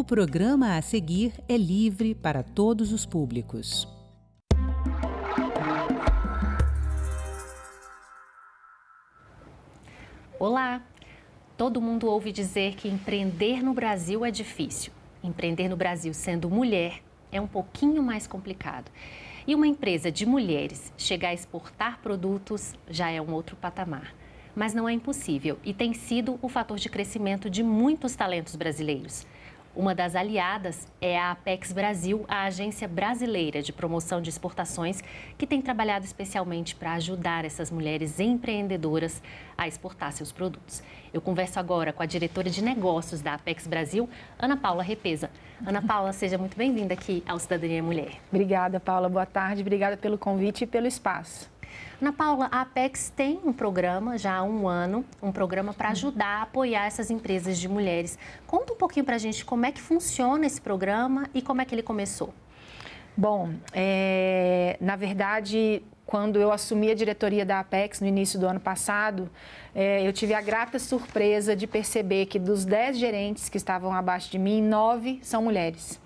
O programa a seguir é livre para todos os públicos. Olá! Todo mundo ouve dizer que empreender no Brasil é difícil. Empreender no Brasil sendo mulher é um pouquinho mais complicado. E uma empresa de mulheres chegar a exportar produtos já é um outro patamar. Mas não é impossível e tem sido o fator de crescimento de muitos talentos brasileiros. Uma das aliadas é a Apex Brasil, a agência brasileira de promoção de exportações, que tem trabalhado especialmente para ajudar essas mulheres empreendedoras a exportar seus produtos. Eu converso agora com a diretora de negócios da Apex Brasil, Ana Paula Repesa. Ana Paula, seja muito bem-vinda aqui ao Cidadania Mulher. Obrigada, Paula. Boa tarde. Obrigada pelo convite e pelo espaço. Ana Paula, a Apex tem um programa já há um ano, um programa para ajudar a apoiar essas empresas de mulheres. Conta um pouquinho para a gente como é que funciona esse programa e como é que ele começou. Bom, na verdade, quando eu assumi a diretoria da Apex no início do ano passado, eu tive a grata surpresa de perceber que dos 10 gerentes que estavam abaixo de mim, 9 são mulheres.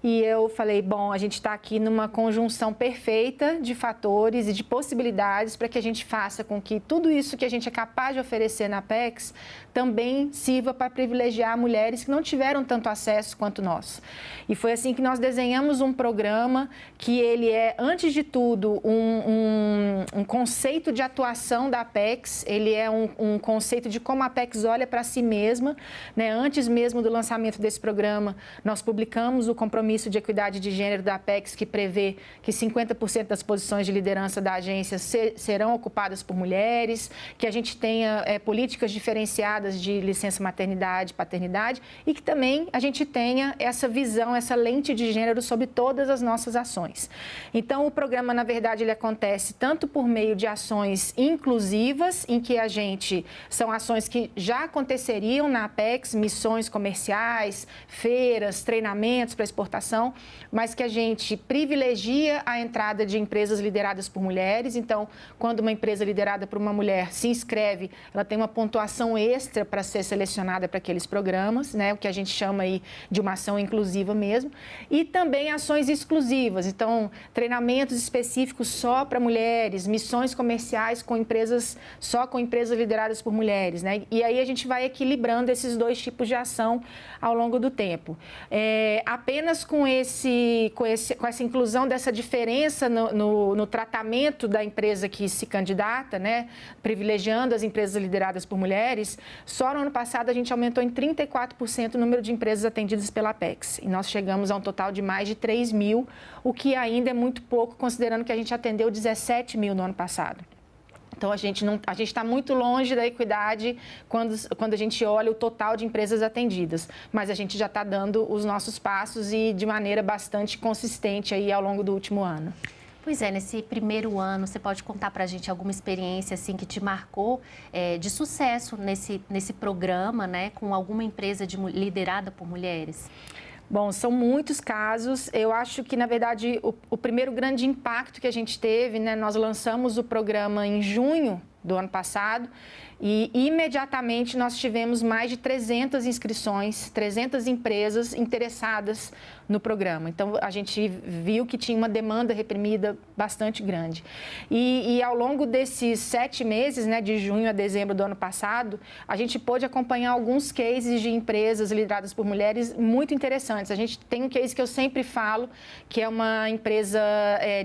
E eu falei, bom, a gente está aqui numa conjunção perfeita de fatores e de possibilidades para que a gente faça com que tudo isso que a gente é capaz de oferecer na Apex também sirva para privilegiar mulheres que não tiveram tanto acesso quanto nós. E foi assim que nós desenhamos um programa que ele é, antes de tudo, um conceito de atuação da Apex, ele é um conceito de como a Apex olha para si mesma, né? Antes mesmo do lançamento desse programa, nós publicamos o compromisso de equidade de gênero da Apex, que prevê que 50% das posições de liderança da agência serão ocupadas por mulheres, que a gente tenha políticas diferenciadas de licença maternidade e paternidade e que também a gente tenha essa visão, essa lente de gênero sobre todas as nossas ações. Então, o programa, na verdade, ele acontece tanto por meio de ações inclusivas, em que são ações que já aconteceriam na Apex, missões comerciais, feiras, treinamentos para exportação, mas que a gente privilegia a entrada de empresas lideradas por mulheres. Então, quando uma empresa liderada por uma mulher se inscreve, ela tem uma pontuação extra para ser selecionada para aqueles programas, né? O que a gente chama aí de uma ação inclusiva mesmo. E também ações exclusivas, então, treinamentos específicos só para mulheres, missões comerciais só com empresas lideradas por mulheres, né? E aí a gente vai equilibrando esses dois tipos de ação ao longo do tempo. Apenas com essa inclusão dessa diferença no tratamento da empresa que se candidata, né, privilegiando as empresas lideradas por mulheres, só no ano passado a gente aumentou em 34% o número de empresas atendidas pela Apex. E nós chegamos a um total de mais de 3 mil, o que ainda é muito pouco, considerando que a gente atendeu 17 mil no ano passado. Então, a gente está muito longe da equidade quando a gente olha o total de empresas atendidas, mas a gente já está dando os nossos passos e de maneira bastante consistente aí ao longo do último ano. Pois é, nesse primeiro ano, você pode contar para a gente alguma experiência assim, que te marcou de sucesso nesse programa, né, com alguma empresa liderada por mulheres? Bom, são muitos casos. Eu acho que, na verdade, o primeiro grande impacto que a gente teve, né, nós lançamos o programa em junho do ano passado e imediatamente nós tivemos mais de 300 inscrições, 300 empresas interessadas no programa. Então, a gente viu que tinha uma demanda reprimida bastante grande. E ao longo desses 7 meses, né, de junho a dezembro do ano passado, a gente pôde acompanhar alguns cases de empresas lideradas por mulheres muito interessantes. A gente tem um case que eu sempre falo, que é uma empresa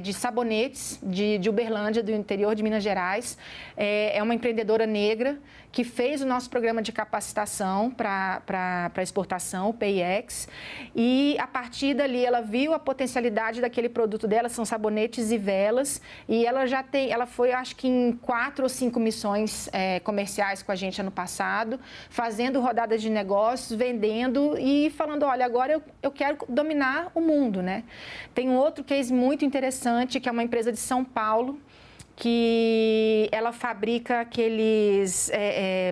de sabonetes de Uberlândia, do interior de Minas Gerais. É uma empreendedora negra que fez o nosso programa de capacitação para exportação, o PIEX, e a partir dali ela viu a potencialidade daquele produto dela, são sabonetes e velas, e ela foi, acho que em 4 ou 5 missões comerciais com a gente ano passado, fazendo rodadas de negócios, vendendo e falando, olha, agora eu quero dominar o mundo, né? Tem um outro case muito interessante, que é uma empresa de São Paulo, que ela fabrica aqueles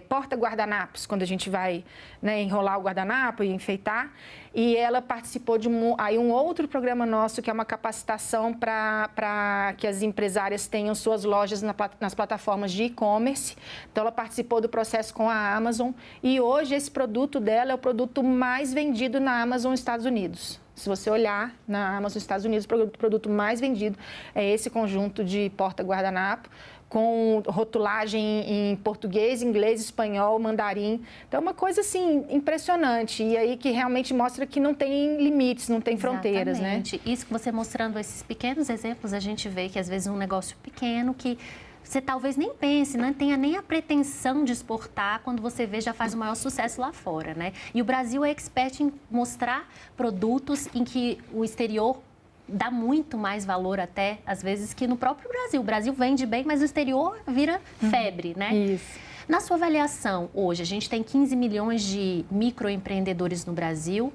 porta-guardanapos, quando a gente vai, né, enrolar o guardanapo e enfeitar. E ela participou de um outro programa nosso, que é uma capacitação para que as empresárias tenham suas lojas nas plataformas de e-commerce. Então, ela participou do processo com a Amazon. E hoje, esse produto dela é o produto mais vendido na Amazon Estados Unidos. Se você olhar na Amazon Estados Unidos, o produto mais vendido é esse conjunto de porta-guardanapo, com rotulagem em português, inglês, espanhol, mandarim. Então, é uma coisa, assim, impressionante. E aí que realmente mostra que não tem limites, não tem fronteiras, né? Isso que você mostrando esses pequenos exemplos, a gente vê que, às vezes, um negócio pequeno que você talvez nem pense, não tenha nem a pretensão de exportar, quando você vê, já faz o maior sucesso lá fora, né? E o Brasil é expert em mostrar produtos em que o exterior dá muito mais valor até, às vezes, que no próprio Brasil. O Brasil vende bem, mas o exterior vira febre, né? Isso. Na sua avaliação, hoje, a gente tem 15 milhões de microempreendedores no Brasil,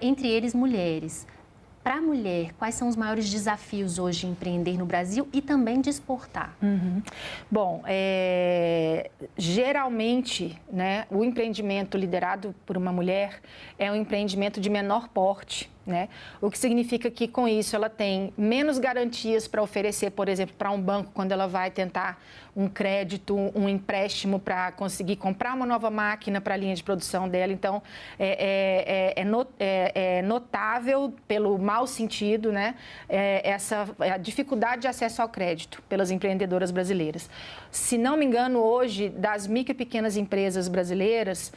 entre eles mulheres. Para a mulher, quais são os maiores desafios hoje de empreender no Brasil e também de exportar? Bom, geralmente, né, o empreendimento liderado por uma mulher é um empreendimento de menor porte, né? O que significa que, com isso, ela tem menos garantias para oferecer, por exemplo, para um banco, quando ela vai tentar um crédito, um empréstimo para conseguir comprar uma nova máquina para a linha de produção dela. Então, é notável, pelo mau sentido, né, a dificuldade de acesso ao crédito pelas empreendedoras brasileiras. Se não me engano, hoje, das micro e pequenas empresas brasileiras,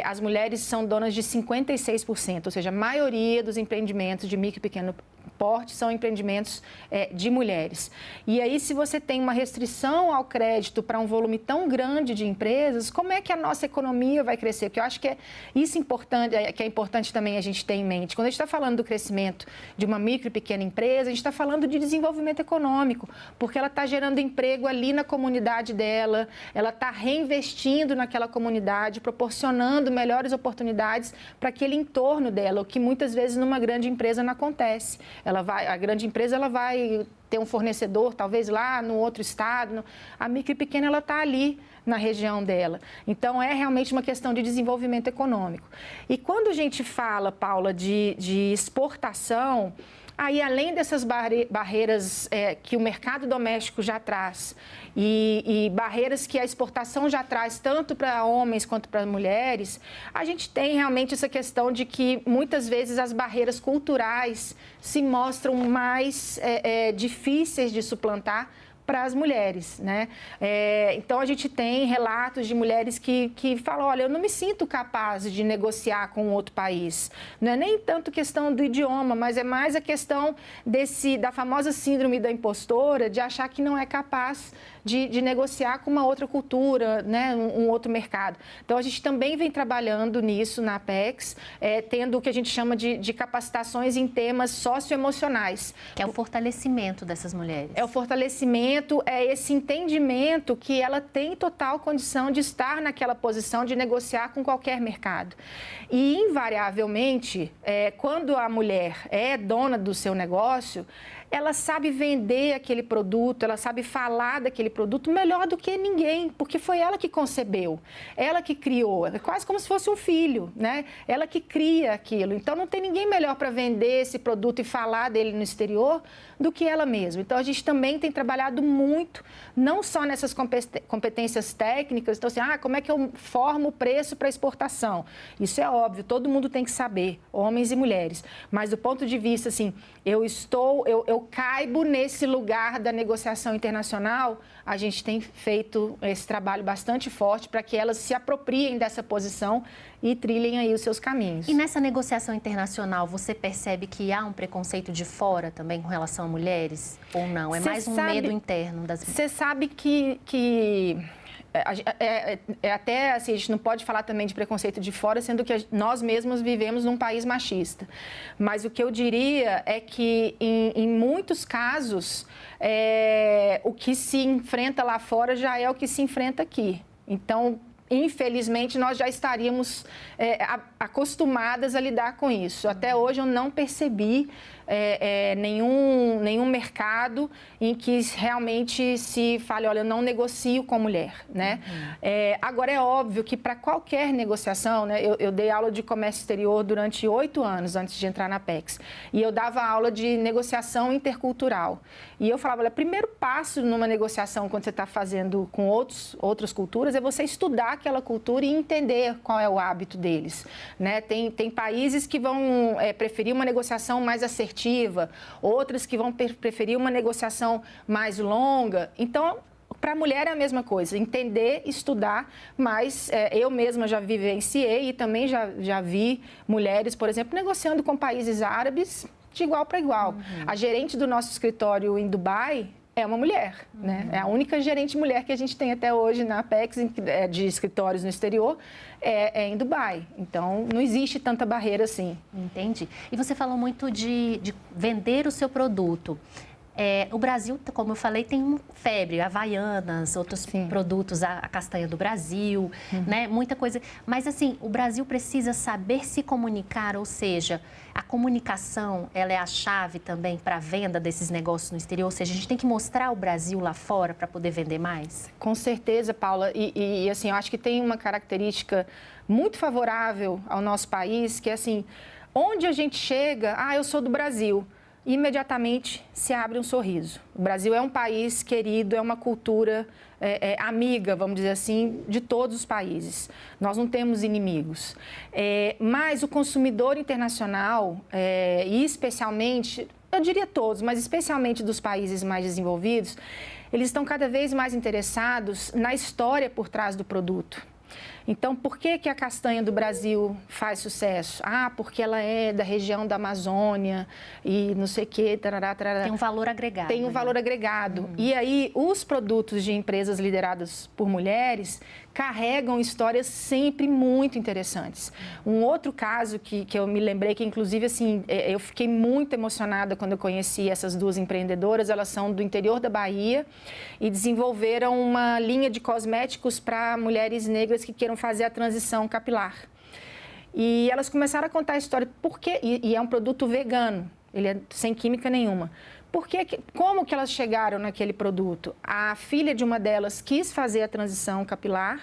as mulheres são donas de 56%, ou seja, a maioria dos empreendimentos de micro e pequeno porte são empreendimentos de mulheres. E aí, se você tem uma restrição ao crédito para um volume tão grande de empresas, como é que a nossa economia vai crescer? Porque eu acho que isso importante, que é importante também a gente ter em mente. Quando a gente está falando do crescimento de uma micro e pequena empresa, a gente está falando de desenvolvimento econômico, porque ela está gerando emprego ali na comunidade dela, ela está reinvestindo naquela comunidade, proporcionando melhores oportunidades para aquele entorno dela, o que muitas vezes numa grande empresa não acontece. A grande empresa ela vai ter um fornecedor, talvez lá no outro estado. A micro e pequena ela está ali na região dela. Então, é realmente uma questão de desenvolvimento econômico. E quando a gente fala, Paula, de exportação, aí, além dessas barreiras que o mercado doméstico já traz e barreiras que a exportação já traz tanto para homens quanto para mulheres, a gente tem realmente essa questão de que muitas vezes as barreiras culturais se mostram mais difíceis de suplantar para as mulheres, né? Então, a gente tem relatos de mulheres que falam, olha, eu não me sinto capaz de negociar com outro país. Não é nem tanto questão do idioma, mas é mais a questão da famosa síndrome da impostora, de achar que não é capaz de negociar com uma outra cultura, né, um outro mercado. Então, a gente também vem trabalhando nisso na Apex, tendo o que a gente chama de capacitações em temas socioemocionais. Que é o fortalecimento dessas mulheres. É o fortalecimento, é esse entendimento que ela tem total condição de estar naquela posição de negociar com qualquer mercado. E, invariavelmente, quando a mulher é dona do seu negócio, ela sabe vender aquele produto, ela sabe falar daquele produto melhor do que ninguém, porque foi ela que concebeu, ela que criou, é quase como se fosse um filho, né? Ela que cria aquilo. Então, não tem ninguém melhor para vender esse produto e falar dele no exterior do que ela mesma. Então, a gente também tem trabalhado muito, não só nessas competências técnicas, então assim, como é que eu formo o preço para exportação? Isso é óbvio, todo mundo tem que saber, homens e mulheres. Mas do ponto de vista, assim, eu caibo nesse lugar da negociação internacional, a gente tem feito esse trabalho bastante forte para que elas se apropriem dessa posição e trilhem aí os seus caminhos. E nessa negociação internacional, você percebe que há um preconceito de fora também com relação a mulheres? Ou não? É mais um medo interno das mulheres? Você sabe que até assim, a gente não pode falar também de preconceito de fora, sendo que nós mesmos vivemos num país machista. Mas o que eu diria é que, em muitos casos, o que se enfrenta lá fora já é o que se enfrenta aqui. Então, infelizmente, nós já estaríamos acostumadas a lidar com isso. Até hoje, eu não percebi nenhum mercado em que realmente se fale, olha, eu não negocio com mulher, né? Agora, é óbvio que para qualquer negociação, né, eu dei aula de comércio exterior durante 8 anos antes de entrar na Apex, e eu dava aula de negociação intercultural. E eu falava, olha, o primeiro passo numa negociação, quando você está fazendo com outras culturas, é você estudar aquela cultura e entender qual é o hábito deles, né? Tem países que vão preferir uma negociação mais assertiva, outras que vão preferir uma negociação mais longa. Então, para a mulher é a mesma coisa, entender, estudar, mas eu mesma já vivenciei e também já vi mulheres, por exemplo, negociando com países árabes de igual para igual. A gerente do nosso escritório em Dubai é uma mulher, né? É a única gerente mulher que a gente tem até hoje na Apex, de escritórios no exterior, é em Dubai. Então, não existe tanta barreira assim. Entendi. E você falou muito de vender o seu produto. O Brasil, como eu falei, tem febre, Havaianas, outros produtos, a castanha do Brasil, né? Muita coisa. Mas, assim, o Brasil precisa saber se comunicar, ou seja, a comunicação, ela é a chave também para a venda desses negócios no exterior? Ou seja, a gente tem que mostrar o Brasil lá fora para poder vender mais? Com certeza, Paula. E assim, eu acho que tem uma característica muito favorável ao nosso país, que é assim, onde a gente chega, eu sou do Brasil, imediatamente se abre um sorriso. O Brasil é um país querido, é uma cultura amiga, vamos dizer assim, de todos os países. Nós não temos inimigos. Mas o consumidor internacional, e especialmente, eu diria todos, mas especialmente dos países mais desenvolvidos, eles estão cada vez mais interessados na história por trás do produto. Então, por que a castanha do Brasil faz sucesso? Porque ela é da região da Amazônia e não sei o quê, tarará, tarará. Tem um valor agregado. Tem um valor agregado. E aí, os produtos de empresas lideradas por mulheres carregam histórias sempre muito interessantes. Um outro caso que eu me lembrei, que inclusive, assim, eu fiquei muito emocionada quando eu conheci essas duas empreendedoras. Elas são do interior da Bahia e desenvolveram uma linha de cosméticos para mulheres negras que queiram fazer a transição capilar. E elas começaram a contar a história, e é um produto vegano, ele é sem química nenhuma. Como que elas chegaram naquele produto? A filha de uma delas quis fazer a transição capilar,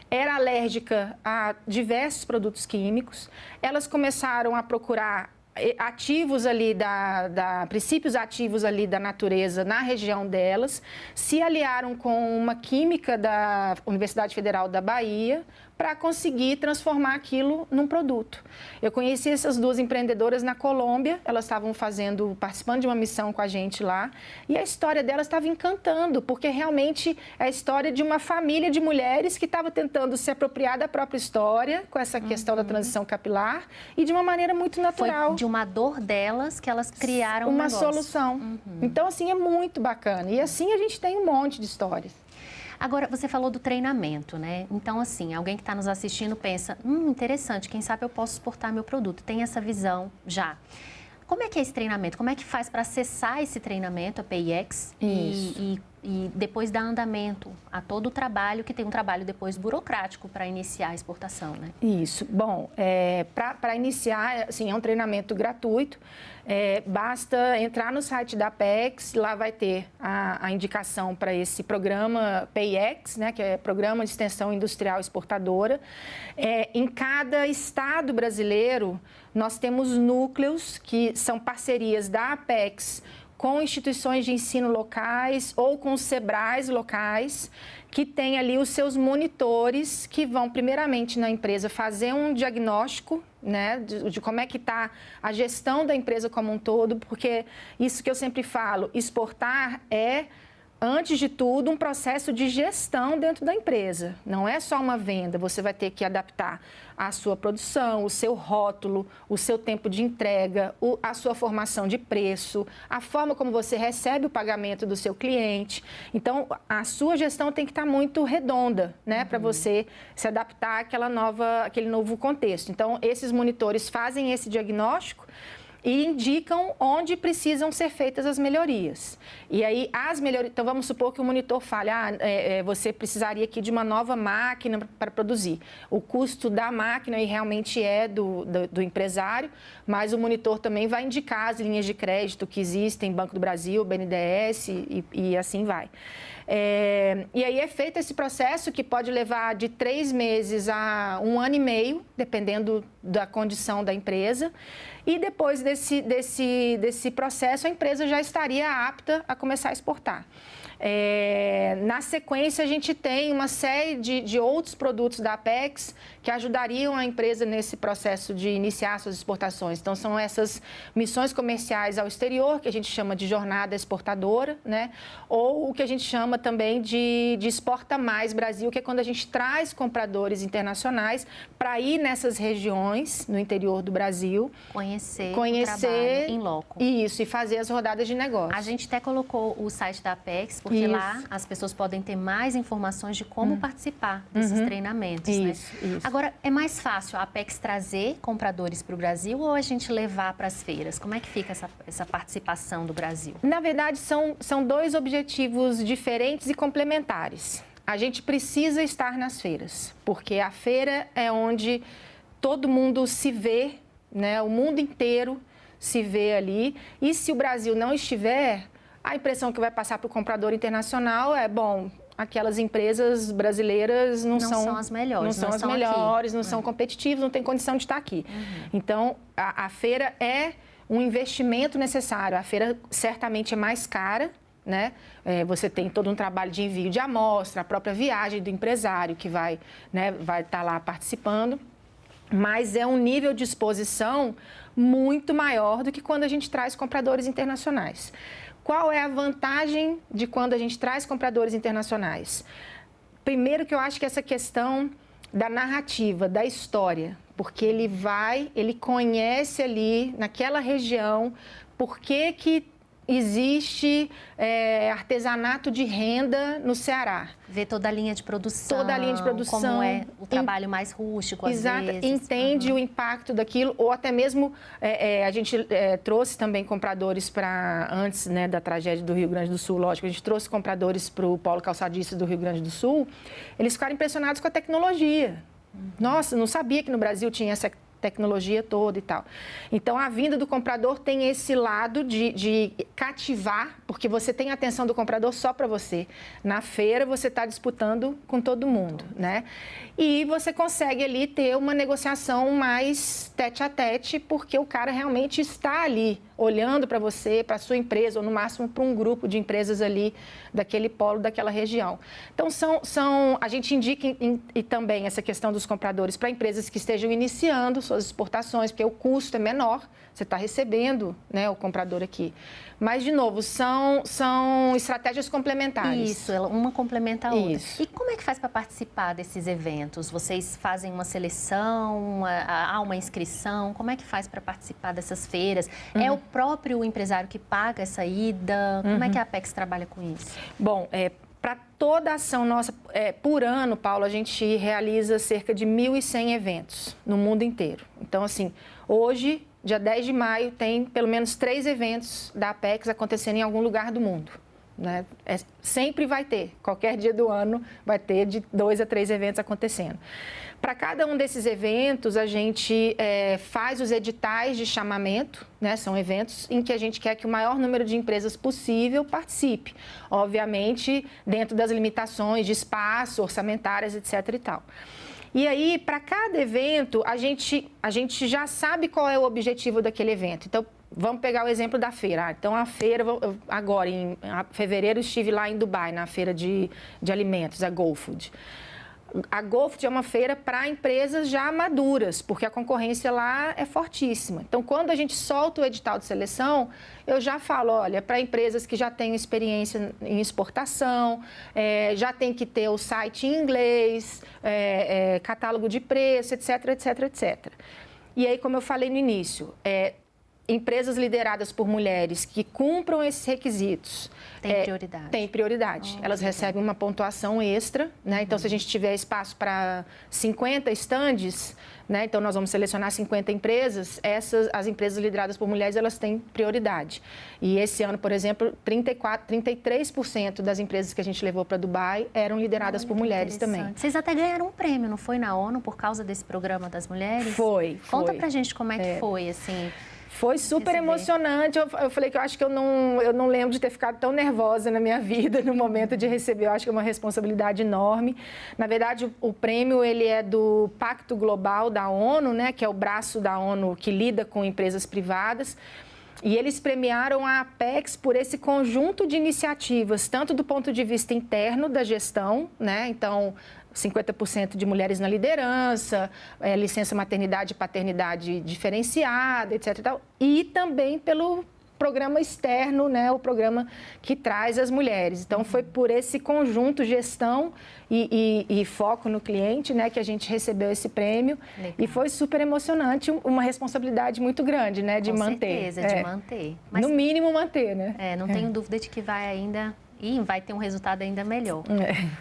era alérgica a diversos produtos químicos, elas começaram a procurar ativos ali princípios ativos ali da natureza na região delas, se aliaram com uma química da Universidade Federal da Bahia para conseguir transformar aquilo num produto. Eu conheci essas duas empreendedoras na Colômbia, elas estavam participando de uma missão com a gente lá, e a história delas estava encantando, porque realmente é a história de uma família de mulheres que estava tentando se apropriar da própria história, com essa questão da transição capilar, e de uma maneira muito natural. Foi de uma dor delas que elas criaram uma solução. Então, assim, é muito bacana. E assim a gente tem um monte de histórias. Agora, você falou do treinamento, né? Então, assim, alguém que está nos assistindo pensa, interessante, quem sabe eu posso exportar meu produto. Tem essa visão já. Como é que é esse treinamento? Como é que faz para acessar esse treinamento, a PIEX, e depois dar andamento a todo o trabalho, que tem um trabalho depois burocrático para iniciar a exportação, né? Isso. Bom, para iniciar, assim, é um treinamento gratuito. Basta entrar no site da Apex, lá vai ter a indicação para esse programa PIEX, né, que é Programa de Extensão Industrial Exportadora. Em cada estado brasileiro, nós temos núcleos que são parcerias da Apex com instituições de ensino locais ou com SEBRAES locais, que têm ali os seus monitores que vão, primeiramente, na empresa fazer um diagnóstico, né, de como é que está a gestão da empresa como um todo, porque isso que eu sempre falo, exportar é, antes de tudo, um processo de gestão dentro da empresa. Não é só uma venda, você vai ter que adaptar a sua produção, o seu rótulo, o seu tempo de entrega, a sua formação de preço, a forma como você recebe o pagamento do seu cliente. Então, a sua gestão tem que estar muito redonda, né, para você se adaptar àquele novo contexto. Então, esses monitores fazem esse diagnóstico e indicam onde precisam ser feitas as melhorias. E aí, as melhorias... Então, vamos supor que o monitor fale, você precisaria aqui de uma nova máquina para produzir. O custo da máquina realmente é do empresário, mas o monitor também vai indicar as linhas de crédito que existem, Banco do Brasil, BNDES e assim vai. E aí é feito esse processo que pode levar de 3 meses a 1 ano e meio, dependendo da condição da empresa. E depois desse processo, a empresa já estaria apta a começar a exportar. Na sequência, a gente tem uma série de outros produtos da Apex que ajudariam a empresa nesse processo de iniciar suas exportações. Então, são essas missões comerciais ao exterior, que a gente chama de jornada exportadora, né? Ou o que a gente chama também de Exporta Mais Brasil, que é quando a gente traz compradores internacionais para ir nessas regiões no interior do Brasil. Conhecer o trabalho em loco. Isso, e fazer as rodadas de negócio. A gente até colocou o site da Apex, porque lá as pessoas podem ter mais informações de como participar desses treinamentos. Isso. Agora, é mais fácil a Apex trazer compradores para o Brasil ou a gente levar para as feiras? Como é que fica essa participação do Brasil? Na verdade, são 2 objetivos diferentes e complementares. A gente precisa estar nas feiras, porque a feira é onde todo mundo se vê, né? O mundo inteiro se vê ali. E se o Brasil não estiver, a impressão que vai passar para o comprador internacional é, aquelas empresas brasileiras não são as melhores, não são competitivas, não tem condição de estar aqui. Então, a feira é um investimento necessário. A feira certamente é mais cara, né? Você tem todo um trabalho de envio de amostra, a própria viagem do empresário que vai estar lá participando. Mas é um nível de exposição muito maior do que quando a gente traz compradores internacionais. Qual é a vantagem de quando a gente traz compradores internacionais? Primeiro que eu acho que essa questão da narrativa, da história, porque ele conhece ali, naquela região, por que existe artesanato de renda no Ceará. Ver toda a linha de produção. Como é o trabalho mais rústico, às vezes. Entende o impacto daquilo, ou até mesmo a gente trouxe também compradores para, antes da tragédia do Rio Grande do Sul, lógico, a gente trouxe compradores para o polo calçadista do Rio Grande do Sul, eles ficaram impressionados com a tecnologia. Nossa, não sabia que no Brasil tinha essa tecnologia toda e tal. Então, a vinda do comprador tem esse lado de cativar, porque você tem a atenção do comprador só para você. Na feira, você está disputando com todo mundo, né? E você consegue ali ter uma negociação mais tete a tete, porque o cara realmente está ali, olhando para você, para a sua empresa, ou no máximo para um grupo de empresas ali daquele polo, daquela região. Então, a gente indica e também essa questão dos compradores para empresas que estejam iniciando suas exportações, porque o custo é menor, você está recebendo, né, o comprador aqui. Mas, de novo, são estratégias complementares. Isso, uma complementa a outra. Isso. E como é que faz para participar desses eventos? Vocês fazem uma seleção, há uma inscrição? Como é que faz para participar dessas feiras? É o próprio empresário que paga essa ida? Como é que a Apex trabalha com isso? Bom, para toda a ação nossa, por ano, Paulo, a gente realiza cerca de 1.100 eventos no mundo inteiro. Então, assim, hoje, dia 10 de maio, tem pelo menos 3 eventos da Apex acontecendo em algum lugar do mundo, né? Sempre vai ter, qualquer dia do ano vai ter de 2 a 3 eventos acontecendo. Para cada um desses eventos, a gente faz os editais de chamamento, né? São eventos em que a gente quer que o maior número de empresas possível participe. Obviamente, dentro das limitações de espaço, orçamentárias, etc. e tal. E aí, para cada evento, a gente já sabe qual é o objetivo daquele evento. Então, vamos pegar o exemplo da feira. Então, a feira, agora, em fevereiro, estive lá em Dubai, na feira de alimentos, a GoFood. A GoFood é uma feira para empresas já maduras, porque a concorrência lá é fortíssima. Então, quando a gente solta o edital de seleção, eu já falo, olha, para empresas que já têm experiência em exportação, já tem que ter o site em inglês, catálogo de preço, etc, etc, etc. E aí, como eu falei no início, empresas lideradas por mulheres que cumpram esses requisitos tem prioridade. Tem prioridade. Elas recebem uma pontuação extra, né? Então, se a gente tiver espaço para 50 estandes, né? Então, nós vamos selecionar 50 empresas. As empresas lideradas por mulheres, elas têm prioridade. E esse ano, por exemplo, 33% das empresas que a gente levou para Dubai eram lideradas por mulheres também. Vocês até ganharam um prêmio, não foi, na ONU, por causa desse programa das mulheres? Foi. Conta pra gente como é que foi, assim... Foi super emocionante. Eu falei que eu acho que eu não lembro de ter ficado tão nervosa na minha vida no momento de receber. Eu acho que é uma responsabilidade enorme. Na verdade, o prêmio ele é do Pacto Global da ONU, né, que é o braço da ONU que lida com empresas privadas. E eles premiaram a Apex por esse conjunto de iniciativas, tanto do ponto de vista interno da gestão, né? Então, 50% de mulheres na liderança, licença maternidade e paternidade diferenciada, etc. E também pelo programa externo, né, o programa que traz as mulheres. Então, foi por esse conjunto, gestão e foco no cliente, né, que a gente recebeu esse prêmio. Legal. E foi super emocionante, uma responsabilidade muito grande, né, de manter. Com certeza, de manter. Mas, no mínimo, manter, né? Não tenho dúvida de que vai ainda... E vai ter um resultado ainda melhor.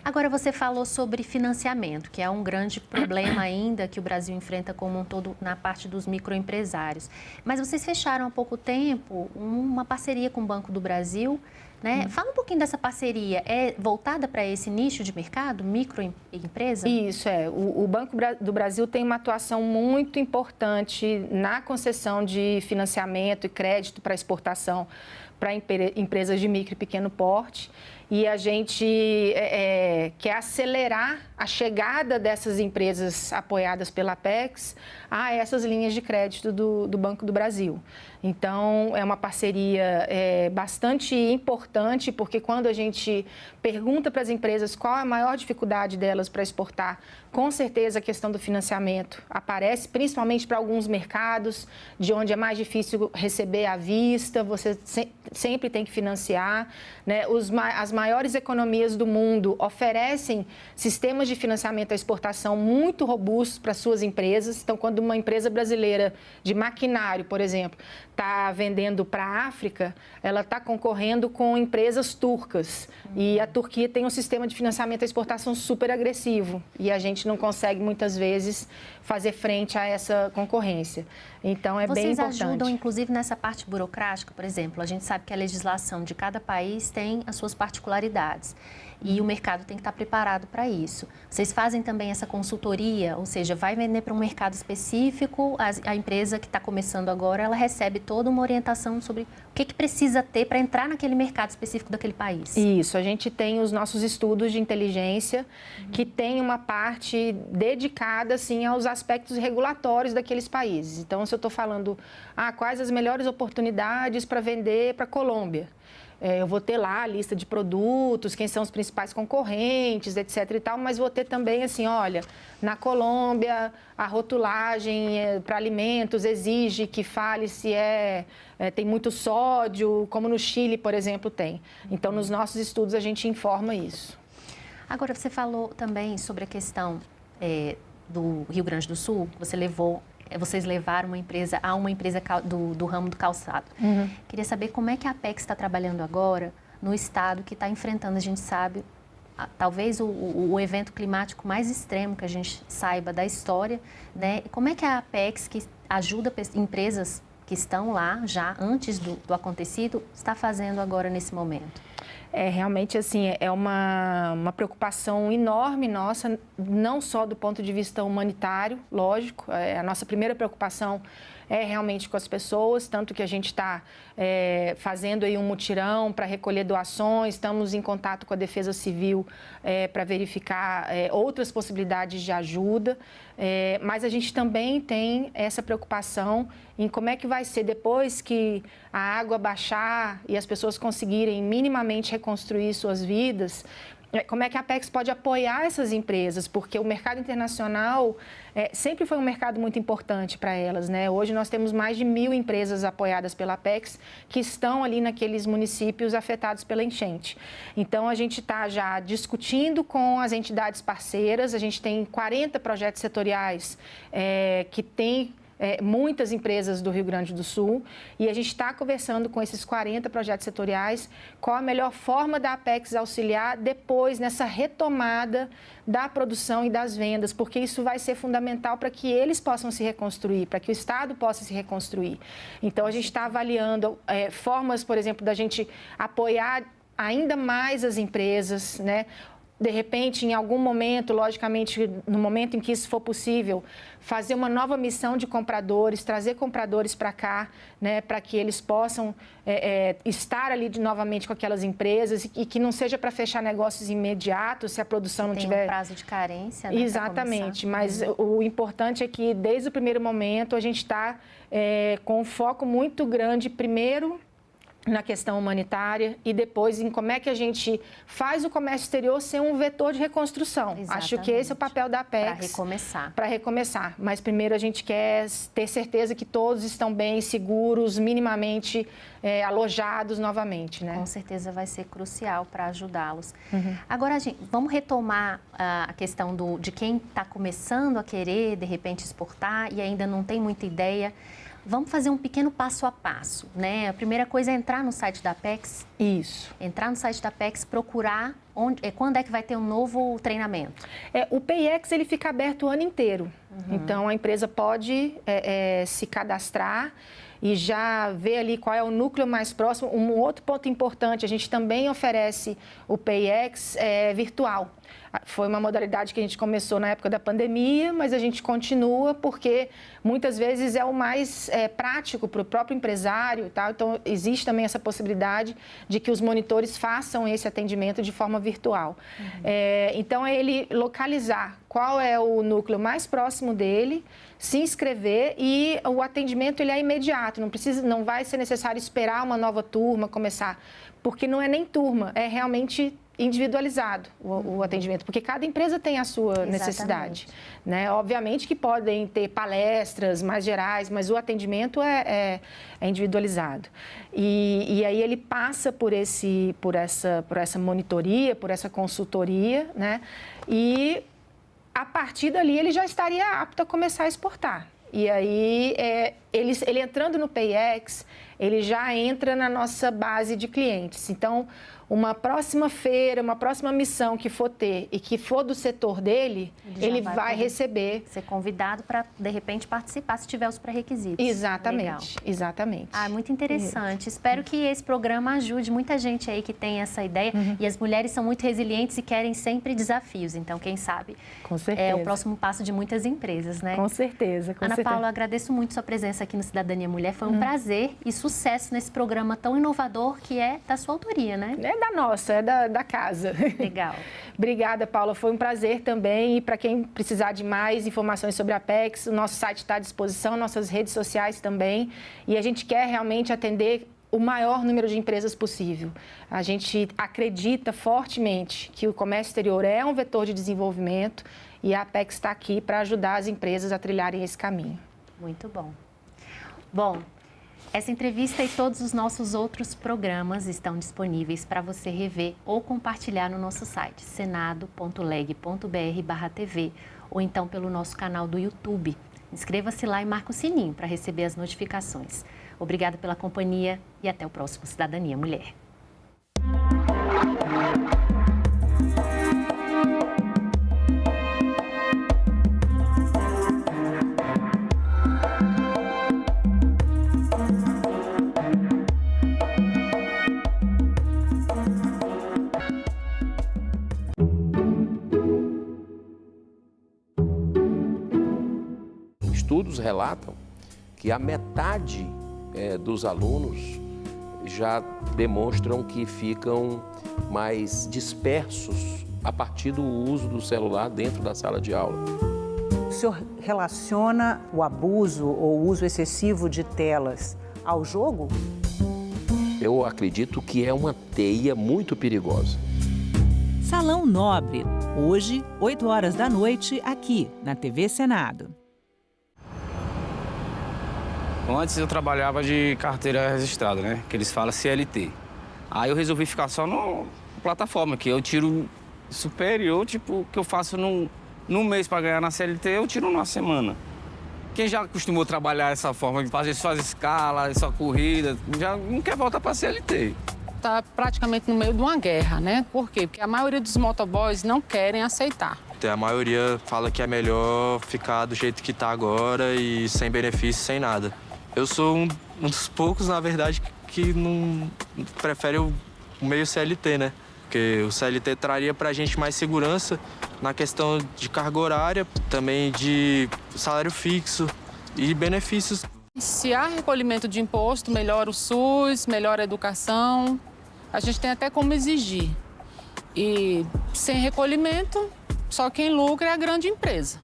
Agora, você falou sobre financiamento, que é um grande problema ainda que o Brasil enfrenta como um todo na parte dos microempresários. Mas vocês fecharam há pouco tempo uma parceria com o Banco do Brasil, né? Fala um pouquinho dessa parceria. É voltada para esse nicho de mercado, microempresa? Isso, O Banco do Brasil tem uma atuação muito importante na concessão de financiamento e crédito para exportação para empresas de micro e pequeno porte. E a gente quer acelerar a chegada dessas empresas apoiadas pela Apex a essas linhas de crédito do Banco do Brasil. Então, é uma parceria bastante importante, porque quando a gente pergunta para as empresas qual é a maior dificuldade delas para exportar, com certeza a questão do financiamento aparece, principalmente para alguns mercados, de onde é mais difícil receber à vista, você sempre tem que financiar, né? As maiores economias do mundo oferecem sistemas de financiamento à exportação muito robustos para suas empresas. Então, quando uma empresa brasileira de maquinário, por exemplo, está vendendo para a África, ela está concorrendo com empresas turcas. E a Turquia tem um sistema de financiamento à exportação super agressivo. E a gente não consegue, muitas vezes, fazer frente a essa concorrência. Então, é bem importante. Vocês ajudam, inclusive, nessa parte burocrática, por exemplo. A gente sabe que a legislação de cada país tem as suas particularidades. E o mercado tem que estar preparado para isso. Vocês fazem também essa consultoria, ou seja, vai vender para um mercado específico, a empresa que está começando agora, ela recebe toda uma orientação sobre o que precisa ter para entrar naquele mercado específico daquele país. Isso, a gente tem os nossos estudos de inteligência, que tem uma parte dedicada, assim, aos aspectos regulatórios daqueles países. Então, se eu estou falando, quais as melhores oportunidades para vender para a Colômbia? Eu vou ter lá a lista de produtos, quem são os principais concorrentes, etc. e tal, mas vou ter também, assim, olha, na Colômbia, a rotulagem para alimentos exige que fale se tem muito sódio, como no Chile, por exemplo, tem. Então, nos nossos estudos, a gente informa isso. Agora, você falou também sobre a questão do Rio Grande do Sul, vocês levaram uma empresa do ramo do calçado. Queria saber como é que a Apex está trabalhando agora no estado que está enfrentando, a gente sabe, talvez o evento climático mais extremo que a gente saiba da história, né? Como é que a Apex, que ajuda empresas que estão lá já antes do acontecido, está fazendo agora nesse momento? Realmente, assim, é uma preocupação enorme nossa, não só do ponto de vista humanitário, lógico. A nossa primeira preocupação é realmente com as pessoas, tanto que a gente está fazendo aí um mutirão para recolher doações, estamos em contato com a Defesa Civil para verificar outras possibilidades de ajuda, mas a gente também tem essa preocupação em como é que vai ser depois que a água baixar e as pessoas conseguirem minimamente reconstruir suas vidas, como é que a Apex pode apoiar essas empresas, porque o mercado internacional sempre foi um mercado muito importante para elas, né? Hoje nós temos mais de 1.000 empresas apoiadas pela Apex que estão ali naqueles municípios afetados pela enchente. Então, a gente está já discutindo com as entidades parceiras, a gente tem 40 projetos setoriais que têm muitas empresas do Rio Grande do Sul, e a gente está conversando com esses 40 projetos setoriais qual a melhor forma da Apex auxiliar depois nessa retomada da produção e das vendas, porque isso vai ser fundamental para que eles possam se reconstruir, para que o Estado possa se reconstruir. Então, a gente está avaliando formas, por exemplo, da gente apoiar ainda mais as empresas, né? De repente, em algum momento, logicamente, no momento em que isso for possível, fazer uma nova missão de compradores, trazer compradores para cá, né, para que eles possam estar ali novamente com aquelas empresas e que não seja para fechar negócios imediatos, se a produção não tiver... Tem um prazo de carência, né? Exatamente, mas o importante é que, desde o primeiro momento, a gente está com um foco muito grande, primeiro, na questão humanitária e depois em como é que a gente faz o comércio exterior ser um vetor de reconstrução. Exatamente. Acho que esse é o papel da Apex. Para recomeçar. Para recomeçar. Mas primeiro a gente quer ter certeza que todos estão bem, seguros, minimamente alojados novamente, né? Com certeza vai ser crucial para ajudá-los. Agora, gente, vamos retomar a questão de quem está começando a querer, de repente, exportar e ainda não tem muita ideia. Vamos fazer um pequeno passo a passo, né? A primeira coisa é entrar no site da Apex. Isso. Entrar no site da Apex, procurar quando é que vai ter um novo treinamento. O PIEX, ele fica aberto o ano inteiro. Então, a empresa pode se cadastrar e já ver ali qual é o núcleo mais próximo. Um outro ponto importante, a gente também oferece o PIEX virtual. Foi uma modalidade que a gente começou na época da pandemia, mas a gente continua porque muitas vezes é o mais prático para o próprio empresário, tá? Então, existe também essa possibilidade de que os monitores façam esse atendimento de forma virtual. Então, é ele localizar qual é o núcleo mais próximo dele, se inscrever e o atendimento ele é imediato, não vai ser necessário esperar uma nova turma começar, porque não é nem turma, é realmente individualizado o atendimento, porque cada empresa tem a sua necessidade, né? Obviamente que podem ter palestras mais gerais, mas o atendimento é individualizado. E aí ele passa por essa monitoria, por essa consultoria, né? E a partir dali ele já estaria apto a começar a exportar. E aí, ele entrando no PIEX, ele já entra na nossa base de clientes. Então, uma próxima feira, uma próxima missão que for ter e que for do setor dele, ele vai receber. Ser convidado para, de repente, participar, se tiver os pré-requisitos. Exatamente, exatamente. Muito interessante. Espero que esse programa ajude muita gente aí que tem essa ideia. E as mulheres são muito resilientes e querem sempre desafios. Então, quem sabe, com certeza, é o próximo passo de muitas empresas, né? Com certeza, com Ana certeza. Paula, agradeço muito sua presença aqui no Cidadania Mulher. Foi um prazer e sucesso nesse programa tão inovador que é da sua autoria, né? É da nossa, é da casa. Legal. Obrigada, Paula. Foi um prazer também. E para quem precisar de mais informações sobre a Apex, o nosso site está à disposição, nossas redes sociais também. E a gente quer realmente atender o maior número de empresas possível. A gente acredita fortemente que o comércio exterior é um vetor de desenvolvimento e a Apex está aqui para ajudar as empresas a trilharem esse caminho. Muito bom. Bom, essa entrevista e todos os nossos outros programas estão disponíveis para você rever ou compartilhar no nosso site senado.leg.br/tv ou então pelo nosso canal do YouTube. Inscreva-se lá e marque o sininho para receber as notificações. Obrigada pela companhia e até o próximo Cidadania Mulher. Estudos relatam que a metade dos alunos já demonstram que ficam mais dispersos a partir do uso do celular dentro da sala de aula. O senhor relaciona o abuso ou o uso excessivo de telas ao jogo? Eu acredito que é uma teia muito perigosa. Salão Nobre, hoje, 8 horas da noite, aqui na TV Senado. Antes eu trabalhava de carteira registrada, né? Que eles falam CLT. Aí eu resolvi ficar só na plataforma, que eu tiro superior, tipo, que eu faço num mês para ganhar na CLT, eu tiro numa semana. Quem já acostumou trabalhar dessa forma, de fazer suas escalas, sua corrida, já não quer voltar para a CLT. Está praticamente no meio de uma guerra, né? Por quê? Porque a maioria dos motoboys não querem aceitar. A maioria fala que é melhor ficar do jeito que está agora e sem benefício, sem nada. Eu sou um dos poucos, na verdade, que não prefere o meio CLT, né? Porque o CLT traria para a gente mais segurança na questão de carga horária, também de salário fixo e benefícios. Se há recolhimento de imposto, melhora o SUS, melhora a educação. A gente tem até como exigir. E sem recolhimento, só quem lucra é a grande empresa.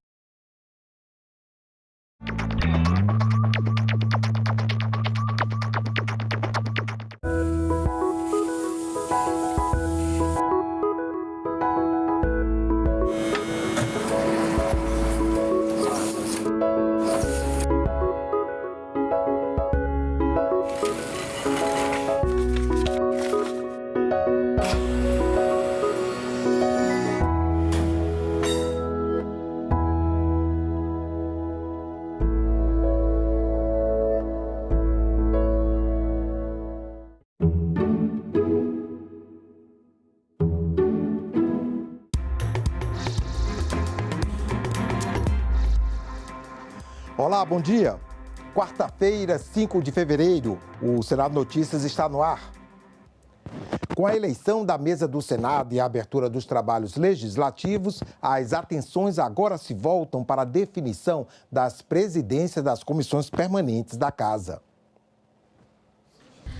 Olá, bom dia. Quarta-feira, 5 de fevereiro, o Senado Notícias está no ar. Com a eleição da mesa do Senado e a abertura dos trabalhos legislativos, as atenções agora se voltam para a definição das presidências das comissões permanentes da Casa.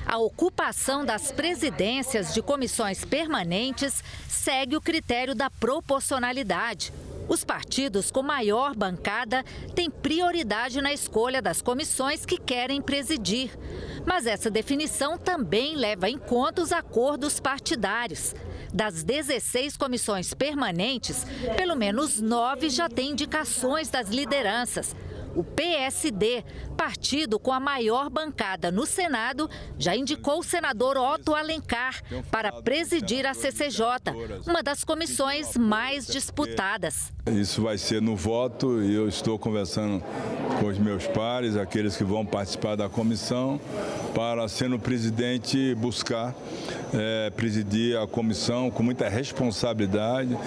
A ocupação das presidências de comissões permanentes segue o critério da proporcionalidade. Os partidos com maior bancada têm prioridade na escolha das comissões que querem presidir. Mas essa definição também leva em conta os acordos partidários. Das 16 comissões permanentes, pelo menos 9 já têm indicações das lideranças. O PSD, partido com a maior bancada no Senado, já indicou o senador Otto Alencar para presidir a CCJ, uma das comissões mais disputadas. Isso vai ser no voto e eu estou conversando com os meus pares, aqueles que vão participar da comissão, para, sendo presidente, buscar presidir a comissão com muita responsabilidade,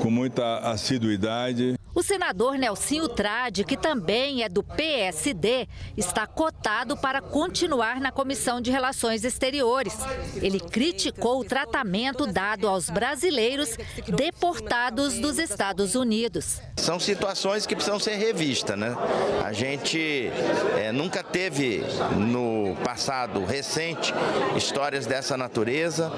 com muita assiduidade. O senador Nelsinho Trade, que também é do PSD, está cotado para continuar na Comissão de Relações Exteriores. Ele criticou o tratamento dado aos brasileiros deportados dos Estados Unidos. São situações que precisam ser revistas, né? A gente nunca teve no passado recente histórias dessa natureza.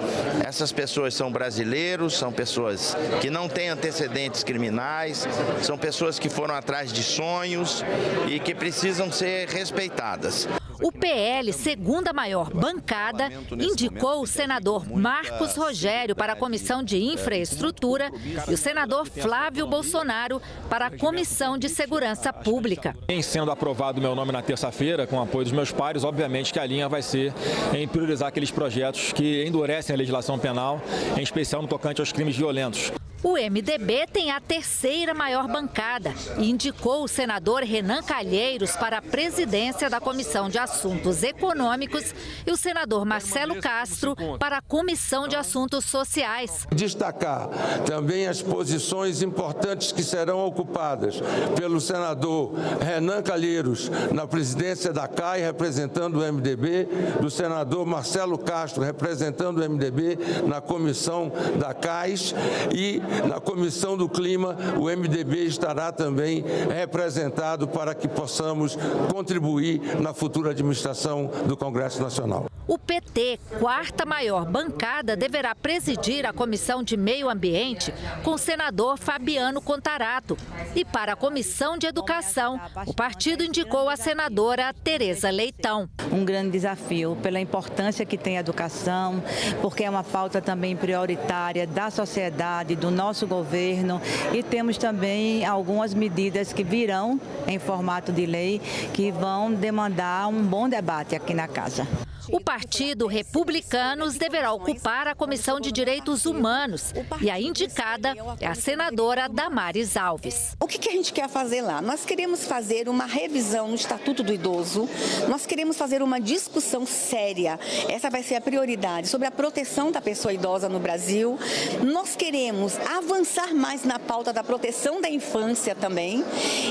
Essas pessoas são brasileiros, são pessoas que não têm antecedentes criminais, são pessoas que foram atrás de sonhos e que precisam ser respeitadas. O PL, segunda maior bancada, indicou o senador Marcos Rogério para a Comissão de Infraestrutura e o senador Flávio Bolsonaro para a Comissão de Segurança Pública. Em sendo aprovado o meu nome na terça-feira, com o apoio dos meus pares, obviamente que a linha vai ser em priorizar aqueles projetos que endurecem a legislação penal, em especial no tocante aos crimes violentos. O MDB tem a terceira maior bancada e indicou o senador Renan Calheiros para a presidência da Comissão de Assuntos Econômicos e o senador Marcelo Castro para a Comissão de Assuntos Sociais. Destacar também as posições importantes que serão ocupadas pelo senador Renan Calheiros na presidência da CAI, representando o MDB, do senador Marcelo Castro, representando o MDB na comissão da CAIS, e na Comissão do Clima, o MDB estará também representado para que possamos contribuir na futura administração do Congresso Nacional. O PT, quarta maior bancada, deverá presidir a Comissão de Meio Ambiente com o senador Fabiano Contarato. E para a Comissão de Educação, o partido indicou a senadora Tereza Leitão. Um grande desafio pela importância que tem a educação, porque é uma pauta também prioritária da sociedade, do nosso governo, e temos também algumas medidas que virão em formato de lei que vão demandar um bom debate aqui na Casa. O Partido Republicanos deverá ocupar a Comissão de Direitos Humanos e a indicada é a senadora Damares Alves. O que a gente quer fazer lá? Nós queremos fazer uma revisão no Estatuto do Idoso, nós queremos fazer uma discussão séria, essa vai ser a prioridade, sobre a proteção da pessoa idosa no Brasil. Nós queremos avançar mais na pauta da proteção da infância também,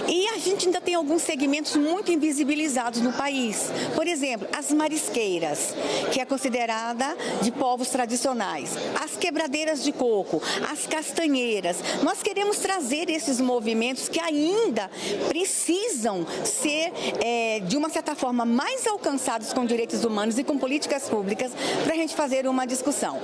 e a gente ainda tem alguns segmentos muito invisibilizados no país. Por exemplo, as marisqueiras, que é considerada de povos tradicionais, as quebradeiras de coco, as castanheiras. Nós queremos trazer esses movimentos que ainda precisam ser, de uma certa forma, mais alcançados com direitos humanos e com políticas públicas, para a gente fazer uma discussão.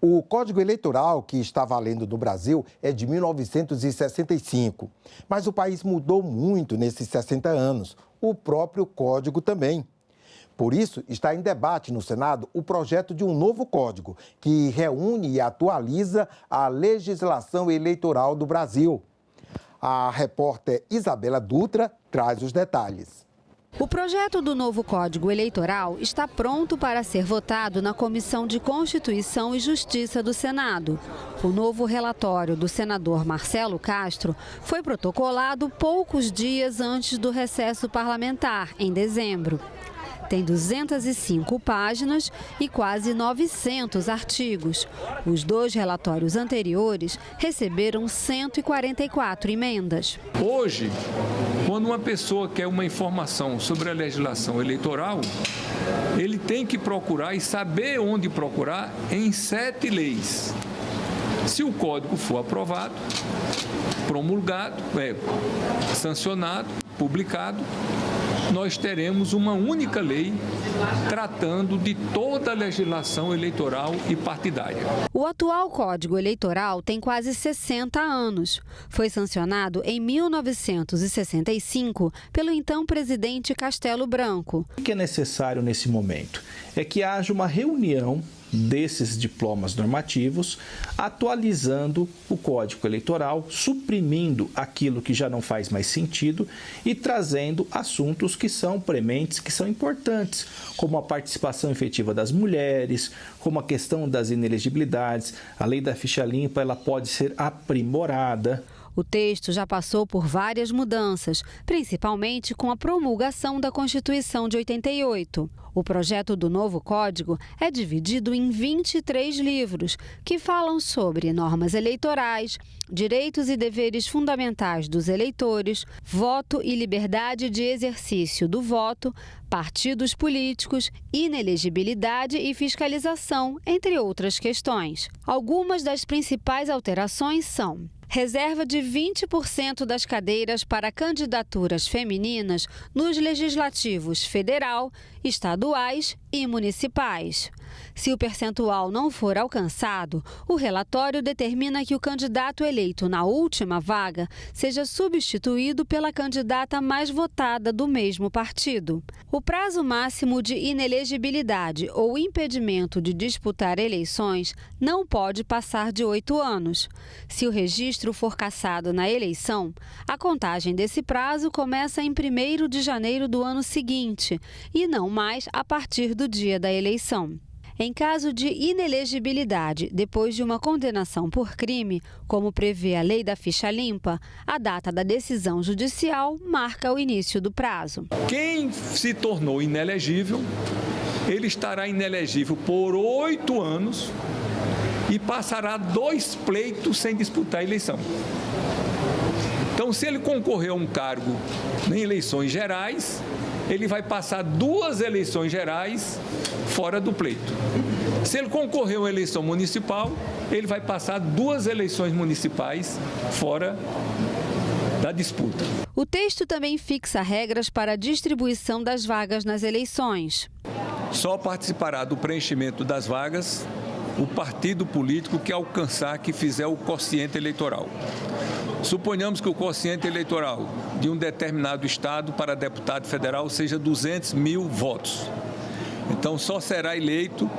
O Código Eleitoral que está valendo no Brasil é de 1965, mas o país mudou muito nesses 60 anos, o próprio Código também. Por isso, está em debate no Senado o projeto de um novo código que reúne e atualiza a legislação eleitoral do Brasil. A repórter Isabela Dutra traz os detalhes. O projeto do novo Código Eleitoral está pronto para ser votado na Comissão de Constituição e Justiça do Senado. O novo relatório do senador Marcelo Castro foi protocolado poucos dias antes do recesso parlamentar, em dezembro. Tem 205 páginas e quase 900 artigos. Os dois relatórios anteriores receberam 144 emendas. Hoje, quando uma pessoa quer uma informação sobre a legislação eleitoral, ele tem que procurar e saber onde procurar em 7 leis. Se o código for aprovado, promulgado, sancionado, publicado, nós teremos uma única lei tratando de toda a legislação eleitoral e partidária. O atual Código Eleitoral tem quase 60 anos. Foi sancionado em 1965 pelo então presidente Castelo Branco. O que é necessário nesse momento é que haja uma reunião desses diplomas normativos, atualizando o Código Eleitoral, suprimindo aquilo que já não faz mais sentido e trazendo assuntos que são prementes, que são importantes, como a participação efetiva das mulheres, como a questão das inelegibilidades. A lei da ficha limpa, ela pode ser aprimorada. O texto já passou por várias mudanças, principalmente com a promulgação da Constituição de 88. O projeto do novo código é dividido em 23 livros, que falam sobre normas eleitorais, direitos e deveres fundamentais dos eleitores, voto e liberdade de exercício do voto, partidos políticos, inelegibilidade e fiscalização, entre outras questões. Algumas das principais alterações são: reserva de 20% das cadeiras para candidaturas femininas nos legislativos federal, estaduais e municipais. Se o percentual não for alcançado, o relatório determina que o candidato eleito na última vaga seja substituído pela candidata mais votada do mesmo partido. O prazo máximo de inelegibilidade ou impedimento de disputar eleições não pode passar de 8 anos. Se o registro for cassado na eleição, a contagem desse prazo começa em 1º de janeiro do ano seguinte e não mais a partir do dia da eleição. Em caso de inelegibilidade depois de uma condenação por crime, como prevê a lei da ficha limpa, a data da decisão judicial marca o início do prazo. Quem se tornou inelegível, ele estará inelegível por 8 anos e passará 2 pleitos sem disputar a eleição. Então, se ele concorreu a um cargo em eleições gerais, ele vai passar 2 eleições gerais fora do pleito. Se ele concorreu a uma eleição municipal, ele vai passar 2 eleições municipais fora da disputa. O texto também fixa regras para a distribuição das vagas nas eleições. Só participará do preenchimento das vagas o partido político que alcançar, que fizer o quociente eleitoral. Suponhamos que o quociente eleitoral de um determinado estado para deputado federal seja 200 mil votos. Então, só será eleito,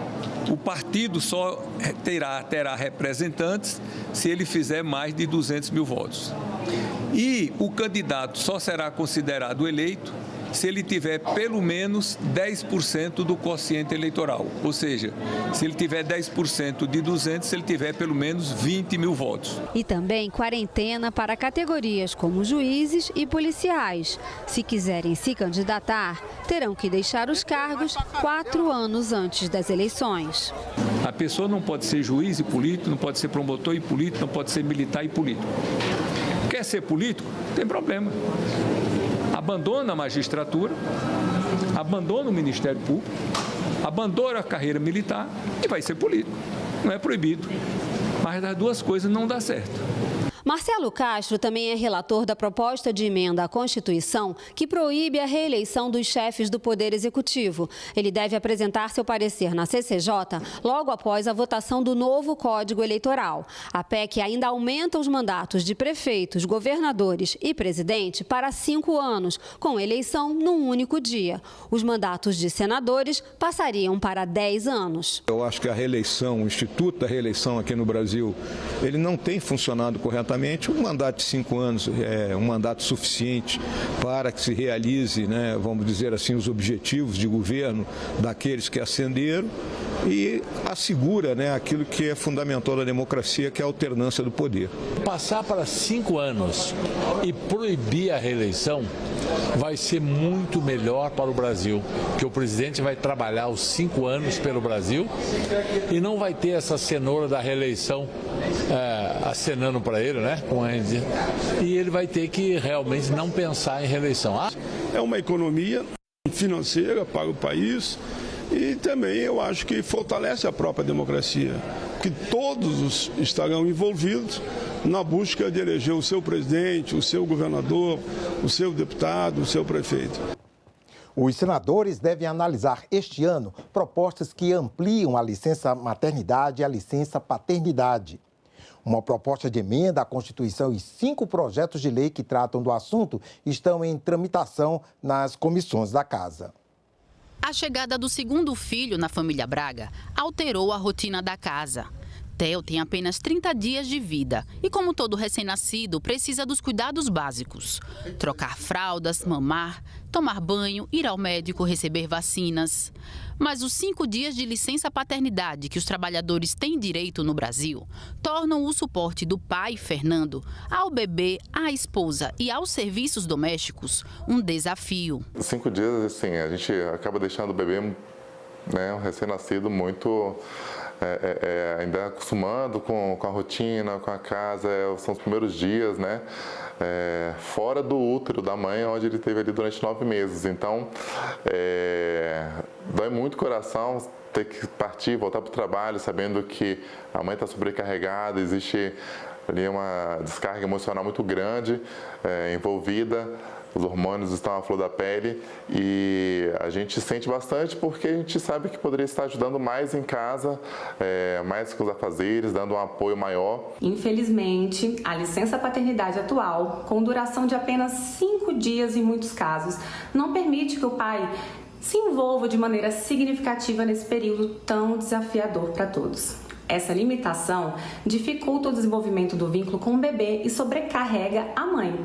o partido só terá representantes se ele fizer mais de 200 mil votos. E o candidato só será considerado eleito se ele tiver pelo menos 10% do quociente eleitoral. Ou seja, se ele tiver 10% de 200, se ele tiver pelo menos 20 mil votos. E também quarentena para categorias como juízes e policiais. Se quiserem se candidatar, terão que deixar os cargos 4 anos antes das eleições. A pessoa não pode ser juiz e político, não pode ser promotor e político, não pode ser militar e político. Quer ser político? Tem problema. Abandona a magistratura, abandona o Ministério Público, abandona a carreira militar e vai ser político. Não é proibido, mas as duas coisas não dá certo. Marcelo Castro também é relator da proposta de emenda à Constituição que proíbe a reeleição dos chefes do Poder Executivo. Ele deve apresentar seu parecer na CCJ logo após a votação do novo Código Eleitoral. A PEC ainda aumenta os mandatos de prefeitos, governadores e presidente para 5 anos, com eleição num único dia. Os mandatos de senadores passariam para 10 anos. Eu acho que a reeleição, o Instituto da Reeleição aqui no Brasil, ele não tem funcionado corretamente. Um mandato de 5 anos é um mandato suficiente para que se realize, vamos dizer assim, os objetivos de governo daqueles que ascenderam e assegura aquilo que é fundamental da democracia, que é a alternância do poder. Passar para 5 anos e proibir a reeleição vai ser muito melhor para o Brasil, porque o presidente vai trabalhar os 5 anos pelo Brasil e não vai ter essa cenoura da reeleição acenando para ele, e ele vai ter que realmente não pensar em reeleição. É uma economia financeira para o país e também eu acho que fortalece a própria democracia, que todos estarão envolvidos na busca de eleger o seu presidente, o seu governador, o seu deputado, o seu prefeito. Os senadores devem analisar este ano propostas que ampliam a licença maternidade e a licença paternidade. Uma proposta de emenda à Constituição e 5 projetos de lei que tratam do assunto estão em tramitação nas comissões da Casa. A chegada do segundo filho na família Braga alterou a rotina da casa. Theo tem apenas 30 dias de vida e, como todo recém-nascido, precisa dos cuidados básicos. Trocar fraldas, mamar, tomar banho, ir ao médico, receber vacinas. Mas os 5 dias de licença paternidade que os trabalhadores têm direito no Brasil tornam o suporte do pai, Fernando, ao bebê, à esposa e aos serviços domésticos um desafio. 5 dias, assim, a gente acaba deixando o bebê, um recém-nascido, muito... ainda acostumando com a rotina, com a casa, são os primeiros dias, fora do útero da mãe, onde ele esteve ali durante 9 meses. Então, dói muito o coração ter que partir, voltar para o trabalho, sabendo que a mãe está sobrecarregada, existe ali uma descarga emocional muito grande envolvida. Os hormônios estão à flor da pele e a gente sente bastante porque a gente sabe que poderia estar ajudando mais em casa, mais com os afazeres, dando um apoio maior. Infelizmente, a licença paternidade atual, com duração de apenas 5 dias em muitos casos, não permite que o pai se envolva de maneira significativa nesse período tão desafiador para todos. Essa limitação dificulta o desenvolvimento do vínculo com o bebê e sobrecarrega a mãe,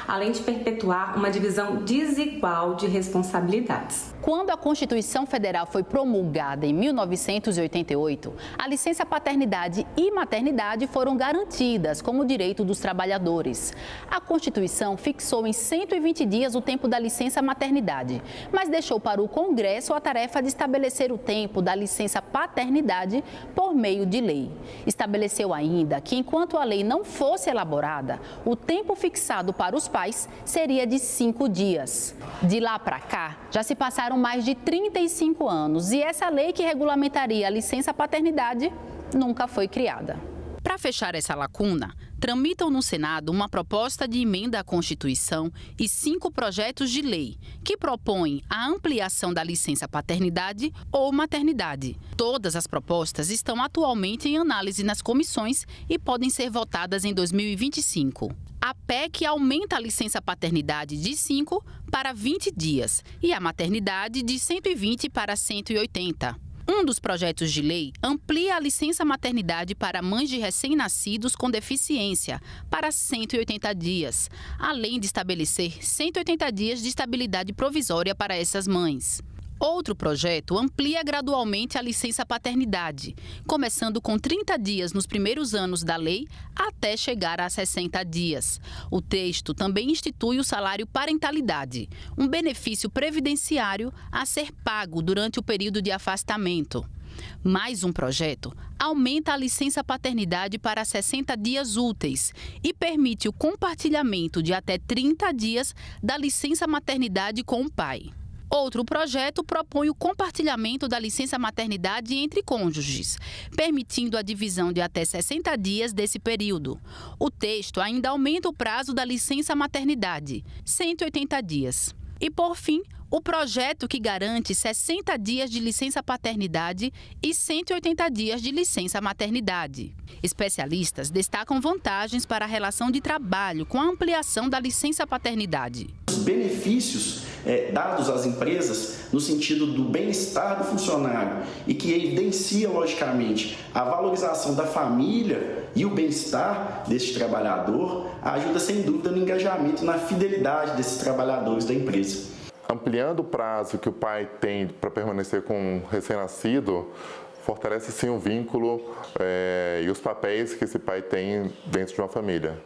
além de perpetuar uma divisão desigual de responsabilidades. Quando a Constituição Federal foi promulgada em 1988, a licença paternidade e maternidade foram garantidas como direito dos trabalhadores. A Constituição fixou em 120 dias o tempo da licença maternidade, mas deixou para o Congresso a tarefa de estabelecer o tempo da licença paternidade por meio de lei. Estabeleceu ainda que, enquanto a lei não fosse elaborada, o tempo fixado para os pais seria de 5 dias. De lá para cá, já se passaram mais de 35 anos e essa lei que regulamentaria a licença paternidade nunca foi criada. Para fechar essa lacuna, tramitam no Senado uma proposta de emenda à Constituição e 5 projetos de lei que propõem a ampliação da licença paternidade ou maternidade. Todas as propostas estão atualmente em análise nas comissões e podem ser votadas em 2025. A PEC aumenta a licença paternidade de 5 para 20 dias e a maternidade de 120 para 180. Um dos projetos de lei amplia a licença maternidade para mães de recém-nascidos com deficiência para 180 dias, além de estabelecer 180 dias de estabilidade provisória para essas mães. Outro projeto amplia gradualmente a licença paternidade, começando com 30 dias nos primeiros anos da lei até chegar a 60 dias. O texto também institui o salário parentalidade, um benefício previdenciário a ser pago durante o período de afastamento. Mais um projeto aumenta a licença paternidade para 60 dias úteis e permite o compartilhamento de até 30 dias da licença maternidade com o pai. Outro projeto propõe o compartilhamento da licença maternidade entre cônjuges, permitindo a divisão de até 60 dias desse período. O texto ainda aumenta o prazo da licença maternidade, 180 dias. E, por fim, o projeto que garante 60 dias de licença paternidade e 180 dias de licença maternidade. Especialistas destacam vantagens para a relação de trabalho com a ampliação da licença paternidade. Os benefícios dados às empresas no sentido do bem-estar do funcionário e que evidencia, logicamente, a valorização da família e o bem-estar deste trabalhador, ajuda sem dúvida no engajamento e na fidelidade desses trabalhadores da empresa. Ampliando o prazo que o pai tem para permanecer com o recém-nascido, fortalece sim o vínculo e os papéis que esse pai tem dentro de uma família.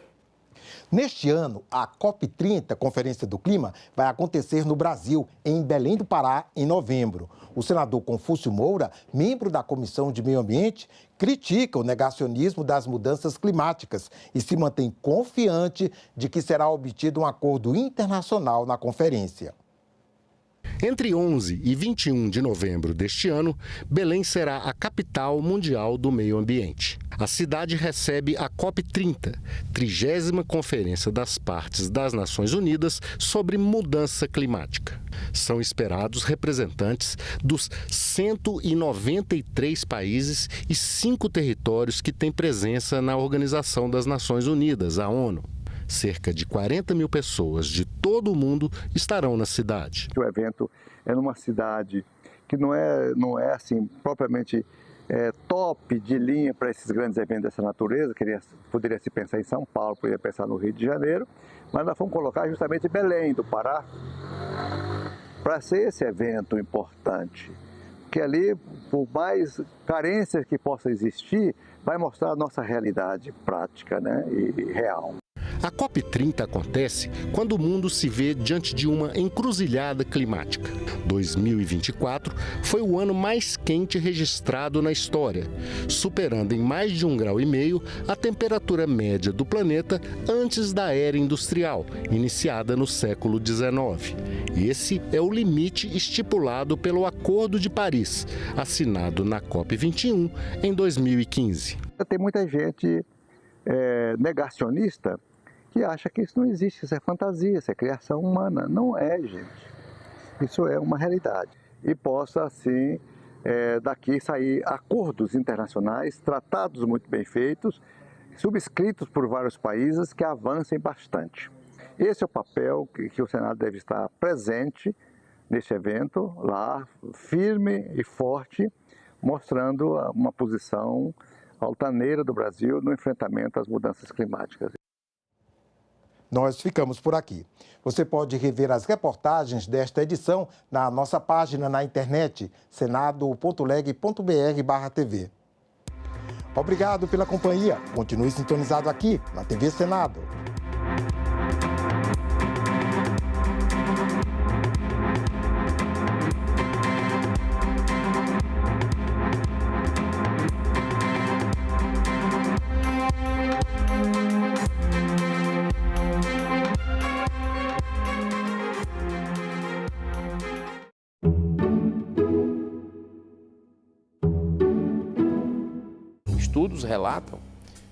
Neste ano, a COP30, Conferência do Clima, vai acontecer no Brasil, em Belém do Pará, em novembro. O senador Confúcio Moura, membro da Comissão de Meio Ambiente, critica o negacionismo das mudanças climáticas e se mantém confiante de que será obtido um acordo internacional na conferência. Entre 11 e 21 de novembro deste ano, Belém será a capital mundial do meio ambiente. A cidade recebe a COP30, 30ª Conferência das Partes das Nações Unidas sobre Mudança Climática. São esperados representantes dos 193 países e 5 territórios que têm presença na Organização das Nações Unidas, a ONU. Cerca de 40 mil pessoas de todo o mundo estarão na cidade. O evento é numa cidade que não é assim, propriamente top de linha para esses grandes eventos dessa natureza. Poderia se pensar em São Paulo, poderia pensar no Rio de Janeiro, mas nós fomos colocar justamente Belém do Pará para ser esse evento importante. Que ali, por mais carências que possa existir, vai mostrar a nossa realidade prática, né, e real. A COP30 acontece quando o mundo se vê diante de uma encruzilhada climática. 2024 foi o ano mais quente registrado na história, superando em mais de 1,5 graus a temperatura média do planeta antes da era industrial, iniciada no século XIX. Esse é o limite estipulado pelo Acordo de Paris, assinado na COP21 em 2015. Tem muita gente negacionista que acha que isso não existe, isso é fantasia, isso é criação humana. Não é, gente. Isso é uma realidade. E possa, assim, daqui sair acordos internacionais, tratados muito bem feitos, subscritos por vários países que avancem bastante. Esse é o papel que o Senado deve estar presente neste evento, lá, firme e forte, mostrando uma posição altaneira do Brasil no enfrentamento às mudanças climáticas. Nós ficamos por aqui. Você pode rever as reportagens desta edição na nossa página na internet, senado.leg.br/TV. Obrigado pela companhia. Continue sintonizado aqui na TV Senado. Estudos relatam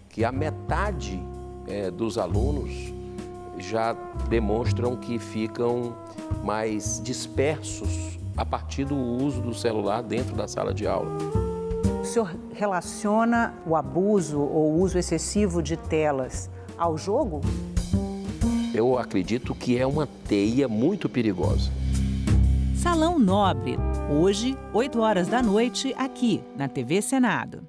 que a metade dos alunos já demonstram que ficam mais dispersos a partir do uso do celular dentro da sala de aula. O senhor relaciona o abuso ou o uso excessivo de telas ao jogo? Eu acredito que é uma teia muito perigosa. Salão Nobre, hoje, 8 horas da noite, aqui na TV Senado.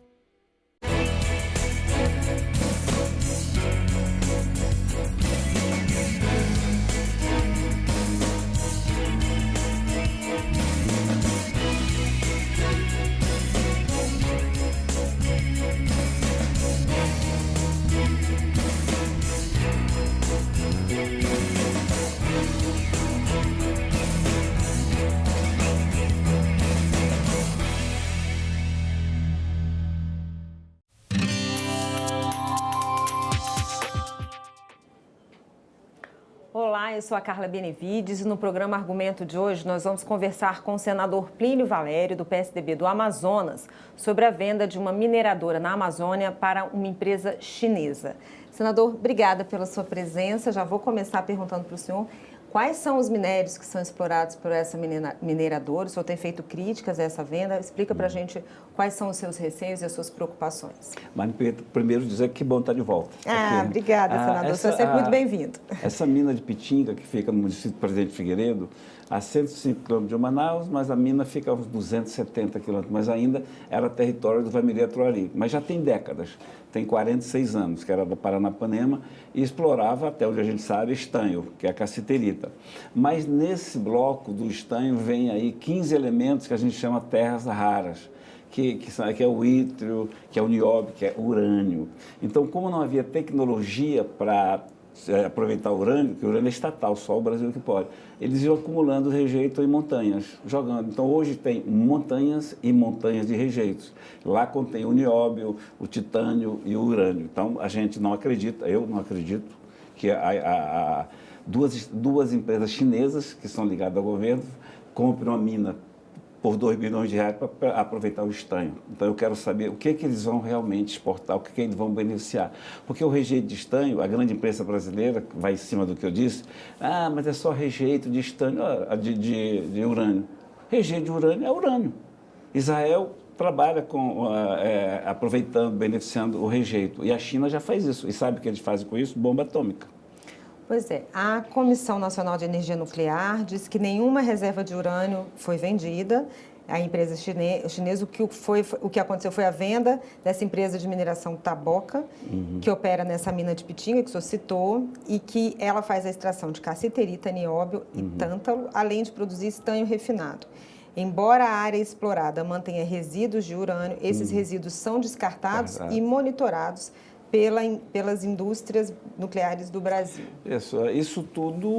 Olá, eu sou a Carla Benevides e no programa Argumento de hoje nós vamos conversar com o senador Plínio Valério, do PSDB do Amazonas, sobre a venda de uma mineradora na Amazônia para uma empresa chinesa. Senador, obrigada pela sua presença. Já vou começar perguntando para o senhor quais são os minérios que são explorados por essa mineradora. O senhor tem feito críticas a essa venda. Explica para a gente quais são os seus receios e as suas preocupações. Mas primeiro dizer que bom estar de volta. Obrigada, senador. Você é sempre muito bem-vindo. Essa mina de Pitinga, que fica no município de Presidente Figueiredo, a 105 km de Manaus, mas a mina fica a uns 270 km, mas ainda era território do Vamiri Troari. Mas já tem décadas, tem 46 anos, que era da Paranapanema, e explorava, até onde a gente sabe, estanho, que é a cassiterita. Mas nesse bloco do estanho vem aí 15 elementos que a gente chama terras raras, que é o ítrio, que é o nióbio, que é o urânio. Então, como não havia tecnologia para aproveitar o urânio, que o urânio é estatal, só o Brasil que pode, eles iam acumulando rejeito em montanhas, jogando. Então, hoje tem montanhas e montanhas de rejeitos. Lá contém o nióbio, o titânio e o urânio. Então, a gente não acredita, eu não acredito, que duas empresas chinesas, que são ligadas ao governo, comprem uma mina por 2 bilhões de reais para aproveitar o estanho. Então, eu quero saber o que eles vão realmente exportar, o que eles vão beneficiar. Porque o rejeito de estanho, a grande imprensa brasileira, vai em cima do que eu disse, mas é só rejeito de estanho, de urânio. Rejeito de urânio é urânio. Israel trabalha aproveitando, beneficiando o rejeito. E a China já faz isso. E sabe o que eles fazem com isso? Bomba atômica. Pois é, a Comissão Nacional de Energia Nuclear diz que nenhuma reserva de urânio foi vendida à empresa chinesa. O que aconteceu foi a venda dessa empresa de mineração Taboca, que opera nessa mina de Pitinga, que o senhor citou, e que ela faz a extração de cassiterita, nióbio e tântalo, além de produzir estanho refinado. Embora a área explorada mantenha resíduos de urânio, esses resíduos são descartados e monitorados pelas indústrias nucleares do Brasil. Isso tudo,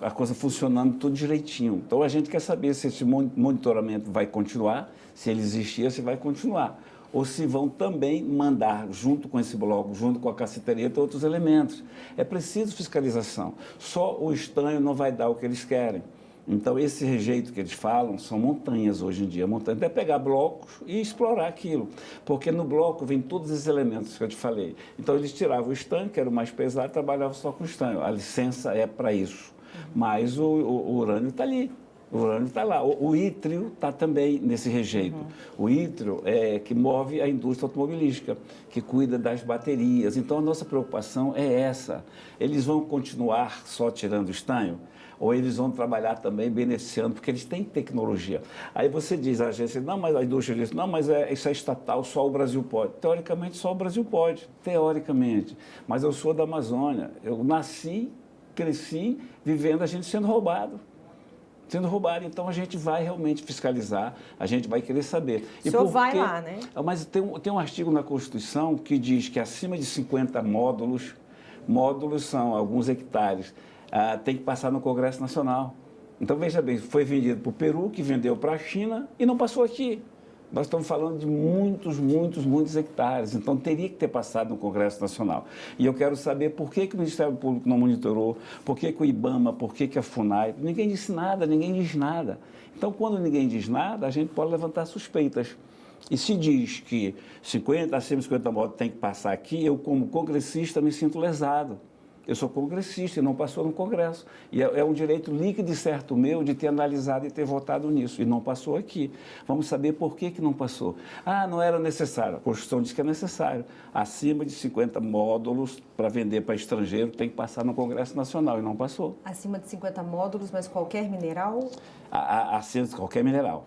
a coisa funcionando tudo direitinho. Então, a gente quer saber se esse monitoramento vai continuar, se ele existir, se vai continuar. Ou se vão também mandar, junto com esse bloco, junto com a cassiterita, outros elementos. É preciso fiscalização. Só o estanho não vai dar o que eles querem. Então, esse rejeito que eles falam são montanhas hoje em dia. Montanhas é pegar blocos e explorar aquilo. Porque no bloco vem todos esses elementos que eu te falei. Então, eles tiravam o estanho, que era o mais pesado, e trabalhavam só com o estanho. A licença é para isso. Mas o urânio está ali. O urânio está lá. O ítrio está também nesse rejeito. O ítrio é que move a indústria automobilística, que cuida das baterias. Então, a nossa preocupação é essa. Eles vão continuar só tirando o estanho? Ou eles vão trabalhar também beneficiando, porque eles têm tecnologia. Aí você diz, a agência, não, mas a indústria diz, não, mas isso é estatal, só o Brasil pode. Teoricamente, só o Brasil pode, teoricamente. Mas eu sou da Amazônia, eu nasci, cresci, vivendo a gente sendo roubado. Então a gente vai realmente fiscalizar, a gente vai querer saber. O senhor vai lá, né? Mas tem um artigo na Constituição que diz que acima de 50 módulos são alguns hectares, tem que passar no Congresso Nacional. Então, veja bem, foi vendido para o Peru, que vendeu para a China e não passou aqui. Nós estamos falando de muitos hectares, então teria que ter passado no Congresso Nacional. E eu quero saber por que o Ministério Público não monitorou, por que o IBAMA, por que a FUNAI. Ninguém disse nada, ninguém diz nada. Então, quando ninguém diz nada, a gente pode levantar suspeitas. E se diz que acima de 50 motos tem que passar aqui, eu, como congressista, me sinto lesado. Eu sou congressista e não passou no Congresso. E é um direito líquido e certo meu de ter analisado e ter votado nisso. E não passou aqui. Vamos saber por que não passou. Ah, não era necessário. A Constituição diz que é necessário. Acima de 50 módulos para vender para estrangeiro tem que passar no Congresso Nacional e não passou. Acima de 50 módulos, mas qualquer mineral? Acima de qualquer mineral.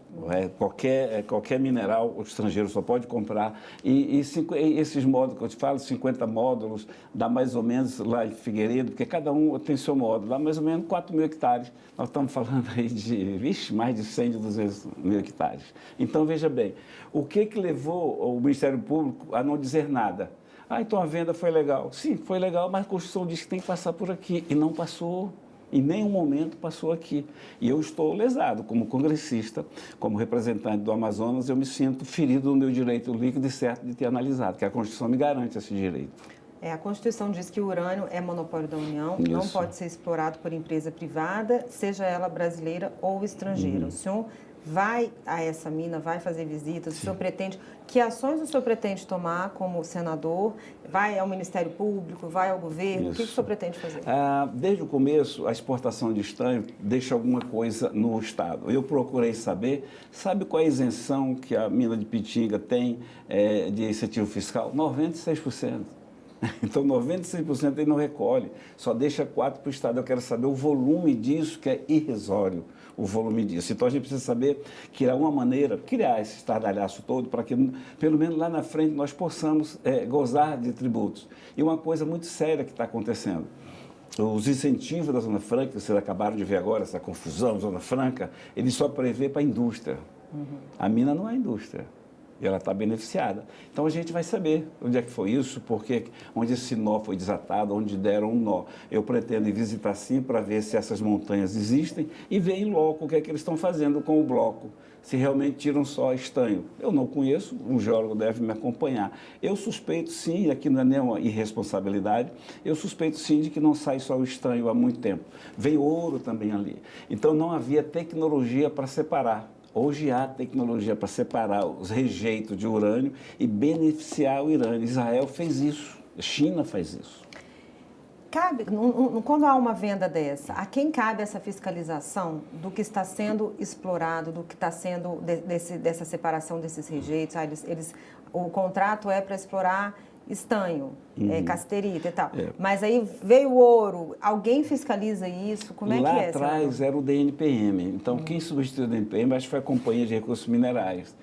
Qualquer mineral o estrangeiro só pode comprar. E esses módulos que eu te falo, 50 módulos, dá mais ou menos lá em Figueiredo, porque cada um tem seu módulo, dá mais ou menos 4 mil hectares. Nós estamos falando aí de, mais de 100, de 200 mil hectares. Então, veja bem, o que levou o Ministério Público a não dizer nada? Ah, então a venda foi legal. Sim, foi legal, mas a Constituição diz que tem que passar por aqui. E não passou. Em nenhum momento passou aqui. E eu estou lesado como congressista, como representante do Amazonas, eu me sinto ferido no meu direito líquido e certo de ter analisado, que a Constituição me garante esse direito. A Constituição diz que o urânio é monopólio da União, não pode ser explorado por empresa privada, seja ela brasileira ou estrangeira. O senhor vai a essa mina, vai fazer visitas, o senhor pretende... Que ações o senhor pretende tomar como senador? Vai ao Ministério Público, vai ao governo? O que o senhor pretende fazer? Desde o começo, a exportação de estanho deixa alguma coisa no Estado. Eu procurei saber, sabe qual é a isenção que a mina de Pitinga tem de incentivo fiscal? 96%. Então, 96% ele não recolhe, só deixa 4% para o Estado. Eu quero saber o volume disso, que é irrisório, o volume disso. Então, a gente precisa saber criar uma maneira, criar esse estardalhaço todo, para que, pelo menos lá na frente, nós possamos gozar de tributos. E uma coisa muito séria que está acontecendo. Os incentivos da Zona Franca, que vocês acabaram de ver agora, essa confusão, Zona Franca, ele só prevê para a indústria. A mina não é indústria. E ela está beneficiada. Então, a gente vai saber onde é que foi isso, porque, onde esse nó foi desatado, onde deram um nó. Eu pretendo ir visitar sim para ver se essas montanhas existem e ver em loco o que é que eles estão fazendo com o bloco, se realmente tiram só estanho. Eu não conheço, um geólogo deve me acompanhar. Eu suspeito sim, aqui não é nenhuma irresponsabilidade, eu suspeito sim de que não sai só o estanho há muito tempo. Vem ouro também ali. Então, não havia tecnologia para separar. Hoje há tecnologia para separar os rejeitos de urânio e beneficiar o urânio. Israel fez isso, a China faz isso. Cabe, quando há uma venda dessa, a quem cabe essa fiscalização do que está sendo explorado, do que está sendo dessa separação desses rejeitos? O contrato é para explorar estanho, casterita e tal. Mas aí veio o ouro, alguém fiscaliza isso? Como é que é? Lá atrás era o DNPM. Então, quem substituiu o DNPM, acho que foi a Companhia de Recursos Minerais.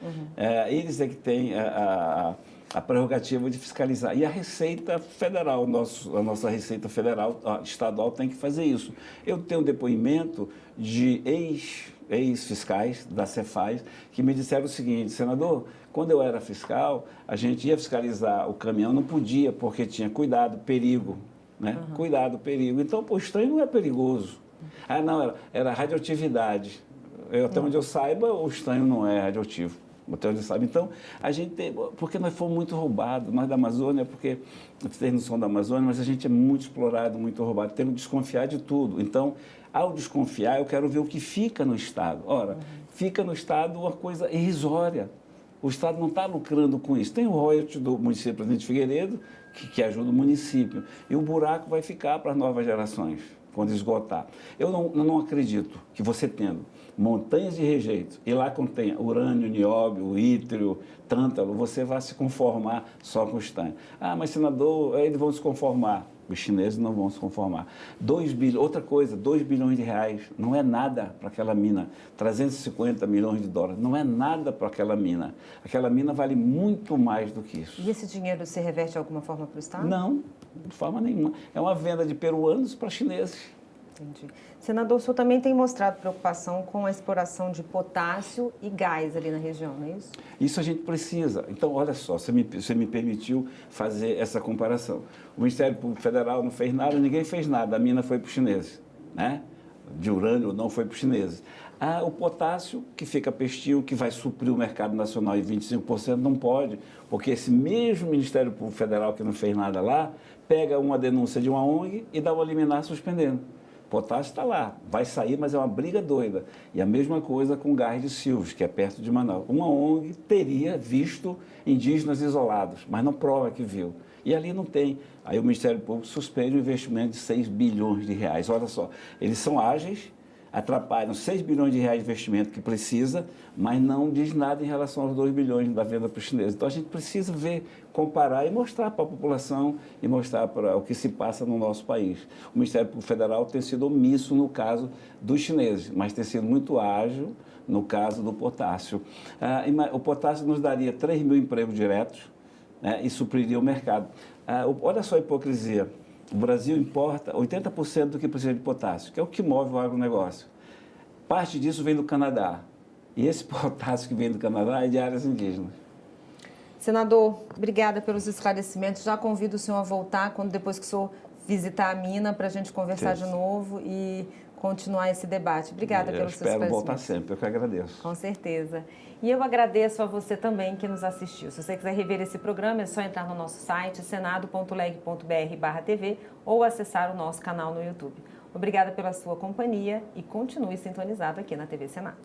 Eles é que têm a prerrogativa de fiscalizar. E a Receita Federal, a nossa Receita Federal, estadual, tem que fazer isso. Eu tenho um depoimento de ex-fiscais da Cefaz que me disseram o seguinte: senador, quando eu era fiscal, a gente ia fiscalizar o caminhão, não podia, porque tinha cuidado, perigo, né? Cuidado, perigo. Então, o estanho não é perigoso. Ah, não, era radioatividade. Até onde eu saiba, o estanho não é radioativo. Até onde eu saiba. Então, a gente tem... Porque nós fomos muito roubados, nós da Amazônia, porque vocês não são da Amazônia, mas a gente é muito explorado, muito roubado. Temos que desconfiar de tudo. Então, ao desconfiar, eu quero ver o que fica no Estado. Ora, fica no Estado uma coisa irrisória. O Estado não está lucrando com isso. Tem o royalty do município Presidente Figueiredo, que ajuda o município. E o buraco vai ficar para as novas gerações, quando esgotar. Eu não acredito que você tendo montanhas de rejeitos e lá contém urânio, nióbio, ítrio, tântalo, você vai se conformar só com o estanho. Ah, mas senador, eles vão se conformar. Os chineses não vão se conformar. 2 bilhões, outra coisa, 2 bilhões de reais não é nada para aquela mina. 350 milhões de dólares não é nada para aquela mina. Aquela mina vale muito mais do que isso. E esse dinheiro se reverte de alguma forma para o Estado? Não, de forma nenhuma. É uma venda de peruanos para chineses. Entendi. Senador, o senhor também tem mostrado preocupação com a exploração de potássio e gás ali na região, não é isso? Isso a gente precisa. Então, olha só, você me permitiu fazer essa comparação. O Ministério Público Federal não fez nada, ninguém fez nada, a mina foi para os chineses, né? De urânio não foi para os chineses. O potássio, que fica pestil, que vai suprir o mercado nacional em 25%, não pode, porque esse mesmo Ministério Público Federal que não fez nada lá, pega uma denúncia de uma ONG e dá uma liminar suspendendo. Potássio está lá, vai sair, mas é uma briga doida. E a mesma coisa com o gás de Silves, que é perto de Manaus. Uma ONG teria visto indígenas isolados, mas não prova que viu. E ali não tem. Aí o Ministério Público suspende o investimento de 6 bilhões de reais. Olha só, eles são ágeis, atrapalham 6 bilhões de reais de investimento que precisa, mas não diz nada em relação aos 2 bilhões da venda para os chineses. Então a gente precisa ver, comparar e mostrar para a população e mostrar para o que se passa no nosso país. O Ministério Público Federal tem sido omisso no caso dos chineses, mas tem sido muito ágil no caso do potássio. O potássio nos daria 3 mil empregos diretos, né, e supriria o mercado. Olha só a hipocrisia. O Brasil importa 80% do que precisa de potássio, que é o que move o agronegócio. Parte disso vem do Canadá. E esse potássio que vem do Canadá é de áreas indígenas. Senador, obrigada pelos esclarecimentos. Já convido o senhor a voltar depois que o senhor visitar a mina para a gente conversar de novo e continuar esse debate. Obrigada pelos seus esclarecimentos. Eu espero voltar sempre, eu que agradeço. Com certeza. E eu agradeço a você também que nos assistiu. Se você quiser rever esse programa, é só entrar no nosso site, senado.leg.br/tv ou acessar o nosso canal no YouTube. Obrigada pela sua companhia e continue sintonizado aqui na TV Senado.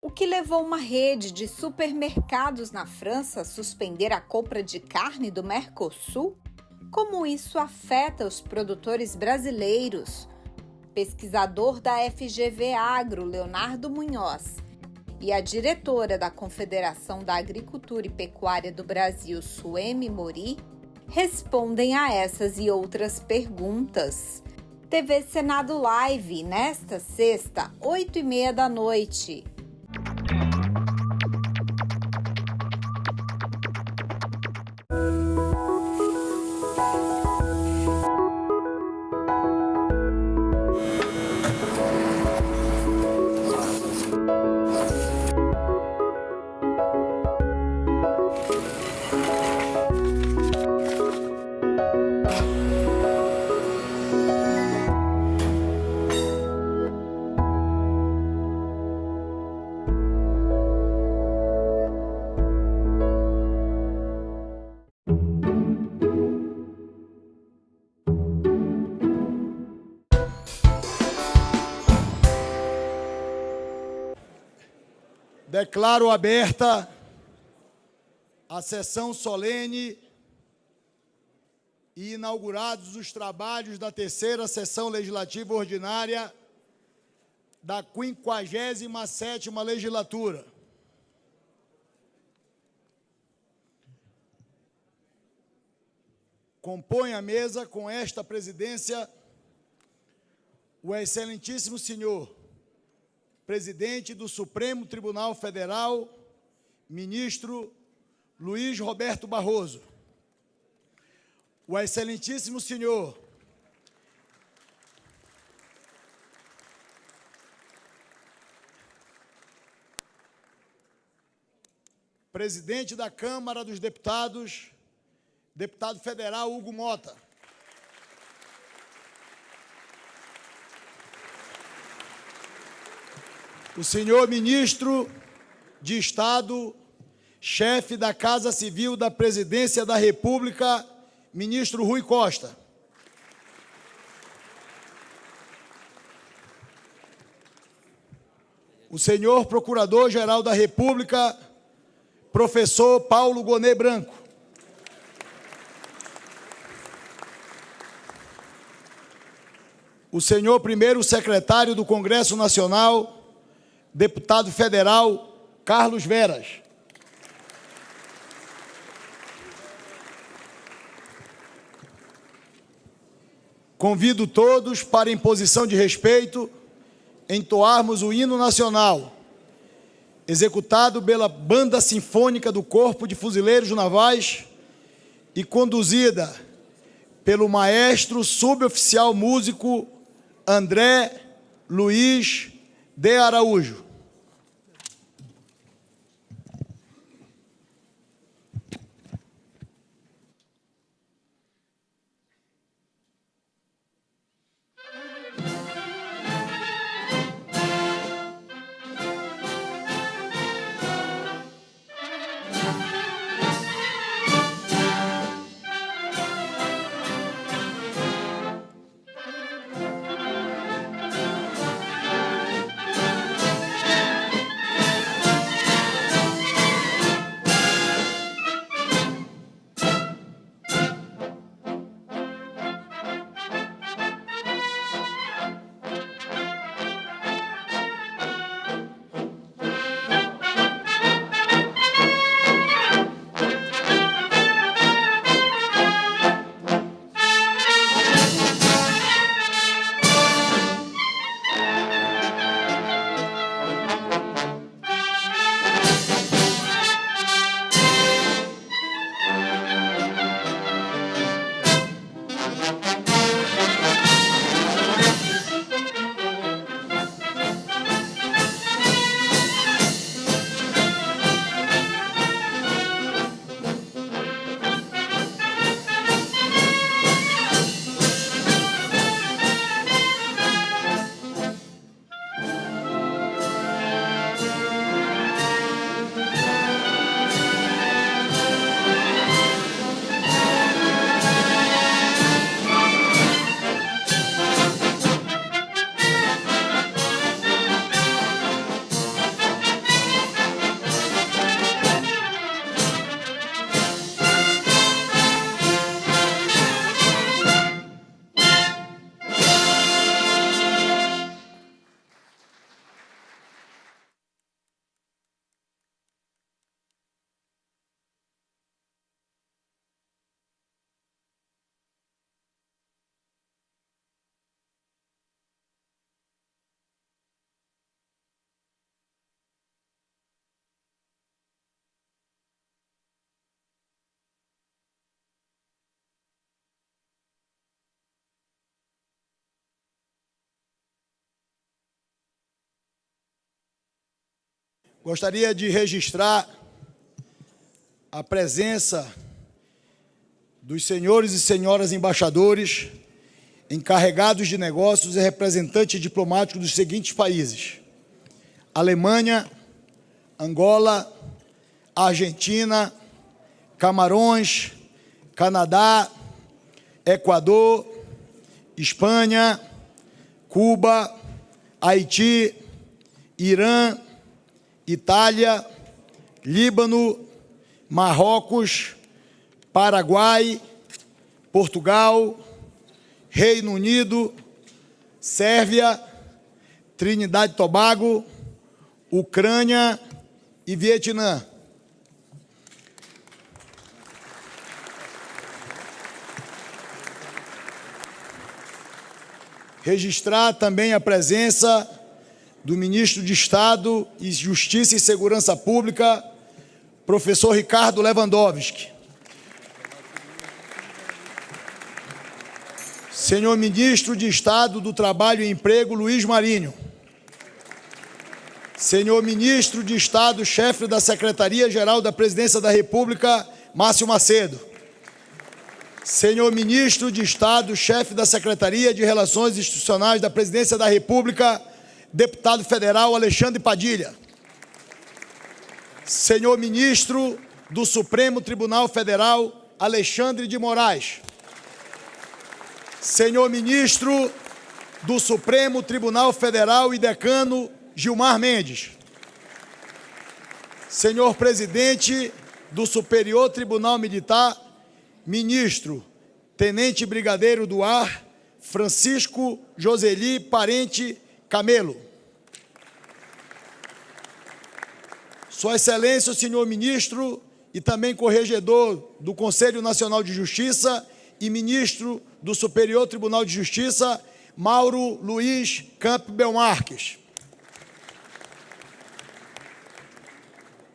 O que levou uma rede de supermercados na França a suspender a compra de carne do Mercosul? Como isso afeta os produtores brasileiros? Pesquisador da FGV Agro, Leonardo Munhoz, e a diretora da Confederação da Agricultura e Pecuária do Brasil, Suemi Mori, respondem a essas e outras perguntas. TV Senado Live, nesta sexta, 8h30 da noite. Declaro aberta a sessão solene e inaugurados os trabalhos da terceira sessão legislativa ordinária da 57ª legislatura. Compõe a mesa com esta presidência o excelentíssimo senhor presidente do Supremo Tribunal Federal, ministro Luiz Roberto Barroso. O excelentíssimo senhor presidente da Câmara dos Deputados, deputado federal Hugo Mota. O senhor ministro de Estado, chefe da Casa Civil da Presidência da República, ministro Rui Costa. O senhor Procurador-Geral da República, professor Paulo Gonet Branco. O senhor primeiro secretário do Congresso Nacional, deputado federal Carlos Veras. Convido todos para, em posição de respeito, entoarmos o hino nacional, executado pela Banda Sinfônica do Corpo de Fuzileiros Navais e conduzida pelo maestro suboficial músico André Luiz de Araújo. Gostaria de registrar a presença dos senhores e senhoras embaixadores, encarregados de negócios e representantes diplomáticos dos seguintes países: Alemanha, Angola, Argentina, Camarões, Canadá, Equador, Espanha, Cuba, Haiti, Irã, Itália, Líbano, Marrocos, Paraguai, Portugal, Reino Unido, Sérvia, Trinidade e Tobago, Ucrânia e Vietnã. Registrar também a presença do ministro de Estado e Justiça e Segurança Pública, professor Ricardo Lewandowski. Senhor ministro de Estado do Trabalho e Emprego, Luiz Marinho. Senhor ministro de Estado, chefe da Secretaria-Geral da Presidência da República, Márcio Macedo. Senhor ministro de Estado, chefe da Secretaria de Relações Institucionais da Presidência da República, deputado federal Alexandre Padilha. Senhor ministro do Supremo Tribunal Federal, Alexandre de Moraes. Senhor ministro do Supremo Tribunal Federal e decano, Gilmar Mendes. Senhor presidente do Superior Tribunal Militar, ministro, tenente brigadeiro do ar, Francisco Joseli Parente Camelo. Sua Excelência, o senhor ministro e também corregedor do Conselho Nacional de Justiça e ministro do Superior Tribunal de Justiça, Mauro Luiz Campbell Marques.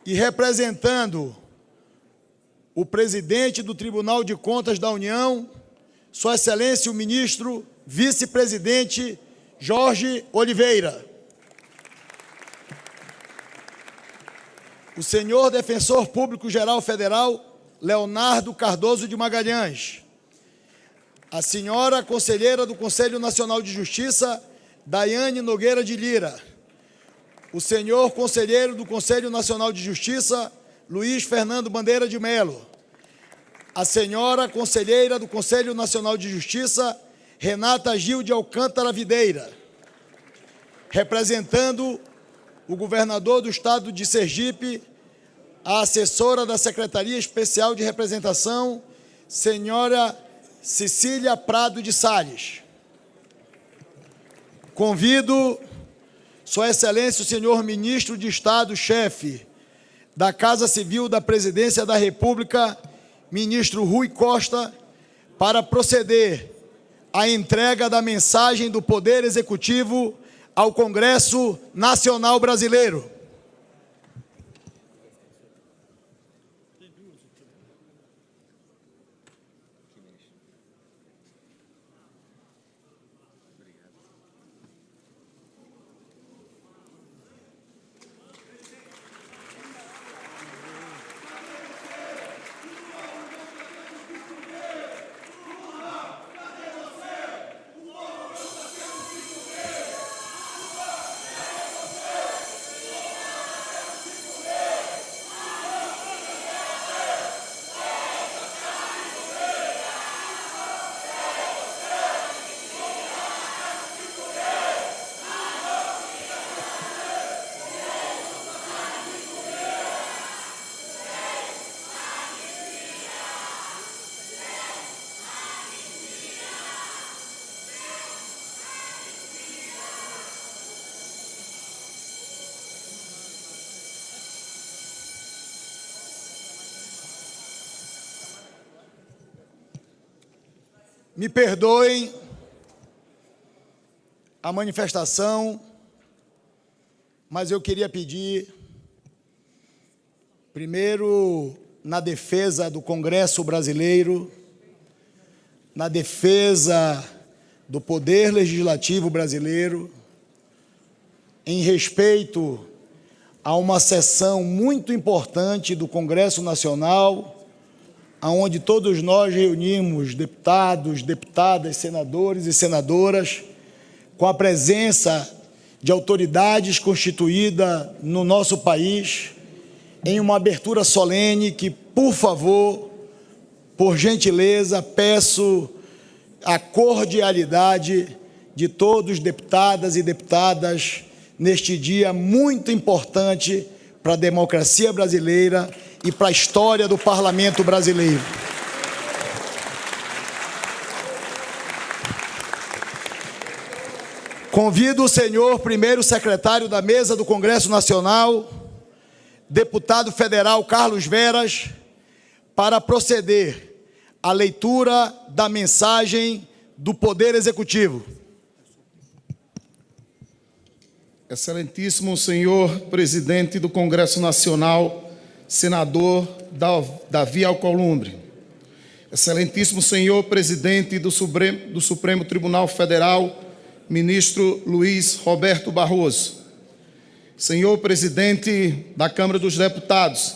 E representando o presidente do Tribunal de Contas da União, Sua Excelência o ministro vice-presidente Jorge Oliveira. O senhor defensor público-geral federal Leonardo Cardoso de Magalhães. A senhora conselheira do Conselho Nacional de Justiça Daiane Nogueira de Lira. O senhor conselheiro do Conselho Nacional de Justiça Luiz Fernando Bandeira de Melo. A senhora conselheira do Conselho Nacional de Justiça Renata Gil de Alcântara Videira. Representando o governador do estado de Sergipe, a assessora da Secretaria Especial de Representação, senhora Cecília Prado de Salles. Convido Sua Excelência o senhor ministro de Estado, chefe da Casa Civil da Presidência da República, ministro Rui Costa, para proceder à entrega da mensagem do Poder Executivo ao Congresso Nacional Brasileiro. Me perdoem a manifestação, mas eu queria pedir, primeiro, na defesa do Congresso brasileiro, na defesa do Poder Legislativo brasileiro, em respeito a uma sessão muito importante do Congresso Nacional, onde todos nós reunimos deputados, deputadas, senadores e senadoras, com a presença de autoridades constituídas no nosso país, em uma abertura solene que, por favor, por gentileza, peço a cordialidade de todos, deputadas e deputadas, neste dia muito importante para a democracia brasileira e para a história do parlamento brasileiro. Convido o senhor primeiro secretário da mesa do Congresso Nacional, deputado federal Carlos Veras, para proceder à leitura da mensagem do Poder Executivo. Excelentíssimo senhor presidente do Congresso Nacional, senador Davi Alcolumbre. Excelentíssimo senhor presidente do Supremo Tribunal Federal, ministro Luiz Roberto Barroso. Senhor presidente da Câmara dos Deputados,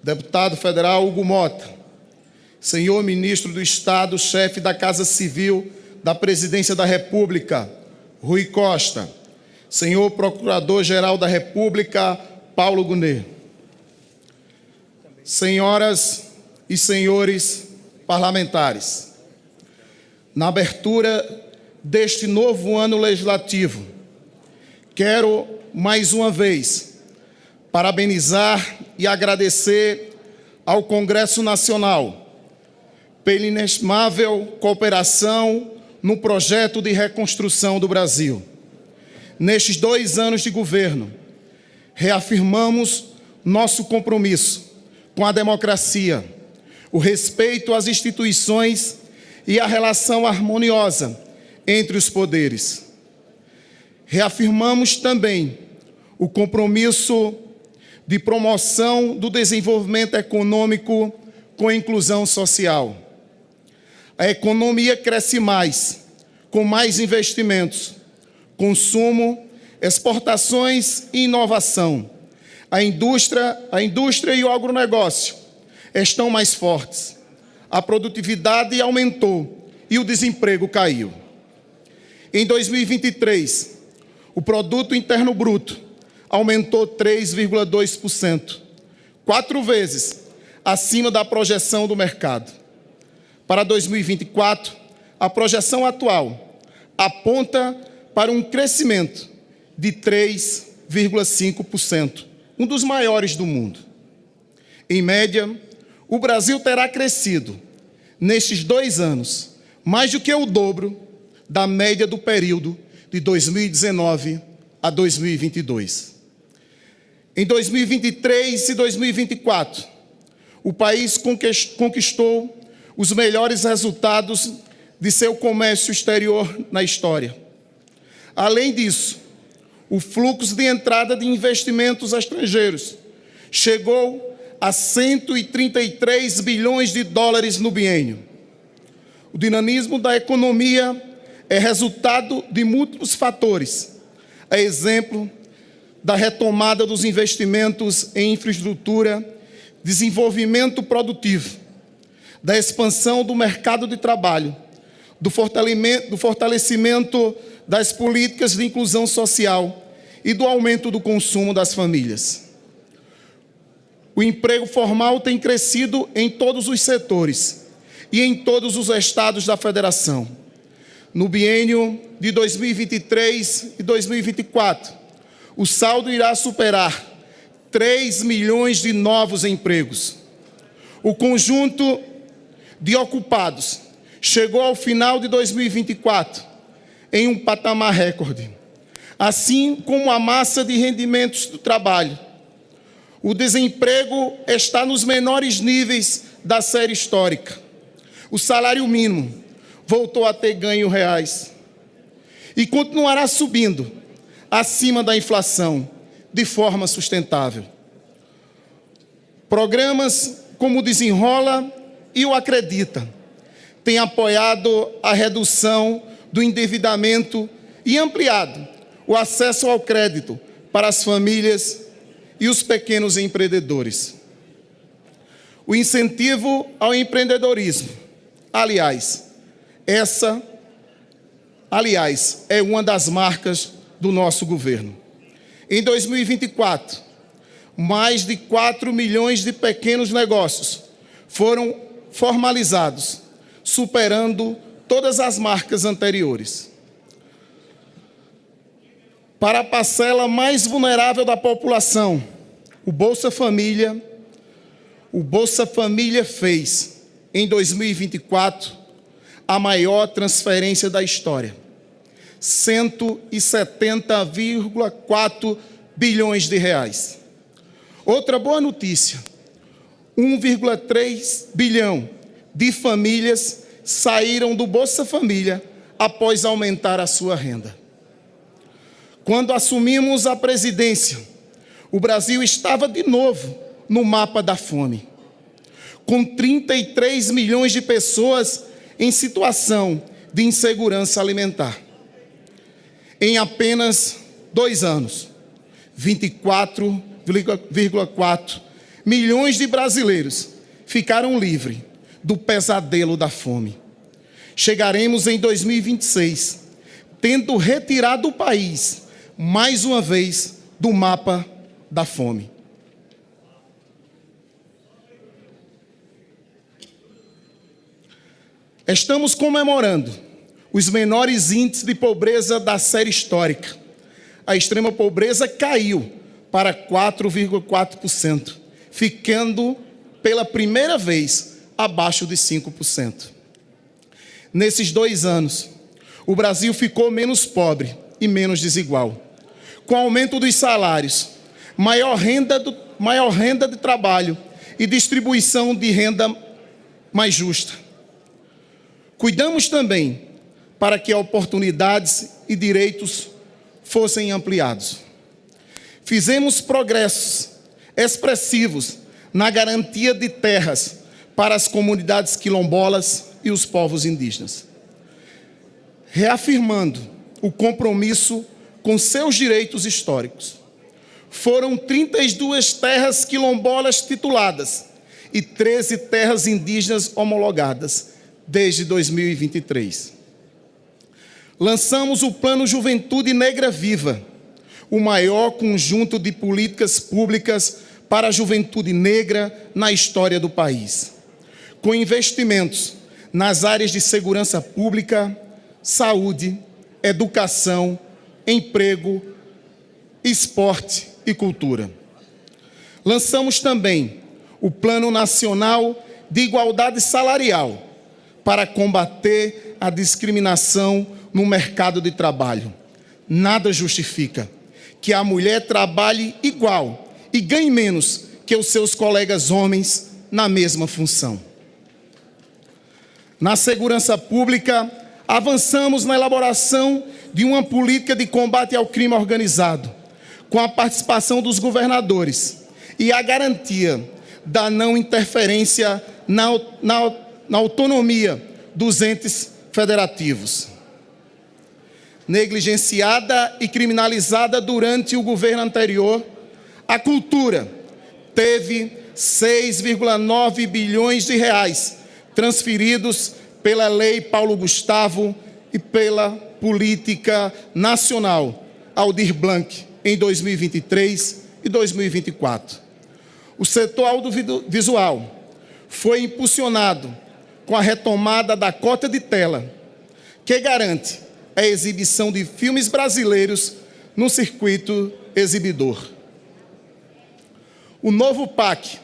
deputado federal Hugo Mota. Senhor ministro do Estado, chefe da Casa Civil da Presidência da República, Rui Costa. Senhor Procurador-Geral da República, Paulo Gonet. Senhoras e senhores parlamentares, na abertura deste novo ano legislativo, quero, mais uma vez, parabenizar e agradecer ao Congresso Nacional pela inestimável cooperação no projeto de reconstrução do Brasil. Nestes 2 anos de governo, reafirmamos nosso compromisso com a democracia, o respeito às instituições e a relação harmoniosa entre os poderes. Reafirmamos também o compromisso de promoção do desenvolvimento econômico com a inclusão social. A economia cresce mais, com mais investimentos, consumo, exportações e inovação. A indústria e o agronegócio estão mais fortes. A produtividade aumentou e o desemprego caiu. Em 2023, o Produto Interno Bruto aumentou 3,2%, 4 vezes acima da projeção do mercado. Para 2024, a projeção atual aponta para um crescimento de 3,5%, um dos maiores do mundo. Em média, o Brasil terá crescido, nestes 2 anos, mais do que o dobro da média do período de 2019 a 2022. Em 2023 e 2024, o país conquistou os melhores resultados de seu comércio exterior na história. Além disso, o fluxo de entrada de investimentos estrangeiros chegou a 133 bilhões de dólares no biênio. O dinamismo da economia é resultado de múltiplos fatores, a exemplo da retomada dos investimentos em infraestrutura, desenvolvimento produtivo, da expansão do mercado de trabalho, do fortalecimento das políticas de inclusão social e do aumento do consumo das famílias. O emprego formal tem crescido em todos os setores e em todos os estados da federação. No biênio de 2023 e 2024, o saldo irá superar 3 milhões de novos empregos. O conjunto de ocupados chegou ao final de 2024 em um patamar recorde, assim como a massa de rendimentos do trabalho. O desemprego está nos menores níveis da série histórica. O salário mínimo voltou a ter ganhos reais e continuará subindo acima da inflação de forma sustentável. Programas como o Desenrola e o Acredita têm apoiado a redução do endividamento e ampliado o acesso ao crédito para as famílias e os pequenos empreendedores. O incentivo ao empreendedorismo. Aliás, é uma das marcas do nosso governo. Em 2024, mais de 4 milhões de pequenos negócios foram formalizados, superando todas as marcas anteriores. Para a parcela mais vulnerável da população, o Bolsa Família fez, em 2024, a maior transferência da história, 170,4 bilhões de reais. Outra boa notícia, 1,3 bilhão de famílias saíram do Bolsa Família após aumentar a sua renda. Quando assumimos a presidência, o Brasil estava de novo no mapa da fome, com 33 milhões de pessoas em situação de insegurança alimentar. Em apenas 2 anos, 24,4 milhões de brasileiros ficaram livres do pesadelo da fome. Chegaremos em 2026, tendo retirado o país, mais uma vez, do mapa da fome. Estamos comemorando os menores índices de pobreza da série histórica. A extrema pobreza caiu para 4,4%, ficando pela primeira vez abaixo de 5%. Nesses 2 anos, o Brasil ficou menos pobre e menos desigual. Com o aumento dos salários, maior renda de trabalho e distribuição de renda mais justa. Cuidamos também para que oportunidades e direitos fossem ampliados. Fizemos progressos expressivos na garantia de terras para as comunidades quilombolas e os povos indígenas, reafirmando o compromisso com seus direitos históricos. Foram 32 terras quilombolas tituladas e 13 terras indígenas homologadas desde 2023. Lançamos o Plano Juventude Negra Viva, o maior conjunto de políticas públicas para a juventude negra na história do país, com investimentos nas áreas de segurança pública, saúde, educação, emprego, esporte e cultura. Lançamos também o Plano Nacional de Igualdade Salarial para combater a discriminação no mercado de trabalho. Nada justifica que a mulher trabalhe igual e ganhe menos que os seus colegas homens na mesma função. Na segurança pública, avançamos na elaboração de uma política de combate ao crime organizado, com a participação dos governadores e a garantia da não interferência na autonomia dos entes federativos. Negligenciada e criminalizada durante o governo anterior, a cultura teve 6,9 bilhões de reais transferidos pela Lei Paulo Gustavo e pela Política Nacional Aldir Blanc em 2023 e 2024. O setor audiovisual foi impulsionado com a retomada da cota de tela, que garante a exibição de filmes brasileiros no circuito exibidor. O novo PAC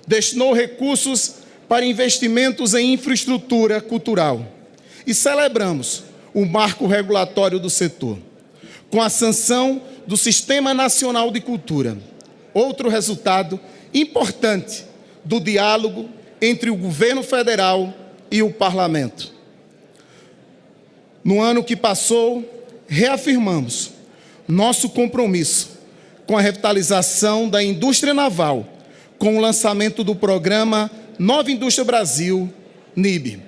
destinou recursos para investimentos em infraestrutura cultural e celebramos o marco regulatório do setor, com a sanção do Sistema Nacional de Cultura, outro resultado importante do diálogo entre o governo federal e o parlamento. No ano que passou, reafirmamos nosso compromisso com a revitalização da indústria naval, com o lançamento do programa Nova Indústria Brasil, NIB.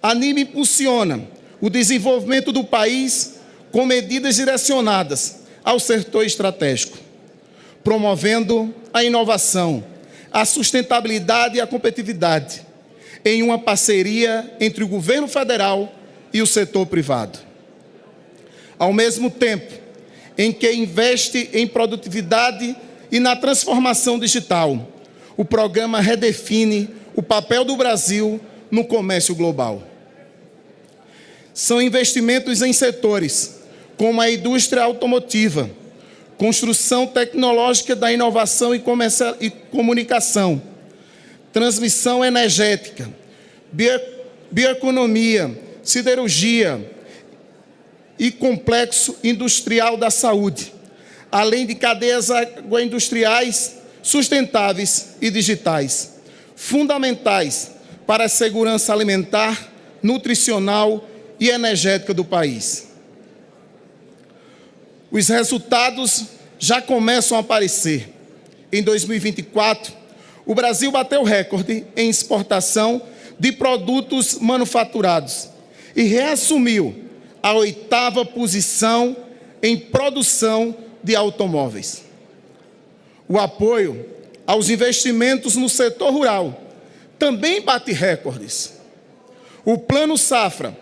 A NIB impulsiona o desenvolvimento do país com medidas direcionadas ao setor estratégico. promovendo a inovação, a sustentabilidade e a competitividade, em uma parceria entre o governo federal e o setor privado. Ao mesmo tempo em que investe em produtividade e na transformação digital, o programa redefine o papel do Brasil no comércio global. São investimentos em setores como a indústria automotiva, construção tecnológica da inovação e comunicação, transmissão energética, bioeconomia, siderurgia e complexo industrial da saúde, além de cadeias agroindustriais sustentáveis e digitais, fundamentais para a segurança alimentar, nutricional e energética do país. Os resultados já começam a aparecer. Em 2024, o Brasil bateu recorde em exportação de produtos manufaturados e reassumiu a 8ª posição em produção de automóveis. O apoio aos investimentos no setor rural também bate recordes. O Plano Safra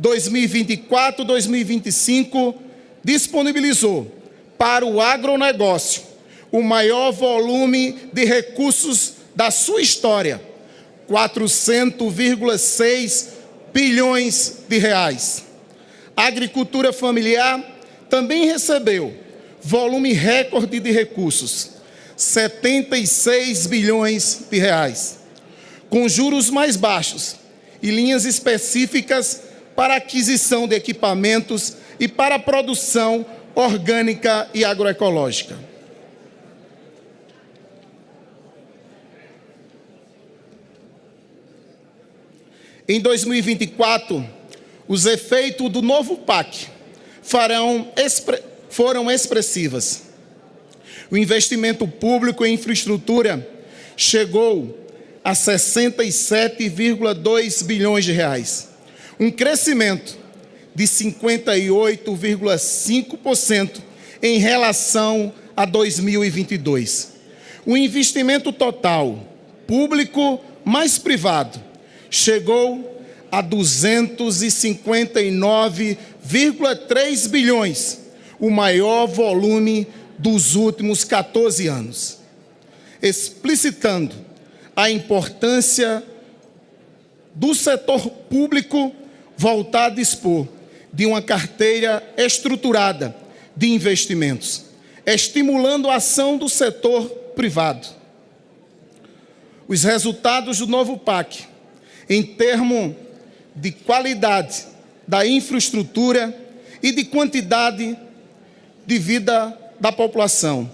2024-2025 disponibilizou para o agronegócio o maior volume de recursos da sua história, 400,6 bilhões de reais. A agricultura familiar também recebeu volume recorde de recursos, 76 bilhões de reais, com juros mais baixos e linhas específicas para aquisição de equipamentos e para a produção orgânica e agroecológica. Em 2024, os efeitos do novo PAC foram expressivas. O investimento público em infraestrutura chegou a 67,2 bilhões de reais, um crescimento de 58,5% em relação a 2022. O investimento total, público mais privado, chegou a 259,3 bilhões, o maior volume dos últimos 14 anos, explicitando a importância do setor público voltar a dispor de uma carteira estruturada de investimentos, estimulando a ação do setor privado. Os resultados do novo PAC, em termos de qualidade da infraestrutura e de quantidade de vida da população.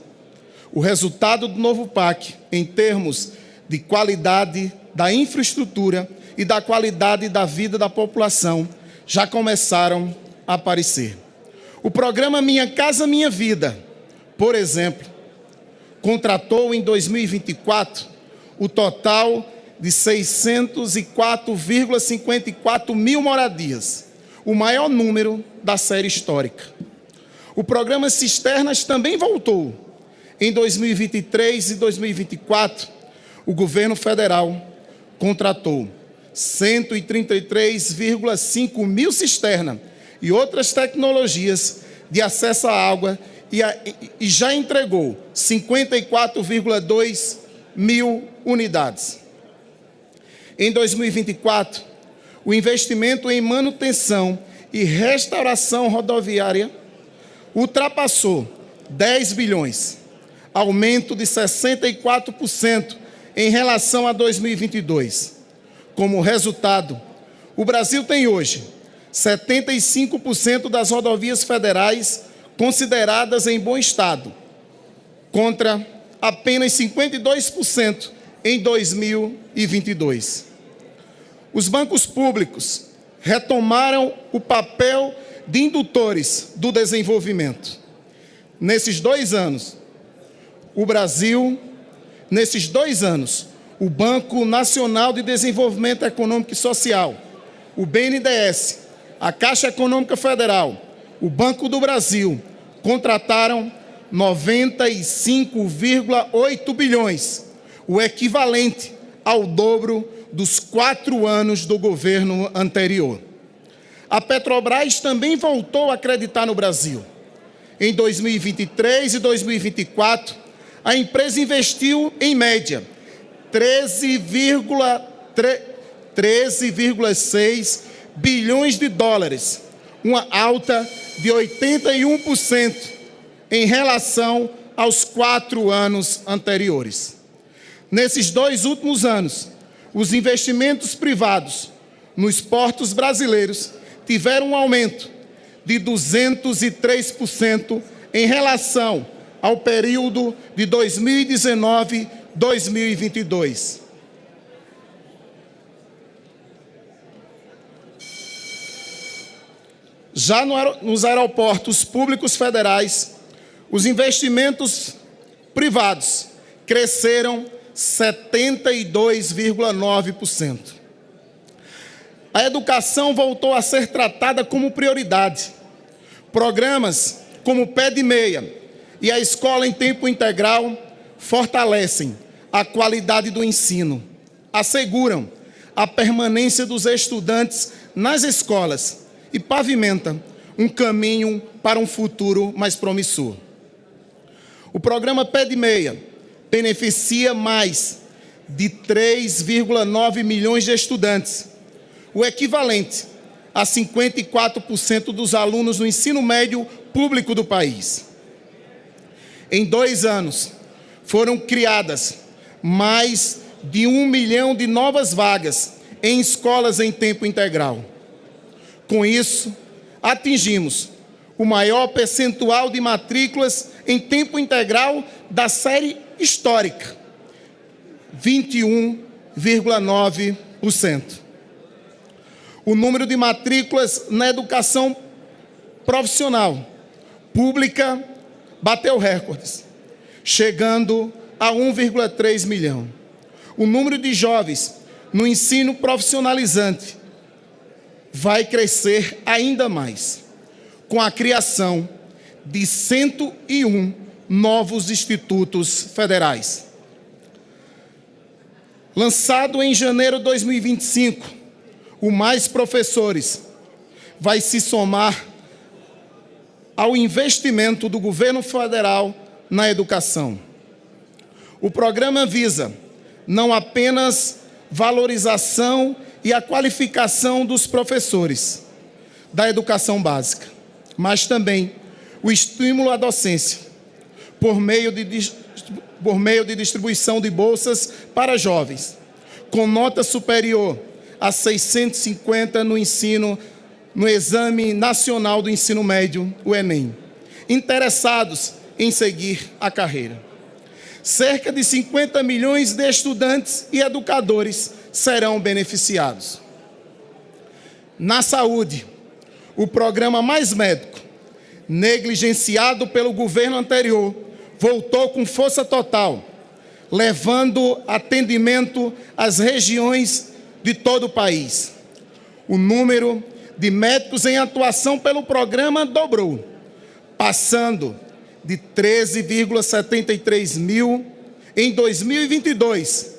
O resultado do novo PAC, em termos de qualidade da infraestrutura e da qualidade da vida da população, já começaram a aparecer. O programa Minha Casa Minha Vida, por exemplo, contratou em 2024 o total de 604,54 mil moradias, o maior número da série histórica. O programa Cisternas também voltou. Em 2023 e 2024, o governo federal contratou 133,5 mil cisternas e outras tecnologias de acesso à água e já entregou 54,2 mil unidades. Em 2024, o investimento em manutenção e restauração rodoviária ultrapassou 10 bilhões, aumento de 64% em relação a 2022. Como resultado, o Brasil tem hoje 75% das rodovias federais consideradas em bom estado, contra apenas 52% em 2022. Os bancos públicos retomaram o papel de indutores do desenvolvimento. Nesses 2 anos, o Banco Nacional de Desenvolvimento Econômico e Social, o BNDES, a Caixa Econômica Federal, o Banco do Brasil, contrataram 95,8 bilhões, o equivalente ao dobro dos 4 anos do governo anterior. A Petrobras também voltou a acreditar no Brasil. Em 2023 e 2024, a empresa investiu, em média, 13,6 bilhões de dólares, uma alta de 81% em relação aos 4 anos anteriores. Nesses 2 últimos anos, os investimentos privados nos portos brasileiros tiveram um aumento de 203% em relação ao período de 2019-2022. Já nos aeroportos públicos federais, os investimentos privados cresceram 72,9%. A educação voltou a ser tratada como prioridade. Programas como o Pé de Meia e a escola em tempo integral fortalecem a qualidade do ensino, asseguram a permanência dos estudantes nas escolas e pavimentam um caminho para um futuro mais promissor. O programa Pé de Meia beneficia mais de 3,9 milhões de estudantes, o equivalente a 54% dos alunos no ensino médio público do país. Em 2 anos, foram criadas mais de 1 milhão de novas vagas em escolas em tempo integral. Com isso, atingimos o maior percentual de matrículas em tempo integral da série histórica, 21,9%. O número de matrículas na educação profissional pública bateu recordes, chegando a 1,3 milhão. O número de jovens no ensino profissionalizante vai crescer ainda mais, com a criação de 101 novos institutos federais. Lançado em janeiro de 2025, o Mais Professores vai se somar ao investimento do governo federal na educação. O programa visa não apenas valorização e a qualificação dos professores da educação básica, mas também o estímulo à docência, por meio de distribuição de bolsas para jovens, com nota superior a 650 no Exame Nacional do Ensino Médio, o Enem, interessados em seguir a carreira. Cerca de 50 milhões de estudantes e educadores serão beneficiados. Na saúde, o programa Mais Médico, negligenciado pelo governo anterior, voltou com força total, levando atendimento às regiões de todo o país. O número de médicos em atuação pelo programa dobrou, passando de 13,73 mil em 2022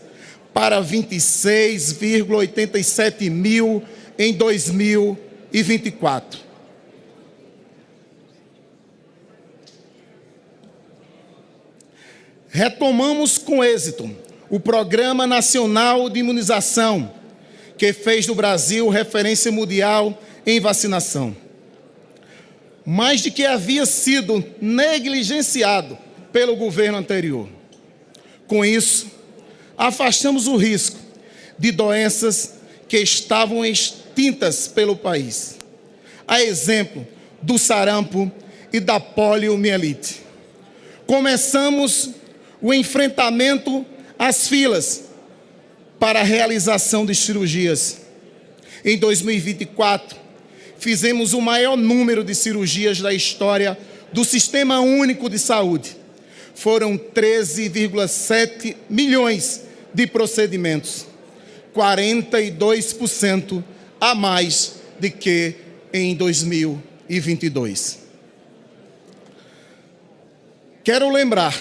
para 26,87 mil em 2024. Retomamos com êxito o Programa Nacional de Imunização, que fez do Brasil referência mundial em vacinação. Mais de que havia sido negligenciado pelo governo anterior. Com isso, afastamos o risco de doenças que estavam extintas pelo país, a exemplo do sarampo e da poliomielite. Começamos o enfrentamento às filas para a realização de cirurgias. Em 2024, fizemos o maior número de cirurgias da história do Sistema Único de Saúde. Foram 13,7 milhões de procedimentos, 42% a mais do que em 2022. Quero lembrar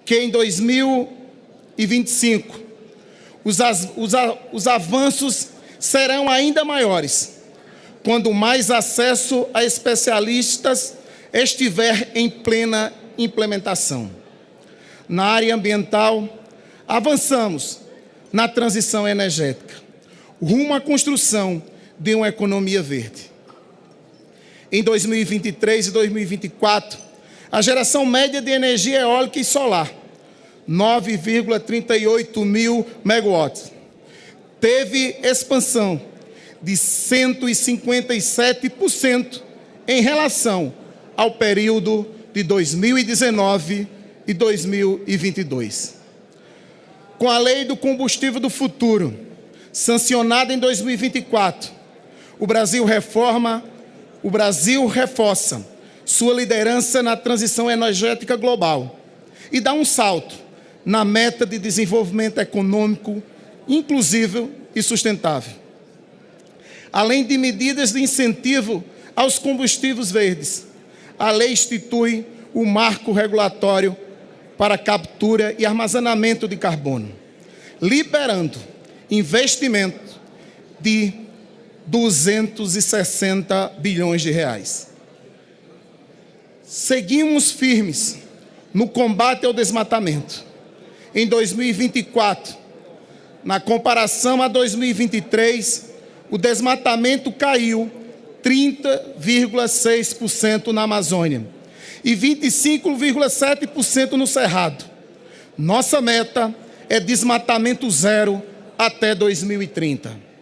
que em 2025 os avanços serão ainda maiores, quando mais acesso a especialistas estiver em plena implementação. Na área ambiental, avançamos na transição energética, rumo à construção de uma economia verde. Em 2023 e 2024, a geração média de energia eólica e solar, 9,38 mil megawatts, teve expansão de 157% em relação ao período de 2019 e 2022. Com a Lei do Combustível do Futuro, sancionada em 2024, o Brasil reforça sua liderança na transição energética global e dá um salto na meta de desenvolvimento econômico inclusivo e sustentável. Além de medidas de incentivo aos combustíveis verdes, a lei institui o marco regulatório para captura e armazenamento de carbono, liberando investimento de 260 bilhões de reais. Seguimos firmes no combate ao desmatamento. Em 2024, na comparação a 2023, o desmatamento caiu 30,6% na Amazônia e 25,7% no Cerrado. Nossa meta é desmatamento zero até 2030.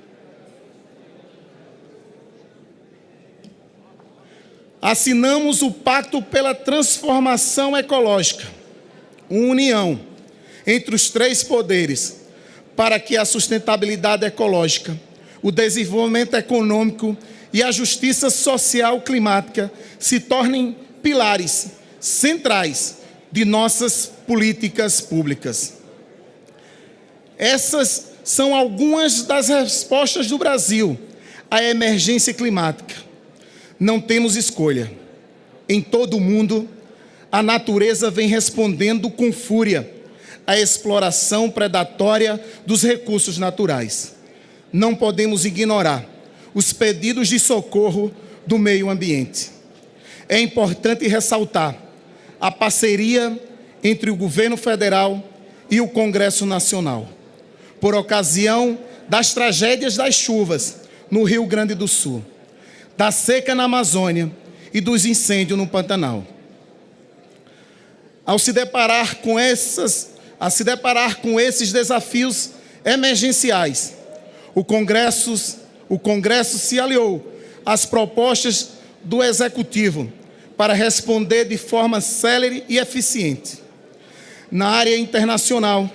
Assinamos o Pacto pela Transformação Ecológica, uma união entre os três poderes para que a sustentabilidade ecológica, o desenvolvimento econômico e a justiça social climática se tornem pilares centrais de nossas políticas públicas. Essas são algumas das respostas do Brasil à emergência climática. Não temos escolha. Em todo o mundo, a natureza vem respondendo com fúria à exploração predatória dos recursos naturais. Não podemos ignorar os pedidos de socorro do meio ambiente. É importante ressaltar a parceria entre o governo federal e o Congresso Nacional, por ocasião das tragédias das chuvas no Rio Grande do Sul, da seca na Amazônia e dos incêndios no Pantanal. Ao se deparar com esses desafios emergenciais, o Congresso se aliou às propostas do Executivo para responder de forma célere e eficiente. Na área internacional,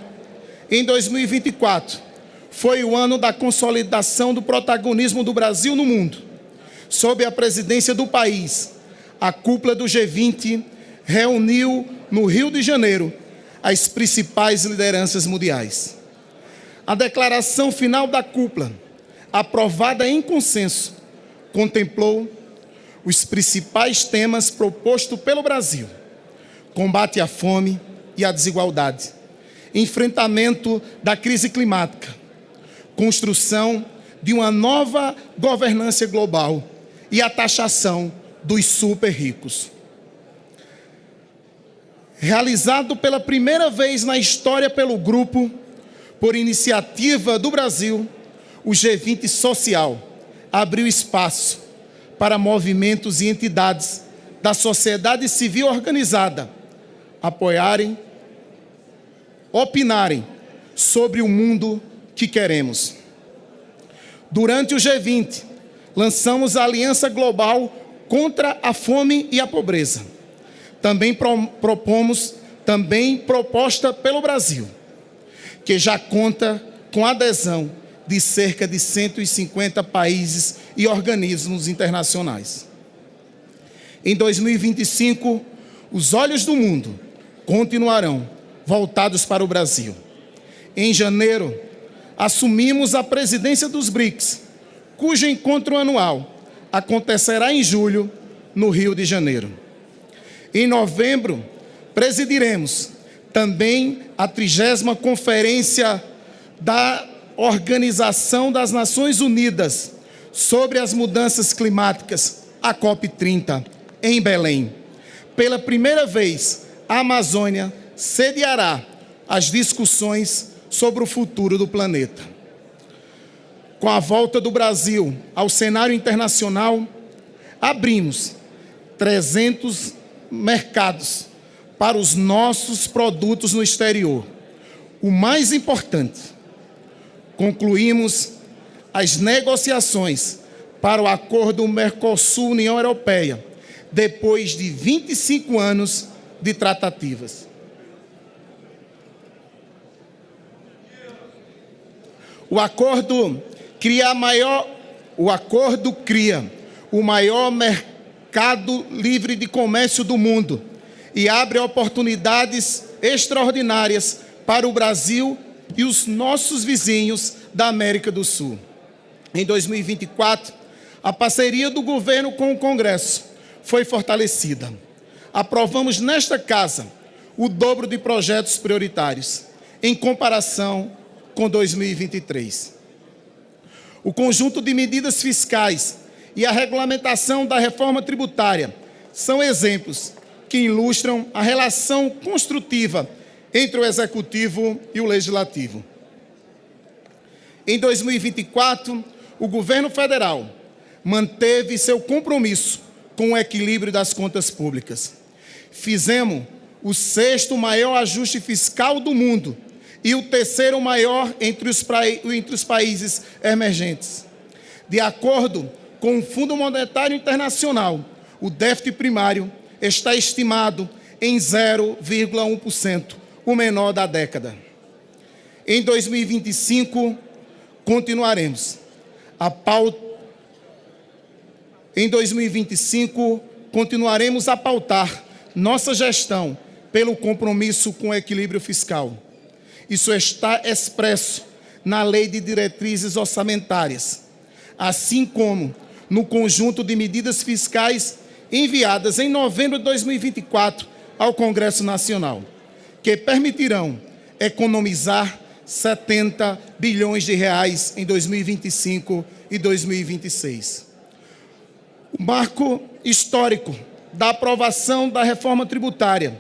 em 2024, foi o ano da consolidação do protagonismo do Brasil no mundo. Sob a presidência do país, a cúpula do G20 reuniu no Rio de Janeiro as principais lideranças mundiais. A declaração final da cúpula, aprovada em consenso, contemplou os principais temas propostos pelo Brasil: combate à fome e à desigualdade, enfrentamento da crise climática, construção de uma nova governança global e a taxação dos super ricos. Realizado pela primeira vez na história pelo grupo, por iniciativa do Brasil, o G20 Social abriu espaço para movimentos e entidades da sociedade civil organizada apoiarem, opinarem sobre o mundo que queremos. Durante o G20, lançamos a Aliança Global contra a Fome e a Pobreza. Também proposta pelo Brasil, que já conta com adesão de cerca de 150 países e organismos internacionais. Em 2025, os olhos do mundo continuarão voltados para o Brasil. Em janeiro, assumimos a presidência dos BRICS, cujo encontro anual acontecerá em julho, no Rio de Janeiro. Em novembro, Presidiremos também a 30ª Conferência da Organização das Nações Unidas sobre as Mudanças Climáticas, a COP30, em Belém. Pela primeira vez, a Amazônia sediará as discussões sobre o futuro do planeta. Com a volta do Brasil ao cenário internacional, abrimos 300 mercados para os nossos produtos no exterior. O mais importante, concluímos as negociações para o acordo Mercosul-União Europeia, depois de 25 anos de tratativas. O acordo cria o maior mercado livre de comércio do mundo e abre oportunidades extraordinárias para o Brasil e os nossos vizinhos da América do Sul. Em 2024, a parceria do governo com o Congresso foi fortalecida. Aprovamos nesta casa o dobro de projetos prioritários, em comparação com 2023. O conjunto de medidas fiscais e a regulamentação da reforma tributária são exemplos que ilustram a relação construtiva entre o Executivo e o Legislativo. Em 2024, o governo federal manteve seu compromisso com o equilíbrio das contas públicas. Fizemos o 6º maior ajuste fiscal do mundo e o 3º maior entre os países emergentes. De acordo com o Fundo Monetário Internacional, o déficit primário está estimado em 0,1%, o menor da década. Em 2025, continuaremos a pautar nossa gestão pelo compromisso com o equilíbrio fiscal. Isso está expresso na Lei de Diretrizes Orçamentárias, assim como no conjunto de medidas fiscais enviadas em novembro de 2024 ao Congresso Nacional, que permitirão economizar 70 bilhões de reais em 2025 e 2026. O marco histórico da aprovação da reforma tributária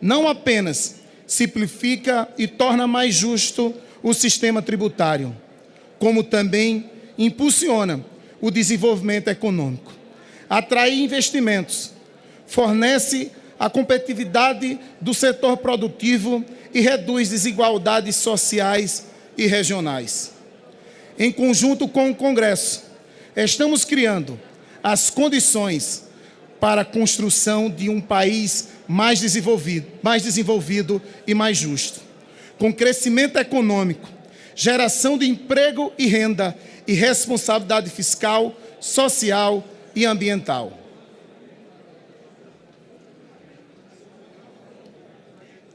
não apenas simplifica e torna mais justo o sistema tributário, como também impulsiona o desenvolvimento econômico, atrai investimentos, fornece a competitividade do setor produtivo e reduz desigualdades sociais e regionais. Em conjunto com o Congresso, estamos criando as condições para a construção de um país mais desenvolvido e mais justo, com crescimento econômico, geração de emprego e renda e responsabilidade fiscal, social e ambiental.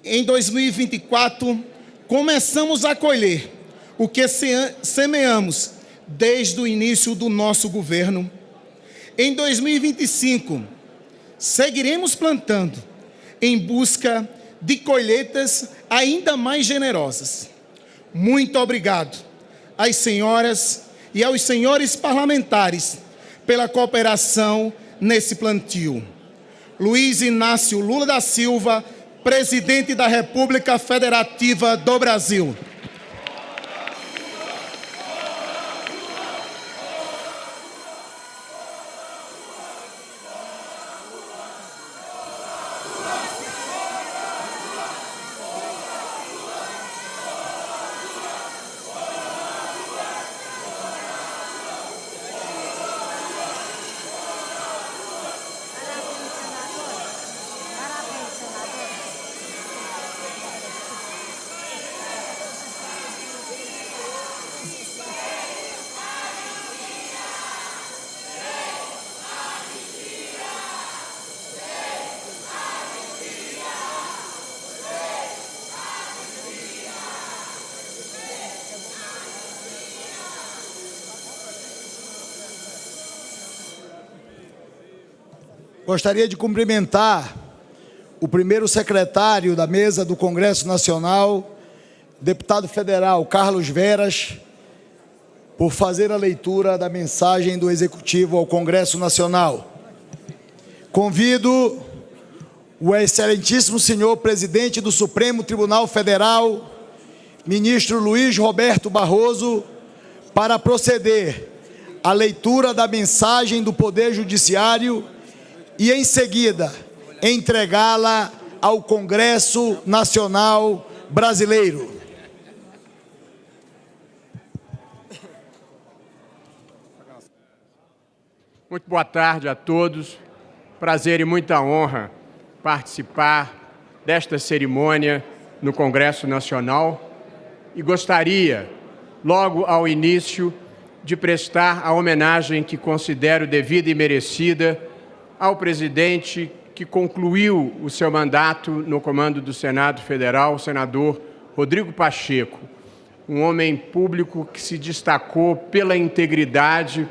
Em 2024, começamos a colher o que semeamos desde o início do nosso governo. Em 2025, seguiremos plantando em busca de colheitas ainda mais generosas. Muito obrigado às senhoras e aos senhores parlamentares pela cooperação nesse plantio. Luiz Inácio Lula da Silva, Presidente da República Federativa do Brasil. Gostaria de cumprimentar o primeiro secretário da mesa do Congresso Nacional, deputado federal Carlos Veras, por fazer a leitura da mensagem do Executivo ao Congresso Nacional. Convido o excelentíssimo senhor presidente do Supremo Tribunal Federal, ministro Luiz Roberto Barroso, para proceder à leitura da mensagem do Poder Judiciário e, em seguida, entregá-la ao Congresso Nacional Brasileiro. Muito boa tarde a todos. Prazer e muita honra participar desta cerimônia no Congresso Nacional e gostaria, logo ao início, de prestar a homenagem que considero devida e merecida ao presidente que concluiu o seu mandato no comando do Senado Federal, o senador Rodrigo Pacheco, um homem público que se destacou pela integridade,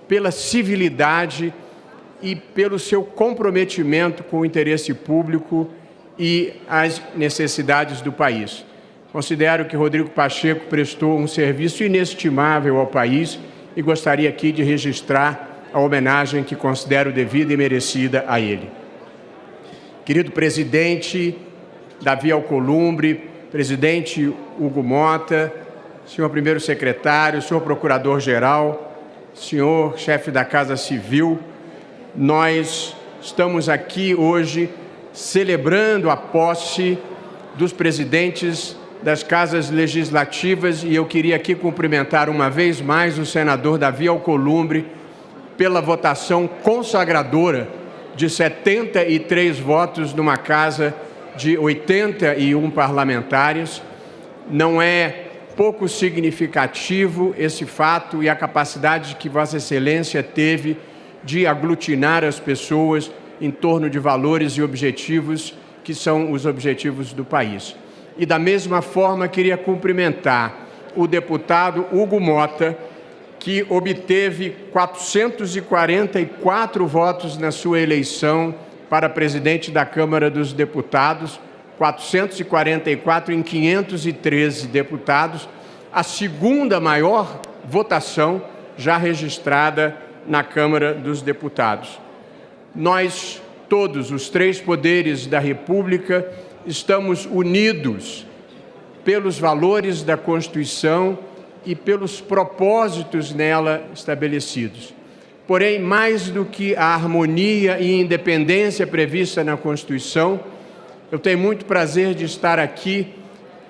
pela civilidade e pelo seu comprometimento com o interesse público e as necessidades do país. Considero que Rodrigo Pacheco prestou um serviço inestimável ao país e gostaria aqui de registrar a homenagem que considero devida e merecida a ele. Querido presidente Davi Alcolumbre, presidente Hugo Mota, senhor primeiro secretário, senhor procurador-geral, senhor chefe da Casa Civil, nós estamos aqui hoje celebrando a posse dos presidentes das casas legislativas e eu queria aqui cumprimentar uma vez mais o senador Davi Alcolumbre pela votação consagradora de 73 votos numa casa de 81 parlamentares. Não é pouco significativo esse fato e a capacidade que Vossa Excelência teve de aglutinar as pessoas em torno de valores e objetivos que são os objetivos do país. E da mesma forma queria cumprimentar o deputado Hugo Mota, que obteve 444 votos na sua eleição para presidente da Câmara dos Deputados, 444 em 513 deputados, a segunda maior votação já registrada na Câmara dos Deputados. Nós, todos os três poderes da República, estamos unidos pelos valores da Constituição e pelos propósitos nela estabelecidos. Porém, mais do que a harmonia e independência prevista na Constituição, eu tenho muito prazer de estar aqui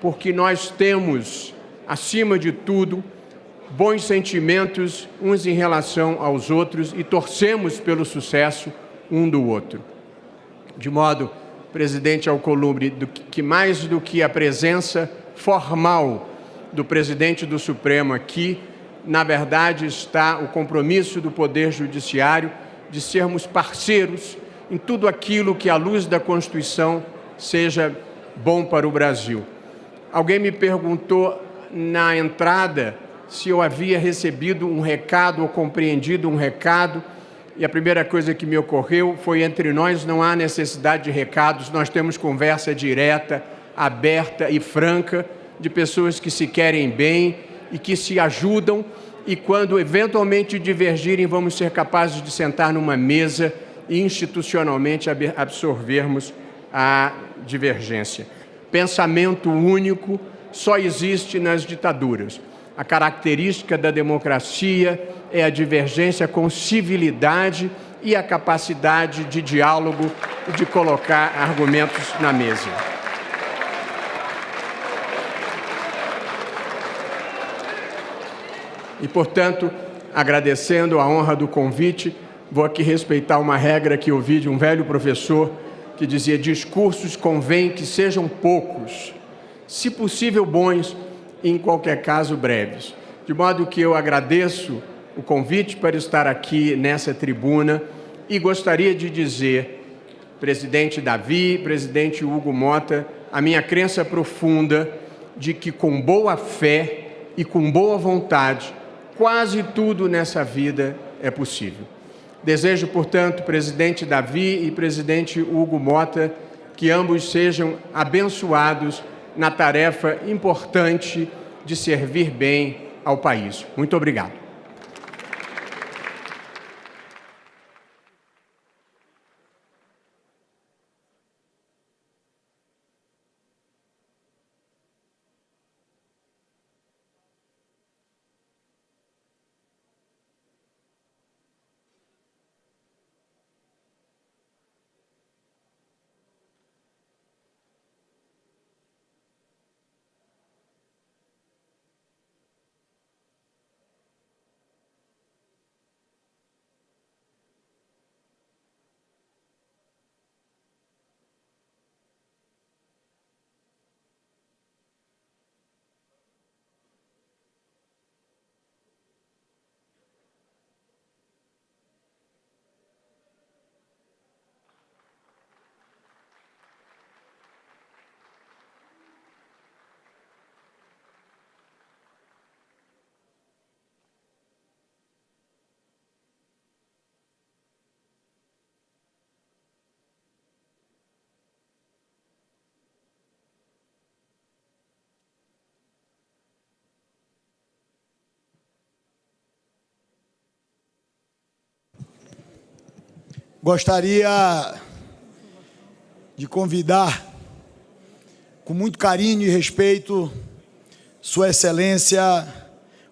porque nós temos, acima de tudo, bons sentimentos uns em relação aos outros e torcemos pelo sucesso um do outro. De modo, presidente Alcolumbre, que mais do que a presença formal do presidente do Supremo aqui, na verdade está o compromisso do Poder Judiciário de sermos parceiros em tudo aquilo que, à luz da Constituição, seja bom para o Brasil. Alguém me perguntou na entrada se eu havia recebido um recado ou compreendido um recado, e a primeira coisa que me ocorreu foi: entre nós não há necessidade de recados, nós temos conversa direta, aberta e franca de pessoas que se querem bem e que se ajudam, e quando eventualmente divergirem, vamos ser capazes de sentar numa mesa e institucionalmente absorvermos a divergência. Pensamento único só existe nas ditaduras. A característica da democracia é a divergência com civilidade e a capacidade de diálogo e de colocar argumentos na mesa. E, portanto, agradecendo a honra do convite, vou aqui respeitar uma regra que ouvi de um velho professor que dizia: discursos convém que sejam poucos, se possível bons, e em qualquer caso breves. De modo que eu agradeço o convite para estar aqui nessa tribuna e gostaria de dizer, presidente Davi, presidente Hugo Mota, a minha crença profunda de que com boa fé e com boa vontade, quase tudo nessa vida é possível. Desejo, portanto, presidente Davi e presidente Hugo Mota, que ambos sejam abençoados na tarefa importante de servir bem ao país. Muito obrigado. Gostaria de convidar, com muito carinho e respeito, Sua Excelência,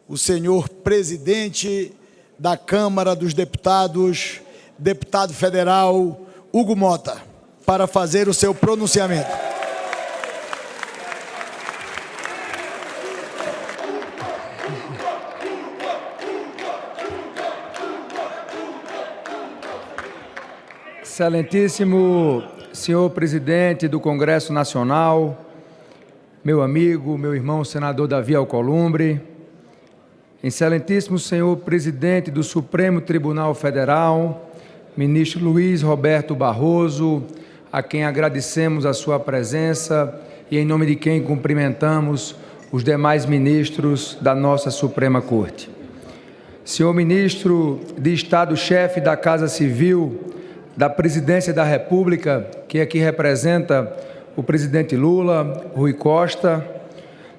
o senhor presidente da Câmara dos Deputados, deputado federal Hugo Mota, para fazer o seu pronunciamento. Excelentíssimo senhor presidente do Congresso Nacional, meu amigo, meu irmão senador Davi Alcolumbre, excelentíssimo senhor presidente do Supremo Tribunal Federal, ministro Luiz Roberto Barroso, a quem agradecemos a sua presença e em nome de quem cumprimentamos os demais ministros da nossa Suprema Corte. Senhor ministro de Estado-chefe da Casa Civil da Presidência da República, que aqui representa o presidente Lula, Rui Costa,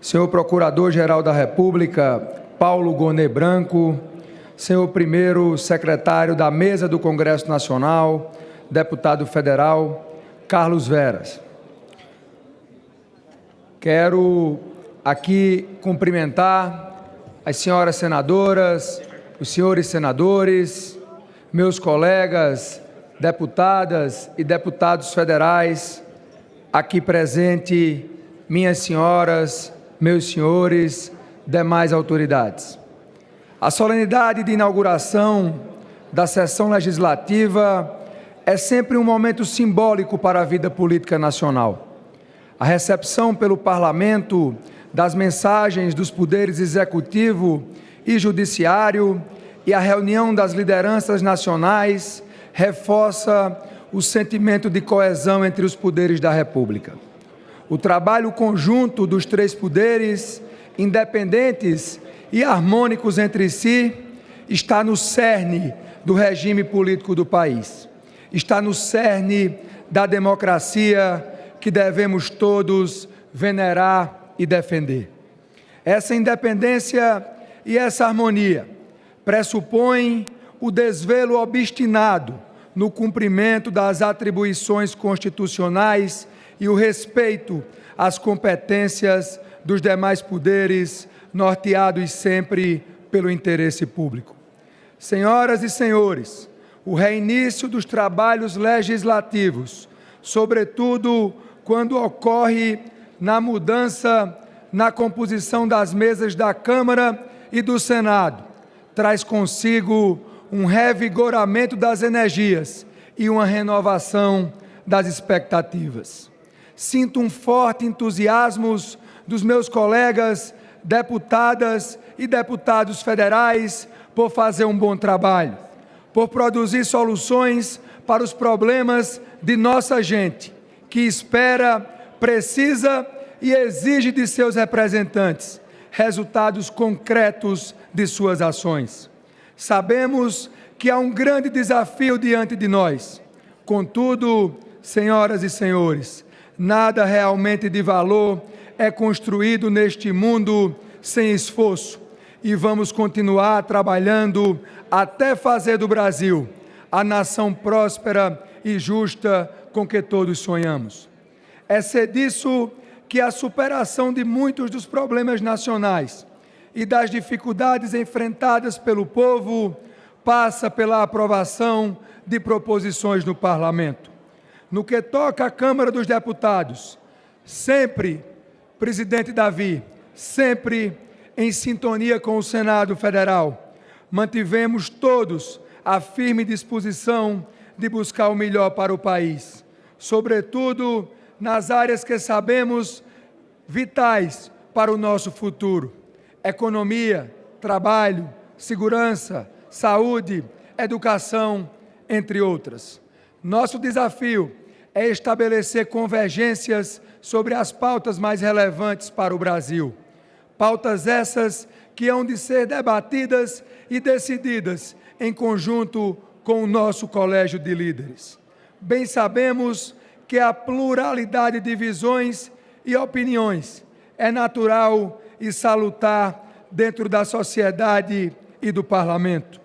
senhor Procurador-Geral da República, Paulo Gonet Branco, senhor primeiro secretário da Mesa do Congresso Nacional, deputado federal, Carlos Veras. Quero aqui cumprimentar as senhoras senadoras, os senhores senadores, meus colegas deputadas e deputados federais, aqui presente, minhas senhoras, meus senhores, demais autoridades. A solenidade de inauguração da sessão legislativa é sempre um momento simbólico para a vida política nacional. A recepção pelo Parlamento das mensagens dos poderes executivo e judiciário e a reunião das lideranças nacionais reforça o sentimento de coesão entre os poderes da República. O trabalho conjunto dos três poderes, independentes e harmônicos entre si, está no cerne do regime político do país. Está no cerne da democracia que devemos todos venerar e defender. Essa independência e essa harmonia pressupõem o desvelo obstinado no cumprimento das atribuições constitucionais e o respeito às competências dos demais poderes, norteados sempre pelo interesse público. Senhoras e senhores, o reinício dos trabalhos legislativos, sobretudo quando ocorre na mudança na composição das mesas da Câmara e do Senado, traz consigo um revigoramento das energias e uma renovação das expectativas. Sinto um forte entusiasmo dos meus colegas deputadas e deputados federais por fazer um bom trabalho, por produzir soluções para os problemas de nossa gente, que espera, precisa e exige de seus representantes resultados concretos de suas ações. Sabemos que há um grande desafio diante de nós. Contudo, senhoras e senhores, nada realmente de valor é construído neste mundo sem esforço. E vamos continuar trabalhando até fazer do Brasil a nação próspera e justa com que todos sonhamos. É ser disso que a superação de muitos dos problemas nacionais e das dificuldades enfrentadas pelo povo passa pela aprovação de proposições no Parlamento. No que toca à Câmara dos Deputados, sempre, presidente Davi, sempre em sintonia com o Senado Federal, mantivemos todos a firme disposição de buscar o melhor para o país, sobretudo nas áreas que sabemos vitais para o nosso futuro: economia, trabalho, segurança, saúde, educação, entre outras. Nosso desafio é estabelecer convergências sobre as pautas mais relevantes para o Brasil. Pautas essas que hão de ser debatidas e decididas em conjunto com o nosso colégio de líderes. Bem sabemos que a pluralidade de visões e opiniões é natural e salutar dentro da sociedade e do parlamento.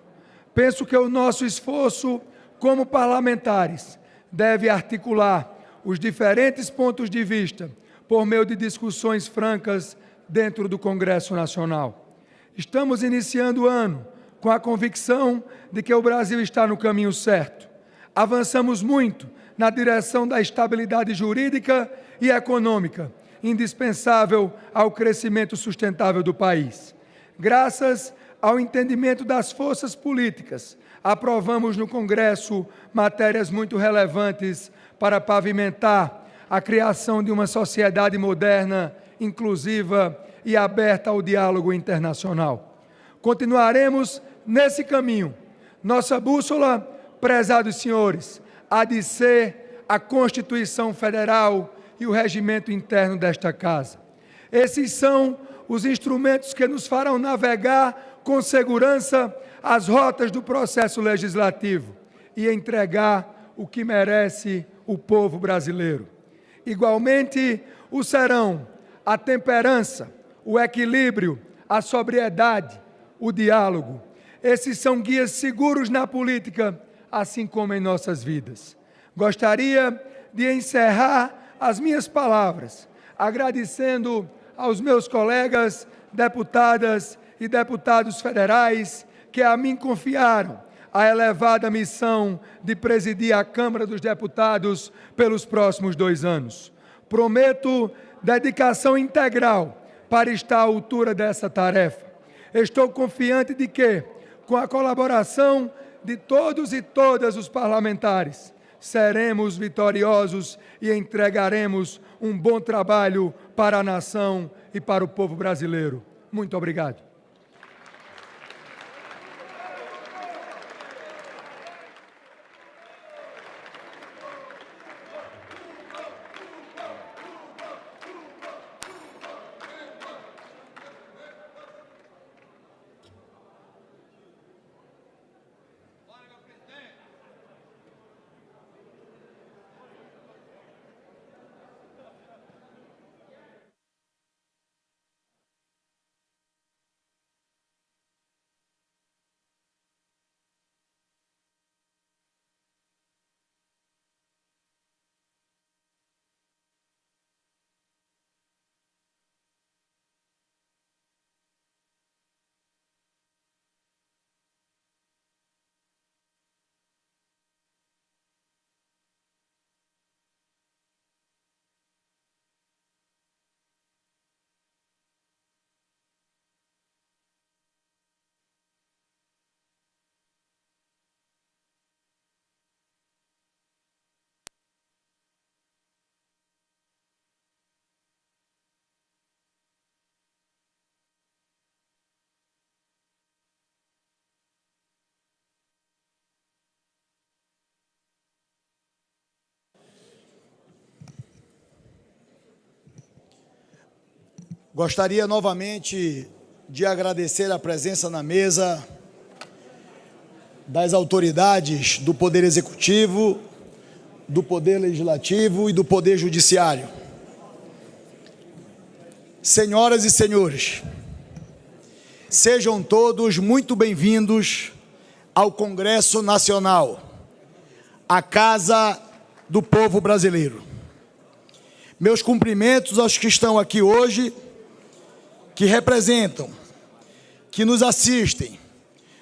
Penso que o nosso esforço como parlamentares deve articular os diferentes pontos de vista por meio de discussões francas dentro do Congresso Nacional. Estamos iniciando o ano com a convicção de que o Brasil está no caminho certo. Avançamos muito na direção da estabilidade jurídica e econômica, indispensável ao crescimento sustentável do país. Graças ao entendimento das forças políticas, aprovamos no Congresso matérias muito relevantes para pavimentar a criação de uma sociedade moderna, inclusiva e aberta ao diálogo internacional. Continuaremos nesse caminho. Nossa bússola, prezados senhores, há de ser a Constituição Federal e o regimento interno desta Casa. Esses são os instrumentos que nos farão navegar com segurança as rotas do processo legislativo e entregar o que merece o povo brasileiro. Igualmente, o serão a temperança, o equilíbrio, a sobriedade, o diálogo. Esses são guias seguros na política, assim como em nossas vidas. Gostaria de encerrar as minhas palavras agradecendo aos meus colegas deputadas e deputados federais que a mim confiaram a elevada missão de presidir a Câmara dos Deputados pelos próximos 2 anos. Prometo dedicação integral para estar à altura dessa tarefa. Estou confiante de que, com a colaboração de todos e todas os parlamentares, seremos vitoriosos e entregaremos um bom trabalho para a nação e para o povo brasileiro. Muito obrigado. Gostaria novamente de agradecer a presença na mesa das autoridades do Poder Executivo, do Poder Legislativo e do Poder Judiciário. Senhoras e senhores, sejam todos muito bem-vindos ao Congresso Nacional, a Casa do Povo Brasileiro. Meus cumprimentos aos que estão aqui hoje, que representam, que nos assistem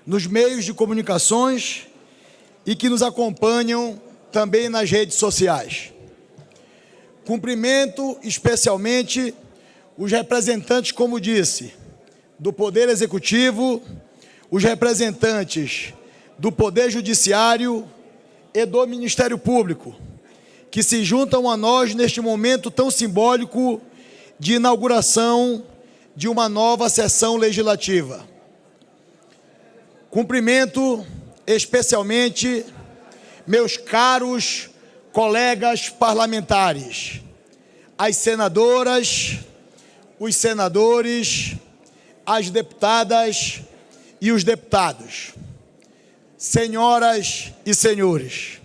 nos meios de comunicações e que nos acompanham também nas redes sociais. Cumprimento especialmente os representantes, como disse, do Poder Executivo, os representantes do Poder Judiciário e do Ministério Público, que se juntam a nós neste momento tão simbólico de inauguração de uma nova sessão legislativa. Cumprimento especialmente meus caros colegas parlamentares, as senadoras, os senadores, as deputadas e os deputados. Senhoras e senhores,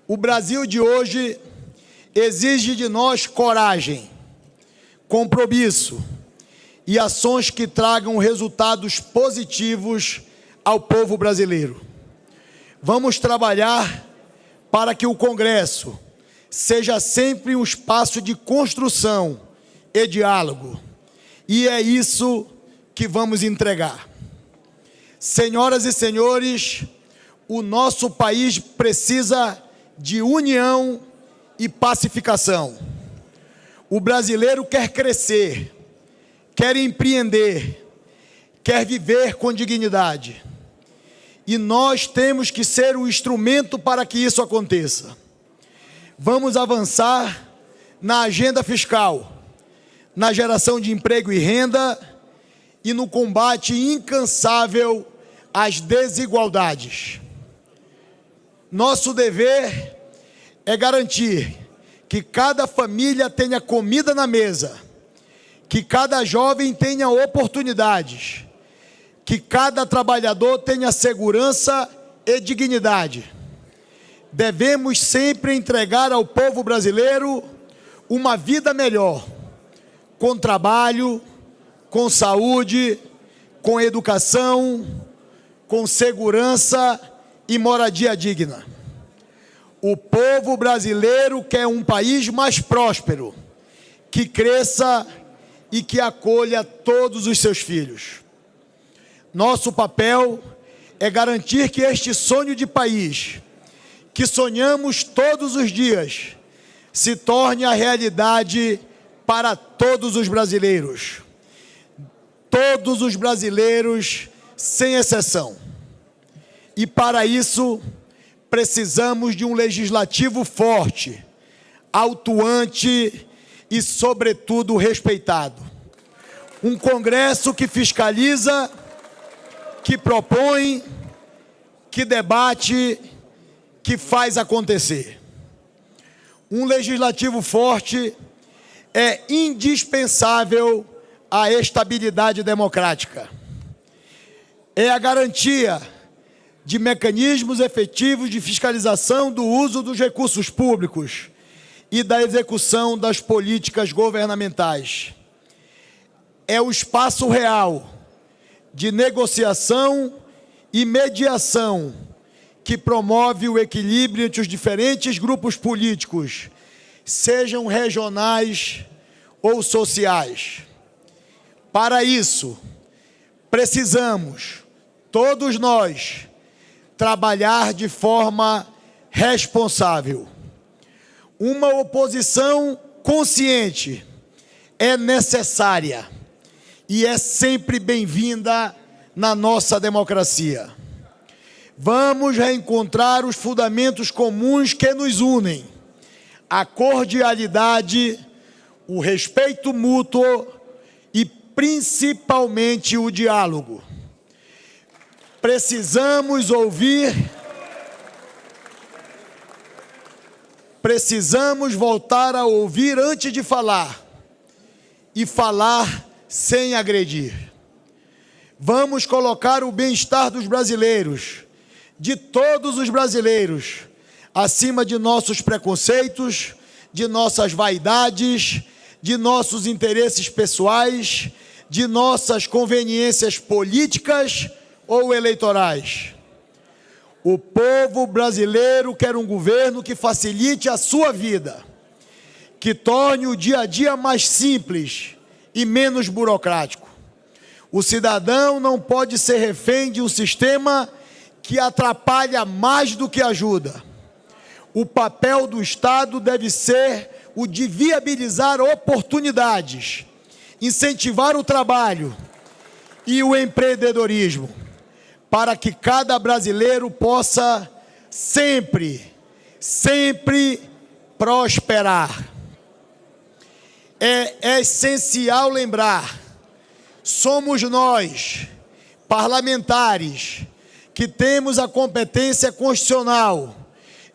o Brasil de hoje exige de nós coragem, compromisso e ações que tragam resultados positivos ao povo brasileiro. Vamos trabalhar para que o Congresso seja sempre um espaço de construção e diálogo, e é isso que vamos entregar. Senhoras e senhores, o nosso país precisa de união e pacificação. O brasileiro quer crescer, quer empreender, quer viver com dignidade. E nós temos que ser o instrumento para que isso aconteça. Vamos avançar na agenda fiscal, na geração de emprego e renda e no combate incansável às desigualdades. Nosso dever é garantir que cada família tenha comida na mesa, que cada jovem tenha oportunidades, que cada trabalhador tenha segurança e dignidade. Devemos sempre entregar ao povo brasileiro uma vida melhor, com trabalho, com saúde, com educação, com segurança e moradia digna. O povo brasileiro quer um país mais próspero, que cresça e que acolha todos os seus filhos. Nosso papel é garantir que este sonho de país, que sonhamos todos os dias, se torne a realidade para todos os brasileiros. Todos os brasileiros, sem exceção. E para isso, precisamos de um legislativo forte, atuante e, sobretudo, respeitado. Um Congresso que fiscaliza, que propõe, que debate, que faz acontecer. Um legislativo forte é indispensável à estabilidade democrática. É a garantia de mecanismos efetivos de fiscalização do uso dos recursos públicos e da execução das políticas governamentais. É o espaço real de negociação e mediação que promove o equilíbrio entre os diferentes grupos políticos, sejam regionais ou sociais. Para isso, precisamos, todos nós, trabalhar de forma responsável. Uma oposição consciente é necessária e é sempre bem-vinda na nossa democracia. Vamos reencontrar os fundamentos comuns que nos unem: a cordialidade, o respeito mútuo e, principalmente, o diálogo. Precisamos voltar a ouvir antes de falar e falar sem agredir. Vamos colocar o bem-estar dos brasileiros, de todos os brasileiros, acima de nossos preconceitos, de nossas vaidades, de nossos interesses pessoais, de nossas conveniências políticas ou eleitorais. O povo brasileiro quer um governo que facilite a sua vida, que torne o dia a dia mais simples e menos burocrático. O cidadão não pode ser refém de um sistema que atrapalha mais do que ajuda. O papel do Estado deve ser o de viabilizar oportunidades, incentivar o trabalho e o empreendedorismo, para que cada brasileiro possa sempre prosperar. É essencial lembrar, somos nós, parlamentares, que temos a competência constitucional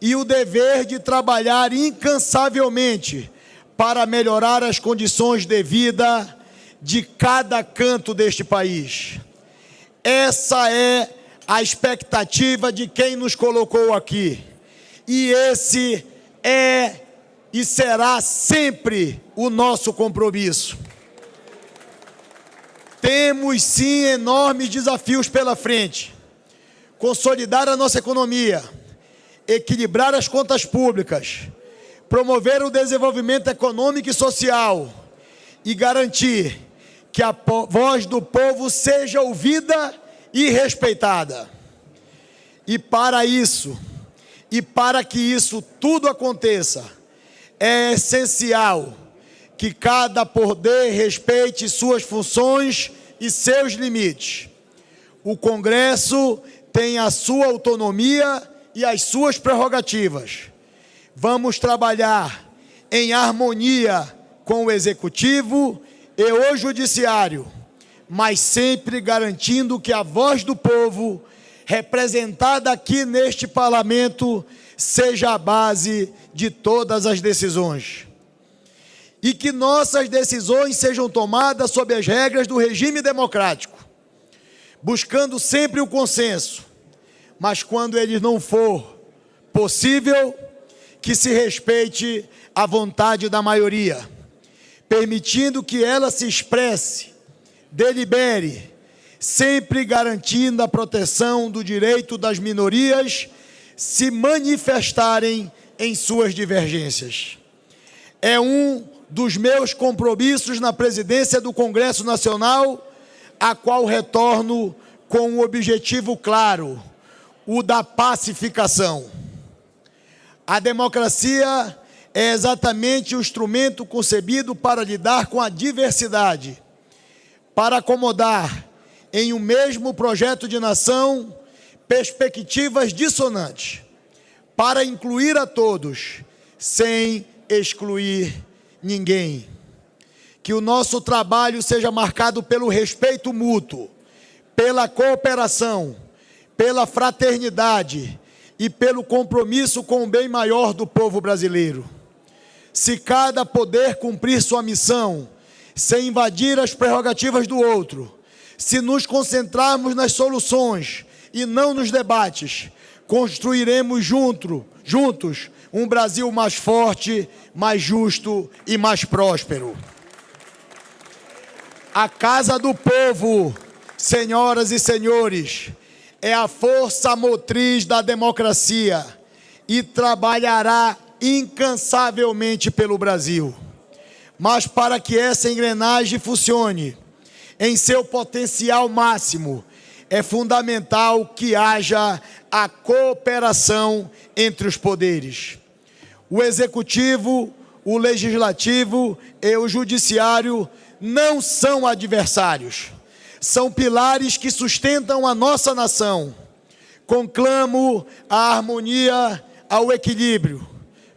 e o dever de trabalhar incansavelmente para melhorar as condições de vida de cada canto deste país. Essa é a expectativa de quem nos colocou aqui. E esse é e será sempre o nosso compromisso. Temos, sim, enormes desafios pela frente. Consolidar a nossa economia, equilibrar as contas públicas, promover o desenvolvimento econômico e social e garantir que a voz do povo seja ouvida e respeitada. E para isso, e para que isso tudo aconteça, é essencial que cada poder respeite suas funções e seus limites. O Congresso tem a sua autonomia e as suas prerrogativas. Vamos trabalhar em harmonia com o Executivo e o Judiciário, mas sempre garantindo que a voz do povo, representada aqui neste Parlamento, seja a base de todas as decisões. E que nossas decisões sejam tomadas sob as regras do regime democrático, buscando sempre o consenso, mas quando ele não for possível, que se respeite a vontade da maioria, permitindo que ela se expresse, delibere, sempre garantindo a proteção do direito das minorias se manifestarem em suas divergências. É um dos meus compromissos na presidência do Congresso Nacional, a qual retorno com um objetivo claro, o da pacificação. A democracia é exatamente o instrumento concebido para lidar com a diversidade, para acomodar em um mesmo projeto de nação perspectivas dissonantes, para incluir a todos, sem excluir ninguém. Que o nosso trabalho seja marcado pelo respeito mútuo, pela cooperação, pela fraternidade e pelo compromisso com o bem maior do povo brasileiro. Se cada poder cumprir sua missão, sem invadir as prerrogativas do outro, se nos concentrarmos nas soluções e não nos debates, construiremos juntos um Brasil mais forte, mais justo e mais próspero. A Casa do Povo, senhoras e senhores, é a força motriz da democracia e trabalhará incansavelmente pelo Brasil. Mas para que essa engrenagem funcione em seu potencial máximo, é fundamental que haja a cooperação entre os poderes. O Executivo, o Legislativo e o Judiciário não são adversários. São pilares que sustentam a nossa nação. Conclamo a harmonia ao equilíbrio,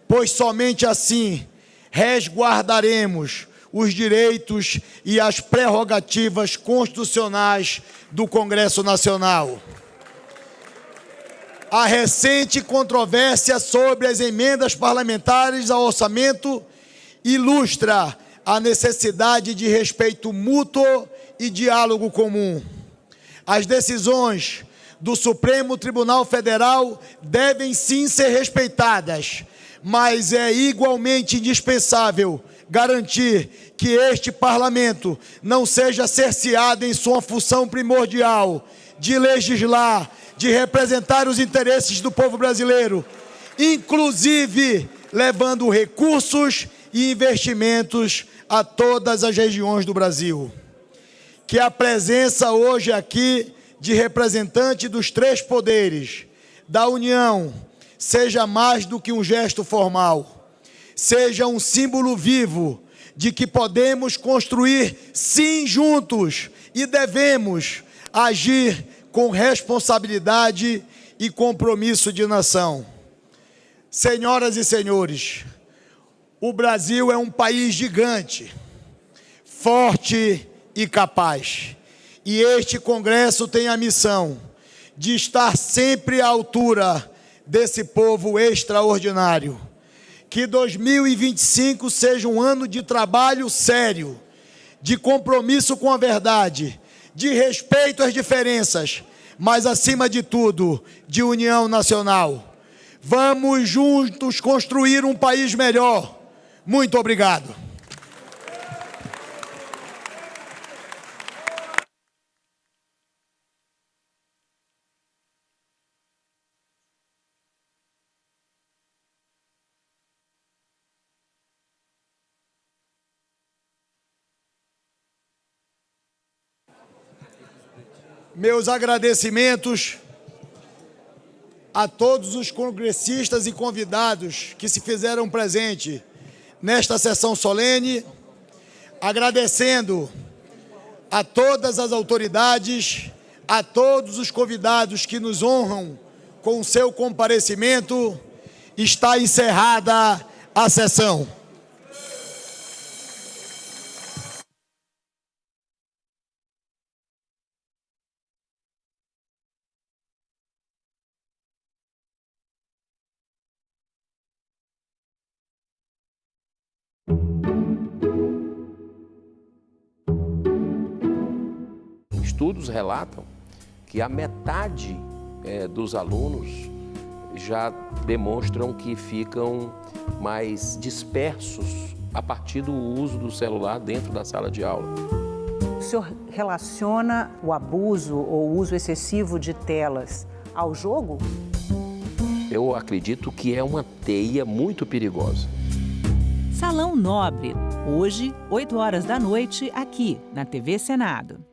pois somente assim resguardaremos os direitos e as prerrogativas constitucionais do Congresso Nacional. A recente controvérsia sobre as emendas parlamentares ao orçamento ilustra a necessidade de respeito mútuo e diálogo comum. As decisões do Supremo Tribunal Federal devem sim ser respeitadas, mas é igualmente indispensável garantir que este parlamento não seja cerceado em sua função primordial de legislar, de representar os interesses do povo brasileiro, inclusive levando recursos e investimentos a todas as regiões do Brasil. Que a presença hoje aqui de representante dos três poderes da União seja mais do que um gesto formal, seja um símbolo vivo de que podemos construir sim juntos e devemos agir com responsabilidade e compromisso de nação. Senhoras e senhores, o Brasil é um país gigante, forte e capaz. E este Congresso tem a missão de estar sempre à altura desse povo extraordinário. Que 2025 seja um ano de trabalho sério, de compromisso com a verdade, de respeito às diferenças, mas, acima de tudo, de união nacional. Vamos juntos construir um país melhor. Muito obrigado. Meus agradecimentos a todos os congressistas e convidados que se fizeram presente nesta sessão solene, agradecendo a todas as autoridades, a todos os convidados que nos honram com o seu comparecimento. Está encerrada a sessão. Estudos relatam que a metade dos alunos já demonstram que ficam mais dispersos a partir do uso do celular dentro da sala de aula. O senhor relaciona o abuso ou o uso excessivo de telas ao jogo? Eu acredito que é uma teia muito perigosa. Salão Nobre, hoje, 8 horas da noite, aqui na TV Senado.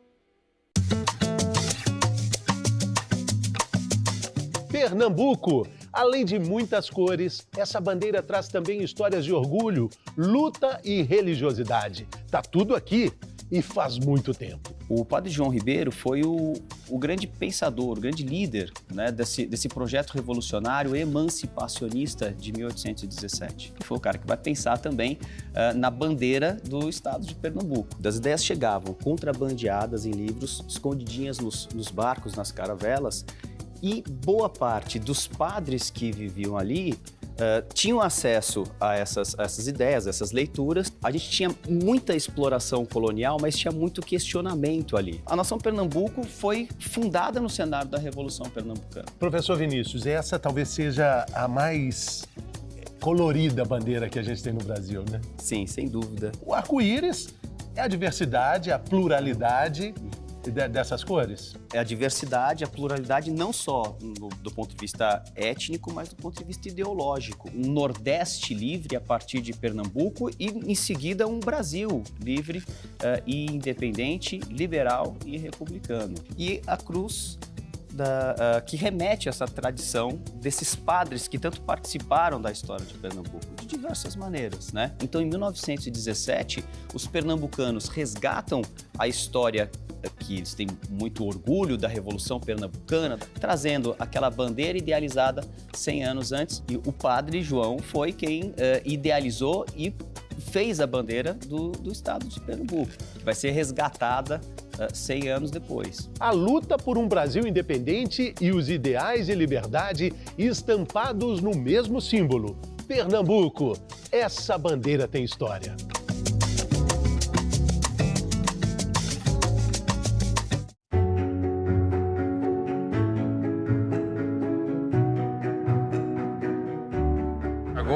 Pernambuco. Além de muitas cores, essa bandeira traz também histórias de orgulho, luta e religiosidade. Tá tudo aqui e faz muito tempo. O padre João Ribeiro foi o grande pensador, o grande líder, né, desse projeto revolucionário emancipacionista de 1817. Foi o cara que vai pensar também na bandeira do estado de Pernambuco. As ideias chegavam contrabandeadas em livros, escondidinhas nos barcos, nas caravelas, e boa parte dos padres que viviam ali tinham acesso a essas ideias, essas leituras. A gente tinha muita exploração colonial, mas tinha muito questionamento ali. A nação Pernambuco foi fundada no cenário da Revolução Pernambucana. Professor Vinícius, essa talvez seja a mais colorida bandeira que a gente tem no Brasil, né? Sim, sem dúvida. O arco-íris é a diversidade, a pluralidade dessas cores? É a diversidade, a pluralidade não só do ponto de vista étnico, mas do ponto de vista ideológico. Um Nordeste livre a partir de Pernambuco e, em seguida, um Brasil livre e independente, liberal e republicano. E a cruz que remete a essa tradição desses padres que tanto participaram da história de Pernambuco, de diversas maneiras, né? Então, em 1917, os pernambucanos resgatam a história que eles têm muito orgulho da Revolução Pernambucana, trazendo aquela bandeira idealizada 100 anos antes. E o padre João foi quem idealizou e fez a bandeira do estado de Pernambuco, que vai ser resgatada 100 anos depois. A luta por um Brasil independente e os ideais de liberdade estampados no mesmo símbolo. Pernambuco, essa bandeira tem história.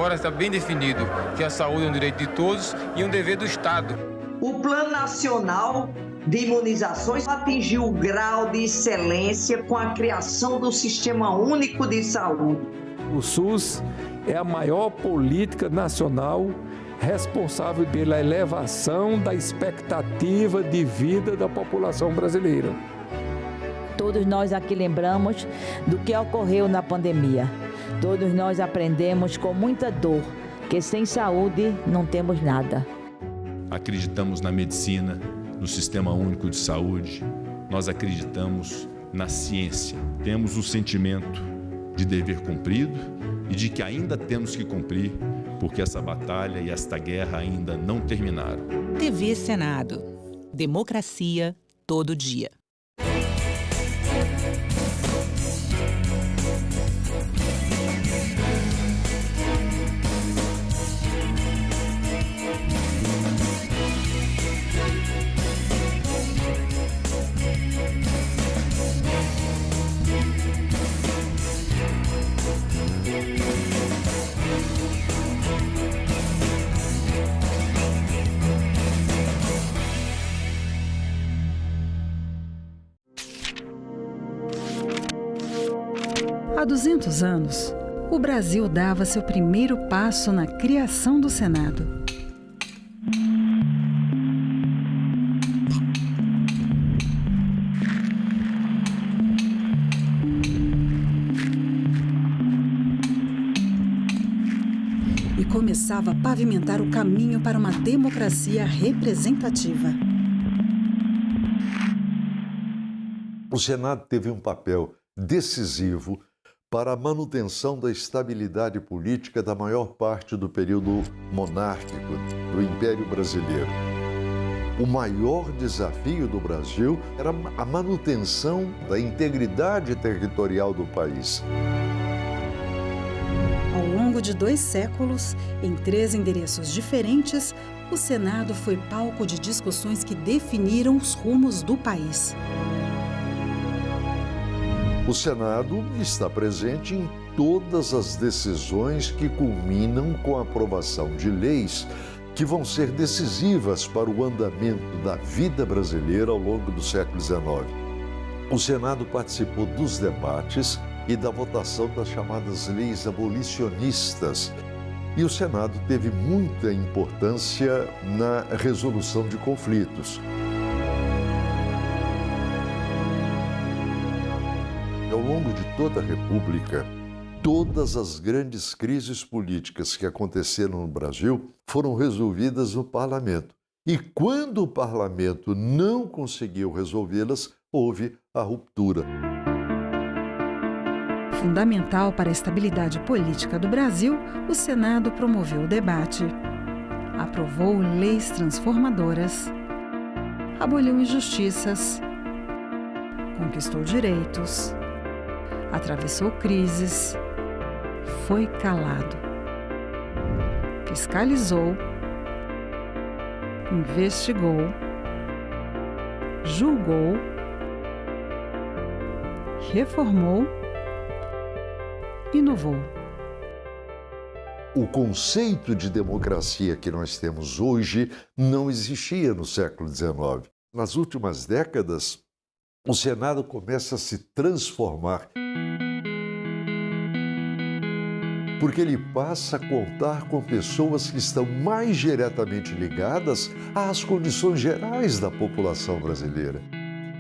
agora está bem definido que a saúde é um direito de todos e um dever do Estado. O Plano Nacional de Imunizações atingiu o grau de excelência com a criação do Sistema Único de Saúde. O SUS é a maior política nacional responsável pela elevação da expectativa de vida da população brasileira. Todos nós aqui lembramos do que ocorreu na pandemia. Todos nós aprendemos com muita dor que sem saúde não temos nada. Acreditamos na medicina, no Sistema Único de Saúde, nós acreditamos na ciência. Temos o sentimento de dever cumprido e de que ainda temos que cumprir, porque essa batalha e esta guerra ainda não terminaram. TV Senado. Democracia todo dia. Há 200 anos, o Brasil dava seu primeiro passo na criação do Senado. E começava a pavimentar o caminho para uma democracia representativa. O Senado teve um papel decisivo para a manutenção da estabilidade política da maior parte do período monárquico do Império Brasileiro. O maior desafio do Brasil era a manutenção da integridade territorial do país. Ao longo de 2 séculos, em 3 endereços diferentes, o Senado foi palco de discussões que definiram os rumos do país. O Senado está presente em todas as decisões que culminam com a aprovação de leis que vão ser decisivas para o andamento da vida brasileira ao longo do século XIX. O Senado participou dos debates e da votação das chamadas leis abolicionistas. E o Senado teve muita importância na resolução de conflitos. Ao longo de toda a República, todas as grandes crises políticas que aconteceram no Brasil foram resolvidas no Parlamento. E quando o Parlamento não conseguiu resolvê-las, houve a ruptura. Fundamental para a estabilidade política do Brasil, o Senado promoveu o debate, aprovou leis transformadoras, aboliu injustiças, conquistou direitos, atravessou crises, foi calado, fiscalizou, investigou, julgou, reformou, inovou. O conceito de democracia que nós temos hoje não existia no século XIX. Nas últimas décadas, o Senado começa a se transformar, porque ele passa a contar com pessoas que estão mais diretamente ligadas às condições gerais da população brasileira.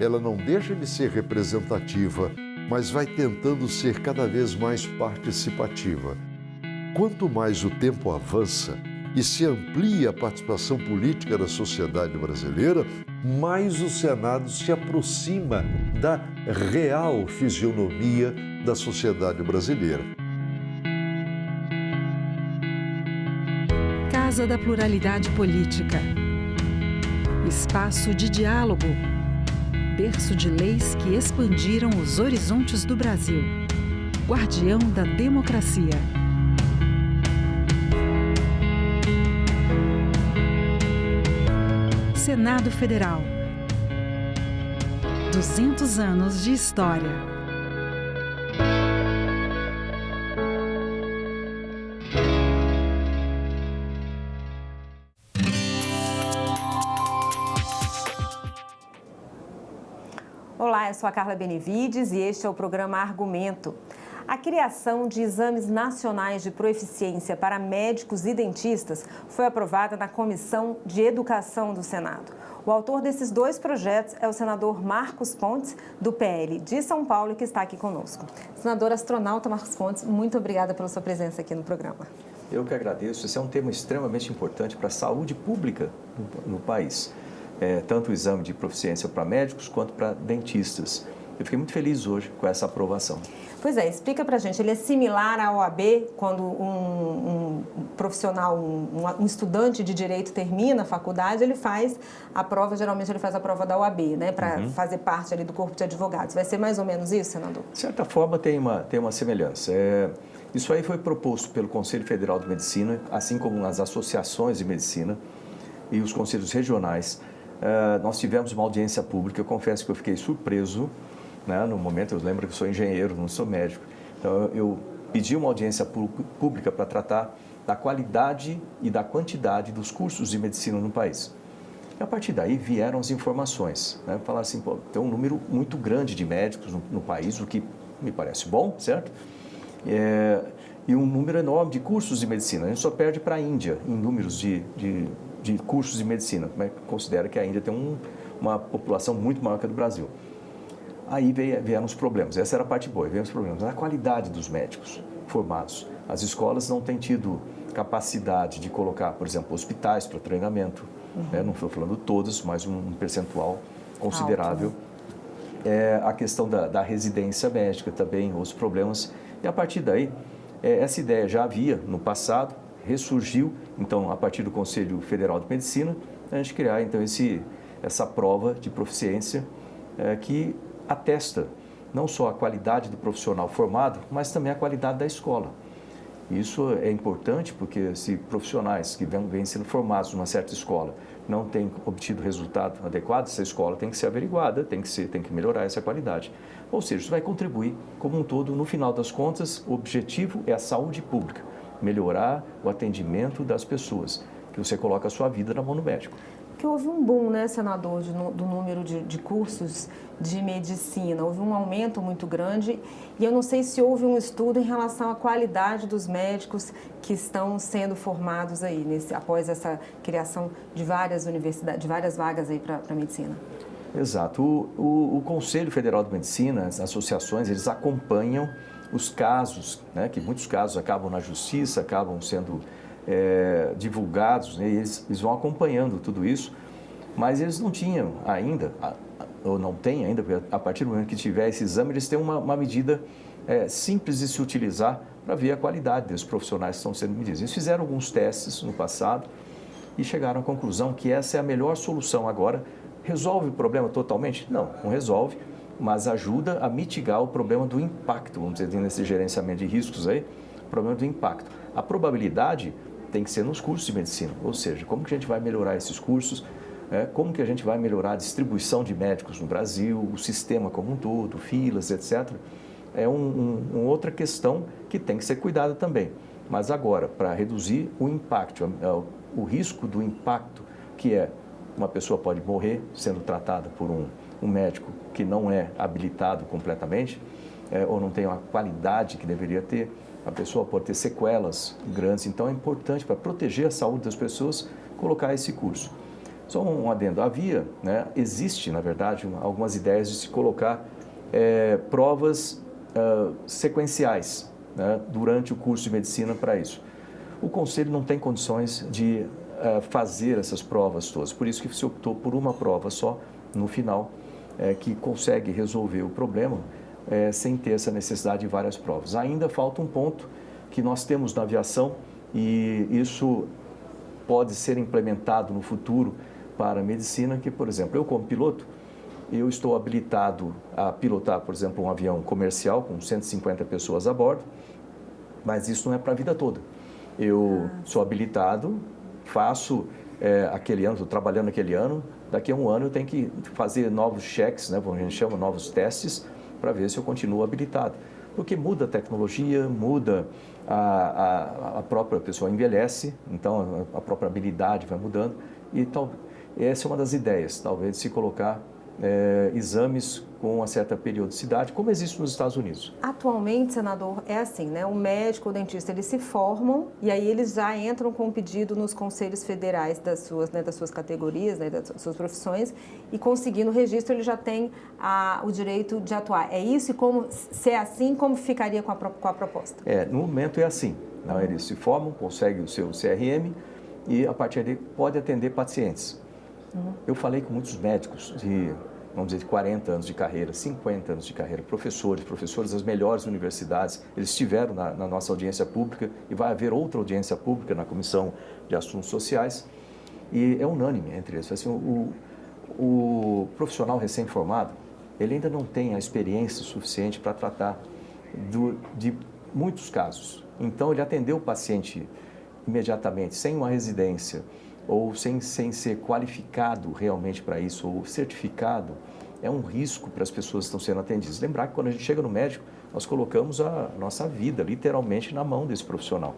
Ela não deixa de ser representativa, mas vai tentando ser cada vez mais participativa. Quanto mais o tempo avança e se amplia a participação política da sociedade brasileira, mais o Senado se aproxima da real fisionomia da sociedade brasileira. Casa da Pluralidade Política. Espaço de diálogo. Berço de leis que expandiram os horizontes do Brasil. Guardião da democracia. Senado Federal. 200 anos de história. Olá, eu sou a Carla Benevides e este é o programa Argumento. A criação de exames nacionais de proficiência para médicos e dentistas foi aprovada na Comissão de Educação do Senado. O autor desses dois projetos é o senador Marcos Pontes, do PL de São Paulo, que está aqui conosco. Senador astronauta Marcos Pontes, muito obrigada pela sua presença aqui no programa. Eu que agradeço. Esse é um tema extremamente importante para a saúde pública no país. Tanto o exame de proficiência para médicos quanto para dentistas. Eu fiquei muito feliz hoje com essa aprovação. Pois é, explica pra gente, ele é similar à OAB quando um profissional, um estudante de direito termina a faculdade, ele faz a prova, geralmente ele faz a prova da OAB, né, para fazer parte ali do corpo de advogados. Vai ser mais ou menos isso, senador? De certa forma tem uma semelhança. Isso aí foi proposto pelo Conselho Federal de Medicina, assim como as associações de medicina e os conselhos regionais. Nós tivemos uma audiência pública, eu confesso que eu fiquei surpreso, né? No momento, eu lembro que eu sou engenheiro, não sou médico. Então, eu pedi uma audiência pública para tratar da qualidade e da quantidade dos cursos de medicina no país. E a partir daí vieram as informações, né? Falar assim, pô, tem um número muito grande de médicos no país, o que me parece bom, certo? E um número enorme de cursos de medicina. A gente só perde para a Índia em números de cursos de medicina, mas considera que a Índia tem uma população muito maior que a do Brasil. Aí vieram os problemas, essa era a parte boa, vieram os problemas, a qualidade dos médicos formados. As escolas não têm tido capacidade de colocar, por exemplo, hospitais para treinamento, não estou falando todos, mas um percentual considerável. A questão da residência médica também, os problemas. E a partir daí, essa ideia já havia no passado, ressurgiu, então, a partir do Conselho Federal de Medicina, a gente criar, então, essa prova de proficiência que atesta não só a qualidade do profissional formado, mas também a qualidade da escola. Isso é importante porque se profissionais que vêm sendo formados numa certa escola não têm obtido resultado adequado, essa escola tem que ser averiguada, tem que melhorar essa qualidade. Ou seja, isso vai contribuir como um todo, no final das contas, o objetivo é a saúde pública, melhorar o atendimento das pessoas, que você coloca a sua vida na mão do médico. Que houve um boom, né, senador, do número de cursos de medicina. Houve um aumento muito grande e eu não sei se houve um estudo em relação à qualidade dos médicos que estão sendo formados aí, após essa criação de várias universidades, de várias vagas aí para medicina. Exato. O Conselho Federal de Medicina, as associações, eles acompanham os casos, né, que muitos casos acabam na justiça, acabam sendo divulgados, né, e eles vão acompanhando tudo isso, mas eles não tinham ainda, ou não têm ainda, porque a partir do momento que tiver esse exame, eles têm uma medida simples de se utilizar para ver a qualidade dos profissionais que estão sendo medidos. Eles fizeram alguns testes no passado e chegaram à conclusão que essa é a melhor solução agora. Resolve o problema totalmente? Não resolve, mas ajuda a mitigar o problema do impacto, vamos dizer, nesse gerenciamento de riscos aí, o problema do impacto. A probabilidade tem que ser nos cursos de medicina, ou seja, como que a gente vai melhorar esses cursos, como que a gente vai melhorar a distribuição de médicos no Brasil, o sistema como um todo, filas, etc. É uma outra questão que tem que ser cuidada também. Mas agora, para reduzir o impacto, o risco do impacto, que é uma pessoa pode morrer sendo tratada por um médico que não é habilitado completamente, ou não tem a qualidade que deveria ter, a pessoa pode ter sequelas grandes. Então, é importante, para proteger a saúde das pessoas, colocar esse curso. Só um adendo. Existe, na verdade, algumas ideias de se colocar provas sequenciais, né, durante o curso de medicina para isso. O Conselho não tem condições de fazer essas provas todas, por isso que se optou por uma prova só, no final, que consegue resolver o problema sem ter essa necessidade de várias provas. Ainda falta um ponto que nós temos na aviação e isso pode ser implementado no futuro para a medicina, que, por exemplo, eu como piloto, eu estou habilitado a pilotar, por exemplo, um avião comercial com 150 pessoas a bordo, mas isso não é para a vida toda. Eu sou habilitado, faço aquele ano, estou trabalhando aquele ano, daqui a um ano eu tenho que fazer novos cheques, né, a gente chama novos testes, para ver se eu continuo habilitado. Porque muda a tecnologia, muda a própria pessoa, envelhece, então a própria habilidade vai mudando. E essa é uma das ideias, talvez, se colocar exames com uma certa periodicidade, como existe nos Estados Unidos. Atualmente, senador, é assim, né? O médico, o dentista, eles se formam e aí eles já entram com um pedido nos conselhos federais das suas categorias, né, das suas profissões, e conseguindo o registro, ele já tem o direito de atuar. É isso? E se é assim, como ficaria com a proposta? No momento é assim. Não, eles se formam, conseguem o seu CRM e, a partir daí, pode atender pacientes. Eu falei com muitos médicos vamos dizer, de 40 anos de carreira, 50 anos de carreira, professores das melhores universidades, eles estiveram na nossa audiência pública e vai haver outra audiência pública na Comissão de Assuntos Sociais e é unânime entre eles. Assim, o profissional recém-formado, ele ainda não tem a experiência suficiente para tratar de muitos casos. Então, ele atendeu o paciente imediatamente, sem uma residência, ou sem ser qualificado realmente para isso, ou certificado, é um risco para as pessoas que estão sendo atendidas. Lembrar que quando a gente chega no médico, nós colocamos a nossa vida literalmente na mão desse profissional.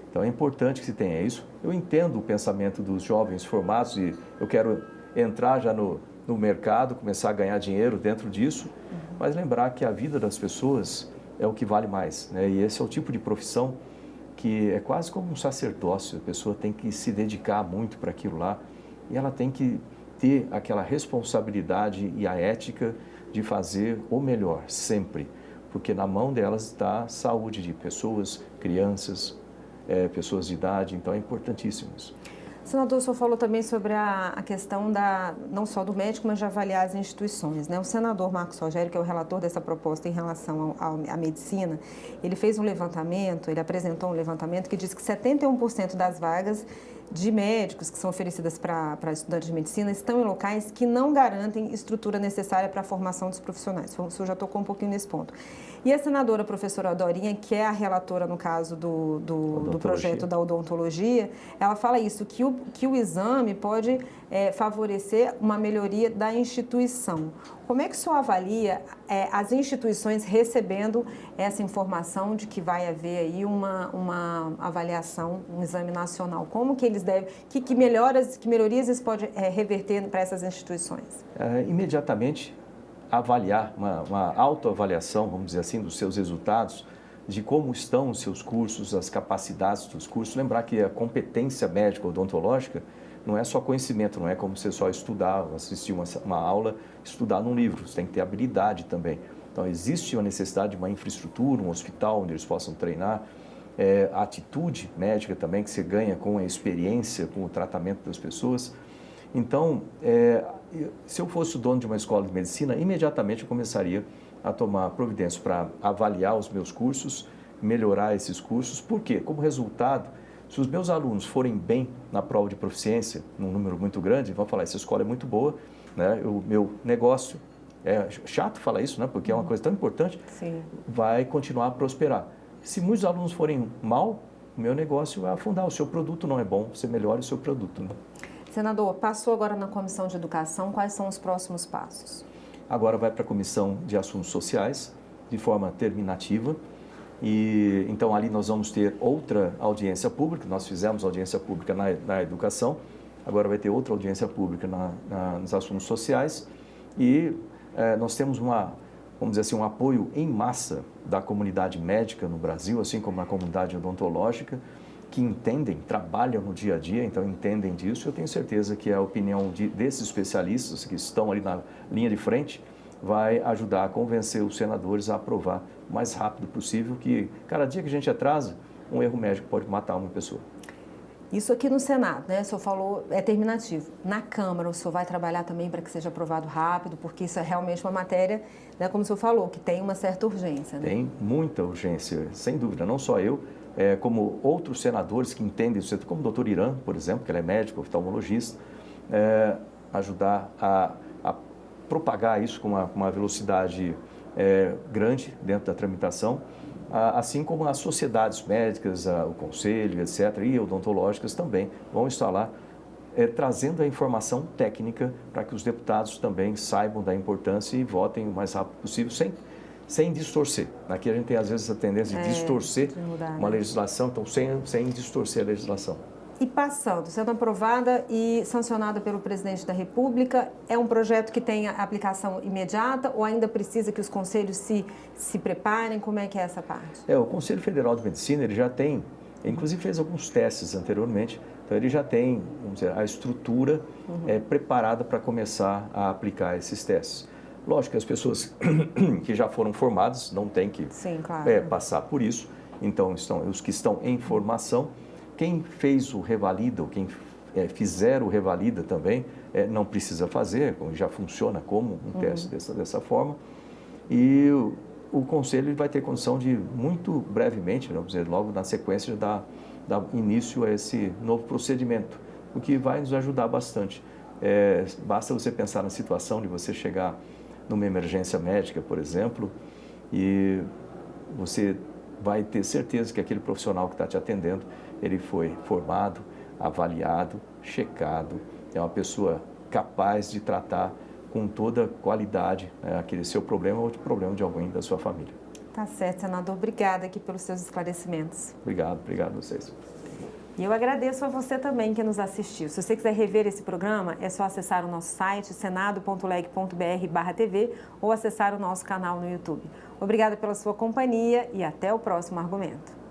Então é importante que se tenha isso. Eu entendo o pensamento dos jovens formados e eu quero entrar já no mercado, começar a ganhar dinheiro dentro disso, mas lembrar que a vida das pessoas é o que vale mais, né? E esse é o tipo de profissão que é quase como um sacerdócio, a pessoa tem que se dedicar muito para aquilo lá e ela tem que ter aquela responsabilidade e a ética de fazer o melhor, sempre, porque na mão delas está a saúde de pessoas, crianças, pessoas de idade, então é importantíssimo isso. Senador, o senhor falou também sobre a questão não só do médico, mas de avaliar as instituições, né? O senador Marcos Rogério, que é o relator dessa proposta em relação à medicina, ele fez um levantamento, ele apresentou um levantamento que diz que 71% das vagas de médicos que são oferecidas para estudantes de medicina estão em locais que não garantem estrutura necessária para a formação dos profissionais. O senhor já tocou um pouquinho nesse ponto. E a senadora professora Dorinha, que é a relatora no caso do projeto da odontologia, ela fala isso, que o exame pode favorecer uma melhoria da instituição. Como é que o senhor avalia as instituições recebendo essa informação de que vai haver aí uma avaliação, um exame nacional? Como que eles devem, que melhorias isso pode reverter para essas instituições? Imediatamente avaliar, uma autoavaliação, vamos dizer assim, dos seus resultados, de como estão os seus cursos, as capacidades dos cursos. Lembrar que a competência médica odontológica não é só conhecimento, não é como você só estudar, assistir uma aula, estudar num livro, você tem que ter habilidade também. Então, existe uma necessidade de uma infraestrutura, um hospital onde eles possam treinar, a atitude médica também que você ganha com a experiência, com o tratamento das pessoas. Então, se eu fosse o dono de uma escola de medicina, imediatamente eu começaria a tomar providências para avaliar os meus cursos, melhorar esses cursos. Por quê? Como resultado, se os meus alunos forem bem na prova de proficiência, num número muito grande, vão falar, essa escola é muito boa, né? O meu negócio, é chato falar isso, né? Porque é uma coisa tão importante, Sim. vai continuar a prosperar. Se muitos alunos forem mal, o meu negócio vai afundar, o seu produto não é bom, você melhora o seu produto, né? Senador, passou agora na Comissão de Educação, quais são os próximos passos? Agora vai para a Comissão de Assuntos Sociais, de forma terminativa, e então ali nós vamos ter outra audiência pública, nós fizemos audiência pública na educação, agora vai ter outra audiência pública nos assuntos sociais, e nós temos vamos dizer assim, um apoio em massa da comunidade médica no Brasil, assim como na comunidade odontológica, que entendem, trabalham no dia a dia, então entendem disso. Eu tenho certeza que a opinião desses especialistas que estão ali na linha de frente vai ajudar a convencer os senadores a aprovar o mais rápido possível, que cada dia que a gente atrasa, um erro médico pode matar uma pessoa. Isso aqui no Senado, né? O senhor falou, é terminativo. Na Câmara, o senhor vai trabalhar também para que seja aprovado rápido, porque isso é realmente uma matéria, né, como o senhor falou, que tem uma certa urgência, né? Tem muita urgência, sem dúvida, não só eu, como outros senadores que entendem o setor, como o doutor Irã, por exemplo, que ele é médico, oftalmologista, ajudar a propagar isso com uma velocidade grande dentro da tramitação, assim como as sociedades médicas, o conselho, etc., e odontológicas também vão estar lá trazendo a informação técnica para que os deputados também saibam da importância e votem o mais rápido possível, sem distorcer. Aqui a gente tem, às vezes, a tendência de distorcer uma legislação, então sem distorcer a legislação. E passando, sendo aprovada e sancionada pelo presidente da República, é um projeto que tem aplicação imediata ou ainda precisa que os conselhos se preparem? Como é que é essa parte? O Conselho Federal de Medicina, ele já tem, inclusive fez alguns testes anteriormente, então ele já tem, vamos dizer, a estrutura preparada para começar a aplicar esses testes. Lógico que as pessoas que já foram formadas não têm que passar por isso, então os que estão em formação. Quem fez o revalida, ou quem fizer o revalida também, não precisa fazer, já funciona como um teste dessa forma. E o Conselho vai ter condição de, muito brevemente, vamos dizer, logo na sequência, dar início a esse novo procedimento, o que vai nos ajudar bastante. Basta você pensar na situação de você chegar numa emergência médica, por exemplo, e você vai ter certeza que aquele profissional que está te atendendo, ele foi formado, avaliado, checado, é uma pessoa capaz de tratar com toda qualidade aquele seu problema ou o problema de alguém da sua família. Tá certo, senador. Obrigada aqui pelos seus esclarecimentos. Obrigado a vocês. E eu agradeço a você também que nos assistiu. Se você quiser rever esse programa, é só acessar o nosso site, senado.leg.br/tv, ou acessar o nosso canal no YouTube. Obrigada pela sua companhia e até o próximo argumento.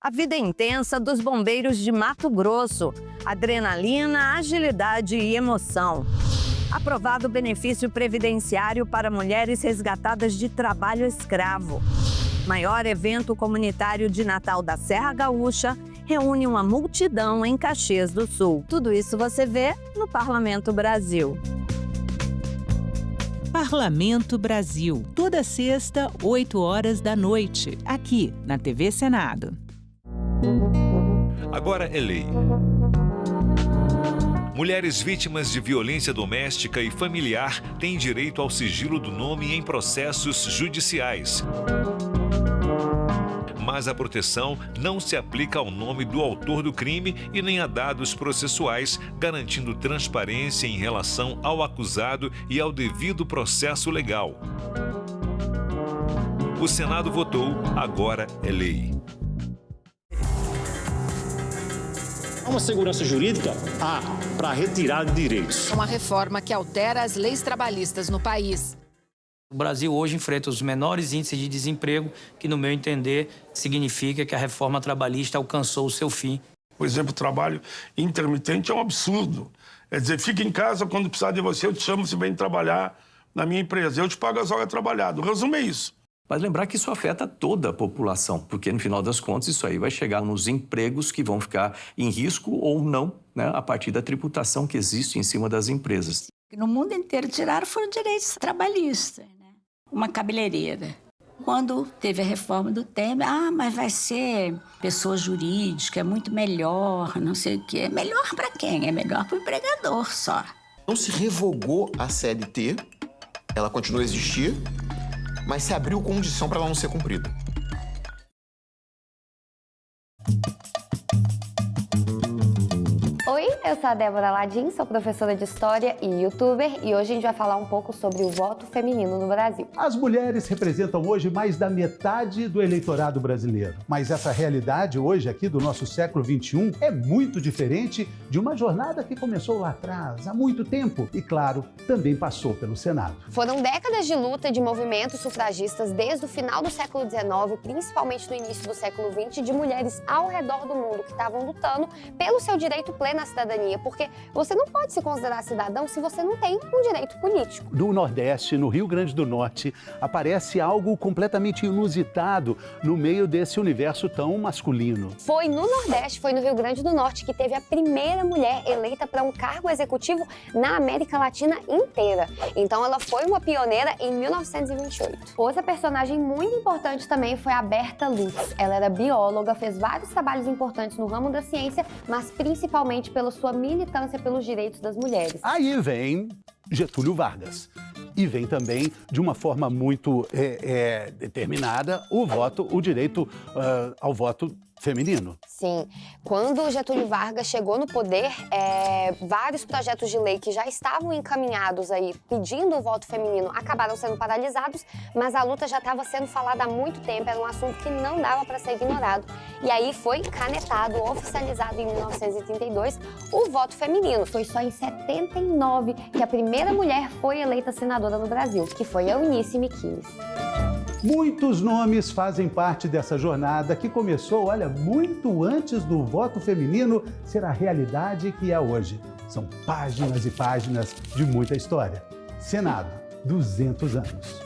A vida intensa dos bombeiros de Mato Grosso. Adrenalina, agilidade e emoção. Aprovado o benefício previdenciário para mulheres resgatadas de trabalho escravo. Maior evento comunitário de Natal da Serra Gaúcha reúne uma multidão em Caxias do Sul. Tudo isso você vê no Parlamento Brasil. Parlamento Brasil, toda sexta, 8 horas da noite, aqui na TV Senado. Agora é lei. Mulheres vítimas de violência doméstica e familiar têm direito ao sigilo do nome em processos judiciais. Mas a proteção não se aplica ao nome do autor do crime e nem a dados processuais, garantindo transparência em relação ao acusado e ao devido processo legal. O Senado votou, agora é lei. Há uma segurança jurídica? Para retirar direitos. É uma reforma que altera as leis trabalhistas no país. O Brasil hoje enfrenta os menores índices de desemprego, que, no meu entender, significa que a reforma trabalhista alcançou o seu fim. Por exemplo, o trabalho intermitente é um absurdo. É dizer, fica em casa, quando precisar de você, eu te chamo, se vem trabalhar na minha empresa. Eu te pago as horas trabalhadas. O resumo é isso. Mas lembrar que isso afeta toda a população, porque no final das contas isso aí vai chegar nos empregos que vão ficar em risco ou não, né, a partir da tributação que existe em cima das empresas. No mundo inteiro tiraram foram direitos trabalhistas, né? Uma cabeleireira. Quando teve a reforma do Temer, mas vai ser pessoa jurídica, é muito melhor, não sei o quê. É melhor para quem? É melhor para o empregador só. Não se revogou a CLT, ela continua a existir, mas se abriu condição para ela não ser cumprida. Oi, eu sou a Débora Ladim, sou professora de História e youtuber e hoje a gente vai falar um pouco sobre o voto feminino no Brasil. As mulheres representam hoje mais da metade do eleitorado brasileiro, mas essa realidade hoje aqui do nosso século XXI é muito diferente de uma jornada que começou lá atrás, há muito tempo e, claro, também passou pelo Senado. Foram décadas de luta de movimentos sufragistas desde o final do século XIX, principalmente no início do século XX, de mulheres ao redor do mundo que estavam lutando pelo seu direito pleno à cidadania, porque você não pode se considerar cidadão se você não tem um direito político. No Nordeste, no Rio Grande do Norte, aparece algo completamente inusitado no meio desse universo tão masculino. Foi no Nordeste, foi no Rio Grande do Norte que teve a primeira mulher eleita para um cargo executivo na América Latina inteira. Então ela foi uma pioneira em 1928. Outra personagem muito importante também foi a Berta Lutz. Ela era bióloga, fez vários trabalhos importantes no ramo da ciência, mas principalmente pela sua militância pelos direitos das mulheres. Aí vem Getúlio Vargas. E vem também, de uma forma muito determinada, o direito ao voto feminino? Sim. Quando Getúlio Vargas chegou no poder, vários projetos de lei que já estavam encaminhados aí, pedindo o voto feminino, acabaram sendo paralisados, mas a luta já estava sendo falada há muito tempo, era um assunto que não dava para ser ignorado. E aí foi canetado, oficializado em 1932, o voto feminino. Foi só em 79 que a primeira mulher foi eleita senadora no Brasil, que foi a Eunice Miquiles. Muitos nomes fazem parte dessa jornada que começou, olha, muito antes do voto feminino ser a realidade que é hoje. São páginas e páginas de muita história. Senado, 200 anos.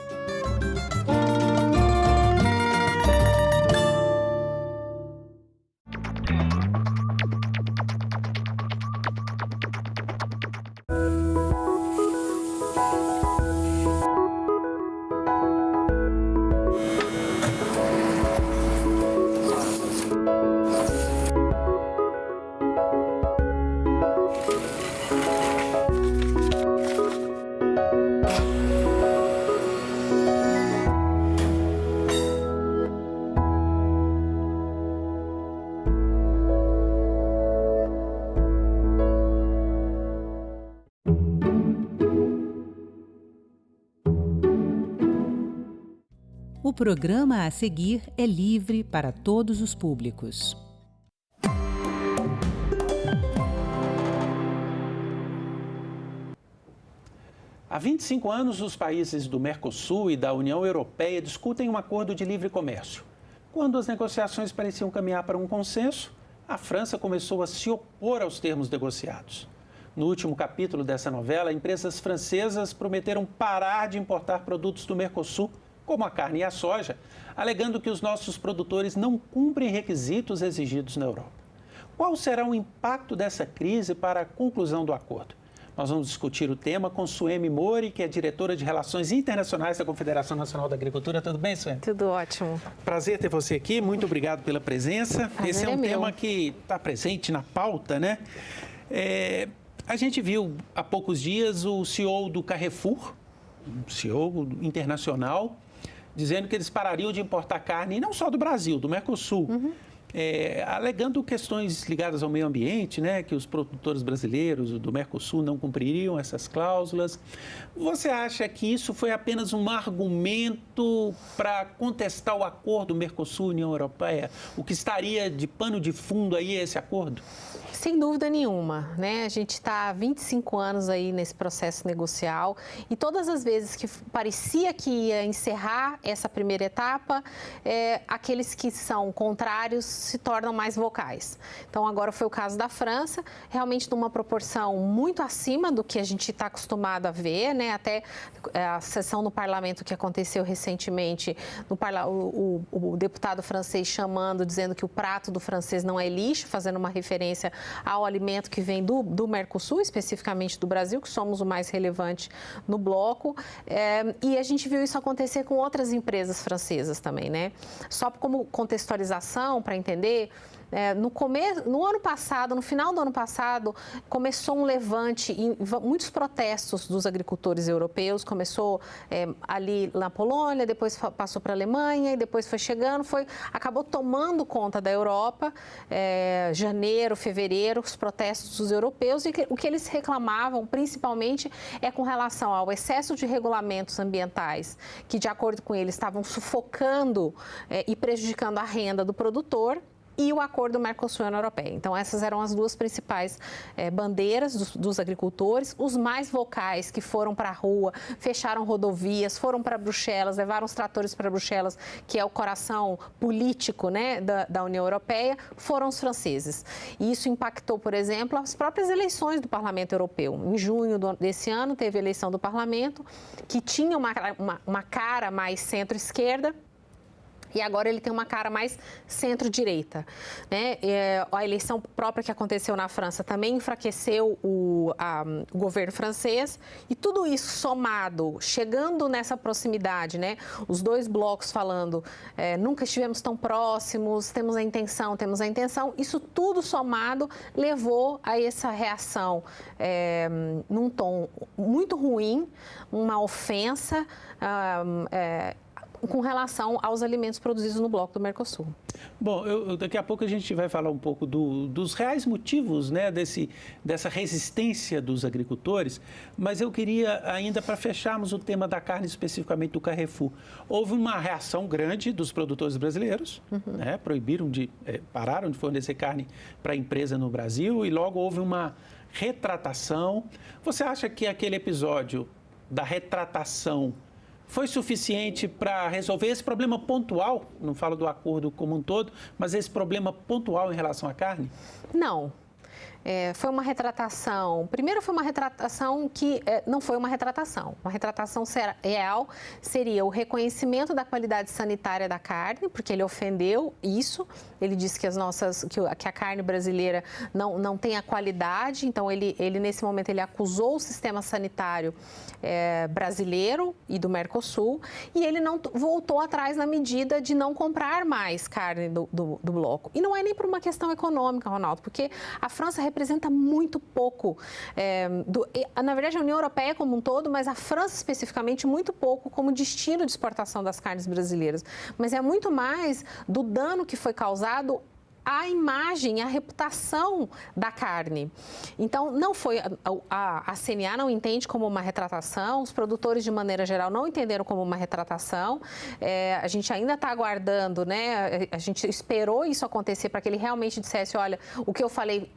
O programa a seguir é livre para todos os públicos. Há 25 anos, os países do Mercosul e da União Europeia discutem um acordo de livre comércio. Quando as negociações pareciam caminhar para um consenso, a França começou a se opor aos termos negociados. No último capítulo dessa novela, empresas francesas prometeram parar de importar produtos do Mercosul, como a carne e a soja, alegando que os nossos produtores não cumprem requisitos exigidos na Europa. Qual será o impacto dessa crise para a conclusão do acordo? Nós vamos discutir o tema com Suemi Mori, que é diretora de Relações Internacionais da Confederação Nacional da Agricultura. Tudo bem, Suemi? Tudo ótimo. Prazer ter você aqui, muito obrigado pela presença. Prazer Esse é um meu. tema que está presente na pauta, né? A gente viu há poucos dias o CEO do Carrefour, um CEO internacional, dizendo que eles parariam de importar carne, não só do Brasil, do Mercosul, alegando questões ligadas ao meio ambiente, né, que os produtores brasileiros do Mercosul não cumpririam essas cláusulas. Você acha que isso foi apenas um argumento para contestar o acordo Mercosul-União Europeia? O que estaria de pano de fundo aí esse acordo? Sem dúvida nenhuma, né? A gente está há 25 anos aí nesse processo negocial e todas as vezes que parecia que ia encerrar essa primeira etapa, aqueles que são contrários se tornam mais vocais. Então, agora foi o caso da França, realmente numa proporção muito acima do que a gente está acostumado a ver, né? Até a sessão no parlamento que aconteceu recentemente, o deputado francês dizendo que o prato do francês não é lixo, fazendo uma referência ao alimento que vem do Mercosul, especificamente do Brasil, que somos o mais relevante no bloco. E a gente viu isso acontecer com outras empresas francesas também, né? Só como contextualização, para entender, no ano passado, no final do ano passado, começou um levante e muitos protestos dos agricultores europeus. Começou ali na Polônia, depois passou para a Alemanha e depois foi chegando, acabou tomando conta da Europa. Janeiro, fevereiro, os protestos dos europeus, e o que eles reclamavam principalmente é com relação ao excesso de regulamentos ambientais que, de acordo com eles, estavam sufocando e prejudicando a renda do produtor, e o acordo Mercosul-União Europeia. Então, essas eram as duas principais bandeiras dos agricultores. Os mais vocais que foram para a rua, fecharam rodovias, foram para Bruxelas, levaram os tratores para Bruxelas, que é o coração político, né, da União Europeia, foram os franceses. E isso impactou, por exemplo, as próprias eleições do Parlamento Europeu. Em junho desse ano, teve a eleição do Parlamento, que tinha uma cara mais centro-esquerda, e agora ele tem uma cara mais centro-direita, né? A eleição própria que aconteceu na França também enfraqueceu o governo francês, e tudo isso somado, chegando nessa proximidade, né? Os dois blocos falando, nunca estivemos tão próximos, temos a intenção, isso tudo somado levou a essa reação num tom muito ruim, uma ofensa, com relação aos alimentos produzidos no bloco do Mercosul. Bom, daqui a pouco a gente vai falar um pouco dos reais motivos, né, dessa resistência dos agricultores, mas eu queria ainda, para fecharmos o tema da carne, especificamente do Carrefour, houve uma reação grande dos produtores brasileiros, né, pararam de fornecer carne para a empresa no Brasil e logo houve uma retratação. Você acha que aquele episódio da retratação foi suficiente para resolver esse problema pontual? Não falo do acordo como um todo, mas esse problema pontual em relação à carne? Não. Foi uma retratação. Primeiro, foi uma retratação que não foi uma retratação. Uma retratação real seria o reconhecimento da qualidade sanitária da carne, porque ele ofendeu isso. Ele disse que a carne brasileira não tem a qualidade. Então, ele nesse momento, ele acusou o sistema sanitário brasileiro e do Mercosul. E ele não voltou atrás na medida de não comprar mais carne do bloco. E não é nem por uma questão econômica, Ronaldo, porque a França representa muito pouco, na verdade a União Europeia como um todo, mas a França especificamente muito pouco como destino de exportação das carnes brasileiras. Mas é muito mais do dano que foi causado à imagem, à reputação da carne. Então, não foi, a CNA não entende como uma retratação, os produtores, de maneira geral, não entenderam como uma retratação. A gente ainda está aguardando, né? A gente esperou isso acontecer para que ele realmente dissesse, olha, o que eu falei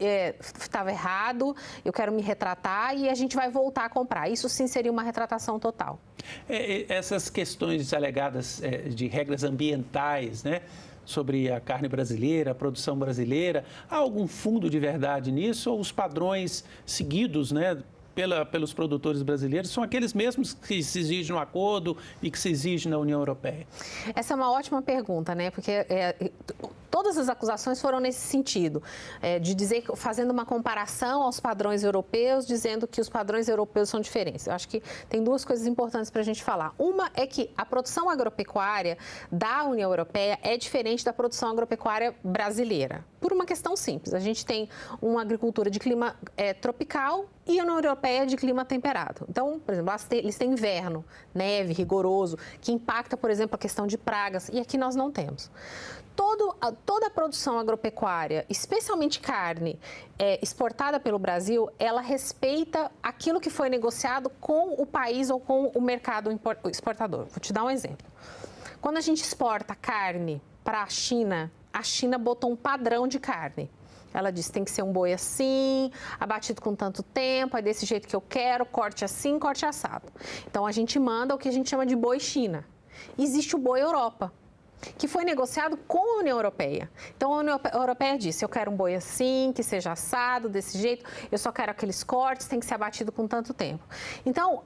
estava errado, eu quero me retratar e a gente vai voltar a comprar. Isso sim seria uma retratação total. Essas questões alegadas de regras ambientais, né? Sobre a carne brasileira, a produção brasileira, há algum fundo de verdade nisso ou os padrões seguidos, né, pelos produtores brasileiros são aqueles mesmos que se exigem no acordo e que se exigem na União Europeia? Essa é uma ótima pergunta, né, porque todas as acusações foram nesse sentido, de dizer, fazendo uma comparação aos padrões europeus, dizendo que os padrões europeus são diferentes. Eu acho que tem duas coisas importantes para a gente falar. Uma é que a produção agropecuária da União Europeia é diferente da produção agropecuária brasileira, por uma questão simples. A gente tem uma agricultura de clima tropical e a União Europeia de clima temperado. Então, por exemplo, eles têm inverno, neve, rigoroso, que impacta, por exemplo, a questão de pragas, e aqui nós não temos. Toda a produção agropecuária, especialmente carne, exportada pelo Brasil, ela respeita aquilo que foi negociado com o país ou com o mercado exportador. Vou te dar um exemplo. Quando a gente exporta carne para a China botou um padrão de carne. Ela disse, tem que ser um boi assim, abatido com tanto tempo, é desse jeito que eu quero, corte assim, corte assado. Então, a gente manda o que a gente chama de boi China. Existe o boi Europa, que foi negociado com a União Europeia. Então, a União Europeia disse, eu quero um boi assim, que seja assado, desse jeito, eu só quero aqueles cortes, tem que ser abatido com tanto tempo. Então,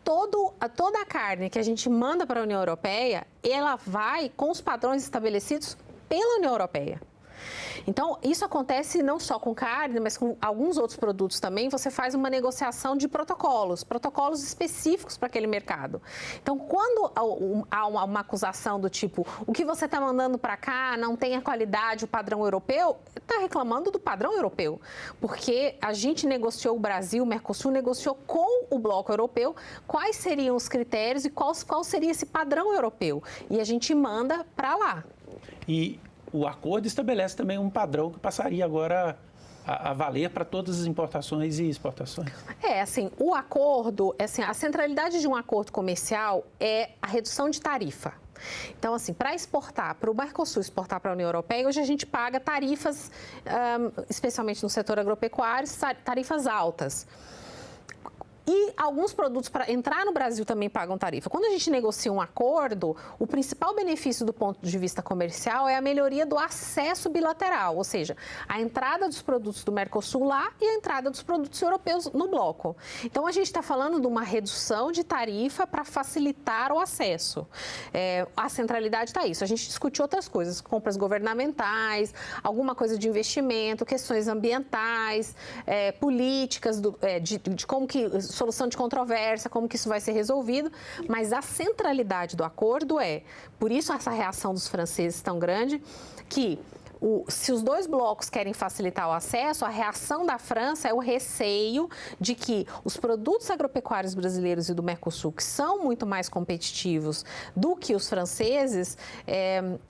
toda a carne que a gente manda para a União Europeia, ela vai com os padrões estabelecidos pela União Europeia. Então, isso acontece não só com carne, mas com alguns outros produtos também. Você faz uma negociação de protocolos específicos para aquele mercado. Então, quando há uma acusação do tipo, o que você está mandando para cá não tem a qualidade, o padrão europeu, está reclamando do padrão europeu. Porque a gente negociou, o Brasil, o Mercosul, negociou com o bloco europeu quais seriam os critérios e qual seria esse padrão europeu. E a gente manda para lá. E o acordo estabelece também um padrão que passaria agora a valer para todas as importações e exportações. O acordo, a centralidade de um acordo comercial é a redução de tarifa. Então, para exportar, para o Mercosul exportar para a União Europeia, hoje a gente paga tarifas, especialmente no setor agropecuário, tarifas altas. E alguns produtos para entrar no Brasil também pagam tarifa. Quando a gente negocia um acordo, o principal benefício do ponto de vista comercial é a melhoria do acesso bilateral, ou seja, a entrada dos produtos do Mercosul lá e a entrada dos produtos europeus no bloco. Então, a gente está falando de uma redução de tarifa para facilitar o acesso. A centralidade está isso. A gente discute outras coisas, compras governamentais, alguma coisa de investimento, questões ambientais, políticas de como que solução de controvérsia, como que isso vai ser resolvido, mas a centralidade do acordo por isso essa reação dos franceses tão grande, que se os dois blocos querem facilitar o acesso, a reação da França é o receio de que os produtos agropecuários brasileiros e do Mercosul, que são muito mais competitivos do que os franceses,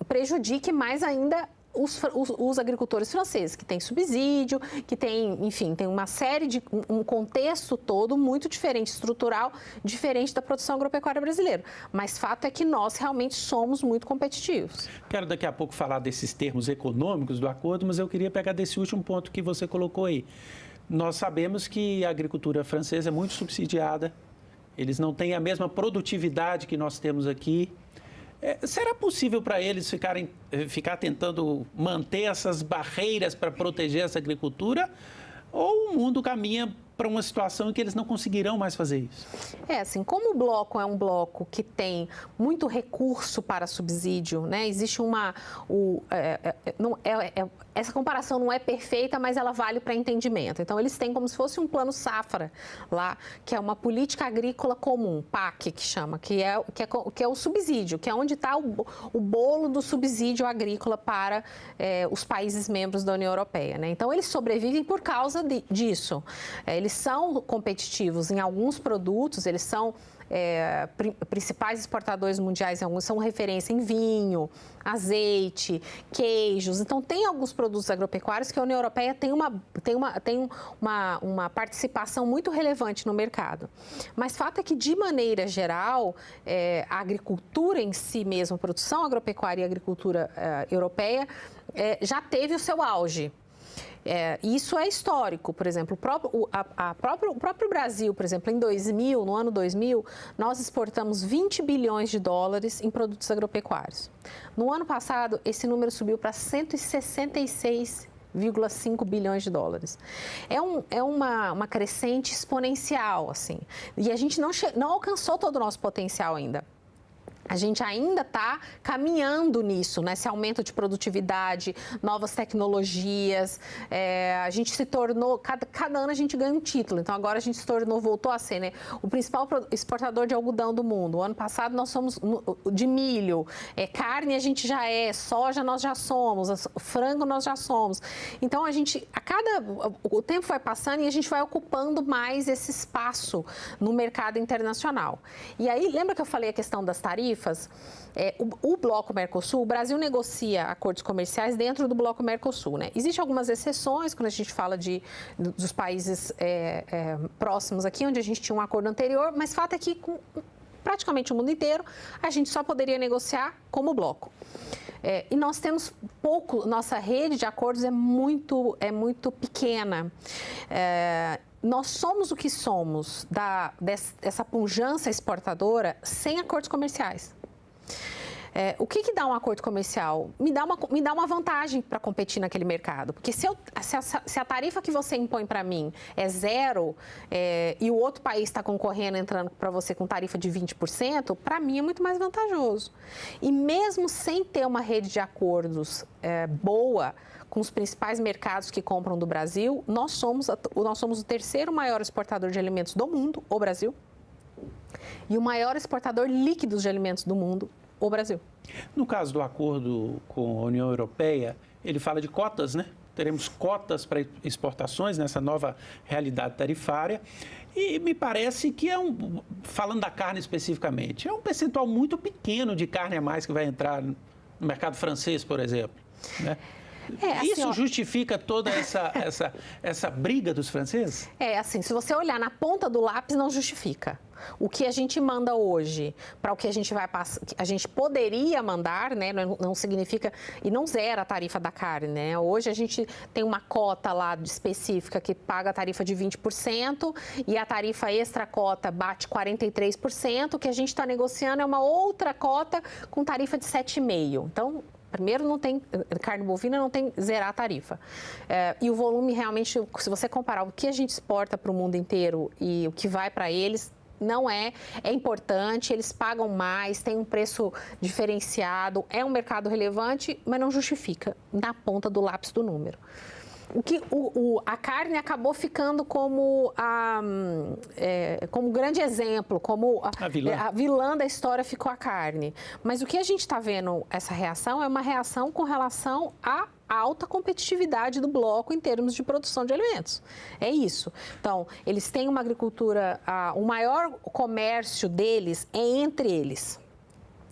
prejudique mais ainda os agricultores franceses, que têm subsídio, que tem, enfim, tem uma série de um contexto todo muito diferente, estrutural, diferente da produção agropecuária brasileira. Mas fato é que nós realmente somos muito competitivos. Quero daqui a pouco falar desses termos econômicos do acordo, mas eu queria pegar desse último ponto que você colocou aí. Nós sabemos que a agricultura francesa é muito subsidiada, eles não têm a mesma produtividade que nós temos aqui. Será possível para eles ficar tentando manter essas barreiras para proteger essa agricultura? Ou o mundo caminha para uma situação em que eles não conseguirão mais fazer isso? Assim, como o bloco é um bloco que tem muito recurso para subsídio, né? Existe essa comparação não é perfeita, mas ela vale para entendimento. Então, eles têm como se fosse um plano safra lá, que é uma política agrícola comum, PAC, que chama, que é o subsídio, que é onde está o bolo do subsídio agrícola para os países membros da União Europeia, né? Então, eles sobrevivem por causa disso. Eles são competitivos em alguns produtos, eles são principais exportadores mundiais, são referência em vinho, azeite, queijos. Então, tem alguns produtos agropecuários que a União Europeia tem uma participação muito relevante no mercado. Mas fato é que, de maneira geral, a agricultura em si mesmo, a produção agropecuária e a agricultura europeia, já teve o seu auge. Isso é histórico, por exemplo, o próprio Brasil, por exemplo, no ano 2000, nós exportamos 20 bilhões de dólares em produtos agropecuários. No ano passado, esse número subiu para 166,5 bilhões de dólares. É uma crescente exponencial, assim, e a gente não alcançou todo o nosso potencial ainda. A gente ainda está caminhando nisso, nesse aumento de produtividade, novas tecnologias. A gente se tornou, cada ano a gente ganha um título. Então, agora a gente voltou a ser, né, o principal exportador de algodão do mundo. O ano passado nós somos de milho, carne a gente já soja nós já somos, frango nós já somos. Então, o tempo vai passando e a gente vai ocupando mais esse espaço no mercado internacional. E aí, lembra que eu falei a questão das tarifas? O bloco Mercosul, o Brasil negocia acordos comerciais dentro do bloco Mercosul, né? Existem algumas exceções quando a gente fala dos países próximos aqui, onde a gente tinha um acordo anterior, mas fato é que com praticamente o mundo inteiro a gente só poderia negociar como bloco. E nós temos nossa rede de acordos é muito pequena. Nós somos o que somos dessa pujança exportadora sem acordos comerciais. O que dá um acordo comercial? Me dá uma vantagem para competir naquele mercado. Porque se a tarifa que você impõe para mim é zero e o outro país está concorrendo, entrando para você com tarifa de 20%, para mim é muito mais vantajoso. E mesmo sem ter uma rede de acordos boa, com os principais mercados que compram do Brasil, nós somos o terceiro maior exportador de alimentos do mundo, o Brasil, e o maior exportador líquido de alimentos do mundo, o Brasil. No caso do acordo com a União Europeia, ele fala de cotas, né? Teremos cotas para exportações nessa nova realidade tarifária. E me parece que falando da carne especificamente, é um percentual muito pequeno de carne a mais que vai entrar no mercado francês, por exemplo, né? Isso justifica toda essa briga dos franceses? Assim, se você olhar na ponta do lápis, não justifica. O que a gente manda hoje para o que a gente vai passar, a gente poderia mandar, né? Não significa e não zera a tarifa da carne, né? Hoje a gente tem uma cota lá específica que paga a tarifa de 20% e a tarifa extra cota bate 43%. O que a gente está negociando é uma outra cota com tarifa de 7,5%. Então, primeiro, não tem carne bovina, não tem zerar a tarifa. E o volume realmente, se você comparar o que a gente exporta para o mundo inteiro e o que vai para eles, não é importante, eles pagam mais, tem um preço diferenciado, é um mercado relevante, mas não justifica na ponta do lápis do número. A carne acabou ficando como grande exemplo, como a vilã da história ficou a carne. Mas o que a gente está vendo, essa reação, é uma reação com relação alta competitividade do bloco em termos de produção de alimentos. É isso. Então, eles têm uma agricultura, o maior comércio deles é entre eles.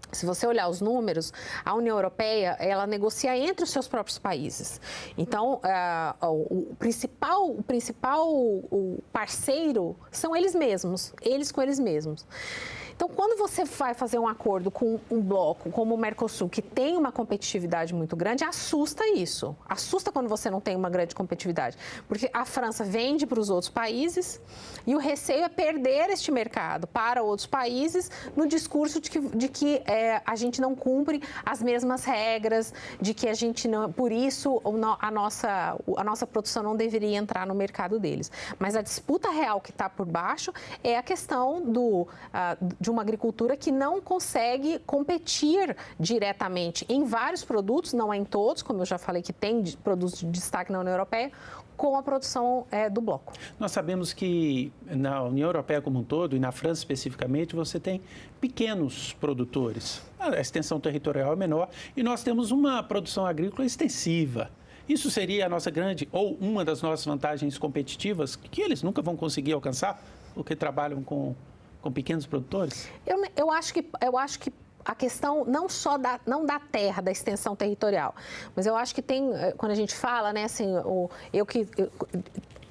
Se você olhar os números, a União Europeia, ela negocia entre os seus próprios países. Então, o principal parceiro são eles mesmos, eles com eles mesmos. Então, quando você vai fazer um acordo com um bloco como o Mercosul, que tem uma competitividade muito grande, assusta isso. Assusta quando você não tem uma grande competitividade. Porque a França vende para os outros países e o receio é perder este mercado para outros países no discurso de que a gente não cumpre as mesmas regras, de que a gente não... Por isso, a nossa produção não deveria entrar no mercado deles. Mas a disputa real que está por baixo é a questão de uma agricultura que não consegue competir diretamente em vários produtos, não em todos, como eu já falei que tem produtos de destaque na União Europeia, com a produção do bloco. Nós sabemos que na União Europeia como um todo, e na França especificamente, você tem pequenos produtores. A extensão territorial é menor e nós temos uma produção agrícola extensiva. Isso seria a nossa grande, ou uma das nossas vantagens competitivas, que eles nunca vão conseguir alcançar, porque trabalham com pequenos produtores? Eu acho que a questão não da terra, da extensão territorial, mas eu acho que tem, quando a gente fala, né, assim, eu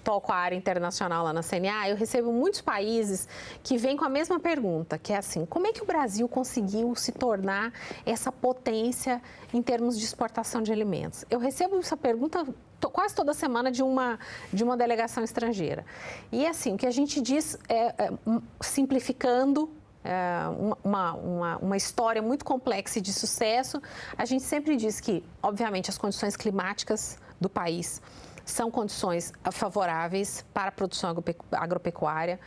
toco a área internacional lá na CNA, eu recebo muitos países que vêm com a mesma pergunta, que é assim, como é que o Brasil conseguiu se tornar essa potência em termos de exportação de alimentos? Eu recebo essa pergunta quase toda semana de uma delegação estrangeira. E assim, o que a gente diz, simplificando uma história muito complexa e de sucesso, a gente sempre diz que, obviamente, as condições climáticas do país são condições favoráveis para a produção agropecuária,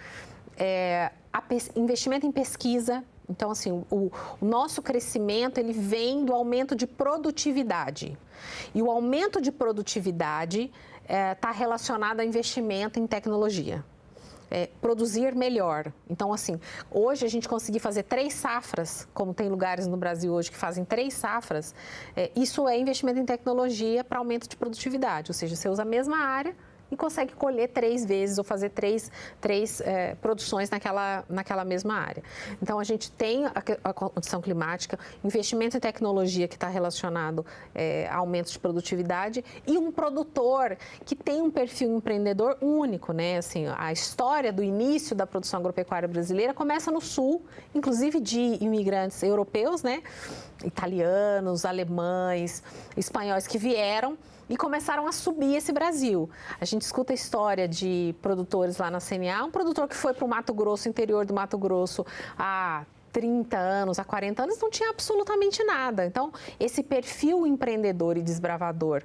investimento em pesquisa. Então, assim, o nosso crescimento, ele vem do aumento de produtividade. E o aumento de produtividade está relacionado ao investimento em tecnologia. Produzir melhor. Então, assim, hoje a gente conseguir fazer 3 safras, como tem lugares no Brasil hoje que fazem 3 safras, isso é investimento em tecnologia para aumento de produtividade. Ou seja, você usa a mesma área e consegue colher 3 vezes ou fazer três produções naquela mesma área. Então, a gente tem a condição climática, investimento em tecnologia que está relacionado a aumento de produtividade e um produtor que tem um perfil empreendedor único, né? Assim, a história do início da produção agropecuária brasileira começa no sul, inclusive de imigrantes europeus, né? Italianos, alemães, espanhóis que vieram e começaram a subir esse Brasil. A gente escuta a história de produtores lá na CNA, um produtor que foi para o Mato Grosso, interior do Mato Grosso, há 30 anos, há 40 anos, não tinha absolutamente nada. Então, esse perfil empreendedor e desbravador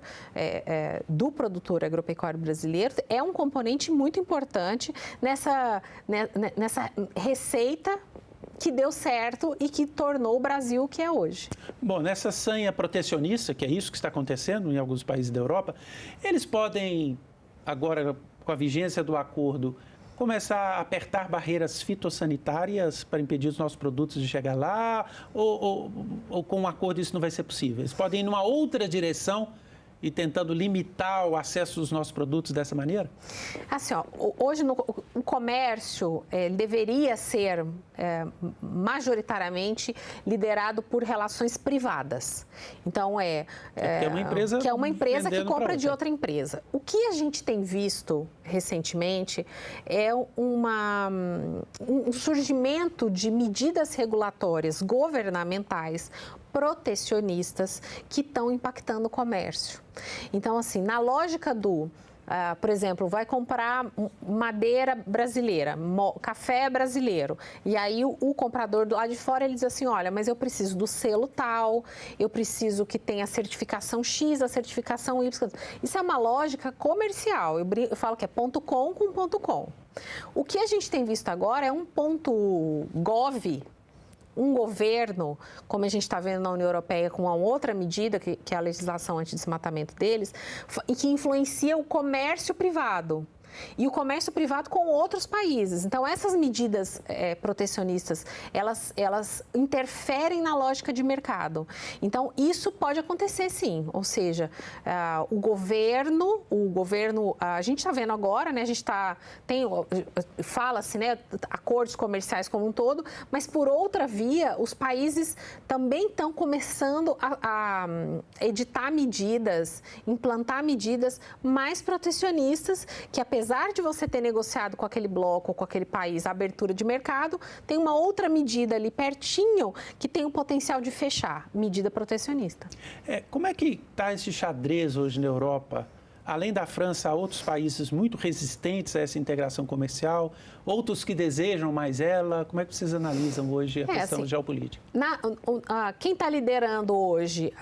do produtor agropecuário brasileiro é um componente muito importante nessa receita que deu certo e que tornou o Brasil o que é hoje. Bom, nessa sanha protecionista, que é isso que está acontecendo em alguns países da Europa, eles podem, agora com a vigência do acordo, começar a apertar barreiras fitossanitárias para impedir os nossos produtos de chegar lá? Ou com um acordo isso não vai ser possível? Eles podem ir numa outra direção e tentando limitar o acesso dos nossos produtos dessa maneira? Assim, ó, hoje o comércio deveria ser majoritariamente liderado por relações privadas. Então, que é uma empresa que compra de outra empresa. O que a gente tem visto recentemente é um surgimento de medidas regulatórias governamentais protecionistas que estão impactando o comércio. Então, assim, na lógica por exemplo, vai comprar madeira brasileira, café brasileiro, e aí o comprador do lado de fora, ele diz assim, olha, mas eu preciso do selo tal, eu preciso que tenha a certificação X, a certificação Y. Isso é uma lógica comercial, eu falo que é ponto .com com ponto .com. O que a gente tem visto agora é um ponto .gov, um governo, como a gente está vendo na União Europeia, com uma outra medida, que é a legislação antidesmatamento deles, e que influencia o comércio privado. e o comércio privado com outros países. Então, essas medidas protecionistas, elas interferem na lógica de mercado. Então, isso pode acontecer sim, ou seja, o governo, a gente está vendo agora, né, fala-se, né, acordos comerciais como um todo, mas por outra via, os países também estão começando a editar medidas, implantar medidas mais protecionistas, que apesar de você ter negociado com aquele bloco ou com aquele país a abertura de mercado, tem uma outra medida ali pertinho que tem o potencial de fechar, medida protecionista. Como é que está esse xadrez hoje na Europa? Além da França, há outros países muito resistentes a essa integração comercial, outros que desejam mais ela. Como é que vocês analisam hoje a questão geopolítica? Quem está liderando hoje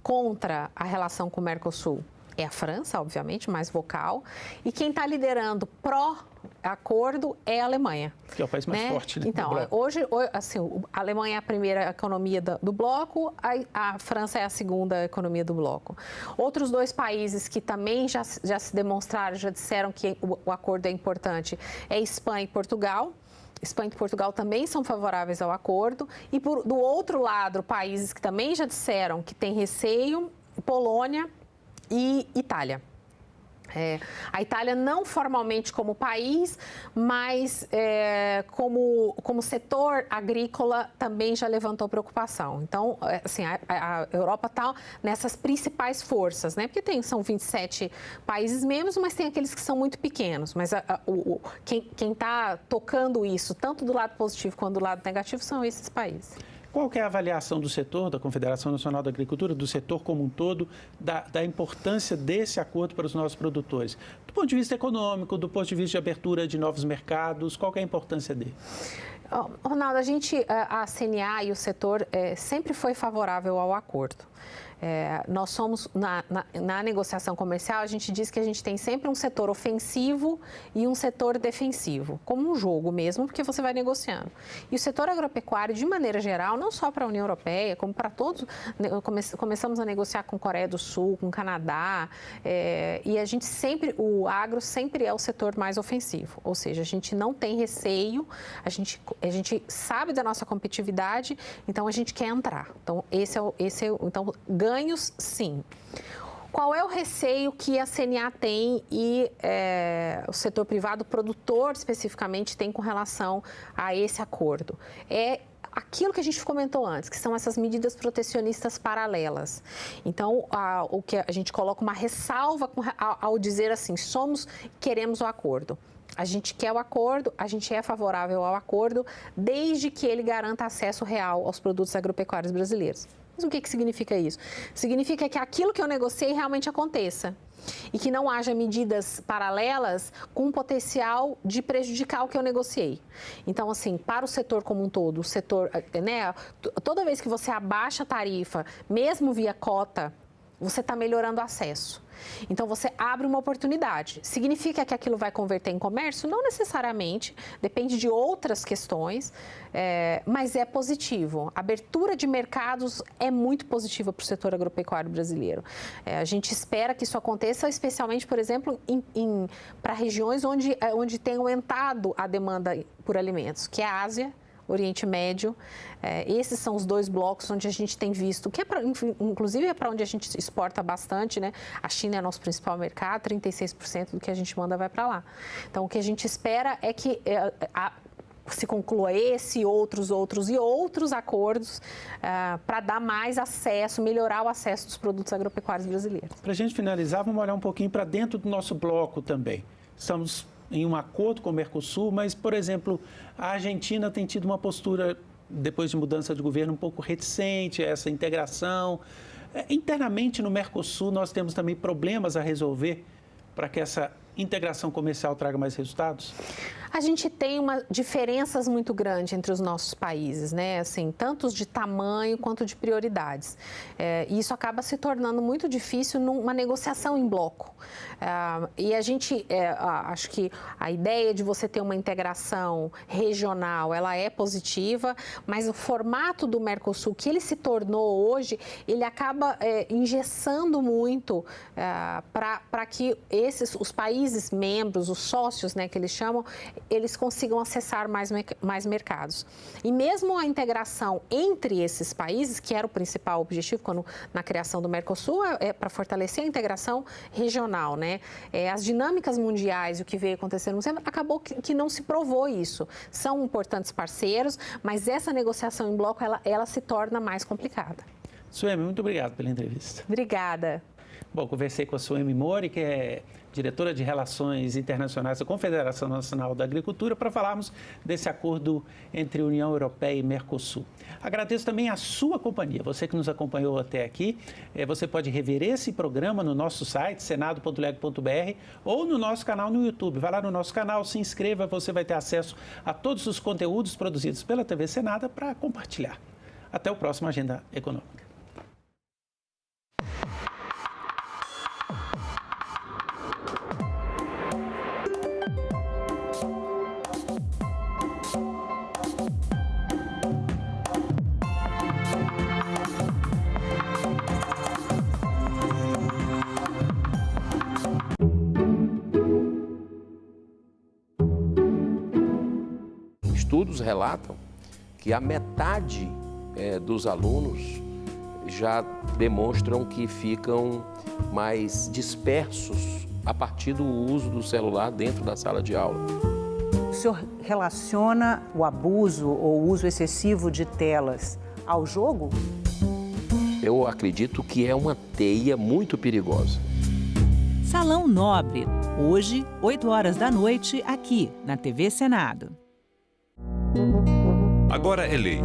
contra a relação com o Mercosul é a França, obviamente, mais vocal. E quem está liderando pró-acordo é a Alemanha. Que é o país mais forte, né? Então, hoje, assim, a Alemanha é a primeira economia do bloco, a França é a segunda economia do bloco. Outros dois países que também já se demonstraram, já disseram que o acordo é importante, é Espanha e Portugal. Espanha e Portugal também são favoráveis ao acordo. E, do outro lado, países que também já disseram que têm receio, Polônia e Itália. A Itália não formalmente como país, mas como setor agrícola também já levantou preocupação. Então, assim, a Europa está nessas principais forças, né? Porque são 27 países membros, mas tem aqueles que são muito pequenos. Mas quem está tocando isso, tanto do lado positivo quanto do lado negativo, são esses países. Qual que é a avaliação do setor, da Confederação Nacional da Agricultura, do setor como um todo, da importância desse acordo para os nossos produtores? Do ponto de vista econômico, do ponto de vista de abertura de novos mercados, qual que é a importância dele? Ronaldo, a CNA e o setor sempre foi favorável ao acordo. Nós somos, na negociação comercial, a gente diz que a gente tem sempre um setor ofensivo e um setor defensivo, como um jogo mesmo, porque você vai negociando. E o setor agropecuário, de maneira geral, não só para a União Europeia, como para todos, começamos a negociar com Coreia do Sul, com Canadá, e o agro sempre é o setor mais ofensivo, ou seja, a gente não tem receio, a gente sabe da nossa competitividade, então a gente quer entrar. Então, então ganhos, sim. Qual é o receio que a CNA tem e o setor privado, o produtor especificamente, tem com relação a esse acordo? É aquilo que a gente comentou antes, que são essas medidas protecionistas paralelas. Então, o que a gente coloca uma ressalva ao dizer assim, queremos o acordo. A gente quer o acordo, a gente é favorável ao acordo, desde que ele garanta acesso real aos produtos agropecuários brasileiros. Mas o que significa isso? Significa que aquilo que eu negociei realmente aconteça e que não haja medidas paralelas com o potencial de prejudicar o que eu negociei. Então, assim, para o setor como um todo, toda vez que você abaixa a tarifa, mesmo via cota, você está melhorando o acesso. Então, você abre uma oportunidade. Significa que aquilo vai converter em comércio? Não necessariamente, depende de outras questões, mas é positivo. A abertura de mercados é muito positiva para o setor agropecuário brasileiro. A gente espera que isso aconteça, especialmente, por exemplo, para regiões onde tem aumentado a demanda por alimentos, que é a Ásia, Oriente Médio. Esses são os dois blocos onde a gente tem visto, inclusive é para onde a gente exporta bastante, né? A China é nosso principal mercado, 36% do que a gente manda vai para lá. Então, o que a gente espera é que se conclua outros acordos para dar mais acesso, melhorar o acesso dos produtos agropecuários brasileiros. Para a gente finalizar, vamos olhar um pouquinho para dentro do nosso bloco também. Estamos em um acordo com o Mercosul, mas, por exemplo, a Argentina tem tido uma postura, depois de mudança de governo, um pouco reticente a essa integração. Internamente, no Mercosul, nós temos também problemas a resolver para que essa integração comercial traga mais resultados? A gente tem diferenças muito grandes entre os nossos países, né? Assim, tanto de tamanho quanto de prioridades. E isso acaba se tornando muito difícil numa negociação em bloco. E a gente, acho que a ideia de você ter uma integração regional, ela é positiva, mas o formato do Mercosul, que ele se tornou hoje, ele acaba engessando muito para que os países países membros, os sócios, né, que eles chamam, eles consigam acessar mais mercados. E mesmo a integração entre esses países, que era o principal objetivo na criação do Mercosul, é para fortalecer a integração regional, né? As dinâmicas mundiais, o que veio acontecendo no centro, acabou que não se provou isso. São importantes parceiros, mas essa negociação em bloco, ela se torna mais complicada. Suemi, muito obrigado pela entrevista. Obrigada. Bom, conversei com a Suemi Mori, que é diretora de Relações Internacionais da Confederação Nacional da Agricultura, para falarmos desse acordo entre a União Europeia e Mercosul. Agradeço também a sua companhia, você que nos acompanhou até aqui. Você pode rever esse programa no nosso site, senado.leg.br, ou no nosso canal no YouTube. Vai lá no nosso canal, se inscreva, você vai ter acesso a todos os conteúdos produzidos pela TV Senado para compartilhar. Até o próximo Agenda Econômica. Estudos relatam que a metade dos alunos já demonstram que ficam mais dispersos a partir do uso do celular dentro da sala de aula. O senhor relaciona o abuso ou o uso excessivo de telas ao jogo? Eu acredito que é uma teia muito perigosa. Salão Nobre, hoje, 8 horas da noite, aqui na TV Senado. Agora é lei.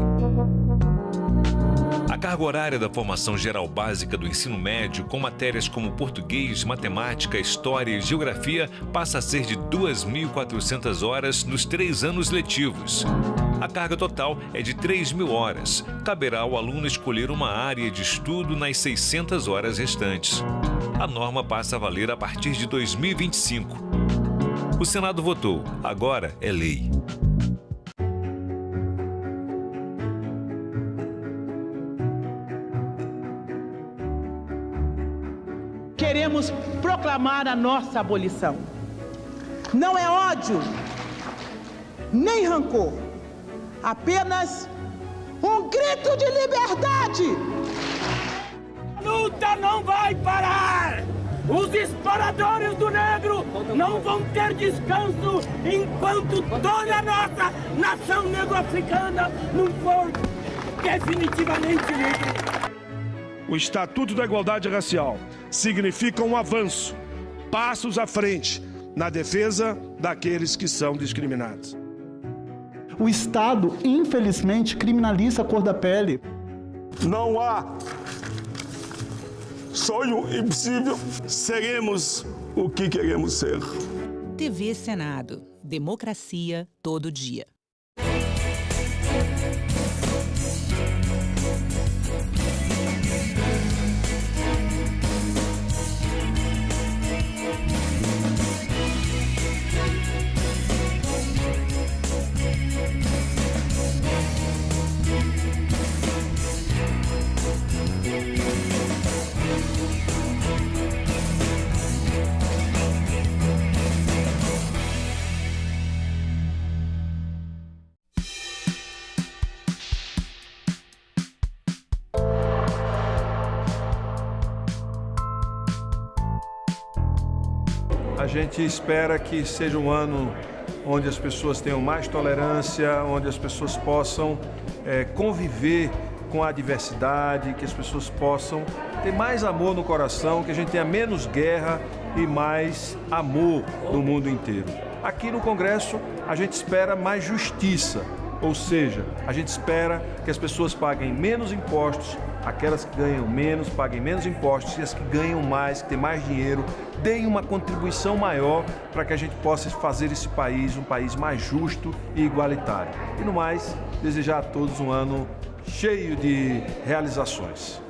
A carga horária da formação geral básica do ensino médio, com matérias como português, matemática, história e geografia, passa a ser de 2.400 horas nos 3 anos letivos. A carga total é de 3.000 horas. Caberá ao aluno escolher uma área de estudo nas 600 horas restantes. A norma passa a valer a partir de 2025. O Senado votou. Agora é lei. Queremos proclamar a nossa abolição. Não é ódio, nem rancor, apenas um grito de liberdade. A luta não vai parar! Os exploradores do negro não vão ter descanso enquanto toda a nossa nação negro-africana não for definitivamente livre. O Estatuto da Igualdade Racial significa um avanço, passos à frente na defesa daqueles que são discriminados. O Estado, infelizmente, criminaliza a cor da pele. Não há sonho impossível. Seremos o que queremos ser. TV Senado. Democracia todo dia. A gente espera que seja um ano onde as pessoas tenham mais tolerância, onde as pessoas possam conviver com a diversidade, que as pessoas possam ter mais amor no coração, que a gente tenha menos guerra e mais amor no mundo inteiro. Aqui no Congresso, a gente espera mais justiça, ou seja, a gente espera que as pessoas paguem menos impostos, aquelas que ganham menos paguem menos impostos e as que ganham mais, que têm mais dinheiro, deem uma contribuição maior para que a gente possa fazer esse país um país mais justo e igualitário. E no mais, desejar a todos um ano cheio de realizações.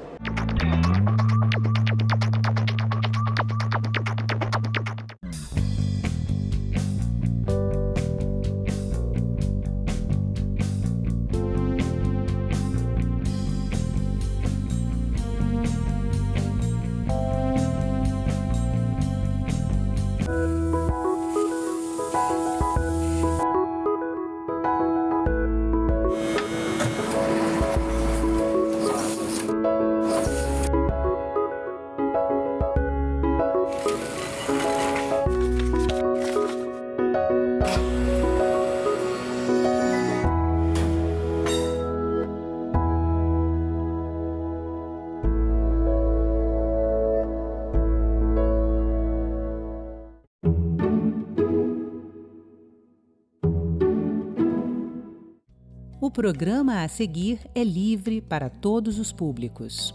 O programa a seguir é livre para todos os públicos.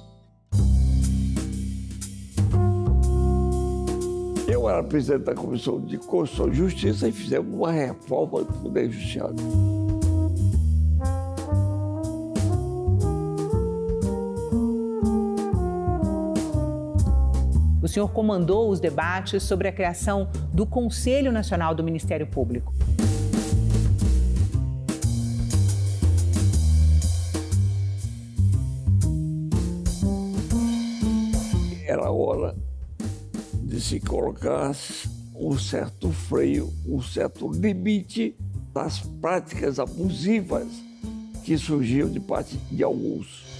Eu era presidente da Comissão de Constituição e Justiça e fizemos uma reforma do Poder Judiciário. O senhor comandou os debates sobre a criação do Conselho Nacional do Ministério Público. Era hora de se colocar um certo freio, um certo limite das práticas abusivas que surgiam de parte de alguns.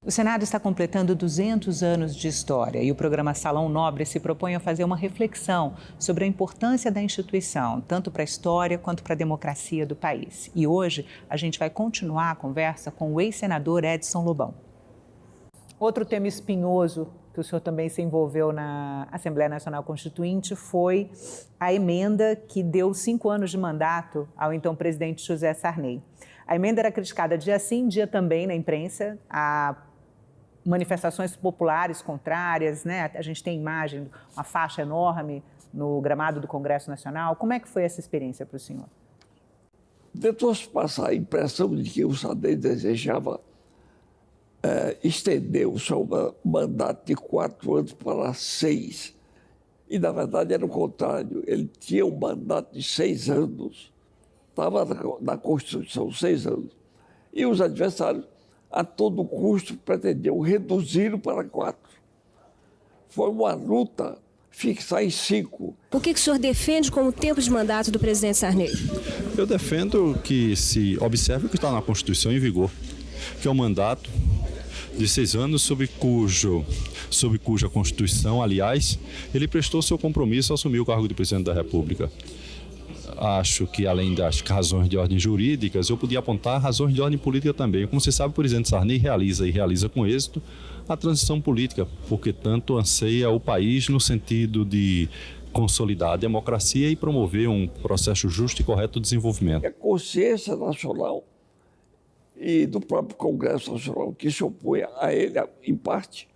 O Senado está completando 200 anos de história e o programa Salão Nobre se propõe a fazer uma reflexão sobre a importância da instituição, tanto para a história quanto para a democracia do país. E hoje a gente vai continuar a conversa com o ex-senador Edson Lobão. Outro tema espinhoso que o senhor também se envolveu na Assembleia Nacional Constituinte foi a emenda que deu 5 anos de mandato ao então presidente José Sarney. A emenda era criticada dia sim, dia também na imprensa, a manifestações populares contrárias, né? A gente tem imagem, uma faixa enorme no gramado do Congresso Nacional. Como é que foi essa experiência para o senhor? Tentou-se passar a impressão de que o Sarney desejava estender o seu mandato de 4 anos para 6. E, na verdade, era o contrário. Ele tinha um mandato de 6 anos. Estava na Constituição 6 anos. E os adversários, a todo custo, pretendiam reduzi-lo para 4. Foi uma luta fixar em 5. O que o senhor defende como tempo de mandato do presidente Sarney? Eu defendo que se observe o que está na Constituição em vigor, que é um mandato de 6 anos sob cuja Constituição, aliás, ele prestou seu compromisso a assumir o cargo de presidente da República. Acho que, além das razões de ordem jurídicas, eu podia apontar razões de ordem política também. Como você sabe, o presidente Sarney realiza com êxito a transição política, porque tanto anseia o país no sentido de consolidar a democracia e promover um processo justo e correto de desenvolvimento. A consciência nacional e do próprio Congresso Nacional, que se opõe a ele, em parte,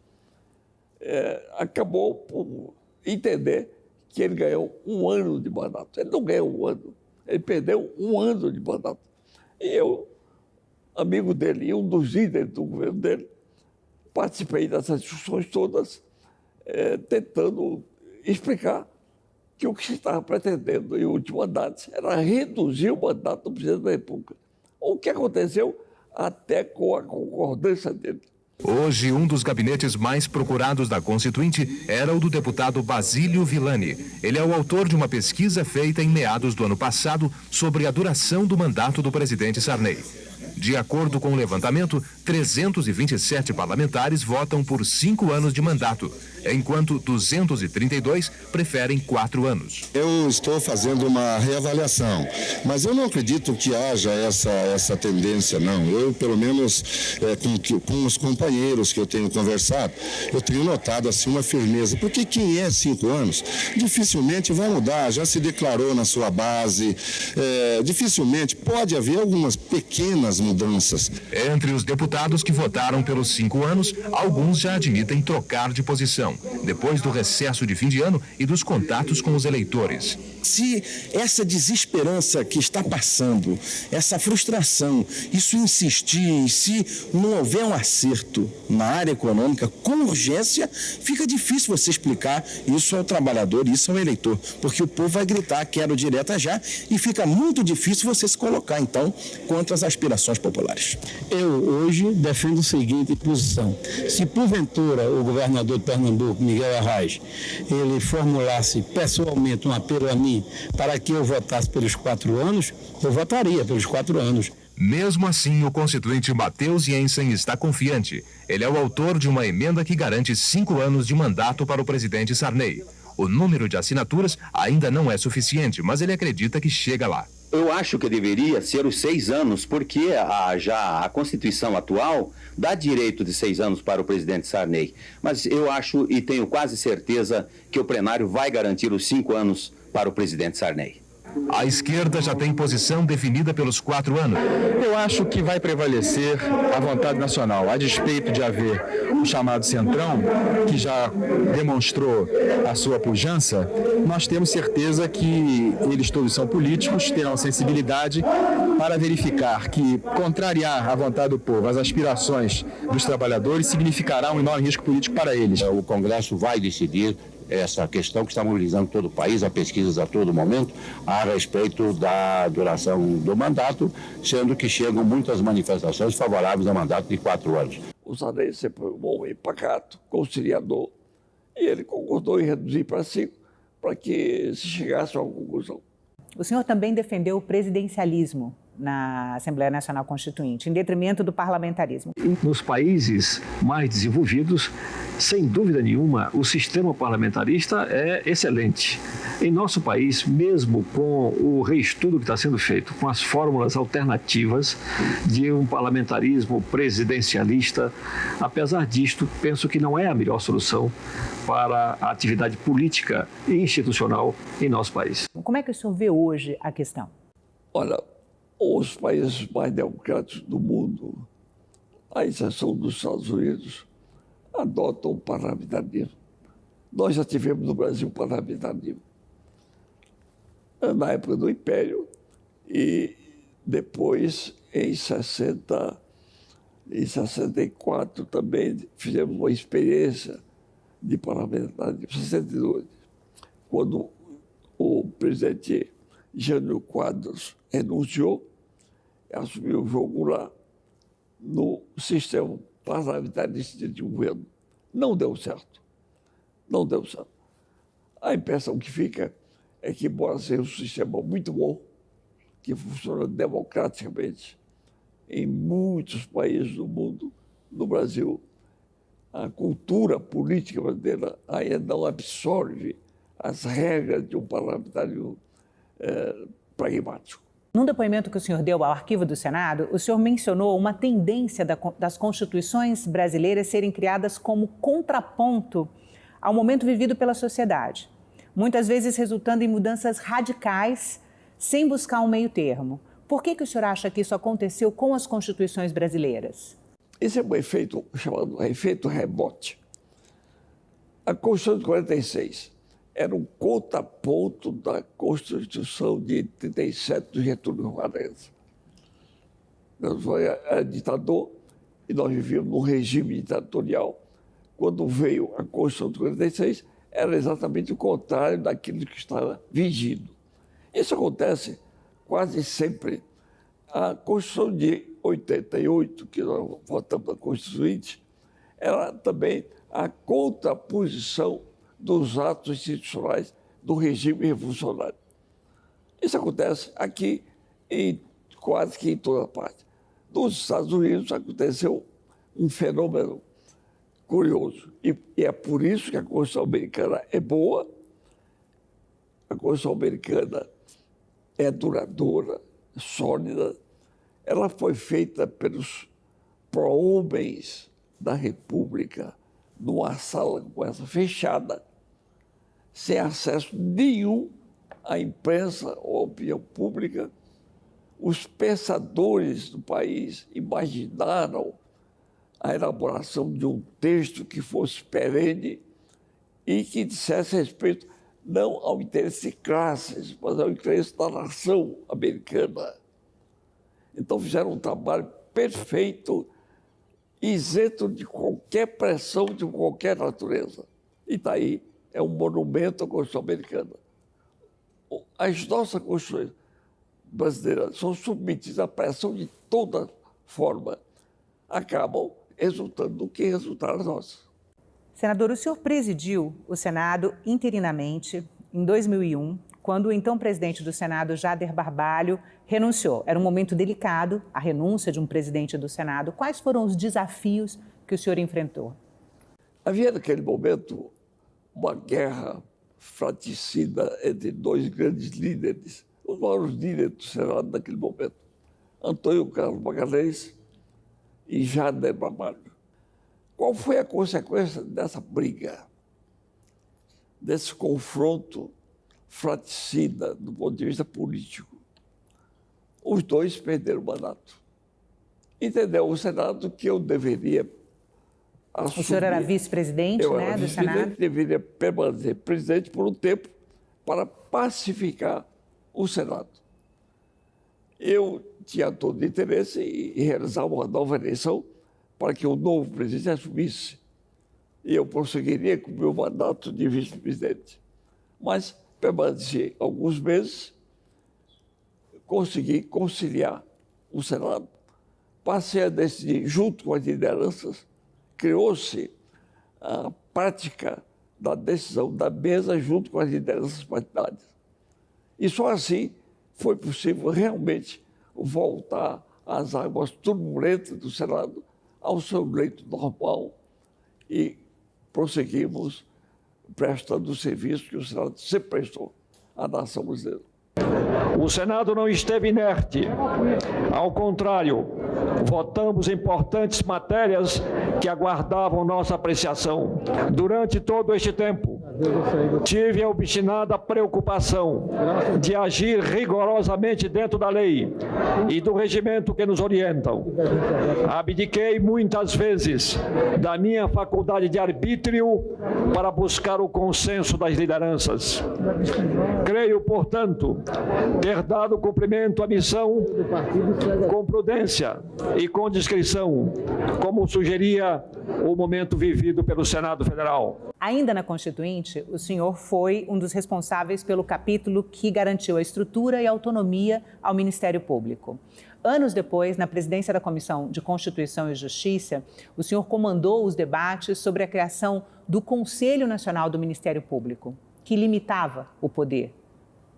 acabou por entender que ele ganhou 1 ano de mandato. Ele não ganhou 1 ano, ele perdeu 1 ano de mandato. E eu, amigo dele e um dos líderes do governo dele, participei dessas discussões todas, tentando explicar que o que se estava pretendendo em última análise era reduzir o mandato do presidente da República. O que aconteceu até com a concordância dele. Hoje, um dos gabinetes mais procurados da Constituinte era o do deputado Basílio Villani. Ele é o autor de uma pesquisa feita em meados do ano passado sobre a duração do mandato do presidente Sarney. De acordo com o levantamento, 327 parlamentares votam por 5 anos de mandato, enquanto 232 preferem 4 anos. Eu estou fazendo uma reavaliação, mas eu não acredito que haja essa tendência, não. Eu, pelo menos, com os companheiros que eu tenho conversado, eu tenho notado assim uma firmeza, porque quem é 5 anos dificilmente vai mudar, já se declarou na sua base, dificilmente pode haver algumas pequenas mudanças. Entre os deputados que votaram pelos 5 anos, alguns já admitem trocar de posição, depois do recesso de fim de ano e dos contatos com os eleitores. Se essa desesperança que está passando, essa frustração, isso insistir, se não houver um acerto na área econômica com urgência, fica difícil você explicar isso ao trabalhador, isso ao eleitor, porque o povo vai gritar, quero direta já, e fica muito difícil você se colocar, então, contra as aspirações populares. Eu, hoje, defendo a seguinte posição. Se, porventura, o governador de Pernambuco, Miguel Arraes, ele formulasse pessoalmente um apelo a mim para que eu votasse pelos 4 anos, eu votaria pelos 4 anos. Mesmo assim, o constituinte Matheus Jensen está confiante. Ele é o autor de uma emenda que garante 5 anos de mandato para o presidente Sarney. O número de assinaturas ainda não é suficiente, mas ele acredita que chega lá. Eu acho que deveria ser os 6 anos, porque a Constituição atual dá direito de 6 anos para o presidente Sarney. Mas eu acho e tenho quase certeza que o plenário vai garantir os 5 anos para o presidente Sarney. A esquerda já tem posição definida pelos 4 anos. Eu acho que vai prevalecer a vontade nacional, a despeito de haver o chamado Centrão, que já demonstrou a sua pujança. Nós temos certeza que eles todos são políticos, terão sensibilidade para verificar que contrariar a vontade do povo, as aspirações dos trabalhadores, significará um enorme risco político para eles. O Congresso vai decidir essa questão que está mobilizando todo o país, há pesquisas a todo momento a respeito da duração do mandato, sendo que chegam muitas manifestações favoráveis ao mandato de 4 anos. O Sarney sempre foi um homem pacato, conciliador, e ele concordou em reduzir para 5, para que se chegasse a uma conclusão. O senhor também defendeu o presidencialismo na Assembleia Nacional Constituinte, em detrimento do parlamentarismo. Nos países mais desenvolvidos, sem dúvida nenhuma, o sistema parlamentarista é excelente. Em nosso país, mesmo com o reestudo que está sendo feito, com as fórmulas alternativas de um parlamentarismo presidencialista, apesar disto, penso que não é a melhor solução para a atividade política e institucional em nosso país. Como é que o senhor vê hoje a questão? Olha, os países mais democráticos do mundo, à exceção dos Estados Unidos, adotam o parlamentarismo. Nós já tivemos no Brasil parlamentarismo na época do Império e depois, em 64, também fizemos uma experiência de parlamentarismo, em 62, quando o presidente Jânio Quadros renunciou, assumiu o jogo lá no sistema parlamentarista de governo. Não deu certo. Não deu certo. A impressão que fica é que, embora seja um sistema muito bom, que funciona democraticamente em muitos países do mundo, no Brasil, a cultura política brasileira ainda não absorve as regras de um parlamentarismo pragmático. Num depoimento que o senhor deu ao Arquivo do Senado, o senhor mencionou uma tendência das constituições brasileiras serem criadas como contraponto ao momento vivido pela sociedade, muitas vezes resultando em mudanças radicais sem buscar um meio termo. Por que o senhor acha que isso aconteceu com as constituições brasileiras? Esse é um efeito chamado efeito rebote. A Constituição de 46 era um contraponto da Constituição de 37 do Getúlio Vargas. Nós era ditador e nós vivíamos num regime ditatorial. Quando veio a Constituição de 46, era exatamente o contrário daquilo que estava vigindo. Isso acontece quase sempre. A Constituição de 88, que nós votamos na Constituinte, era também a contraposição dos atos institucionais do regime revolucionário. Isso acontece aqui quase que em toda parte. Nos Estados Unidos aconteceu um fenômeno curioso. E é por isso que a Constituição americana é boa, a Constituição americana é duradoura, sólida. Ela foi feita pelos pró-homens da República numa sala com essa fechada, sem acesso nenhum à imprensa ou à opinião pública. Os pensadores do país imaginaram a elaboração de um texto que fosse perene e que dissesse respeito não ao interesse de classes, mas ao interesse da nação americana. Então fizeram um trabalho perfeito, isento de qualquer pressão de qualquer natureza. E daí é um monumento à Constituição americana. As nossas Constituições brasileiras são submetidas à pressão de toda forma, acabam resultando do que resultaram as nossas. Senador, o senhor presidiu o Senado interinamente em 2001, quando o então presidente do Senado, Jader Barbalho, renunciou. Era um momento delicado, a renúncia de um presidente do Senado. Quais foram os desafios que o senhor enfrentou? Havia naquele momento uma guerra fratricida entre dois grandes líderes, os maiores líderes do Senado naquele momento, Antônio Carlos Magalhães e Jader Ramalho. Qual foi a consequência dessa briga, desse confronto fratricida do ponto de vista político? Os dois perderam o mandato. Entendeu? O Senado que eu deveria assumir. O senhor era vice-presidente, né, do Senado? Deveria permanecer presidente por um tempo para pacificar o Senado. Eu tinha todo o interesse em realizar uma nova eleição para que o novo presidente assumisse. E eu prosseguiria com o meu mandato de vice-presidente. Mas permaneci alguns meses, consegui conciliar o Senado, passei a decidir junto com as lideranças, criou-se a prática da decisão da mesa junto com as lideranças partidárias. E só assim foi possível realmente voltar às águas turbulentas do Senado ao seu leito normal e prosseguimos prestando o serviço que o Senado sempre prestou à nação brasileira. O Senado não esteve inerte. Ao contrário, votamos importantes matérias que aguardavam nossa apreciação. Durante todo este tempo, tive a obstinada preocupação de agir rigorosamente dentro da lei e do regimento que nos orientam. Abdiquei muitas vezes da minha faculdade de arbítrio para buscar o consenso das lideranças. Creio, portanto, ter dado cumprimento à missão com prudência e com discrição, como sugeria o momento vivido pelo Senado Federal. Ainda na Constituinte, o senhor foi um dos responsáveis pelo capítulo que garantiu a estrutura e autonomia ao Ministério Público. Anos depois, na presidência da Comissão de Constituição e Justiça, o senhor comandou os debates sobre a criação do Conselho Nacional do Ministério Público, que limitava o poder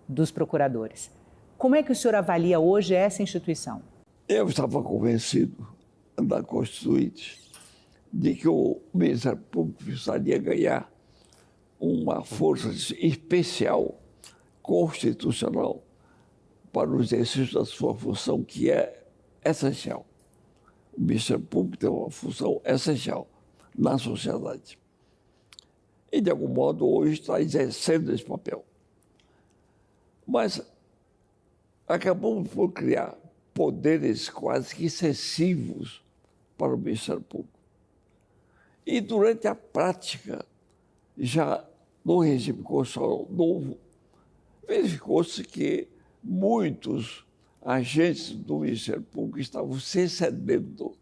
dos procuradores. Como é que o senhor avalia hoje essa instituição? Eu estava convencido da Constituinte de que o Ministério Público precisaria ganhar uma força especial constitucional para o exercício da sua função, que é essencial. O Ministério Público tem uma função essencial na sociedade. E, de algum modo, hoje está exercendo esse papel. Mas acabamos por criar poderes quase que excessivos para o Ministério Público. E, durante a prática, já no regime constitucional novo, verificou-se que muitos agentes do Ministério Público estavam se excedendo,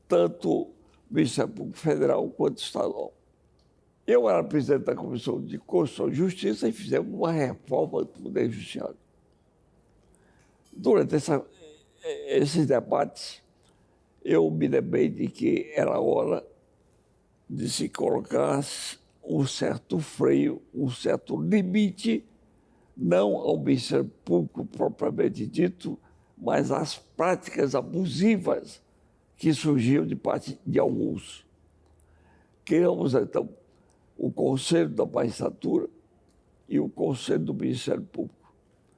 tanto o Ministério Público Federal quanto estadual. Eu era presidente da Comissão de Constituição e Justiça e fizemos uma reforma do Poder Judiciário. Durante esses debates, eu me lembrei de que era hora de se colocar um certo freio, um certo limite, não ao Ministério Público propriamente dito, mas às práticas abusivas que surgiam de parte de alguns. Criamos, então, o Conselho da Magistratura e o Conselho do Ministério Público.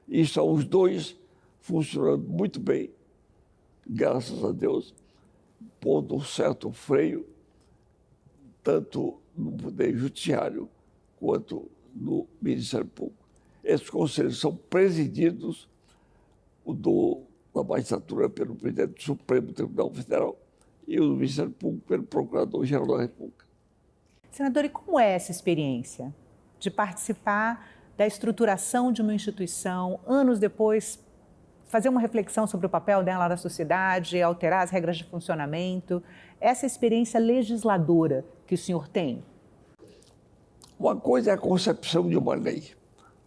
E estão os dois funcionando muito bem, graças a Deus, pondo um certo freio, tanto no Poder Judiciário quanto no Ministério Público. Esses conselhos são presididos, da magistratura pelo presidente do Supremo Tribunal Federal e o do Ministério Público pelo Procurador-Geral da República. Senador, e como é essa experiência de participar da estruturação de uma instituição, anos depois, fazer uma reflexão sobre o papel dela na sociedade, alterar as regras de funcionamento, essa experiência legisladora que o senhor tem? Uma coisa é a concepção de uma lei,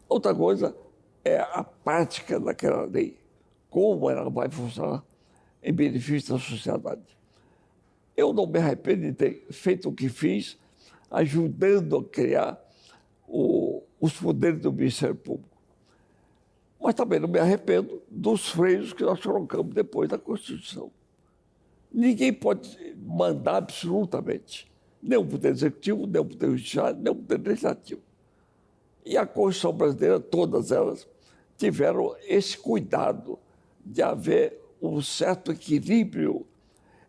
outra coisa é a prática daquela lei, como ela vai funcionar em benefício da sociedade. Eu não me arrependo de ter feito o que fiz, ajudando a criar os poderes do Ministério Público. Mas também não me arrependo dos freios que nós colocamos depois da Constituição. Ninguém pode mandar absolutamente, nem o Poder Executivo, nem o Poder Judiciário, nem o Poder Legislativo. E a Constituição brasileira, todas elas, tiveram esse cuidado de haver um certo equilíbrio.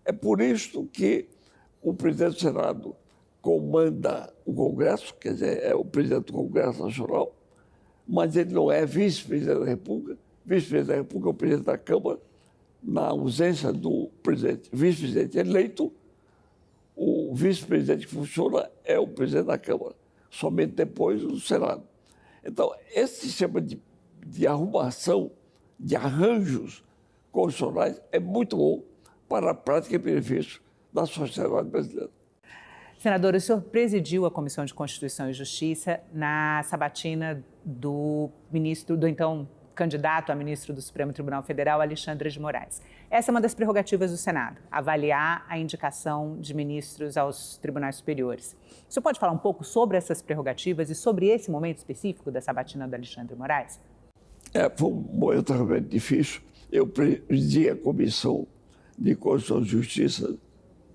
É por isso que o presidente do Senado comanda o Congresso, quer dizer, é o presidente do Congresso Nacional, mas ele não é vice-presidente da República. Vice-presidente da República é o presidente da Câmara, na ausência do presidente. Vice-presidente eleito, o vice-presidente que funciona é o presidente da Câmara, somente depois do Senado. Então, esse sistema de arrumação, de arranjos constitucionais é muito bom para a prática e benefício da sociedade brasileira. Senador, o senhor presidiu a Comissão de Constituição e Justiça na sabatina do então candidato a ministro do Supremo Tribunal Federal, Alexandre de Moraes. Essa é uma das prerrogativas do Senado, avaliar a indicação de ministros aos tribunais superiores. O senhor pode falar um pouco sobre essas prerrogativas e sobre esse momento específico da sabatina do Alexandre de Moraes? Foi um momento realmente difícil. Eu presidi a Comissão de Constituição e Justiça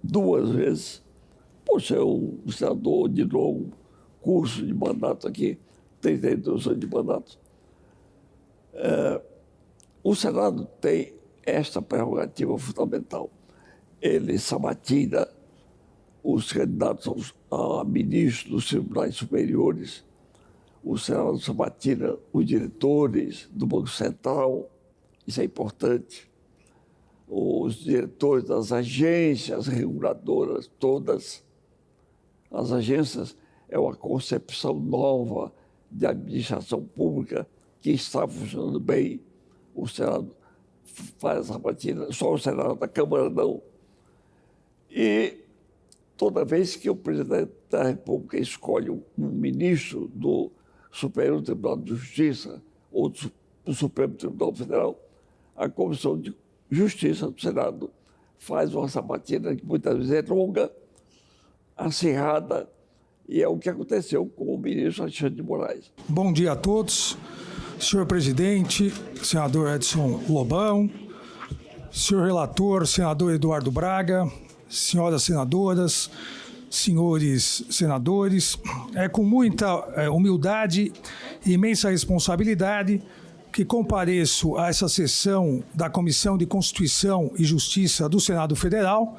2 vezes, por ser um senador de longo curso de mandato aqui, 32 anos de mandato. O Senado tem esta prerrogativa fundamental. Ele sabatina os candidatos a ministros dos tribunais superiores, o Senado sabatina os diretores do Banco Central, isso é importante, os diretores das agências reguladoras, todas. As agências é uma concepção nova de administração pública que está funcionando bem. O Senado faz essa sabatina, só o Senado, a Câmara não. E toda vez que o presidente da República escolhe um ministro do Superior Tribunal de Justiça ou do Supremo Tribunal Federal, a Comissão de Justiça do Senado faz uma sabatina que muitas vezes é longa, acirrada, e é o que aconteceu com o ministro Alexandre de Moraes. Bom dia a todos. Senhor presidente, senador Edson Lobão, senhor relator, senador Eduardo Braga, senhoras senadoras, senhores senadores, é com muita humildade e imensa responsabilidade que compareço a essa sessão da Comissão de Constituição e Justiça do Senado Federal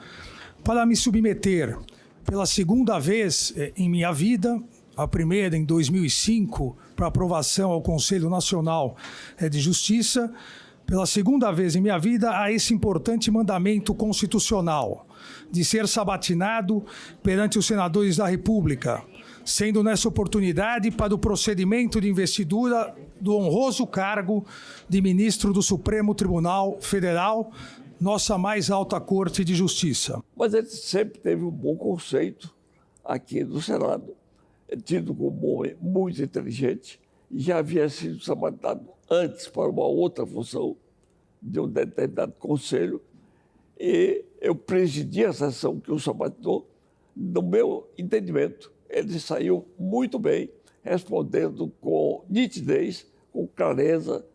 para me submeter pela segunda vez em minha vida, a primeira em 2005, para aprovação ao Conselho Nacional de Justiça, pela segunda vez em minha vida, a esse importante mandamento constitucional de ser sabatinado perante os senadores da República, sendo nessa oportunidade para o procedimento de investidura do honroso cargo de ministro do Supremo Tribunal Federal, nossa mais alta Corte de Justiça. Mas ele sempre teve um bom conceito aqui do Senado, tido como muito inteligente, e já havia sido sabatinado antes para uma outra função de um determinado conselho, e eu presidi a sessão que o sabatinou. No meu entendimento, ele saiu muito bem, respondendo com nitidez, com clareza,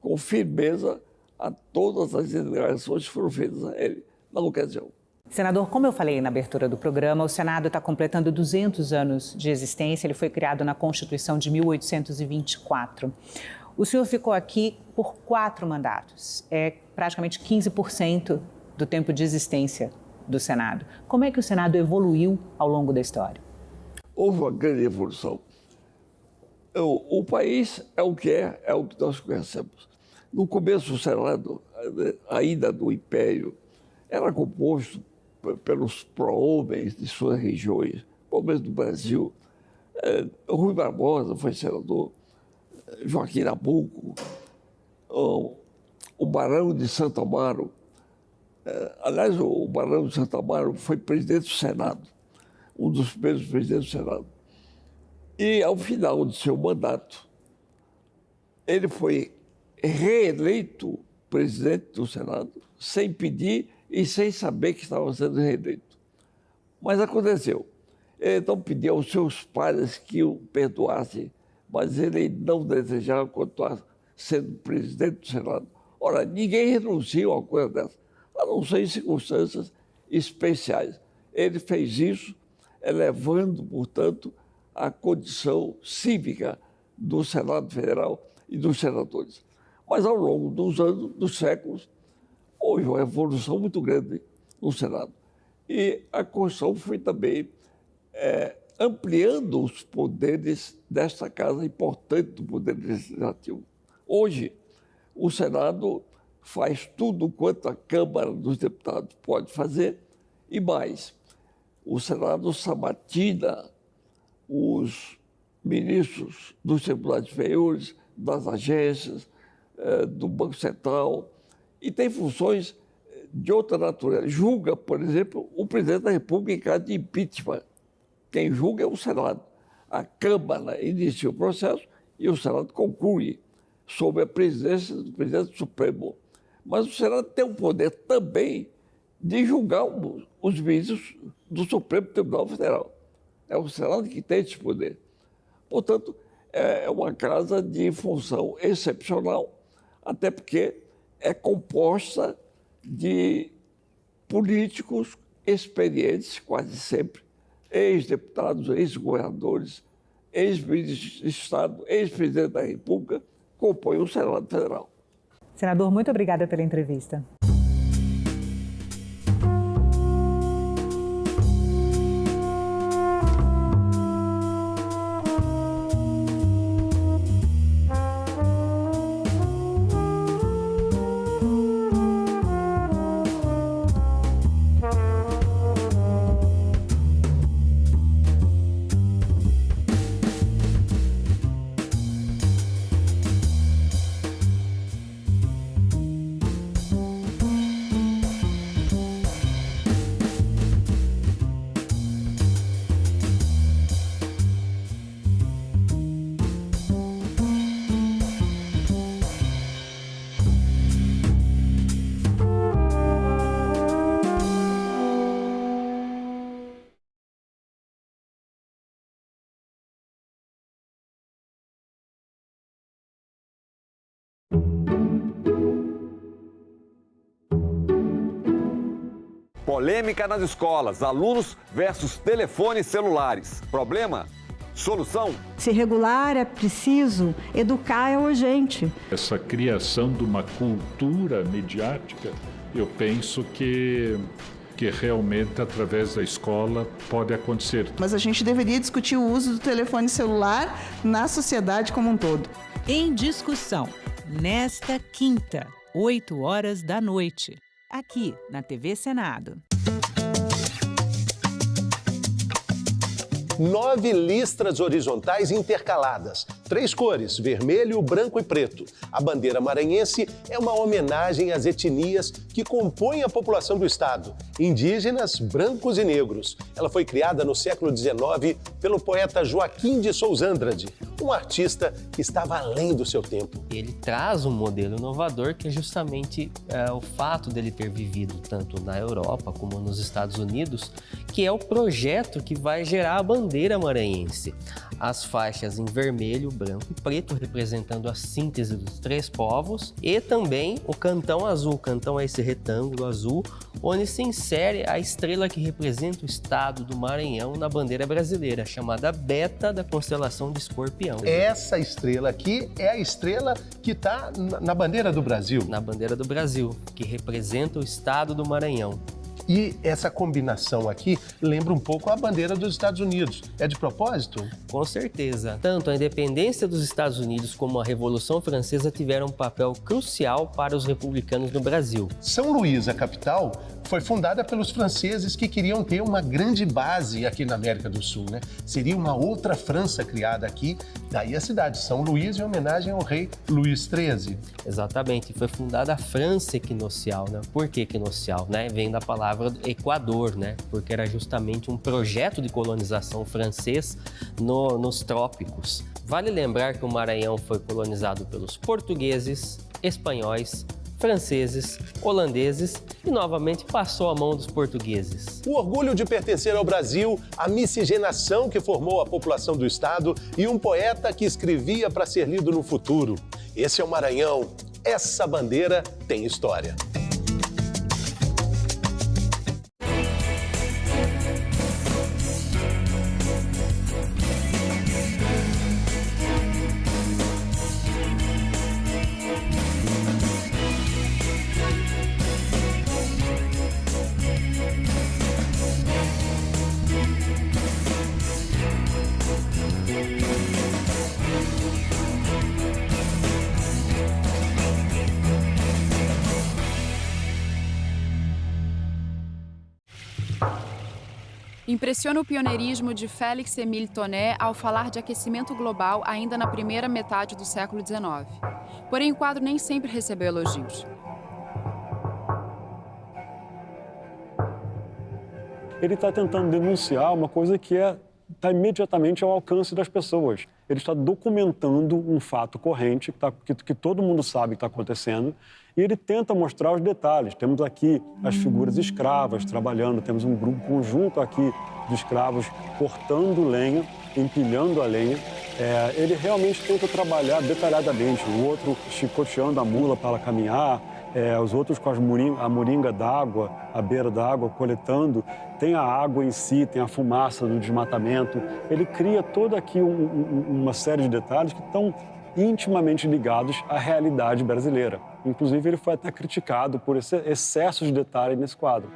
com firmeza a todas as indagações que foram feitas a ele na ocasião. Senador, como eu falei na abertura do programa, o Senado está completando 200 anos de existência. Ele foi criado na Constituição de 1824. O senhor ficou aqui por 4 mandatos, praticamente 15% do tempo de existência do Senado. Como é que o Senado evoluiu ao longo da história? Houve uma grande evolução. O país é o que nós conhecemos. No começo, o Senado, ainda do Império, era composto pelos pró-homens de suas regiões, pelo menos do Brasil. Rui Barbosa foi senador, Joaquim Nabuco, o Barão de Santo Amaro. Aliás, o Barão de Santo Amaro foi presidente do Senado, um dos primeiros presidentes do Senado. E, ao final de seu mandato, ele foi reeleito presidente do Senado, sem pedir e sem saber que estava sendo reeleito. Mas aconteceu. Ele então pediu aos seus pares que o perdoassem, mas ele não desejava continuar sendo presidente do Senado. Ora, ninguém renuncia a uma coisa dessa, a não ser em circunstâncias especiais. Ele fez isso, elevando, portanto, a condição cívica do Senado Federal e dos senadores. Mas ao longo dos anos, dos séculos, houve uma evolução muito grande no Senado. E a Constituição foi também ampliando os poderes desta casa importante do Poder Legislativo. Hoje, o Senado faz tudo quanto a Câmara dos Deputados pode fazer e mais. O Senado sabatina os ministros dos tribunais inferiores, das agências, do Banco Central, e tem funções de outra natureza. Julga, por exemplo, o presidente da República em caso de impeachment. Quem julga é o Senado. A Câmara inicia o processo e o Senado conclui, sob a presidência do presidente Supremo. Mas o Senado tem o poder também de julgar os ministros do Supremo Tribunal Federal. É o Senado que tem esse poder. Portanto, é uma casa de função excepcional, até porque é composta de políticos experientes, quase sempre, ex-deputados, ex-governadores, ex-ministros de Estado, ex-presidente da República, compõem o Senado Federal. Senador, muito obrigada pela entrevista. Polêmica nas escolas, alunos versus telefones celulares. Problema? Solução? Se regular é preciso, educar é urgente. Essa criação de uma cultura mediática, eu penso que realmente através da escola pode acontecer. Mas a gente deveria discutir o uso do telefone celular na sociedade como um todo. Em discussão, nesta quinta, 20h, aqui na TV Senado. 9 listras horizontais intercaladas, 3 cores, vermelho, branco e preto. A bandeira maranhense é uma homenagem às etnias que compõem a população do estado, indígenas, brancos e negros. Ela foi criada no século XIX pelo poeta Joaquim de Souza Andrade, um artista que estava além do seu tempo. Ele traz um modelo inovador que é justamente o fato dele ter vivido tanto na Europa como nos Estados Unidos, que é o projeto que vai gerar a bandeira maranhense. As faixas em vermelho, branco e preto, representando a síntese dos 3 povos, e também o cantão azul. O cantão é esse retângulo azul, onde se insere a estrela que representa o estado do Maranhão na bandeira brasileira, chamada Beta da constelação de Escorpião. Essa estrela aqui é a estrela que está na bandeira do Brasil. Na bandeira do Brasil, que representa o estado do Maranhão. E essa combinação aqui lembra um pouco a bandeira dos Estados Unidos. É de propósito? Com certeza. Tanto a independência dos Estados Unidos como a Revolução Francesa tiveram um papel crucial para os republicanos no Brasil. São Luís, a capital, foi fundada pelos franceses que queriam ter uma grande base aqui na América do Sul, né? Seria uma outra França criada aqui, daí a cidade São Luís em homenagem ao rei Luís XIII. Exatamente, foi fundada a França Equinocial, né? Por que equinocial, né? Vem da palavra Equador, né? Porque era justamente um projeto de colonização francês nos trópicos. Vale lembrar que o Maranhão foi colonizado pelos portugueses, espanhóis, franceses, holandeses e novamente passou à mão dos portugueses. O orgulho de pertencer ao Brasil, a miscigenação que formou a população do estado e um poeta que escrevia para ser lido no futuro. Esse é o Maranhão. Essa bandeira tem história. Impressiona o pioneirismo de Félix Émile Tonnet ao falar de aquecimento global ainda na primeira metade do século XIX. Porém, o quadro nem sempre recebeu elogios. Ele está tentando denunciar uma coisa que está imediatamente ao alcance das pessoas. Ele está documentando um fato corrente que todo mundo sabe que está acontecendo e ele tenta mostrar os detalhes. Temos aqui as figuras escravas trabalhando, temos um conjunto aqui de escravos cortando lenha, empilhando a lenha. Ele realmente tenta trabalhar detalhadamente, o outro chicoteando a mula para ela caminhar, os outros com a moringa d'água, à beira da água, coletando. Tem a água em si, tem a fumaça do desmatamento. Ele cria toda aqui uma série de detalhes que estão intimamente ligados à realidade brasileira. Inclusive, ele foi até criticado por esse excesso de detalhe nesse quadro.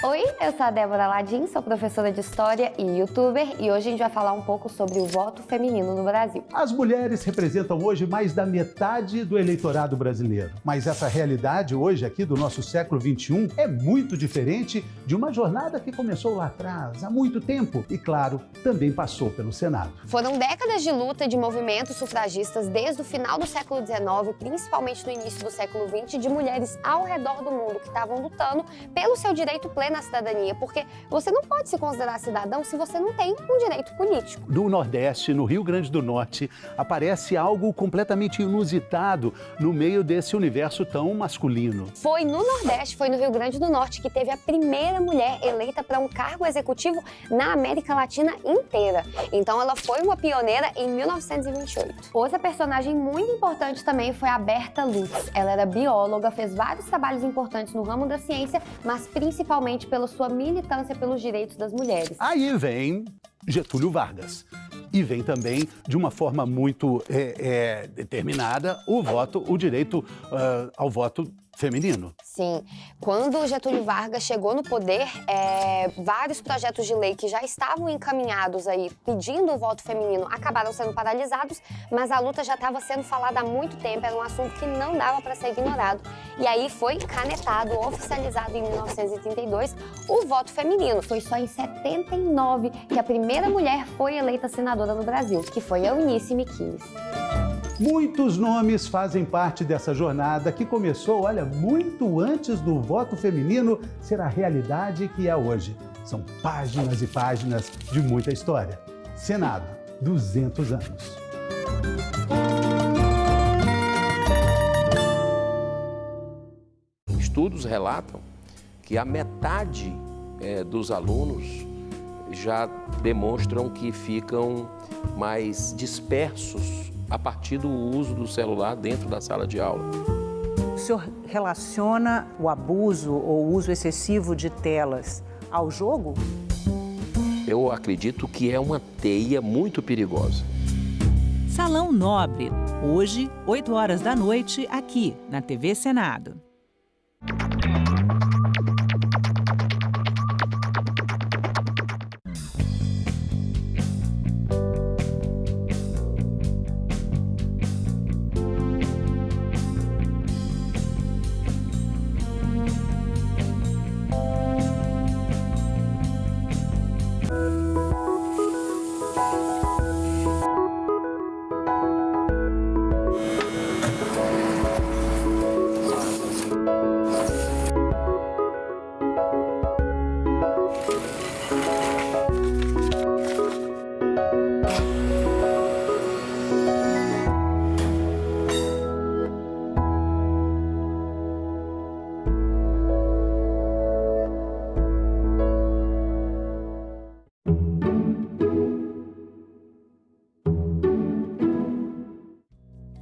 Oi, eu sou a Débora Ladim, sou professora de História e youtuber e hoje a gente vai falar um pouco sobre o voto feminino no Brasil. As mulheres representam hoje mais da metade do eleitorado brasileiro, mas essa realidade hoje aqui do nosso século XXI é muito diferente de uma jornada que começou lá atrás, há muito tempo e, claro, também passou pelo Senado. Foram décadas de luta de movimentos sufragistas desde o final do século XIX, principalmente no início do século XX, de mulheres ao redor do mundo que estavam lutando pelo seu direito pleno à cidadania, porque você não pode se considerar cidadão se você não tem um direito político. No Nordeste, no Rio Grande do Norte, aparece algo completamente inusitado no meio desse universo tão masculino. Foi no Nordeste, foi no Rio Grande do Norte que teve a primeira mulher eleita para um cargo executivo na América Latina inteira. Então ela foi uma pioneira em 1928. Outra personagem muito importante também foi a Berta Lutz. Ela era bióloga, fez vários trabalhos importantes no ramo da ciência, mas principalmente pela sua militância pelos direitos das mulheres. Aí vem Getúlio Vargas. E vem também, de uma forma muito determinada, o direito ao voto feminino. Sim. Quando Getúlio Vargas chegou no poder, vários projetos de lei que já estavam encaminhados aí, pedindo o voto feminino, acabaram sendo paralisados, mas a luta já estava sendo falada há muito tempo, era um assunto que não dava para ser ignorado. E aí foi canetado, oficializado em 1932, o voto feminino. Foi só em 79 que a primeira mulher foi eleita senadora no Brasil, que foi a Eunice Miquiles. Muitos nomes fazem parte dessa jornada que começou, olha, muito antes do voto feminino ser a realidade que é hoje. São páginas e páginas de muita história. Senado, 200 anos. Estudos relatam que a metade dos alunos já demonstram que ficam mais dispersos a partir do uso do celular dentro da sala de aula. O senhor relaciona o abuso ou o uso excessivo de telas ao jogo? Eu acredito que é uma teia muito perigosa. Salão Nobre, hoje, 8 horas da noite, aqui na TV Senado.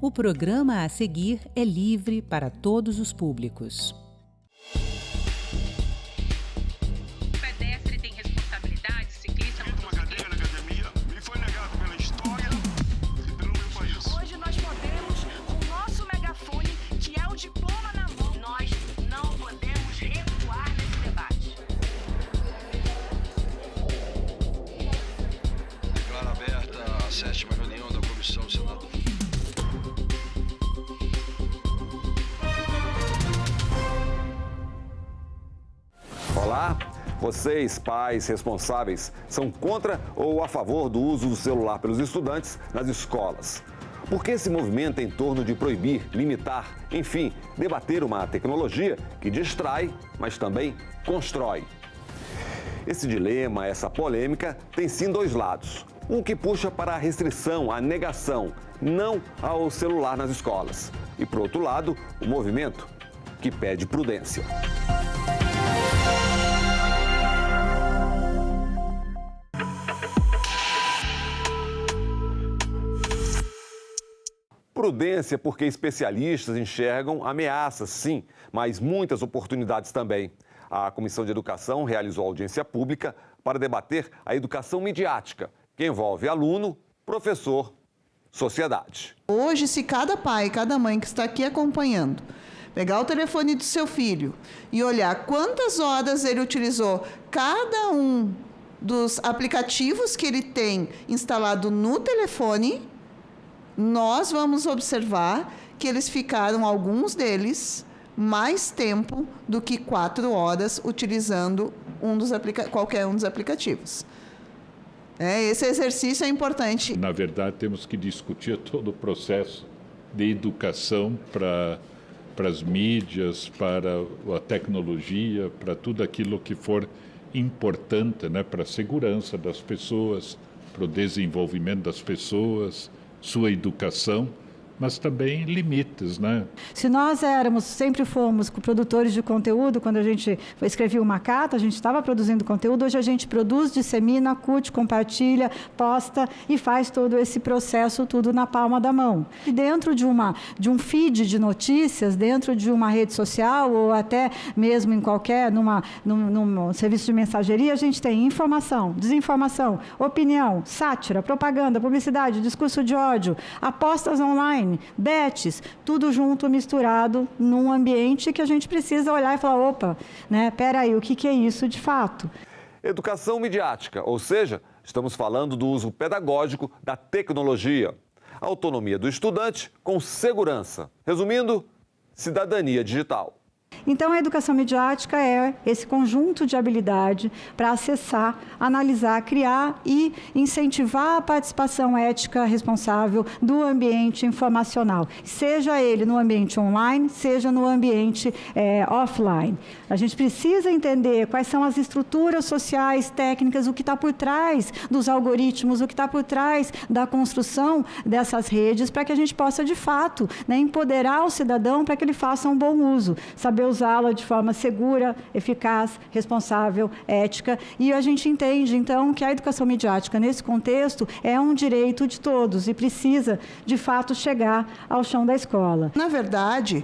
O programa a seguir é livre para todos os públicos. O pedestre tem responsabilidade, ciclista... Fiz uma cadeira na academia, me foi negado pela história e pelo meu país. Hoje nós podemos, com o nosso megafone, que é o diploma na mão, nós não podemos recuar nesse debate. Declaro aberta a 7ª reunião da Comissão Senado. Vocês, pais responsáveis, são contra ou a favor do uso do celular pelos estudantes nas escolas? Por que esse movimento em torno de proibir, limitar, enfim, debater uma tecnologia que distrai, mas também constrói? Esse dilema, essa polêmica, tem sim dois lados. Um que puxa para a restrição, a negação, não ao celular nas escolas. E, por outro lado, o movimento que pede prudência. Prudência porque especialistas enxergam ameaças, sim, mas muitas oportunidades também. A Comissão de Educação realizou audiência pública para debater a educação midiática, que envolve aluno, professor, sociedade. Hoje, se cada pai, cada mãe que está aqui acompanhando, pegar o telefone do seu filho e olhar quantas horas ele utilizou cada um dos aplicativos que ele tem instalado no telefone, nós vamos observar que eles ficaram, alguns deles, mais tempo do que 4 horas utilizando qualquer um dos aplicativos. Esse exercício é importante. Na verdade, temos que discutir todo o processo de educação para as mídias, para a tecnologia, para tudo aquilo que for importante, né, para a segurança das pessoas, para o desenvolvimento das pessoas, sua educação, mas também limites, né? Se nós sempre fomos produtores de conteúdo, quando a gente escrevia uma carta, a gente estava produzindo conteúdo, hoje a gente produz, dissemina, curte, compartilha, posta e faz todo esse processo tudo na palma da mão. E dentro de um feed de notícias, dentro de uma rede social ou até mesmo em num serviço de mensageria, a gente tem informação, desinformação, opinião, sátira, propaganda, publicidade, discurso de ódio, apostas online, bets, tudo junto, misturado, num ambiente que a gente precisa olhar e falar, opa, né, peraí, o que é isso de fato? Educação midiática, ou seja, estamos falando do uso pedagógico da tecnologia. Autonomia do estudante com segurança. Resumindo, cidadania digital. Então, a educação midiática é esse conjunto de habilidade para acessar, analisar, criar e incentivar a participação ética responsável do ambiente informacional, seja ele no ambiente online, seja no ambiente offline. A gente precisa entender quais são as estruturas sociais, técnicas, o que está por trás dos algoritmos, o que está por trás da construção dessas redes, para que a gente possa, de fato, empoderar o cidadão para que ele faça um bom uso, saber usá-la de forma segura, eficaz, responsável, ética. E a gente entende, então, que a educação midiática, nesse contexto, é um direito de todos e precisa, de fato, chegar ao chão da escola. Na verdade,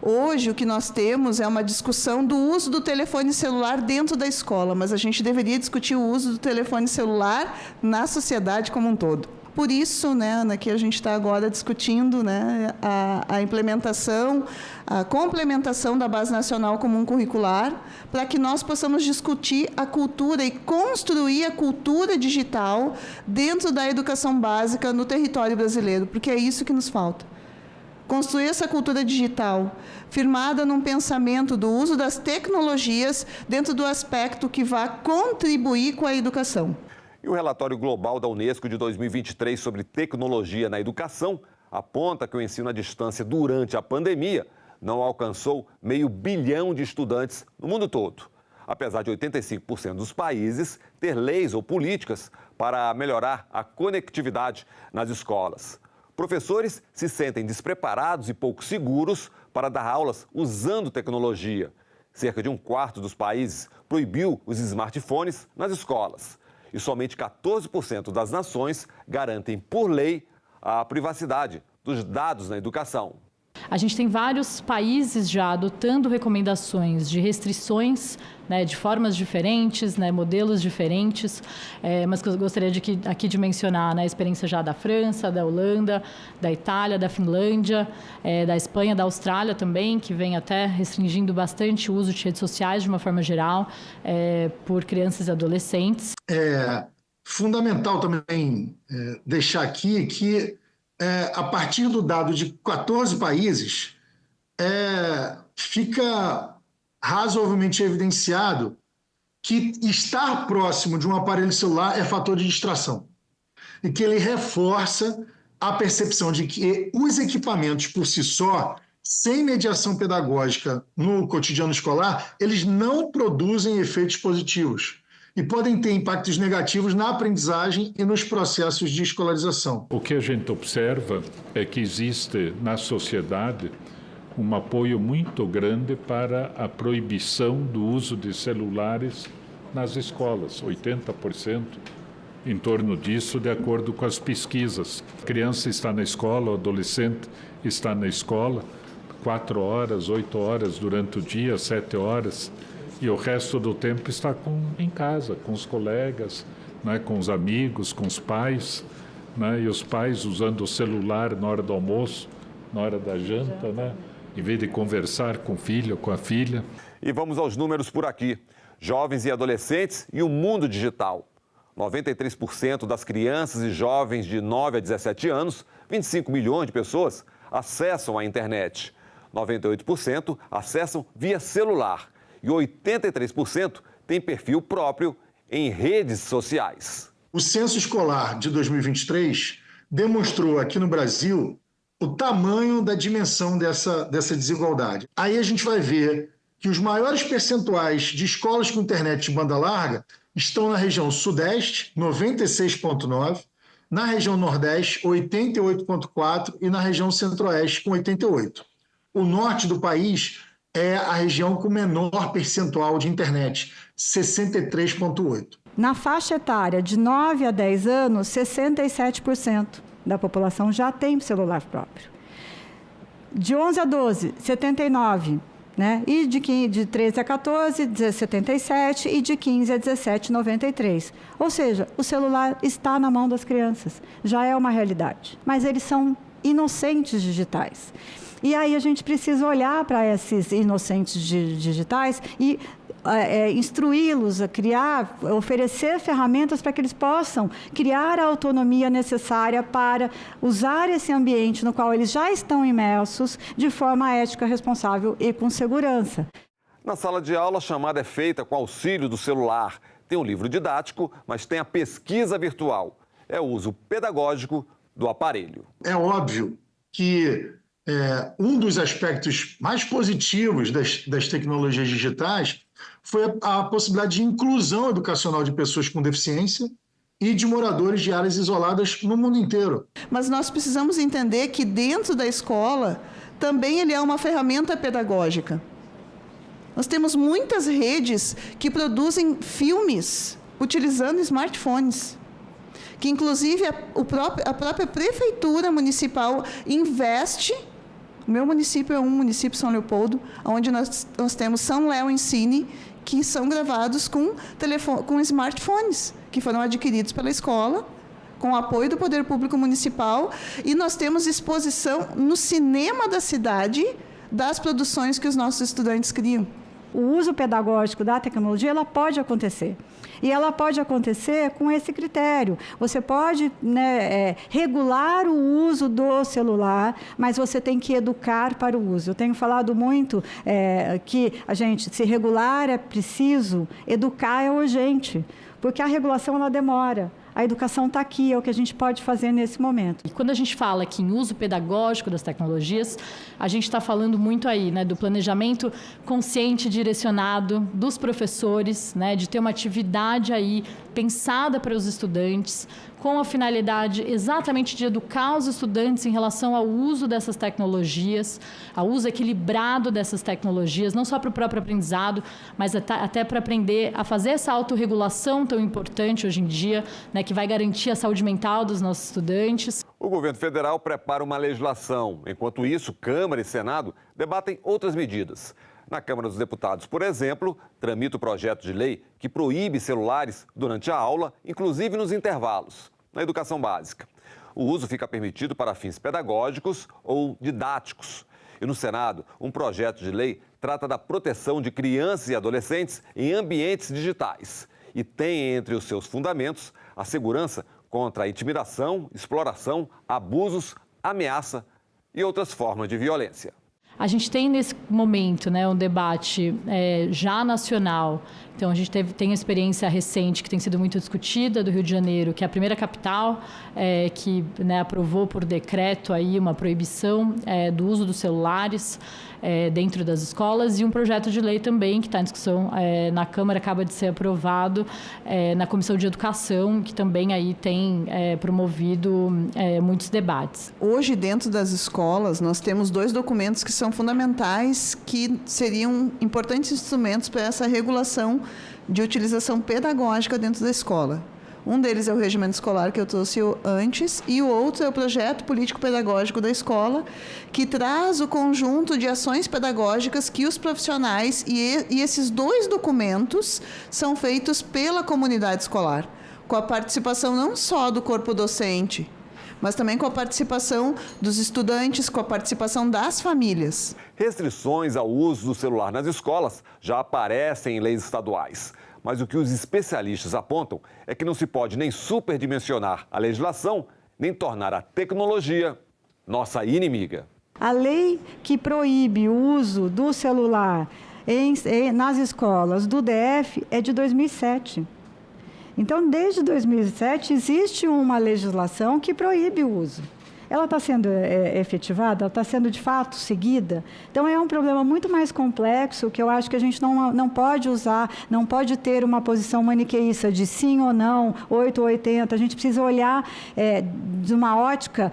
hoje o que nós temos é uma discussão do uso do telefone celular dentro da escola, mas a gente deveria discutir o uso do telefone celular na sociedade como um todo. Por isso, né, Ana, que a gente está agora discutindo, né, a implementação, a complementação da Base Nacional Comum Curricular, para que nós possamos discutir a cultura e construir a cultura digital dentro da educação básica no território brasileiro, porque é isso que nos falta. Construir essa cultura digital, firmada num pensamento do uso das tecnologias dentro do aspecto que vá contribuir com a educação. E o relatório global da Unesco de 2023 sobre tecnologia na educação aponta que o ensino à distância durante a pandemia não alcançou 500 milhão de estudantes no mundo todo, apesar de 85% dos países ter leis ou políticas para melhorar a conectividade nas escolas. Professores se sentem despreparados e pouco seguros para dar aulas usando tecnologia. Cerca de 1/4 dos países proibiu os smartphones nas escolas. E somente 14% das nações garantem, por lei, a privacidade dos dados na educação. A gente tem vários países já adotando recomendações de restrições, né, de formas diferentes, né, modelos diferentes, mas que eu gostaria aqui de mencionar, né, a experiência já da França, da Holanda, da Itália, da Finlândia, da Espanha, da Austrália também, que vem até restringindo bastante o uso de redes sociais de uma forma geral por crianças e adolescentes. É fundamental também deixar aqui que a partir do dado de 14 países, fica razoavelmente evidenciado que estar próximo de um aparelho celular é fator de distração e que ele reforça a percepção de que os equipamentos por si só, sem mediação pedagógica no cotidiano escolar, eles não produzem efeitos positivos e podem ter impactos negativos na aprendizagem e nos processos de escolarização. O que a gente observa é que existe na sociedade um apoio muito grande para a proibição do uso de celulares nas escolas, 80%. Em torno disso, de acordo com as pesquisas. A criança está na escola, o adolescente está na escola, 4 horas, 8 horas durante o dia, 7 horas, e o resto do tempo está em casa, com os colegas, né, com os amigos, com os pais, né, e os pais usando o celular na hora do almoço, na hora da janta, né, em vez de conversar com o filho, com a filha. E vamos aos números por aqui. Jovens e adolescentes e o mundo digital. 93% das crianças e jovens de 9 a 17 anos, 25 milhões de pessoas, acessam a internet. 98% acessam via celular e 83% têm perfil próprio em redes sociais. O censo escolar de 2023 demonstrou aqui no Brasil o tamanho da dimensão dessa desigualdade. Aí a gente vai ver que os maiores percentuais de escolas com internet de banda larga estão na região Sudeste, 96,9%, na região Nordeste, 88,4% e na região Centro-Oeste, com 88%. O Norte do país é a região com menor percentual de internet, 63,8%. Na faixa etária de 9 a 10 anos, 67% da população já tem celular próprio. De 11 a 12, 79%. Né? E de 13 a 14, 77, e de 15 a 17, 93. Ou seja, o celular está na mão das crianças, já é uma realidade. Mas eles são inocentes digitais. E aí a gente precisa olhar para esses inocentes digitais e instruí-los a criar, oferecer ferramentas para que eles possam criar a autonomia necessária para usar esse ambiente no qual eles já estão imersos de forma ética, responsável e com segurança. Na sala de aula, a chamada é feita com auxílio do celular. Tem um livro didático, mas tem a pesquisa virtual. É o uso pedagógico do aparelho. É óbvio que um dos aspectos mais positivos das tecnologias digitais foi a possibilidade de inclusão educacional de pessoas com deficiência e de moradores de áreas isoladas no mundo inteiro. Mas nós precisamos entender que dentro da escola também ele é uma ferramenta pedagógica. Nós temos muitas redes que produzem filmes utilizando smartphones, que inclusive a própria prefeitura municipal investe. O meu município é um município, São Leopoldo, onde nós temos São Léo Ensine, que são gravados com smartphones, que foram adquiridos pela escola, com o apoio do Poder Público Municipal, e nós temos exposição no cinema da cidade das produções que os nossos estudantes criam. O uso pedagógico da tecnologia, ela pode acontecer. E ela pode acontecer com esse critério. Você pode regular o uso do celular, mas você tem que educar para o uso. Eu tenho falado muito que se regular é preciso, educar é urgente, porque a regulação ela demora. A educação está aqui, é o que a gente pode fazer nesse momento. E quando a gente fala aqui em uso pedagógico das tecnologias, a gente está falando muito aí, né, do planejamento consciente, direcionado dos professores, né, de ter uma atividade aí pensada para os estudantes, com a finalidade exatamente de educar os estudantes em relação ao uso dessas tecnologias, ao uso equilibrado dessas tecnologias, não só para o próprio aprendizado, mas até para aprender a fazer essa autorregulação tão importante hoje em dia, né, que vai garantir a saúde mental dos nossos estudantes. O governo federal prepara uma legislação. Enquanto isso, Câmara e Senado debatem outras medidas. Na Câmara dos Deputados, por exemplo, tramita o projeto de lei que proíbe celulares durante a aula, inclusive nos intervalos, na educação básica. O uso fica permitido para fins pedagógicos ou didáticos. E no Senado, um projeto de lei trata da proteção de crianças e adolescentes em ambientes digitais. E tem entre os seus fundamentos a segurança contra a intimidação, exploração, abusos, ameaça e outras formas de violência. A gente tem nesse momento, né, um debate já nacional. Então, a gente tem a experiência recente que tem sido muito discutida do Rio de Janeiro, que é a primeira capital que, né, aprovou por decreto aí uma proibição do uso dos celulares dentro das escolas, e um projeto de lei também que está em discussão na Câmara, acaba de ser aprovado na Comissão de Educação, que também aí tem promovido muitos debates. Hoje, dentro das escolas, nós temos 2 documentos que são fundamentais, que seriam importantes instrumentos para essa regulação de utilização pedagógica dentro da escola. Um deles é o regimento escolar, que eu trouxe antes, e o outro é o projeto político-pedagógico da escola, que traz o conjunto de ações pedagógicas que os profissionais, e esses 2 documentos são feitos pela comunidade escolar, com a participação não só do corpo docente, mas também com a participação dos estudantes, com a participação das famílias. Restrições ao uso do celular nas escolas já aparecem em leis estaduais. Mas o que os especialistas apontam é que não se pode nem superdimensionar a legislação, nem tornar a tecnologia nossa inimiga. A lei que proíbe o uso do celular nas escolas do DF é de 2007. Então, desde 2007, existe uma legislação que proíbe o uso. Ela está sendo efetivada? Ela está sendo, de fato, seguida? Então, é um problema muito mais complexo, que eu acho que a gente não pode usar, não pode ter uma posição maniqueísta de sim ou não, 8 ou 80. A gente precisa olhar de uma ótica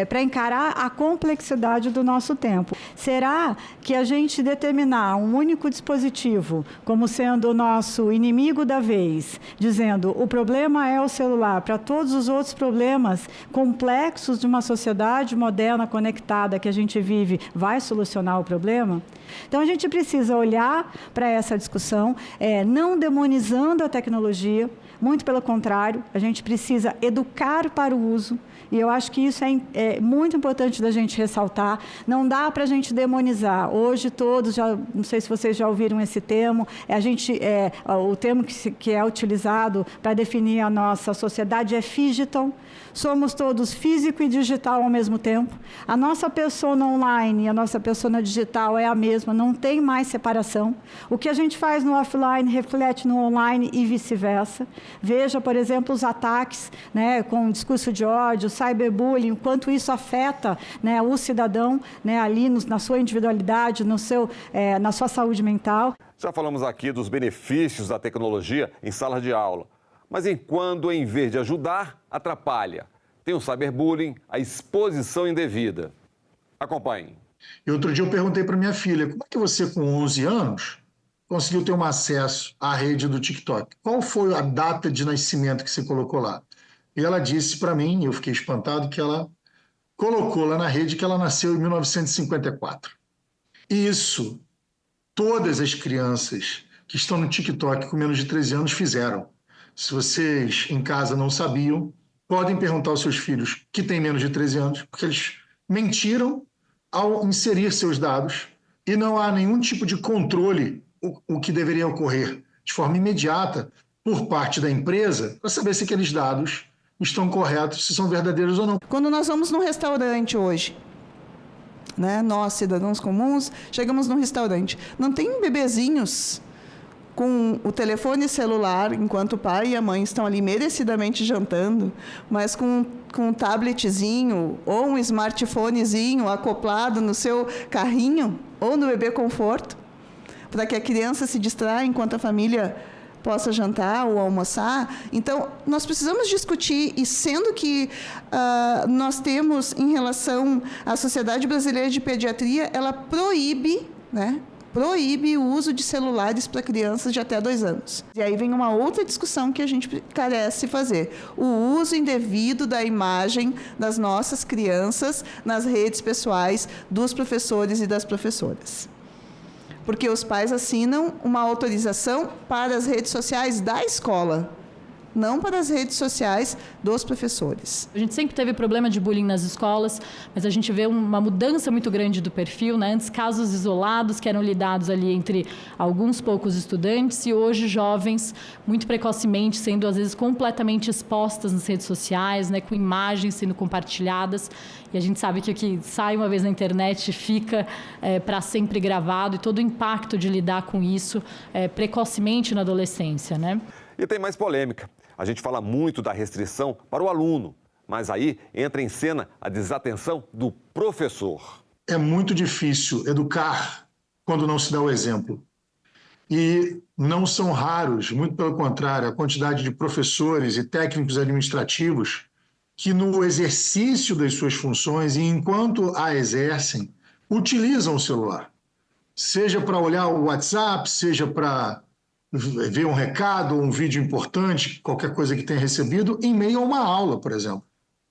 para encarar a complexidade do nosso tempo. Será que a gente determinar um único dispositivo como sendo o nosso inimigo da vez, dizendo o problema é o celular, para todos os outros problemas complexos de uma sociedade moderna, conectada, que a gente vive, vai solucionar o problema? Então, a gente precisa olhar para essa discussão, não demonizando a tecnologia, muito pelo contrário, a gente precisa educar para o uso, e eu acho que isso é muito importante da gente ressaltar. Não dá para a gente demonizar. Hoje todos, não sei se vocês já ouviram esse termo, o termo que é utilizado para definir a nossa sociedade é digital. Somos todos físico e digital ao mesmo tempo. A nossa persona online e a nossa persona digital é a mesma, não tem mais separação. O que a gente faz no offline reflete no online e vice-versa. Veja, por exemplo, os ataques, né, com discurso de ódio, cyberbullying, o quanto isso afeta, né, o cidadão, né, ali na sua individualidade, na sua saúde mental. Já falamos aqui dos benefícios da tecnologia em sala de aula. Mas quando, em vez de ajudar, atrapalha. Tem o cyberbullying, a exposição indevida. Acompanhem. E outro dia eu perguntei para minha filha, como é que você, com 11 anos, conseguiu ter um acesso à rede do TikTok? Qual foi a data de nascimento que você colocou lá? E ela disse para mim, eu fiquei espantado, que ela colocou lá na rede que ela nasceu em 1954. E isso, todas as crianças que estão no TikTok com menos de 13 anos fizeram. Se vocês em casa não sabiam, podem perguntar aos seus filhos que têm menos de 13 anos, porque eles mentiram ao inserir seus dados e não há nenhum tipo de controle, o que deveria ocorrer de forma imediata por parte da empresa para saber se aqueles dados estão corretos, se são verdadeiros ou não. Quando nós vamos num restaurante hoje, né, nós, cidadãos comuns, chegamos num restaurante, não tem bebezinhos com o telefone celular, enquanto o pai e a mãe estão ali merecidamente jantando, mas com um tabletzinho ou um smartphonezinho acoplado no seu carrinho ou no bebê conforto, para que a criança se distraia enquanto a família possa jantar ou almoçar. Então, nós precisamos discutir, e sendo que nós temos, em relação à Sociedade Brasileira de Pediatria, ela proíbe, né, proíbe o uso de celulares para crianças de até 2 anos. E aí vem uma outra discussão que a gente carece fazer. O uso indevido da imagem das nossas crianças nas redes pessoais dos professores e das professoras. Porque os pais assinam uma autorização para as redes sociais da escola. não para as redes sociais dos professores. A gente sempre teve problema de bullying nas escolas, mas a gente vê uma mudança muito grande do perfil, né? Antes, casos isolados que eram lidados ali entre alguns poucos estudantes e hoje jovens muito precocemente sendo, às vezes, completamente expostas nas redes sociais, né? Com imagens sendo compartilhadas. E a gente sabe que o que sai uma vez na internet fica para sempre gravado e todo o impacto de lidar com isso precocemente na adolescência, né? E tem mais polêmica. A gente fala muito da restrição para o aluno, mas aí entra em cena a desatenção do professor. É muito difícil educar quando não se dá o exemplo. E não são raros, muito pelo contrário, a quantidade de professores e técnicos administrativos que no exercício das suas funções e enquanto a exercem, utilizam o celular. Seja para olhar o WhatsApp, seja para ver um recado, um vídeo importante, qualquer coisa que tenha recebido, em meio a uma aula, por exemplo.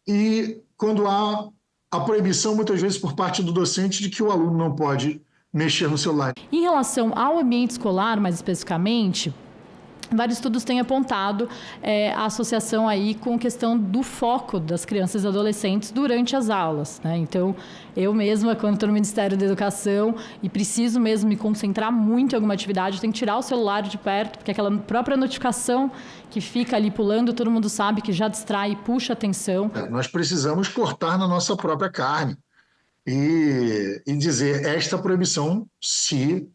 E quando há a proibição, muitas vezes, por parte do docente, de que o aluno não pode mexer no celular. Em relação ao ambiente escolar, mais especificamente, vários estudos têm apontado a associação aí com a questão do foco das crianças e adolescentes durante as aulas, né? Então, eu mesma, quando estou no Ministério da Educação e preciso mesmo me concentrar muito em alguma atividade, eu tenho que tirar o celular de perto, porque aquela própria notificação que fica ali pulando, todo mundo sabe que já distrai e puxa a atenção. Nós precisamos cortar na nossa própria carne e dizer esta proibição, se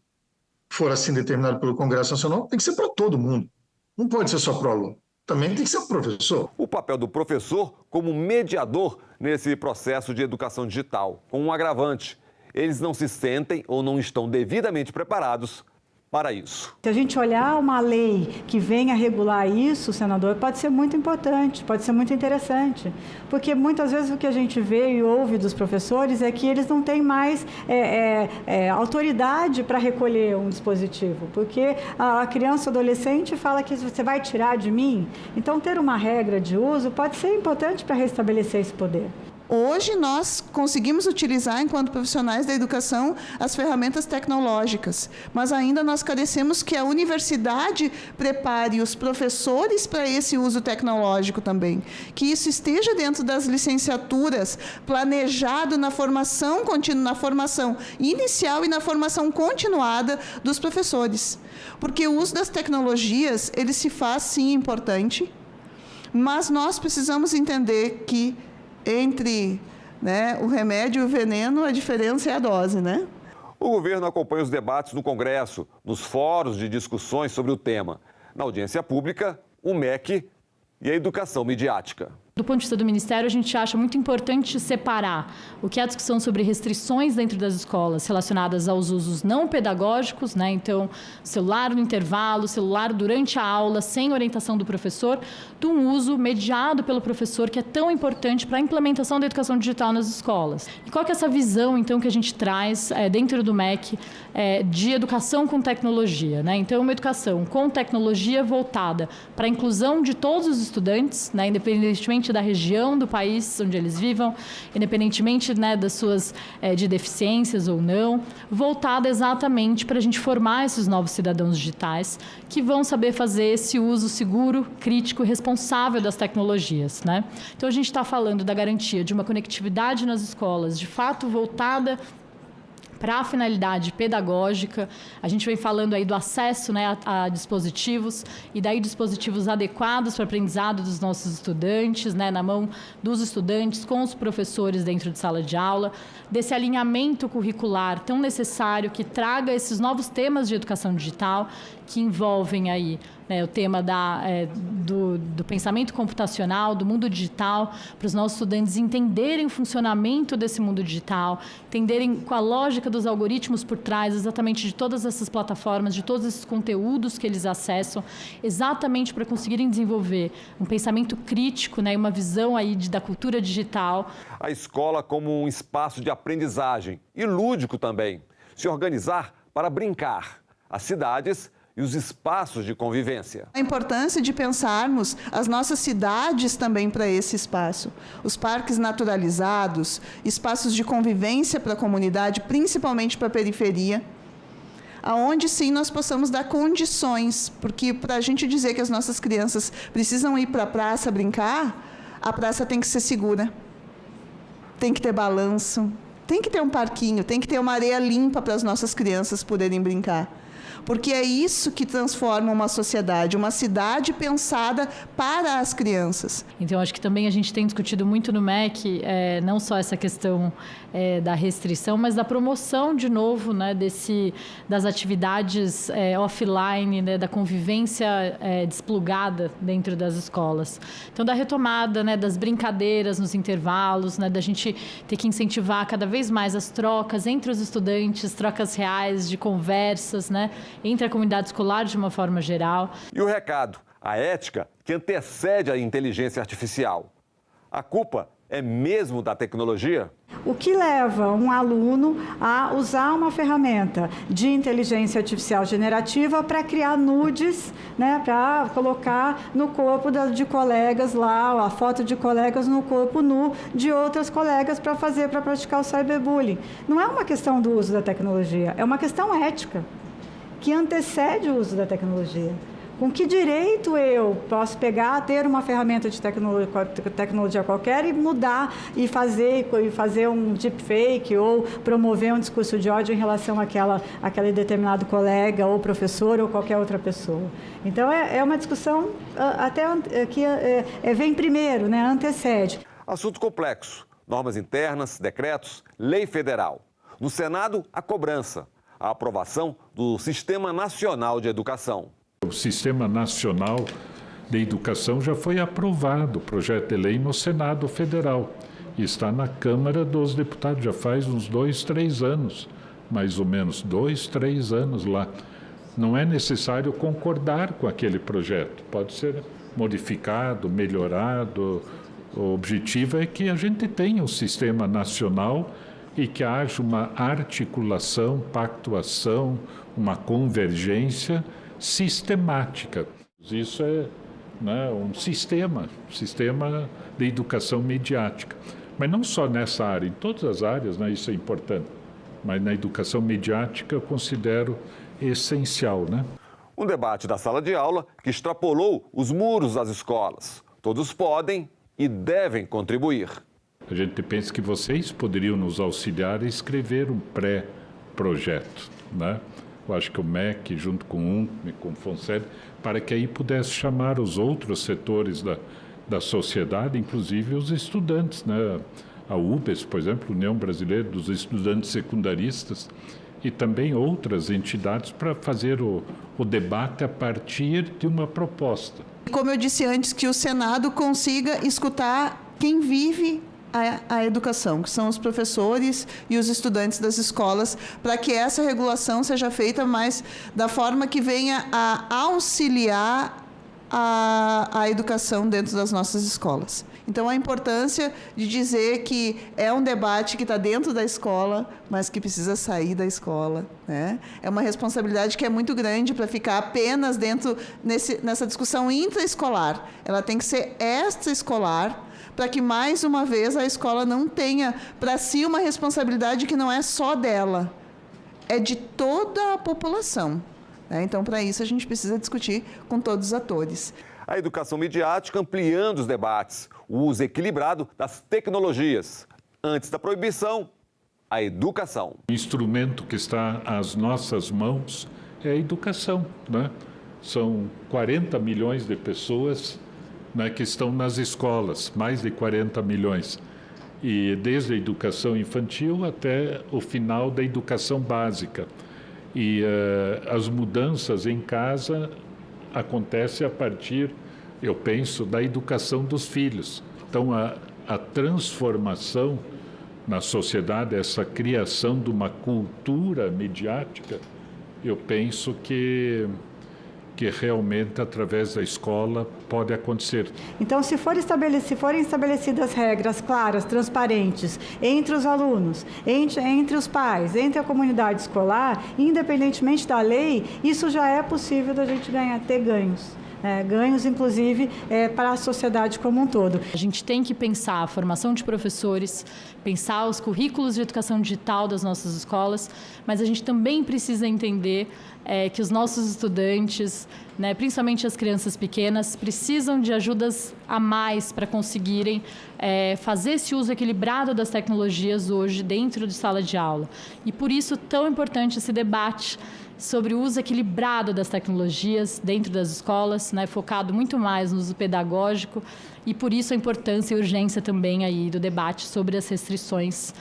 for assim determinado pelo Congresso Nacional, tem que ser para todo mundo. Não pode ser só para o aluno. Também tem que ser o professor. O papel do professor como mediador nesse processo de educação digital, com um agravante. Eles não se sentem ou não estão devidamente preparados para isso. Se a gente olhar uma lei que venha regular isso, senador, pode ser muito importante, pode ser muito interessante. Porque muitas vezes o que a gente vê e ouve dos professores é que eles não têm mais autoridade para recolher um dispositivo. Porque a criança ou adolescente fala que você vai tirar de mim. Então, ter uma regra de uso pode ser importante para restabelecer esse poder. Hoje, nós conseguimos utilizar, enquanto profissionais da educação, as ferramentas tecnológicas, mas ainda nós carecemos que a universidade prepare os professores para esse uso tecnológico também, que isso esteja dentro das licenciaturas, planejado na formação contínua, na formação inicial e na formação continuada dos professores. Porque o uso das tecnologias, ele se faz, sim, importante, mas nós precisamos entender que entre o remédio e o veneno, a diferença é a dose, né? O governo acompanha os debates no Congresso, nos fóruns de discussões sobre o tema, na audiência pública, o MEC e a educação midiática. Do ponto de vista do Ministério, a gente acha muito importante separar o que é a discussão sobre restrições dentro das escolas relacionadas aos usos não pedagógicos, né? Então, celular no intervalo, celular durante a aula, sem orientação do professor, de um uso mediado pelo professor, que é tão importante para a implementação da educação digital nas escolas. E qual que é essa visão, então, que a gente traz dentro do MEC de educação com tecnologia, né? Então, uma educação com tecnologia voltada para a inclusão de todos os estudantes, né? Independentemente da região do país onde eles vivam, independentemente das suas de deficiências ou não, voltada exatamente para a gente formar esses novos cidadãos digitais que vão saber fazer esse uso seguro, crítico e responsável das tecnologias, né? Então, a gente está falando da garantia de uma conectividade nas escolas, de fato voltada para a finalidade pedagógica. A gente vem falando aí do acesso a dispositivos e daí dispositivos adequados para o aprendizado dos nossos estudantes, na mão dos estudantes, com os professores dentro de sala de aula, desse alinhamento curricular tão necessário que traga esses novos temas de educação digital que envolvem aí o tema do pensamento computacional, do mundo digital, para os nossos estudantes entenderem o funcionamento desse mundo digital, entenderem com a lógica dos algoritmos por trás, exatamente de todas essas plataformas, de todos esses conteúdos que eles acessam, exatamente para conseguirem desenvolver um pensamento crítico, e uma visão aí da cultura digital. A escola como um espaço de aprendizagem e lúdico também. Se organizar para brincar. As cidades e os espaços de convivência. A importância de pensarmos as nossas cidades também para esse espaço. Os parques naturalizados, espaços de convivência para a comunidade, principalmente para a periferia. aonde sim nós possamos dar condições, porque para a gente dizer que as nossas crianças precisam ir para a praça brincar, a praça tem que ser segura, tem que ter balanço, tem que ter um parquinho, tem que ter uma areia limpa para as nossas crianças poderem brincar. Porque é isso que transforma uma sociedade, uma cidade pensada para as crianças. Então, acho que também a gente tem discutido muito no MEC, não só essa questão da restrição, mas da promoção, de novo, né, das atividades offline, né, da convivência desplugada dentro das escolas. Então, da retomada, né, das brincadeiras nos intervalos, né, da gente ter que incentivar cada vez mais as trocas entre os estudantes, trocas reais de conversas, né, entre a comunidade escolar de uma forma geral. E o recado, a ética que antecede a inteligência artificial. A culpa é mesmo da tecnologia? O que leva um aluno a usar uma ferramenta de inteligência artificial generativa para criar nudes, né, para colocar no corpo de colegas lá, a foto de colegas no corpo nu de outras colegas para praticar o cyberbullying. Não é uma questão do uso da tecnologia, é uma questão ética que antecede o uso da tecnologia. Com que direito eu posso ter uma ferramenta de tecnologia qualquer e mudar e fazer um deepfake ou promover um discurso de ódio em relação àquele determinado colega ou professor ou qualquer outra pessoa? Então, é uma discussão até que vem primeiro, né, antecede. Assunto complexo. Normas internas, decretos, lei federal. No Senado, a cobrança. A aprovação do Sistema Nacional de Educação. O Sistema Nacional de Educação já foi aprovado, o projeto de lei, no Senado Federal. E está na Câmara dos Deputados, já faz uns 2, 3 anos, mais ou menos, 2, 3 anos lá. Não é necessário concordar com aquele projeto, pode ser modificado, melhorado. O objetivo é que a gente tenha um sistema nacional e que haja uma articulação, pactuação, uma convergência sistemática. Isso é, né, um sistema de educação mediática. Mas não só nessa área, em todas as áreas, né, isso é importante. Mas na educação mediática eu considero essencial, né? Um debate da sala de aula que extrapolou os muros das escolas. Todos podem e devem contribuir. A gente pensa que vocês poderiam nos auxiliar a escrever um pré-projeto, né? Eu acho que o MEC, junto com o UNCME, com o FONSED, para que aí pudesse chamar os outros setores da sociedade, inclusive os estudantes, né? A UBES, por exemplo, União Brasileira dos Estudantes Secundaristas, e também outras entidades para fazer o debate a partir de uma proposta. Como eu disse antes, que o Senado consiga escutar quem vive a educação, que são os professores e os estudantes das escolas, para que essa regulação seja feita mais da forma que venha a auxiliar a educação dentro das nossas escolas. Então, a importância de dizer que é um debate que está dentro da escola, mas que precisa sair da escola, né? É uma responsabilidade que é muito grande para ficar apenas nessa discussão intraescolar. Ela tem que ser extraescolar, para que, mais uma vez, a escola não tenha para si uma responsabilidade que não é só dela, é de toda a população. Então, para isso, a gente precisa discutir com todos os atores. A educação midiática ampliando os debates, o uso equilibrado das tecnologias. Antes da proibição, a educação. O instrumento que está às nossas mãos é a educação, né? São 40 milhões de pessoas, né, que estão nas escolas, mais de 40 milhões. E desde a educação infantil até o final da educação básica. E as mudanças em casa acontecem a partir, eu penso, da educação dos filhos. Então, a transformação na sociedade, essa criação de uma cultura midiática, eu penso que realmente, através da escola, pode acontecer. Então, se forem estabelecidas regras claras, transparentes, entre os alunos, entre os pais, entre a comunidade escolar, independentemente da lei, isso já é possível da gente ter ganhos. ganhos, inclusive, para a sociedade como um todo. A gente tem que pensar a formação de professores, pensar os currículos de educação digital das nossas escolas, mas a gente também precisa entender que os nossos estudantes, né, principalmente as crianças pequenas, precisam de ajudas a mais para conseguirem fazer esse uso equilibrado das tecnologias hoje dentro de sala de aula. E por isso tão importante esse debate sobre o uso equilibrado das tecnologias dentro das escolas, né, focado muito mais no uso pedagógico, e por isso a importância e urgência também aí do debate sobre as restrições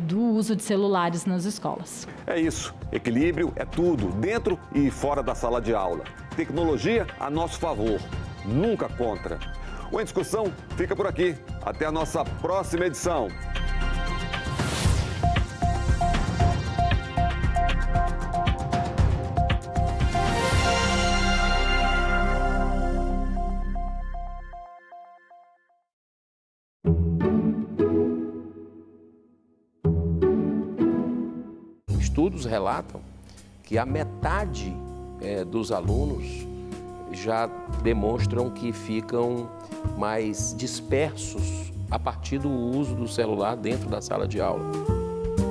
do uso de celulares nas escolas. É isso, equilíbrio é tudo, dentro e fora da sala de aula. Tecnologia a nosso favor, nunca contra. O Em Discussão fica por aqui. Até a nossa próxima edição. Estudos relatam que a metade dos alunos já demonstram que ficam mais dispersos a partir do uso do celular dentro da sala de aula.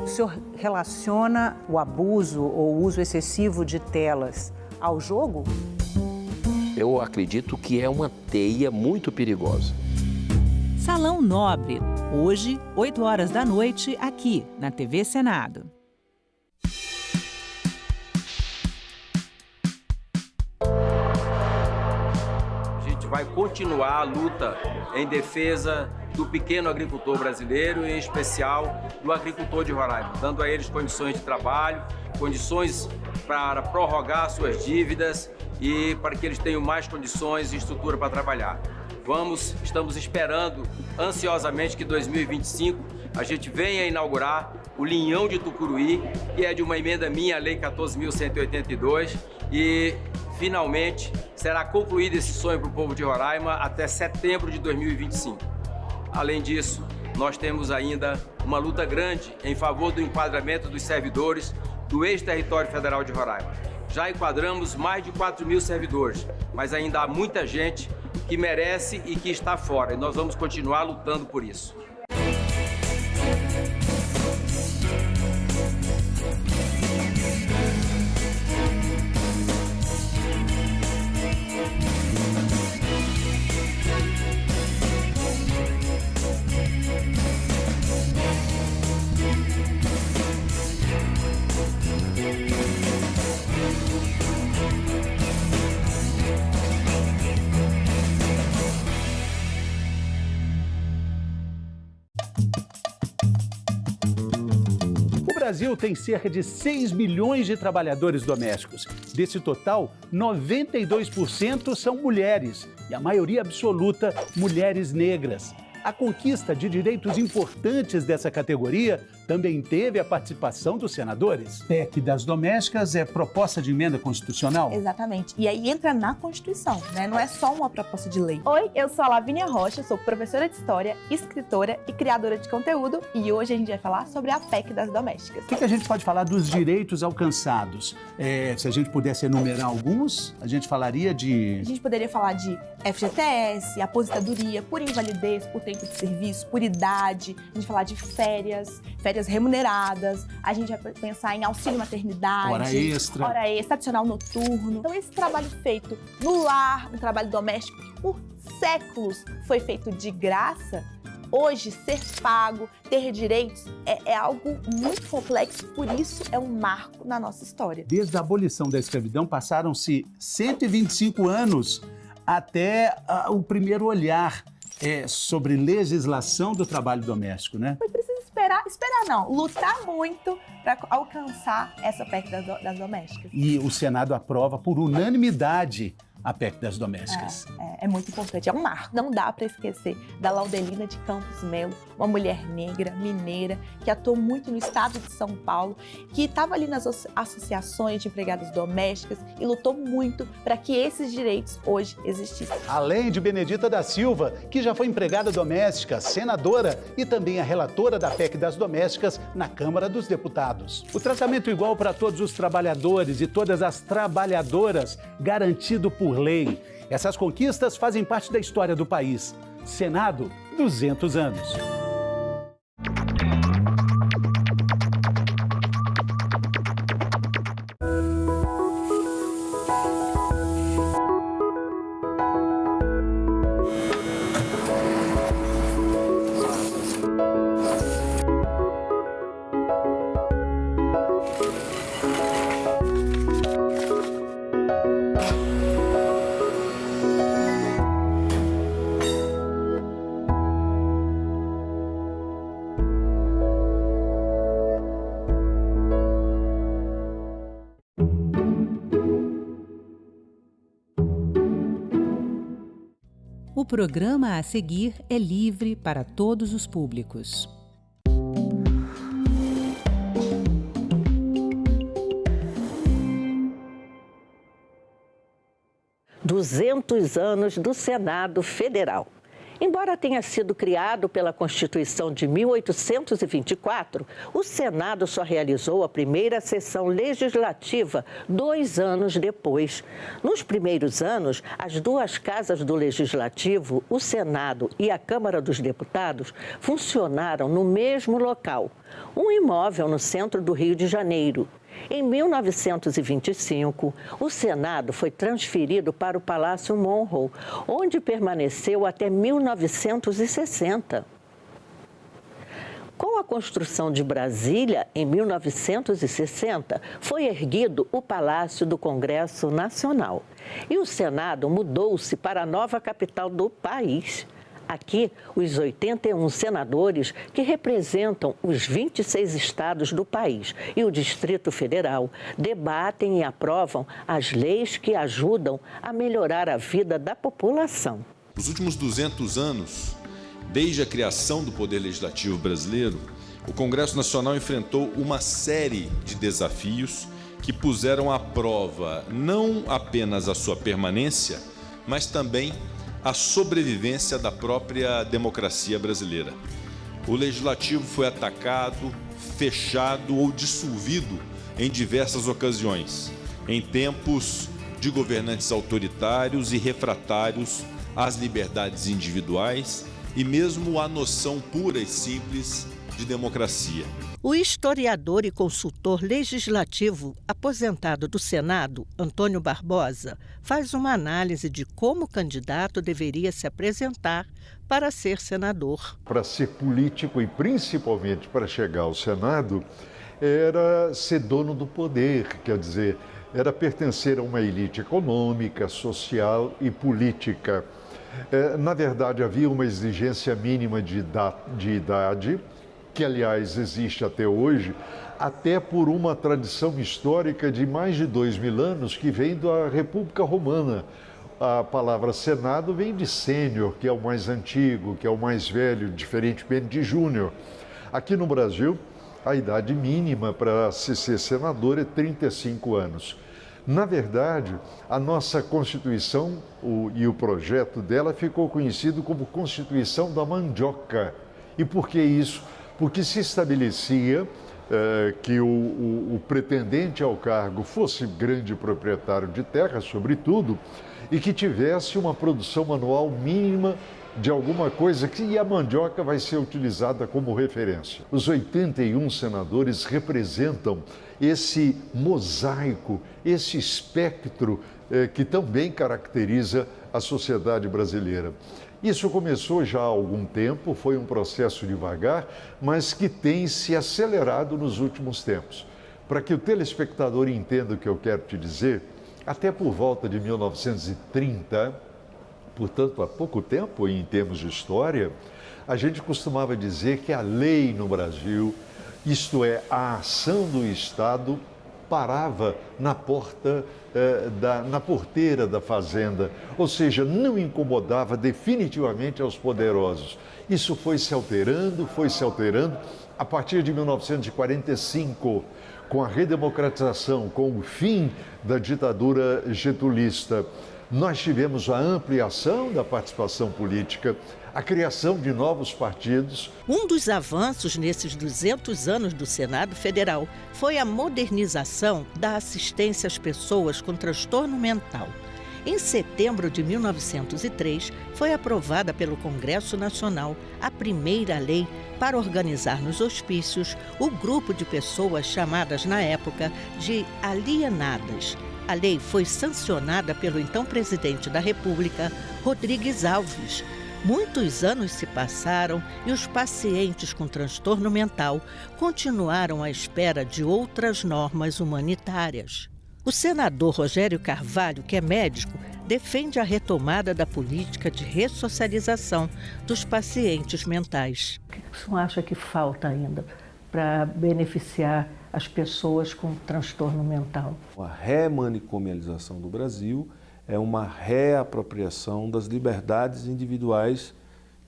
O senhor relaciona o abuso ou o uso excessivo de telas ao jogo? Eu acredito que é uma teia muito perigosa. Salão Nobre, hoje, 8 horas da noite, aqui na TV Senado. Vai continuar a luta em defesa do pequeno agricultor brasileiro e, em especial, do agricultor de Roraima, dando a eles condições de trabalho, condições para prorrogar suas dívidas e para que eles tenham mais condições e estrutura para trabalhar. Estamos esperando ansiosamente que 2025 a gente venha inaugurar o Linhão de Tucuruí, que é de uma emenda minha, a Lei 14.182, e finalmente será concluído esse sonho para o povo de Roraima até setembro de 2025. Além disso, nós temos ainda uma luta grande em favor do enquadramento dos servidores do ex-território federal de Roraima. Já enquadramos mais de 4.000 servidores, mas ainda há muita gente que merece e que está fora, e nós vamos continuar lutando por isso. O Brasil tem cerca de 6 milhões de trabalhadores domésticos. Desse total, 92% são mulheres e a maioria absoluta, mulheres negras. A conquista de direitos importantes dessa categoria também teve a participação dos senadores. PEC das domésticas é proposta de emenda constitucional? Exatamente. E aí entra na Constituição, né? Não é só uma proposta de lei. Oi, eu sou a Lavínia Rocha, sou professora de História, escritora e criadora de conteúdo. E hoje a gente vai falar sobre a PEC das domésticas. O que a gente pode falar dos direitos alcançados? Se a gente pudesse enumerar alguns, a gente falaria de... A gente poderia falar de FGTS, aposentadoria, por invalidez, por tempo de serviço, por idade. A gente falar de férias remuneradas. A gente vai pensar em auxílio maternidade. Hora extra, adicional noturno. Então esse trabalho feito no lar, um trabalho doméstico que por séculos foi feito de graça, hoje ser pago, ter direitos é algo muito complexo, por isso é um marco na nossa história. Desde a abolição da escravidão passaram-se 125 anos até o primeiro olhar sobre legislação do trabalho doméstico, né? Foi preciso esperar não, lutar muito para alcançar essa PEC das domésticas. E o Senado aprova por unanimidade a PEC das domésticas. É muito importante, é um marco. Não dá para esquecer da Laudelina de Campos Melo, uma mulher negra, mineira, que atuou muito no estado de São Paulo, que estava ali nas associações de empregadas domésticas e lutou muito para que esses direitos hoje existissem. Além de Benedita da Silva, que já foi empregada doméstica, senadora e também a relatora da PEC das domésticas na Câmara dos Deputados. O tratamento igual para todos os trabalhadores e todas as trabalhadoras, garantido por lei. Essas conquistas fazem parte da história do país. Senado, 200 anos. O programa a seguir é livre para todos os públicos. "200 anos do Senado Federal. Embora tenha sido criado pela Constituição de 1824, o Senado só realizou a primeira sessão legislativa 2 anos depois. Nos primeiros anos, as duas casas do Legislativo, o Senado e a Câmara dos Deputados, funcionaram no mesmo local, um imóvel no centro do Rio de Janeiro. Em 1925, o Senado foi transferido para o Palácio Monroe, onde permaneceu até 1960. Com a construção de Brasília, em 1960, foi erguido o Palácio do Congresso Nacional. E o Senado mudou-se para a nova capital do país. Aqui, os 81 senadores que representam os 26 estados do país e o Distrito Federal debatem e aprovam as leis que ajudam a melhorar a vida da população. Nos últimos 200 anos, desde a criação do Poder Legislativo brasileiro, o Congresso Nacional enfrentou uma série de desafios que puseram à prova não apenas a sua permanência, mas também a sobrevivência da própria democracia brasileira. O Legislativo foi atacado, fechado ou dissolvido em diversas ocasiões, em tempos de governantes autoritários e refratários às liberdades individuais e mesmo à noção pura e simples de democracia. O historiador e consultor legislativo aposentado do Senado, Antônio Barbosa, faz uma análise de como o candidato deveria se apresentar para ser senador. Para ser político e principalmente para chegar ao Senado, era ser dono do poder, quer dizer, era pertencer a uma elite econômica, social e política. Na verdade, havia uma exigência mínima de idade, que, aliás, existe até hoje, até por uma tradição histórica de mais de 2000 anos que vem da República Romana. A palavra Senado vem de sênior, que é o mais antigo, que é o mais velho, diferentemente de júnior. Aqui no Brasil, a idade mínima para se ser senador é 35 anos. Na verdade, a nossa Constituição e o projeto dela ficou conhecido como Constituição da Mandioca. E por que isso? Porque se estabelecia que o pretendente ao cargo fosse grande proprietário de terra, sobretudo, e que tivesse uma produção anual mínima de alguma coisa que a mandioca vai ser utilizada como referência. Os 81 senadores representam esse mosaico, esse espectro que também caracteriza a sociedade brasileira. Isso começou já há algum tempo, foi um processo devagar, mas que tem se acelerado nos últimos tempos. Para que o telespectador entenda o que eu quero te dizer, até por volta de 1930, portanto há pouco tempo em termos de história, a gente costumava dizer que a lei no Brasil, isto é, a ação do Estado, parava na porteira da fazenda, ou seja, não incomodava definitivamente aos poderosos. Isso foi se alterando a partir de 1945, com a redemocratização, com o fim da ditadura getulista. Nós tivemos a ampliação da participação política, a criação de novos partidos. Um dos avanços nesses 200 anos do Senado Federal foi a modernização da assistência às pessoas com transtorno mental. Em setembro de 1903, foi aprovada pelo Congresso Nacional a primeira lei para organizar nos hospícios o grupo de pessoas chamadas na época de alienadas. A lei foi sancionada pelo então presidente da República, Rodrigues Alves. Muitos anos se passaram e os pacientes com transtorno mental continuaram à espera de outras normas humanitárias. O senador Rogério Carvalho, que é médico, defende a retomada da política de ressocialização dos pacientes mentais. O que o senhor acha que falta ainda para beneficiar as pessoas com transtorno mental? A remanicomialização do Brasil é uma reapropriação das liberdades individuais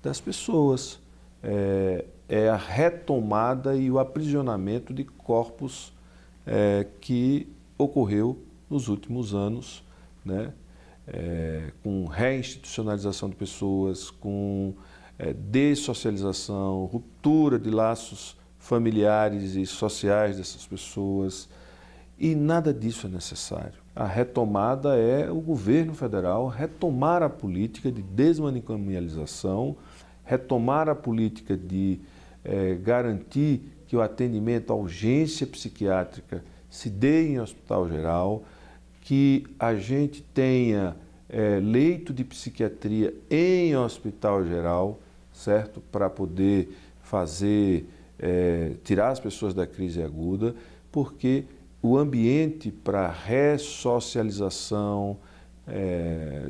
das pessoas. É a retomada e o aprisionamento de corpos que ocorreu nos últimos anos, né? Com reinstitucionalização de pessoas, com dessocialização, ruptura de laços familiares e sociais dessas pessoas. E nada disso é necessário. A retomada é o governo federal retomar a política de desmanicomialização, retomar a política de garantir que o atendimento à urgência psiquiátrica se dê em hospital geral, que a gente tenha leito de psiquiatria em hospital geral, certo? Para poder tirar as pessoas da crise aguda, porque o ambiente para ressocialização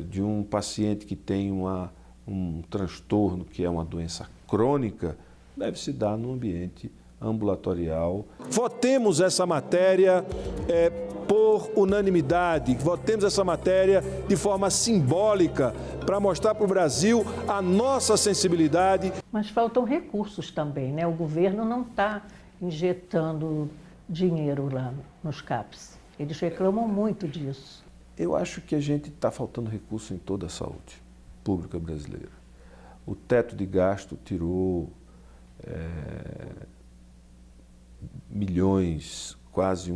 de um paciente que tem um transtorno, que é uma doença crônica, deve se dar no ambiente ambulatorial. Votemos essa matéria por unanimidade, votemos essa matéria de forma simbólica para mostrar para o Brasil a nossa sensibilidade. Mas faltam recursos também, né? O governo não está injetando dinheiro lá nos CAPs. Eles reclamam muito disso. Eu acho que a gente está faltando recurso em toda a saúde pública brasileira. O teto de gasto tirou milhões, quase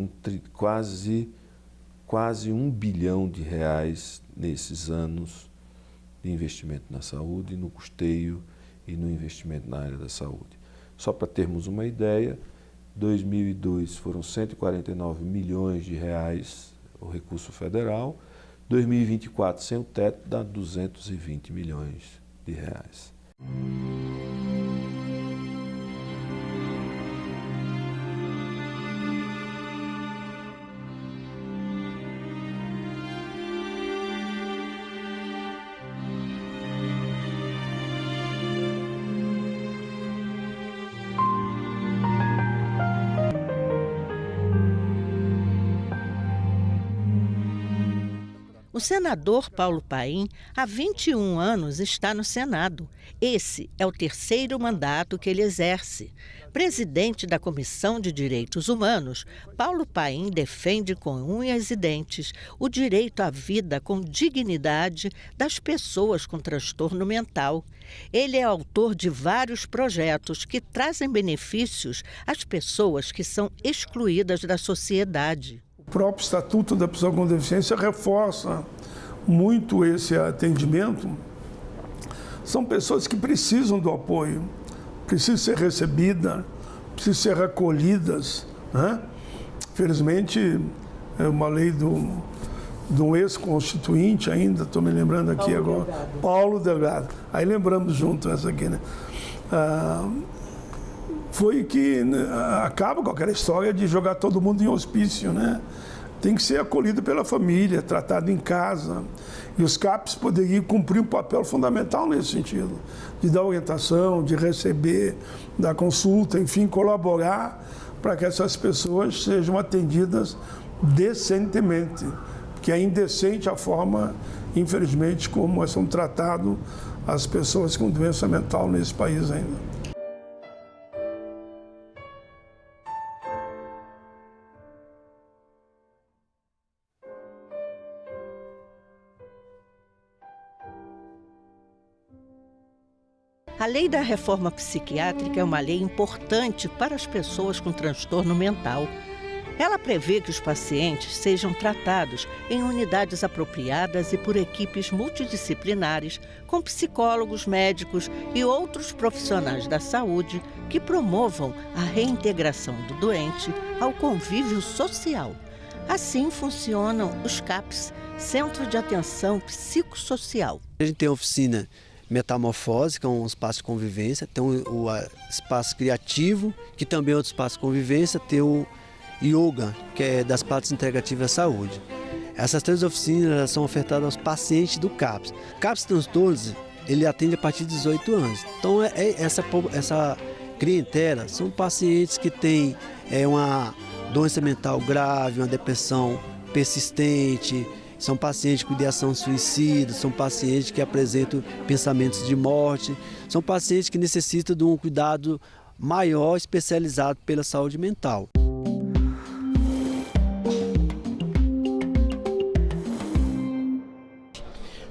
um bilhão de reais nesses anos de investimento na saúde, no custeio e no investimento na área da saúde. Só para termos uma ideia, 2002 foram 149 milhões de reais o recurso federal, 2024 sem o teto dá 220 milhões de reais. O senador Paulo Paim, há 21 anos, está no Senado. Esse é o terceiro mandato que ele exerce. Presidente da Comissão de Direitos Humanos, Paulo Paim defende com unhas e dentes o direito à vida com dignidade das pessoas com transtorno mental. Ele é autor de vários projetos que trazem benefícios às pessoas que são excluídas da sociedade. O próprio Estatuto da Pessoa com Deficiência reforça muito esse atendimento. São pessoas que precisam do apoio, precisam ser recebidas, precisam ser recolhidas, né? Felizmente, é uma lei do ex-constituinte ainda, estou me lembrando aqui agora, Paulo Delgado. Aí lembramos junto essa aqui, né? Foi que acaba com aquela história de jogar todo mundo em hospício, né? Tem que ser acolhido pela família, tratado em casa. E os CAPs poderiam cumprir um papel fundamental nesse sentido, de dar orientação, de receber, dar consulta, enfim, colaborar para que essas pessoas sejam atendidas decentemente. Porque é indecente a forma, infelizmente, como são tratadas as pessoas com doença mental nesse país ainda. A lei da reforma psiquiátrica é uma lei importante para as pessoas com transtorno mental. Ela prevê que os pacientes sejam tratados em unidades apropriadas e por equipes multidisciplinares, com psicólogos, médicos e outros profissionais da saúde que promovam a reintegração do doente ao convívio social. Assim funcionam os CAPs, Centro de Atenção Psicossocial. A gente tem a oficina Metamorfose, que é um espaço de convivência, tem o espaço criativo, que também é outro espaço de convivência, tem o yoga, que é das práticas integrativas da saúde. Essas 3 oficinas são ofertadas aos pacientes do CAPS. CAPS Transtornos, ele atende a partir de 18 anos. Então, essa clientela são pacientes que têm uma doença mental grave, uma depressão persistente, são pacientes com ideação suicida, são pacientes que apresentam pensamentos de morte, são pacientes que necessitam de um cuidado maior, especializado pela saúde mental.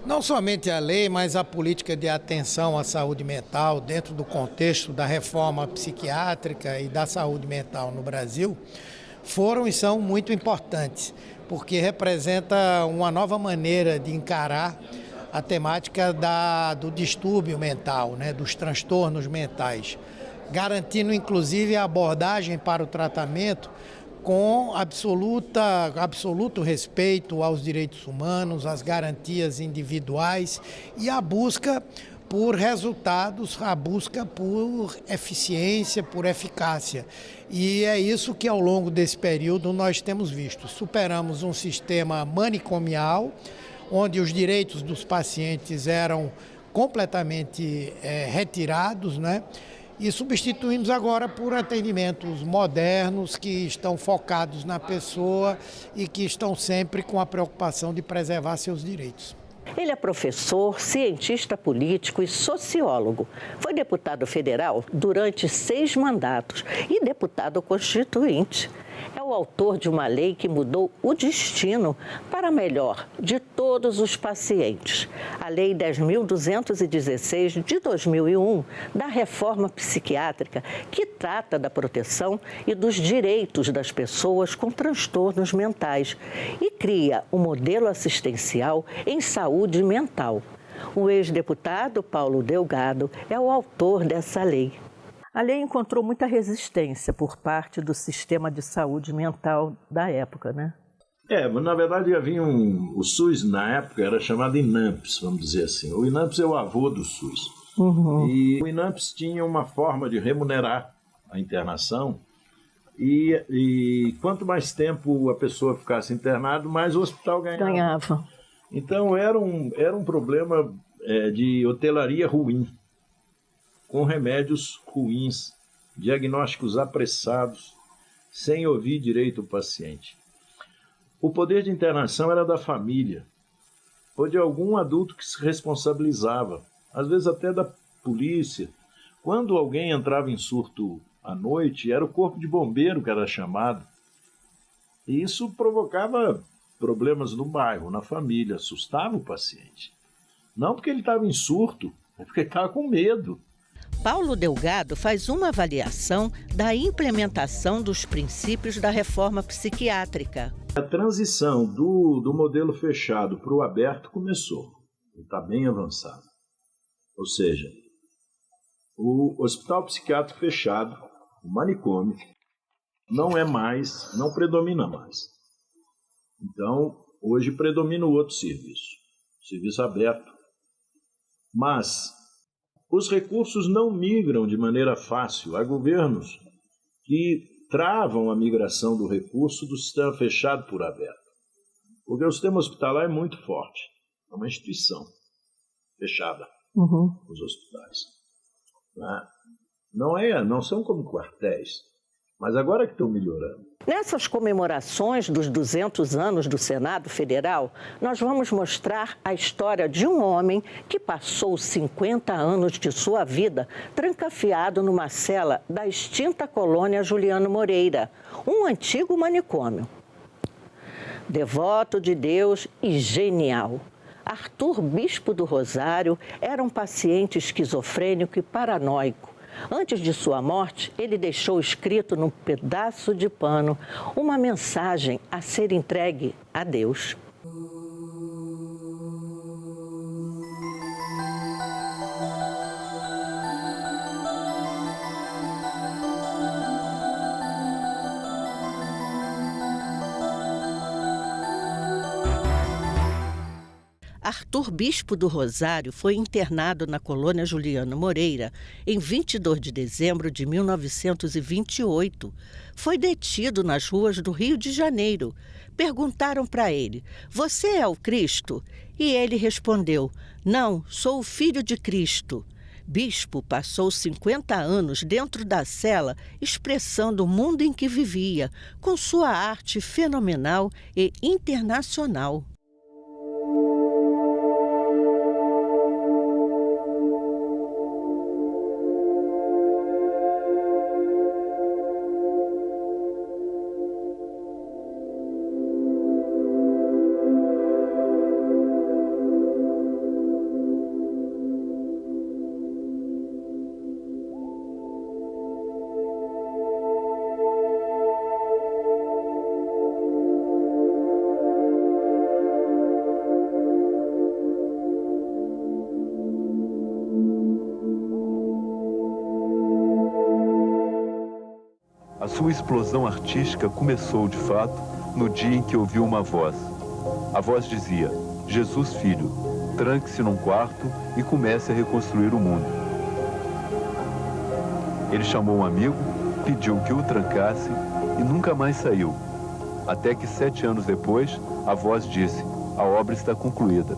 Não somente a lei, mas a política de atenção à saúde mental dentro do contexto da reforma psiquiátrica e da saúde mental no Brasil foram e são muito importantes, porque representa uma nova maneira de encarar a temática do distúrbio mental, dos transtornos mentais, garantindo inclusive a abordagem para o tratamento com absoluto respeito aos direitos humanos, às garantias individuais e a busca por resultados, a busca por eficiência, por eficácia. E é isso que ao longo desse período nós temos visto. Superamos um sistema manicomial, onde os direitos dos pacientes eram completamente retirados, E substituímos agora por atendimentos modernos que estão focados na pessoa e que estão sempre com a preocupação de preservar seus direitos. Ele é professor, cientista político e sociólogo. Foi deputado federal durante 6 mandatos e deputado constituinte. É o autor de uma lei que mudou o destino para melhor de todos os pacientes. A Lei 10.216 de 2001, da reforma psiquiátrica, que trata da proteção e dos direitos das pessoas com transtornos mentais e cria um modelo assistencial em saúde mental. O ex-deputado Paulo Delgado é o autor dessa lei. A lei encontrou muita resistência por parte do sistema de saúde mental da época, Na verdade havia o SUS na época era chamado INAMPS, vamos dizer assim. O INAMPS é o avô do SUS. E o INAMPS tinha uma forma de remunerar a internação e quanto mais tempo a pessoa ficasse internada, mais o hospital ganhava. Então era um problema de hotelaria ruim, com remédios ruins, diagnósticos apressados, sem ouvir direito o paciente. O poder de internação era da família, ou de algum adulto que se responsabilizava, às vezes até da polícia. Quando alguém entrava em surto à noite, era o corpo de bombeiro que era chamado. E isso provocava problemas no bairro, na família, assustava o paciente. Não porque ele estava em surto, é porque ele estava com medo. Paulo Delgado faz uma avaliação da implementação dos princípios da reforma psiquiátrica. A transição do modelo fechado para o aberto começou, está bem avançado. Ou seja, o hospital psiquiátrico fechado, o manicômio, não predomina mais. Então, hoje predomina o outro serviço aberto. Mas os recursos não migram de maneira fácil. Há governos que travam a migração do recurso do sistema fechado por aberto. Porque o sistema hospitalar é muito forte. É uma instituição fechada, os hospitais. Não são como quartéis, mas agora que estão melhorando. Nessas comemorações dos 200 anos do Senado Federal, nós vamos mostrar a história de um homem que passou 50 anos de sua vida trancafiado numa cela da extinta colônia Juliano Moreira, um antigo manicômio. Devoto de Deus e genial, Arthur Bispo do Rosário era um paciente esquizofrênico e paranoico. Antes de sua morte, ele deixou escrito num pedaço de pano uma mensagem a ser entregue a Deus. Arthur Bispo do Rosário foi internado na colônia Juliano Moreira em 22 de dezembro de 1928. Foi detido nas ruas do Rio de Janeiro. Perguntaram para ele: "Você é o Cristo?" E ele respondeu: "Não, sou o Filho de Cristo." Bispo passou 50 anos dentro da cela expressando o mundo em que vivia, com sua arte fenomenal e internacional. A sua explosão artística começou, de fato, no dia em que ouviu uma voz. A voz dizia: "Jesus, filho, tranque-se num quarto e comece a reconstruir o mundo." Ele chamou um amigo, pediu que o trancasse e nunca mais saiu. Até que 7 anos depois, a voz disse: "A obra está concluída."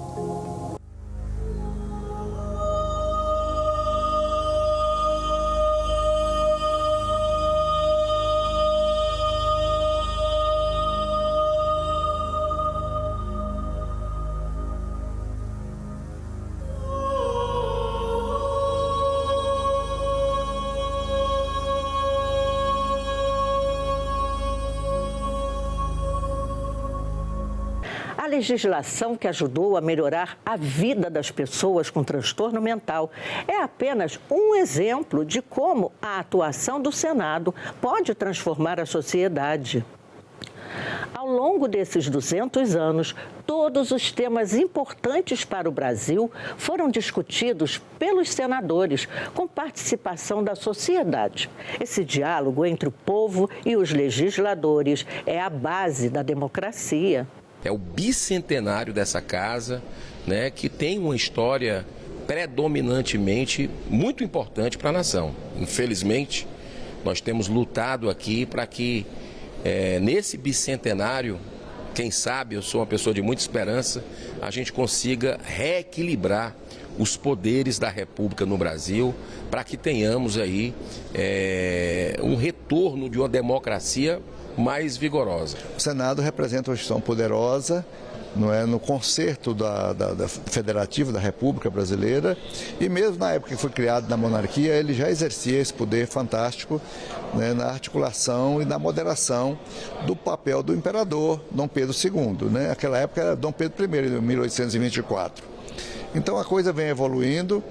A legislação que ajudou a melhorar a vida das pessoas com transtorno mental é apenas um exemplo de como a atuação do Senado pode transformar a sociedade. Ao longo desses 200 anos, todos os temas importantes para o Brasil foram discutidos pelos senadores, com participação da sociedade. Esse diálogo entre o povo e os legisladores é a base da democracia. É o bicentenário dessa casa, né, que tem uma história predominantemente muito importante para a nação. Infelizmente, nós temos lutado aqui para que nesse bicentenário, quem sabe, eu sou uma pessoa de muita esperança, a gente consiga reequilibrar os poderes da República no Brasil, para que tenhamos aí um retorno de uma democracia mais vigorosa. O Senado representa uma instituição poderosa, não é, no concerto da federativo da República Brasileira, e mesmo na época que foi criado na monarquia, ele já exercia esse poder fantástico, né, na articulação e na moderação do papel do imperador Dom Pedro II. Né? Naquela época era Dom Pedro I, em 1824. Então a coisa vem evoluindo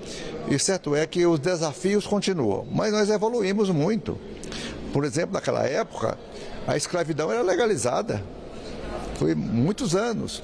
e certo é que os desafios continuam, mas nós evoluímos muito. Por exemplo, naquela época, a escravidão era legalizada, foi muitos anos,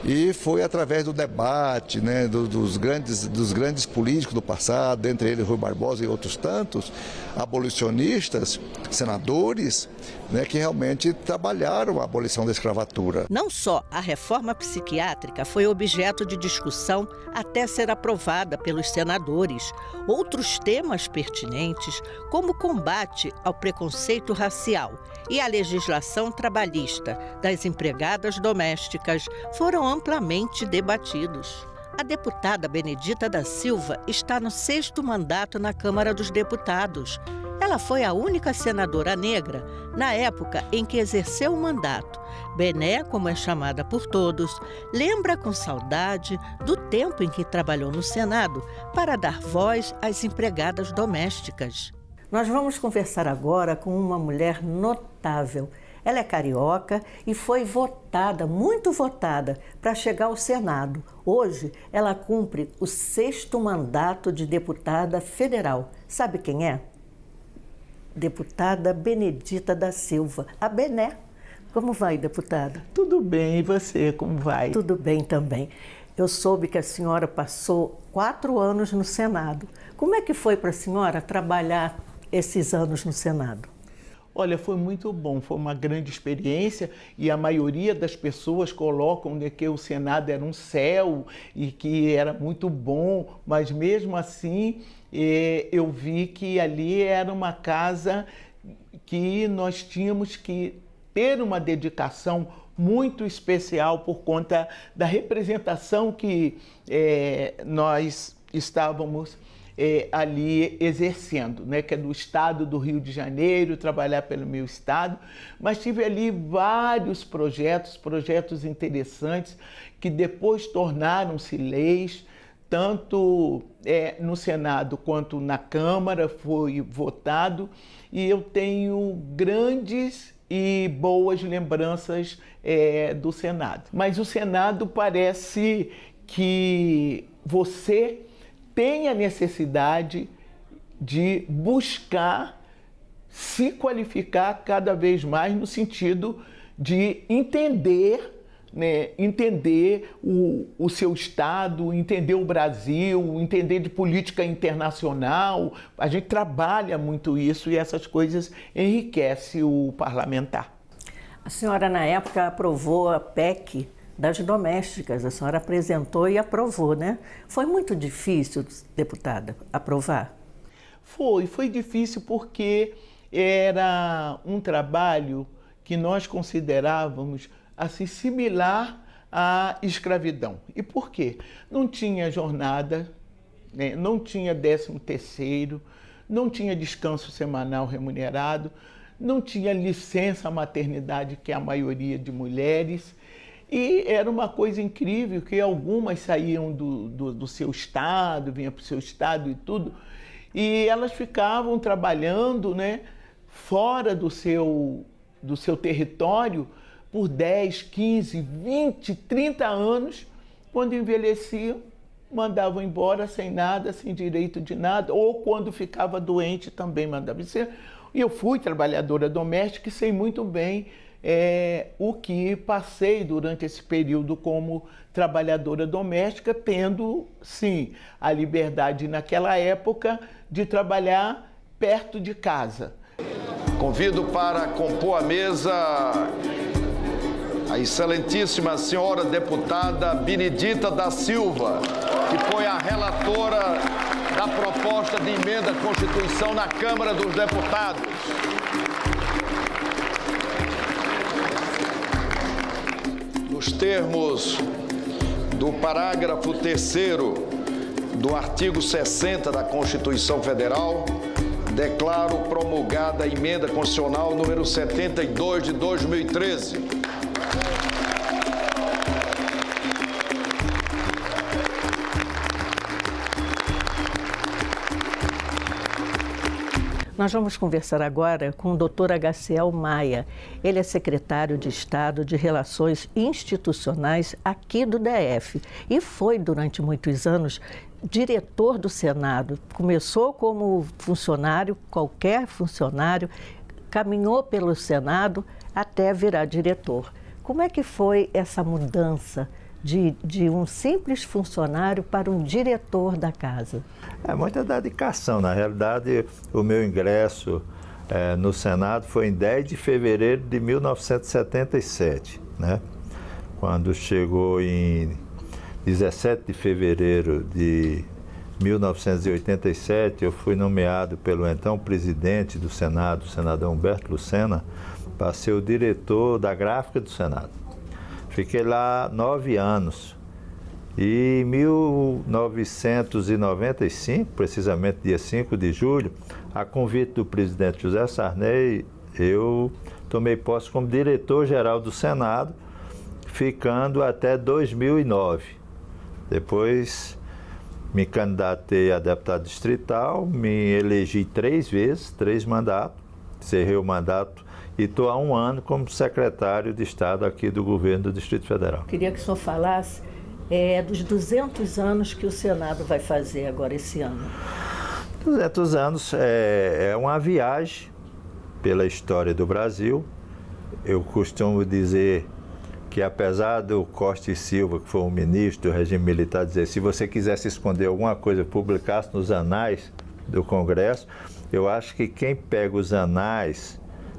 e foi através do debate, né, dos grandes políticos do passado, entre eles Rui Barbosa e outros tantos, abolicionistas, senadores, né, que realmente trabalharam a abolição da escravatura. Não só a reforma psiquiátrica foi objeto de discussão até ser aprovada pelos senadores, outros temas pertinentes, como o combate ao preconceito racial e a legislação trabalhista das empregadas domésticas, foram amplamente debatidos. A deputada Benedita da Silva está no 6º mandato na Câmara dos Deputados. Ela foi a única senadora negra na época em que exerceu o mandato. Bené, como é chamada por todos, lembra com saudade do tempo em que trabalhou no Senado para dar voz às empregadas domésticas. Nós vamos conversar agora com uma mulher notável. Ela é carioca e foi votada, muito votada, para chegar ao Senado. Hoje, ela cumpre o 6º mandato de deputada federal. Sabe quem é? Deputada Benedita da Silva, a Bené. Como vai, deputada? Tudo bem, e você, como vai? Tudo bem também. Eu soube que a senhora passou 4 anos no Senado. Como é que foi para a senhora trabalhar esses anos no Senado? Olha, foi muito bom, foi uma grande experiência e a maioria das pessoas colocam que o Senado era um céu e que era muito bom, mas mesmo assim eu vi que ali era uma casa que nós tínhamos que ter uma dedicação muito especial por conta da representação que nós estávamos ali exercendo, né, que é do estado do Rio de Janeiro, trabalhar pelo meu estado, mas tive ali vários projetos interessantes que depois tornaram-se leis, tanto no Senado quanto na Câmara foi votado, e eu tenho grandes e boas lembranças do Senado. Mas o Senado parece que você tem a necessidade de buscar se qualificar cada vez mais no sentido de entender, né, entender o seu estado, entender o Brasil, entender de política internacional. A gente trabalha muito isso e essas coisas enriquecem o parlamentar. A senhora, na época, aprovou a PEC das domésticas. A senhora apresentou e aprovou, né? Foi muito difícil, deputada, aprovar? Foi difícil porque era um trabalho que nós considerávamos assim, similar à escravidão. E por quê? Não tinha jornada, né? Não tinha 13º, não tinha descanso semanal remunerado, não tinha licença maternidade, que é a maioria de mulheres. E era uma coisa incrível que algumas saíam do seu estado, vinham para o seu estado e tudo, e elas ficavam trabalhando, né, fora do seu território por 10, 15, 20, 30 anos. Quando envelheciam, mandavam embora sem nada, sem direito de nada, ou quando ficava doente também mandavam. E eu fui trabalhadora doméstica e sei muito bem o que passei durante esse período como trabalhadora doméstica, tendo, sim, a liberdade naquela época de trabalhar perto de casa. Convido para compor a mesa a excelentíssima senhora deputada Benedita da Silva, que foi a relatora da proposta de emenda à Constituição na Câmara dos Deputados. Nos termos do parágrafo 3º do artigo 60 da Constituição Federal, declaro promulgada a emenda constitucional número 72 de 2013. Nós vamos conversar agora com o Dr. HCL Maia. Ele é secretário de Estado de Relações Institucionais aqui do DF e foi, durante muitos anos, diretor do Senado. Começou como funcionário, qualquer funcionário, caminhou pelo Senado até virar diretor. Como é que foi essa mudança de um simples funcionário para um diretor da casa? É muita dedicação. Na realidade, o meu ingresso no Senado foi em 10 de fevereiro de 1977, né? Quando chegou em 17 de fevereiro de 1987, eu fui nomeado pelo então presidente do Senado, o senador Humberto Lucena, para ser o diretor da gráfica do Senado. Fiquei lá 9 anos e em 1995, precisamente dia 5 de julho, a convite do presidente José Sarney, eu tomei posse como diretor-geral do Senado, ficando até 2009. Depois me candidatei a deputado distrital, me elegi 3 vezes, 3 mandatos, encerrei o mandato e estou há 1 ano como secretário de Estado aqui do governo do Distrito Federal. Queria que o senhor falasse dos 200 anos que o Senado vai fazer agora esse ano. 200 anos é uma viagem pela história do Brasil. Eu costumo dizer que, apesar do Costa e Silva, que foi um ministro do regime militar, dizer se você quisesse esconder alguma coisa, publicasse nos anais do Congresso, eu acho que quem pega os anais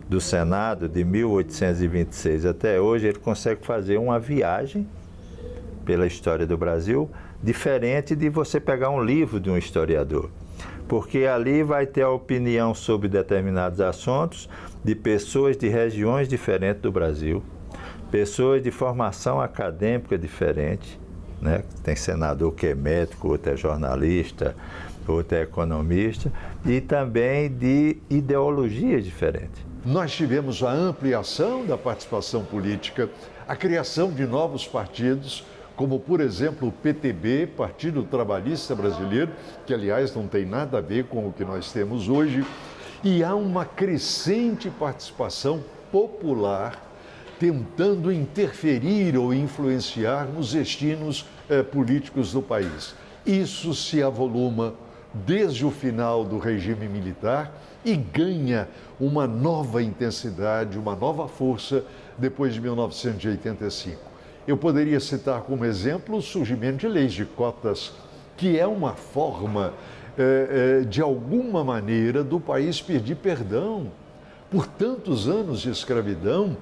do Senado de 1826 até hoje, ele consegue fazer uma viagem pela história do Brasil diferente de você pegar um livro de um historiador. Porque ali vai ter a opinião sobre determinados assuntos de pessoas de regiões diferentes do Brasil, pessoas de formação acadêmica diferente, né? Tem senador que é médico, outro é jornalista, outro é economista, e também de ideologias diferentes. Nós tivemos a ampliação da participação política, a criação de novos partidos, como, por exemplo, o PTB, Partido Trabalhista Brasileiro, que, aliás, não tem nada a ver com o que nós temos hoje, e há uma crescente participação popular tentando interferir ou influenciar nos destinos políticos do país. Isso se avoluma desde o final do regime militar e ganha uma nova intensidade, uma nova força depois de 1985. Eu poderia citar como exemplo o surgimento de leis de cotas, que é uma forma, de alguma maneira, do país pedir perdão por tantos anos de escravidão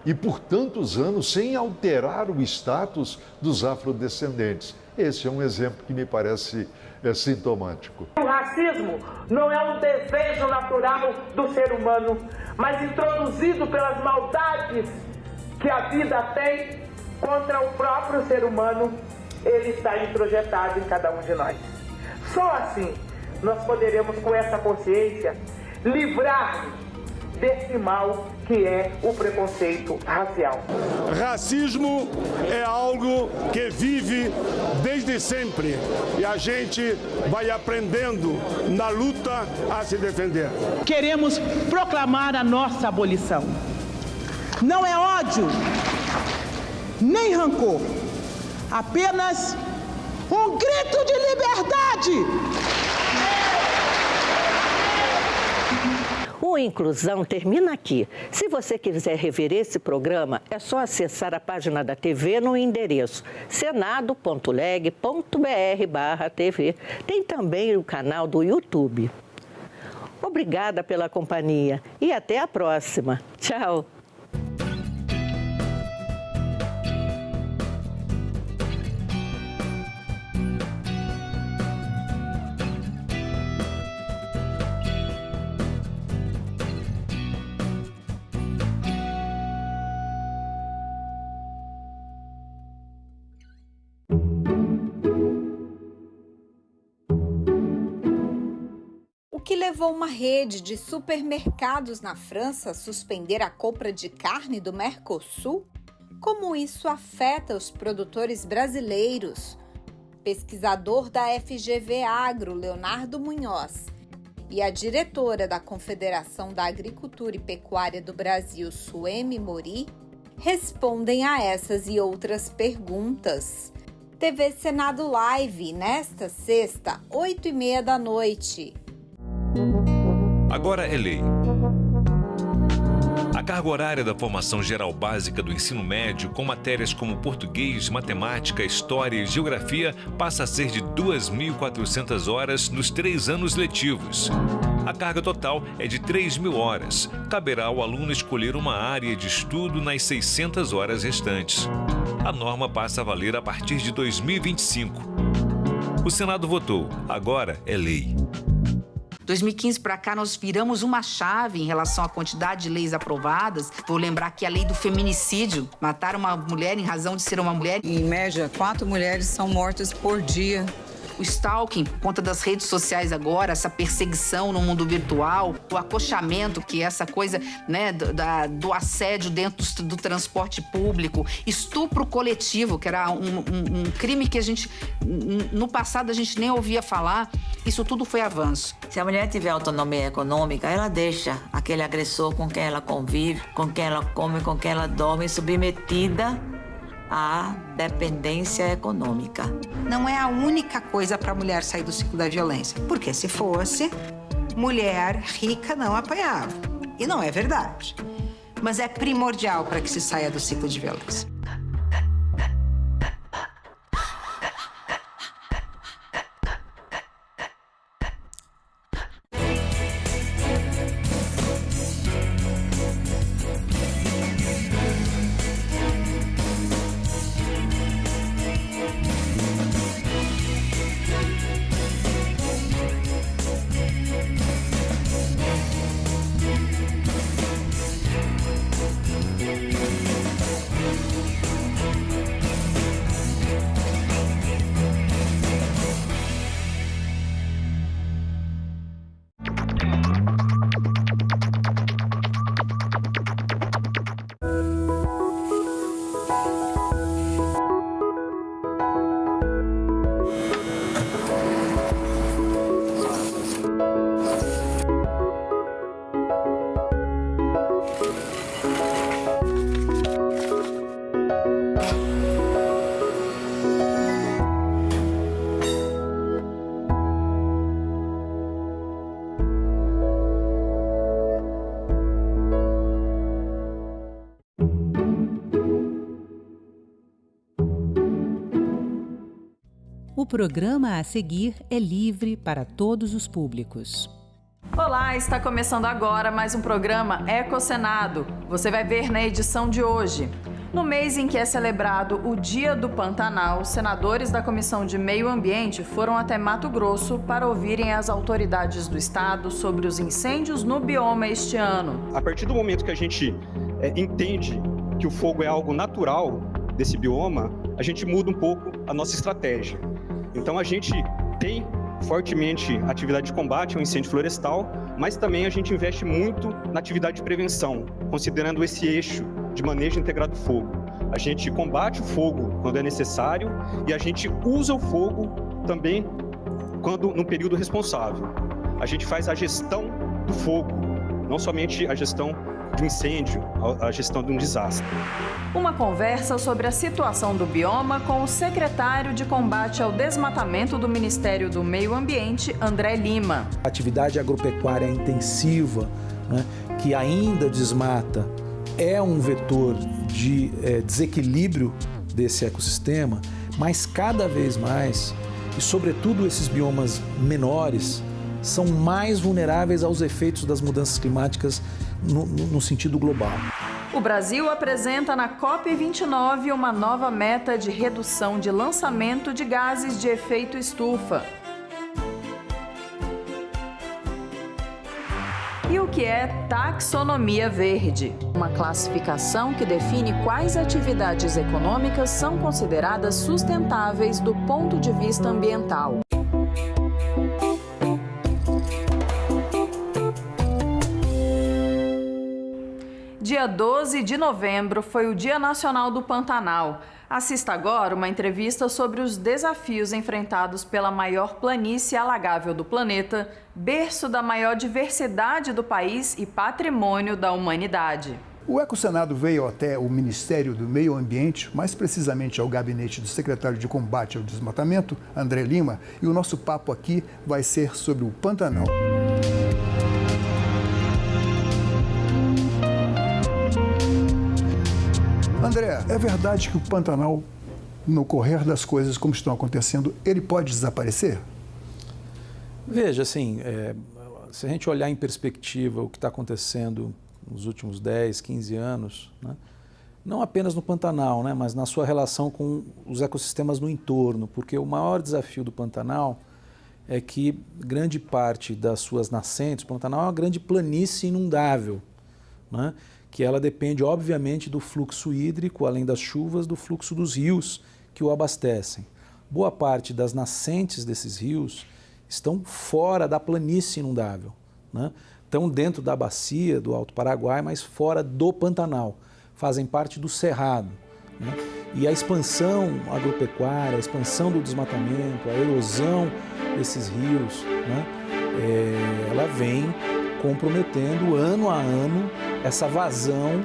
e por tantos anos sem alterar o status dos afrodescendentes. Esse é um exemplo que me parece sintomático. O racismo não é um desejo natural do ser humano, mas introduzido pelas maldades que a vida tem contra o próprio ser humano, ele está introjetado em cada um de nós. Só assim nós poderemos, com essa consciência, livrar desse mal que é o preconceito racial. Racismo é algo que vive desde sempre e a gente vai aprendendo na luta a se defender. Queremos proclamar a nossa abolição. Não é ódio, nem rancor, apenas um grito de liberdade. O Inclusão termina aqui. Se você quiser rever esse programa, é só acessar a página da TV no endereço senado.leg.br/TV. Tem também o canal do YouTube. Obrigada pela companhia e até a próxima. Tchau! O que levou uma rede de supermercados na França a suspender a compra de carne do Mercosul? Como isso afeta os produtores brasileiros? Pesquisador da FGV Agro, Leonardo Munhoz, e a diretora da Confederação da Agricultura e Pecuária do Brasil, Suemi Mori, respondem a essas e outras perguntas. TV Senado Live, nesta sexta, 8h30 da noite. Agora é lei. A carga horária da formação geral básica do ensino médio, com matérias como português, matemática, história e geografia, passa a ser de 2.400 horas nos 3 anos letivos. A carga total é de 3.000 horas. Caberá ao aluno escolher uma área de estudo nas 600 horas restantes. A norma passa a valer a partir de 2025. O Senado votou. Agora é lei. 2015 para cá, nós viramos uma chave em relação à quantidade de leis aprovadas. Vou lembrar que a lei do feminicídio, matar uma mulher em razão de ser uma mulher. Em média, 4 mulheres são mortas por dia o stalking, por conta das redes sociais agora, essa perseguição no mundo virtual, o acochamento, que é essa coisa, né, do assédio dentro do transporte público, estupro coletivo, que era um crime que a gente, no passado, a gente nem ouvia falar. Isso tudo foi avanço. Se a mulher tiver autonomia econômica, ela deixa aquele agressor com quem ela convive, com quem ela come, com quem ela dorme, submetida à dependência econômica. Não é a única coisa para a mulher sair do ciclo da violência. Porque se fosse, mulher rica não apanhava. E não é verdade. Mas é primordial para que se saia do ciclo de violência. O programa a seguir é livre para todos os públicos. Olá, está começando agora mais um programa Ecosenado. Você vai ver na edição de hoje. No mês em que é celebrado o Dia do Pantanal, senadores da Comissão de Meio Ambiente foram até Mato Grosso para ouvirem as autoridades do estado sobre os incêndios no bioma este ano. A partir do momento que a gente entende que o fogo é algo natural desse bioma, a gente muda um pouco a nossa estratégia. Então a gente tem fortemente a atividade de combate ao incêndio florestal, mas também a gente investe muito na atividade de prevenção, considerando esse eixo de manejo integrado do fogo. A gente combate o fogo quando é necessário e a gente usa o fogo também quando no período responsável. A gente faz a gestão do fogo, não somente a gestão de um incêndio, a gestão de um desastre. Uma conversa sobre a situação do bioma com o secretário de combate ao desmatamento do Ministério do Meio Ambiente, André Lima. A atividade agropecuária intensiva, né, que ainda desmata, é um vetor de desequilíbrio desse ecossistema, mas cada vez mais, e sobretudo esses biomas menores, são mais vulneráveis aos efeitos das mudanças climáticas no sentido global. O Brasil apresenta na COP29 uma nova meta de redução de lançamento de gases de efeito estufa. E o que é taxonomia verde? Uma classificação que define quais atividades econômicas são consideradas sustentáveis do ponto de vista ambiental. Dia 12 de novembro foi o Dia Nacional do Pantanal. Assista agora uma entrevista sobre os desafios enfrentados pela maior planície alagável do planeta, berço da maior diversidade do país e patrimônio da humanidade. O Ecosenado veio até o Ministério do Meio Ambiente, mais precisamente ao gabinete do secretário de combate ao desmatamento, André Lima, e o nosso papo aqui vai ser sobre o Pantanal. André, é verdade que o Pantanal, no correr das coisas como estão acontecendo, ele pode desaparecer? Veja, assim, se a gente olhar em perspectiva o que está acontecendo nos últimos 10, 15 anos, né, não apenas no Pantanal, né, mas na sua relação com os ecossistemas no entorno, porque o maior desafio do Pantanal é que grande parte das suas nascentes, o Pantanal é uma grande planície inundável, né, que ela depende, obviamente, do fluxo hídrico, além das chuvas, do fluxo dos rios que o abastecem. boa parte das nascentes desses rios estão fora da planície inundável, né? Estão dentro da bacia do Alto Paraguai, mas fora do Pantanal, fazem parte do Cerrado, né? E a expansão agropecuária, a expansão do desmatamento, a erosão desses rios, né? Ela vem comprometendo ano a ano essa vazão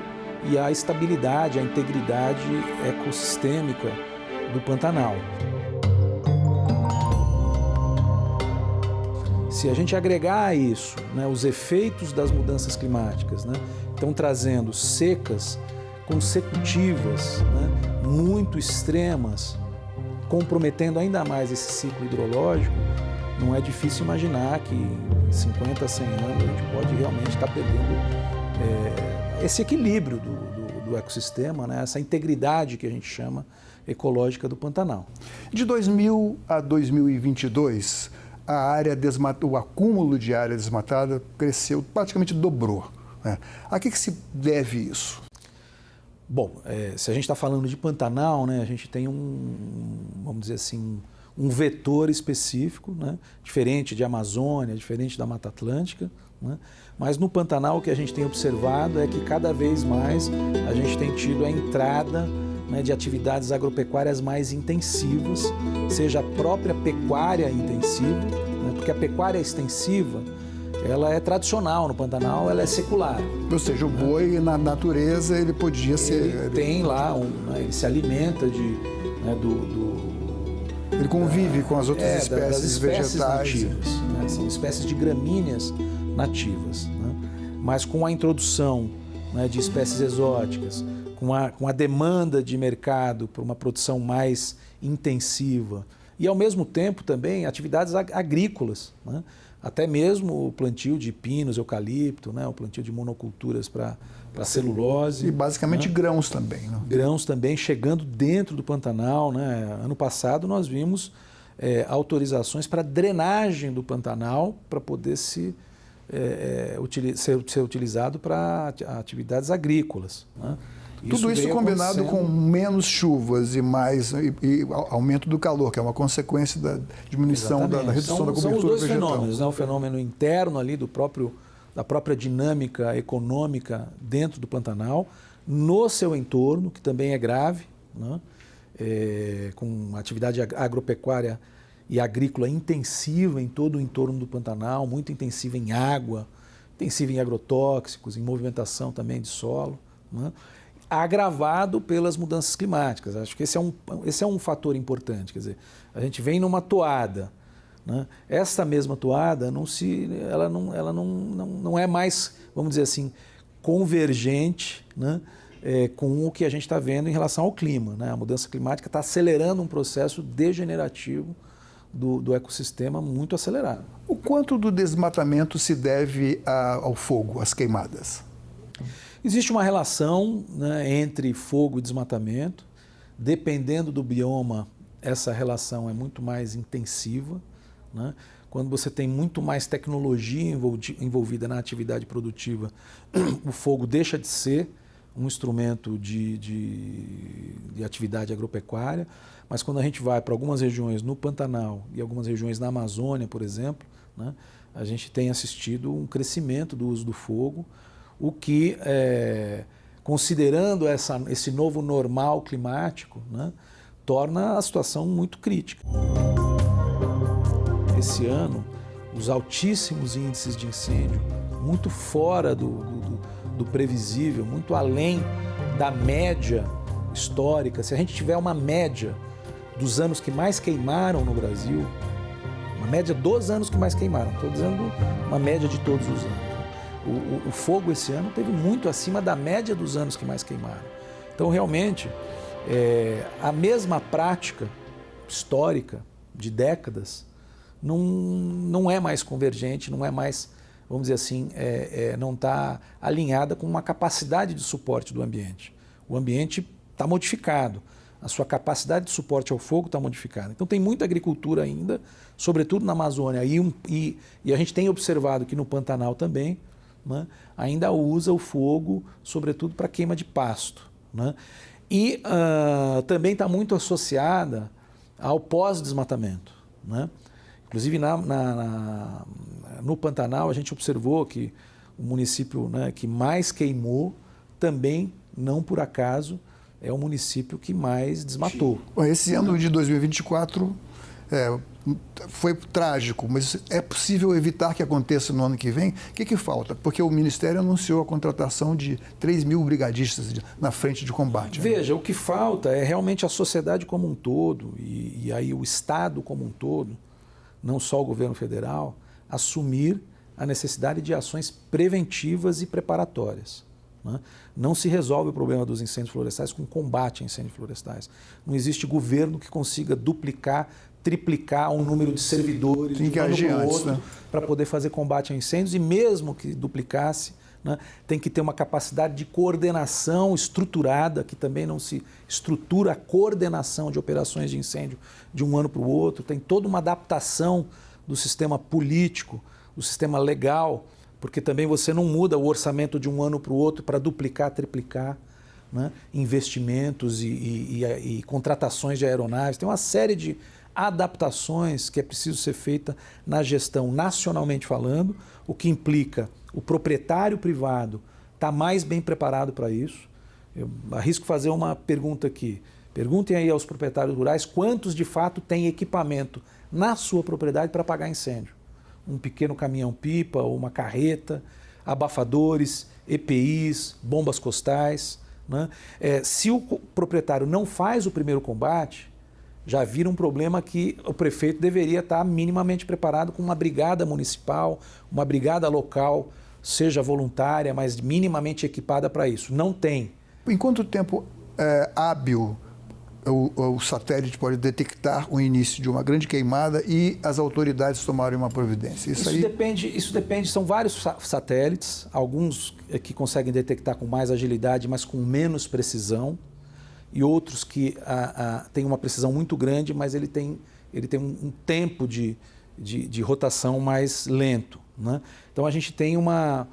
e a estabilidade, a integridade ecossistêmica do Pantanal. Se a gente agregar a isso, né, os efeitos das mudanças climáticas, né, estão trazendo secas consecutivas, né, muito extremas, comprometendo ainda mais esse ciclo hidrológico, não é difícil imaginar que em 50, 100 anos a gente pode realmente estar perdendo esse equilíbrio do ecossistema, né, essa integridade que a gente chama ecológica do Pantanal. De 2000 a 2022, o acúmulo de área desmatada cresceu, praticamente dobrou, né? A que se deve isso? Bom, se a gente está falando de Pantanal, né, a gente tem vamos dizer assim, um vetor específico, né, diferente de Amazônia, diferente da Mata Atlântica, né, mas no Pantanal o que a gente tem observado é que cada vez mais a gente tem tido a entrada, né, de atividades agropecuárias mais intensivas, seja a própria pecuária intensiva, né, porque a pecuária extensiva ela é tradicional no Pantanal, ela é secular. Ou seja, o boi na natureza ele podia ser... Ele tem lá, ele se alimenta ele convive com as outras espécies vegetais. Nativas, né, são espécies de gramíneas nativas, né, mas com a introdução, né, de espécies exóticas, com a demanda de mercado por uma produção mais intensiva e, ao mesmo tempo, também atividades agrícolas, né? Até mesmo o plantio de pinos, eucalipto, né? O plantio de monoculturas para celulose. E basicamente, né, grãos também. Né? Grãos também chegando dentro do Pantanal, né? Ano passado nós vimos autorizações para drenagem do Pantanal para poder ser utilizado para atividades agrícolas, né? Tudo isso combinado com menos chuvas e aumento do calor, que é uma consequência da diminuição da redução da cobertura vegetal. São os dois fenômenos, né? O fenômeno interno ali da própria dinâmica econômica dentro do Pantanal, no seu entorno, que também é grave, né? Com atividade agropecuária e agrícola intensiva em todo o entorno do Pantanal, muito intensiva em água, intensiva em agrotóxicos, em movimentação também de solo, né? Agravado pelas mudanças climáticas. Acho que esse é um fator importante. Quer dizer, a gente vem numa toada, né? Essa mesma toada ela não é mais, vamos dizer assim, convergente, né, com o que a gente está vendo em relação ao clima, né? A mudança climática está acelerando um processo degenerativo do ecossistema muito acelerado. O quanto do desmatamento se deve ao fogo, às queimadas? Existe uma relação, né, entre fogo e desmatamento. Dependendo do bioma, essa relação é muito mais intensiva, né? Quando você tem muito mais tecnologia envolvida na atividade produtiva, o fogo deixa de ser um instrumento de atividade agropecuária, mas quando a gente vai para algumas regiões no Pantanal e algumas regiões na Amazônia, por exemplo, né, a gente tem assistido um crescimento do uso do fogo, o que, considerando esse novo normal climático, né, torna a situação muito crítica. Esse ano, os altíssimos índices de incêndio, muito fora do previsível, muito além da média histórica. Se a gente tiver uma média dos anos que mais queimaram no Brasil, uma média dos anos que mais queimaram, estou dizendo uma média de todos os anos. O fogo esse ano teve muito acima da média dos anos que mais queimaram. Então, realmente, a mesma prática histórica de décadas não é mais convergente, não é mais, vamos dizer assim, não está alinhada com uma capacidade de suporte do ambiente. O ambiente está modificado, a sua capacidade de suporte ao fogo está modificada. Então, tem muita agricultura ainda, sobretudo na Amazônia, e a gente tem observado que no Pantanal também, né, ainda usa o fogo, sobretudo para queima de pasto, né? E também está muito associada ao pós-desmatamento, né? Inclusive, no Pantanal, a gente observou que o município, né, que mais queimou também, não por acaso, é o município que mais desmatou. Esse ano de 2024 foi trágico, mas é possível evitar que aconteça no ano que vem? O que falta? Porque o Ministério anunciou a contratação de 3.000 brigadistas na frente de combate. Veja, o que falta é realmente a sociedade como um todo, e aí o Estado como um todo, não só o governo federal, assumir a necessidade de ações preventivas e preparatórias. Né? Não se resolve o problema dos incêndios florestais com combate a incêndios florestais. Não existe governo que consiga duplicar, triplicar o número de servidores de um ano para o outro, né, para poder fazer combate a incêndios, e mesmo que duplicasse, né, tem que ter uma capacidade de coordenação estruturada, que também não se estrutura a coordenação de operações de incêndio de um ano para o outro, tem toda uma adaptação do sistema político, do sistema legal, porque também você não muda o orçamento de um ano para o outro para duplicar, triplicar, né, investimentos e contratações de aeronaves. Tem uma série de adaptações que é preciso ser feita na gestão nacionalmente falando, o que implica o proprietário privado estar mais bem preparado para isso. Eu arrisco fazer uma pergunta aqui. Perguntem aí aos proprietários rurais quantos de fato têm equipamento na sua propriedade para apagar incêndio. Um pequeno caminhão-pipa, uma carreta, abafadores, EPIs, bombas costais. Né? Se o proprietário não faz o primeiro combate, já vira um problema que o prefeito deveria estar minimamente preparado com uma brigada municipal, uma brigada local, seja voluntária, mas minimamente equipada para isso. Não tem. Em quanto tempo hábil o satélite pode detectar o início de uma grande queimada e as autoridades tomarem uma providência? Isso depende, são vários satélites, alguns que conseguem detectar com mais agilidade, mas com menos precisão, e outros que têm uma precisão muito grande, mas ele tem um tempo de rotação mais lento. Né? Então a gente tem uma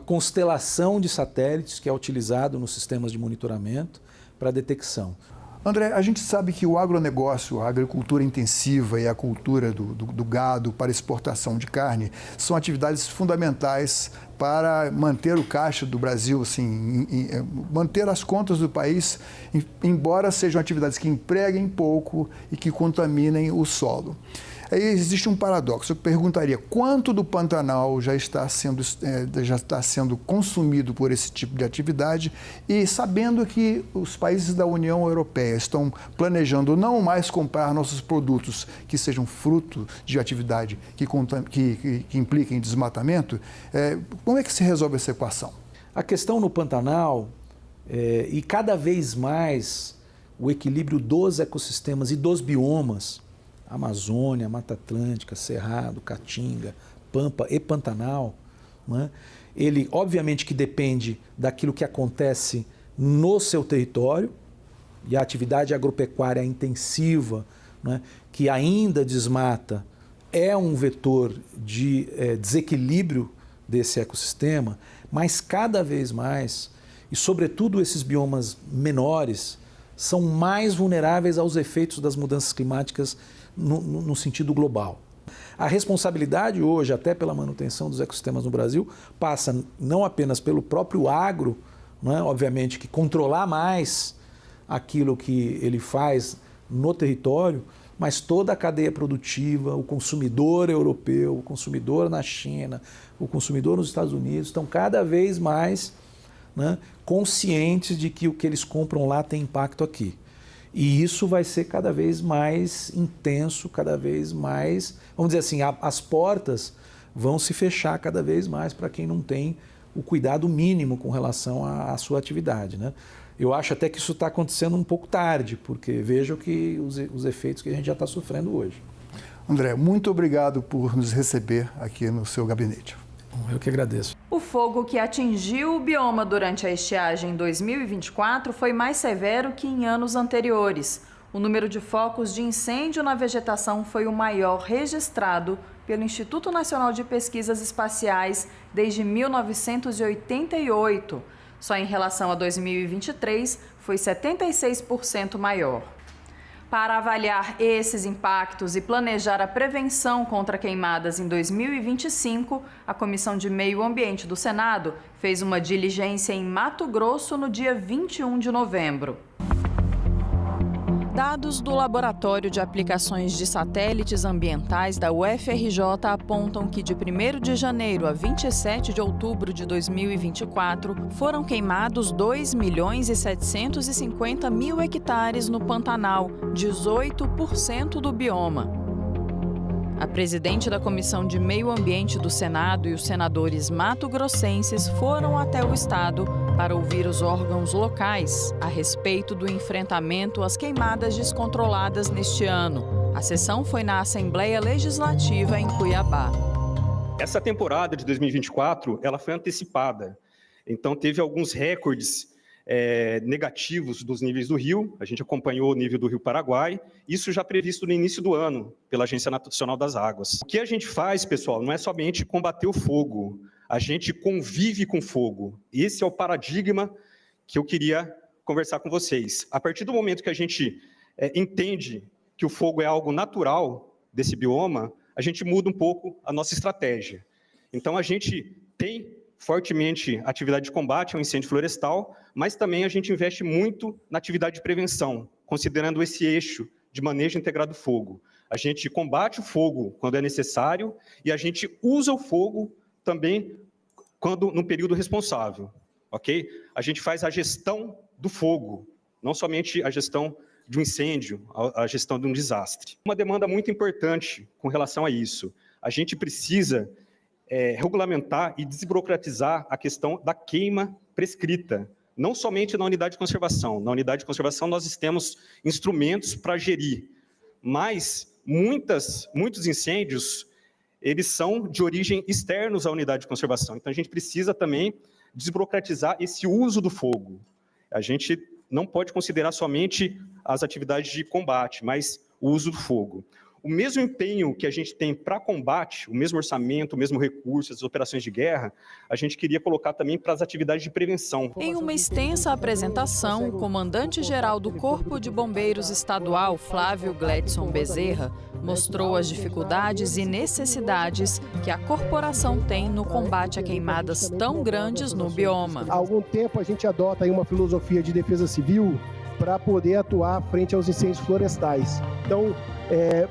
constelação de satélites que é utilizado nos sistemas de monitoramento para detecção. André, a gente sabe que o agronegócio, a agricultura intensiva e a cultura do gado para exportação de carne são atividades fundamentais para manter o caixa do Brasil, assim, manter as contas do país, embora sejam atividades que empreguem pouco e que contaminem o solo. Aí existe um paradoxo. Eu perguntaria quanto do Pantanal já está sendo consumido por esse tipo de atividade, e sabendo que os países da União Europeia estão planejando não mais comprar nossos produtos que sejam fruto de atividade que impliquem desmatamento, como é que se resolve essa equação? A questão no Pantanal, e cada vez mais o equilíbrio dos ecossistemas e dos biomas, Amazônia, Mata Atlântica, Cerrado, Caatinga, Pampa e Pantanal, né? Ele obviamente que depende daquilo que acontece no seu território, e a atividade agropecuária intensiva, né, que ainda desmata, é um vetor de desequilíbrio desse ecossistema, mas cada vez mais, e sobretudo esses biomas menores, são mais vulneráveis aos efeitos das mudanças climáticas no sentido global. A responsabilidade hoje, até pela manutenção dos ecossistemas no Brasil, passa não apenas pelo próprio agro, não é? Obviamente que controlar mais aquilo que ele faz no território, mas toda a cadeia produtiva, o consumidor europeu, o consumidor na China, o consumidor nos Estados Unidos, estão cada vez mais, né, conscientes de que o que eles compram lá tem impacto aqui. E isso vai ser cada vez mais intenso, cada vez mais, vamos dizer assim, as portas vão se fechar cada vez mais para quem não tem o cuidado mínimo com relação à sua atividade, né? Eu acho até que isso está acontecendo um pouco tarde, porque vejam que os efeitos que a gente já está sofrendo hoje. André, muito obrigado por nos receber aqui no seu gabinete. Eu que agradeço. O fogo que atingiu o bioma durante a estiagem em 2024 foi mais severo que em anos anteriores. O número de focos de incêndio na vegetação foi o maior registrado pelo Instituto Nacional de Pesquisas Espaciais desde 1988. Só em relação a 2023 foi 76% maior. Para avaliar esses impactos e planejar a prevenção contra queimadas em 2025, a Comissão de Meio Ambiente do Senado fez uma diligência em Mato Grosso no dia 21 de novembro. Dados do Laboratório de Aplicações de Satélites Ambientais da UFRJ apontam que de 1º de janeiro a 27 de outubro de 2024 foram queimados 2.750.000 hectares no Pantanal, 18% do bioma. A presidente da Comissão de Meio Ambiente do Senado e os senadores mato-grossenses foram até o estado para ouvir os órgãos locais a respeito do enfrentamento às queimadas descontroladas neste ano. A sessão foi na Assembleia Legislativa em Cuiabá. Essa temporada de 2024, ela foi antecipada. Então, teve alguns recordes negativos dos níveis do rio. A gente acompanhou o nível do Rio Paraguai, isso já previsto no início do ano pela Agência Nacional das Águas. O que a gente faz, pessoal, não é somente combater o fogo, a gente convive com fogo. Esse é o paradigma que eu queria conversar com vocês. A partir do momento que a gente entende que o fogo é algo natural desse bioma, a gente muda um pouco a nossa estratégia. Então, a gente tem fortemente a atividade de combate ao incêndio florestal, mas também a gente investe muito na atividade de prevenção, considerando esse eixo de manejo integrado do fogo. A gente combate o fogo quando é necessário e a gente usa o fogo também quando no período responsável, ok? A gente faz a gestão do fogo, não somente a gestão de um incêndio, a gestão de um desastre. Uma demanda muito importante com relação a isso. A gente precisa regulamentar e desburocratizar a questão da queima prescrita, não somente na unidade de conservação. Na unidade de conservação nós temos instrumentos para gerir, mas muitos incêndios, eles são de origem externos à unidade de conservação. Então a gente precisa também desburocratizar esse uso do fogo. A gente não pode considerar somente as atividades de combate, mas o uso do fogo. O mesmo empenho que a gente tem para combate, o mesmo orçamento, o mesmo recurso, as operações de guerra, a gente queria colocar também para as atividades de prevenção. Em uma extensa apresentação, o comandante-geral do Corpo de Bombeiros Estadual, Flávio Gledson Bezerra, mostrou as dificuldades e necessidades que a corporação tem no combate a queimadas tão grandes no bioma. Há algum tempo a gente adota aí uma filosofia de defesa civil para poder atuar frente aos incêndios florestais. Então,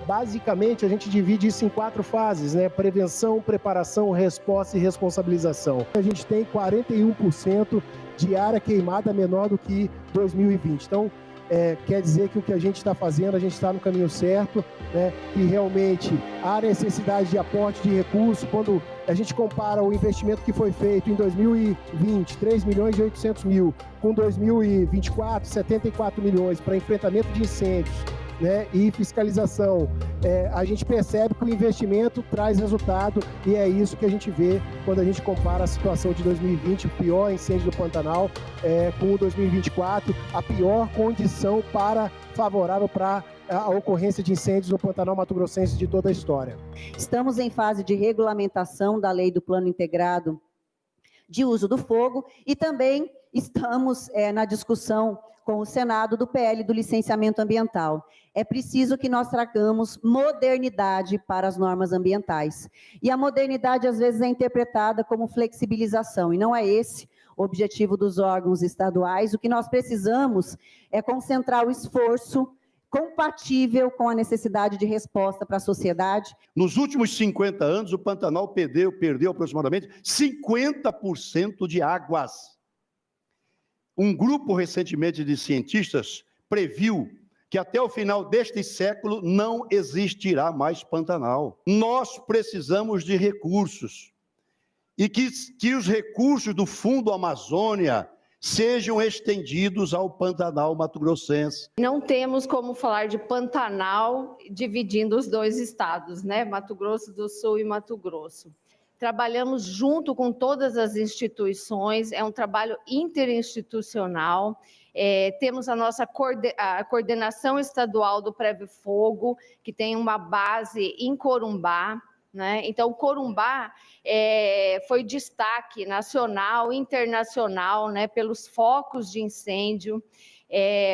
basicamente, a gente divide isso em 4 fases, né? Prevenção, preparação, resposta e responsabilização. A gente tem 41% de área queimada menor do que 2020. Então, quer dizer que o que a gente está fazendo, a gente está no caminho certo, né? E realmente há necessidade de aporte de recursos. Quando a gente compara o investimento que foi feito em 2020, 3.800.000, com 2024, 74 milhões para enfrentamento de incêndios, né, e fiscalização, a gente percebe que o investimento traz resultado e é isso que a gente vê quando a gente compara a situação de 2020, o pior incêndio do Pantanal, com o 2024, a pior condição favorável para a ocorrência de incêndios no Pantanal mato-grossense de toda a história. Estamos em fase de regulamentação da lei do Plano Integrado de Uso do Fogo e também estamos na discussão com o Senado do PL do licenciamento ambiental. É preciso que nós tragamos modernidade para as normas ambientais. E a modernidade, às vezes, é interpretada como flexibilização, e não é esse o objetivo dos órgãos estaduais. O que nós precisamos é concentrar o esforço compatível com a necessidade de resposta para a sociedade. Nos últimos 50 anos, o Pantanal perdeu aproximadamente 50% de águas. Um grupo recentemente de cientistas previu que até o final deste século não existirá mais Pantanal. Nós precisamos de recursos e que os recursos do Fundo Amazônia sejam estendidos ao Pantanal mato-grossense. Não temos como falar de Pantanal dividindo os 2 estados, né? Mato Grosso do Sul e Mato Grosso. Trabalhamos junto com todas as instituições, é um trabalho interinstitucional. Temos a nossa coordenação estadual do Preve Fogo, que tem uma base em Corumbá, né? Então, Corumbá foi destaque nacional, internacional, né, pelos focos de incêndio.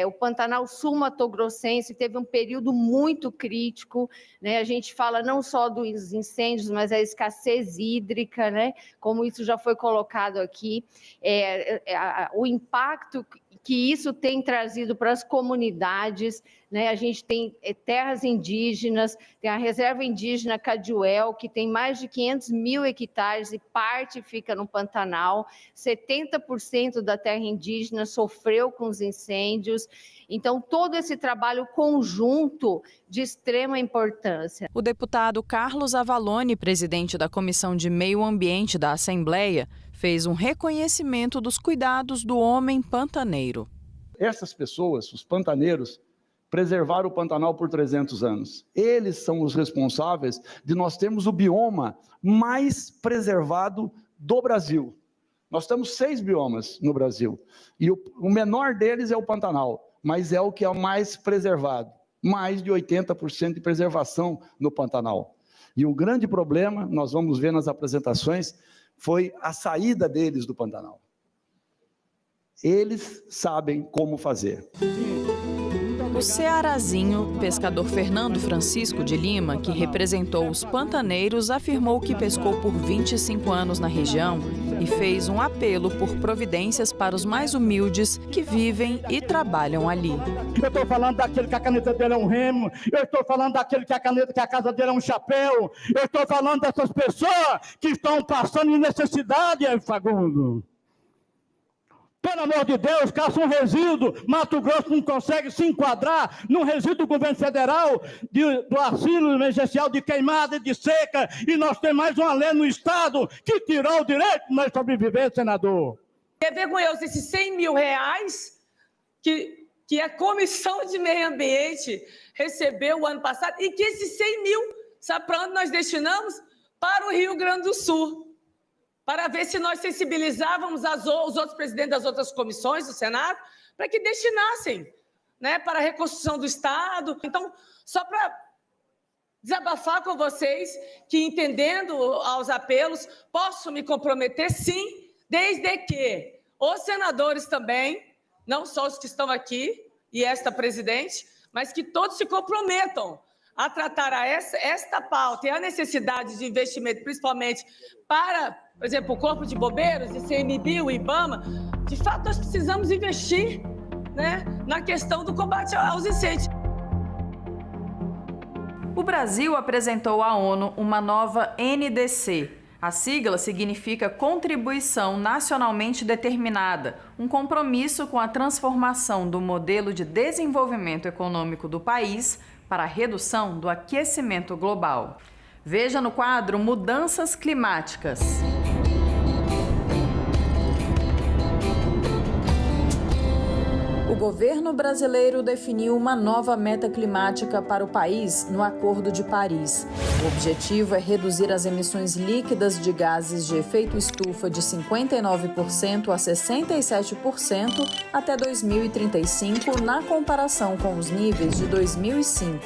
O Pantanal Sul-Mato-Grossense teve um período muito crítico, né? A gente fala não só dos incêndios, mas a escassez hídrica, né? Como isso já foi colocado aqui, o impacto que isso tem trazido para as comunidades, né? A gente tem terras indígenas, tem a reserva indígena Caduel, que tem mais de 500 mil hectares e parte fica no Pantanal, 70% da terra indígena sofreu com os incêndios, então todo esse trabalho conjunto de extrema importância. O deputado Carlos Avalone, presidente da Comissão de Meio Ambiente da Assembleia, fez um reconhecimento dos cuidados do homem pantaneiro. Essas pessoas, os pantaneiros, preservaram o Pantanal por 300 anos. Eles são os responsáveis de nós termos o bioma mais preservado do Brasil. Nós temos 6 biomas no Brasil, e o menor deles é o Pantanal, mas é o que é o mais preservado. Mais de 80% de preservação no Pantanal. E o grande problema, nós vamos ver nas apresentações, foi a saída deles do Pantanal. Eles sabem como fazer. O cearazinho, pescador Fernando Francisco de Lima, que representou os pantaneiros, afirmou que pescou por 25 anos na região e fez um apelo por providências para os mais humildes que vivem e trabalham ali. Eu estou falando daquele que a caneta dele é um remo, eu estou falando daquele que a casa dele é um chapéu, eu estou falando dessas pessoas que estão passando necessidade, Fagundo. Pelo amor de Deus, caça um resíduo. Mato Grosso não consegue se enquadrar num resíduo do governo federal do auxílio emergencial de queimada e de seca, e nós temos mais uma lei no Estado que tirou o direito de nós sobreviver, senador. É vergonhoso esses 100 mil reais que a Comissão de Meio Ambiente recebeu o ano passado, e que esses 100 mil, sabe para onde nós destinamos? Para o Rio Grande do Sul. Para ver se nós sensibilizávamos os outros presidentes das outras comissões do Senado para que destinassem, né, para a reconstrução do Estado. Então, só para desabafar com vocês, que entendendo aos apelos, posso me comprometer, sim, desde que os senadores também, não só os que estão aqui e esta presidente, mas que todos se comprometam a tratar esta pauta e a necessidade de investimento, principalmente para, por exemplo, o Corpo de Bombeiros, ICMBio, o IBAMA. De fato, nós precisamos investir, né, na questão do combate aos incêndios. O Brasil apresentou à ONU uma nova NDC. A sigla significa Contribuição Nacionalmente Determinada, um compromisso com a transformação do modelo de desenvolvimento econômico do país para a redução do aquecimento global. Veja no quadro Mudanças Climáticas. O governo brasileiro definiu uma nova meta climática para o país no Acordo de Paris. O objetivo é reduzir as emissões líquidas de gases de efeito estufa de 59% a 67% até 2035, na comparação com os níveis de 2005,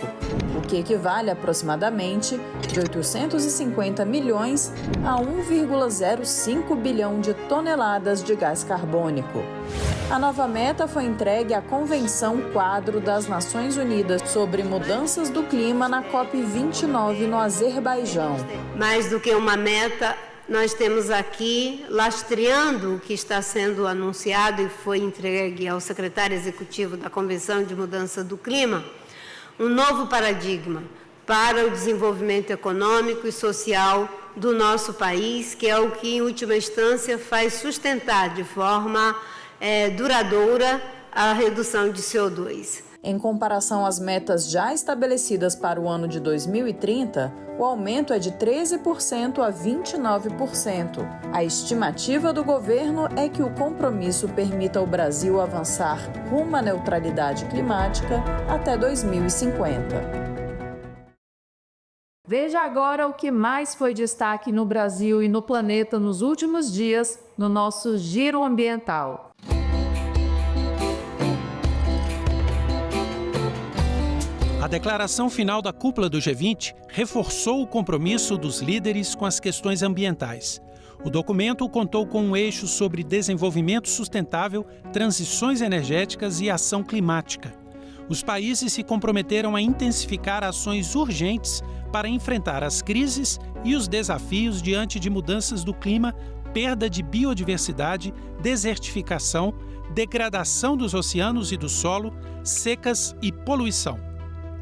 o que equivale aproximadamente de 850 milhões a 1,05 bilhão de toneladas de gás carbônico. A nova meta foi entregue à Convenção Quadro das Nações Unidas sobre Mudanças do Clima na COP29 no Azerbaijão. Mais do que uma meta, nós temos aqui, lastreando o que está sendo anunciado e foi entregue ao secretário executivo da Convenção de Mudança do Clima, um novo paradigma para o desenvolvimento econômico e social do nosso país, que é o que, em última instância, faz sustentar de forma duradoura a redução de CO2. Em comparação às metas já estabelecidas para o ano de 2030, o aumento é de 13% a 29%. A estimativa do governo é que o compromisso permita ao Brasil avançar rumo à neutralidade climática até 2050. Veja agora o que mais foi destaque no Brasil e no planeta nos últimos dias no nosso Giro Ambiental. A declaração final da cúpula do G20 reforçou o compromisso dos líderes com as questões ambientais. O documento contou com um eixo sobre desenvolvimento sustentável, transições energéticas e ação climática. Os países se comprometeram a intensificar ações urgentes para enfrentar as crises e os desafios diante de mudanças do clima, perda de biodiversidade, desertificação, degradação dos oceanos e do solo, secas e poluição.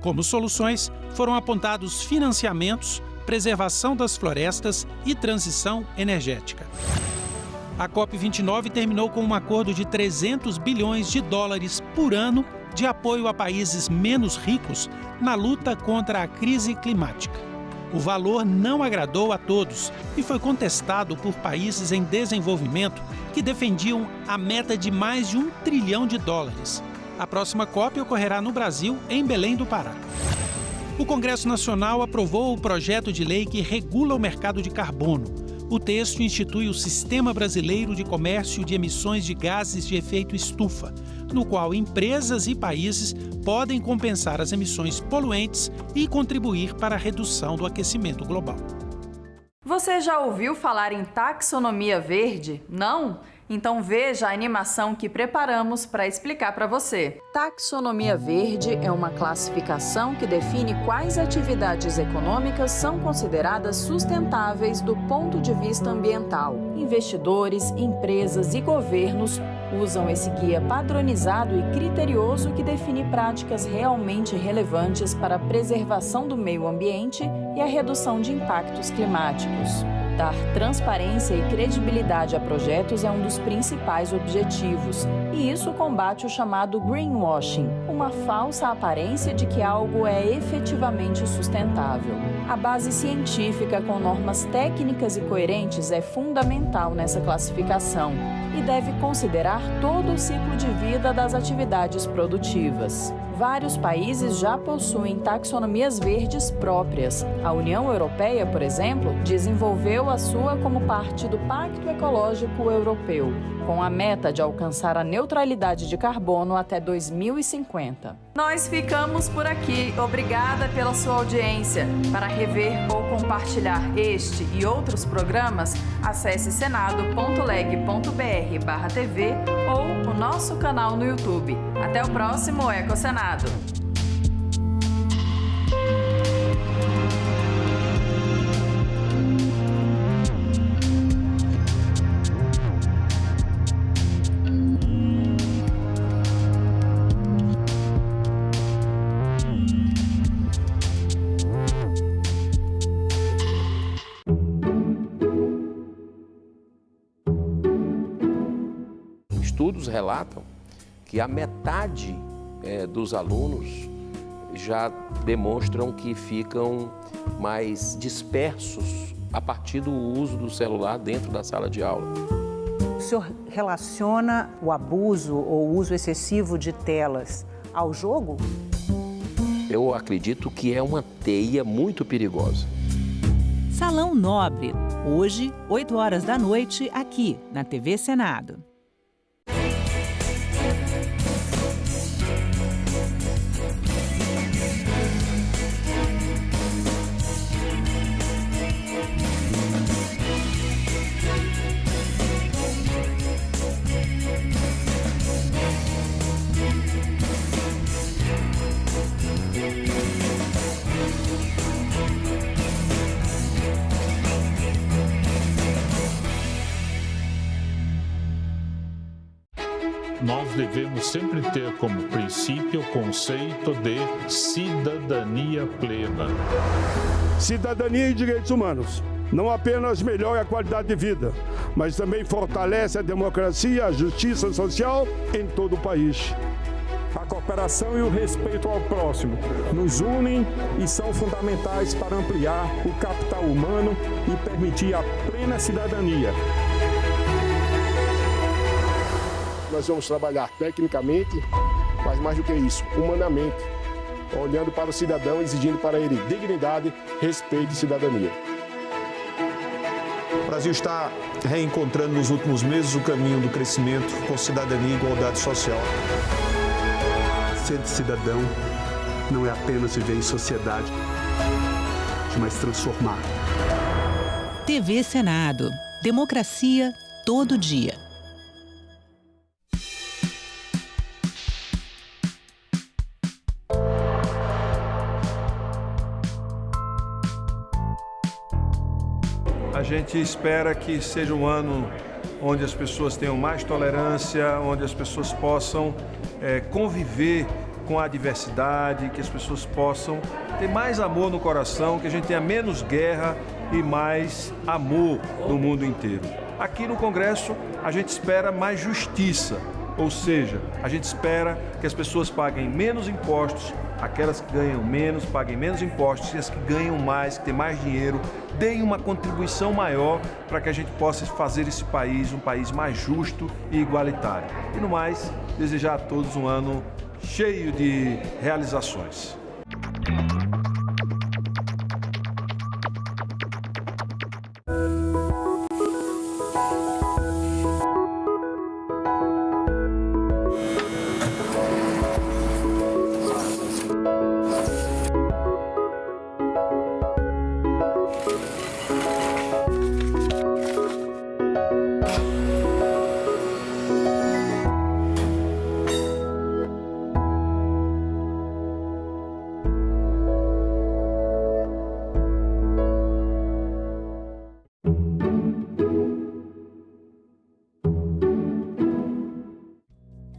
Como soluções, foram apontados financiamentos, preservação das florestas e transição energética. A COP29 terminou com um acordo de 300 bilhões de dólares por ano de apoio a países menos ricos na luta contra a crise climática. O valor não agradou a todos e foi contestado por países em desenvolvimento que defendiam a meta de mais de $1 trilhão. A próxima COP ocorrerá no Brasil, em Belém do Pará. O Congresso Nacional aprovou o projeto de lei que regula o mercado de carbono. O texto institui o Sistema Brasileiro de Comércio de Emissões de Gases de Efeito Estufa, no qual empresas e países podem compensar as emissões poluentes e contribuir para a redução do aquecimento global. Você já ouviu falar em taxonomia verde? Não? Então veja a animação que preparamos para explicar para você. Taxonomia verde é uma classificação que define quais atividades econômicas são consideradas sustentáveis do ponto de vista ambiental. Investidores, empresas e governos usam esse guia padronizado e criterioso que define práticas realmente relevantes para a preservação do meio ambiente e a redução de impactos climáticos. Dar transparência e credibilidade a projetos é um dos principais objetivos, e isso combate o chamado greenwashing, uma falsa aparência de que algo é efetivamente sustentável. A base científica com normas técnicas e coerentes é fundamental nessa classificação e deve considerar todo o ciclo de vida das atividades produtivas. Vários países já possuem taxonomias verdes próprias. A União Europeia, por exemplo, desenvolveu a sua como parte do Pacto Ecológico Europeu, com a meta de alcançar a neutralidade de carbono até 2050. Nós ficamos por aqui. Obrigada pela sua audiência. Para rever ou compartilhar este e outros programas, acesse senado.leg.br/tv ou o nosso canal no YouTube. Até o próximo EcoSenado. Estudos relatam que a metade dos alunos já demonstram que ficam mais dispersos a partir do uso do celular dentro da sala de aula. O senhor relaciona o abuso ou o uso excessivo de telas ao jogo? Eu acredito que é uma teia muito perigosa. Salão Nobre, hoje, 20h, aqui na TV Senado. Nós devemos sempre ter como princípio o conceito de cidadania plena. Cidadania e direitos humanos não apenas melhora a qualidade de vida, mas também fortalece a democracia e a justiça social em todo o país. A cooperação e o respeito ao próximo nos unem e são fundamentais para ampliar o capital humano e permitir a plena cidadania. Nós vamos trabalhar tecnicamente, mas mais do que isso, humanamente, olhando para o cidadão, exigindo para ele dignidade, respeito e cidadania. O Brasil está reencontrando nos últimos meses o caminho do crescimento com cidadania e igualdade social. Ser cidadão não é apenas viver em sociedade, mas transformar. TV Senado, Democracia todo dia. A gente espera que seja um ano onde as pessoas tenham mais tolerância, onde as pessoas possam conviver com a diversidade, que as pessoas possam ter mais amor no coração, que a gente tenha menos guerra e mais amor no mundo inteiro. Aqui no Congresso, a gente espera mais justiça, ou seja, a gente espera que as pessoas paguem menos impostos, aquelas que ganham menos paguem menos impostos e as que ganham mais, que têm mais dinheiro, deem uma contribuição maior para que a gente possa fazer esse país um país mais justo e igualitário. E no mais, desejar a todos um ano cheio de realizações.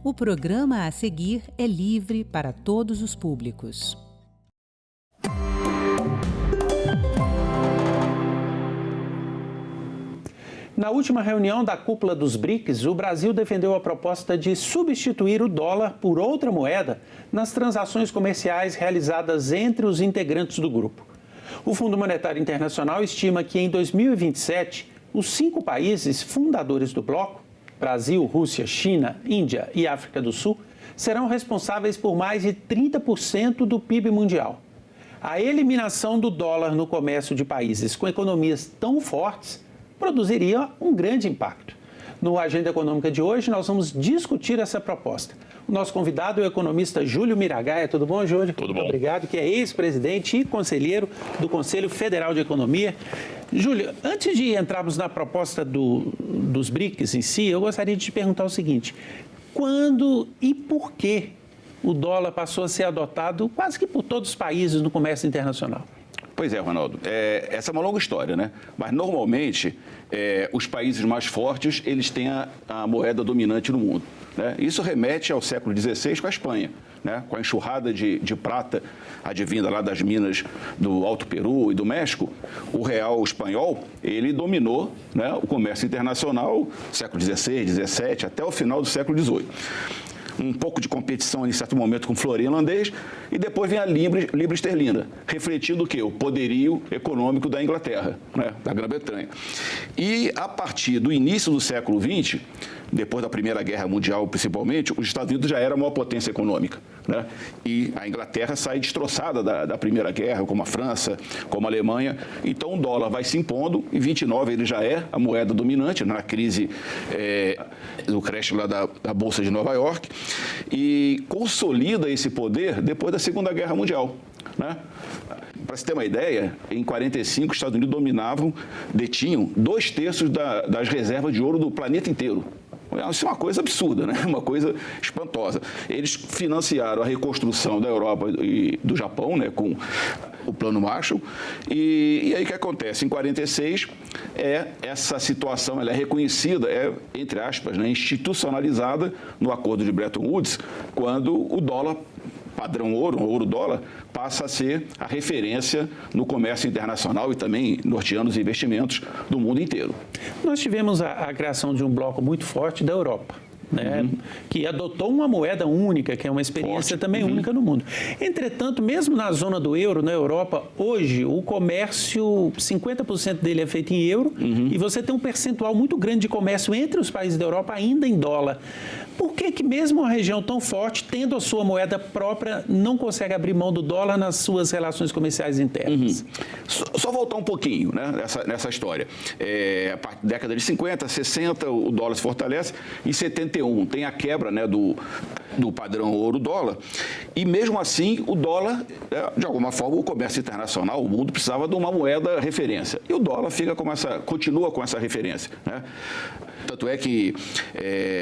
O programa a seguir é livre para todos os públicos. Na última reunião da cúpula dos BRICS, o Brasil defendeu a proposta de substituir o dólar por outra moeda nas transações comerciais realizadas entre os integrantes do grupo. O Fundo Monetário Internacional estima que em 2027, os 5 países fundadores do bloco, Brasil, Rússia, China, Índia e África do Sul, serão responsáveis por mais de 30% do PIB mundial. A eliminação do dólar no comércio de países com economias tão fortes produziria um grande impacto. No Agenda Econômica de hoje, nós vamos discutir essa proposta. O nosso convidado é o economista Júlio Miragaia. Tudo bom, Júlio? Tudo bom. Obrigado, que é ex-presidente e conselheiro do Conselho Federal de Economia. Júlio, antes de entrarmos na proposta dos BRICS em si, eu gostaria de te perguntar o seguinte: quando e por que o dólar passou a ser adotado quase que por todos os países no comércio internacional? Pois é, Ronaldo. Essa é uma longa história, né? Mas, normalmente, os países mais fortes, eles têm a moeda dominante no mundo, né? Isso remete ao século XVI com a Espanha, né? Com a enxurrada de prata advinda lá das minas do Alto Peru e do México, o real espanhol, ele dominou, né, o comércio internacional século XVI, XVII, até o final do século XVIII. Um pouco de competição em certo momento com o florim holandês, e depois vem a libra esterlina, refletindo o quê? O poderio econômico da Inglaterra, né? Da Grã-Bretanha. E a partir do início do século XX, depois da Primeira Guerra Mundial principalmente, os Estados Unidos já era a maior potência econômica, né? E a Inglaterra sai destroçada da Primeira Guerra, como a França, como a Alemanha. Então o dólar vai se impondo, em 29 ele já é a moeda dominante, na crise do crash lá da Bolsa de Nova York, e consolida esse poder depois da Segunda Guerra Mundial, né? Para você ter uma ideia, em 45 os Estados Unidos detinham 2/3 das reservas de ouro do planeta inteiro. Isso é uma coisa absurda, né? Uma coisa espantosa. Eles financiaram a reconstrução da Europa e do Japão, né, com o Plano Marshall. E aí o que acontece? Em 46, essa situação ela é reconhecida, entre aspas, né, institucionalizada no Acordo de Bretton Woods, quando o dólar padrão ouro, ouro-dólar, passa a ser a referência no comércio internacional e também norteando os investimentos do mundo inteiro. Nós tivemos a criação de um bloco muito forte da Europa, né, que adotou uma moeda única, que é uma experiência também única no mundo. Entretanto, mesmo na zona do euro, na Europa, hoje o comércio, 50% dele é feito em euro, e você tem um percentual muito grande de comércio entre os países da Europa ainda em dólar. Por que mesmo uma região tão forte, tendo a sua moeda própria, não consegue abrir mão do dólar nas suas relações comerciais internas? Só voltar um pouquinho, né, nessa história. A partir da década de 50, 60, o dólar se fortalece. Em 78, 1991 tem a quebra, né, do padrão ouro-dólar, e mesmo assim o dólar, de alguma forma, o comércio internacional, o mundo precisava de uma moeda referência. E o dólar continua com essa referência, né? Tanto é que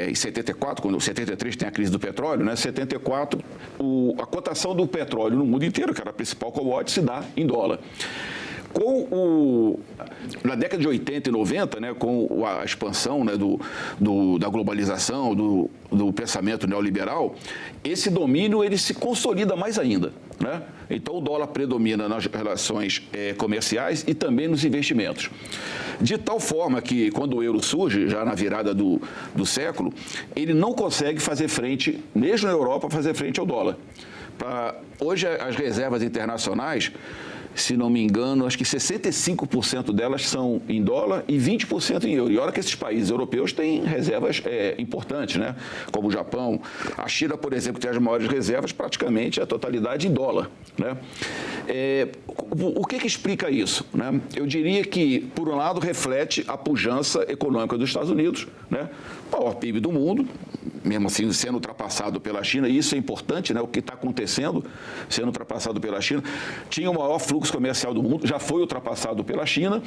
em 74, quando 73 tem a crise do petróleo, né, 74, a cotação do petróleo no mundo inteiro, que era a principal commodity, se dá em dólar. Na década de 80 e 90, né, com a expansão, né, da globalização, do pensamento neoliberal, esse domínio ele se consolida mais ainda, né? Então, o dólar predomina nas relações comerciais e também nos investimentos. De tal forma que, quando o euro surge, já na virada do século, ele não consegue fazer frente, mesmo na Europa, fazer frente ao dólar. Hoje, as reservas internacionais, se não me engano, acho que 65% delas são em dólar e 20% em euro. E olha que esses países europeus têm reservas importantes, né? Como o Japão. A China, por exemplo, tem as maiores reservas, praticamente a totalidade em dólar, né? O que explica isso, né? Eu diria que, por um lado, reflete a pujança econômica dos Estados Unidos, né? O maior PIB do mundo, mesmo assim sendo ultrapassado pela China, e isso é importante, né? O que está acontecendo, sendo ultrapassado pela China. Tinha o maior fluxo comercial do mundo, já foi ultrapassado pela China,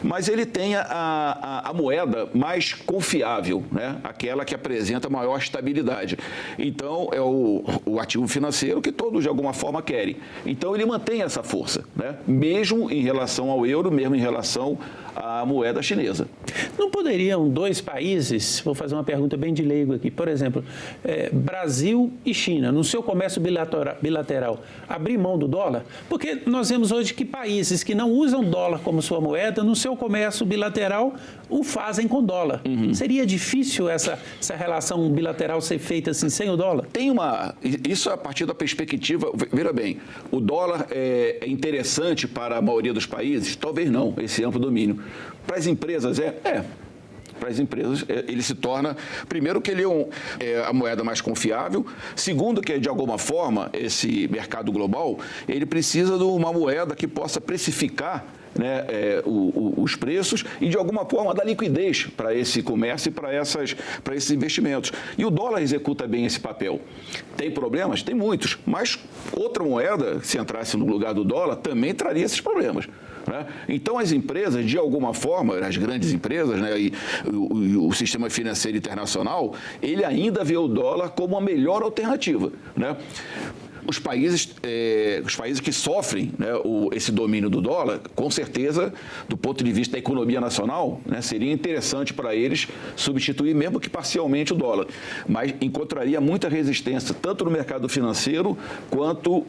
mas ele tem a moeda mais confiável, né? Aquela que apresenta maior estabilidade. Então, é o ativo financeiro que todos, de alguma forma, querem. Então, ele mantém essa força, né? Mesmo em relação ao euro, mesmo em relação à moeda chinesa. Não poderiam dois países, vou fazer uma pergunta bem de leigo aqui, por exemplo, Brasil e China, no seu comércio bilateral, abrir mão do dólar? Porque nós vemos hoje que países que não usam dólar como sua moeda, no seu comércio bilateral, o fazem com dólar. Seria difícil essa relação bilateral ser feita assim, sem o dólar? Isso a partir da perspectiva, veja bem, o dólar é interessante para a maioria dos países? Talvez não, esse amplo domínio. Para as empresas, para as empresas, ele se torna, primeiro, que ele é a moeda mais confiável, segundo, que, de alguma forma, esse mercado global, ele precisa de uma moeda que possa precificar, né, os preços e, de alguma forma, dar liquidez para esse comércio e para esses investimentos. E o dólar executa bem esse papel. Tem problemas? Tem muitos, mas outra moeda, se entrasse no lugar do dólar, também traria esses problemas, né? Então, as empresas, de alguma forma, as grandes empresas, né, e o sistema financeiro internacional, ele ainda vê o dólar como a melhor alternativa, né? Os países que sofrem, né, esse domínio do dólar, com certeza, do ponto de vista da economia nacional, né, seria interessante para eles substituir, mesmo que parcialmente, o dólar. Mas encontraria muita resistência, tanto no mercado financeiro, quanto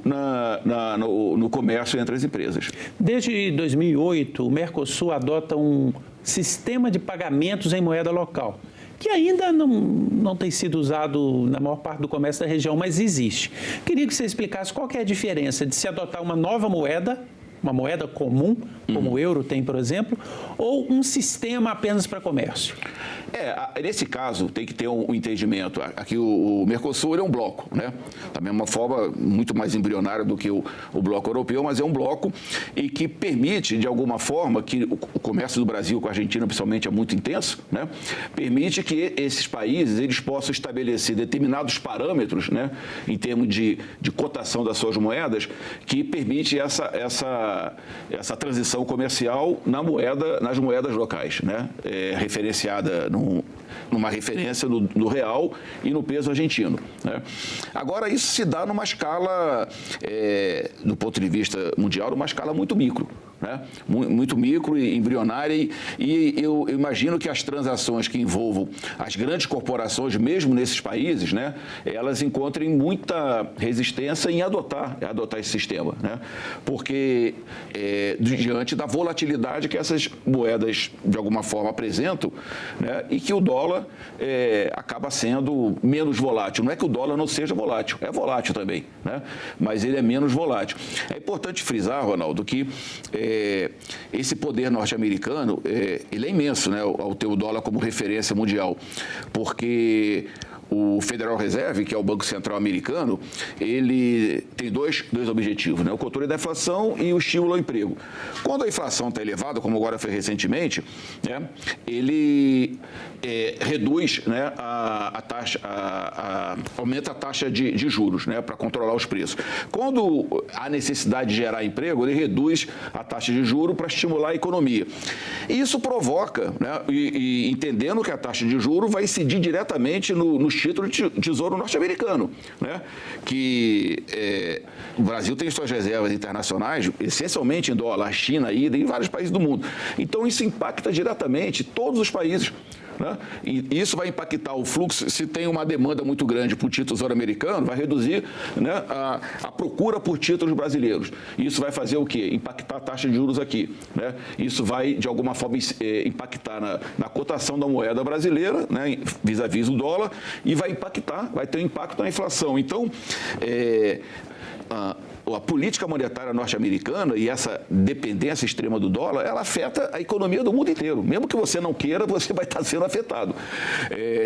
no comércio entre as empresas. Desde 2008, o Mercosul adota um sistema de pagamentos em moeda local, que ainda não tem sido usado na maior parte do comércio da região, mas existe. Queria que você explicasse qual que é a diferença de se adotar uma nova moeda, uma moeda comum, como o euro tem, por exemplo, ou um sistema apenas para comércio? Nesse caso, tem que ter um entendimento. Aqui o Mercosul é um bloco, né? Da mesma forma, muito mais embrionário do que o bloco europeu, mas é um bloco e que permite, de alguma forma, que o comércio do Brasil com a Argentina, principalmente, é muito intenso, né? Permite que esses países eles possam estabelecer determinados parâmetros, né, em termos de cotação das suas moedas, que permite essa transição comercial nas moedas locais, né? Referenciada numa referência no real e no peso argentino, né? Agora, isso se dá numa escala, do ponto de vista mundial, numa escala muito micro, né? Muito micro e embrionária, e eu imagino que as transações que envolvam as grandes corporações, mesmo nesses países, né, elas encontrem muita resistência em adotar esse sistema, né? Porque diante da volatilidade que essas moedas, de alguma forma, apresentam, né, e que o dólar acaba sendo menos volátil. Não é que o dólar não seja volátil, é volátil também, né? Mas ele é menos volátil. É importante frisar, Ronaldo, que esse poder norte-americano, ele é imenso, né, ao ter o dólar como referência mundial, porque O Federal Reserve, que é o Banco Central americano, ele tem dois objetivos, né? O controle da inflação e o estímulo ao emprego. Quando a inflação está elevada, como agora foi recentemente, né, ele reduz, né, a taxa, aumenta a taxa de juros, né, para controlar os preços. Quando há necessidade de gerar emprego, ele reduz a taxa de juros para estimular a economia. E isso provoca, né, e entendendo que a taxa de juros vai incidir diretamente nos títulos de tesouro norte-americano, né, que o Brasil tem suas reservas internacionais, essencialmente em dólar, a China e em vários países do mundo. Então, isso impacta diretamente todos os países. Né? E isso vai impactar o fluxo. Se tem uma demanda muito grande por título tesouro americano, vai reduzir, né, a procura por títulos brasileiros. Isso vai fazer o quê? Impactar a taxa de juros aqui. Né? Isso vai, de alguma forma, impactar na cotação da moeda brasileira, né, vis-à-vis o dólar, e vai ter um impacto na inflação. Então, a política monetária norte-americana e essa dependência extrema do dólar, ela afeta a economia do mundo inteiro. Mesmo que você não queira, você vai estar sendo afetado.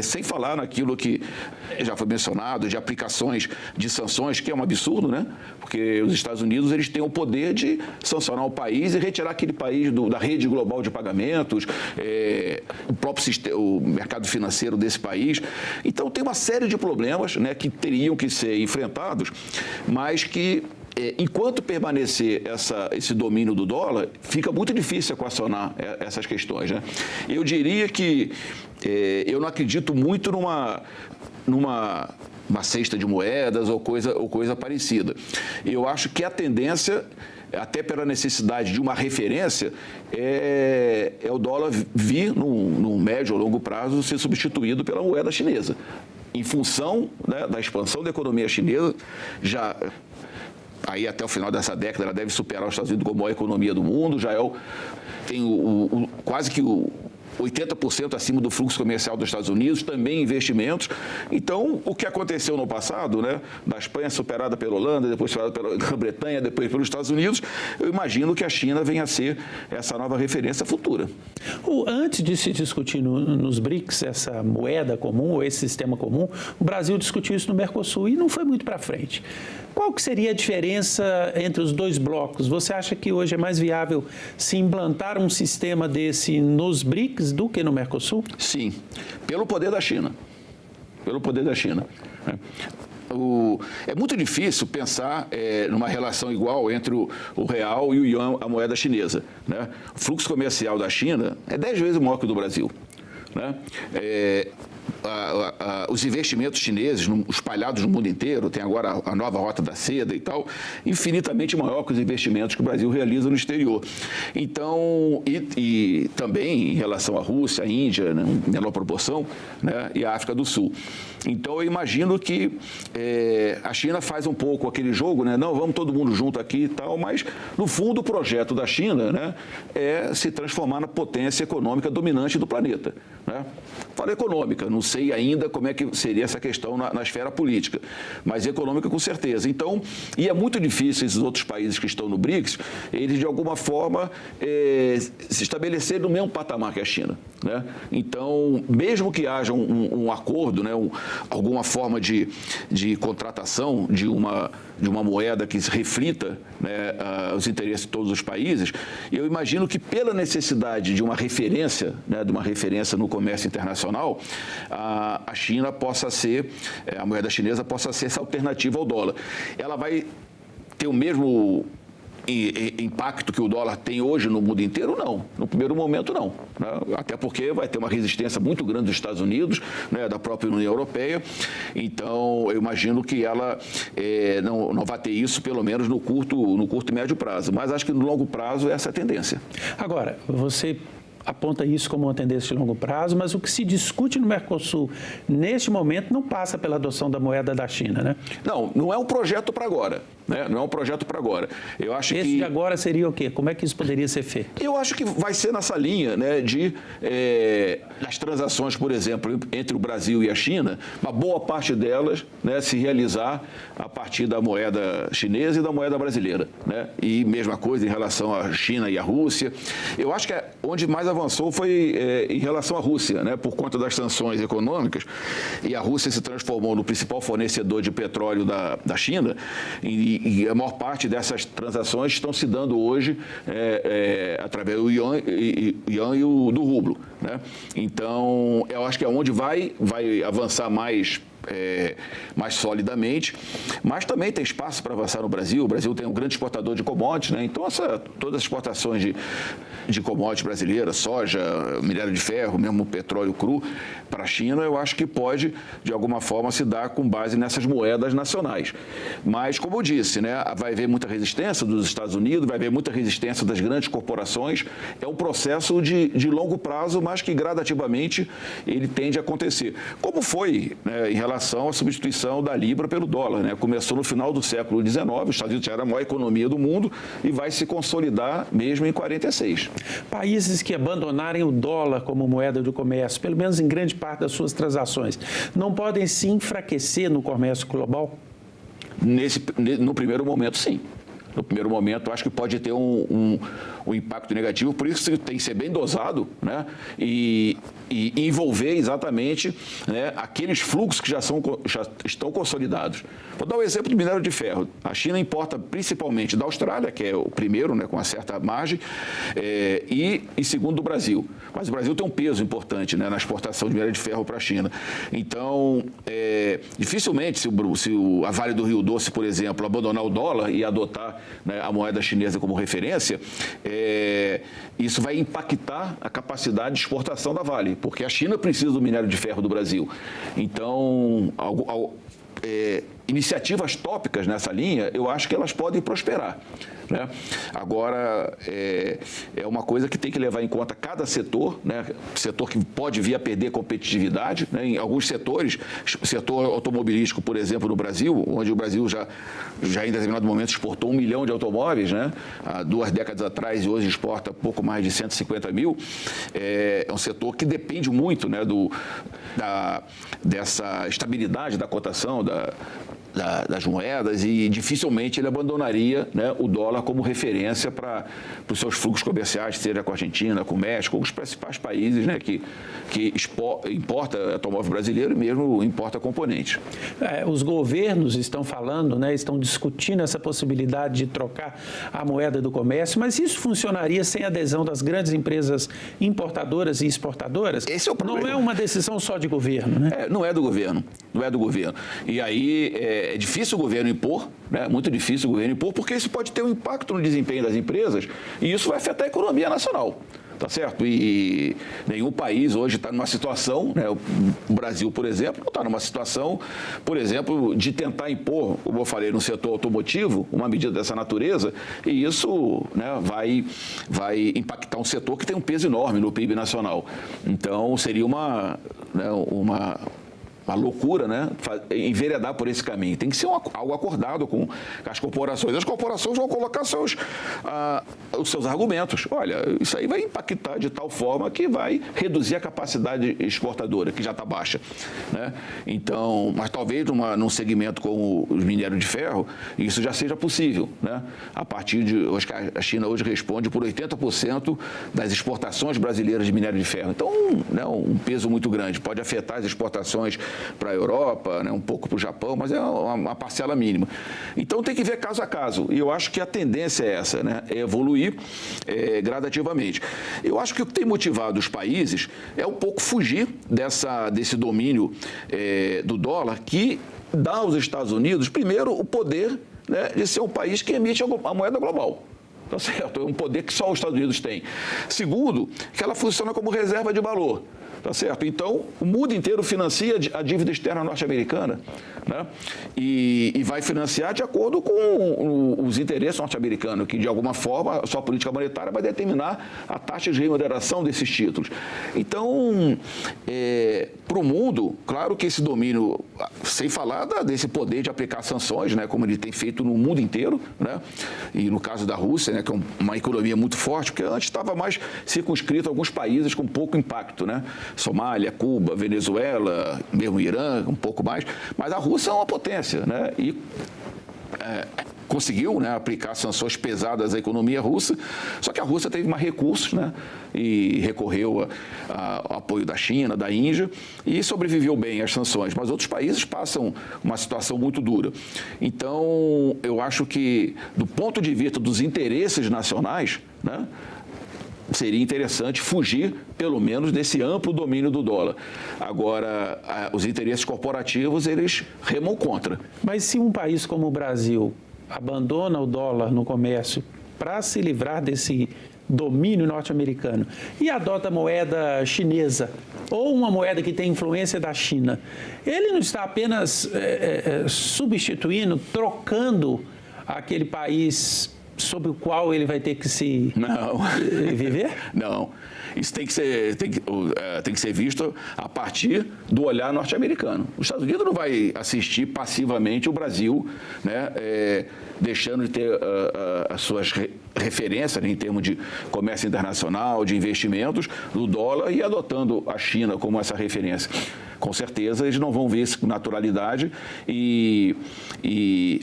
Sem falar naquilo que já foi mencionado, de aplicações de sanções, que é um absurdo, né? Porque os Estados Unidos, eles têm o poder de sancionar o país e retirar aquele país da rede global de pagamentos, o próprio o mercado financeiro desse país. Então, tem uma série de problemas, né, que teriam que ser enfrentados, mas que enquanto permanecer esse domínio do dólar, fica muito difícil equacionar essas questões, né? Eu diria que eu não acredito muito numa cesta de moedas ou coisa parecida. Eu acho que a tendência, até pela necessidade de uma referência, é o dólar vir, num médio ou longo prazo, ser substituído pela moeda chinesa. Em função, né, da expansão da economia chinesa, aí até o final dessa década ela deve superar os Estados Unidos como a maior economia do mundo, tem quase que 80% acima do fluxo comercial dos Estados Unidos, também investimentos. Então, o que aconteceu no passado, né, da Espanha superada pela Holanda, depois superada pela Grã-Bretanha, depois pelos Estados Unidos, eu imagino que a China venha a ser essa nova referência futura. Antes de se discutir nos BRICS, essa moeda comum ou esse sistema comum, o Brasil discutiu isso no Mercosul e não foi muito para frente. Qual que seria a diferença entre os dois blocos? Você acha que hoje é mais viável se implantar um sistema desse nos BRICS do que no Mercosul? Sim, pelo poder da China. Pelo poder da China. É muito difícil pensar numa relação igual entre o real e o yuan, a moeda chinesa, né? O fluxo comercial da China é 10 vezes maior que o do Brasil, né? Os investimentos chineses espalhados no mundo inteiro, tem agora a nova Rota da Seda e tal, infinitamente maior que os investimentos que o Brasil realiza no exterior. Então, e também em relação à Rússia, à Índia, né, em menor proporção, né, e à África do Sul. Então, eu imagino que a China faz um pouco aquele jogo, né, não, vamos todo mundo junto aqui e tal, mas, no fundo, o projeto da China, né, é se transformar na potência econômica dominante do planeta, né? Falo econômica, não sei ainda como é que seria essa questão na esfera política, mas econômica com certeza. Então, e é muito difícil esses outros países que estão no BRICS, eles de alguma forma se estabelecerem no mesmo patamar que a China, né? Então, mesmo que haja um acordo, né, alguma forma de contratação de uma moeda que reflita, né, os interesses de todos os países, eu imagino que pela necessidade de uma referência, né, de uma referência no comércio internacional, a China possa ser, a moeda chinesa possa ser essa alternativa ao dólar. Ela vai ter o mesmo impacto que o dólar tem hoje no mundo inteiro? Não. No primeiro momento, não, né? Até porque vai ter uma resistência muito grande dos Estados Unidos, né, da própria União Europeia. Então, eu imagino que ela não vai ter isso, pelo menos no curto e médio prazo. Mas acho que no longo prazo essa é a tendência. Agora, você aponta isso como uma tendência de longo prazo, mas o que se discute no Mercosul neste momento não passa pela adoção da moeda da China, né? Não é um projeto para agora, né? Não é um projeto para agora. Eu acho Esse de agora seria o quê? Como é que isso poderia ser feito? Eu acho que vai ser nessa linha, né, das transações, por exemplo, entre o Brasil e a China, uma boa parte delas, né, se realizar a partir da moeda chinesa e da moeda brasileira, né? E mesma coisa em relação à China e à Rússia. Eu acho que onde mais avançou foi em relação à Rússia, né, por conta das sanções econômicas, e a Rússia se transformou no principal fornecedor de petróleo da China, e a maior parte dessas transações estão se dando hoje através do yuan e do rublo, né? Então, eu acho que é onde vai avançar mais solidamente, mas também tem espaço para avançar no Brasil. O Brasil tem um grande exportador de commodities, né? Então, todas as exportações de commodities brasileiras, soja, minério de ferro, mesmo petróleo cru, para a China, eu acho que pode, de alguma forma, se dar com base nessas moedas nacionais. Mas, como eu disse, né, vai haver muita resistência dos Estados Unidos, vai haver muita resistência das grandes corporações. É um processo de longo prazo, mas que gradativamente ele tende a acontecer. Como foi, né, em relação à substituição da Libra pelo dólar, né? Começou no final do século XIX, os Estados Unidos já era a maior economia do mundo e vai se consolidar mesmo em 46. Países que abandonarem o dólar como moeda do comércio, pelo menos em grande parte das suas transações, não podem se enfraquecer no comércio global? No primeiro momento, sim. No primeiro momento, acho que pode ter um impacto negativo, por isso tem que ser bem dosado, né? E envolver exatamente, né, aqueles fluxos que já estão consolidados. Vou dar um exemplo do minério de ferro. A China importa principalmente da Austrália, que é o primeiro, né, com uma certa margem, e segundo do Brasil. Mas o Brasil tem um peso importante, né, na exportação de minério de ferro para a China. Então, dificilmente, se a Vale do Rio Doce, por exemplo, abandonar o dólar e adotar, né, a moeda chinesa como referência, isso vai impactar a capacidade de exportação da Vale, porque a China precisa do minério de ferro do Brasil. Então, iniciativas tópicas nessa linha, eu acho que elas podem prosperar, né? Agora, é uma coisa que tem que levar em conta cada setor, né? Setor que pode vir a perder competitividade, né? Em alguns setores, o setor automobilístico, por exemplo, no Brasil, onde o Brasil já em determinado momento exportou 1 milhão de automóveis, né? Há 2 décadas atrás, e hoje exporta pouco mais de 150 mil, é um setor que depende muito, né, dessa estabilidade da cotação das moedas, e dificilmente ele abandonaria, né, o dólar como referência para os seus fluxos comerciais, seja com a Argentina, com o México, com os principais países, né, que importa automóvel brasileiro e mesmo importa componentes. Os governos estão falando, né, estão discutindo essa possibilidade de trocar a moeda do comércio, mas isso funcionaria sem adesão das grandes empresas importadoras e exportadoras? Esse é o problema. Não é uma decisão só de governo, né? Não é do governo. E aí é difícil o governo impor, né? Muito difícil o governo impor, porque isso pode ter um impacto no desempenho das empresas e isso vai afetar a economia nacional. Tá certo? E nenhum país hoje está numa situação, né? O Brasil, por exemplo, não está numa situação, por exemplo, de tentar impor, como eu falei, no setor automotivo, uma medida dessa natureza, e isso, né, vai impactar um setor que tem um peso enorme no PIB nacional. Então, seria uma loucura, né, enveredar por esse caminho. Tem que ser algo acordado com as corporações. As corporações vão colocar os seus argumentos. Olha, isso aí vai impactar de tal forma que vai reduzir a capacidade exportadora, que já está baixa, né? Então, mas talvez num segmento como os minérios de ferro, isso já seja possível, né? A partir de... Acho que a China hoje responde por 80% das exportações brasileiras de minério de ferro. Então, né, um peso muito grande. Pode afetar as exportações para a Europa, né, um pouco para o Japão, mas é uma parcela mínima. Então tem que ver caso a caso. E eu acho que a tendência é essa, né, é evoluir gradativamente. Eu acho que o que tem motivado os países é um pouco fugir desse domínio do dólar, que dá aos Estados Unidos, primeiro, o poder, né, de ser um país que emite a moeda global. Tá certo? É um poder que só os Estados Unidos têm. Segundo, que ela funciona como reserva de valor. Tá certo? Então, o mundo inteiro financia a dívida externa norte-americana, né? E vai financiar de acordo com os interesses norte-americanos, que, de alguma forma, a sua política monetária vai determinar a taxa de remuneração desses títulos. Então, para o mundo, claro que esse domínio, sem falar desse poder de aplicar sanções, né, como ele tem feito no mundo inteiro, né? E no caso da Rússia, né, que é uma economia muito forte, porque antes estava mais circunscrito a alguns países com pouco impacto, né? Somália, Cuba, Venezuela, mesmo Irã, um pouco mais, mas a Rússia é uma potência, né? E conseguiu, né, aplicar sanções pesadas à economia russa, só que a Rússia teve mais recursos, né, e recorreu ao apoio da China, da Índia, e sobreviveu bem às sanções, mas outros países passam uma situação muito dura. Então, eu acho que, do ponto de vista dos interesses nacionais, né, seria interessante fugir, pelo menos, desse amplo domínio do dólar. Agora, os interesses corporativos, eles remam contra. Mas se um país como o Brasil abandona o dólar no comércio para se livrar desse domínio norte-americano e adota a moeda chinesa ou uma moeda que tem influência da China, ele não está apenas substituindo, trocando aquele país sobre o qual ele vai ter que se viver? Não. Isso tem que ser visto a partir do olhar norte-americano. Os Estados Unidos não vai assistir passivamente o Brasil, né, deixando de ter as suas referências, né, em termos de comércio internacional, de investimentos, do dólar e adotando a China como essa referência. Com certeza, eles não vão ver isso com naturalidade e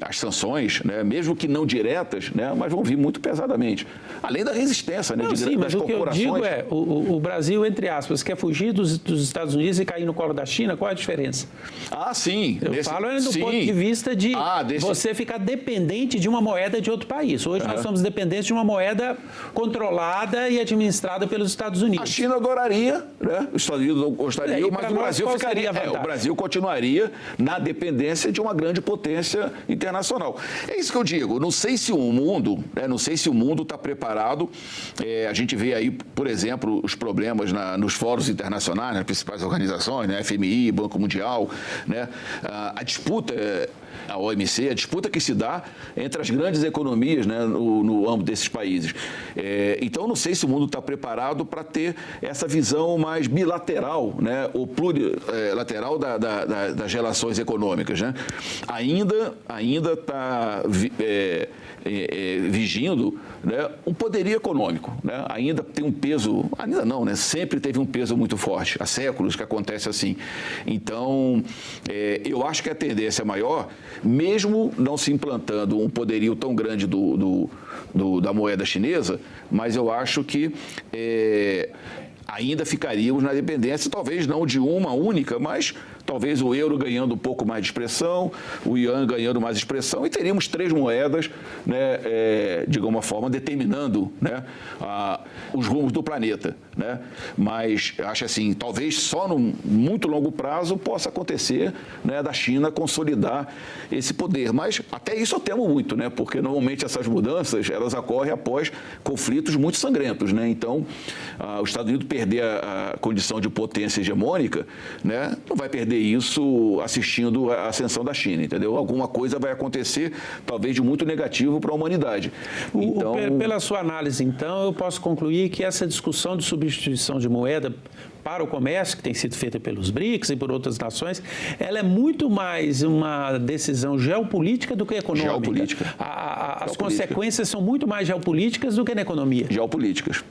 as sanções, né, mesmo que não diretas, né, mas vão vir muito pesadamente. Além da resistência, né, sim, mas o que eu digo é, o Brasil, entre aspas, quer fugir dos Estados Unidos e cair no colo da China, qual é a diferença? Ah, sim. Eu falo do ponto de vista de você ficar dependente de uma moeda de outro país. Hoje nós somos dependentes de uma moeda controlada e administrada pelos Estados Unidos. A China adoraria, né? Os Estados Unidos gostariam, mas o Brasil ficaria. O Brasil continuaria na dependência de uma grande potência internacional. É isso que eu digo. Não sei se o mundo está preparado. A gente vê aí, por exemplo, os problemas nos fóruns internacionais, nas principais organizações, né? FMI, Banco Mundial, né? A disputa, a OMC, a disputa que se dá entre as grandes economias, né, no âmbito desses países. Então, não sei se o mundo está preparado para ter essa visão mais bilateral, né, ou plurilateral das relações econômicas, né? Ainda está vigindo, né, um poderio econômico, né? Ainda tem um peso, ainda não, né? Sempre teve um peso muito forte, há séculos que acontece assim. Então, eu acho que a tendência maior, mesmo não se implantando um poderio tão grande da moeda chinesa, mas eu acho que ainda ficaríamos na dependência, talvez não de uma única, mas talvez o euro ganhando um pouco mais de expressão, o yuan ganhando mais expressão, e teríamos 3 moedas, né, de alguma forma, determinando, né, os rumos do planeta, né? Mas acho assim, talvez só no muito longo prazo possa acontecer, né, da China consolidar esse poder. Mas até isso eu temo muito, né? Porque normalmente essas mudanças, elas ocorrem após conflitos muito sangrentos, né? Então, os Estados Unidos perder a condição de potência hegemônica, né, não vai perder isso assistindo à ascensão da China, entendeu? Alguma coisa vai acontecer, talvez de muito negativo para a humanidade. Então... Pela sua análise, então, eu posso concluir que essa discussão de substituição de moeda para o comércio, que tem sido feita pelos BRICS e por outras nações, ela é muito mais uma decisão geopolítica do que econômica. Geopolítica. As consequências são muito mais geopolíticas do que na economia. Geopolíticas.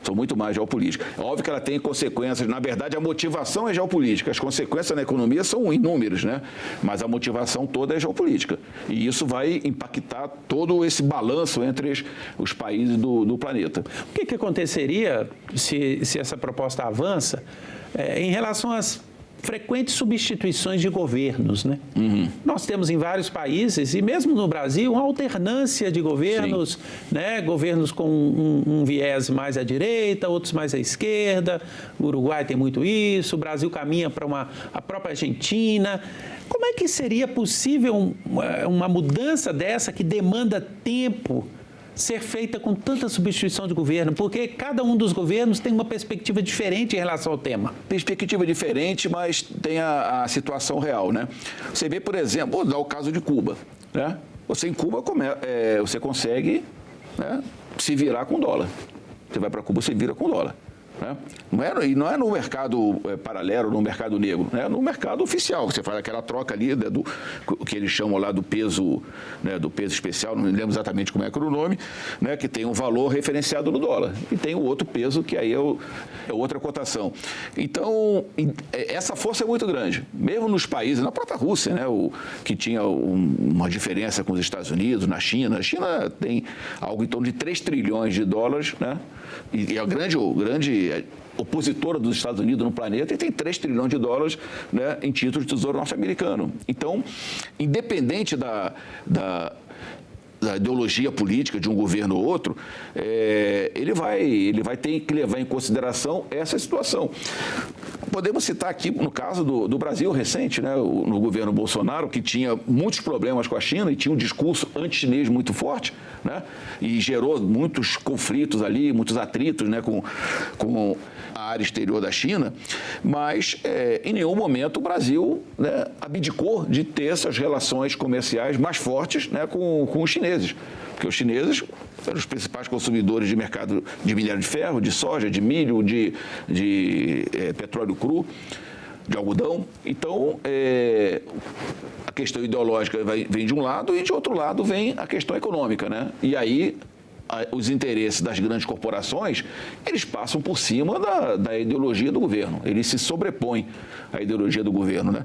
São muito mais geopolíticas. É óbvio que ela tem consequências, na verdade a motivação é geopolítica, as consequências na economia são inúmeras, né? Mas a motivação toda é geopolítica. E isso vai impactar todo esse balanço entre os países do planeta. O que aconteceria se essa proposta avança em relação às frequentes substituições de governos, né? Nós temos em vários países, e mesmo no Brasil, uma alternância de governos, né? Governos com um viés mais à direita, outros mais à esquerda. O Uruguai tem muito isso, o Brasil caminha para a própria Argentina. Como é que seria possível uma mudança dessa que demanda tempo ser feita com tanta substituição de governo? Porque cada um dos governos tem uma perspectiva diferente em relação ao tema. Perspectiva diferente, mas tem a situação real, né? Você vê, por exemplo, vou dar o caso de Cuba, né? Você em Cuba você consegue, né, se virar com dólar. Você vai para Cuba, você vira com dólar. Né? Não é no mercado paralelo, no mercado negro, né? No mercado oficial. Você faz aquela troca ali do que eles chamam lá do peso, né, do peso especial, não me lembro exatamente como é que era o nome, né, que tem um valor referenciado no dólar. E tem o outro peso, que aí é outra cotação. Então, essa força é muito grande. Mesmo nos países, na própria Rússia, né, que tinha uma diferença com os Estados Unidos, na China. A China tem algo em torno de 3 trilhões de dólares, né? E é a grande opositora dos Estados Unidos no planeta, e tem 3 trilhões de dólares, né, em títulos de tesouro norte-americano. Então, independente da ideologia política de um governo ou outro, ele vai ter que levar em consideração essa situação. Podemos citar aqui, no caso do Brasil recente, né, no governo Bolsonaro, que tinha muitos problemas com a China e tinha um discurso anti-chinês muito forte, né, e gerou muitos conflitos ali, muitos atritos, né, com a área exterior da China, mas em nenhum momento o Brasil, né, abdicou de ter essas relações comerciais mais fortes, né, com os chineses, porque os chineses eram os principais consumidores de mercado de minério de ferro, de soja, de milho, de petróleo cru, de algodão. Então, a questão ideológica vem de um lado e de outro lado vem a questão econômica, né? E aí os interesses das grandes corporações, eles passam por cima da ideologia do governo, eles se sobrepõem à ideologia do governo, né?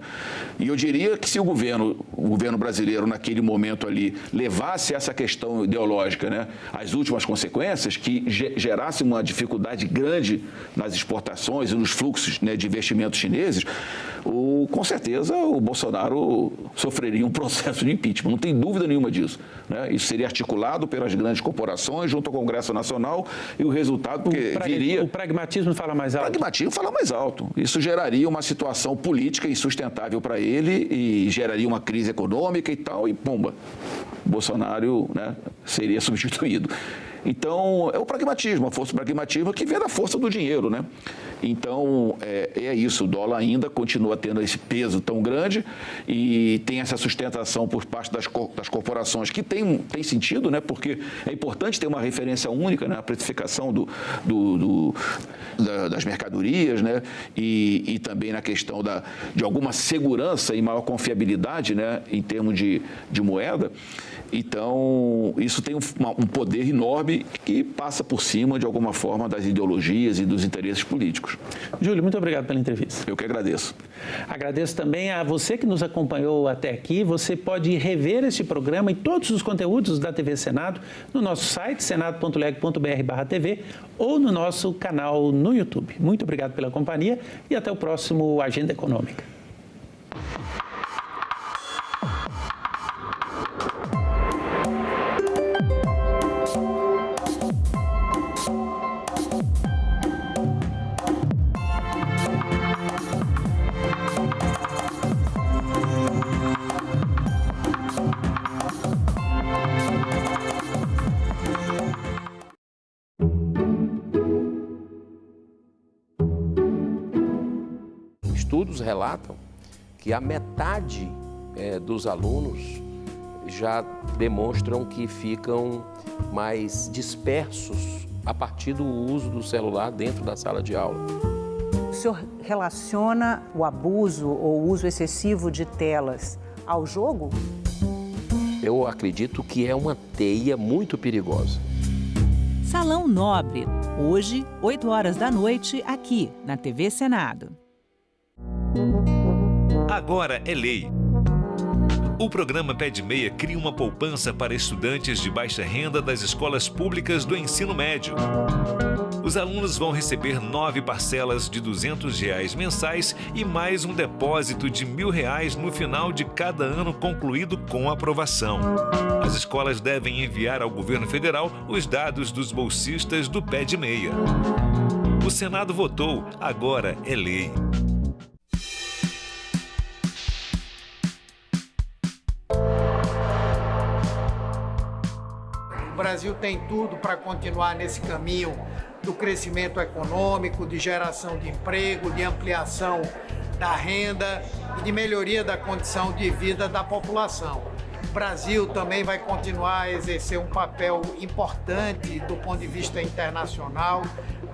E eu diria que se o governo brasileiro, naquele momento ali, levasse essa questão ideológica, né, às últimas consequências, que gerasse uma dificuldade grande nas exportações e nos fluxos, né, de investimentos chineses, com certeza o Bolsonaro sofreria um processo de impeachment, não tem dúvida nenhuma disso, né? Isso seria articulado pelas grandes corporações junto ao Congresso Nacional, e o resultado, porque viria... O pragmatismo fala mais alto. O pragmatismo fala mais alto. Isso geraria uma situação política insustentável para ele e geraria uma crise econômica e tal, e pomba, Bolsonaro, né, seria substituído. Então, é o pragmatismo, a força do pragmatismo que vem da força do dinheiro, né? Então, é isso, o dólar ainda continua tendo esse peso tão grande e tem essa sustentação por parte das corporações, que tem sentido, né? Porque é importante ter uma referência única, né? A precificação das mercadorias, né? E também na questão de alguma segurança e maior confiabilidade, né? Em termos de moeda. Então, isso tem um poder enorme que passa por cima, de alguma forma, das ideologias e dos interesses políticos. Júlio, muito obrigado pela entrevista. Eu que agradeço. Agradeço também a você que nos acompanhou até aqui. Você pode rever este programa e todos os conteúdos da TV Senado no nosso site, senado.leg.br/TV, ou no nosso canal no YouTube. Muito obrigado pela companhia e até o próximo Agenda Econômica. Estudos relatam que a metade dos alunos já demonstram que ficam mais dispersos a partir do uso do celular dentro da sala de aula. O senhor relaciona o abuso ou o uso excessivo de telas ao jogo? Eu acredito que é uma teia muito perigosa. Salão Nobre, hoje, 20h, aqui na TV Senado. Agora é lei. O programa Pé de Meia cria uma poupança para estudantes de baixa renda das escolas públicas do ensino médio. Os alunos vão receber 9 parcelas de R$ 200 mensais e mais um depósito de R$ 1.000 no final de cada ano concluído com aprovação. As escolas devem enviar ao governo federal os dados dos bolsistas do Pé de Meia. O Senado votou, agora é lei. O Brasil tem tudo para continuar nesse caminho do crescimento econômico, de geração de emprego, de ampliação da renda e de melhoria da condição de vida da população. O Brasil também vai continuar a exercer um papel importante do ponto de vista internacional,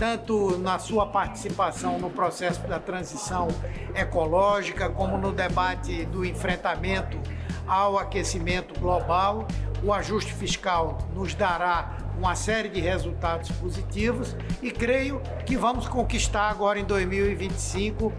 tanto na sua participação no processo da transição ecológica, como no debate do enfrentamento ao aquecimento global. O ajuste fiscal nos dará uma série de resultados positivos e creio que vamos conquistar agora em 2025,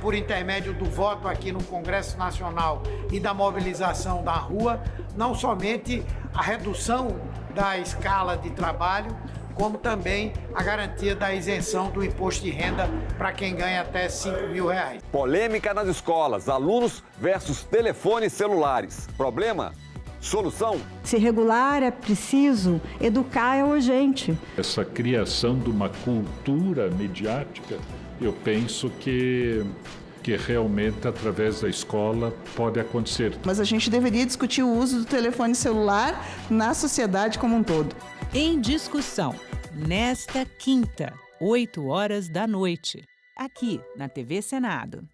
por intermédio do voto aqui no Congresso Nacional e da mobilização da rua, não somente a redução da escala de trabalho, como também a garantia da isenção do imposto de renda para quem ganha até R$5.000. Polêmica nas escolas, alunos versus telefones celulares. Problema? Solução? Se regular é preciso, educar é urgente. Essa criação de uma cultura midiática, eu penso que realmente através da escola pode acontecer. Mas a gente deveria discutir o uso do telefone celular na sociedade como um todo. Em discussão, nesta quinta, 20h, aqui na TV Senado.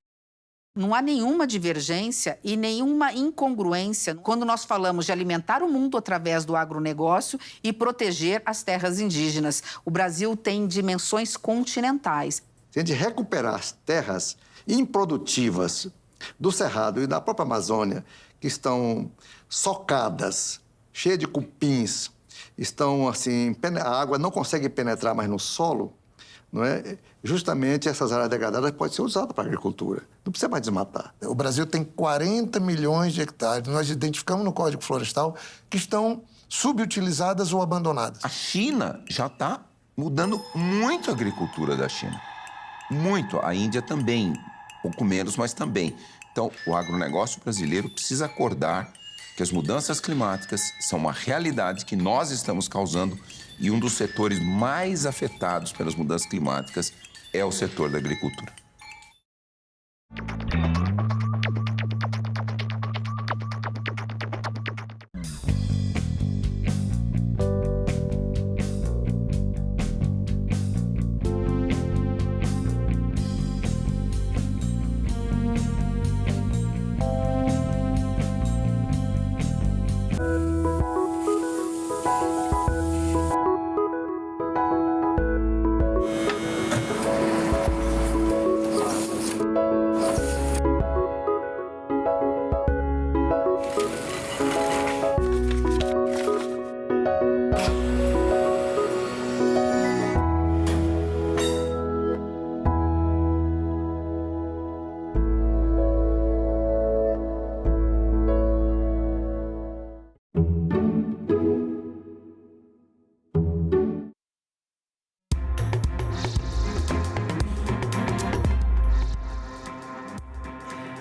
Não há nenhuma divergência e nenhuma incongruência quando nós falamos de alimentar o mundo através do agronegócio e proteger as terras indígenas. O Brasil tem dimensões continentais. Se a gente recuperar as terras improdutivas do Cerrado e da própria Amazônia, que estão socadas, cheias de cupins, estão assim, a água não consegue penetrar mais no solo, não é? Justamente essas áreas degradadas podem ser usadas para a agricultura. Não precisa mais desmatar. O Brasil tem 40 milhões de hectares. Nós identificamos no Código Florestal que estão subutilizadas ou abandonadas. A China já está mudando muito a agricultura da China. Muito. A Índia também. Pouco menos, mas também. Então, o agronegócio brasileiro precisa acordar que as mudanças climáticas são uma realidade que nós estamos causando e um dos setores mais afetados pelas mudanças climáticas é o setor da agricultura.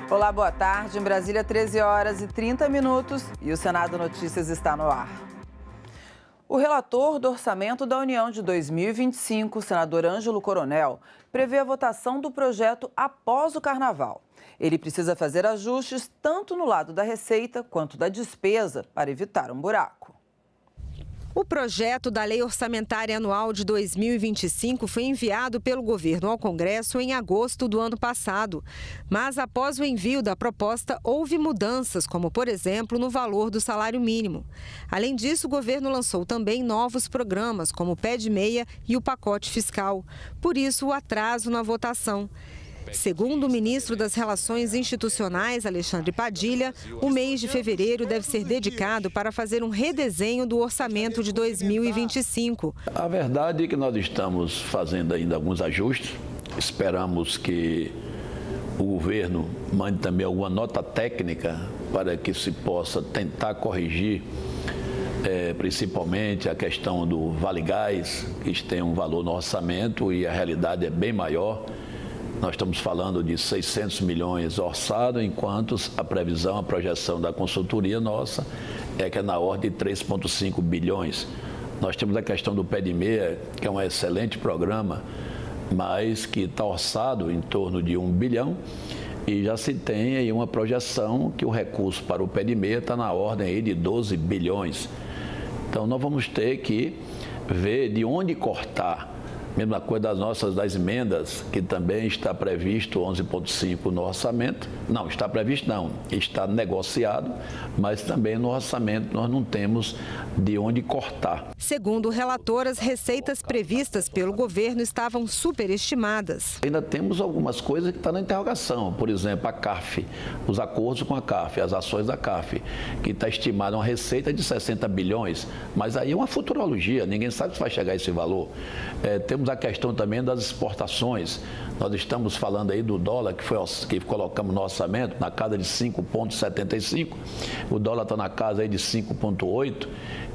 Olá, boa tarde. Em Brasília, 13h30 e o Senado Notícias está no ar. O relator do Orçamento da União de 2025, o senador Ângelo Coronel, prevê a votação do projeto após o Carnaval. Ele precisa fazer ajustes tanto no lado da receita quanto da despesa para evitar um buraco. O projeto da Lei Orçamentária Anual de 2025 foi enviado pelo governo ao Congresso em agosto do ano passado. Mas após o envio da proposta, houve mudanças, como, por exemplo, no valor do salário mínimo. Além disso, o governo lançou também novos programas, como o Pé de Meia e o pacote fiscal. Por isso, o atraso na votação. Segundo o ministro das Relações Institucionais, Alexandre Padilha, o mês de fevereiro deve ser dedicado para fazer um redesenho do orçamento de 2025. A verdade é que nós estamos fazendo ainda alguns ajustes. Esperamos que o governo mande também alguma nota técnica para que se possa tentar corrigir principalmente a questão do Vale Gás, que tem um valor no orçamento e a realidade é bem maior. Nós estamos falando de 600 milhões orçado, enquanto a previsão, a projeção da consultoria nossa é que é na ordem de 3,5 bilhões. Nós temos a questão do Pé de Meia, que é um excelente programa, mas que está orçado em torno de 1 bilhão e já se tem aí uma projeção que o recurso para o Pé de Meia está na ordem aí de 12 bilhões. Então, nós vamos ter que ver de onde cortar. Mesma coisa das emendas, que também está previsto 11,5 no orçamento. Não, está previsto não, está negociado, mas também no orçamento nós não temos de onde cortar. Segundo o relator, as receitas previstas pelo governo estavam superestimadas. Ainda temos algumas coisas que estão na interrogação. Por exemplo, a CAF, os acordos com a CAF, as ações da CAF, que está estimada uma receita de 60 bilhões, mas aí é uma futurologia, ninguém sabe se vai chegar a esse valor. Temos a questão também das exportações. Nós estamos falando aí do dólar, que colocamos no orçamento, na casa de 5,75. O dólar está na casa aí de 5,8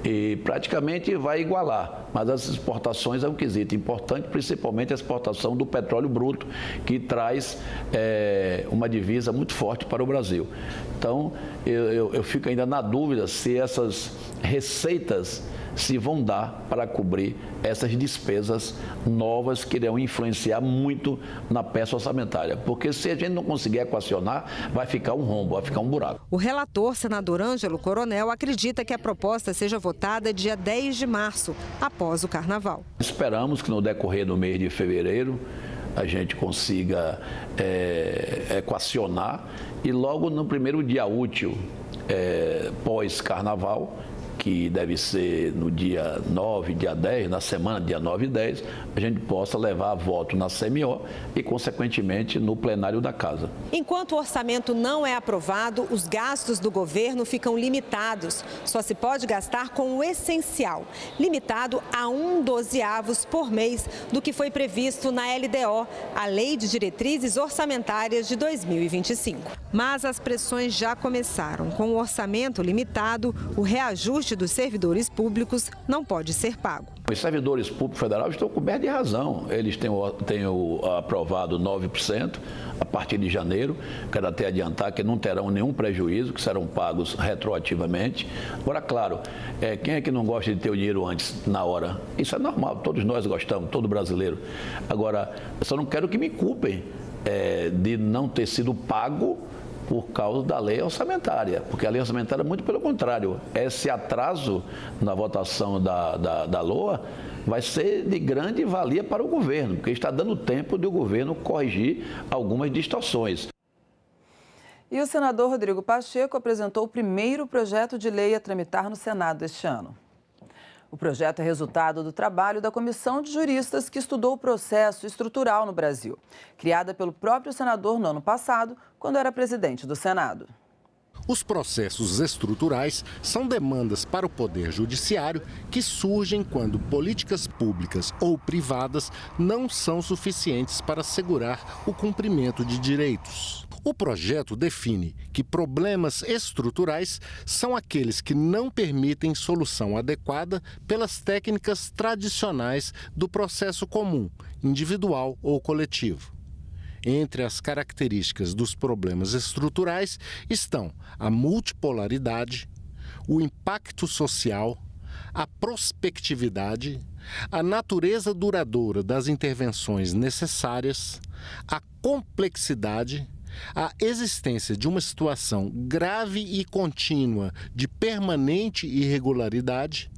e praticamente vai igualar. Mas as exportações é um quesito importante, principalmente a exportação do petróleo bruto, que traz uma divisa muito forte para o Brasil. Então, eu fico ainda na dúvida se essas receitas se vão dar para cobrir essas despesas novas que irão influenciar muito na peça orçamentária. Porque se a gente não conseguir equacionar, vai ficar um rombo, vai ficar um buraco. O relator, senador Ângelo Coronel, acredita que a proposta seja votada dia 10 de março, após o Carnaval. Esperamos que no decorrer do mês de fevereiro a gente consiga equacionar e logo no primeiro dia útil pós-Carnaval, que deve ser no dia 9, dia 10, na semana, dia 9 e 10, a gente possa levar a voto na CMO e, consequentemente, no plenário da Casa. Enquanto o orçamento não é aprovado, os gastos do governo ficam limitados. Só se pode gastar com o essencial, limitado a 1/12 por mês do que foi previsto na LDO, a Lei de Diretrizes Orçamentárias de 2025. Mas as pressões já começaram. Com o orçamento limitado, o reajuste dos servidores públicos não pode ser pago. Os servidores públicos federais estão cobertos de razão. Eles têm aprovado 9% a partir de janeiro. Quero até adiantar que não terão nenhum prejuízo, que serão pagos retroativamente. Agora, claro, quem é que não gosta de ter o dinheiro antes, na hora? Isso é normal, todos nós gostamos, todo brasileiro. Agora, eu só não quero que me culpem de não ter sido pago por causa da lei orçamentária, porque a lei orçamentária, muito pelo contrário, esse atraso na votação da LOA vai ser de grande valia para o governo, porque está dando tempo de o governo corrigir algumas distorções. E o senador Rodrigo Pacheco apresentou o primeiro projeto de lei a tramitar no Senado este ano. O projeto é resultado do trabalho da Comissão de Juristas que estudou o processo estrutural no Brasil, criada pelo próprio senador no ano passado, quando era presidente do Senado. Os processos estruturais são demandas para o Poder Judiciário que surgem quando políticas públicas ou privadas não são suficientes para assegurar o cumprimento de direitos. O projeto define que problemas estruturais são aqueles que não permitem solução adequada pelas técnicas tradicionais do processo comum, individual ou coletivo. Entre as características dos problemas estruturais estão a multipolaridade, o impacto social, a prospectividade, a natureza duradoura das intervenções necessárias, a complexidade, a existência de uma situação grave e contínua de permanente irregularidade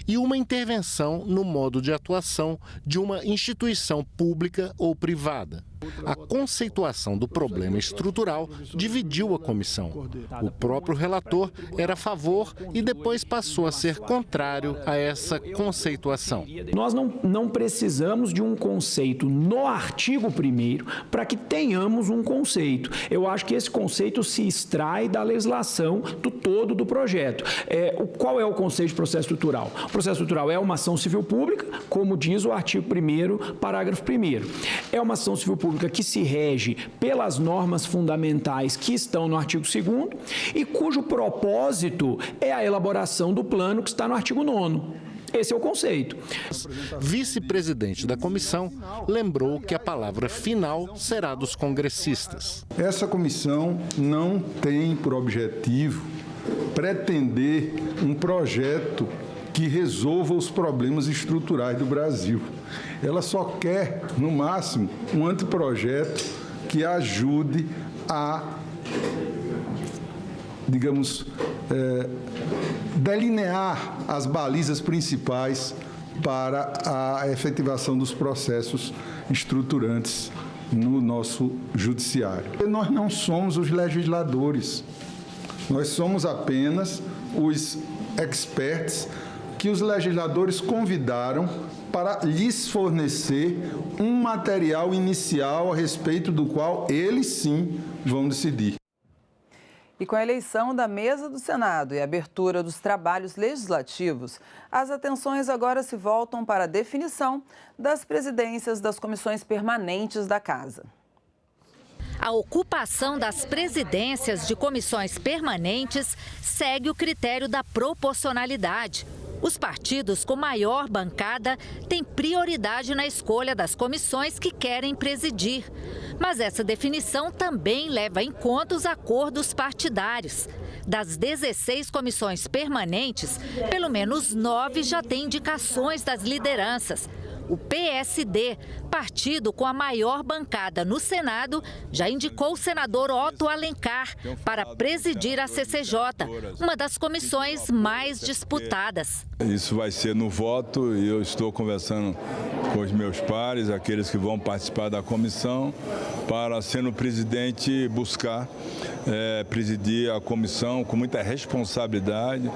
e uma intervenção no modo de atuação de uma instituição pública ou privada. A conceituação do problema estrutural dividiu a comissão. O próprio relator era a favor e depois passou a ser contrário a essa conceituação. Nós não precisamos de um conceito no artigo 1º para que tenhamos um conceito. Eu acho que esse conceito se extrai da legislação do todo do projeto. Qual é o conceito de processo estrutural? O processo estrutural é uma ação civil pública, como diz o artigo 1º, parágrafo 1º. É uma ação civil pública que se rege pelas normas fundamentais que estão no artigo 2º e cujo propósito é a elaboração do plano que está no artigo 9º. Esse é o conceito. Vice-presidente da comissão lembrou que a palavra final será dos congressistas. Essa comissão não tem por objetivo pretender um projeto que resolva os problemas estruturais do Brasil. Ela só quer, no máximo, um anteprojeto que ajude a, digamos, delinear as balizas principais para a efetivação dos processos estruturantes no nosso judiciário. Nós não somos os legisladores, nós somos apenas os experts que os legisladores convidaram para lhes fornecer um material inicial a respeito do qual eles sim vão decidir. E com a eleição da mesa do Senado e a abertura dos trabalhos legislativos, as atenções agora se voltam para a definição das presidências das comissões permanentes da Casa. A ocupação das presidências de comissões permanentes segue o critério da proporcionalidade. Os partidos com maior bancada têm prioridade na escolha das comissões que querem presidir. Mas essa definição também leva em conta os acordos partidários. Das 16 comissões permanentes, pelo menos 9 já têm indicações das lideranças. O PSD, partido com a maior bancada no Senado, já indicou o senador Otto Alencar para presidir a CCJ, uma das comissões mais disputadas. Isso vai ser no voto e eu estou conversando com os meus pares, aqueles que vão participar da comissão, para, sendo presidente, buscar presidir a comissão com muita responsabilidade,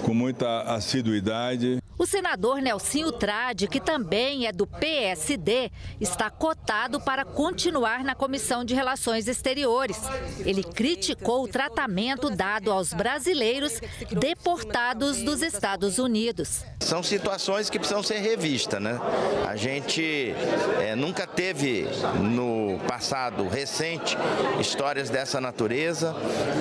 com muita assiduidade. O senador Nelsinho Trade, que também é do PSD, está cotado para continuar na Comissão de Relações Exteriores. Ele criticou o tratamento dado aos brasileiros deportados dos Estados Unidos. São situações que precisam ser revistas, né? A gente nunca teve no passado recente histórias dessa natureza.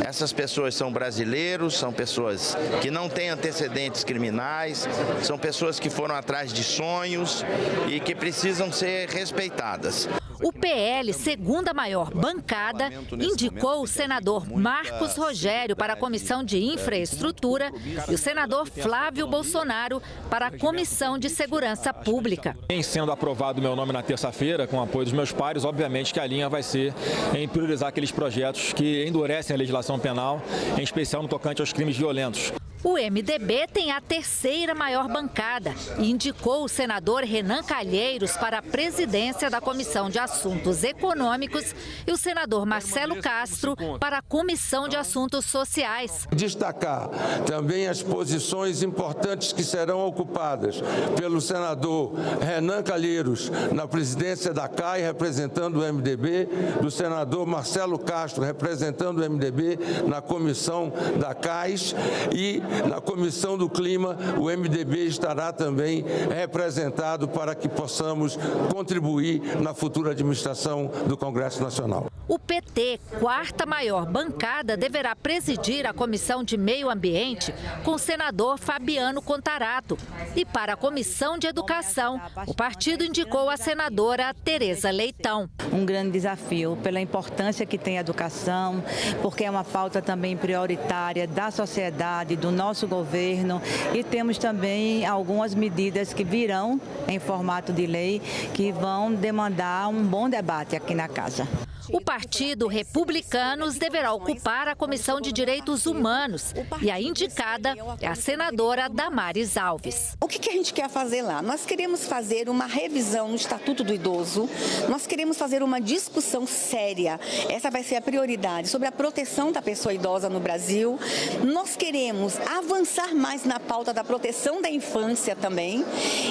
Essas pessoas são brasileiros, são pessoas que não têm antecedentes criminais, são pessoas que foram atrás de sonhos e que precisam ser respeitadas. O PL, segunda maior bancada, indicou o senador Marcos Rogério para a Comissão de Infraestrutura e o senador Flávio Bolsonaro para a Comissão de Segurança Pública. Em sendo aprovado o meu nome na terça-feira, com o apoio dos meus pares, obviamente que a linha vai ser em priorizar aqueles projetos que endurecem a legislação penal, em especial no tocante aos crimes violentos. O MDB tem a terceira maior bancada e indicou o senador Renan Calheiros para a presidência da Comissão de Assuntos Econômicos e o senador Marcelo Castro para a Comissão de Assuntos Sociais. Destacar também as posições importantes que serão ocupadas pelo senador Renan Calheiros na presidência da CAI, representando o MDB, do senador Marcelo Castro, representando o MDB na comissão da CAIS, e na Comissão do Clima, o MDB estará também representado para que possamos contribuir na futura administração do Congresso Nacional. O PT, quarta maior bancada, deverá presidir a Comissão de Meio Ambiente com o senador Fabiano Contarato. E para a Comissão de Educação, o partido indicou a senadora Tereza Leitão. Um grande desafio pela importância que tem a educação, porque é uma pauta também prioritária da sociedade, do nosso governo, e temos também algumas medidas que virão em formato de lei que vão demandar um bom debate aqui na Casa. O Partido Republicanos deverá ocupar a Comissão de Direitos Humanos e a indicada é a senadora Damares Alves. O que a gente quer fazer lá? Nós queremos fazer uma revisão no Estatuto do Idoso, nós queremos fazer uma discussão séria, essa vai ser a prioridade, sobre a proteção da pessoa idosa no Brasil. Nós queremos avançar mais na pauta da proteção da infância também,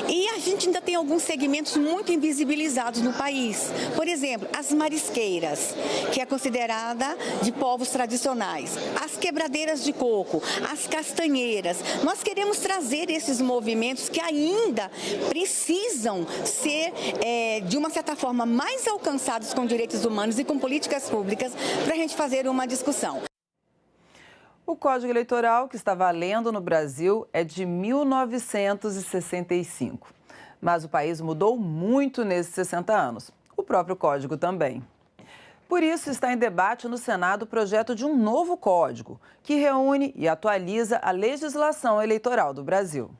e a gente ainda tem alguns segmentos muito invisibilizados no país. Por exemplo, as marisqueiras, que é considerada de povos tradicionais, as quebradeiras de coco, as castanheiras. Nós queremos trazer esses movimentos que ainda precisam ser, de uma certa forma, mais alcançados com direitos humanos e com políticas públicas, para a gente fazer uma discussão. O Código Eleitoral que está valendo no Brasil é de 1965. Mas o país mudou muito nesses 60 anos. O próprio Código também. Por isso, está em debate no Senado o projeto de um novo código, que reúne e atualiza a legislação eleitoral do Brasil.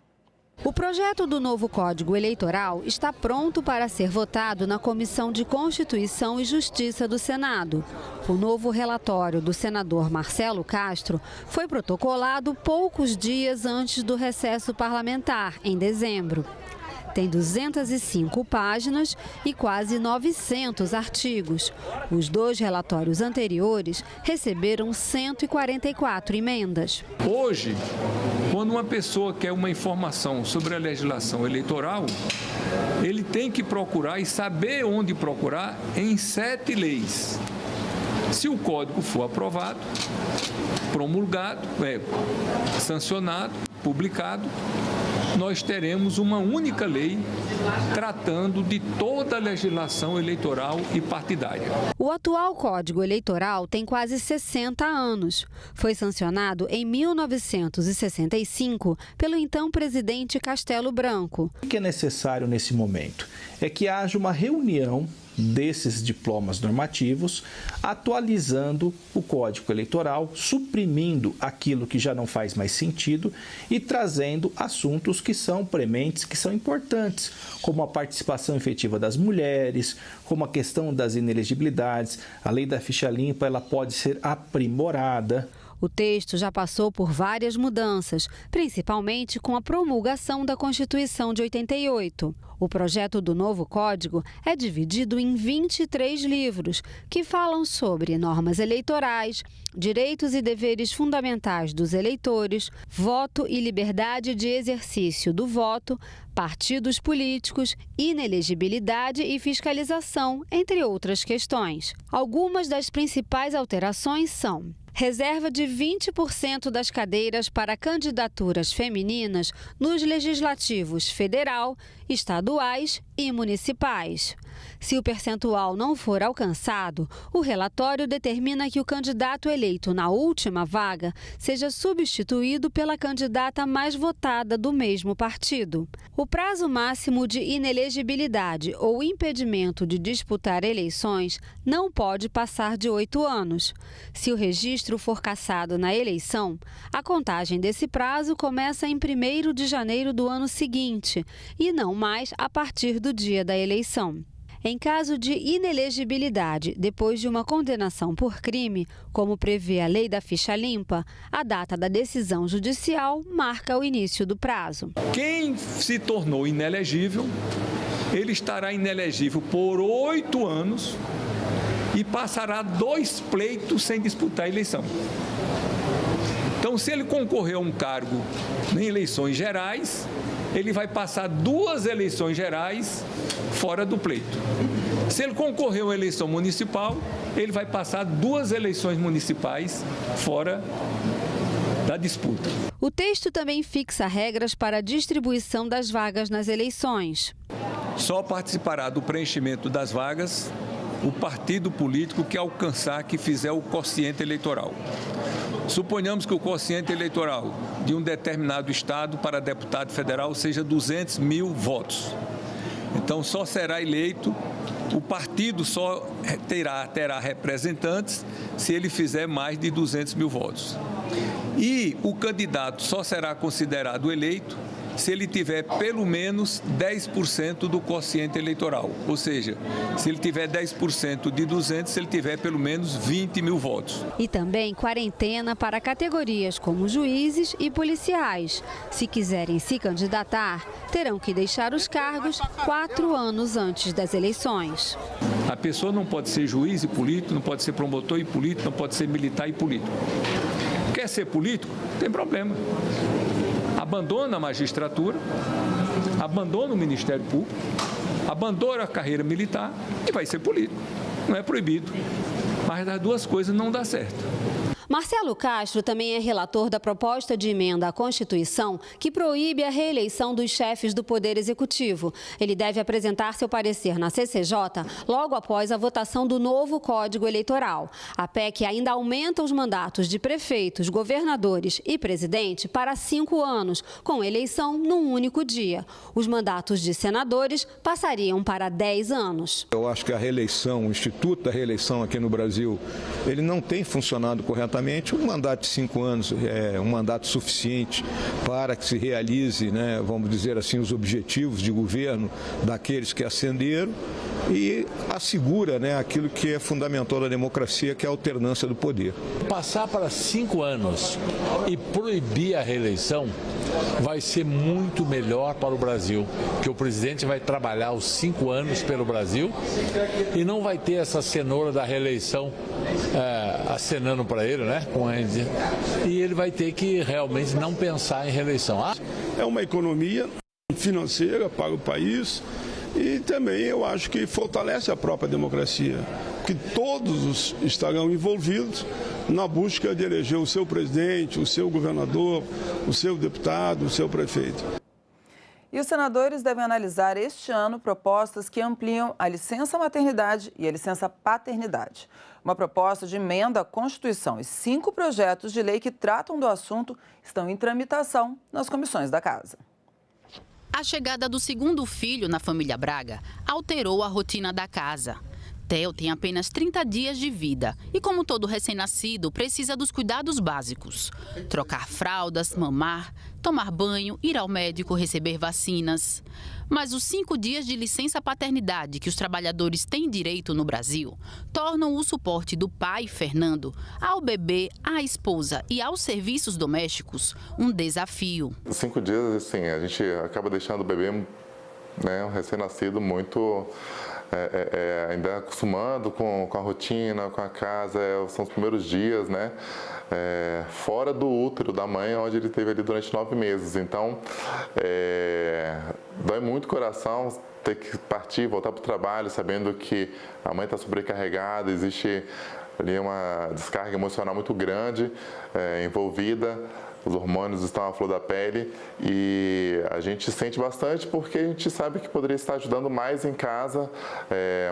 O projeto do novo Código Eleitoral está pronto para ser votado na Comissão de Constituição e Justiça do Senado. O novo relatório do senador Marcelo Castro foi protocolado poucos dias antes do recesso parlamentar, em dezembro. Tem 205 páginas e quase 900 artigos. Os 2 relatórios anteriores receberam 144 emendas. Hoje, quando uma pessoa quer uma informação sobre a legislação eleitoral, ele tem que procurar e saber onde procurar em 7 leis. Se o código for aprovado, promulgado, sancionado, publicado, nós teremos uma única lei tratando de toda a legislação eleitoral e partidária. O atual Código Eleitoral tem quase 60 anos. Foi sancionado em 1965 pelo então presidente Castelo Branco. O que é necessário nesse momento é que haja uma reunião desses diplomas normativos, atualizando o Código Eleitoral, suprimindo aquilo que já não faz mais sentido e trazendo assuntos que são prementes, que são importantes, como a participação efetiva das mulheres, como a questão das inelegibilidades. A lei da ficha limpa, ela pode ser aprimorada. O texto já passou por várias mudanças, principalmente com a promulgação da Constituição de 88. O projeto do novo código é dividido em 23 livros, que falam sobre normas eleitorais, direitos e deveres fundamentais dos eleitores, voto e liberdade de exercício do voto, partidos políticos, inelegibilidade e fiscalização, entre outras questões. Algumas das principais alterações são: reserva de 20% das cadeiras para candidaturas femininas nos legislativos federal, estaduais e municipais. Se o percentual não for alcançado, o relatório determina que o candidato eleito na última vaga seja substituído pela candidata mais votada do mesmo partido. O prazo máximo de inelegibilidade ou impedimento de disputar eleições não pode passar de 8 anos. Se o registro for cassado na eleição, a contagem desse prazo começa em 1º de janeiro do ano seguinte e não mais a partir do dia da eleição. Em caso de inelegibilidade depois de uma condenação por crime, como prevê a lei da ficha limpa, a data da decisão judicial marca o início do prazo. Quem se tornou inelegível, ele estará inelegível por 8 anos e passará 2 pleitos sem disputar a eleição. Então, se ele concorreu a um cargo em eleições gerais, ele vai passar 2 eleições gerais fora do pleito. Se ele concorreu à eleição municipal, ele vai passar 2 eleições municipais fora da disputa. O texto também fixa regras para a distribuição das vagas nas eleições. Só participará do preenchimento das vagas o partido político que alcançar, que fizer o quociente eleitoral. Suponhamos que o quociente eleitoral de um determinado estado para deputado federal seja 200 mil votos. Então, só será eleito, o partido só terá representantes se ele fizer mais de 200 mil votos. E o candidato só será considerado eleito se ele tiver pelo menos 10% do quociente eleitoral. Ou seja, se ele tiver 10% de 200, se ele tiver pelo menos 20 mil votos. E também quarentena para categorias como juízes e policiais. Se quiserem se candidatar, terão que deixar os cargos 4 anos antes das eleições. A pessoa não pode ser juiz e político, não pode ser promotor e político, não pode ser militar e político. Quer ser político? Tem problema. Abandona a magistratura, abandona o Ministério Público, abandona a carreira militar e vai ser político. Não é proibido, mas as 2 coisas não dá certo. Marcelo Castro também é relator da proposta de emenda à Constituição que proíbe a reeleição dos chefes do Poder Executivo. Ele deve apresentar seu parecer na CCJ logo após a votação do novo Código Eleitoral. A PEC ainda aumenta os mandatos de prefeitos, governadores e presidente para 5 anos, com eleição num único dia. Os mandatos de senadores passariam para 10 anos. Eu acho que a reeleição, o Instituto da Reeleição aqui no Brasil, ele não tem funcionado corretamente. Um mandato de 5 anos é um mandato suficiente para que se realize, vamos dizer assim, os objetivos de governo daqueles que ascenderam. e assegura, né, aquilo que é fundamental da democracia, que é a alternância do poder. Passar para 5 anos e proibir a reeleição vai ser muito melhor para o Brasil, porque o presidente vai trabalhar os 5 anos pelo Brasil e não vai ter essa cenoura da reeleição acenando para ele, né? E ele vai ter que realmente não pensar em reeleição. É uma economia financeira para o país e também eu acho que fortalece a própria democracia, que todos estarão envolvidos na busca de eleger o seu presidente, o seu governador, o seu deputado, o seu prefeito. E os senadores devem analisar este ano propostas que ampliam a licença maternidade e a licença paternidade. Uma proposta de emenda à Constituição e 5 projetos de lei que tratam do assunto estão em tramitação nas comissões da Casa. A chegada do segundo filho na família Braga alterou a rotina da casa. Theo tem apenas 30 dias de vida e, como todo recém-nascido, precisa dos cuidados básicos. Trocar fraldas, mamar, tomar banho, ir ao médico, receber vacinas. Mas os 5 dias de licença paternidade que os trabalhadores têm direito no Brasil tornam o suporte do pai, Fernando, ao bebê, à esposa e aos serviços domésticos um desafio. Os 5 dias, assim, a gente acaba deixando o bebê, né, um recém-nascido muito... ainda acostumando com a rotina, com a casa, são os primeiros dias, né? Fora do útero da mãe, onde ele esteve ali durante 9 meses. Então, dói muito o coração ter que partir, voltar para o trabalho, sabendo que a mãe está sobrecarregada, existe ali uma descarga emocional muito grande envolvida. Os hormônios estão à flor da pele e a gente sente bastante porque a gente sabe que poderia estar ajudando mais em casa,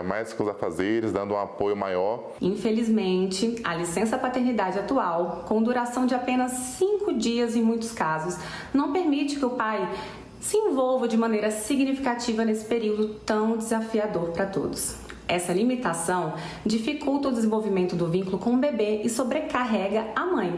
mais com os afazeres, dando um apoio maior. Infelizmente, a licença paternidade atual, com duração de apenas 5 dias em muitos casos, não permite que o pai se envolva de maneira significativa nesse período tão desafiador para todos. Essa limitação dificulta o desenvolvimento do vínculo com o bebê e sobrecarrega a mãe,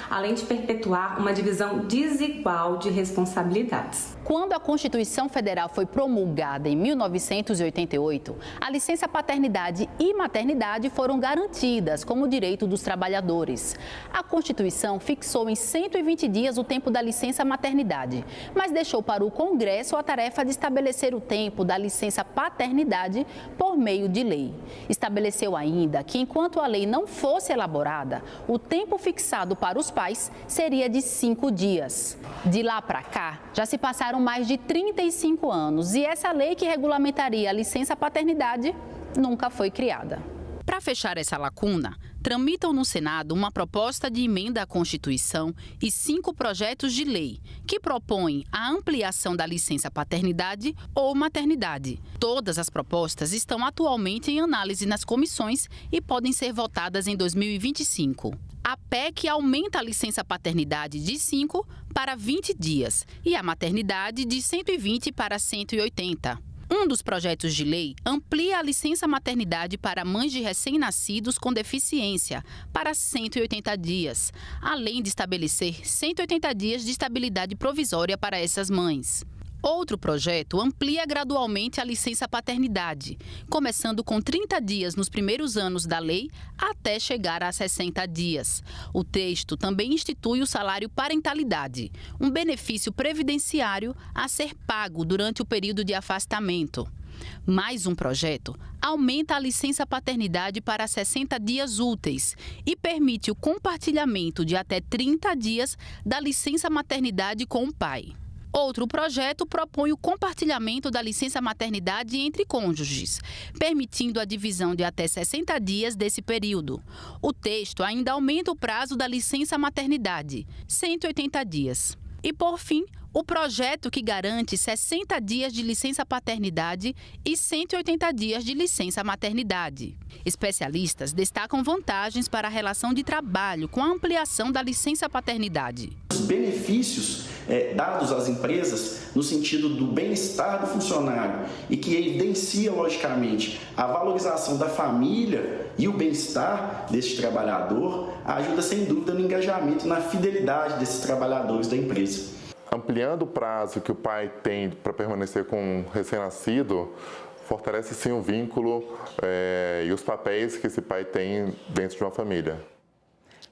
além de perpetuar uma divisão desigual de responsabilidades. Quando a Constituição Federal foi promulgada em 1988, a licença paternidade e maternidade foram garantidas como direito dos trabalhadores. A Constituição fixou em 120 dias o tempo da licença maternidade, mas deixou para o Congresso a tarefa de estabelecer o tempo da licença paternidade por meio de lei. Estabeleceu ainda que, enquanto a lei não fosse elaborada, o tempo fixado para os pais seria de 5 dias. De lá para cá, já se passaram mais de 35 anos e essa lei que regulamentaria a licença paternidade nunca foi criada. Para fechar essa lacuna, tramitam no Senado uma proposta de emenda à Constituição e 5 projetos de lei que propõem a ampliação da licença paternidade ou maternidade. Todas as propostas estão atualmente em análise nas comissões e podem ser votadas em 2025. A PEC aumenta a licença paternidade de 5 para 20 dias e a maternidade de 120 para 180. Um dos projetos de lei amplia a licença maternidade para mães de recém-nascidos com deficiência para 180 dias, além de estabelecer 180 dias de estabilidade provisória para essas mães. Outro projeto amplia gradualmente a licença paternidade, começando com 30 dias nos primeiros anos da lei até chegar a 60 dias. O texto também institui o salário parentalidade, um benefício previdenciário a ser pago durante o período de afastamento. Mais um projeto aumenta a licença paternidade para 60 dias úteis e permite o compartilhamento de até 30 dias da licença maternidade com o pai. Outro projeto propõe o compartilhamento da licença maternidade entre cônjuges, permitindo a divisão de até 60 dias desse período. O texto ainda aumenta o prazo da licença maternidade, 180 dias. E, por fim, o projeto que garante 60 dias de licença paternidade e 180 dias de licença maternidade. Especialistas destacam vantagens para a relação de trabalho com a ampliação da licença paternidade. Os benefícios dados às empresas no sentido do bem-estar do funcionário e que evidencia, logicamente, a valorização da família e o bem-estar desse trabalhador, ajuda sem dúvida no engajamento e na fidelidade desses trabalhadores da empresa. Ampliando o prazo que o pai tem para permanecer com um recém-nascido, fortalece sim o vínculo e os papéis que esse pai tem dentro de uma família.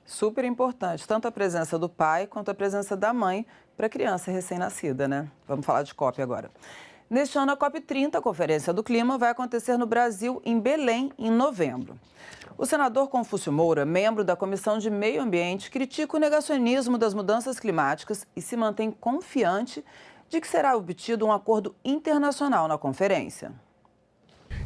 Super importante, tanto a presença do pai quanto a presença da mãe para a criança recém-nascida, né? Vamos falar de COP agora. Neste ano, a COP30, a Conferência do Clima, vai acontecer no Brasil, em Belém, em novembro. O senador Confúcio Moura, membro da Comissão de Meio Ambiente, critica o negacionismo das mudanças climáticas e se mantém confiante de que será obtido um acordo internacional na conferência.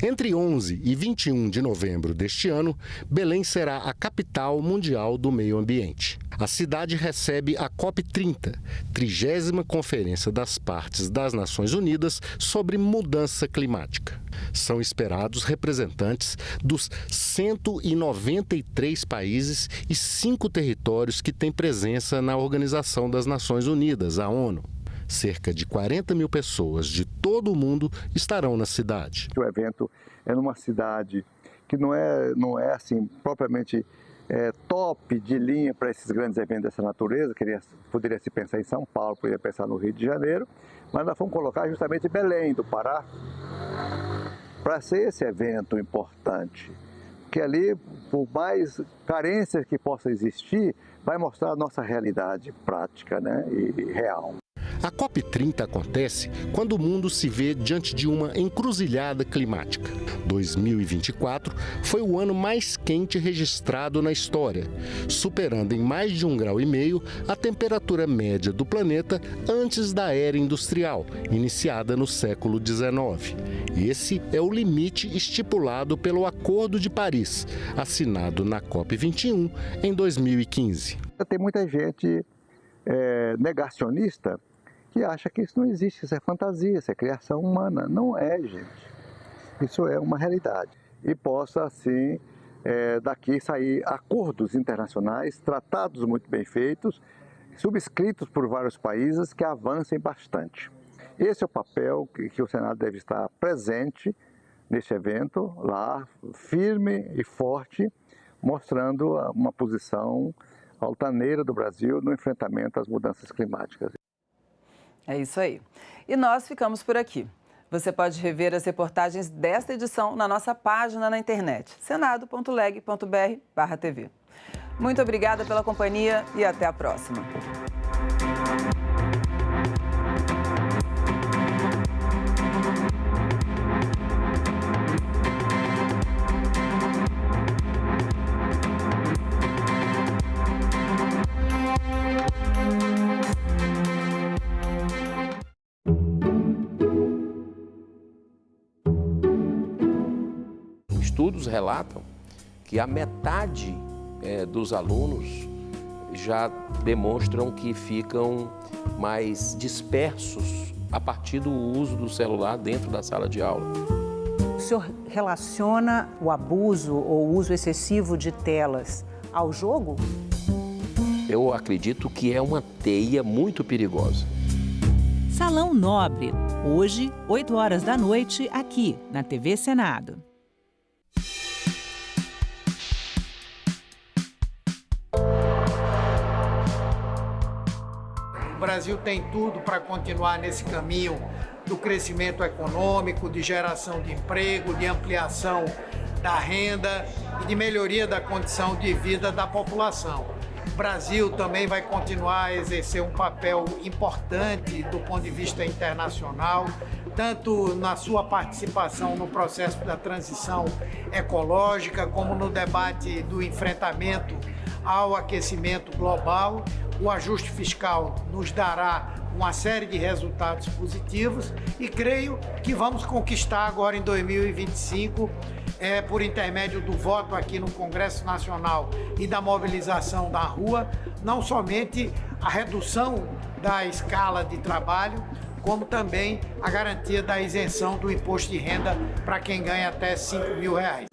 Entre 11 e 21 de novembro deste ano, Belém será a capital mundial do meio ambiente. A cidade recebe a COP30, 30ª Conferência das Partes das Nações Unidas sobre Mudança Climática. São esperados representantes dos 193 países e 5 territórios que têm presença na Organização das Nações Unidas, a ONU. Cerca de 40 mil pessoas de todo o mundo estarão na cidade. O evento é numa cidade que não é assim, propriamente top de linha para esses grandes eventos dessa natureza. Poderia se pensar em São Paulo, poderia pensar no Rio de Janeiro, mas nós vamos colocar justamente Belém do Pará para ser esse evento importante, que ali, por mais carências que possa existir, vai mostrar a nossa realidade prática, né, e real. A COP30 acontece quando o mundo se vê diante de uma encruzilhada climática. 2024 foi o ano mais quente registrado na história, superando em mais de 1,5 graus a temperatura média do planeta antes da era industrial, iniciada no século XIX. Esse é o limite estipulado pelo Acordo de Paris, assinado na COP21 em 2015. Tem muita gente negacionista que acha que isso não existe, isso é fantasia, isso é criação humana. Não é, gente. Isso é uma realidade. E possa, assim, daqui sair acordos internacionais, tratados muito bem feitos, subscritos por vários países que avancem bastante. Esse é o papel que o Senado deve estar presente neste evento, lá, firme e forte, mostrando uma posição altaneira do Brasil no enfrentamento às mudanças climáticas. É isso aí. E nós ficamos por aqui. Você pode rever as reportagens desta edição na nossa página na internet, senado.leg.br/tv. Muito obrigada pela companhia e até a próxima. Estudos relatam que a metade dos alunos já demonstram que ficam mais dispersos a partir do uso do celular dentro da sala de aula. O senhor relaciona o abuso ou o uso excessivo de telas ao jogo? Eu acredito que é uma teia muito perigosa. Salão Nobre, hoje, 8 horas da noite, aqui na TV Senado. O Brasil tem tudo para continuar nesse caminho do crescimento econômico, de geração de emprego, de ampliação da renda e de melhoria da condição de vida da população. O Brasil também vai continuar a exercer um papel importante do ponto de vista internacional, tanto na sua participação no processo da transição ecológica, como no debate do enfrentamento ao aquecimento global. O ajuste fiscal nos dará uma série de resultados positivos e creio que vamos conquistar agora em 2025, por intermédio do voto aqui no Congresso Nacional e da mobilização da rua, não somente a redução da escala de trabalho, como também a garantia da isenção do imposto de renda para quem ganha até R$ 5.000.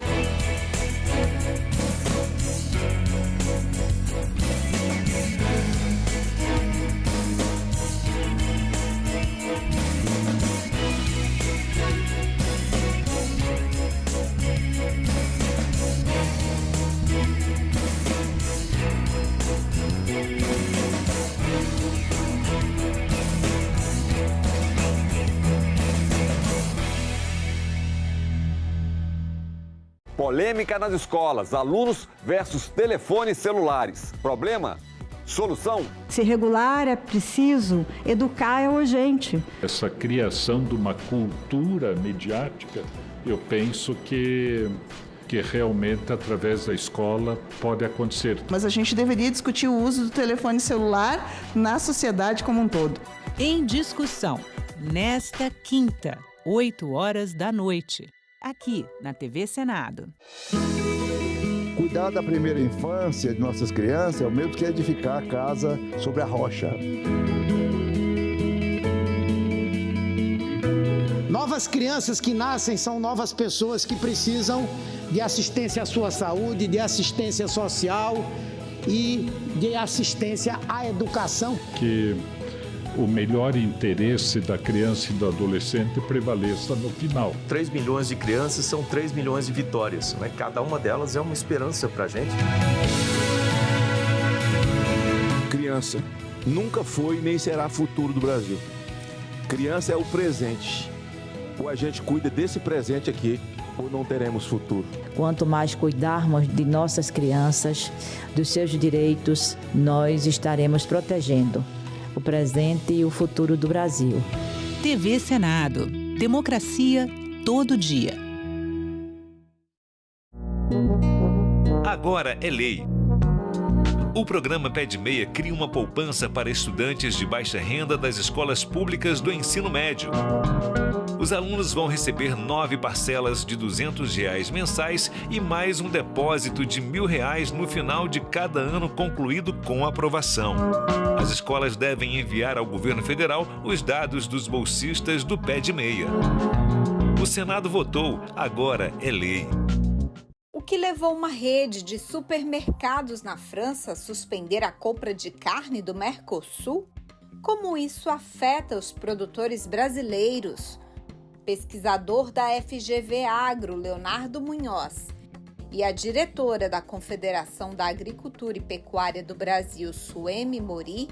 Polêmica nas escolas, alunos versus telefones celulares. Problema? Solução? Se regular é preciso, educar é urgente. Essa criação de uma cultura midiática, eu penso que realmente através da escola pode acontecer. Mas a gente deveria discutir o uso do telefone celular na sociedade como um todo. Em discussão, nesta quinta, 20h, aqui na TV Senado. Cuidar da primeira infância de nossas crianças é o mesmo que edificar a casa sobre a rocha. Novas crianças que nascem são novas pessoas que precisam de assistência à sua saúde, de assistência social e de assistência à educação. Que o melhor interesse da criança e do adolescente prevaleça no final. 3 milhões de crianças são 3 milhões de vitórias, né? Cada uma delas é uma esperança para a gente. Criança nunca foi nem será futuro do Brasil. Criança é o presente. Ou a gente cuida desse presente aqui, ou não teremos futuro. Quanto mais cuidarmos de nossas crianças, dos seus direitos, nós estaremos protegendo o presente e o futuro do Brasil. TV Senado. Democracia todo dia. Agora é lei. O programa Pé de Meia cria uma poupança para estudantes de baixa renda das escolas públicas do ensino médio. Os alunos vão receber 9 parcelas de R$ 200 mensais e mais um depósito de R$ 1.000 no final de cada ano concluído com aprovação. As escolas devem enviar ao governo federal os dados dos bolsistas do Pé de Meia. O Senado votou, agora é lei. O que levou uma rede de supermercados na França a suspender a compra de carne do Mercosul? Como isso afeta os produtores brasileiros? Pesquisador da FGV Agro, Leonardo Munhoz, e a diretora da Confederação da Agricultura e Pecuária do Brasil, Suemi Mori,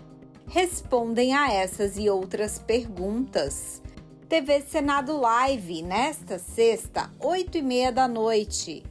respondem a essas e outras perguntas. TV Senado Live, nesta sexta, 20h30.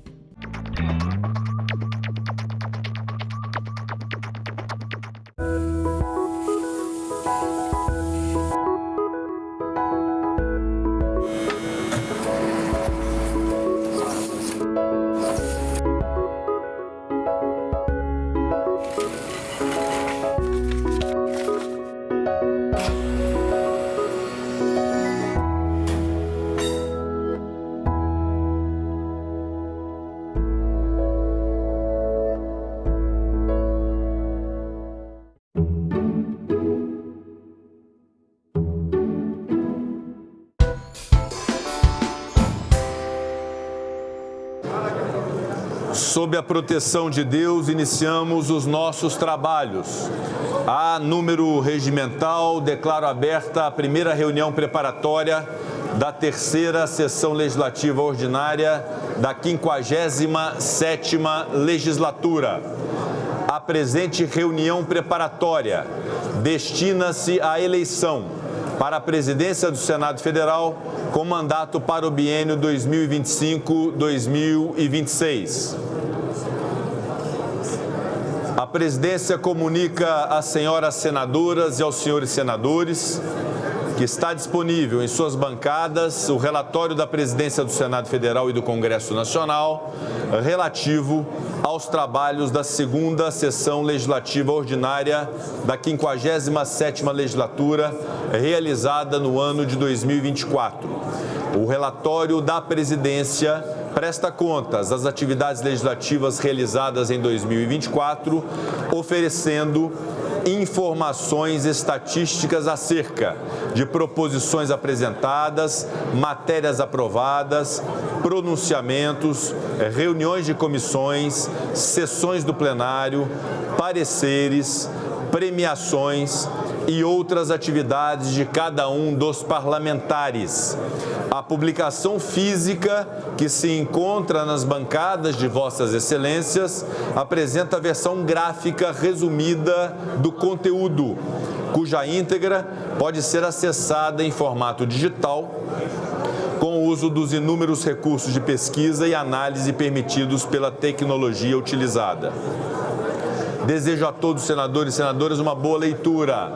Sob a proteção de Deus, iniciamos os nossos trabalhos. A número regimental, declaro aberta a primeira reunião preparatória da terceira sessão legislativa ordinária da 57ª legislatura. A presente reunião preparatória destina-se à eleição para a presidência do Senado Federal com mandato para o biênio 2025-2026. A presidência comunica às senhoras senadoras e aos senhores senadores que está disponível em suas bancadas o relatório da presidência do Senado Federal e do Congresso Nacional relativo aos trabalhos da segunda sessão legislativa ordinária da 57ª legislatura, realizada no ano de 2024. O relatório da presidência presta contas das atividades legislativas realizadas em 2024, oferecendo informações estatísticas acerca de proposições apresentadas, matérias aprovadas, pronunciamentos, reuniões de comissões, sessões do plenário, pareceres, premiações e outras atividades de cada um dos parlamentares. A publicação física, que se encontra nas bancadas de Vossas Excelências, apresenta a versão gráfica resumida do conteúdo, cuja íntegra pode ser acessada em formato digital com o uso dos inúmeros recursos de pesquisa e análise permitidos pela tecnologia utilizada. Desejo a todos os senadores e senadoras uma boa leitura.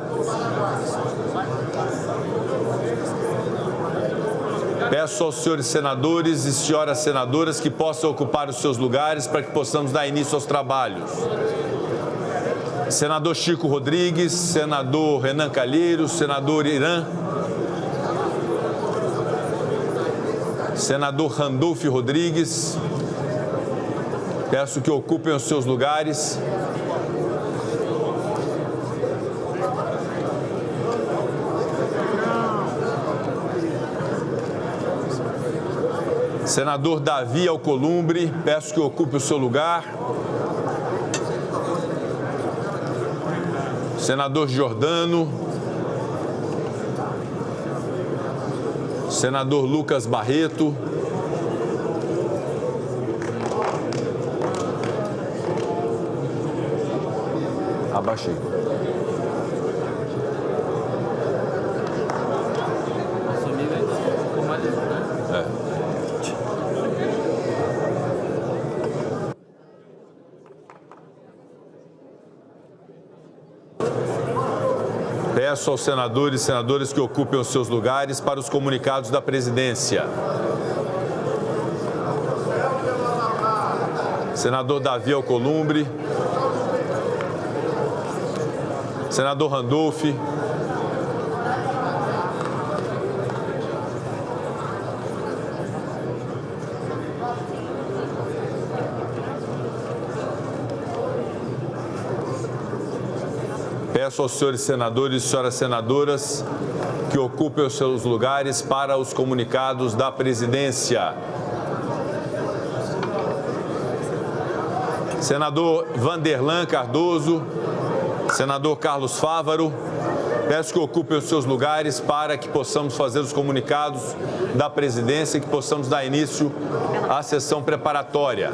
Peço aos senhores senadores e senhoras senadoras que possam ocupar os seus lugares para que possamos dar início aos trabalhos. Senador Chico Rodrigues, senador Renan Calheiros, senador Irã, senador Randolfo Rodrigues, peço que ocupem os seus lugares. Senador Davi Alcolumbre, peço que ocupe o seu lugar. Senador Giordano. Senador Lucas Barreto. Abaixei. Peço aos senadores e senadoras que ocupem os seus lugares para os comunicados da presidência. Senador Davi Alcolumbre. Senador Randolfo. Peço aos senhores senadores e senhoras senadoras que ocupem os seus lugares para os comunicados da presidência. Senador Vanderlan Cardoso, senador Carlos Fávaro, peço que ocupem os seus lugares para que possamos fazer os comunicados da presidência e que possamos dar início à sessão preparatória.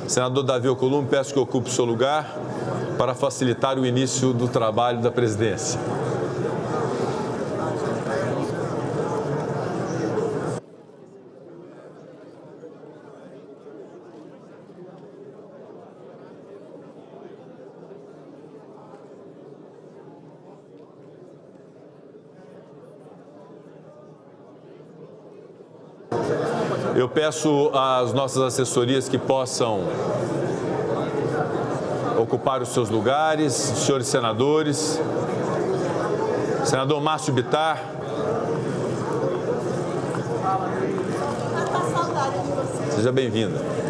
Senador Davi Alcolumbre, peço que ocupe o seu lugar para facilitar o início do trabalho da presidência. Eu peço às nossas assessorias que possam ocupar os seus lugares, senhores senadores. Senador Márcio Bittar. Seja bem-vinda.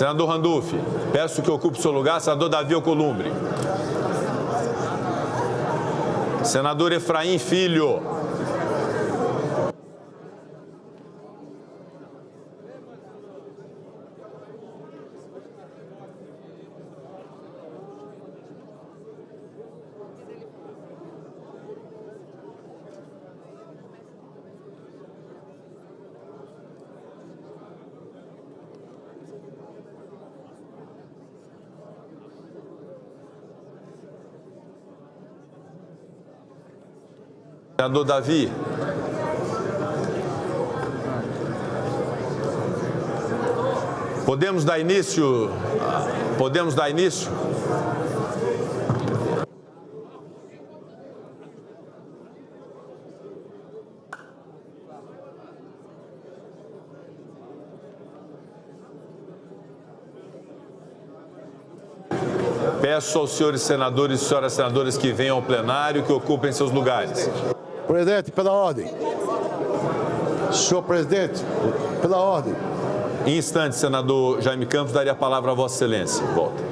Senador Randolfo, peço que ocupe o seu lugar. Senador Davi Alcolumbre. Senador Efraim Filho. Senador Davi. Podemos dar início? Podemos dar início? Peço aos senhores senadores e senhoras senadoras que venham ao plenário que ocupem seus lugares. Presidente, pela ordem. Senhor presidente, pela ordem. Em instantes, senador Jaime Campos, daria a palavra a Vossa Excelência. Volta.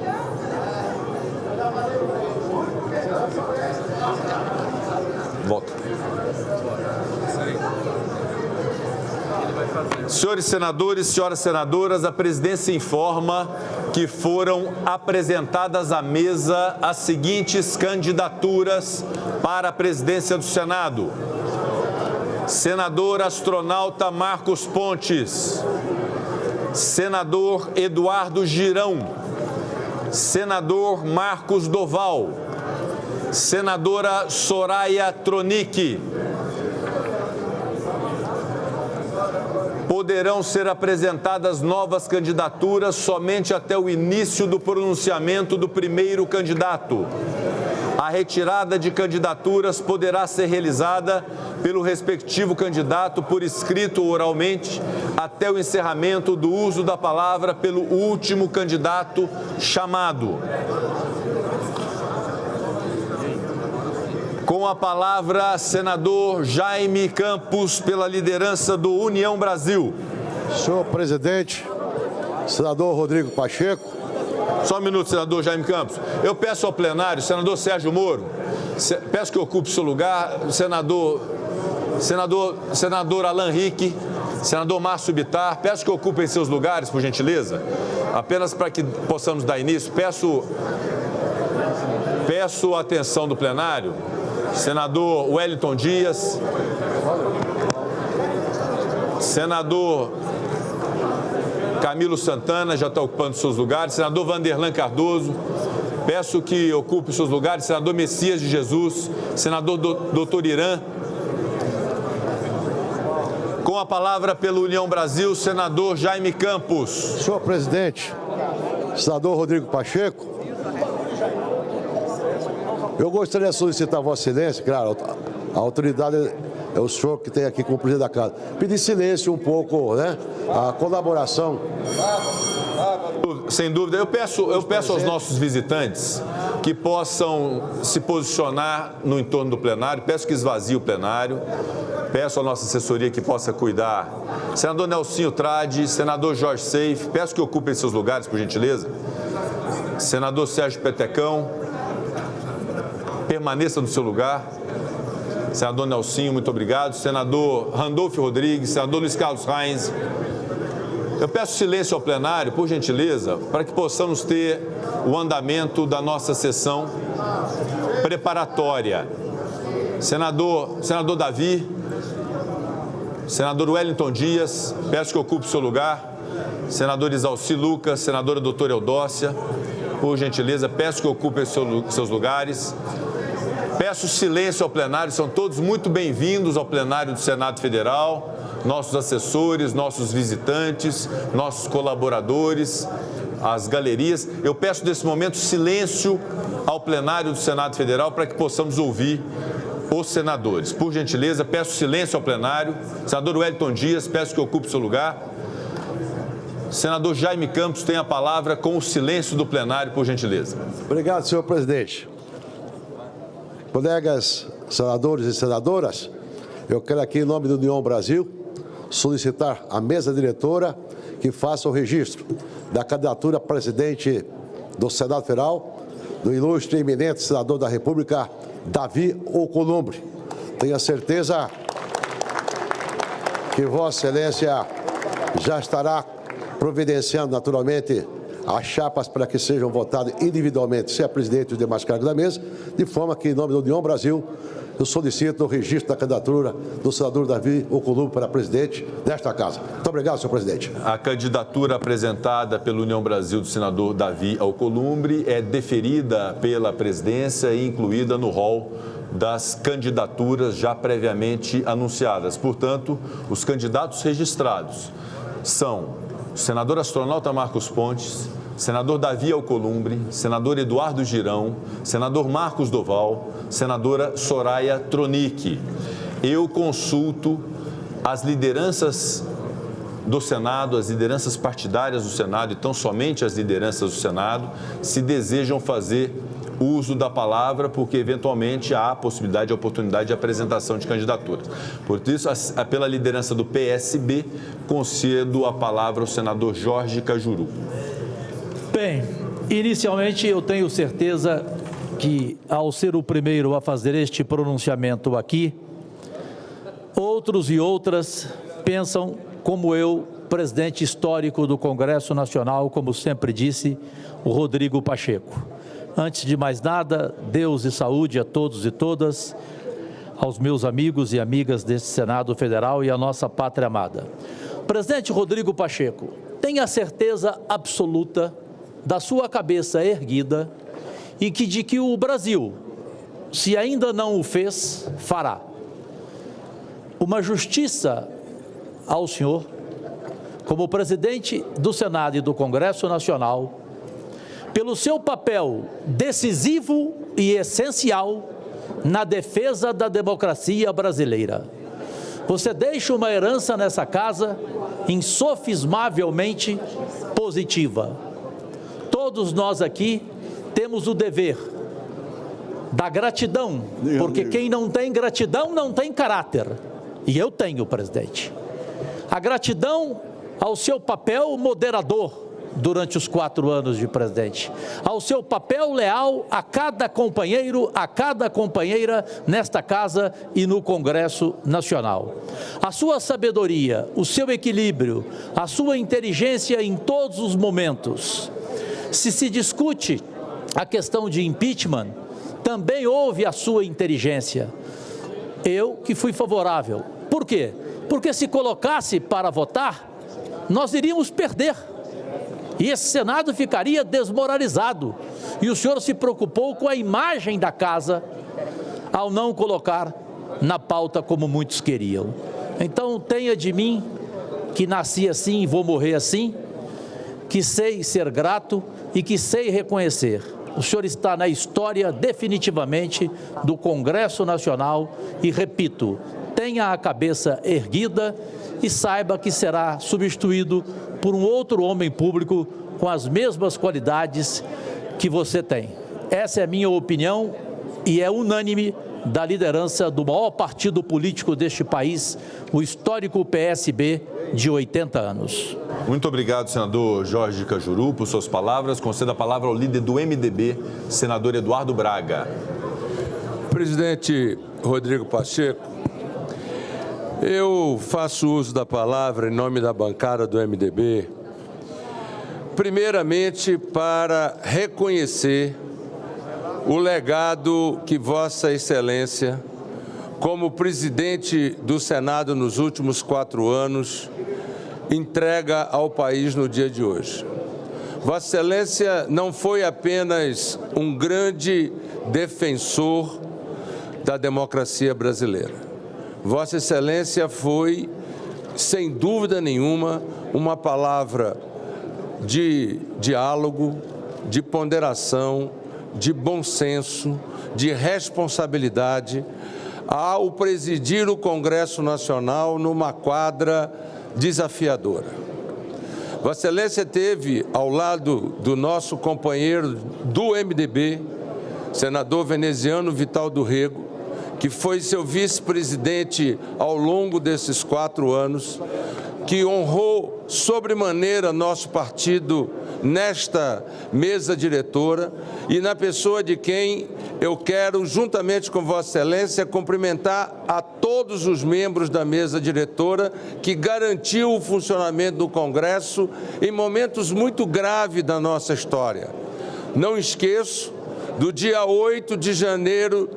Senhores senadores, senhoras senadoras, a presidência informa que foram apresentadas à mesa as seguintes candidaturas para a presidência do Senado. Senador astronauta Marcos Pontes. Senador Eduardo Girão. Senador Marcos Doval. Senadora Soraya Tronic. Poderão ser apresentadas novas candidaturas somente até o início do pronunciamento do primeiro candidato. A retirada de candidaturas poderá ser realizada pelo respectivo candidato por escrito ou oralmente até o encerramento do uso da palavra pelo último candidato chamado. Com a palavra, senador Jaime Campos, pela liderança do União Brasil. Senhor presidente, senador Rodrigo Pacheco. Só um minuto, senador Jaime Campos. Eu peço ao plenário, senador Sérgio Moro, peço que ocupe seu lugar, senador Alan Rick, senador Márcio Bittar, peço que ocupem seus lugares, por gentileza, apenas para que possamos dar início. Peço a atenção do plenário, senador Wellington Dias, senador Camilo Santana já está ocupando seus lugares, senador Vanderlan Cardoso, peço que ocupe seus lugares, senador Messias de Jesus, senador Dr. Irã. Com a palavra pela União Brasil, senador Jaime Campos. Senhor presidente, senador Rodrigo Pacheco, eu gostaria de solicitar a Vossa Excelência, claro, a autoridade é o senhor que tem aqui como presidente da casa, pedir silêncio um pouco, né? A colaboração. Sem dúvida, eu peço aos nossos visitantes que possam se posicionar no entorno do plenário, peço que esvazie o plenário, peço à nossa assessoria que possa cuidar. Senador Nelsinho Trade, senador Jorge Seif, peço que ocupem seus lugares, por gentileza. Senador Sérgio Petecão, permaneça no seu lugar. Senador Nelsinho, muito obrigado. Senador Randolfo Rodrigues, senador Luiz Carlos Reins. Eu peço silêncio ao plenário, por gentileza, para que possamos ter o andamento da nossa sessão preparatória. Senador Davi, senador Wellington Dias, peço que ocupe o seu lugar. Senador Isalci Lucas, senadora doutora Eudócia, por gentileza, peço que ocupem seus lugares. Peço silêncio ao plenário, são todos muito bem-vindos ao plenário do Senado Federal, nossos assessores, nossos visitantes, nossos colaboradores, as galerias. Eu peço nesse momento silêncio ao plenário do Senado Federal para que possamos ouvir os senadores. Por gentileza, peço silêncio ao plenário. Senador Wellington Dias, peço que ocupe seu lugar. Senador Jaime Campos tem a palavra com o silêncio do plenário, por gentileza. Obrigado, senhor presidente. Colegas senadores e senadoras, eu quero aqui, em nome do União Brasil, solicitar à mesa diretora que faça o registro da candidatura a presidente do Senado Federal, do ilustre e eminente senador da República, Davi Alcolumbre. Tenho certeza que Vossa Excelência já estará providenciando, naturalmente, as chapas para que sejam votadas individualmente, se é presidente e os demais cargos da mesa, de forma que, em nome da União Brasil, eu solicito o registro da candidatura do senador Davi Alcolumbre para presidente desta casa. Muito obrigado, senhor presidente. A candidatura apresentada pela União Brasil do senador Davi Alcolumbre é deferida pela presidência e incluída no rol das candidaturas já previamente anunciadas. Portanto, os candidatos registrados são o senador astronauta Marcos Pontes, senador Davi Alcolumbre, senador Eduardo Girão, senador Marcos Doval, senadora Soraya Tronic. Eu consulto as lideranças do Senado, as lideranças partidárias do Senado e tão somente as lideranças do Senado, se desejam fazer uso da palavra, porque eventualmente há a possibilidade e a oportunidade de apresentação de candidaturas. Por isso, pela liderança do PSB, concedo a palavra ao senador Jorge Cajuru. Bem, inicialmente eu tenho certeza que, ao ser o primeiro a fazer este pronunciamento aqui, outros e outras pensam como eu, presidente histórico do Congresso Nacional, como sempre disse, o Rodrigo Pacheco. Antes de mais nada, Deus e saúde a todos e todas, aos meus amigos e amigas deste Senado Federal e à nossa pátria amada. Presidente Rodrigo Pacheco, tenha certeza absoluta da sua cabeça erguida e de que o Brasil, se ainda não o fez, fará. Uma justiça ao senhor, como presidente do Senado e do Congresso Nacional, pelo seu papel decisivo e essencial na defesa da democracia brasileira. Você deixa uma herança nessa casa insofismavelmente positiva. Todos nós aqui temos o dever da gratidão, porque quem não tem gratidão não tem caráter. E eu tenho, presidente. A gratidão ao seu papel moderador durante os 4 anos de presidente, ao seu papel leal a cada companheiro, a cada companheira nesta casa e no Congresso Nacional. A sua sabedoria, o seu equilíbrio, a sua inteligência em todos os momentos. Se discute a questão de impeachment, também houve a sua inteligência. Eu que fui favorável. Por quê? Porque se colocasse para votar, nós iríamos perder. E esse Senado ficaria desmoralizado. E o senhor se preocupou com a imagem da casa ao não colocar na pauta como muitos queriam. Então tenha de mim, que nasci assim e vou morrer assim, que sei ser grato e que sei reconhecer. O senhor está na história definitivamente do Congresso Nacional e, repito, tenha a cabeça erguida e saiba que será substituído por um outro homem público com as mesmas qualidades que você tem. Essa é a minha opinião e é unânime da liderança do maior partido político deste país, o histórico PSB de 80 anos. Muito obrigado, senador Jorge Cajuru, por suas palavras. Concedo a palavra ao líder do MDB, senador Eduardo Braga. Presidente Rodrigo Pacheco, eu faço uso da palavra em nome da bancada do MDB, primeiramente para reconhecer o legado que Vossa Excelência, como presidente do Senado nos últimos 4 anos, entrega ao país no dia de hoje. Vossa Excelência não foi apenas um grande defensor da democracia brasileira. Vossa Excelência foi, sem dúvida nenhuma, uma palavra de diálogo, de ponderação, de bom senso, de responsabilidade, ao presidir o Congresso Nacional numa quadra desafiadora. Vossa Excelência teve ao lado do nosso companheiro do MDB, senador veneziano Vital do Rego, que foi seu vice-presidente ao longo desses 4 anos, que honrou sobremaneira nosso partido nesta mesa diretora e na pessoa de quem eu quero, juntamente com Vossa Excelência, cumprimentar a todos os membros da mesa diretora que garantiu o funcionamento do Congresso em momentos muito graves da nossa história. Não esqueço do dia 8 de janeiro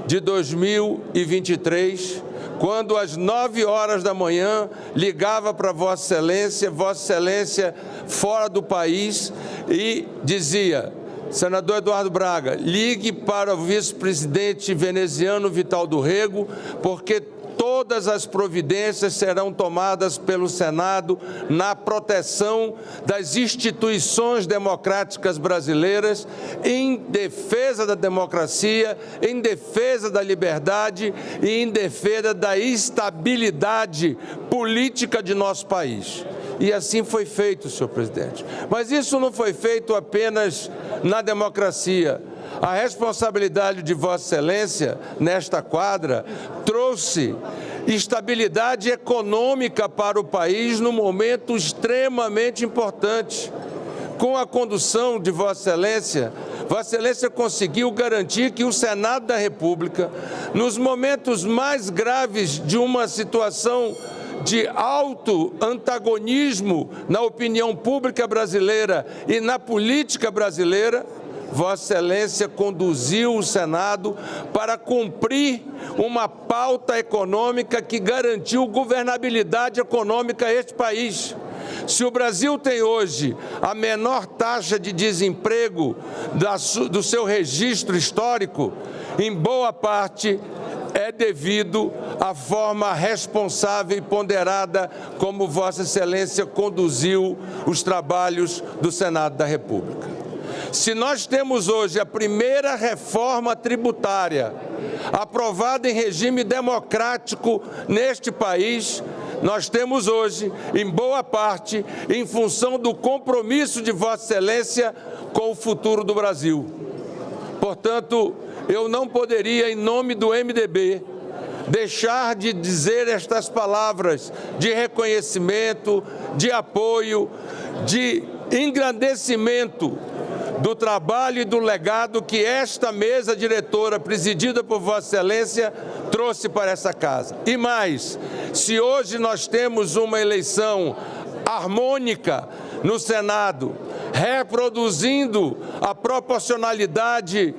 de 2023, quando às 9 horas da manhã ligava para Vossa Excelência fora do país e dizia: senador Eduardo Braga, ligue para o vice-presidente veneziano Vital do Rego, porque todas as providências serão tomadas pelo Senado na proteção das instituições democráticas brasileiras, em defesa da democracia, em defesa da liberdade e em defesa da estabilidade política de nosso país. E assim foi feito, senhor presidente. Mas isso não foi feito apenas na democracia. A responsabilidade de Vossa Excelência nesta quadra trouxe estabilidade econômica para o país num momento extremamente importante. Com a condução de Vossa Excelência conseguiu garantir que o Senado da República, nos momentos mais graves de uma situação de alto antagonismo na opinião pública brasileira e na política brasileira, Vossa Excelência conduziu o Senado para cumprir uma pauta econômica que garantiu governabilidade econômica a este país. Se o Brasil tem hoje a menor taxa de desemprego do seu registro histórico, em boa parte é devido à forma responsável e ponderada como Vossa Excelência conduziu os trabalhos do Senado da República. Se nós temos hoje a primeira reforma tributária aprovada em regime democrático neste país, nós temos hoje, em boa parte, em função do compromisso de Vossa Excelência com o futuro do Brasil. Portanto, eu não poderia, em nome do MDB, deixar de dizer estas palavras de reconhecimento, de apoio, de engrandecimento do trabalho e do legado que esta mesa diretora, presidida por Vossa Excelência, trouxe para essa casa. E mais, se hoje nós temos uma eleição harmônica no Senado, reproduzindo a proporcionalidade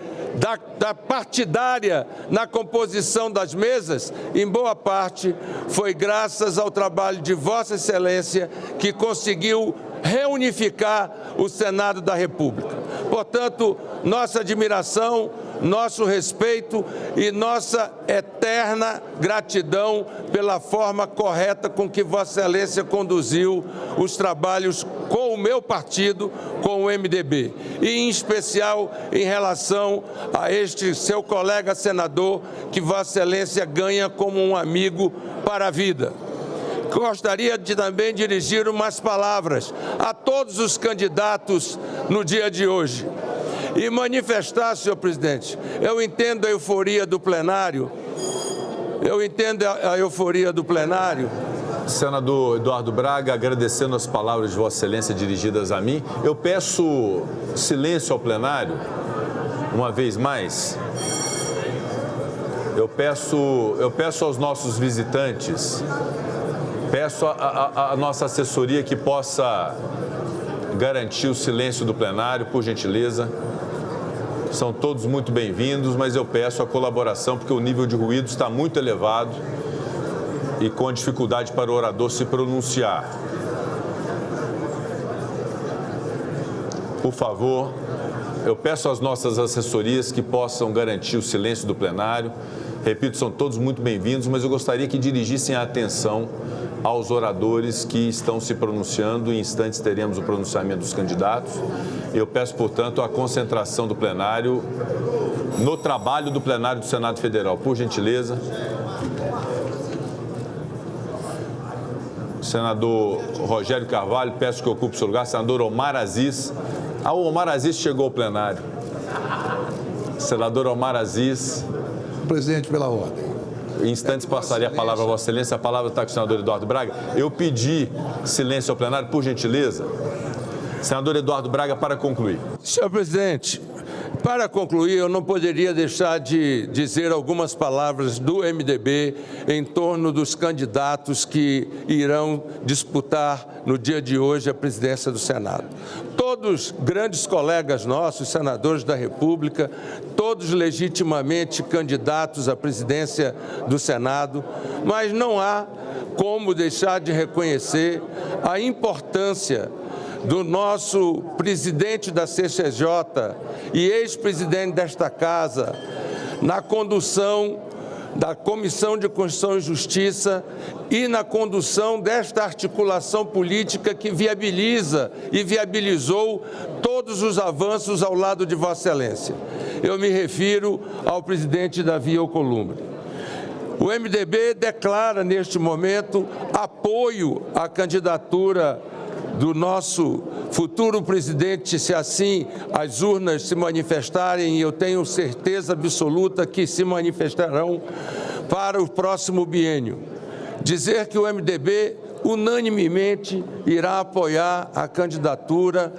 da partidária na composição das mesas, em boa parte foi graças ao trabalho de Vossa Excelência que conseguiu reunificar o Senado da República. Portanto, nossa admiração, nosso respeito e nossa eterna gratidão pela forma correta com que Vossa Excelência conduziu os trabalhos com o meu partido, com o MDB, e em especial em relação a este seu colega senador que Vossa Excelência ganha como um amigo para a vida. Gostaria de também dirigir umas palavras a todos os candidatos no dia de hoje e manifestar, senhor presidente, eu entendo a euforia do plenário, Senador Eduardo Braga, agradecendo as palavras de Vossa Excelência dirigidas a mim, eu peço silêncio ao plenário, uma vez mais. Eu peço aos nossos visitantes, peço à nossa assessoria que possa garantir o silêncio do plenário, por gentileza. São todos muito bem-vindos, mas eu peço a colaboração porque o nível de ruído está muito elevado e com dificuldade para o orador se pronunciar. Por favor, eu peço às nossas assessorias que possam garantir o silêncio do plenário. Repito, são todos muito bem-vindos, mas eu gostaria que dirigissem a atenção aos oradores que estão se pronunciando. Em instantes teremos o pronunciamento dos candidatos. Eu peço, portanto, a concentração do plenário no trabalho do plenário do Senado Federal. Por gentileza. Senador Rogério Carvalho, peço que ocupe seu lugar. Senador Omar Aziz. O Omar Aziz chegou ao plenário. Senador Omar Aziz. Presidente, pela ordem. Em instantes passaria a palavra a Vossa Excelência. A palavra está com o senador Eduardo Braga. Eu pedi silêncio ao plenário, por gentileza. Senador Eduardo Braga, para concluir. Senhor presidente, para concluir, eu não poderia deixar de dizer algumas palavras do MDB em torno dos candidatos que irão disputar no dia de hoje a presidência do Senado. Todos grandes colegas nossos, senadores da República, todos legitimamente candidatos à presidência do Senado, mas não há como deixar de reconhecer a importância do nosso presidente da CCJ e ex-presidente desta Casa na condução da Comissão de Constituição e Justiça e na condução desta articulação política que viabiliza e viabilizou todos os avanços ao lado de Vossa Excelência. Eu me refiro ao presidente Davi Alcolumbre. O MDB declara neste momento apoio à candidatura do nosso futuro presidente, se assim as urnas se manifestarem, e eu tenho certeza absoluta que se manifestarão para o próximo biênio. Dizer que o MDB unanimemente irá apoiar a candidatura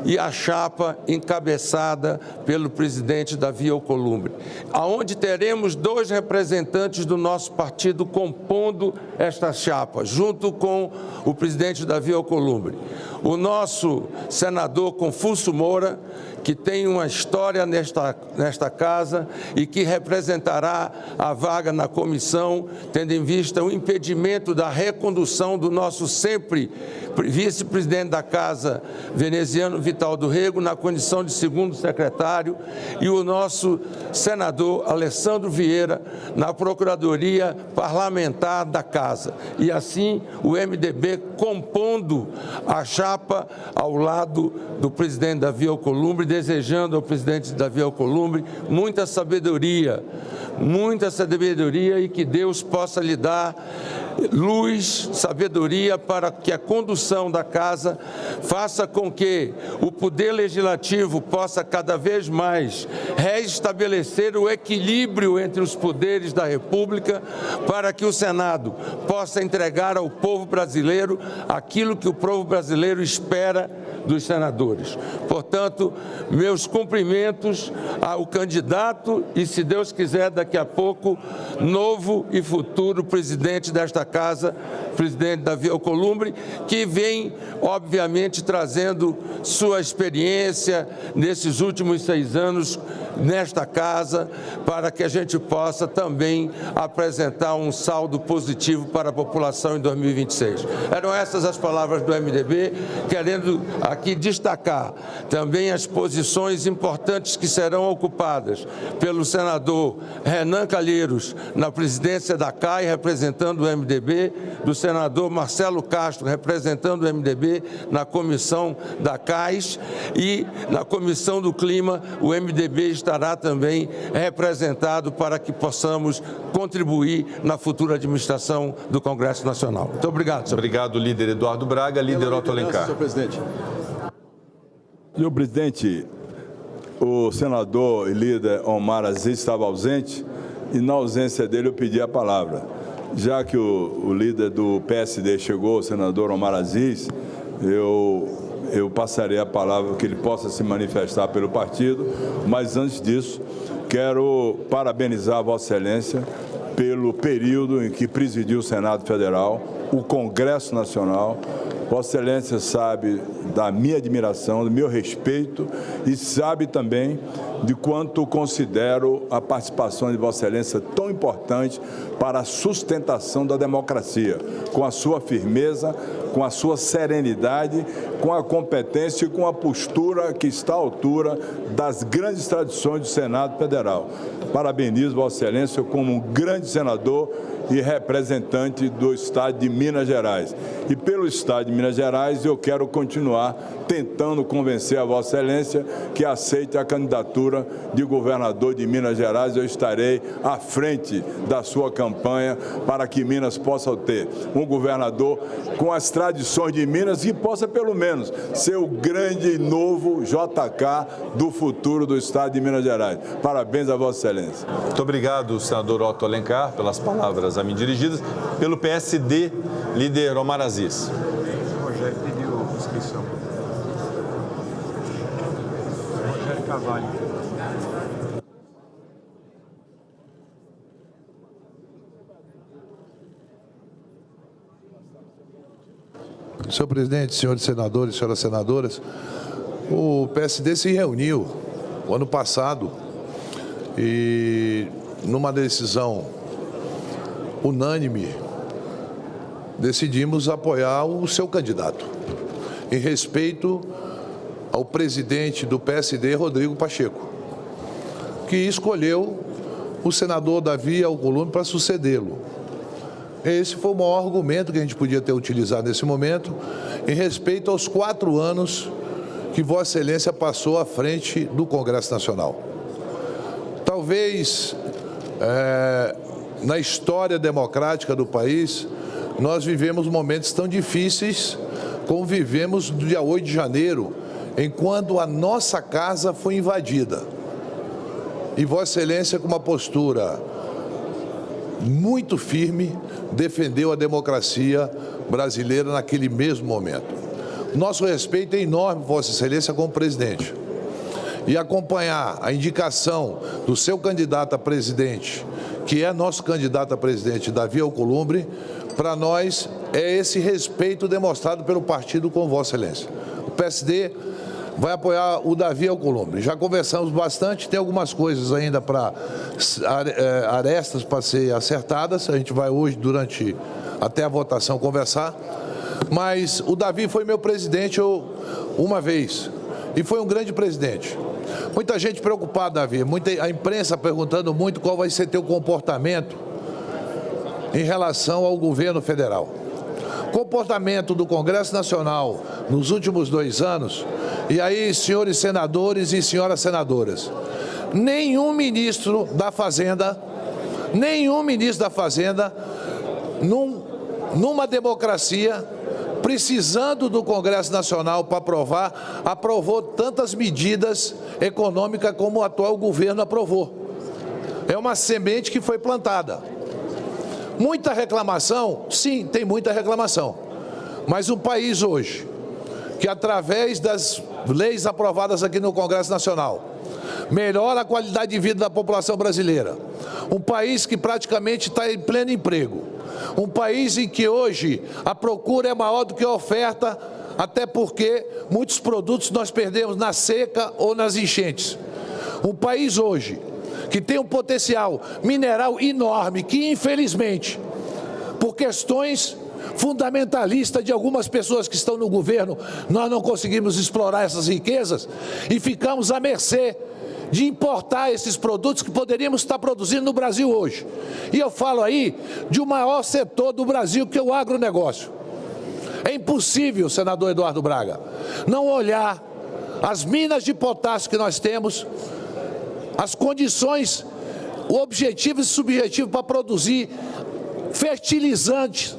e a chapa encabeçada pelo presidente Davi Alcolumbre, aonde teremos 2 representantes do nosso partido compondo esta chapa, junto com o presidente Davi Alcolumbre. O nosso senador Confúcio Moura, que tem uma história nesta casa e que representará a vaga na comissão, tendo em vista o impedimento da recondução do nosso sempre vice-presidente da Casa, Veneziano Vital do Rego, na condição de segundo secretário, e o nosso senador Alessandro Vieira, na Procuradoria Parlamentar da Casa. E assim, o MDB compondo a chapa ao lado do presidente Davi Alcolumbre, desejando ao presidente Davi Alcolumbre muita sabedoria e que Deus possa lhe dar luz, sabedoria para que a condução da casa faça com que o poder legislativo possa cada vez mais restabelecer o equilíbrio entre os poderes da República, para que o Senado possa entregar ao povo brasileiro aquilo que o povo brasileiro espera dos senadores. Portanto, meus cumprimentos ao candidato e, se Deus quiser, daqui a pouco, novo e futuro presidente desta casa, presidente Davi Alcolumbre, que vem, obviamente, trazendo sua experiência nesses últimos 6 anos nesta casa, para que a gente possa também apresentar um saldo positivo para a população em 2026. Eram essas as palavras do MDB, querendo aqui destacar também as posições importantes que serão ocupadas pelo senador Renan Calheiros na presidência da CAI, representando o MDB, do senador Marcelo Castro, representando o MDB na comissão da CAIS, e na comissão do Clima, o MDB estará também representado para que possamos contribuir na futura administração do Congresso Nacional. Muito obrigado, senhor. Obrigado, líder Eduardo Braga. Líder Otto Alencar. Senhor presidente. Senhor presidente, o senador e líder Omar Aziz estava ausente e, na ausência dele, eu pedi a palavra. Já que o líder do PSD chegou, o senador Omar Aziz, eu passarei a palavra que ele possa se manifestar pelo partido, mas antes disso, quero parabenizar a Vossa Excelência pelo período em que presidiu o Senado Federal, o Congresso Nacional. Vossa Excelência sabe da minha admiração, do meu respeito e sabe também de quanto considero a participação de Vossa Excelência tão importante para a sustentação da democracia, com a sua firmeza, com a sua serenidade, com a competência e com a postura que está à altura das grandes tradições do Senado Federal. Parabenizo Vossa Excelência como um grande senador e representante do Estado de Minas Gerais. E pelo Estado de Minas Gerais, eu quero continuar tentando convencer a Vossa Excelência que aceite a candidatura de governador de Minas Gerais. Eu estarei à frente da sua campanha para que Minas possa ter um governador com as tradições de Minas e possa, pelo menos, ser o grande e novo JK do futuro do Estado de Minas Gerais. Parabéns a Vossa Excelência. Muito obrigado, senador Otto Alencar, pelas palavras a mim dirigidas. Pelo PSD, líder Omar Aziz. O Rogério pediu inscrição. Rogério Carvalho. Senhor presidente, senhores senadores, senhoras senadoras, o PSD se reuniu no ano passado e, numa decisão unânime, decidimos apoiar o seu candidato, em respeito ao presidente do PSD, Rodrigo Pacheco, que escolheu o senador Davi Alcolumbre para sucedê-lo. Esse foi o maior argumento que a gente podia ter utilizado nesse momento, em respeito aos 4 anos que Vossa Excelência passou à frente do Congresso Nacional. Talvez, na história democrática do país, nós vivemos momentos tão difíceis como vivemos no dia 8 de janeiro, enquanto a nossa casa foi invadida. E Vossa Excelência, com uma postura muito firme, defendeu a democracia brasileira naquele mesmo momento. Nosso respeito é enorme, Vossa Excelência, como presidente. E acompanhar a indicação do seu candidato a presidente, que é nosso candidato a presidente, Davi Alcolumbre, para nós é esse respeito demonstrado pelo partido com Vossa Excelência. O PSD vai apoiar o Davi Alcolumbre. Já conversamos bastante, tem algumas coisas ainda para arestas para ser acertadas. A gente vai hoje, até a votação, conversar. Mas o Davi foi meu presidente uma vez e foi um grande presidente. Muita gente preocupada, Davi, a imprensa perguntando muito qual vai ser teu comportamento em relação ao governo federal. Comportamento do Congresso Nacional nos últimos 2 anos, e aí, senhores senadores e senhoras senadoras, nenhum ministro da Fazenda, numa democracia, precisando do Congresso Nacional para aprovar, aprovou tantas medidas econômicas como o atual governo aprovou. É uma semente que foi plantada. Muita reclamação? Sim, tem muita reclamação. Mas um país hoje, que através das leis aprovadas aqui no Congresso Nacional, melhora a qualidade de vida da população brasileira. Um país que praticamente está em pleno emprego. Um país em que hoje a procura é maior do que a oferta, até porque muitos produtos nós perdemos na seca ou nas enchentes. Um país hoje que tem um potencial mineral enorme, que infelizmente, por questões fundamentalistas de algumas pessoas que estão no governo, nós não conseguimos explorar essas riquezas e ficamos à mercê de importar esses produtos que poderíamos estar produzindo no Brasil hoje. E eu falo aí de um maior setor do Brasil, que é o agronegócio. É impossível, senador Eduardo Braga, não olhar as minas de potássio que nós temos, as condições, objetivos e subjetivos para produzir fertilizantes,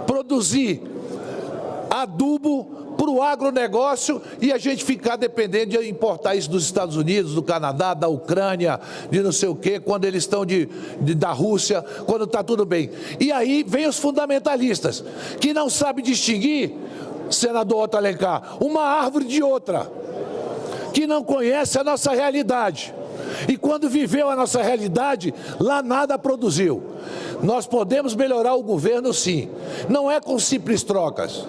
produzir adubo para o agronegócio e a gente ficar dependendo de importar isso dos Estados Unidos, do Canadá, da Ucrânia, de não sei o quê, quando eles estão da Rússia, quando está tudo bem. E aí vem os fundamentalistas, que não sabem distinguir, senador Otto Alencar, uma árvore de outra, que não conhece a nossa realidade. E quando viveu a nossa realidade, lá nada produziu. Nós podemos melhorar o governo, sim. Não é com simples trocas.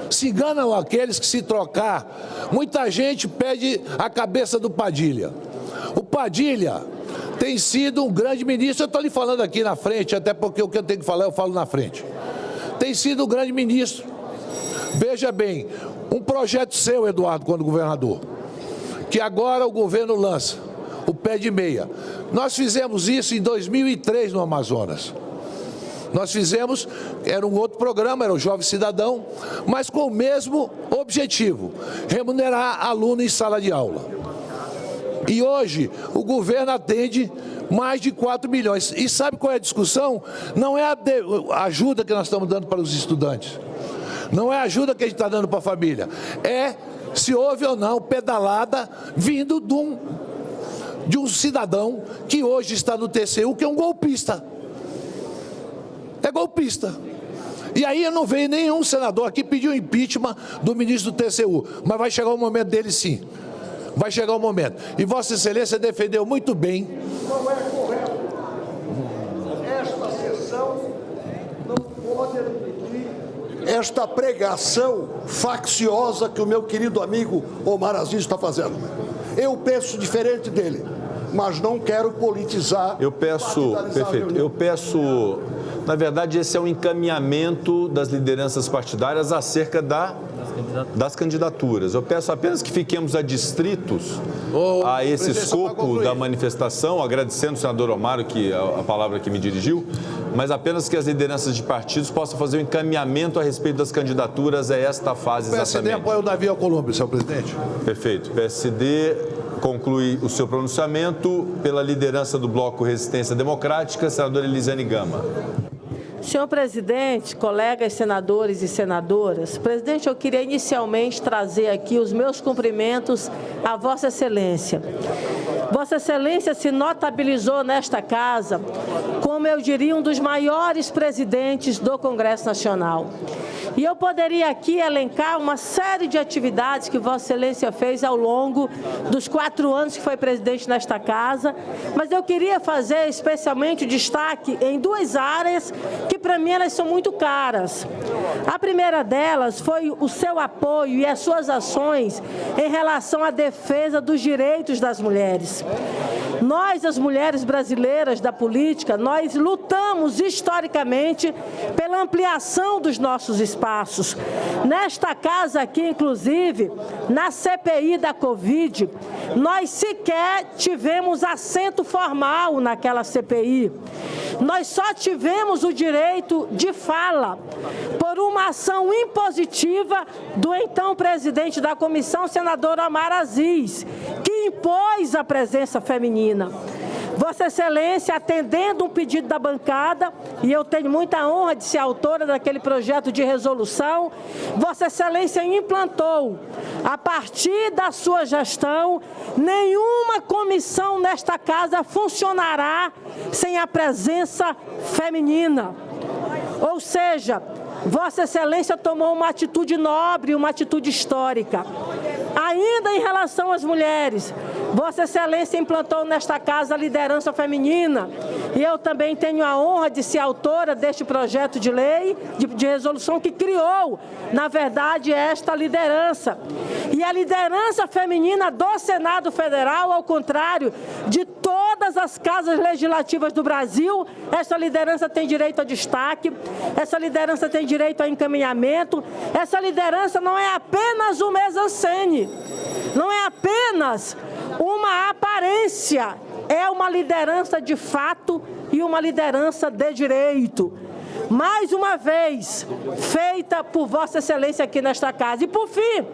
Se enganam aqueles que, se trocar, muita gente pede a cabeça do Padilha. O Padilha tem sido um grande ministro, eu estou lhe falando aqui na frente, até porque o que eu tenho que falar eu falo na frente. Tem sido um grande ministro. Veja bem, um projeto seu, Eduardo, quando governador, que agora o governo lança, o pé de meia. Nós fizemos isso em 2003 no Amazonas. Nós fizemos, era um outro programa, era o Jovem Cidadão, mas com o mesmo objetivo, remunerar aluno em sala de aula. E hoje o governo atende mais de 4 milhões. E sabe qual é a discussão? Não é a ajuda que nós estamos dando para os estudantes. Não é a ajuda que a gente está dando para a família. É se houve ou não pedalada vindo de um cidadão que hoje está no TCU, que é um golpista. É golpista. E aí eu não vejo nenhum senador aqui pedir o impeachment do ministro do TCU. Mas vai chegar o momento dele, sim. Vai chegar o momento. E Vossa Excelência defendeu muito bem. Não é correto. Esta sessão não pode repetir esta pregação facciosa que o meu querido amigo Omar Aziz está fazendo. Eu penso diferente dele, mas não quero politizar. Eu peço, perfeito, eu peço, na verdade, esse é um encaminhamento das lideranças partidárias acerca das candidaturas. Eu peço apenas que fiquemos adstritos a esse escopo da manifestação, agradecendo o senador Omar, que a palavra que me dirigiu, mas apenas que as lideranças de partidos possam fazer um encaminhamento a respeito das candidaturas a esta fase exatamente. O PSD apoia o Davi Alcolumbre, senhor presidente. Perfeito. O PSD conclui o seu pronunciamento pela liderança do Bloco Resistência Democrática, senadora Elisiane Gama. Senhor presidente, colegas senadores e senadoras, presidente, eu queria inicialmente trazer aqui os meus cumprimentos a Vossa Excelência. Vossa Excelência se notabilizou nesta casa como, eu diria, um dos maiores presidentes do Congresso Nacional. E eu poderia aqui elencar uma série de atividades que Vossa Excelência fez ao longo dos 4 anos que foi presidente nesta casa, mas eu queria fazer especialmente destaque em 2 áreas que para mim elas são muito caras. A primeira delas foi o seu apoio e as suas ações em relação à defesa dos direitos das mulheres. Nós, as mulheres brasileiras da política, nós lutamos historicamente pela ampliação dos nossos espaços. Nesta casa aqui, inclusive, na CPI da Covid, nós sequer tivemos assento formal naquela CPI. Nós só tivemos o direito de fala por uma ação impositiva do então presidente da comissão, senador Omar Aziz, que impôs a presença feminina. Vossa Excelência, atendendo um pedido da bancada, e eu tenho muita honra de ser autora daquele projeto de resolução, Vossa Excelência implantou, a partir da sua gestão, nenhuma comissão nesta casa funcionará sem a presença feminina. Ou seja, Vossa Excelência tomou uma atitude nobre, uma atitude histórica. Ainda em relação às mulheres, Vossa Excelência implantou nesta casa a liderança feminina e eu também tenho a honra de ser autora deste projeto de lei, de resolução que criou, na verdade, esta liderança. E a liderança feminina do Senado Federal, ao contrário de todas as casas legislativas do Brasil, essa liderança tem direito a destaque, essa liderança tem direito a encaminhamento, essa liderança não é apenas uma mise-en-scène, não é apenas uma aparência, é uma liderança de fato e uma liderança de direito. Mais uma vez, feita por Vossa Excelência aqui nesta casa. E por fim,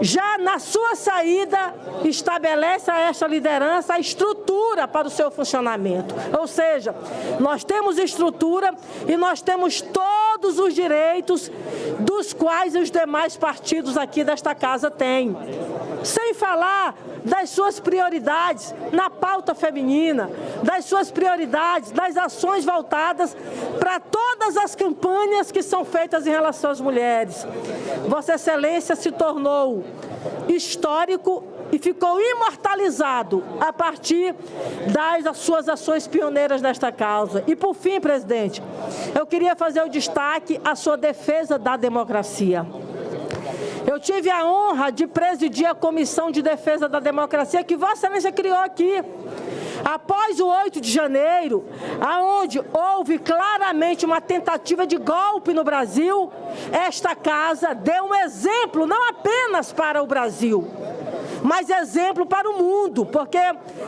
já na sua saída, estabelece a esta liderança a estrutura para o seu funcionamento. Ou seja, nós temos estrutura e nós temos todos os direitos dos quais os demais partidos aqui desta casa têm. Sem falar das suas prioridades na pauta feminina, das suas prioridades, das ações voltadas para todas as campanhas que são feitas em relação às mulheres. Vossa Excelência se tornou histórico e ficou imortalizado a partir das suas ações pioneiras nesta causa. E por fim, presidente, eu queria fazer o destaque à sua defesa da democracia. Eu tive a honra de presidir a Comissão de Defesa da Democracia que Vossa Excelência criou aqui. Após o 8 de janeiro, aonde houve claramente uma tentativa de golpe no Brasil, esta casa deu um exemplo não apenas para o Brasil, mas exemplo para o mundo, porque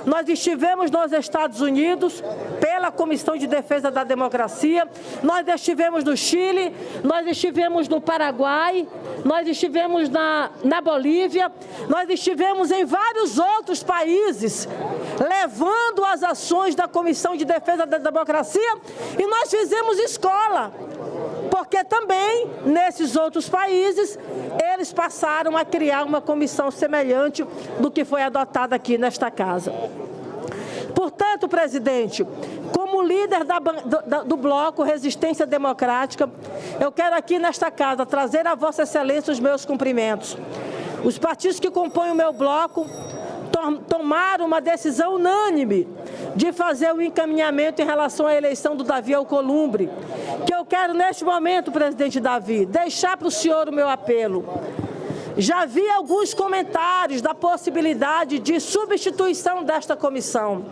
nós estivemos nos Estados Unidos pela Comissão de Defesa da Democracia, nós estivemos no Chile, nós estivemos no Paraguai, nós estivemos na Bolívia, nós estivemos em vários outros países, levando as ações da Comissão de Defesa da Democracia, e nós fizemos escola, porque também, nesses outros países, eles passaram a criar uma comissão semelhante do que foi adotada aqui nesta casa. Portanto, presidente, como líder do bloco Resistência Democrática, eu quero aqui nesta casa trazer a Vossa Excelência os meus cumprimentos. Os partidos que compõem o meu bloco tomaram uma decisão unânime de fazer o encaminhamento em relação à eleição do Davi Alcolumbre, que eu quero neste momento, presidente Davi, deixar para o senhor o meu apelo. Já vi alguns comentários da possibilidade de substituição desta comissão.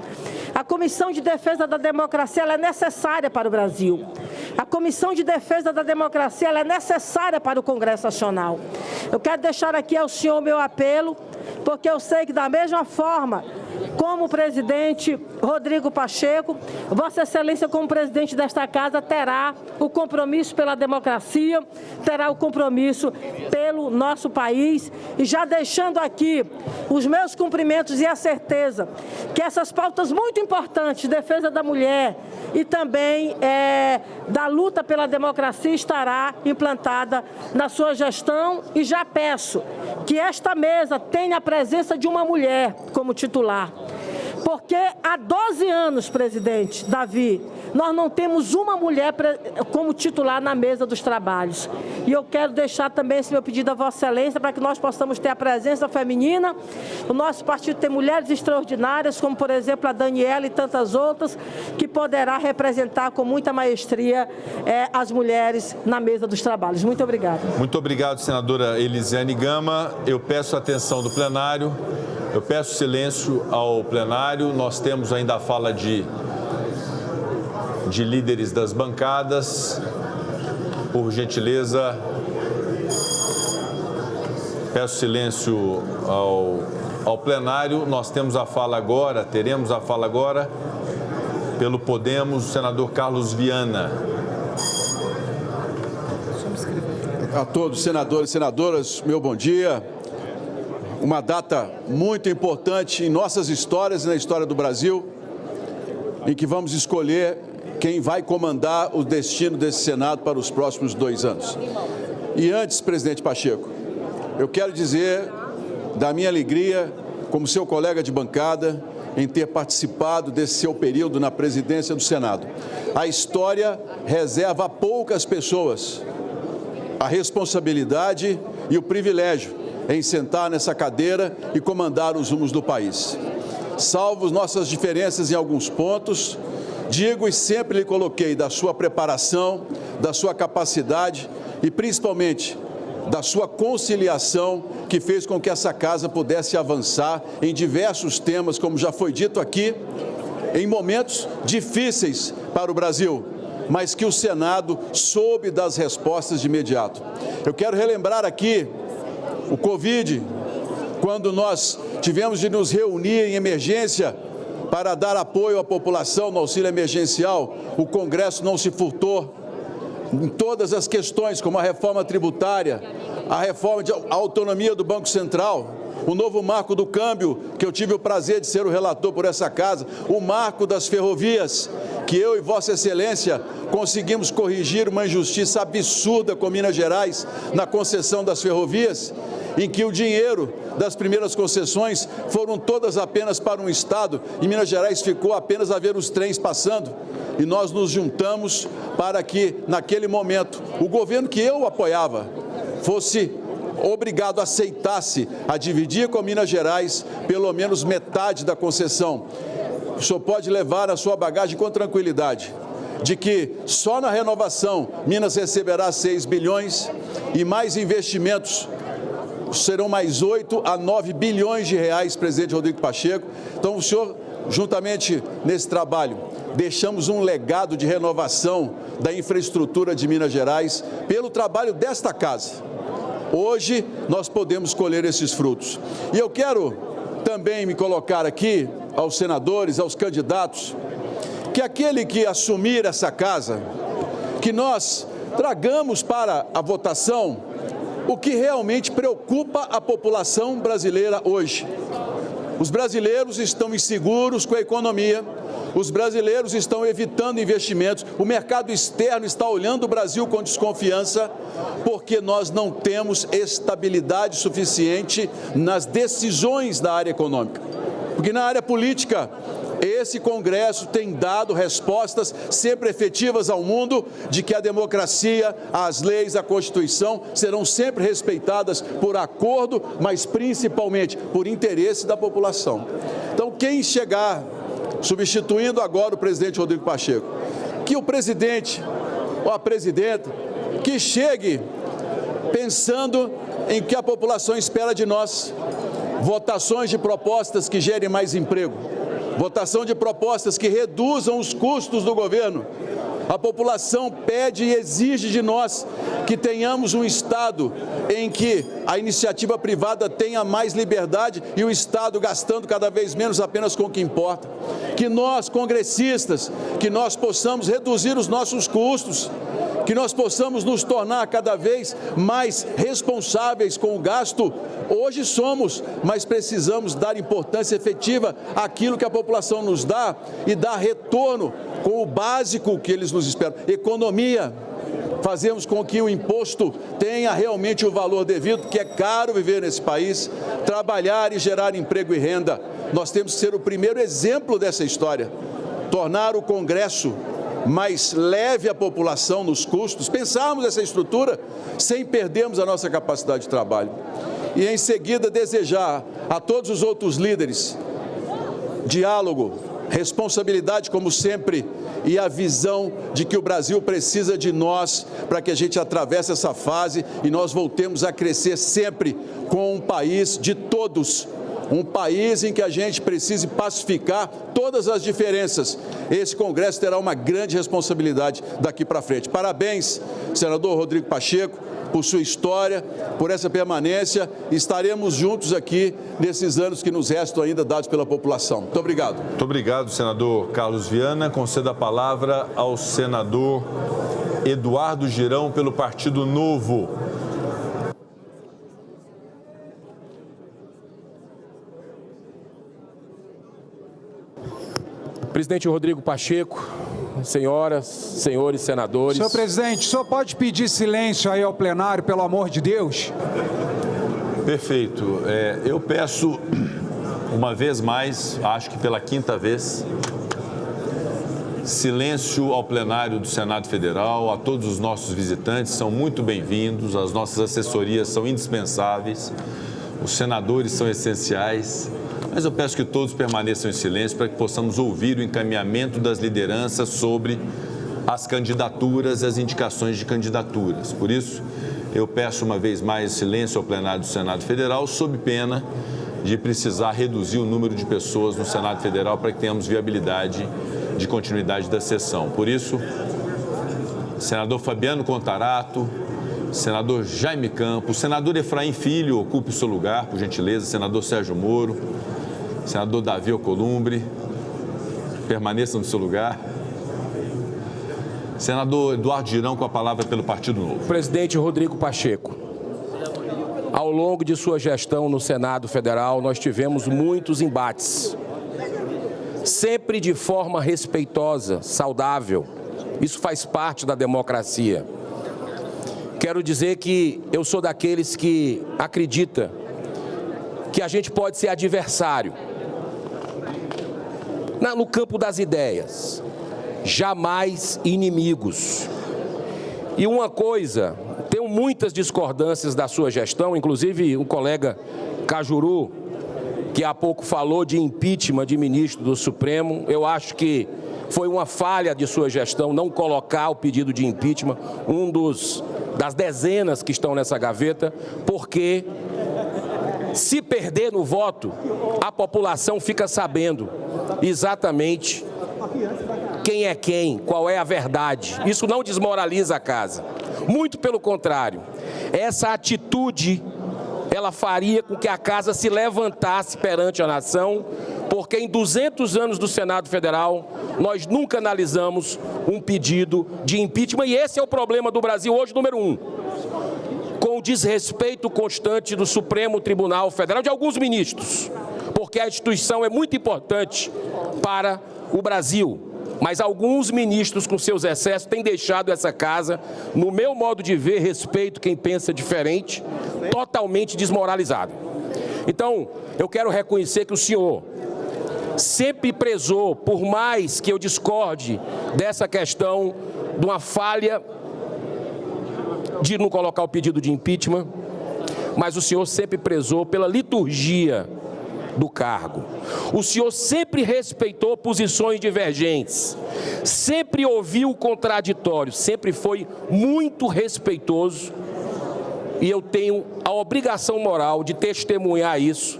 A Comissão de Defesa da Democracia ela é necessária para o Brasil. A Comissão de Defesa da Democracia ela é necessária para o Congresso Nacional. Eu quero deixar aqui ao senhor o meu apelo, porque eu sei que da mesma forma como o presidente Rodrigo Pacheco, Vossa Excelência, como presidente desta casa, terá o compromisso pela democracia, terá o compromisso pelo nosso país, e já deixando aqui os meus cumprimentos e a certeza que essas pautas muito importantes, defesa da mulher e também da luta pela democracia, estará implantada na sua gestão, e já peço que esta mesa tenha a presença de uma mulher como titular. Porque há 12 anos, presidente Davi, nós não temos uma mulher como titular na mesa dos trabalhos. E eu quero deixar também esse meu pedido a Vossa Excelência para que nós possamos ter a presença feminina. O nosso partido tem mulheres extraordinárias, como, por exemplo, a Daniela e tantas outras, que poderá representar com muita maestria as mulheres na mesa dos trabalhos. Muito obrigada. Muito obrigado, senadora Elisiane Gama. Eu peço a atenção do plenário. Eu peço silêncio ao plenário. Nós temos ainda a fala de líderes das bancadas. Por gentileza, peço silêncio ao plenário. Nós temos a fala agora, teremos a fala agora, pelo Podemos, o senador Carlos Viana. A todos, senadores e senadoras, meu bom dia. Uma data muito importante em nossas histórias e na história do Brasil, em que vamos escolher quem vai comandar o destino desse Senado para os próximos 2 anos. E antes, presidente Pacheco, eu quero dizer da minha alegria, como seu colega de bancada, em ter participado desse seu período na presidência do Senado. A história reserva a poucas pessoas a responsabilidade e o privilégio em sentar nessa cadeira e comandar os rumos do país. Salvo nossas diferenças em alguns pontos, digo e sempre lhe coloquei da sua preparação, da sua capacidade e principalmente da sua conciliação, que fez com que essa casa pudesse avançar em diversos temas, como já foi dito aqui, em momentos difíceis para o Brasil, mas que o Senado soube das respostas de imediato. Eu quero relembrar aqui o Covid, quando nós tivemos de nos reunir em emergência para dar apoio à população no auxílio emergencial, o Congresso não se furtou em todas as questões, como a reforma tributária, a reforma de autonomia do Banco Central, o novo marco do câmbio, que eu tive o prazer de ser o relator por essa casa, o marco das ferrovias, que eu e Vossa Excelência conseguimos corrigir uma injustiça absurda com Minas Gerais na concessão das ferrovias, em que o dinheiro das primeiras concessões foram todas apenas para um estado e Minas Gerais ficou apenas a ver os trens passando. E nós nos juntamos para que, naquele momento, o governo que eu apoiava fosse obrigado, aceitasse a dividir com Minas Gerais pelo menos metade da concessão. O senhor pode levar na sua bagagem com tranquilidade de que só na renovação Minas receberá 6 bilhões e mais investimentos serão mais 8 a 9 bilhões de reais, presidente Rodrigo Pacheco. Então, o senhor, juntamente nesse trabalho, deixamos um legado de renovação da infraestrutura de Minas Gerais pelo trabalho desta casa. Hoje, nós podemos colher esses frutos. E eu quero também me colocar aqui aos senadores, aos candidatos, que aquele que assumir essa casa, que nós tragamos para a votação o que realmente preocupa a população brasileira hoje. Os brasileiros estão inseguros com a economia, os brasileiros estão evitando investimentos, o mercado externo está olhando o Brasil com desconfiança, porque nós não temos estabilidade suficiente nas decisões da área econômica. Porque na área política, esse Congresso tem dado respostas sempre efetivas ao mundo de que a democracia, as leis, a Constituição serão sempre respeitadas por acordo, mas principalmente por interesse da população. Então, quem chegar, substituindo agora o presidente Rodrigo Pacheco, que o presidente ou a presidenta, que chegue pensando em que a população espera de nós, votações de propostas que gerem mais emprego, votação de propostas que reduzam os custos do governo. A população pede e exige de nós que tenhamos um Estado em que a iniciativa privada tenha mais liberdade e o Estado gastando cada vez menos apenas com o que importa. Que nós, congressistas, que nós possamos reduzir os nossos custos, que nós possamos nos tornar cada vez mais responsáveis com o gasto. Hoje somos, mas precisamos dar importância efetiva àquilo que a população nos dá e dar retorno com o básico que eles nos esperam. Economia, fazemos com que o imposto tenha realmente o valor devido, porque é caro viver nesse país, trabalhar e gerar emprego e renda. Nós temos que ser o primeiro exemplo dessa história, tornar o Congresso mais leve à população nos custos, pensarmos essa estrutura sem perdermos a nossa capacidade de trabalho. E em seguida desejar a todos os outros líderes diálogo, responsabilidade como sempre e a visão de que o Brasil precisa de nós para que a gente atravesse essa fase e nós voltemos a crescer sempre com um país de todos. Um país em que a gente precise pacificar todas as diferenças. Esse Congresso terá uma grande responsabilidade daqui para frente. Parabéns, senador Rodrigo Pacheco, por sua história, por essa permanência. Estaremos juntos aqui nesses anos que nos restam ainda dados pela população. Muito obrigado. Muito obrigado, senador Carlos Viana. Concedo a palavra ao senador Eduardo Girão, pelo Partido Novo. Presidente Rodrigo Pacheco, senhoras, senhores senadores. Senhor presidente, o senhor pode pedir silêncio aí ao plenário, pelo amor de Deus? Perfeito. Eu peço uma vez mais, acho que pela quinta vez, silêncio ao plenário do Senado Federal, a todos os nossos visitantes, são muito bem-vindos, as nossas assessorias são indispensáveis, os senadores são essenciais. Mas eu peço que todos permaneçam em silêncio para que possamos ouvir o encaminhamento das lideranças sobre as candidaturas e as indicações de candidaturas. Por isso, eu peço uma vez mais silêncio ao plenário do Senado Federal, sob pena de precisar reduzir o número de pessoas no Senado Federal para que tenhamos viabilidade de continuidade da sessão. Por isso, senador Fabiano Contarato, senador Jaime Campos, senador Efraim Filho, ocupe o seu lugar, por gentileza, senador Sérgio Moro, senador Davi Alcolumbre, permaneça no seu lugar. Senador Eduardo Girão, com a palavra pelo Partido Novo. Presidente Rodrigo Pacheco, ao longo de sua gestão no Senado Federal, nós tivemos muitos embates, sempre de forma respeitosa, saudável. Isso faz parte da democracia. Quero dizer que eu sou daqueles que acredita que a gente pode ser adversário no campo das ideias, jamais inimigos. E uma coisa, tenho muitas discordâncias da sua gestão, inclusive o colega Cajuru, que há pouco falou de impeachment de ministro do Supremo, eu acho que foi uma falha de sua gestão não colocar o pedido de impeachment, das dezenas que estão nessa gaveta, porque se perder no voto, a população fica sabendo exatamente quem é quem, qual é a verdade. Isso não desmoraliza a casa. Muito pelo contrário, essa atitude, ela faria com que a casa se levantasse perante a nação, porque em 200 anos do Senado Federal, nós nunca analisamos um pedido de impeachment, e esse é o problema do Brasil hoje, número 1. Com o desrespeito constante do Supremo Tribunal Federal, de alguns ministros, porque a instituição é muito importante para o Brasil, mas alguns ministros com seus excessos têm deixado essa casa, no meu modo de ver, respeito quem pensa diferente, totalmente desmoralizado. Então, eu quero reconhecer que o senhor sempre prezou, por mais que eu discorde dessa questão de uma falha de não colocar o pedido de impeachment, mas o senhor sempre prezou pela liturgia do cargo. O senhor sempre respeitou posições divergentes, sempre ouviu o contraditório, sempre foi muito respeitoso, e eu tenho a obrigação moral de testemunhar isso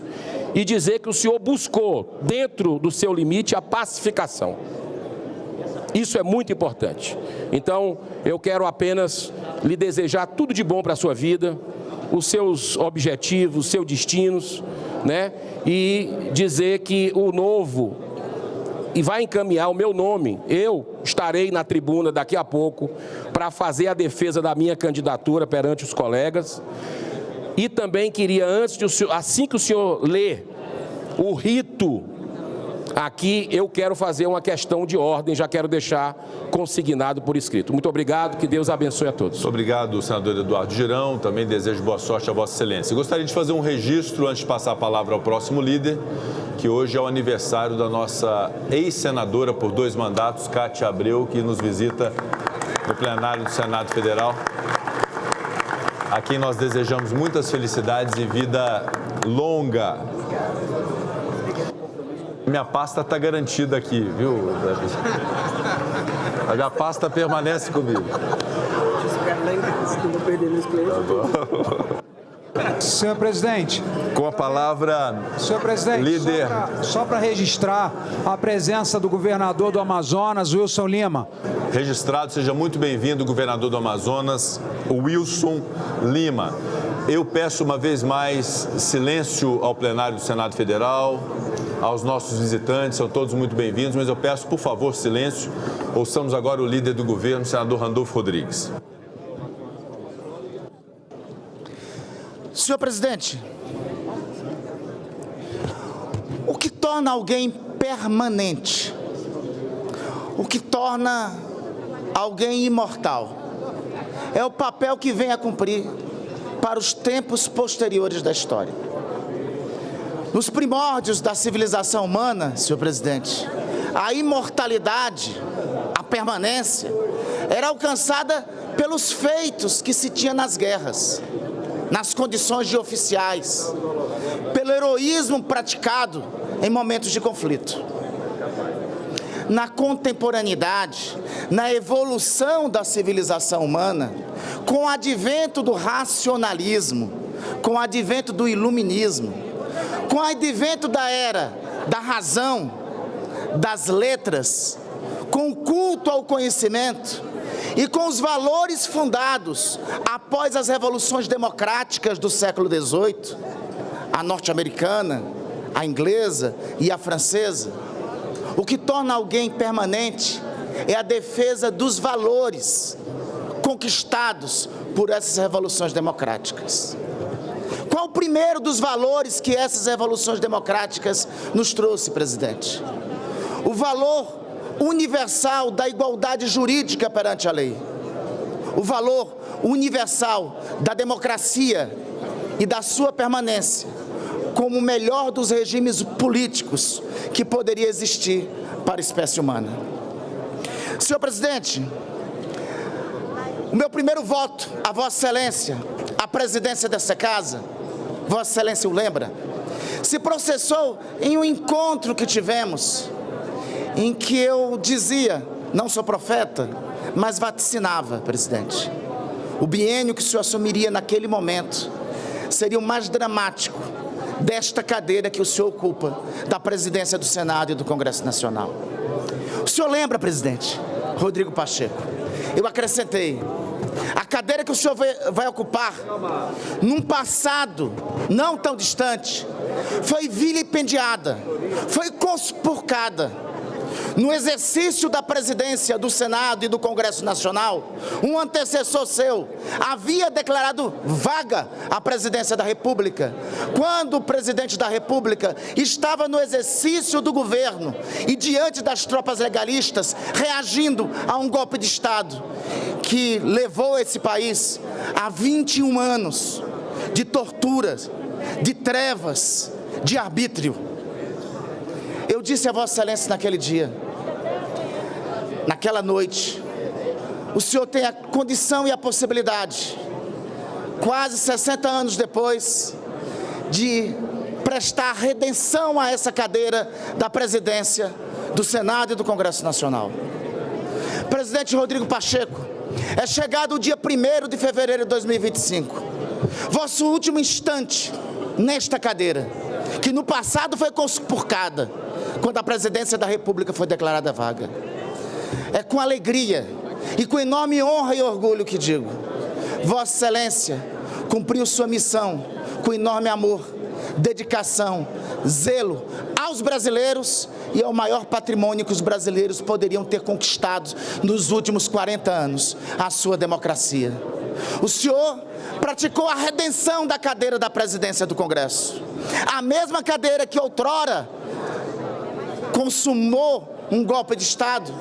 e dizer que o senhor buscou, dentro do seu limite, a pacificação. Isso é muito importante. Então, eu quero apenas lhe desejar tudo de bom para a sua vida, os seus objetivos, os seus destinos, né? E dizer que o Novo vai encaminhar o meu nome. Eu estarei na tribuna daqui a pouco para fazer a defesa da minha candidatura perante os colegas. E também queria, assim que o senhor ler o rito Aqui eu quero fazer uma questão de ordem, já quero deixar consignado por escrito. Muito obrigado, que Deus abençoe a todos. Obrigado, senador Eduardo Girão. Também desejo boa sorte a Vossa Excelência. Gostaria de fazer um registro antes de passar a palavra ao próximo líder, que hoje é o aniversário da nossa ex-senadora por 2 mandatos, Cátia Abreu, que nos visita no plenário do Senado Federal. A quem nós desejamos muitas felicidades e vida longa. Minha pasta está garantida aqui, viu? A minha pasta permanece comigo. Senhor presidente. Com a palavra, senhor presidente, líder. Só para registrar a presença do governador do Amazonas, Wilson Lima. Registrado, seja muito bem-vindo, governador do Amazonas, Wilson Lima. Eu peço uma vez mais silêncio ao plenário do Senado Federal, aos nossos visitantes, são todos muito bem-vindos, mas eu peço, por favor, silêncio. Ouçamos agora o líder do governo, o senador Randolfo Rodrigues. Senhor presidente, o que torna alguém permanente, o que torna alguém imortal, é o papel que vem a cumprir para os tempos posteriores da história. Nos primórdios da civilização humana, senhor presidente, a imortalidade, a permanência, era alcançada pelos feitos que se tinha nas guerras, nas condições de oficiais, pelo heroísmo praticado em momentos de conflito. Na contemporaneidade, na evolução da civilização humana, com o advento do racionalismo, com o advento do iluminismo, com o advento da era da razão, das letras, com o culto ao conhecimento e com os valores fundados após as revoluções democráticas do século XVIII, a norte-americana, a inglesa e a francesa, o que torna alguém permanente é a defesa dos valores conquistados por essas revoluções democráticas. Qual o primeiro dos valores que essas revoluções democráticas nos trouxe, presidente? O valor universal da igualdade jurídica perante a lei. O valor universal da democracia e da sua permanência como o melhor dos regimes políticos que poderia existir para a espécie humana. Senhor presidente, o meu primeiro voto a Vossa Excelência, a presidência dessa casa, Vossa Excelência o lembra, se processou em um encontro que tivemos, em que eu dizia, não sou profeta, mas vaticinava, presidente, o biênio que o senhor assumiria naquele momento seria o mais dramático desta cadeira que o senhor ocupa, da presidência do Senado e do Congresso Nacional. O senhor lembra, presidente, Rodrigo Pacheco, eu acrescentei, a cadeira que o senhor vai ocupar, num passado não tão distante, foi vilipendiada, foi conspurcada. No exercício da presidência do Senado e do Congresso Nacional, um antecessor seu havia declarado vaga a presidência da República, quando o presidente da República estava no exercício do governo e diante das tropas legalistas, reagindo a um golpe de Estado que levou esse país a 21 anos de torturas, de trevas, de arbítrio. Eu disse a Vossa Excelência naquele dia, naquela noite, o senhor tem a condição e a possibilidade, quase 60 anos depois, de prestar redenção a essa cadeira da presidência do Senado e do Congresso Nacional. Presidente Rodrigo Pacheco, é chegado o dia 1º de fevereiro de 2025, vosso último instante nesta cadeira, que no passado foi conspurcada, quando a presidência da República foi declarada vaga. É com alegria e com enorme honra e orgulho que digo, Vossa Excelência cumpriu sua missão com enorme amor, dedicação, zelo aos brasileiros e ao maior patrimônio que os brasileiros poderiam ter conquistado nos últimos 40 anos, a sua democracia. O senhor praticou a redenção da cadeira da presidência do Congresso, a mesma cadeira que outrora consumou um golpe de Estado,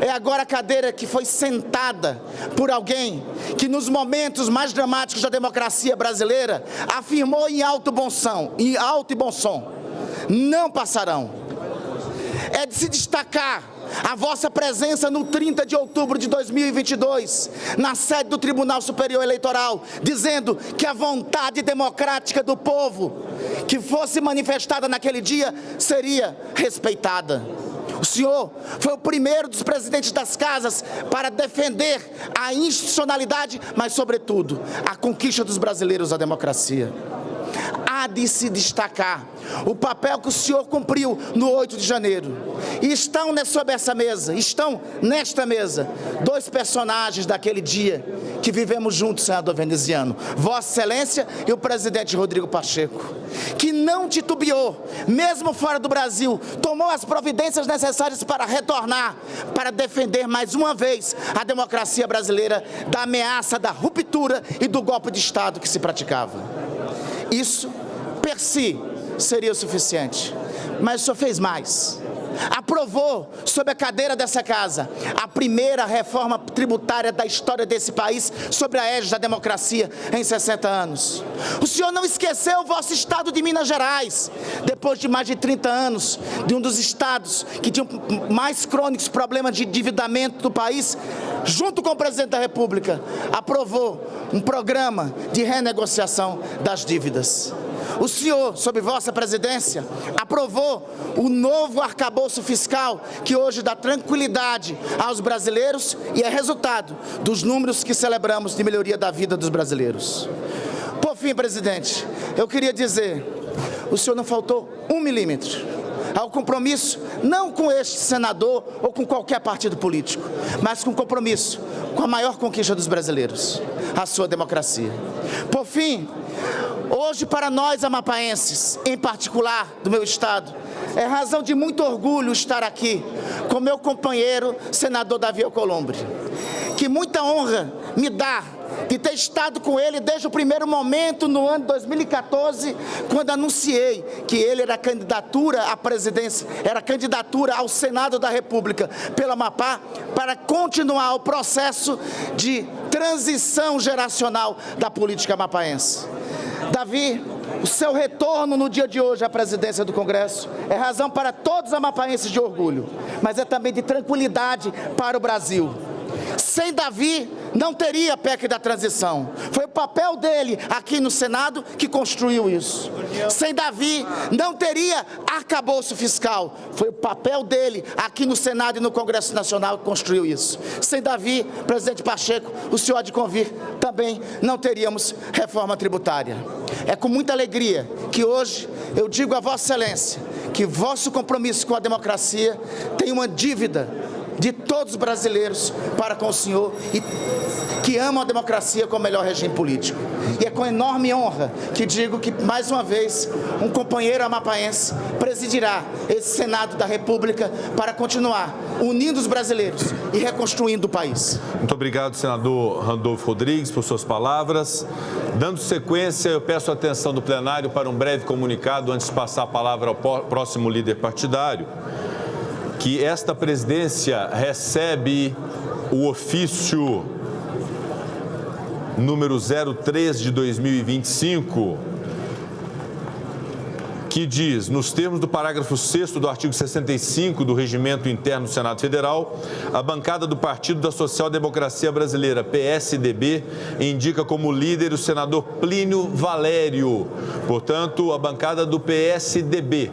é agora a cadeira que foi sentada por alguém que nos momentos mais dramáticos da democracia brasileira afirmou em alto e bom som, não passarão. É de se destacar a vossa presença no 30 de outubro de 2022, na sede do Tribunal Superior Eleitoral, dizendo que a vontade democrática do povo que fosse manifestada naquele dia seria respeitada. O senhor foi o primeiro dos presidentes das casas para defender a institucionalidade, mas, sobretudo, a conquista dos brasileiros à democracia. Há de se destacar o papel que o senhor cumpriu no 8 de janeiro. E estão nesta mesa, dois personagens daquele dia que vivemos juntos, senador veneziano, Vossa Excelência e o presidente Rodrigo Pacheco, que não titubeou, mesmo fora do Brasil, tomou as providências necessárias para retornar, para defender mais uma vez a democracia brasileira da ameaça da ruptura e do golpe de Estado que se praticava. Isso, per si, seria o suficiente, mas o senhor fez mais. Aprovou, sob a cadeira dessa casa, a primeira reforma tributária da história desse país sobre a égide da democracia em 60 anos. O senhor não esqueceu o vosso estado de Minas Gerais, depois de mais de 30 anos, de um dos estados que tinha mais crônicos problemas de endividamento do país, junto com o presidente da República, aprovou um programa de renegociação das dívidas. O senhor, sob vossa presidência, aprovou o novo arcabouço fiscal que hoje dá tranquilidade aos brasileiros e é resultado dos números que celebramos de melhoria da vida dos brasileiros. Por fim, presidente, eu queria dizer, o senhor não faltou 1 milímetro ao compromisso, não com este senador ou com qualquer partido político, mas com compromisso com a maior conquista dos brasileiros, a sua democracia. Por fim, hoje, para nós amapaenses, em particular do meu estado, é razão de muito orgulho estar aqui com meu companheiro, senador Davi Alcolumbre. Que muita honra me dá de ter estado com ele desde o primeiro momento, no ano de 2014, quando anunciei que ele era candidatura à presidência, era candidatura ao Senado da República pelo Amapá, para continuar o processo de transição geracional da política amapaense. Davi, o seu retorno no dia de hoje à presidência do Congresso é razão para todos os amapaenses de orgulho, mas é também de tranquilidade para o Brasil. Sem Davi, não teria PEC da transição. Foi o papel dele aqui no Senado que construiu isso. Sem Davi, não teria arcabouço fiscal. Foi o papel dele aqui no Senado e no Congresso Nacional que construiu isso. Sem Davi, presidente Pacheco, o senhor há de convir, também não teríamos reforma tributária. É com muita alegria que hoje eu digo a Vossa Excelência que vosso compromisso com a democracia tem uma dívida de todos os brasileiros para com o senhor e que amam a democracia com o melhor regime político. E é com enorme honra que digo que, mais uma vez, um companheiro amapaense presidirá esse Senado da República para continuar unindo os brasileiros e reconstruindo o país. Muito obrigado, senador Randolfo Rodrigues, por suas palavras. Dando sequência, eu peço a atenção do plenário para um breve comunicado antes de passar a palavra ao próximo líder partidário, que esta presidência recebe o ofício número 03 de 2025, que diz, nos termos do parágrafo 6º do artigo 65 do Regimento Interno do Senado Federal, a bancada do Partido da Social Democracia Brasileira, PSDB, indica como líder o senador Plínio Valério. Portanto, a bancada do PSDB,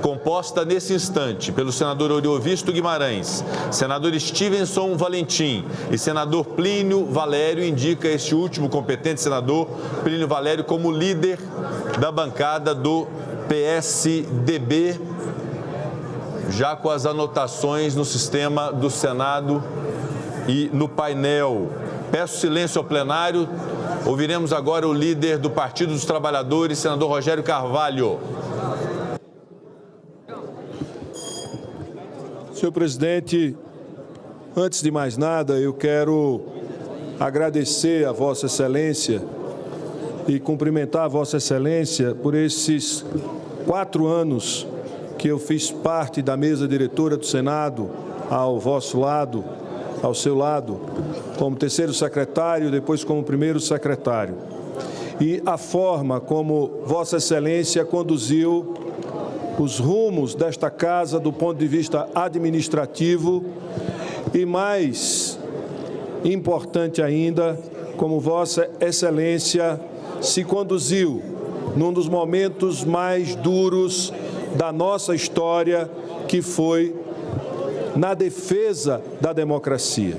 composta nesse instante pelo senador Oriovisto Guimarães, senador Stevenson Valentim e senador Plínio Valério, indica este último competente senador, Plínio Valério, como líder da bancada do PSDB, já com as anotações no sistema do Senado e no painel. Peço silêncio ao plenário. Ouviremos agora o líder do Partido dos Trabalhadores, senador Rogério Carvalho. Senhor presidente, antes de mais nada, eu quero agradecer a Vossa Excelência e cumprimentar a Vossa Excelência por esses 4 anos que eu fiz parte da mesa diretora do Senado, ao vosso lado, ao seu lado, como terceiro secretário, depois como primeiro secretário. E a forma como Vossa Excelência conduziu os rumos desta casa do ponto de vista administrativo e, mais importante ainda, como Vossa Excelência se conduziu num dos momentos mais duros da nossa história, que foi na defesa da democracia.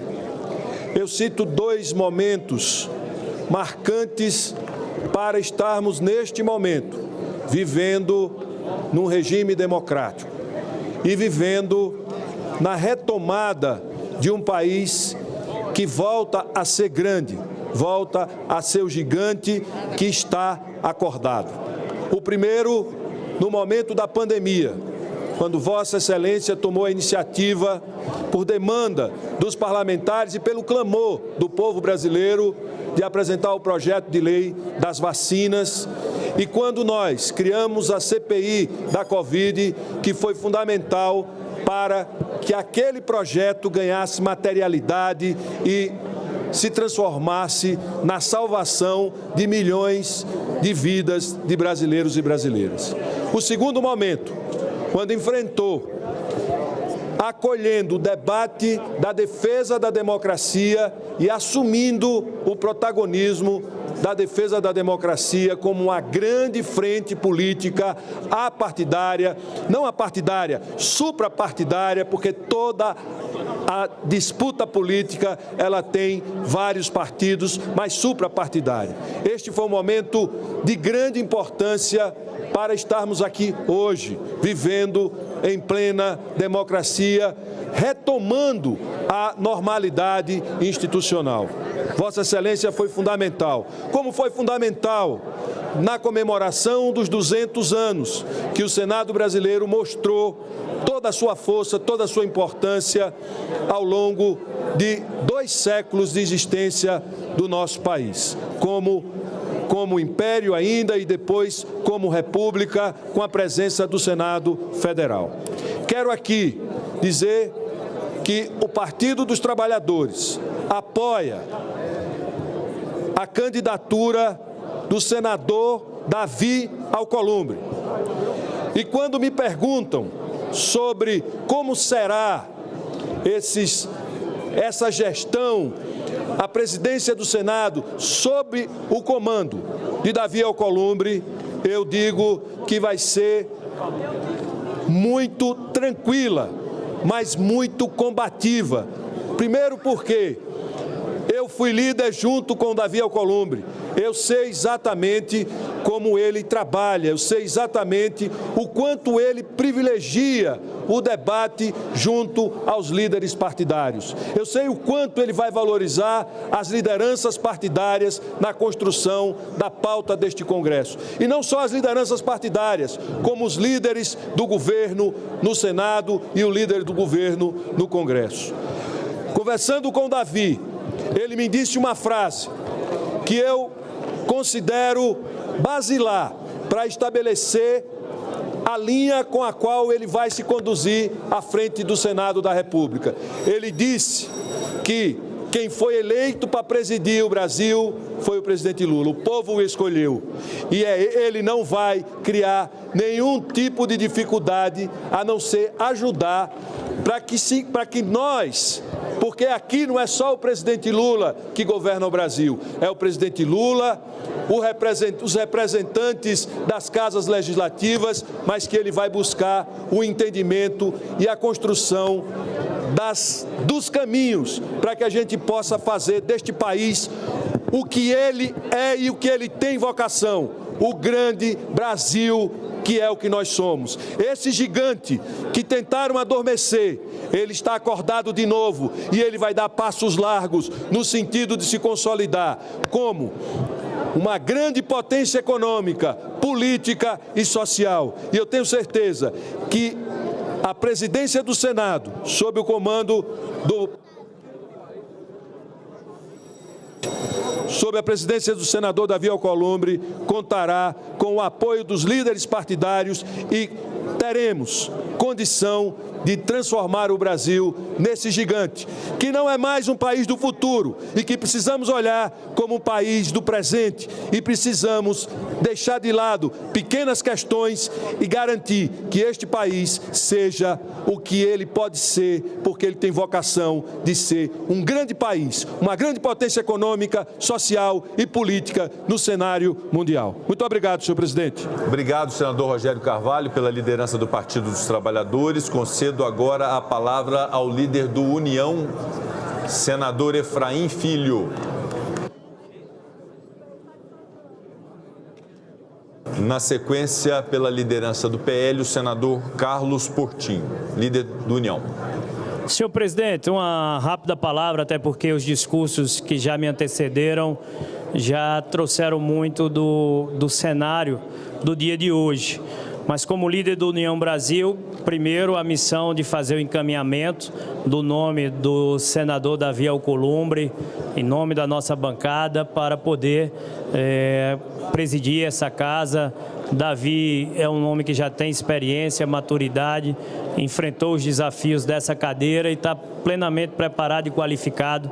Eu cito 2 momentos marcantes para estarmos neste momento vivendo num regime democrático e vivendo na retomada de um país que volta a ser grande, volta a ser o gigante que está acordado. O primeiro, no momento da pandemia, quando Vossa Excelência tomou a iniciativa, por demanda dos parlamentares e pelo clamor do povo brasileiro, de apresentar o projeto de lei das vacinas, e quando nós criamos a CPI da Covid, que foi fundamental para que aquele projeto ganhasse materialidade e se transformasse na salvação de milhões de vidas de brasileiros e brasileiras. O segundo momento, quando enfrentou, acolhendo o debate da defesa da democracia e assumindo o protagonismo da defesa da democracia como uma grande frente política apartidária, não apartidária, suprapartidária, porque toda a disputa política ela tem vários partidos, mas suprapartidária. Este foi um momento de grande importância para estarmos aqui hoje, vivendo em plena democracia, retomando a normalidade institucional. Vossa Excelência foi fundamental. Como foi fundamental na comemoração dos 200 anos que o Senado brasileiro mostrou toda a sua força, toda a sua importância ao longo de 2 séculos de existência do nosso país, como império ainda e depois como república, com a presença do Senado Federal. Quero aqui dizer que o Partido dos Trabalhadores apoia a candidatura do senador Davi Alcolumbre. E quando me perguntam sobre como será essa gestão, a presidência do Senado, sob o comando de Davi Alcolumbre, eu digo que vai ser muito tranquila, mas muito combativa. Primeiro porque eu fui líder junto com Davi Alcolumbre. Eu sei exatamente como ele trabalha, eu sei exatamente o quanto ele privilegia o debate junto aos líderes partidários. Eu sei o quanto ele vai valorizar as lideranças partidárias na construção da pauta deste Congresso. E não só as lideranças partidárias, como os líderes do governo no Senado e o líder do governo no Congresso. Conversando com Davi, ele me disse uma frase que eu considero basilar para estabelecer a linha com a qual ele vai se conduzir à frente do Senado da República. Ele disse que quem foi eleito para presidir o Brasil foi o presidente Lula. O povo o escolheu. E ele não vai criar nenhum tipo de dificuldade, a não ser ajudar para que nós, porque aqui não é só o presidente Lula que governa o Brasil, é o presidente Lula, os representantes das casas legislativas, mas que ele vai buscar o entendimento e a construção dos caminhos para que a gente possa fazer deste país o que ele é e o que ele tem vocação, o grande Brasil que é o que nós somos. Esse gigante que tentaram adormecer, ele está acordado de novo e ele vai dar passos largos no sentido de se consolidar como uma grande potência econômica, política e social. E eu tenho certeza que a presidência do Senado, sob o comando sob a presidência do senador Davi Alcolumbre, contará com o apoio dos líderes partidários e teremos condição de transformar o Brasil nesse gigante, que não é mais um país do futuro e que precisamos olhar como um país do presente e precisamos deixar de lado pequenas questões e garantir que este país seja o que ele pode ser, porque ele tem vocação de ser um grande país, uma grande potência econômica, social e política no cenário mundial. Muito obrigado, senhor presidente. Obrigado, senador Rogério Carvalho, pela liderança do Partido dos Trabalhadores. Concedo agora a palavra ao líder do União, senador Efraim Filho. Na sequência, pela liderança do PL, o senador Carlos Portinho, líder do União. Senhor presidente, uma rápida palavra, até porque os discursos que já me antecederam já trouxeram muito do cenário do dia de hoje. Mas como líder do União Brasil, primeiro a missão de fazer o encaminhamento do nome do senador Davi Alcolumbre, em nome da nossa bancada, para poder presidir essa casa. Davi é um nome que já tem experiência, maturidade, enfrentou os desafios dessa cadeira e está plenamente preparado e qualificado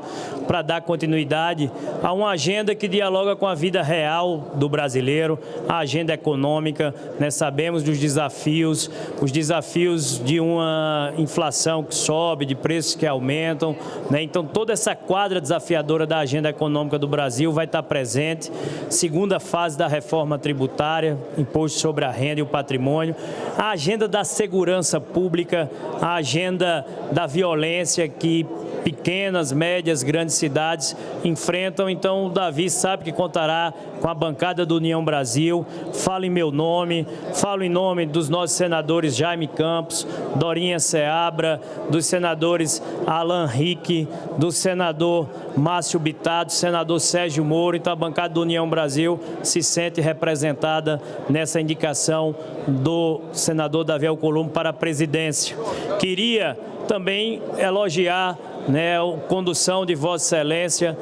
para dar continuidade a uma agenda que dialoga com a vida real do brasileiro, a agenda econômica, né? Sabemos dos desafios, os desafios de uma inflação que sobe, de preços que aumentam, né? Então toda essa quadra desafiadora da agenda econômica do Brasil vai estar presente. Segunda fase da reforma tributária, imposto sobre a renda e o patrimônio, a agenda da segurança pública, a agenda da violência que pequenas, médias, grandes cidades enfrentam. Então o Davi sabe que contará com a bancada do União Brasil. Falo em meu nome, falo em nome dos nossos senadores Jaime Campos, Dorinha Seabra, dos senadores Alan Rick, do senador Márcio Bittar, do senador Sérgio Moro. Então a bancada do União Brasil se sente representada nessa indicação do senador Davi Alcolumbre para a presidência. Queria também elogiar, né, a condução de Vossa Excelência,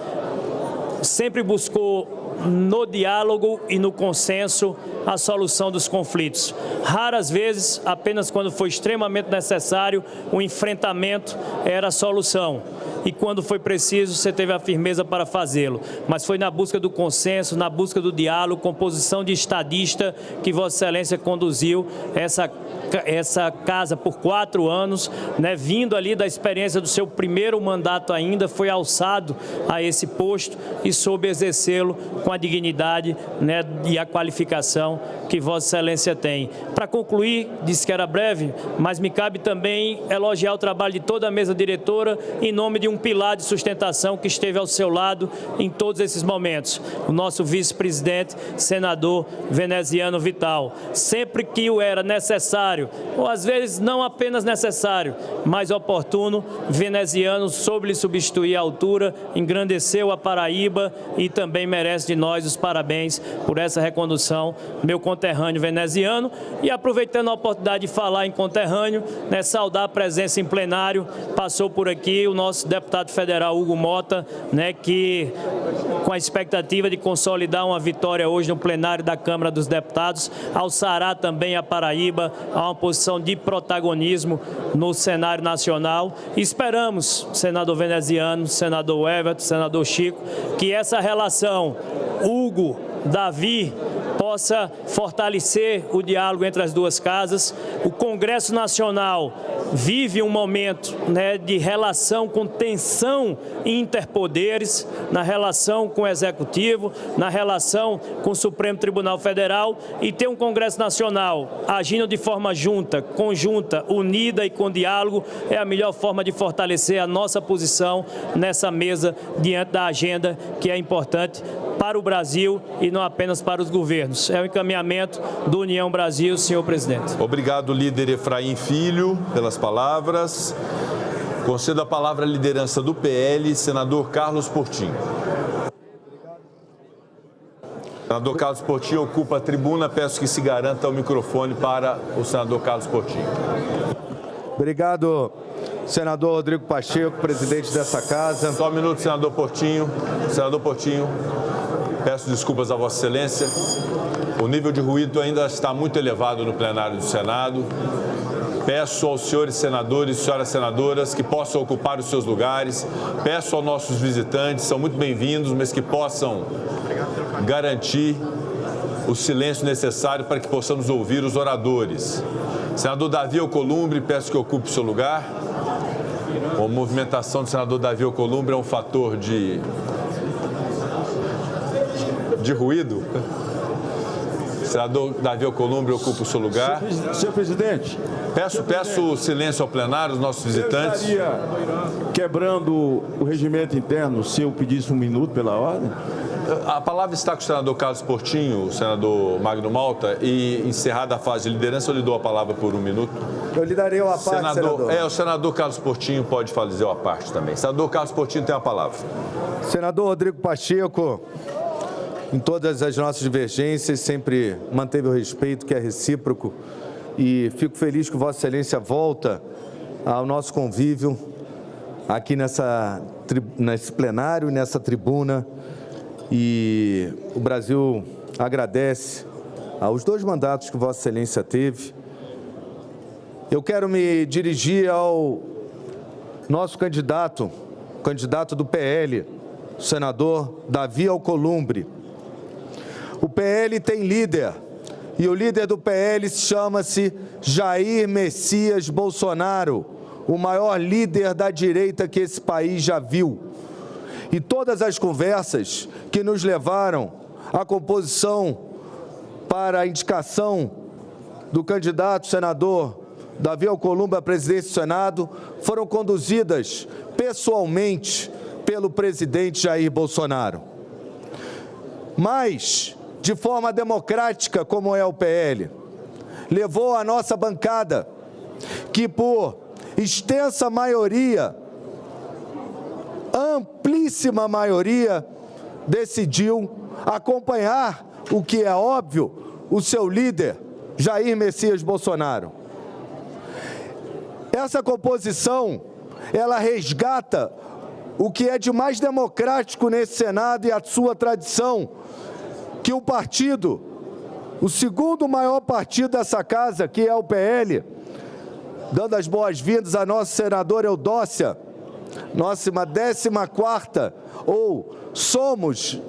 sempre buscou no diálogo e no consenso a solução dos conflitos. Raras vezes, apenas quando foi extremamente necessário, o enfrentamento era a solução. E quando foi preciso, você teve a firmeza para fazê-lo. Mas foi na busca do consenso, na busca do diálogo, composição de estadista, que Vossa Excelência conduziu essa casa por 4 anos, né, vindo ali da experiência do seu primeiro mandato ainda, foi alçado a esse posto e soube exercê-lo com a dignidade, né, e a qualificação que Vossa Excelência tem. Para concluir, disse que era breve, mas me cabe também elogiar o trabalho de toda a mesa diretora em nome de um pilar de sustentação que esteve ao seu lado em todos esses momentos. O nosso vice-presidente, senador Veneziano Vital. Sempre que o era necessário, ou às vezes não apenas necessário, mas oportuno, Veneziano soube lhe substituir à altura, engrandeceu a Paraíba e também merece de nós os parabéns por essa recondução, meu conterrâneo veneziano. E aproveitando a oportunidade de falar em conterrâneo, né, saudar a presença em plenário, passou por aqui o nosso deputado federal Hugo Mota, né, que com a expectativa de consolidar uma vitória hoje no plenário da Câmara dos Deputados, alçará também a Paraíba a uma posição de protagonismo no cenário nacional. E esperamos, senador Veneziano, senador Everton, senador Chico, que essa relação Hugo-Davi possa fortalecer o diálogo entre as duas casas. O Congresso Nacional vive um momento, né, de relação com tensão interpoderes, na relação com o Executivo, na relação com o Supremo Tribunal Federal, e ter um Congresso Nacional agindo de forma junta, conjunta, unida e com diálogo é a melhor forma de fortalecer a nossa posição nessa mesa diante da agenda que é importante para o Brasil e não apenas para os governos. É o encaminhamento do União Brasil, senhor presidente. Obrigado, líder Efraim Filho, pelas palavras. Concedo a palavra à liderança do PL, senador Carlos Portinho. Senador Carlos Portinho ocupa a tribuna. Peço que se garanta o microfone para o senador Carlos Portinho. Obrigado, senador Rodrigo Pacheco, presidente dessa casa. Só um minuto, senador Portinho. Senador Portinho, peço desculpas a Vossa Excelência. O nível de ruído ainda está muito elevado no plenário do Senado. Peço aos senhores senadores e senhoras senadoras que possam ocupar os seus lugares. Peço aos nossos visitantes, são muito bem-vindos, mas que possam garantir o silêncio necessário para que possamos ouvir os oradores. Senador Davi Alcolumbre, peço que ocupe o seu lugar. A movimentação do senador Davi Alcolumbre é um fator de ruído. Senador Davi Alcolumbre ocupa o seu lugar. Senhor presidente. Peço silêncio ao plenário, os nossos visitantes. Eu estaria quebrando o regimento interno se eu pedisse 1 minuto pela ordem? A palavra está com o senador Carlos Portinho, o senador Magno Malta, e encerrada a fase de liderança, eu lhe dou a palavra por 1 minuto. Eu lhe darei uma parte, senador. O senador Carlos Portinho pode fazer a parte também. Senador Carlos Portinho tem a palavra. Senador Rodrigo Pacheco, em todas as nossas divergências, sempre manteve o respeito que é recíproco e fico feliz que Vossa Excelência volta ao nosso convívio aqui nesse plenário, nessa tribuna, e o Brasil agradece aos 2 mandatos que Vossa Excelência teve. Eu quero me dirigir ao nosso candidato do PL, o senador Davi Alcolumbre. O PL tem líder, e o líder do PL chama-se Jair Messias Bolsonaro, o maior líder da direita que esse país já viu. E todas as conversas que nos levaram à composição para a indicação do candidato senador Davi Alcolumbre à presidência do Senado foram conduzidas pessoalmente pelo presidente Jair Bolsonaro. Mas, de forma democrática, como é o PL, levou a nossa bancada, que por extensa maioria, amplíssima maioria, decidiu acompanhar, o que é óbvio, o seu líder, Jair Messias Bolsonaro. Essa composição, ela resgata o que é de mais democrático nesse Senado e a sua tradição, que o partido, o segundo maior partido dessa casa, que é o PL, dando as boas-vindas à nossa senadora Eudócia, nossa 14ª, ou somos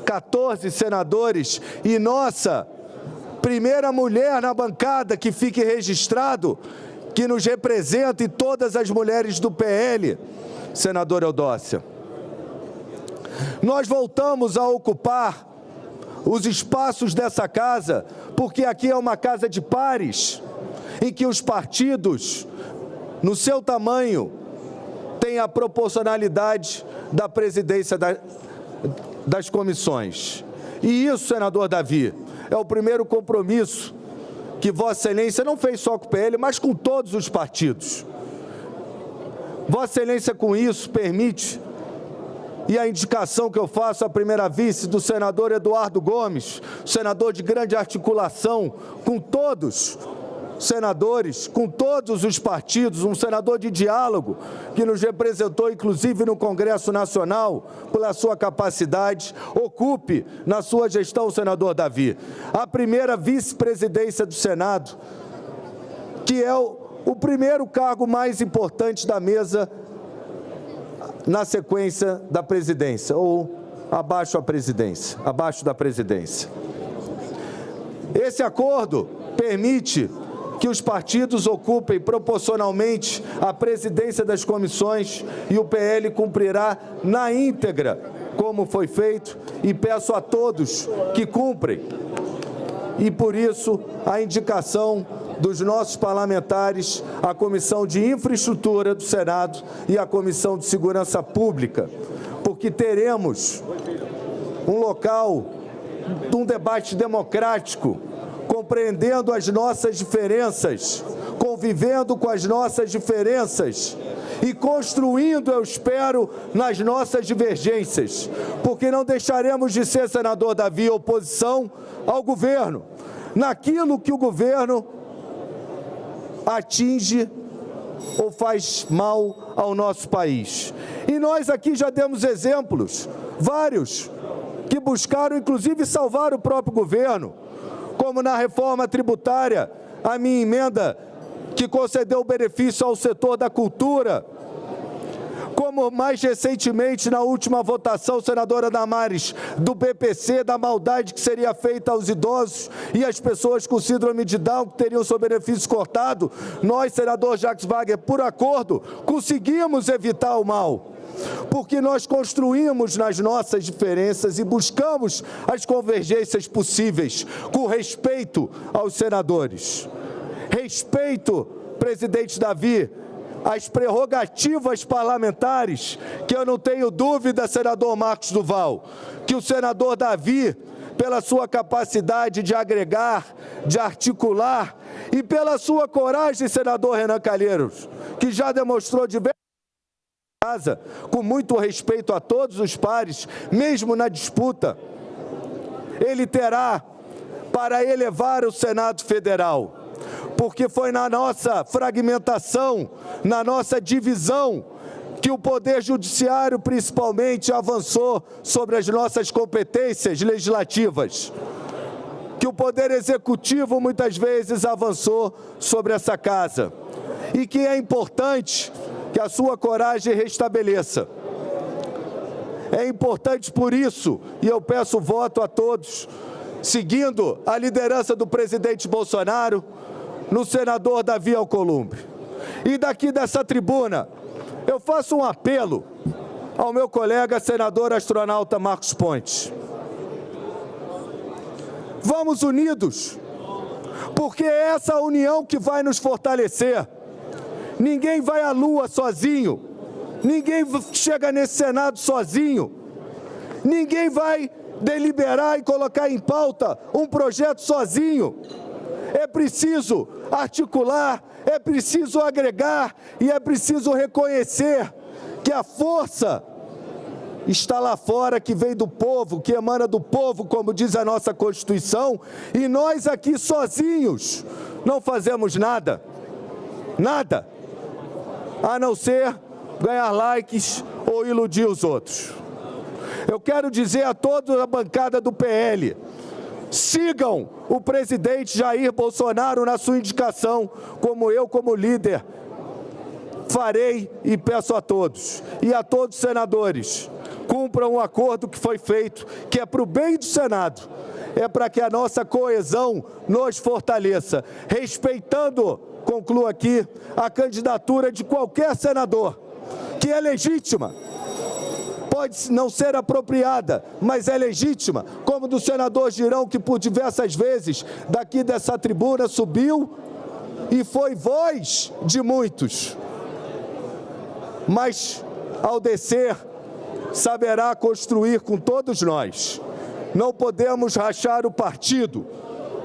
14 senadores, e nossa primeira mulher na bancada, que fique registrado, que nos representa, e todas as mulheres do PL, senadora Eudócia. Nós voltamos a ocupar os espaços dessa casa, porque aqui é uma casa de pares, em que os partidos, no seu tamanho, têm a proporcionalidade da presidência das comissões. E isso, senador Davi, é o primeiro compromisso que Vossa Excelência não fez só com o PL, mas com todos os partidos. Vossa Excelência, com isso, permite, e a indicação que eu faço à primeira vice do senador Eduardo Gomes, senador de grande articulação com todos os senadores, com todos os partidos, um senador de diálogo, que nos representou, inclusive, no Congresso Nacional, pela sua capacidade, ocupe na sua gestão, senador Davi, a primeira vice-presidência do Senado, que é o primeiro cargo mais importante da mesa na sequência da presidência, ou abaixo da presidência. Esse acordo permite que os partidos ocupem proporcionalmente a presidência das comissões, e o PL cumprirá na íntegra, como foi feito, e peço a todos que cumprem. E por isso, a indicação dos nossos parlamentares à Comissão de Infraestrutura do Senado e à Comissão de Segurança Pública, porque teremos um local de um debate democrático, compreendendo as nossas diferenças, convivendo com as nossas diferenças e construindo, eu espero, nas nossas divergências, porque não deixaremos de ser, senador Davi, oposição ao governo, naquilo que o governo atinge ou faz mal ao nosso país. E nós aqui já demos exemplos, vários, que buscaram inclusive salvar o próprio governo, como na reforma tributária, a minha emenda que concedeu benefício ao setor da cultura, como mais recentemente na última votação, senadora Damares, do BPC, da maldade que seria feita aos idosos e às pessoas com síndrome de Down que teriam seu benefício cortado, nós, senador Jacques Wagner, por acordo, conseguimos evitar o mal, porque nós construímos nas nossas diferenças e buscamos as convergências possíveis, com respeito aos senadores. Respeito, presidente Davi, as prerrogativas parlamentares, que eu não tenho dúvida, senador Marcos Duval, que o senador Davi, pela sua capacidade de agregar, de articular, e pela sua coragem, senador Renan Calheiros, que já demonstrou diversas vezes, com muito respeito a todos os pares, mesmo na disputa, ele terá para elevar o Senado Federal. Porque foi na nossa fragmentação, na nossa divisão, que o Poder Judiciário, principalmente, avançou sobre as nossas competências legislativas. Que o Poder Executivo, muitas vezes, avançou sobre essa casa. E que é importante que a sua coragem restabeleça. É importante por isso, e eu peço voto a todos, seguindo a liderança do presidente Bolsonaro, no senador Davi Alcolumbre. E daqui dessa tribuna, eu faço um apelo ao meu colega senador astronauta Marcos Pontes. Vamos unidos, porque é essa união que vai nos fortalecer. Ninguém vai à Lua sozinho, ninguém chega nesse Senado sozinho, ninguém vai deliberar e colocar em pauta um projeto sozinho. É preciso articular, é preciso agregar e é preciso reconhecer que a força está lá fora, que vem do povo, que emana do povo, como diz a nossa Constituição, e nós aqui sozinhos não fazemos nada, nada, a não ser ganhar likes ou iludir os outros. Eu quero dizer a toda a bancada do PL, sigam o presidente Jair Bolsonaro na sua indicação, como eu, como líder, farei e peço a todos. E a todos os senadores, cumpram o acordo que foi feito, que é para o bem do Senado, é para que a nossa coesão nos fortaleça, respeitando, concluo aqui, a candidatura de qualquer senador, que é legítima. Pode não ser apropriada, mas é legítima, como do senador Girão, que por diversas vezes, daqui dessa tribuna, subiu e foi voz de muitos. Mas, ao descer, saberá construir com todos nós. Não podemos rachar o partido,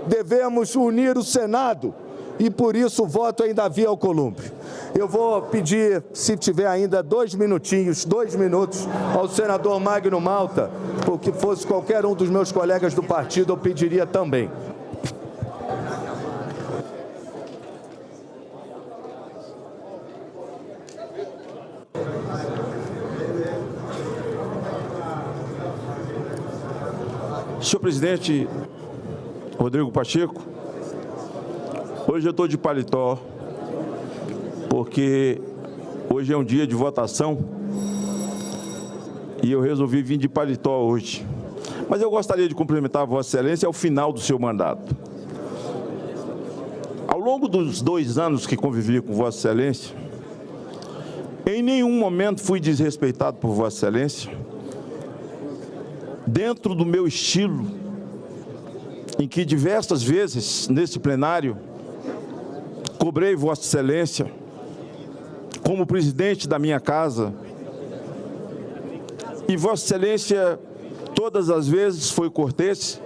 devemos unir o Senado, e por isso voto em Davi Alcolumbre. Eu vou pedir, se tiver ainda 2 minutinhos, 2 minutos, ao senador Magno Malta, porque fosse qualquer um dos meus colegas do partido, eu pediria também. Senhor presidente Rodrigo Pacheco, hoje eu estou de paletó, porque hoje é um dia de votação e eu resolvi vir de paletó hoje. Mas eu gostaria de cumprimentar a Vossa Excelência ao final do seu mandato. Ao longo dos 2 anos que convivi com Vossa Excelência, em nenhum momento fui desrespeitado por Vossa Excelência, dentro do meu estilo, em que diversas vezes, nesse plenário, cobrei Vossa Excelência, como presidente da minha casa, e Vossa Excelência, todas as vezes, foi cortês,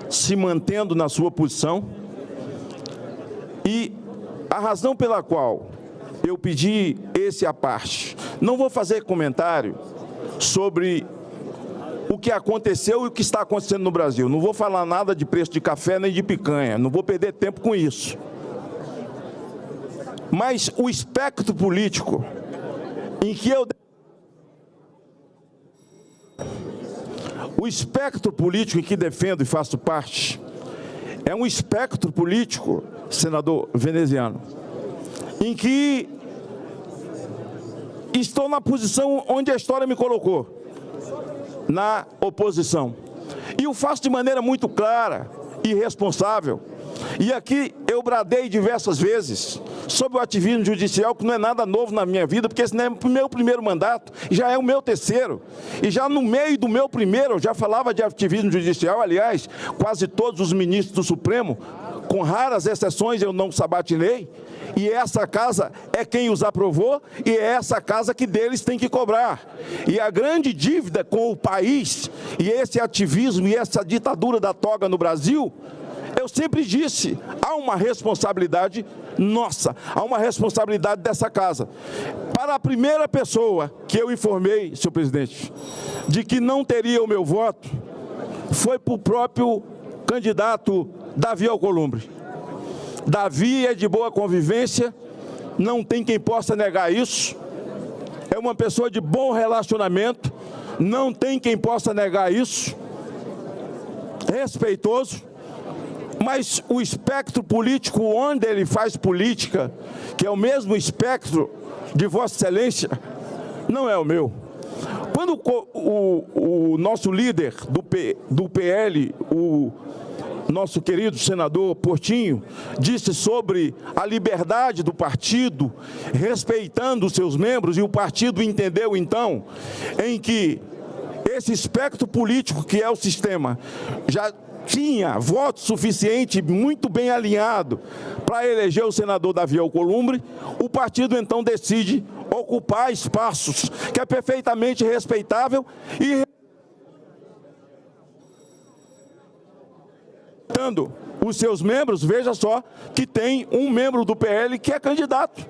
se mantendo na sua posição, e a razão pela qual eu pedi esse à parte, não vou fazer comentário sobre o que aconteceu e o que está acontecendo no Brasil. Não vou falar nada de preço de café nem de picanha, não vou perder tempo com isso. Mas o espectro político em que eu... O espectro político em que defendo e faço parte é um espectro político, senador veneziano, em que estou na posição onde a história me colocou, na oposição. E o faço de maneira muito clara e responsável. E aqui eu bradei diversas vezes sobre o ativismo judicial, que não é nada novo na minha vida, porque esse não é o meu primeiro mandato, já é o meu terceiro. E já no meio do meu primeiro, eu já falava de ativismo judicial, aliás, quase todos os ministros do Supremo, com raras exceções, eu não sabatinei, e essa casa é quem os aprovou, e é essa casa que deles tem que cobrar. E a grande dívida com o país, e esse ativismo e essa ditadura da toga no Brasil, eu sempre disse, há uma responsabilidade nossa, há uma responsabilidade dessa casa. Para a primeira pessoa que eu informei, senhor presidente, de que não teria o meu voto, foi para o próprio candidato Davi Alcolumbre. Davi é de boa convivência, não tem quem possa negar isso, é uma pessoa de bom relacionamento, não tem quem possa negar isso, respeitoso, mas o espectro político onde ele faz política, que é o mesmo espectro de Vossa Excelência, não é o meu. Quando o nosso líder do PL, o nosso querido senador Portinho, disse sobre a liberdade do partido, respeitando os seus membros, e o partido entendeu, então, em que esse espectro político que é o sistema já tinha voto suficiente, muito bem alinhado, para eleger o senador Davi Alcolumbre, o partido então decide ocupar espaços, que é perfeitamente respeitável e respeitando os seus membros. Veja só que tem um membro do PL que é candidato.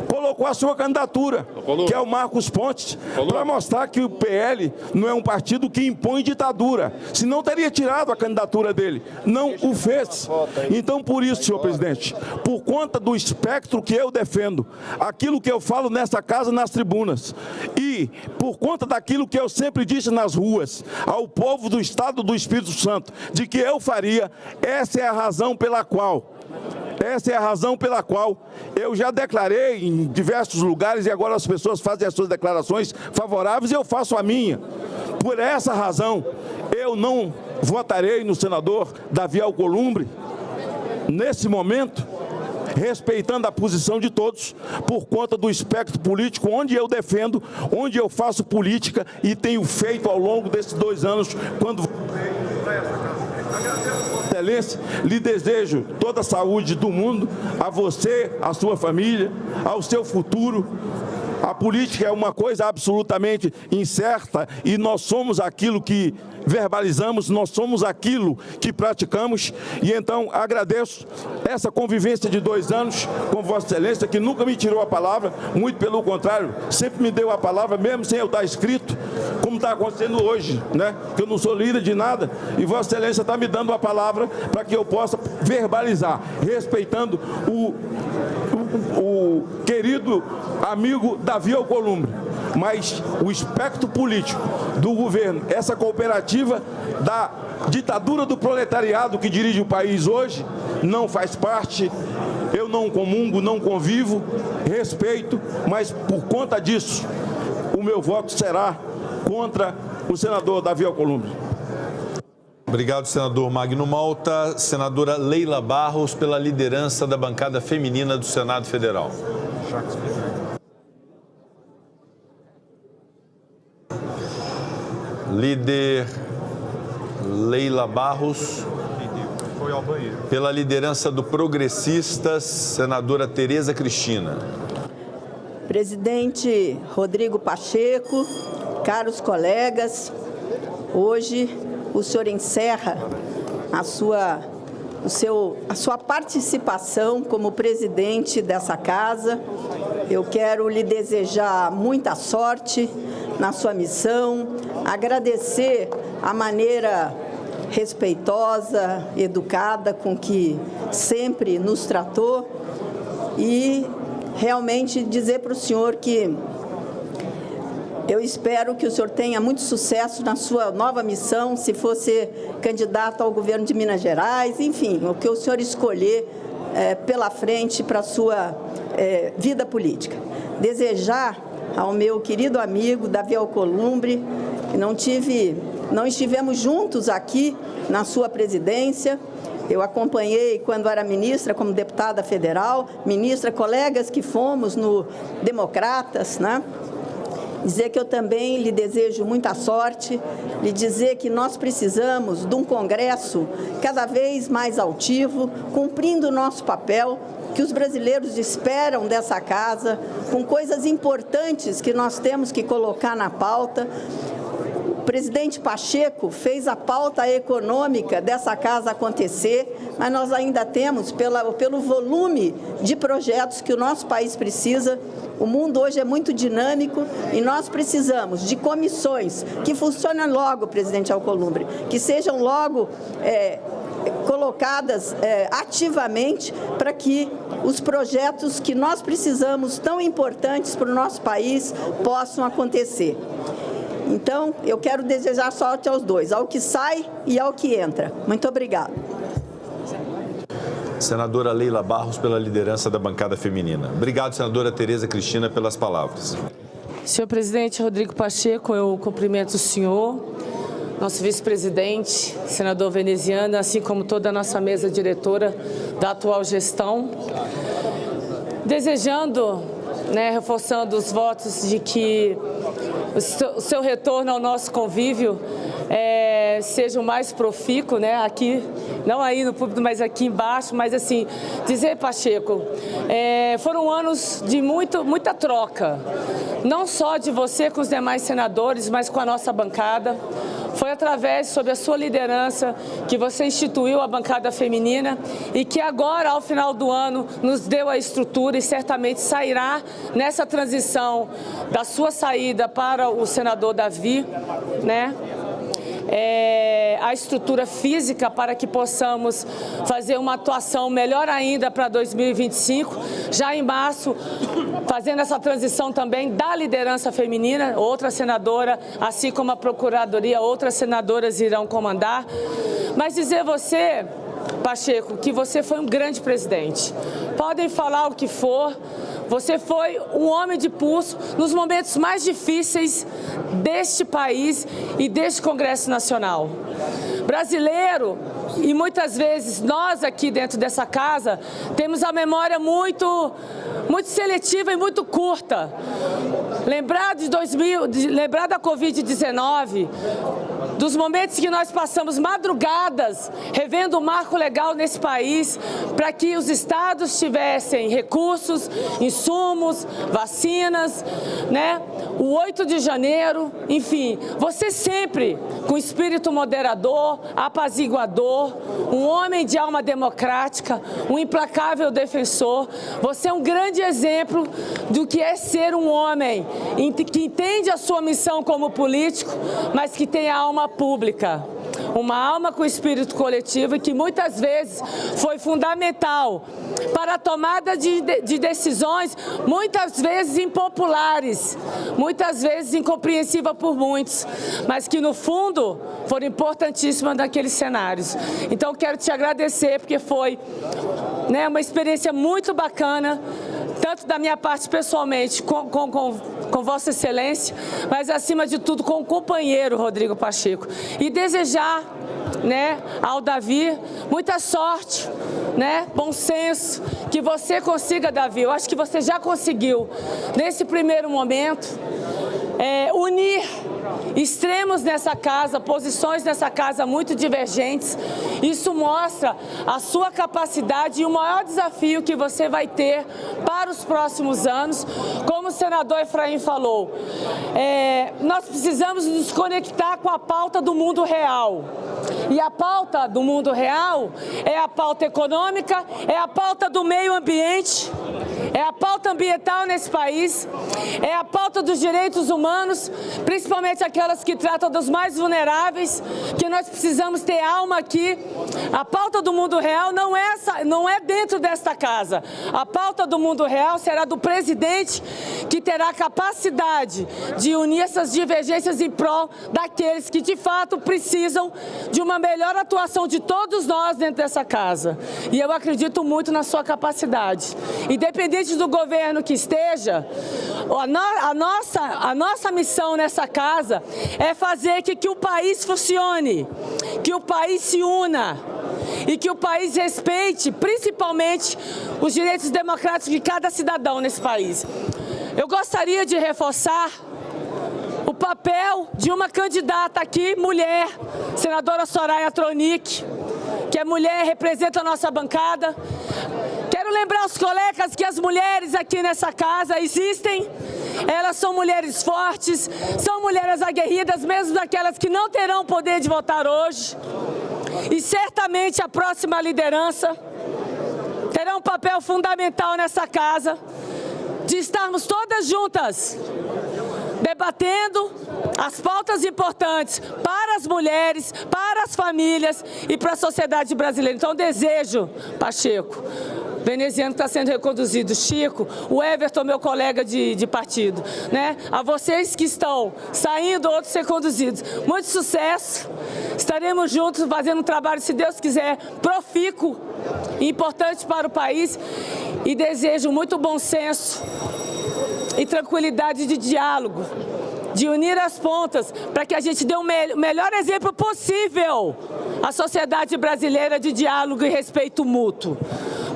Colocou a sua candidatura, que é o Marcos Pontes, para mostrar que o PL não é um partido que impõe ditadura, senão teria tirado a candidatura dele, não o fez. Então, por isso, senhor presidente, por conta do espectro que eu defendo, aquilo que eu falo nessa casa, nas tribunas, e por conta daquilo que eu sempre disse nas ruas, ao povo do Estado do Espírito Santo, de que eu faria, essa é a razão pela qual eu já declarei em diversos lugares, e agora as pessoas fazem as suas declarações favoráveis e eu faço a minha. Por essa razão, eu não votarei no senador Davi Alcolumbre, nesse momento, respeitando a posição de todos, por conta do espectro político onde eu defendo, onde eu faço política e tenho feito ao longo desses 2 anos, quando Excelência, lhe desejo toda a saúde do mundo, a você, a sua família, ao seu futuro. A política é uma coisa absolutamente incerta e nós somos aquilo que verbalizamos, nós somos aquilo que praticamos, e então agradeço essa convivência de 2 anos com Vossa Excelência, que nunca me tirou a palavra, muito pelo contrário, sempre me deu a palavra, mesmo sem eu estar escrito, como está acontecendo hoje, né? Que eu não sou líder de nada, e Vossa Excelência está me dando a palavra para que eu possa verbalizar, respeitando o querido amigo Davi Alcolumbre, mas o espectro político do governo, essa cooperativa da ditadura do proletariado que dirige o país hoje, não faz parte. Eu não comungo, não convivo, respeito, mas por conta disso, o meu voto será contra o senador Davi Alcolumbre. Obrigado, senador Magno Malta. Senadora Leila Barros, pela liderança da bancada feminina do Senado Federal. Líder Leila Barros. Foi ao banheiro. Pela liderança do Progressistas, senadora Tereza Cristina. Presidente Rodrigo Pacheco, caros colegas, hoje o senhor encerra a sua participação como presidente dessa casa. Eu quero lhe desejar muita sorte na sua missão, agradecer a maneira respeitosa, educada com que sempre nos tratou e realmente dizer para o senhor que Eu espero que o senhor tenha muito sucesso na sua nova missão, se for ser candidato ao governo de Minas Gerais, enfim, o que o senhor escolher pela frente para a sua vida política. Desejar ao meu querido amigo Davi Alcolumbre, não estivemos juntos aqui na sua presidência. Eu acompanhei quando era ministra, como deputada federal, ministra, colegas que fomos no Democratas, né? Dizer que eu também lhe desejo muita sorte, lhe dizer que nós precisamos de um Congresso cada vez mais altivo, cumprindo o nosso papel, que os brasileiros esperam dessa casa, com coisas importantes que nós temos que colocar na pauta. O presidente Pacheco fez a pauta econômica dessa casa acontecer, mas nós ainda temos, pelo volume de projetos que o nosso país precisa. O mundo hoje é muito dinâmico e nós precisamos de comissões que funcionem logo, presidente Alcolumbre, que sejam logo colocadas ativamente para que os projetos que nós precisamos, tão importantes para o nosso país, possam acontecer. Então, eu quero desejar sorte aos dois, ao que sai e ao que entra. Muito obrigada. Senadora Leila Barros, pela liderança da bancada feminina. Obrigado, senadora Tereza Cristina, pelas palavras. Senhor presidente Rodrigo Pacheco, eu cumprimento o senhor, nosso vice-presidente, senador veneziano, assim como toda a nossa mesa diretora da atual gestão. Desejando, reforçando os votos de que o seu retorno ao nosso convívio seja o mais profícuo, aqui, não aí no público, mas aqui embaixo, mas assim, dizer, Pacheco, foram anos de muita troca, não só de você com os demais senadores, mas com a nossa bancada. Foi através, sob a sua liderança, que você instituiu a bancada feminina e que agora, ao final do ano, nos deu a estrutura e certamente sairá nessa transição da sua saída para o senador Davi, a estrutura física para que possamos fazer uma atuação melhor ainda para 2025, já em março, fazendo essa transição também da liderança feminina, outra senadora, assim como a Procuradoria, outras senadoras irão comandar. Mas dizer você, Pacheco, que você foi um grande presidente. Podem falar o que for, você foi um homem de pulso nos momentos mais difíceis deste país e deste Congresso Nacional. Brasileiro, e muitas vezes nós aqui dentro dessa casa, temos a memória muito seletiva e muito curta. Lembrar da Covid-19, dos momentos que nós passamos madrugadas revendo o marco legal nesse país para que os estados tivessem recursos, insumos, vacinas, O 8 de janeiro, enfim, você sempre com espírito moderador, apaziguador, um homem de alma democrática, um implacável defensor. Você é um grande exemplo do que é ser um homem que entende a sua missão como político, mas que tem a alma pública, uma alma com espírito coletivo e que muitas vezes foi fundamental para a tomada de decisões, muitas vezes impopulares, muitas vezes incompreensível por muitos, mas que no fundo foram importantíssimas naqueles cenários. Então quero te agradecer porque foi uma experiência muito bacana, tanto da minha parte pessoalmente com Vossa Excelência, mas acima de tudo com o companheiro Rodrigo Pacheco. E desejar ao Davi muita sorte, bom senso, que você consiga, Davi, eu acho que você já conseguiu, nesse primeiro momento, unir extremos nessa casa, posições nessa casa muito divergentes. Isso mostra a sua capacidade e o maior desafio que você vai ter para os próximos anos. Como o senador Efraim falou, nós precisamos nos conectar com a pauta do mundo real. E a pauta do mundo real é a pauta econômica, é a pauta do meio ambiente, é a pauta ambiental nesse país, é a pauta dos direitos humanos, principalmente principalmente aquelas que tratam dos mais vulneráveis, que nós precisamos ter alma aqui. A pauta do mundo real não é dentro desta casa. A pauta do mundo real será do presidente, que terá capacidade de unir essas divergências em prol daqueles que de fato precisam de uma melhor atuação de todos nós dentro dessa casa. E eu acredito muito na sua capacidade. Independente do governo que esteja, a nossa missão nessa casa é fazer que o país funcione, que o país se una e que o país respeite principalmente os direitos democráticos de cada cidadão nesse país. Eu gostaria de reforçar o papel de uma candidata aqui, mulher, senadora Soraya Tronic, que é mulher, representa a nossa bancada. Quero lembrar aos colegas que as mulheres aqui nessa casa existem. Elas são mulheres fortes, são mulheres aguerridas, mesmo daquelas que não terão poder de votar hoje. E certamente a próxima liderança terá um papel fundamental nessa casa, de estarmos todas juntas, debatendo as pautas importantes para as mulheres, para as famílias e para a sociedade brasileira. Então, desejo, Pacheco, veneziano que está sendo reconduzido, Chico, o Everton, meu colega de partido, né? A vocês que estão saindo, outros reconduzidos, muito sucesso, estaremos juntos fazendo um trabalho, se Deus quiser, profícuo, importante para o país, e desejo muito bom senso e tranquilidade de diálogo, de unir as pontas, para que a gente dê o melhor exemplo possível à sociedade brasileira de diálogo e respeito mútuo.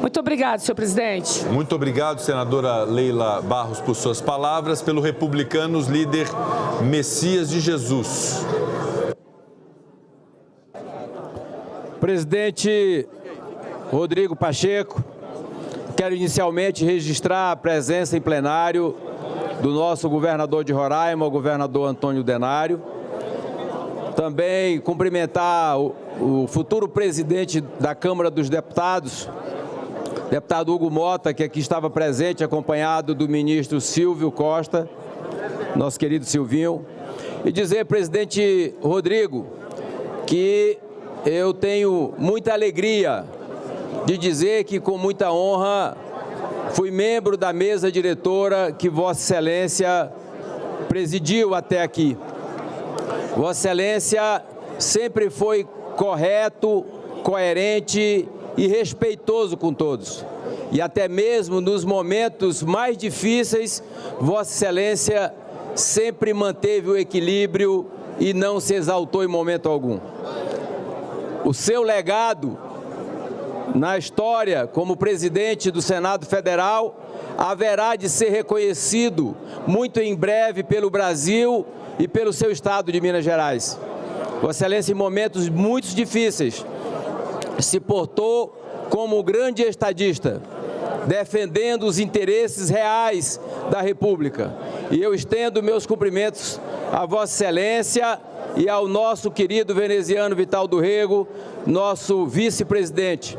Muito obrigado, senhor presidente. Muito obrigado, senadora Leila Barros, por suas palavras. Pelo Republicanos, líder Messias de Jesus. Presidente Rodrigo Pacheco, quero inicialmente registrar a presença em plenário do nosso governador de Roraima, o governador Antônio Denário. Também cumprimentar o futuro presidente da Câmara dos Deputados, deputado Hugo Mota, que aqui estava presente, acompanhado do ministro Silvio Costa, nosso querido Silvinho. E dizer, presidente Rodrigo, que eu tenho muita alegria de dizer que, com muita honra, fui membro da mesa diretora que Vossa Excelência presidiu até aqui. Vossa Excelência sempre foi correto, coerente e respeitoso com todos. E até mesmo nos momentos mais difíceis, Vossa Excelência sempre manteve o equilíbrio e não se exaltou em momento algum. O seu legado na história como presidente do Senado Federal haverá de ser reconhecido muito em breve pelo Brasil e pelo seu estado de Minas Gerais. Vossa Excelência, em momentos muito difíceis, se portou como grande estadista, defendendo os interesses reais da República. E eu estendo meus cumprimentos a Vossa Excelência e ao nosso querido veneziano Vital do Rego, nosso vice-presidente,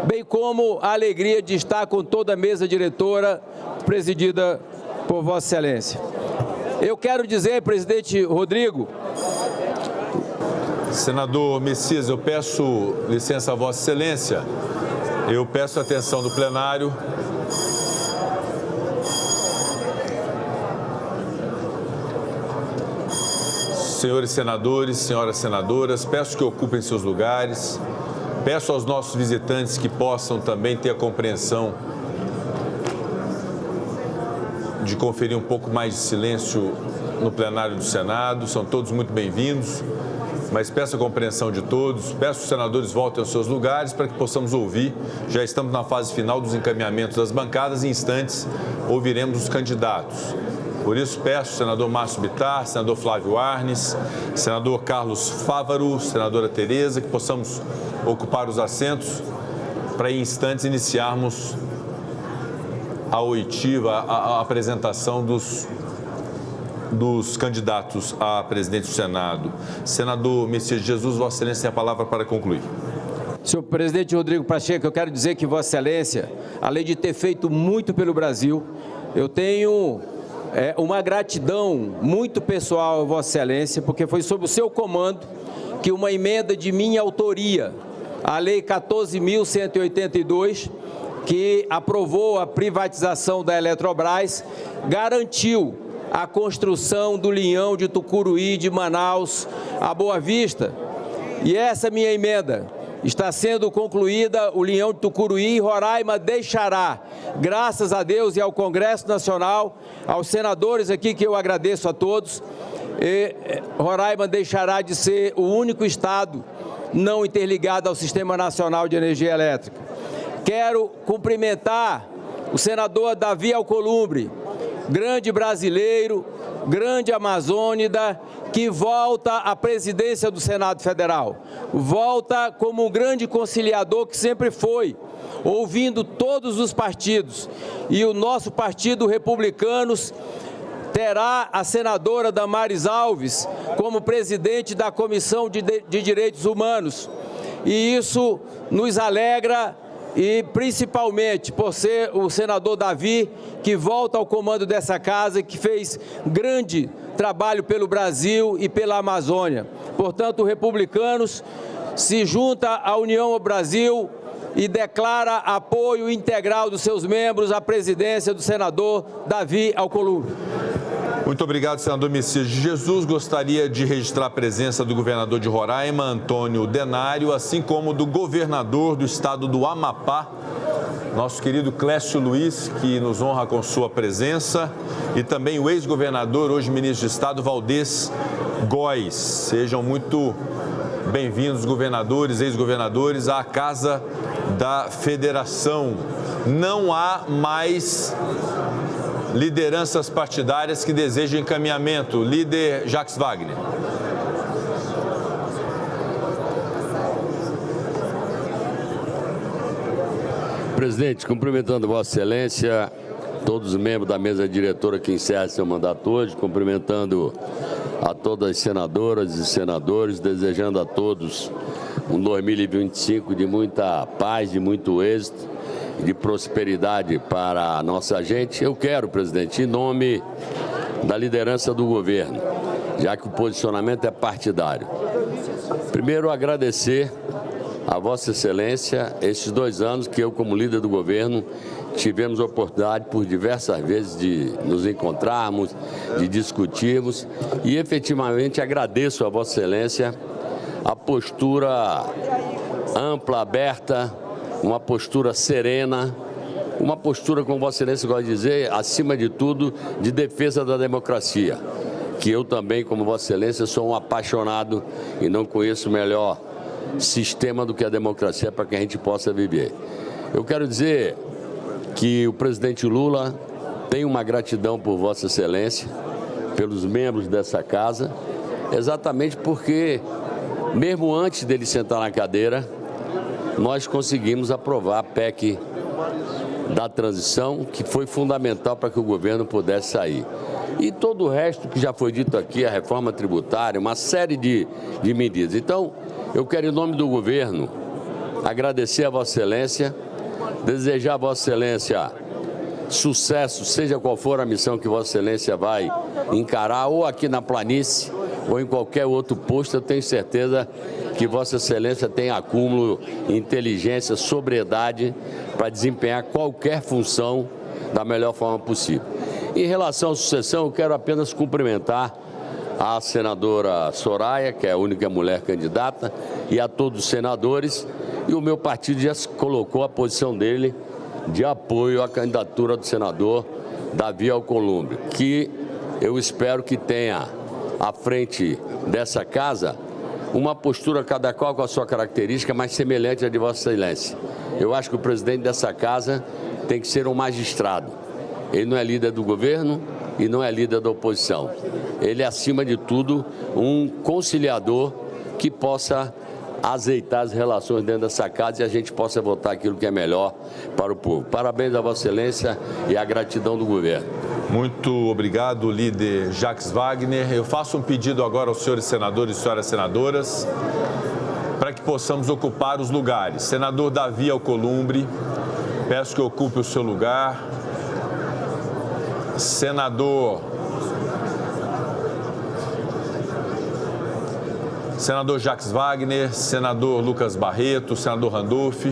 bem como a alegria de estar com toda a mesa diretora presidida por Vossa Excelência. Eu quero dizer, presidente Rodrigo... Senador Messias, eu peço licença a Vossa Excelência, eu peço a atenção do plenário. Senhores senadores, senhoras senadoras, peço que ocupem seus lugares. Peço aos nossos visitantes que possam também ter a compreensão de conferir um pouco mais de silêncio no plenário do Senado. São todos muito bem-vindos, mas peço a compreensão de todos. Peço que os senadores voltem aos seus lugares para que possamos ouvir. Já estamos na fase final dos encaminhamentos das bancadas. Em instantes, ouviremos os candidatos. Por isso, peço ao senador Márcio Bittar, senador Flávio Arnes, senador Carlos Fávaro, senadora Tereza, que possamos ocupar os assentos para, em instantes, iniciarmos a oitiva, a apresentação dos candidatos a presidente do Senado. Senador Messias de Jesus, Vossa Excelência tem a palavra para concluir. Senhor presidente Rodrigo Pacheco, eu quero dizer que Vossa Excelência, além de ter feito muito pelo Brasil, eu tenho uma gratidão muito pessoal a Vossa Excelência, porque foi sob o seu comando que uma emenda de minha autoria, a Lei 14.182, que aprovou a privatização da Eletrobras, garantiu a construção do linhão de Tucuruí, de Manaus a Boa Vista. E essa minha emenda está sendo concluída, o linhão de Tucuruí, e Roraima deixará, graças a Deus e ao Congresso Nacional, aos senadores aqui, que eu agradeço a todos, Roraima deixará de ser o único estado não interligado ao Sistema Nacional de Energia Elétrica. Quero cumprimentar o senador Davi Alcolumbre, grande brasileiro, grande amazônida, que volta à presidência do Senado Federal. Volta como um grande conciliador que sempre foi, ouvindo todos os partidos. E o nosso partido, Republicanos, terá a senadora Damares Alves como presidente da Comissão de Direitos Humanos. E isso nos alegra, e principalmente por ser o senador Davi, que volta ao comando dessa casa, que fez grande trabalho pelo Brasil e pela Amazônia. Portanto, o Republicanos se junta à União ao Brasil e declara apoio integral dos seus membros à presidência do senador Davi Alcolumbre. Muito obrigado, senador Messias de Jesus. Gostaria de registrar a presença do governador de Roraima, Antônio Denário, assim como do governador do estado do Amapá, nosso querido Clécio Luiz, que nos honra com sua presença, e também o ex-governador, hoje ministro de Estado, Valdez Góes. Sejam muito bem-vindos, governadores, ex-governadores, à Casa da Federação. Não há mais lideranças partidárias que desejam encaminhamento. Líder Jacques Wagner. Presidente, cumprimentando Vossa Excelência, todos os membros da mesa diretora que encerra seu mandato hoje, cumprimentando a todas as senadoras e senadores, desejando a todos um 2025 de muita paz, de muito êxito, de prosperidade para a nossa gente. Eu quero, presidente, em nome da liderança do governo, já que o posicionamento é partidário, primeiro agradecer a Vossa Excelência esses 2 anos que eu, como líder do governo, tivemos a oportunidade por diversas vezes de nos encontrarmos, de discutirmos, e efetivamente agradeço a Vossa Excelência a postura ampla, aberta, uma postura serena, uma postura, como Vossa Excelência gosta de dizer, acima de tudo, de defesa da democracia, que eu também, como Vossa Excelência, sou um apaixonado e não conheço melhor sistema do que a democracia para que a gente possa viver. Eu quero dizer que o presidente Lula tem uma gratidão por Vossa Excelência, pelos membros dessa casa, exatamente porque, mesmo antes dele sentar na cadeira, nós conseguimos aprovar a PEC da transição, que foi fundamental para que o governo pudesse sair. E todo o resto que já foi dito aqui, a reforma tributária, uma série de medidas. Então, eu quero, em nome do governo, agradecer a Vossa Excelência, desejar a Vossa Excelência sucesso, seja qual for a missão que Vossa Excelência vai encarar, ou aqui na planície, ou em qualquer outro posto. Eu tenho certeza que Vossa Excelência tem acúmulo, inteligência, sobriedade para desempenhar qualquer função da melhor forma possível. Em relação à sucessão, eu quero apenas cumprimentar a senadora Soraya, que é a única mulher candidata, e a todos os senadores, e o meu partido já colocou a posição dele de apoio à candidatura do senador Davi Alcolumbre, que eu espero que tenha à frente dessa casa uma postura, cada qual com a sua característica, mais semelhante à de Vossa Excelência. Eu acho que o presidente dessa casa tem que ser um magistrado. Ele não é líder do governo e não é líder da oposição. Ele é, acima de tudo, um conciliador que possa azeitar as relações dentro dessa casa e a gente possa votar aquilo que é melhor para o povo. Parabéns a Vossa Excelência e a gratidão do governo. Muito obrigado, líder Jacques Wagner. Eu faço um pedido agora aos senhores senadores e senhoras senadoras para que possamos ocupar os lugares. Senador Davi Alcolumbre, peço que ocupe o seu lugar. Senador Jacques Wagner, senador Lucas Barreto, senador Randolph.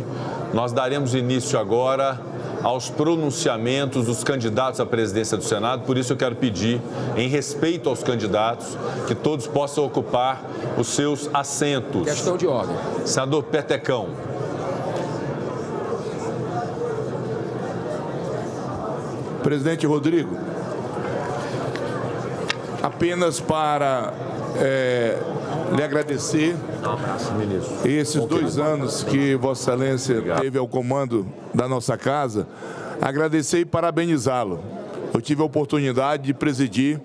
Nós daremos início agora aos pronunciamentos dos candidatos à presidência do Senado. Por isso eu quero pedir, em respeito aos candidatos, que todos possam ocupar os seus assentos. Questão de ordem. Senador Petecão. Presidente Rodrigo, apenas para lhe agradecer esses 2 anos que Vossa Excelência teve ao comando da nossa casa, agradecer e parabenizá-lo. Eu tive a oportunidade de presidir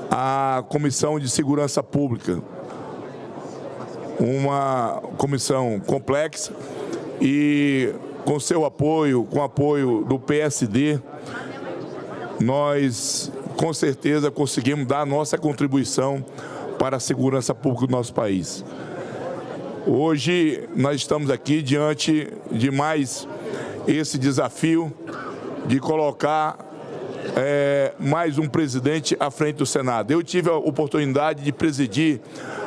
a Comissão de Segurança Pública, uma comissão complexa e com seu apoio, com o apoio do PSD, nós com certeza conseguimos dar a nossa contribuição para a segurança pública do nosso país. Hoje nós estamos aqui diante de mais esse desafio de colocar mais um presidente à frente do Senado. Eu tive a oportunidade de presidir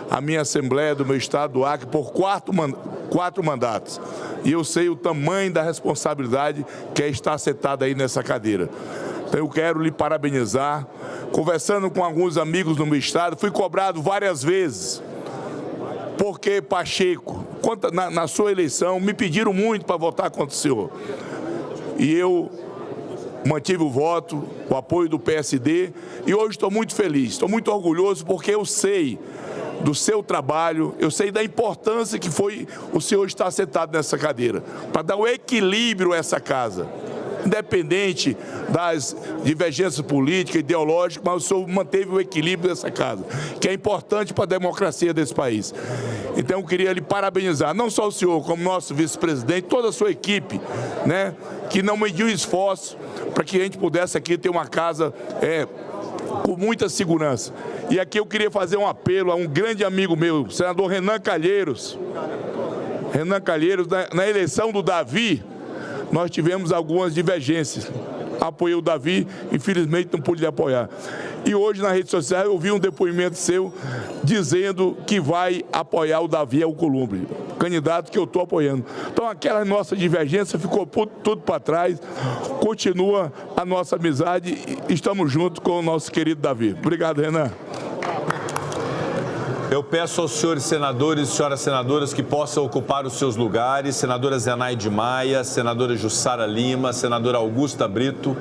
a minha Assembleia do meu estado do Acre por 4 mandatos. E eu sei o tamanho da responsabilidade que é estar sentado aí nessa cadeira. Então eu quero lhe parabenizar. Conversando com alguns amigos no meu estado, fui cobrado várias vezes. Porque Pacheco, na sua eleição, me pediram muito para votar contra o senhor. E eu mantive o voto, o apoio do PSD, e hoje estou muito feliz, estou muito orgulhoso, porque eu sei do seu trabalho, eu sei da importância que foi o senhor estar sentado nessa cadeira, para dar um equilíbrio a essa casa. Independente das divergências políticas, ideológicas, mas o senhor manteve o equilíbrio dessa casa, que é importante para a democracia desse país. Então eu queria lhe parabenizar, não só o senhor, como nosso vice-presidente, toda a sua equipe, né, que não mediu esforço para que a gente pudesse aqui ter uma casa com muita segurança. E aqui eu queria fazer um apelo a um grande amigo meu, senador Renan Calheiros. Renan Calheiros, na eleição do Davi, nós tivemos algumas divergências. Apoiei o Davi, infelizmente não pude lhe apoiar. E hoje na rede social eu vi um depoimento seu dizendo que vai apoiar o Davi Alcolumbre, candidato que eu estou apoiando. Então aquela nossa divergência ficou tudo para trás, continua a nossa amizade e estamos juntos com o nosso querido Davi. Obrigado, Renan. Eu peço aos senhores senadores e senhoras senadoras que possam ocupar os seus lugares. Senadora Zenaide Maia, senadora Jussara Lima, senadora Augusta Brito,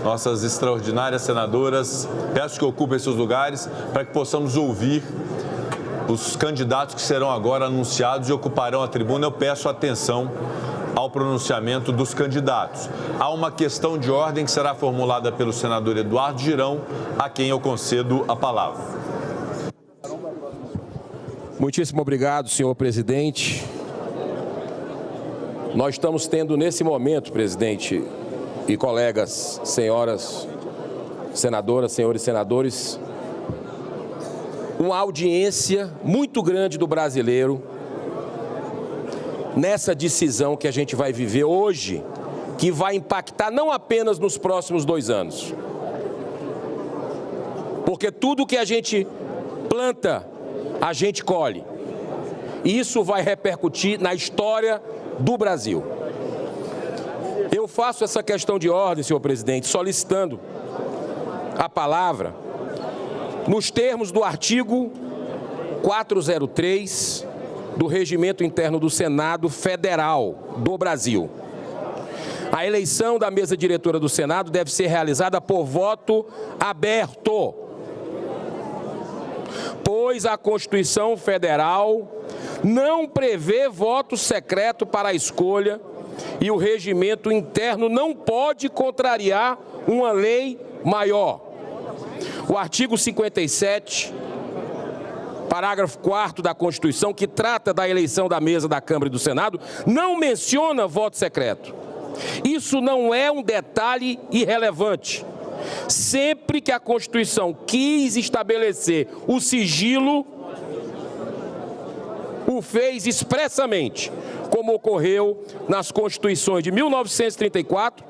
nossas extraordinárias senadoras. Peço que ocupem seus lugares para que possamos ouvir os candidatos que serão agora anunciados e ocuparão a tribuna. Eu peço atenção ao pronunciamento dos candidatos. Há uma questão de ordem que será formulada pelo senador Eduardo Girão, a quem eu concedo a palavra. Muitíssimo obrigado, senhor presidente. Nós estamos tendo nesse momento, presidente e colegas, senhoras senadoras, senhores senadores, uma audiência muito grande do brasileiro nessa decisão que a gente vai viver hoje, que vai impactar não apenas nos próximos 2 anos. Porque tudo que a gente planta, a gente colhe. E isso vai repercutir na história do Brasil. Eu faço essa questão de ordem, senhor presidente, solicitando a palavra nos termos do artigo 403 do Regimento Interno do Senado Federal do Brasil. A eleição da mesa diretora do Senado deve ser realizada por voto aberto, pois a Constituição Federal não prevê voto secreto para a escolha e o regimento interno não pode contrariar uma lei maior. O artigo 57, parágrafo 4º da Constituição, que trata da eleição da mesa da Câmara e do Senado, não menciona voto secreto. Isso não é um detalhe irrelevante. Sempre que a Constituição quis estabelecer o sigilo, o fez expressamente, como ocorreu nas Constituições de 1934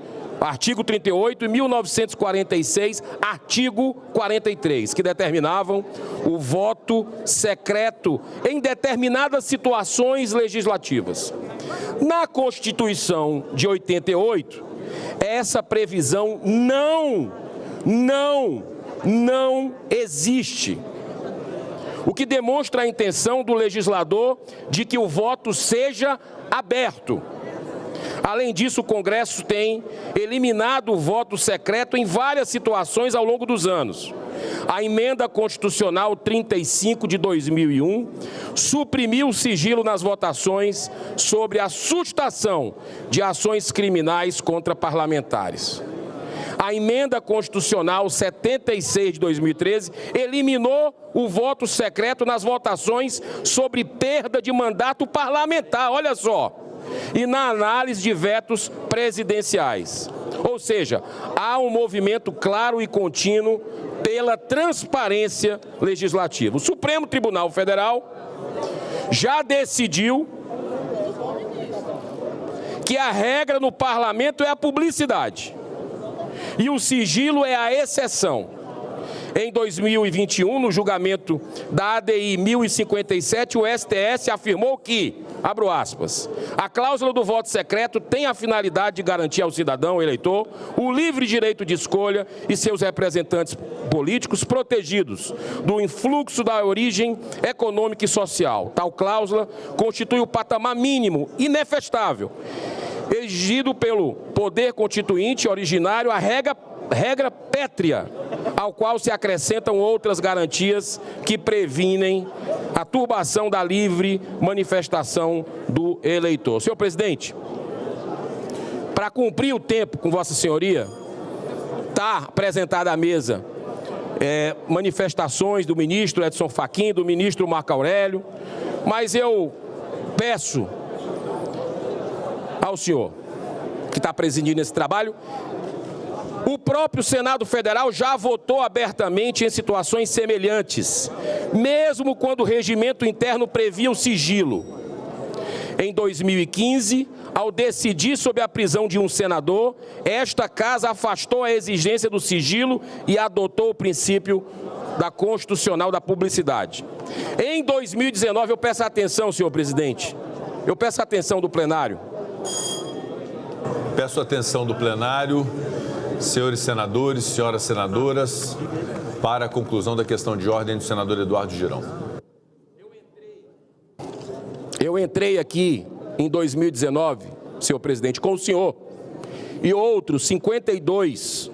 artigo 38 e 1946, artigo 43, que determinavam o voto secreto em determinadas situações legislativas. Na Constituição de 88, essa previsão não existe. O que demonstra a intenção do legislador de que o voto seja aberto. Além disso, o Congresso tem eliminado o voto secreto em várias situações ao longo dos anos. A Emenda Constitucional 35 de 2001 suprimiu o sigilo nas votações sobre a sustação de ações criminais contra parlamentares. A Emenda Constitucional 76 de 2013 eliminou o voto secreto nas votações sobre perda de mandato parlamentar, olha só, e na análise de vetos presidenciais. Ou seja, há um movimento claro e contínuo pela transparência legislativa. O Supremo Tribunal Federal já decidiu que a regra no parlamento é a publicidade e o sigilo é a exceção. Em 2021, no julgamento da ADI 1057, o STF afirmou que, abro aspas, a cláusula do voto secreto tem a finalidade de garantir ao cidadão eleitor o livre direito de escolha e seus representantes políticos protegidos do influxo da origem econômica e social. Tal cláusula constitui o patamar mínimo inefestável exigido pelo poder constituinte originário, a regra pétrea, ao qual se acrescentam outras garantias que previnem a turbação da livre manifestação do eleitor. Senhor presidente, para cumprir o tempo com Vossa Senhoria, está apresentada à mesa manifestações do ministro Edson Fachin, do ministro Marco Aurélio, mas eu peço ao senhor, que está presidindo esse trabalho, o próprio Senado Federal já votou abertamente em situações semelhantes, mesmo quando o regimento interno previa o sigilo. Em 2015, ao decidir sobre a prisão de um senador, esta Casa afastou a exigência do sigilo e adotou o princípio constitucional da publicidade. Em 2019, eu peço atenção, senhor presidente, eu peço atenção do plenário. Peço atenção do plenário, senhores senadores, senhoras senadoras, para a conclusão da questão de ordem do senador Eduardo Girão. Eu entrei aqui em 2019, senhor presidente, com o senhor e outros 52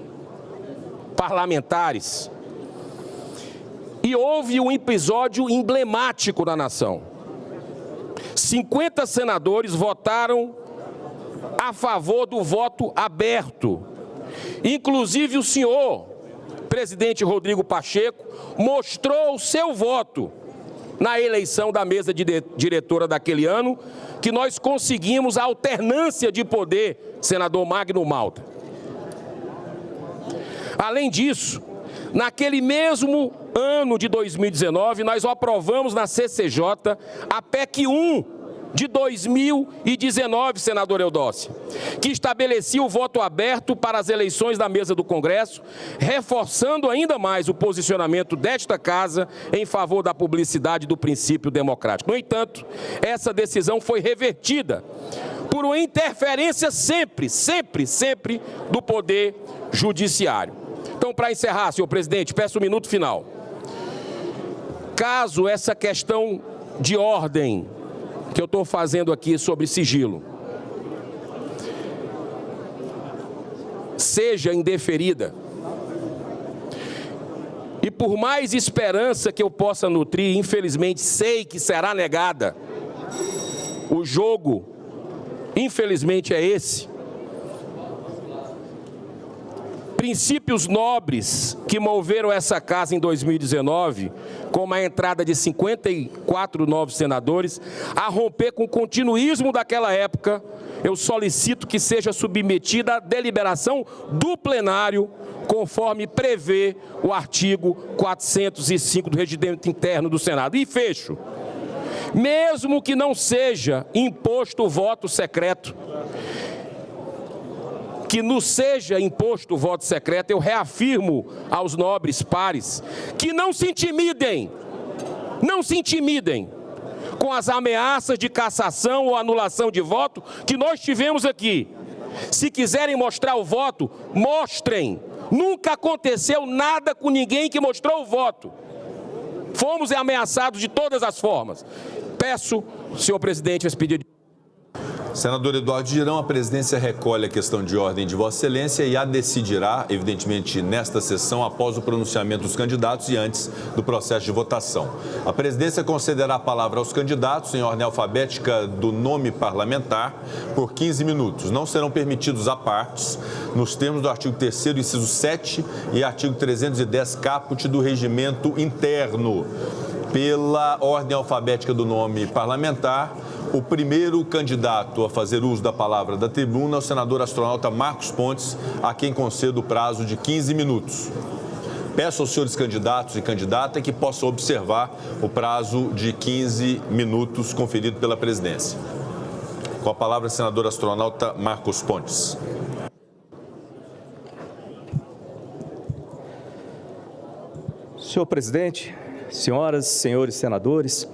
parlamentares. E houve um episódio emblemático na nação. 50 senadores votaram a favor do voto aberto. Inclusive o senhor, presidente Rodrigo Pacheco, mostrou o seu voto na eleição da mesa diretora daquele ano, que nós conseguimos a alternância de poder, senador Magno Malta. Além disso, naquele mesmo ano de 2019, nós aprovamos na CCJ a PEC 1 de 2019, senador Eudócio, que estabelecia o voto aberto para as eleições da mesa do Congresso, reforçando ainda mais o posicionamento desta Casa em favor da publicidade do princípio democrático. No entanto, essa decisão foi revertida por uma interferência sempre do Poder Judiciário. Então, para encerrar, senhor presidente, peço um minuto final. Caso essa questão de ordem que eu estou fazendo aqui sobre sigilo seja indeferida, e por mais esperança que eu possa nutrir, infelizmente sei que será negada, o jogo, infelizmente, é esse. Princípios nobres que moveram essa Casa em 2019, como a entrada de 54 novos senadores, a romper com o continuismo daquela época, eu solicito que seja submetida à deliberação do plenário, conforme prevê o artigo 405 do Regimento Interno do Senado. E fecho. Mesmo que não seja imposto o voto secreto, que nos seja imposto o voto secreto, eu reafirmo aos nobres pares que não se intimidem com as ameaças de cassação ou anulação de voto que nós tivemos aqui. Se quiserem mostrar o voto, mostrem. Nunca aconteceu nada com ninguém que mostrou o voto. Fomos ameaçados de todas as formas. Peço, senhor presidente, esse pedido. Senador Eduardo Girão, a presidência recolhe a questão de ordem de Vossa Excelência e a decidirá, evidentemente, nesta sessão, após o pronunciamento dos candidatos e antes do processo de votação. A presidência concederá a palavra aos candidatos em ordem alfabética do nome parlamentar por 15 minutos. Não serão permitidos apartes nos termos do artigo 3º, inciso 7 e artigo 310, caput do regimento interno. Pela ordem alfabética do nome parlamentar, o primeiro candidato a fazer uso da palavra da tribuna é o senador astronauta Marcos Pontes, a quem concedo o prazo de 15 minutos. Peço aos senhores candidatos e candidatas que possam observar o prazo de 15 minutos conferido pela presidência. Com a palavra, senador astronauta Marcos Pontes. Senhor presidente, senhoras e senhores senadores,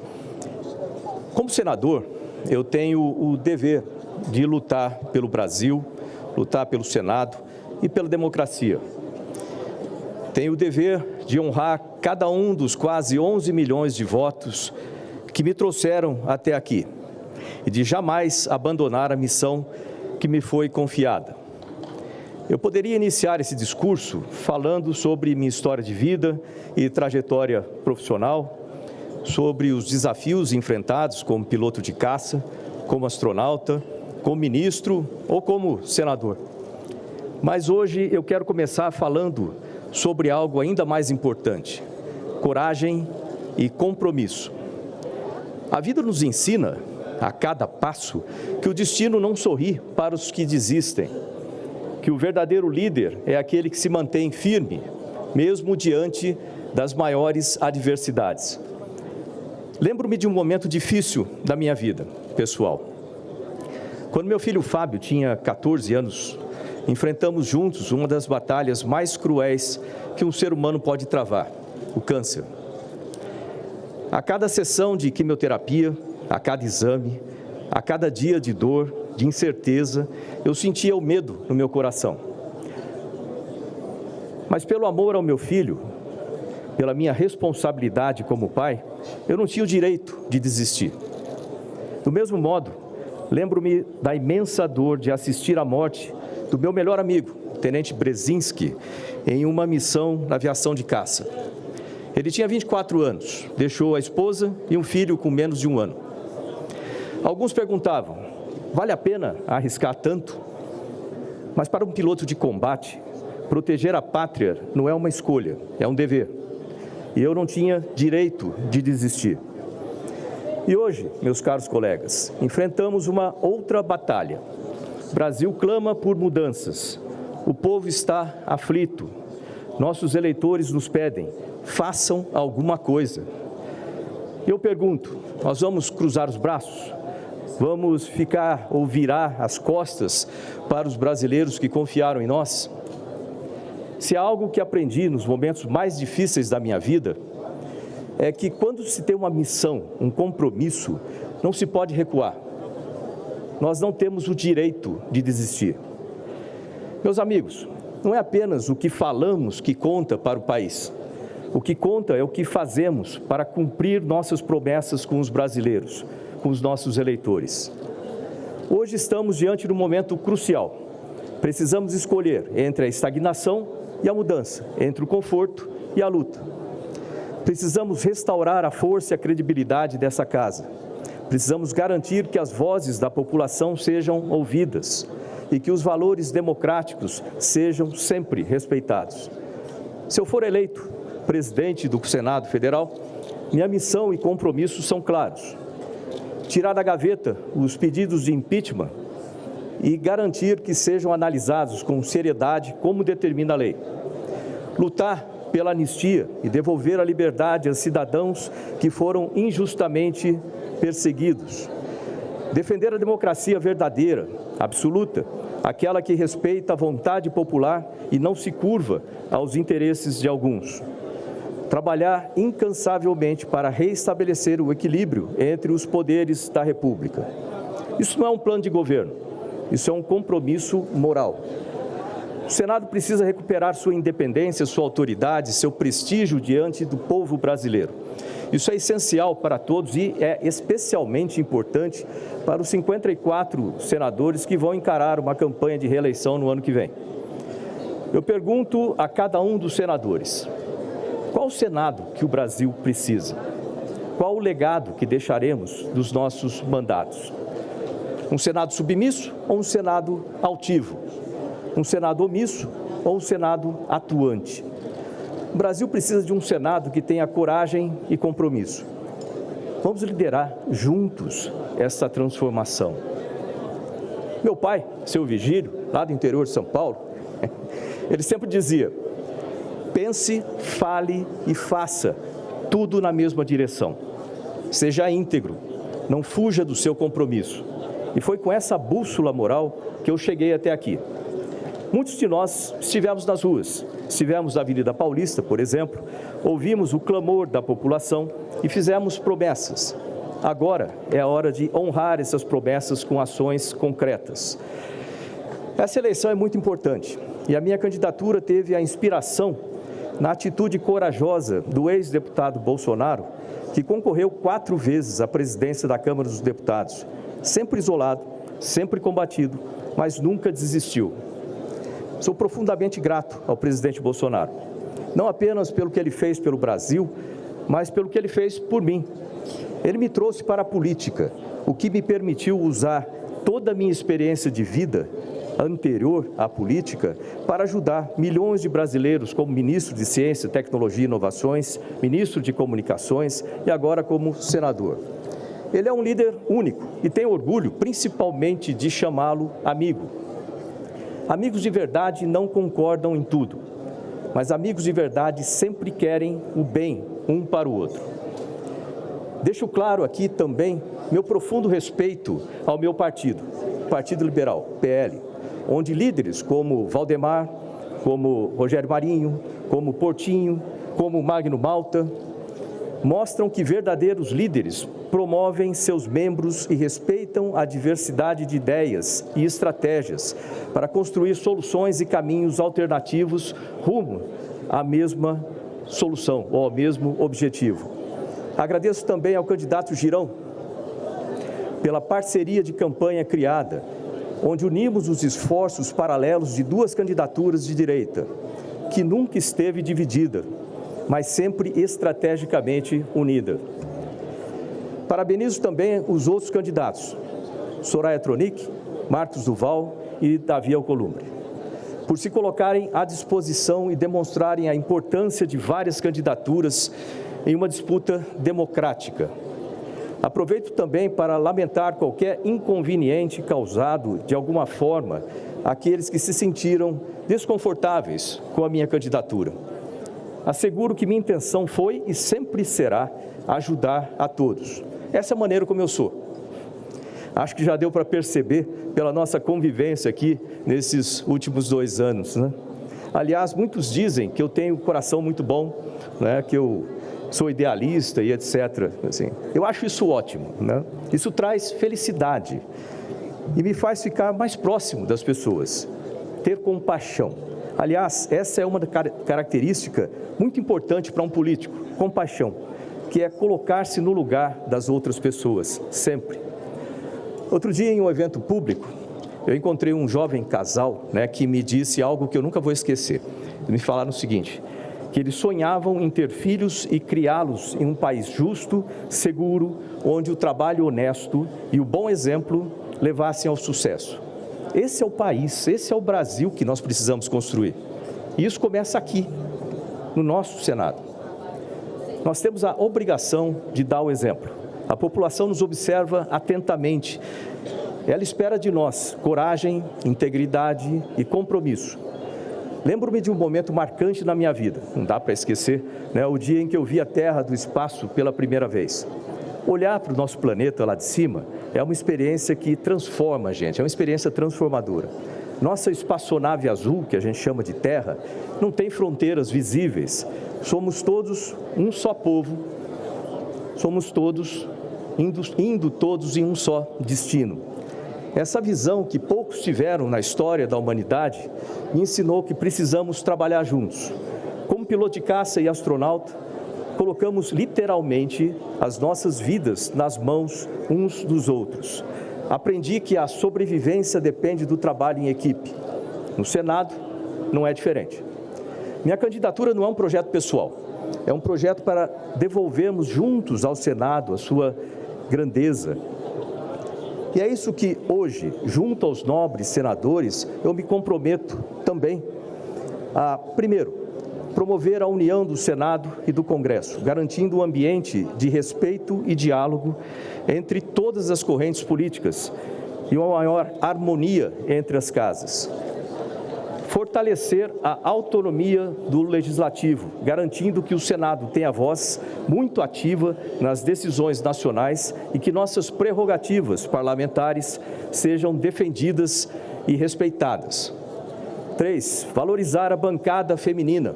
como senador, eu tenho o dever de lutar pelo Brasil, lutar pelo Senado e pela democracia. Tenho o dever de honrar cada um dos quase 11 milhões de votos que me trouxeram até aqui e de jamais abandonar a missão que me foi confiada. Eu poderia iniciar esse discurso falando sobre minha história de vida e trajetória profissional, sobre os desafios enfrentados como piloto de caça, como astronauta, como ministro ou como senador. Mas hoje eu quero começar falando sobre algo ainda mais importante: coragem e compromisso. A vida nos ensina, a cada passo, que o destino não sorri para os que desistem, que o verdadeiro líder é aquele que se mantém firme, mesmo diante das maiores adversidades. Lembro-me de um momento difícil da minha vida pessoal. Quando meu filho Fábio tinha 14 anos, enfrentamos juntos uma das batalhas mais cruéis que um ser humano pode travar: o câncer. A cada sessão de quimioterapia, a cada exame, a cada dia de dor, de incerteza, eu sentia o medo no meu coração. Mas pelo amor ao meu filho, pela minha responsabilidade como pai, eu não tinha o direito de desistir. Do mesmo modo, lembro-me da imensa dor de assistir à morte do meu melhor amigo, o tenente Brzezinski, em uma missão na aviação de caça. Ele tinha 24 anos, deixou a esposa e um filho com menos de 1 ano. Alguns perguntavam: vale a pena arriscar tanto? Mas para um piloto de combate, proteger a pátria não é uma escolha, é um dever. E eu não tinha direito de desistir. E hoje, meus caros colegas, enfrentamos uma outra batalha. O Brasil clama por mudanças. O povo está aflito. Nossos eleitores nos pedem: façam alguma coisa. Eu pergunto: nós vamos cruzar os braços? Vamos ficar ou virar as costas para os brasileiros que confiaram em nós? Se há algo que aprendi nos momentos mais difíceis da minha vida, é que quando se tem uma missão, um compromisso, não se pode recuar. Nós não temos o direito de desistir. Meus amigos, não é apenas o que falamos que conta para o país. O que conta é o que fazemos para cumprir nossas promessas com os brasileiros, com os nossos eleitores. Hoje estamos diante de um momento crucial. Precisamos escolher entre a estagnação e a mudança, entre o conforto e a luta. Precisamos restaurar a força e a credibilidade dessa casa. Precisamos garantir que as vozes da população sejam ouvidas e que os valores democráticos sejam sempre respeitados. Se eu for eleito presidente do Senado Federal, minha missão e compromisso são claros: tirar da gaveta os pedidos de impeachment e garantir que sejam analisados com seriedade, como determina a lei. Lutar pela anistia e devolver a liberdade a cidadãos que foram injustamente perseguidos. Defender a democracia verdadeira, absoluta, aquela que respeita a vontade popular e não se curva aos interesses de alguns. Trabalhar incansavelmente para reestabelecer o equilíbrio entre os poderes da República. Isso não é um plano de governo, isso é um compromisso moral. O Senado precisa recuperar sua independência, sua autoridade, seu prestígio diante do povo brasileiro. Isso é essencial para todos e é especialmente importante para os 54 senadores que vão encarar uma campanha de reeleição no ano que vem. Eu pergunto a cada um dos senadores: qual o Senado que o Brasil precisa? Qual o legado que deixaremos dos nossos mandatos? Um Senado submisso ou um Senado altivo? Um Senado omisso ou um Senado atuante? O Brasil precisa de um Senado que tenha coragem e compromisso. Vamos liderar juntos essa transformação. Meu pai, seu Vigílio, lá do interior de São Paulo, ele sempre dizia: pense, fale e faça tudo na mesma direção. Seja íntegro, não fuja do seu compromisso. E foi com essa bússola moral que eu cheguei até aqui. Muitos de nós estivemos nas ruas, estivemos na Avenida Paulista, por exemplo, ouvimos o clamor da população e fizemos promessas. Agora é a hora de honrar essas promessas com ações concretas. Essa eleição é muito importante e a minha candidatura teve a inspiração na atitude corajosa do ex-deputado Bolsonaro, que concorreu 4 vezes à presidência da Câmara dos Deputados, sempre isolado, sempre combatido, mas nunca desistiu. Sou profundamente grato ao presidente Bolsonaro, não apenas pelo que ele fez pelo Brasil, mas pelo que ele fez por mim. Ele me trouxe para a política, o que me permitiu usar toda a minha experiência de vida anterior à política para ajudar milhões de brasileiros como ministro de Ciência, Tecnologia e Inovações, ministro de Comunicações e agora como senador. Ele é um líder único e tenho orgulho, principalmente, de chamá-lo amigo. Amigos de verdade não concordam em tudo, mas amigos de verdade sempre querem o bem um para o outro. Deixo claro aqui também meu profundo respeito ao meu partido, Partido Liberal, PL, onde líderes como Valdemar, como Rogério Marinho, como Portinho, como Magno Malta, mostram que verdadeiros líderes promovem seus membros e respeitam a diversidade de ideias e estratégias para construir soluções e caminhos alternativos rumo à mesma solução ou ao mesmo objetivo. Agradeço também ao candidato Girão pela parceria de campanha criada, onde unimos os esforços paralelos de 2 candidaturas de direita, que nunca esteve dividida, mas sempre estrategicamente unida. Parabenizo também os outros candidatos, Soraya Tronic, Marcos Duval e Davi Alcolumbre, por se colocarem à disposição e demonstrarem a importância de várias candidaturas em uma disputa democrática. Aproveito também para lamentar qualquer inconveniente causado, de alguma forma, àqueles que se sentiram desconfortáveis com a minha candidatura. Asseguro que minha intenção foi e sempre será ajudar a todos. Essa é a maneira como eu sou. Acho que já deu para perceber pela nossa convivência aqui nesses últimos 2 anos, né? Aliás, muitos dizem que eu tenho um coração muito bom, né? Que eu sou idealista e etc. Assim, eu acho isso ótimo, né? Isso traz felicidade e me faz ficar mais próximo das pessoas, ter compaixão. Aliás, essa é uma característica muito importante para um político, compaixão, que é colocar-se no lugar das outras pessoas, sempre. Outro dia, em um evento público, eu encontrei um jovem casal, né, que me disse algo que eu nunca vou esquecer. Eles me falaram o seguinte, que eles sonhavam em ter filhos e criá-los em um país justo, seguro, onde o trabalho honesto e o bom exemplo levassem ao sucesso. Esse é o país, esse é o Brasil que nós precisamos construir. E isso começa aqui, no nosso Senado. Nós temos a obrigação de dar o exemplo. A população nos observa atentamente. Ela espera de nós coragem, integridade e compromisso. Lembro-me de um momento marcante na minha vida, não dá para esquecer, né? O dia em que eu vi a Terra do espaço pela primeira vez. Olhar para o nosso planeta lá de cima é uma experiência que transforma a gente, é uma experiência transformadora. Nossa espaçonave azul, que a gente chama de terra, não tem fronteiras visíveis. Somos todos um só povo, somos todos indo todos em um só destino. Essa visão que poucos tiveram na história da humanidade me ensinou que precisamos trabalhar juntos. Como piloto de caça e astronauta, colocamos literalmente as nossas vidas nas mãos uns dos outros. Aprendi que a sobrevivência depende do trabalho em equipe. No Senado, não é diferente. Minha candidatura não é um projeto pessoal, é um projeto para devolvermos juntos ao Senado a sua grandeza. E é isso que hoje, junto aos nobres senadores, eu me comprometo também a, primeiro, promover a união do Senado e do Congresso, garantindo um ambiente de respeito e diálogo entre todas as correntes políticas e uma maior harmonia entre as casas. Fortalecer a autonomia do Legislativo, garantindo que o Senado tenha voz muito ativa nas decisões nacionais e que nossas prerrogativas parlamentares sejam defendidas e respeitadas. 3. Valorizar a bancada feminina,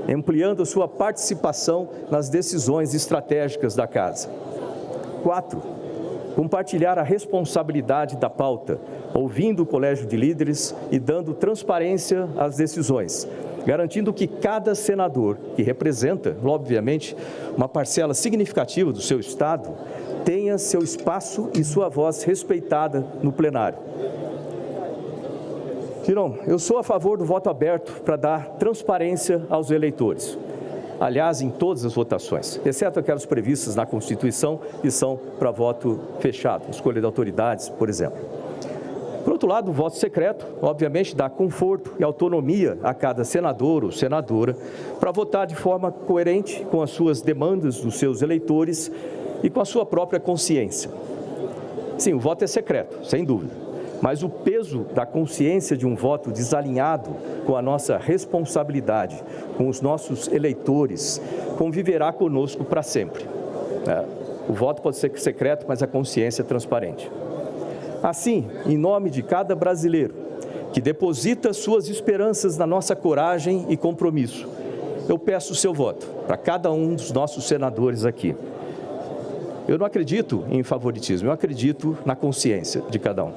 ampliando sua participação nas decisões estratégicas da Casa. 4. Compartilhar a responsabilidade da pauta, ouvindo o Colégio de Líderes e dando transparência às decisões, garantindo que cada senador, que representa, obviamente, uma parcela significativa do seu Estado, tenha seu espaço e sua voz respeitada no plenário. Girão, eu sou a favor do voto aberto para dar transparência aos eleitores. Aliás, em todas as votações, exceto aquelas previstas na Constituição que são para voto fechado, escolha de autoridades, por exemplo. Por outro lado, o voto secreto, obviamente, dá conforto e autonomia a cada senador ou senadora para votar de forma coerente com as suas demandas dos seus eleitores e com a sua própria consciência. Sim, o voto é secreto, sem dúvida. Mas o peso da consciência de um voto desalinhado com a nossa responsabilidade, com os nossos eleitores, conviverá conosco para sempre. O voto pode ser secreto, mas a consciência é transparente. Assim, em nome de cada brasileiro que deposita suas esperanças na nossa coragem e compromisso, eu peço o seu voto para cada um dos nossos senadores aqui. Eu não acredito em favoritismo, eu acredito na consciência de cada um.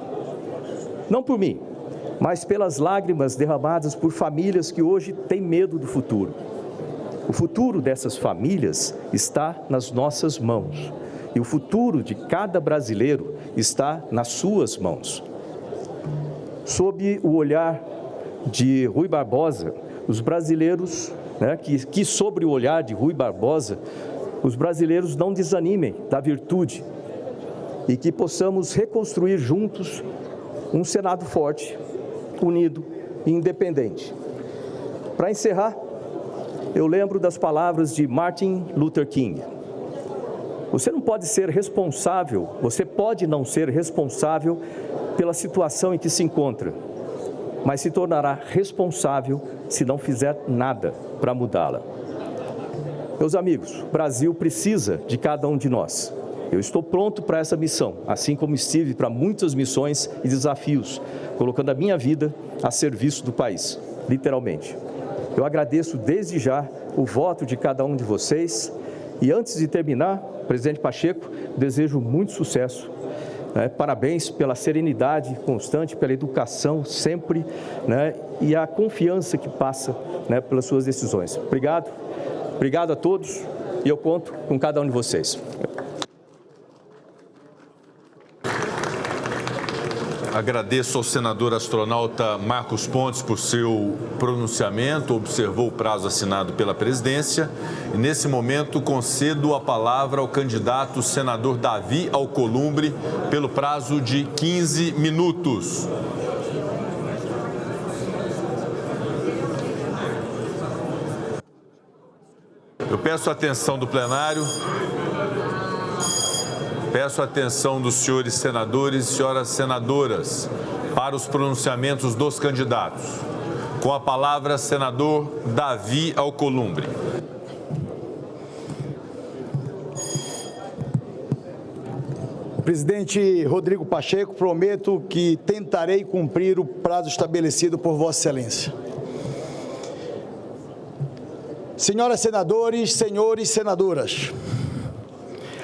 Não por mim, mas pelas lágrimas derramadas por famílias que hoje têm medo do futuro. O futuro dessas famílias está nas nossas mãos. E o futuro de cada brasileiro está nas suas mãos. Sob o olhar de Rui Barbosa, os brasileiros, que sobre o olhar de Rui Barbosa, os brasileiros não desanimem da virtude e que possamos reconstruir juntos um Senado forte, unido e independente. Para encerrar, eu lembro das palavras de Martin Luther King. Você não pode ser responsável, você pode não ser responsável pela situação em que se encontra, mas se tornará responsável se não fizer nada para mudá-la. Meus amigos, o Brasil precisa de cada um de nós. Eu estou pronto para essa missão, assim como estive para muitas missões e desafios, colocando a minha vida a serviço do país, literalmente. Eu agradeço desde já o voto de cada um de vocês e antes de terminar, presidente Pacheco, desejo muito sucesso. Parabéns pela serenidade constante, pela educação sempre, e a confiança que passa pelas suas decisões. Obrigado, obrigado a todos e eu conto com cada um de vocês. Agradeço ao senador astronauta Marcos Pontes por seu pronunciamento, observou o prazo assinado pela presidência e, nesse momento, concedo a palavra ao candidato senador Davi Alcolumbre pelo prazo de 15 minutos. Eu peço a atenção do plenário. Peço a atenção dos senhores senadores e senhoras senadoras para os pronunciamentos dos candidatos. Com a palavra, senador Davi Alcolumbre. Presidente Rodrigo Pacheco, prometo que tentarei cumprir o prazo estabelecido por Vossa Excelência. Senhoras senadores, senhores senadoras,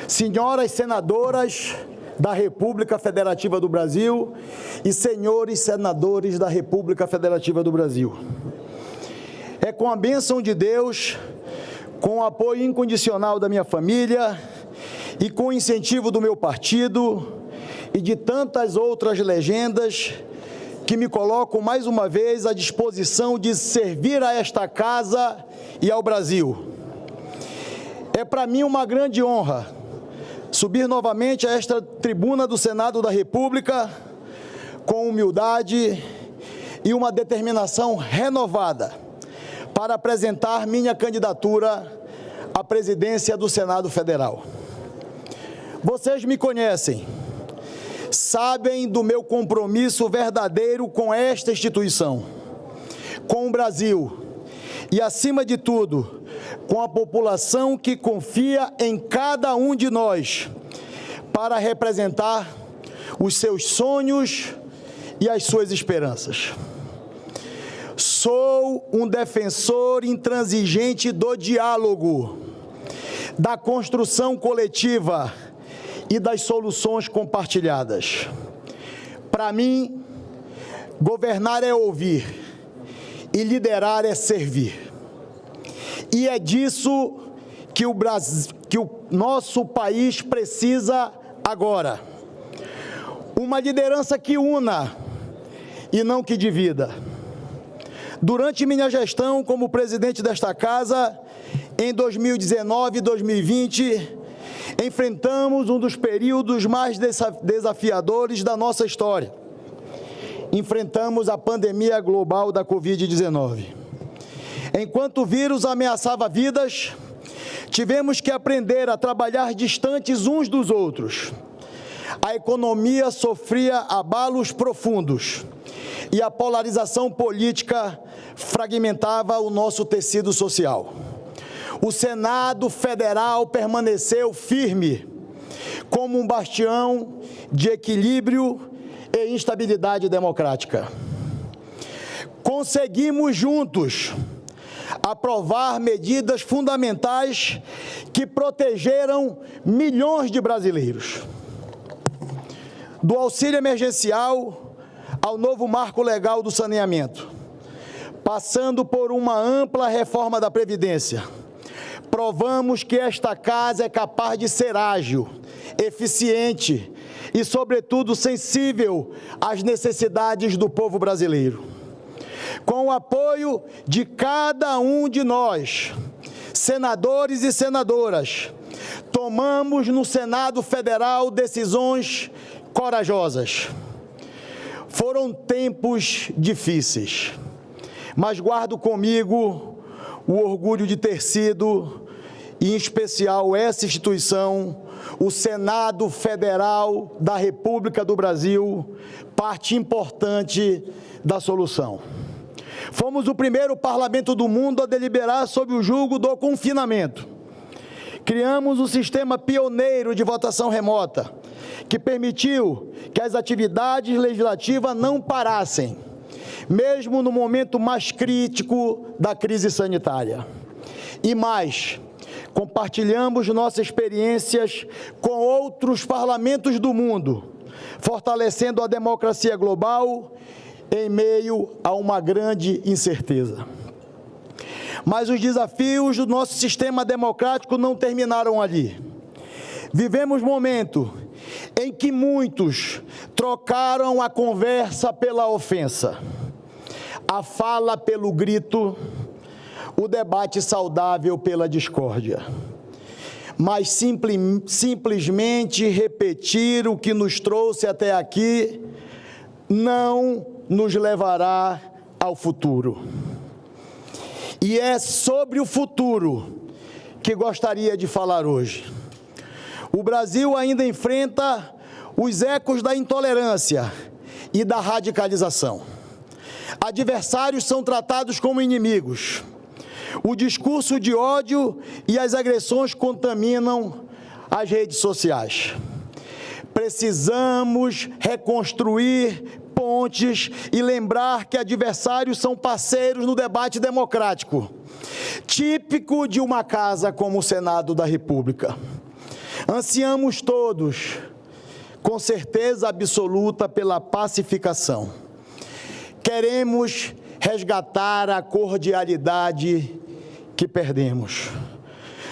senhoras senadoras da República Federativa do Brasil e senhores senadores da República Federativa do Brasil. É com a bênção de Deus, com o apoio incondicional da minha família e com o incentivo do meu partido e de tantas outras legendas que me coloco mais uma vez à disposição de servir a esta casa e ao Brasil. É para mim uma grande honra subir novamente a esta tribuna do Senado da República com humildade e uma determinação renovada para apresentar minha candidatura à presidência do Senado Federal. Vocês me conhecem, sabem do meu compromisso verdadeiro com esta instituição, com o Brasil e, acima de tudo, com a população que confia em cada um de nós para representar os seus sonhos e as suas esperanças. Sou um defensor intransigente do diálogo, da construção coletiva e das soluções compartilhadas. Para mim, governar é ouvir e liderar é servir. E é disso que o nosso país precisa agora. Uma liderança que una e não que divida. Durante minha gestão como presidente desta casa, em 2019 e 2020, enfrentamos um dos períodos mais desafiadores da nossa história. Enfrentamos a pandemia global da Covid-19. Enquanto o vírus ameaçava vidas, tivemos que aprender a trabalhar distantes uns dos outros. A economia sofria abalos profundos e a polarização política fragmentava o nosso tecido social. O Senado Federal permaneceu firme, como um bastião de equilíbrio e instabilidade democrática. Conseguimos juntos aprovar medidas fundamentais que protegeram milhões de brasileiros. Do auxílio emergencial ao novo marco legal do saneamento, passando por uma ampla reforma da Previdência, provamos que esta casa é capaz de ser ágil, eficiente e, sobretudo, sensível às necessidades do povo brasileiro. Com o apoio de cada um de nós, senadores e senadoras, tomamos no Senado Federal decisões corajosas. Foram tempos difíceis, mas guardo comigo o orgulho de ter sido, em especial essa instituição, o Senado Federal da República do Brasil, parte importante da solução. Fomos o primeiro parlamento do mundo a deliberar sob o julgo do confinamento. Criamos um sistema pioneiro de votação remota, que permitiu que as atividades legislativas não parassem, mesmo no momento mais crítico da crise sanitária. E mais, compartilhamos nossas experiências com outros parlamentos do mundo, fortalecendo a democracia global em meio a uma grande incerteza. Mas os desafios do nosso sistema democrático não terminaram ali. Vivemos momento em que muitos trocaram a conversa pela ofensa, a fala pelo grito, o debate saudável pela discórdia. Mas simplesmente repetir o que nos trouxe até aqui não nos levará ao futuro. E é sobre o futuro que gostaria de falar hoje. O Brasil ainda enfrenta os ecos da intolerância e da radicalização. Adversários são tratados como inimigos. O discurso de ódio e as agressões contaminam as redes sociais. Precisamos reconstruir pontes e lembrar que adversários são parceiros no debate democrático, típico de uma casa como o Senado da República. Ansiamos todos, com certeza absoluta, pela pacificação. Queremos resgatar a cordialidade que perdemos.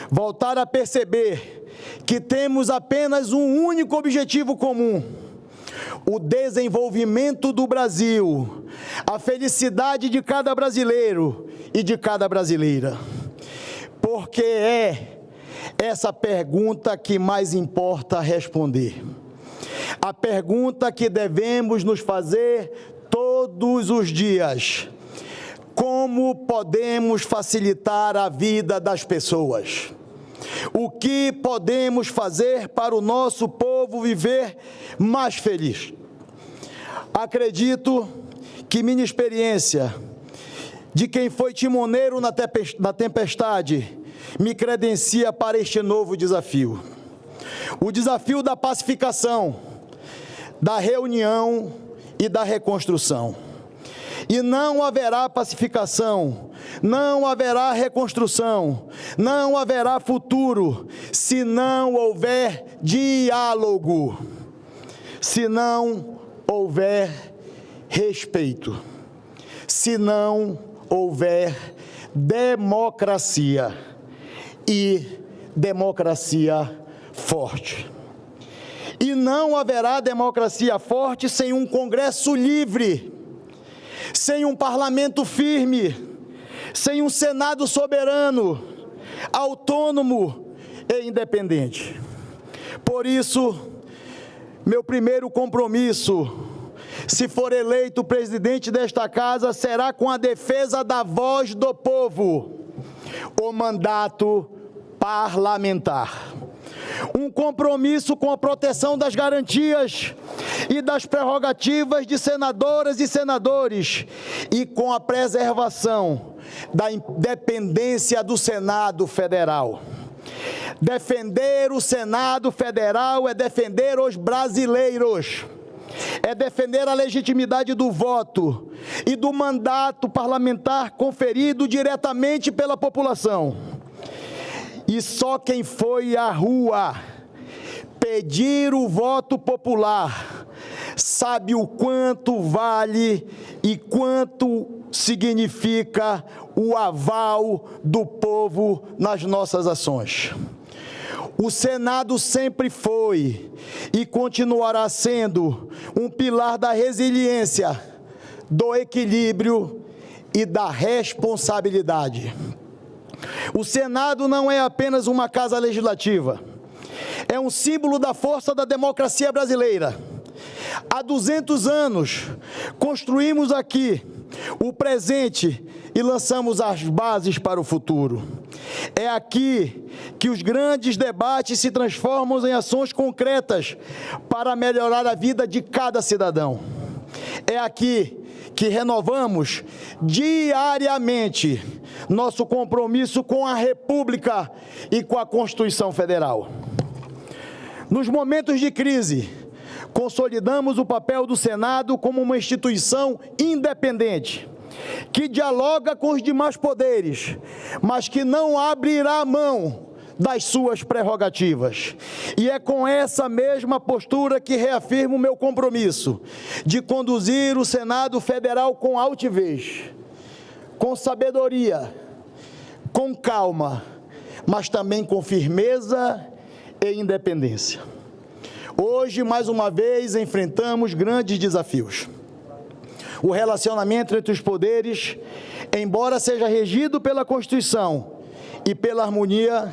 Voltar a perceber que temos apenas um único objetivo comum: o desenvolvimento do Brasil, a felicidade de cada brasileiro e de cada brasileira. Porque é essa pergunta que mais importa responder. A pergunta que devemos nos fazer todos os dias: como podemos facilitar a vida das pessoas? O que podemos fazer para o nosso povo viver mais feliz? Acredito que minha experiência de quem foi timoneiro na tempestade me credencia para este novo desafio. O desafio da pacificação, da reunião e da reconstrução. E não haverá pacificação, não haverá reconstrução, não haverá futuro, se não houver diálogo, se não houver respeito, se não houver democracia, e democracia forte. E não haverá democracia forte sem um Congresso livre, sem um parlamento firme, sem um Senado soberano, autônomo e independente. Por isso, meu primeiro compromisso, se for eleito presidente desta casa, será com a defesa da voz do povo, o mandato parlamentar. Um compromisso com a proteção das garantias e das prerrogativas de senadoras e senadores e com a preservação da independência do Senado Federal. Defender o Senado Federal é defender os brasileiros, é defender a legitimidade do voto e do mandato parlamentar conferido diretamente pela população. E só quem foi à rua pedir o voto popular sabe o quanto vale e quanto significa o aval do povo nas nossas ações. O Senado sempre foi e continuará sendo um pilar da resiliência, do equilíbrio e da responsabilidade. O Senado não é apenas uma casa legislativa, é um símbolo da força da democracia brasileira. Há 200 anos, construímos aqui o presente e lançamos as bases para o futuro. É aqui que os grandes debates se transformam em ações concretas para melhorar a vida de cada cidadão. É aqui que renovamos diariamente nosso compromisso com a República e com a Constituição Federal. Nos momentos de crise, consolidamos o papel do Senado como uma instituição independente, que dialoga com os demais poderes, mas que não abrirá mão das suas prerrogativas. E é com essa mesma postura que reafirmo o meu compromisso de conduzir o Senado Federal com altivez, com sabedoria, com calma, mas também com firmeza e independência. Hoje, mais uma vez, enfrentamos grandes desafios. O relacionamento entre os poderes, embora seja regido pela Constituição e pela harmonia,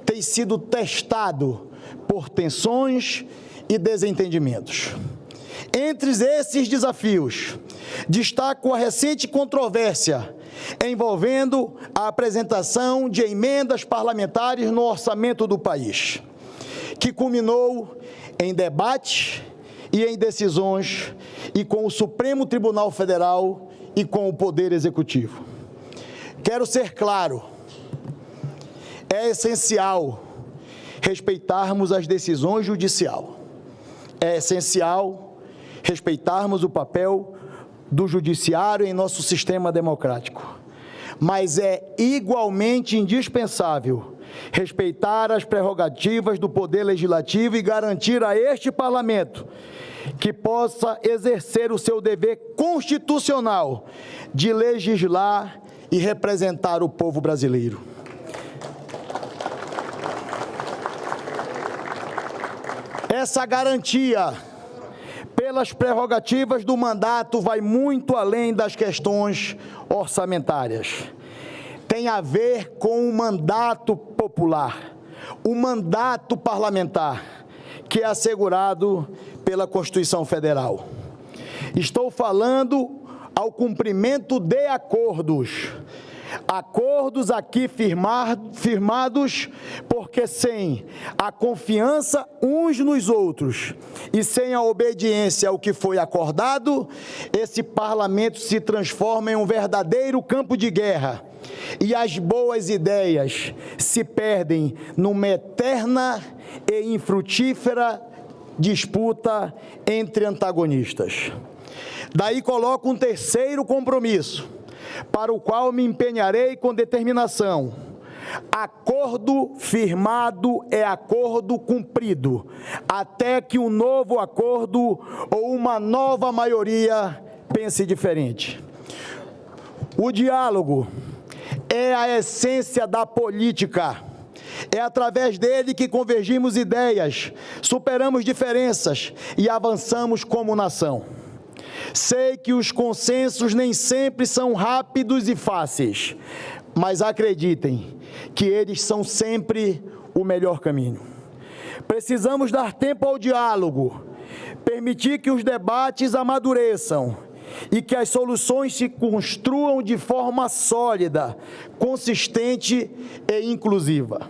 tem sido testado por tensões e desentendimentos. Entre esses desafios, destaco a recente controvérsia envolvendo a apresentação de emendas parlamentares no orçamento do país, que culminou em debate e em decisões e com o Supremo Tribunal Federal e com o Poder Executivo. Quero ser claro, é essencial respeitarmos as decisões judiciais. é essencial respeitarmos o papel do judiciário em nosso sistema democrático, mas é igualmente indispensável respeitar as prerrogativas do Poder Legislativo e garantir a este Parlamento que possa exercer o seu dever constitucional de legislar e representar o povo brasileiro. Essa garantia pelas prerrogativas do mandato vai muito além das questões orçamentárias. Tem a ver com o mandato popular, o mandato parlamentar, que é assegurado pela Constituição Federal. Estou falando ao cumprimento de acordos. Acordos aqui firmados, porque sem a confiança uns nos outros e sem a obediência ao que foi acordado, esse parlamento se transforma em um verdadeiro campo de guerra e as boas ideias se perdem numa eterna e infrutífera disputa entre antagonistas. Daí coloco um terceiro compromisso, para o qual me empenharei com determinação. Acordo firmado é acordo cumprido, até que um novo acordo ou uma nova maioria pense diferente. O diálogo é a essência da política. É através dele que convergimos ideias, superamos diferenças e avançamos como nação. Sei que os consensos nem sempre são rápidos e fáceis, mas acreditem que eles são sempre o melhor caminho. Precisamos dar tempo ao diálogo, permitir que os debates amadureçam e que as soluções se construam de forma sólida, consistente e inclusiva.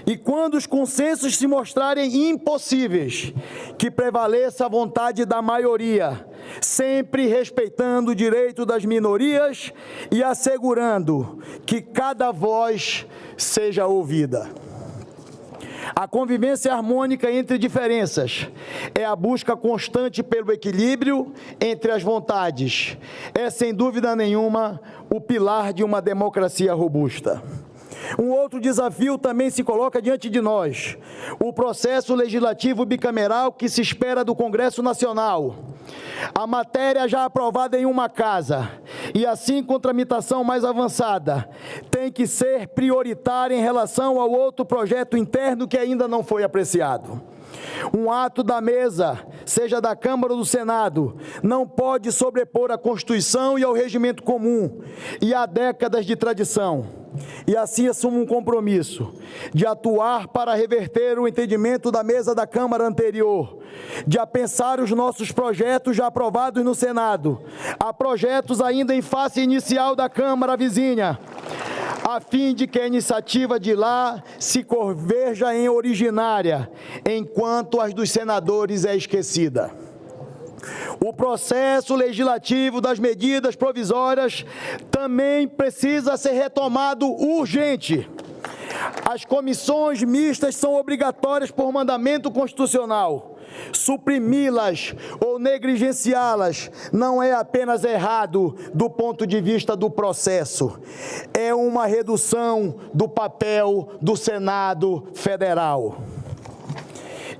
E quando os consensos se mostrarem impossíveis, que prevaleça a vontade da maioria, sempre respeitando o direito das minorias e assegurando que cada voz seja ouvida. A convivência harmônica entre diferenças é a busca constante pelo equilíbrio entre as vontades. É, sem dúvida nenhuma, o pilar de uma democracia robusta. Um outro desafio também se coloca diante de nós: o processo legislativo bicameral que se espera do Congresso Nacional. A matéria já aprovada em uma casa, e assim com tramitação mais avançada, tem que ser prioritária em relação ao outro projeto interno que ainda não foi apreciado. Um ato da mesa, seja da Câmara ou do Senado, não pode sobrepor a Constituição e ao regimento comum e a décadas de tradição. E assim assumo um compromisso de atuar para reverter o entendimento da mesa da Câmara anterior, de apensar os nossos projetos já aprovados no Senado, a projetos ainda em fase inicial da Câmara vizinha, a fim de que a iniciativa de lá se converja em originária, enquanto as dos senadores é esquecida. O processo legislativo das medidas provisórias também precisa ser retomado urgente. As comissões mistas são obrigatórias por mandamento constitucional. Suprimi-las ou negligenciá-las não é apenas errado do ponto de vista do processo, é uma redução do papel do Senado Federal.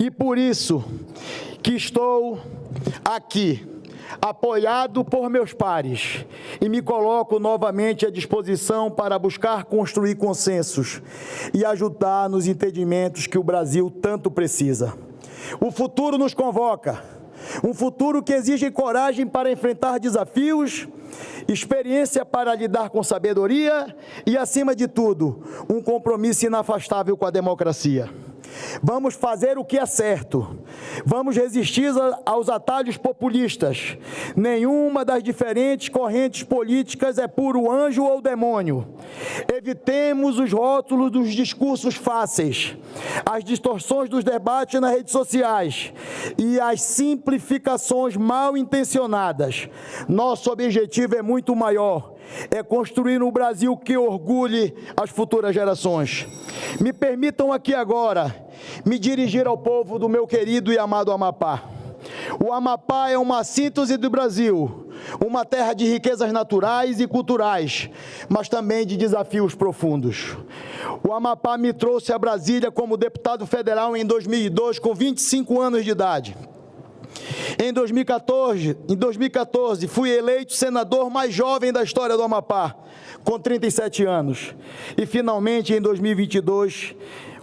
E por isso que estou aqui, apoiado por meus pares, e me coloco novamente à disposição para buscar construir consensos e ajudar nos entendimentos que o Brasil tanto precisa. O futuro nos convoca, um futuro que exige coragem para enfrentar desafios, experiência para lidar com sabedoria e, acima de tudo, um compromisso inafastável com a democracia. Vamos fazer o que é certo. Vamos resistir aos atalhos populistas. Nenhuma das diferentes correntes políticas é puro anjo ou demônio. Evitemos os rótulos dos discursos fáceis, as distorções dos debates nas redes sociais e as simplificações mal intencionadas. Nosso objetivo é muito maior é construir um Brasil que orgulhe as futuras gerações. Me permitam aqui agora me dirigir ao povo do meu querido e amado Amapá. O Amapá é uma síntese do Brasil, uma terra de riquezas naturais e culturais, mas também de desafios profundos. O Amapá me trouxe a Brasília como deputado federal em 2002, com 25 anos de idade. Em 2014, fui eleito senador mais jovem da história do Amapá, com 37 anos. E, finalmente, em 2022,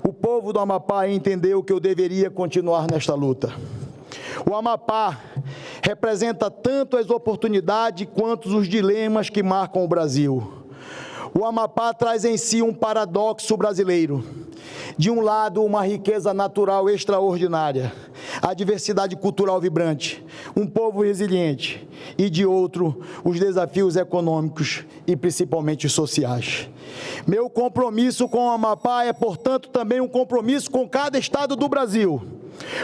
o povo do Amapá entendeu que eu deveria continuar nesta luta. O Amapá representa tanto as oportunidades quanto os dilemas que marcam o Brasil. O Amapá traz em si um paradoxo brasileiro. De um lado, uma riqueza natural extraordinária, a diversidade cultural vibrante, um povo resiliente, e de outro, os desafios econômicos e principalmente sociais. Meu compromisso com o Amapá é, portanto, também um compromisso com cada estado do Brasil.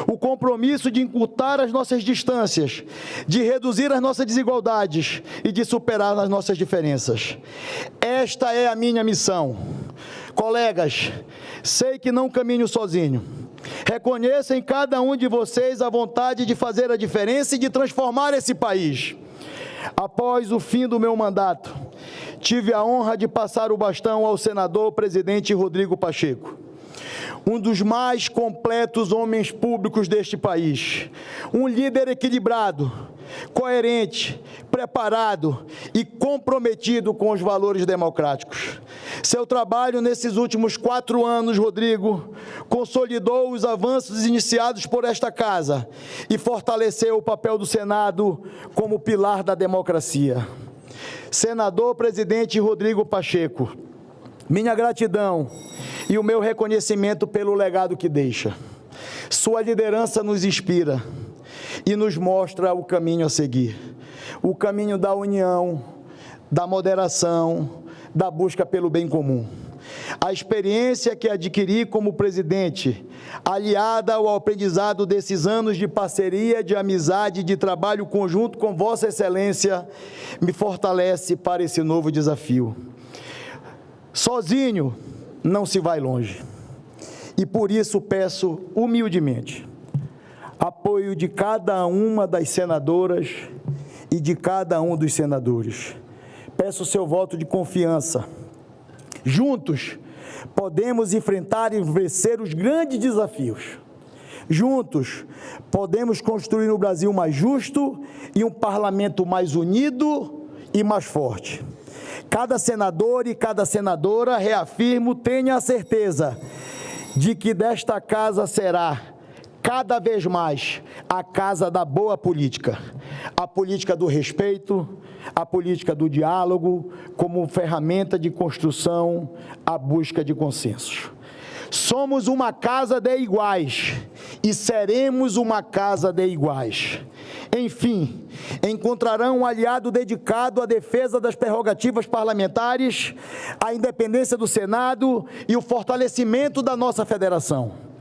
O compromisso de encurtar as nossas distâncias, de reduzir as nossas desigualdades e de superar as nossas diferenças. Esta é a minha missão. Colegas, sei que não caminho sozinho. Reconheço em cada um de vocês a vontade de fazer a diferença e de transformar esse país. Após o fim do meu mandato, tive a honra de passar o bastão ao senador presidente Rodrigo Pacheco, um dos mais completos homens públicos deste país, um líder equilibrado, coerente, preparado e comprometido com os valores democráticos. Seu trabalho nesses últimos 4 anos, Rodrigo, consolidou os avanços iniciados por esta casa e fortaleceu o papel do Senado como pilar da democracia. Senador presidente Rodrigo Pacheco, minha gratidão e o meu reconhecimento pelo legado que deixa. Sua liderança nos inspira e nos mostra o caminho a seguir. O caminho da união, da moderação, da busca pelo bem comum. A experiência que adquiri como presidente, aliada ao aprendizado desses anos de parceria, de amizade, de trabalho conjunto com Vossa Excelência, me fortalece para esse novo desafio. Sozinho não se vai longe. E por isso peço humildemente apoio de cada uma das senadoras e de cada um dos senadores. Peço o seu voto de confiança. Juntos podemos enfrentar e vencer os grandes desafios. Juntos podemos construir um Brasil mais justo e um parlamento mais unido e mais forte. Cada senador e cada senadora, reafirmo, tenha a certeza de que desta casa será, cada vez mais, a casa da boa política. A política do respeito, a política do diálogo, como ferramenta de construção, a busca de consensos. Somos uma casa de iguais e seremos uma casa de iguais. Enfim, encontrarão um aliado dedicado à defesa das prerrogativas parlamentares, à independência do Senado e o fortalecimento da nossa federação.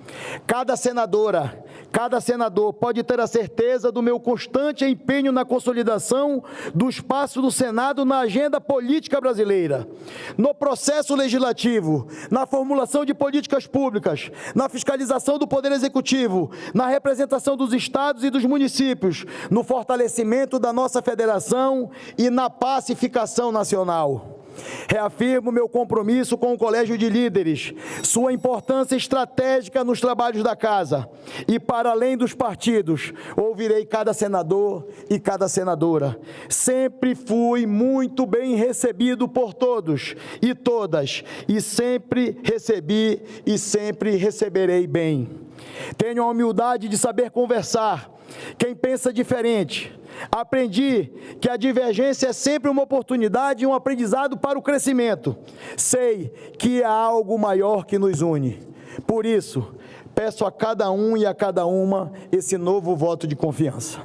Cada senadora, cada senador pode ter a certeza do meu constante empenho na consolidação do espaço do Senado na agenda política brasileira, no processo legislativo, na formulação de políticas públicas, na fiscalização do Poder Executivo, na representação dos estados e dos municípios, no fortalecimento da nossa federação e na pacificação nacional. Reafirmo meu compromisso com o Colégio de Líderes, sua importância estratégica nos trabalhos da Casa e, para além dos partidos, ouvirei cada senador e cada senadora. Sempre fui muito bem recebido por todos e todas, e sempre recebi e sempre receberei bem. Tenho a humildade de saber conversar. Quem pensa diferente. Aprendi que a divergência é sempre uma oportunidade e um aprendizado para o crescimento. Sei que há algo maior que nos une. Por isso, peço a cada um e a cada uma esse novo voto de confiança.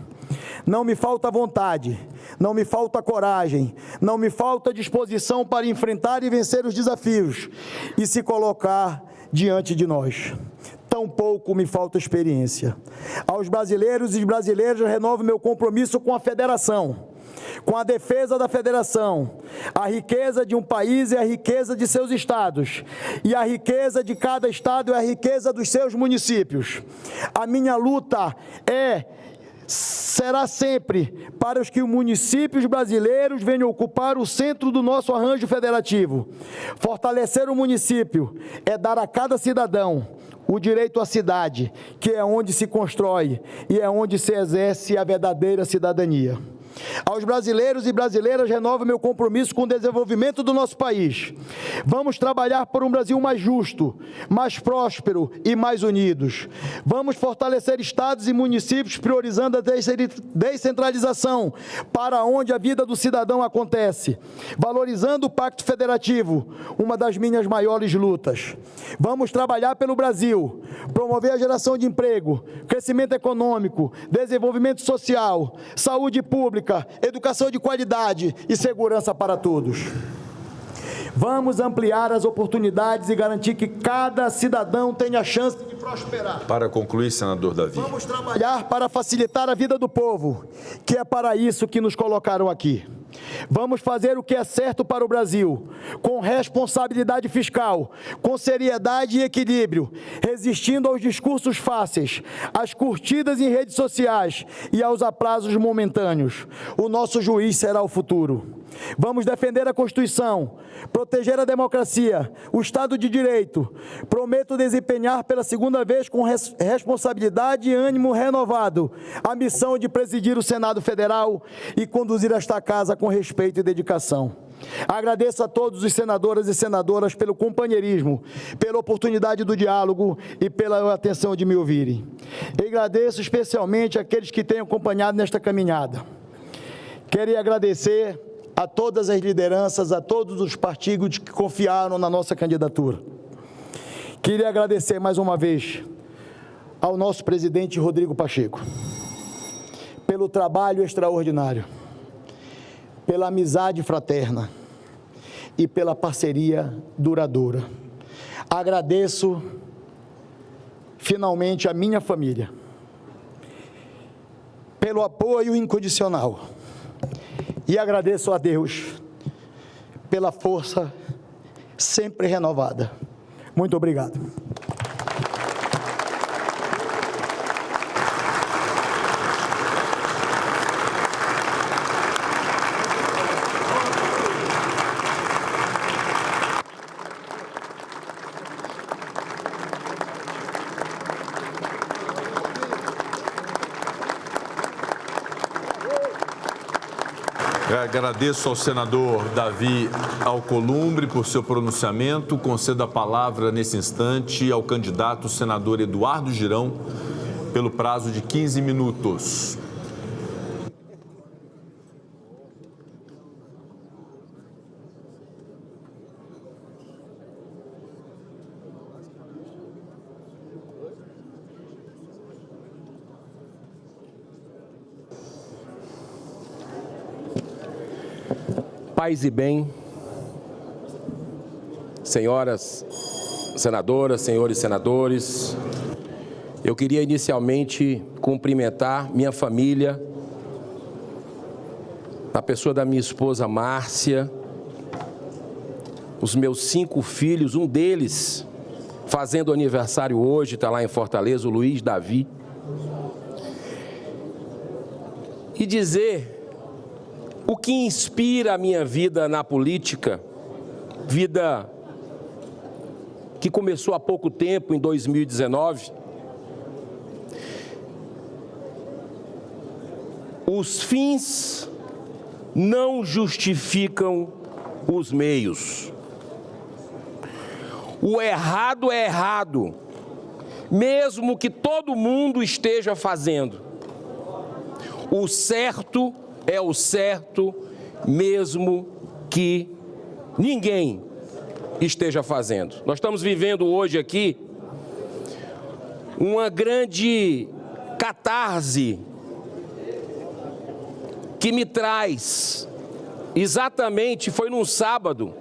Não me falta vontade, não me falta coragem, não me falta disposição para enfrentar e vencer os desafios e se colocar diante de nós. Tampouco me falta experiência. Aos brasileiros e brasileiras, renovo meu compromisso com a federação, Com a defesa da federação, a riqueza de um país é a riqueza de seus estados, e a riqueza de cada estado é a riqueza dos seus municípios. A minha luta será sempre para os que os municípios brasileiros venham ocupar o centro do nosso arranjo federativo. Fortalecer o município é dar a cada cidadão o direito à cidade, que é onde se constrói e é onde se exerce a verdadeira cidadania. Aos brasileiros e brasileiras, renovo meu compromisso com o desenvolvimento do nosso país. Vamos trabalhar por um Brasil mais justo, mais próspero e mais unidos. Vamos fortalecer estados e municípios, priorizando a descentralização para onde a vida do cidadão acontece, valorizando o Pacto Federativo, uma das minhas maiores lutas. Vamos trabalhar pelo Brasil, promover a geração de emprego, crescimento econômico, desenvolvimento social, saúde pública, educação de qualidade e segurança para todos. Vamos ampliar as oportunidades e garantir que cada cidadão tenha a chance de prosperar. Para concluir, senador Davi. Vamos trabalhar para facilitar a vida do povo, que é para isso que nos colocaram aqui. Vamos fazer o que é certo para o Brasil, com responsabilidade fiscal, com seriedade e equilíbrio, resistindo aos discursos fáceis, às curtidas em redes sociais e aos aplausos momentâneos. O nosso juiz será o futuro. Vamos defender a Constituição, proteger a democracia, o Estado de Direito. Prometo desempenhar pela segunda vez com responsabilidade e ânimo renovado a missão de presidir o Senado Federal e conduzir esta casa com respeito e dedicação. Agradeço a todos os senadores e senadoras pelo companheirismo, pela oportunidade do diálogo e pela atenção de me ouvirem. E agradeço especialmente àqueles que têm acompanhado nesta caminhada. Quero agradecer a todas as lideranças, a todos os partidos que confiaram na nossa candidatura. Queria agradecer mais uma vez ao nosso presidente Rodrigo Pacheco, pelo trabalho extraordinário, pela amizade fraterna e pela parceria duradoura. Agradeço, finalmente, a minha família, pelo apoio incondicional. E agradeço a Deus pela força sempre renovada. Muito obrigado. Agradeço ao senador Davi Alcolumbre por seu pronunciamento. Concedo a palavra nesse instante ao candidato senador Eduardo Girão pelo prazo de 15 minutos. Paz e bem, senhoras senadoras, senhores senadores, eu queria inicialmente cumprimentar minha família, a pessoa da minha esposa Márcia, os meus 5 filhos, um deles fazendo aniversário hoje, está lá em Fortaleza, o Luiz Davi, e dizer o que inspira a minha vida na política, vida que começou há pouco tempo, em 2019. Os fins não justificam os meios. O errado é errado, mesmo que todo mundo esteja fazendo. O certo é o certo, mesmo que ninguém esteja fazendo. Nós estamos vivendo hoje aqui uma grande catarse que me traz, exatamente, foi num sábado,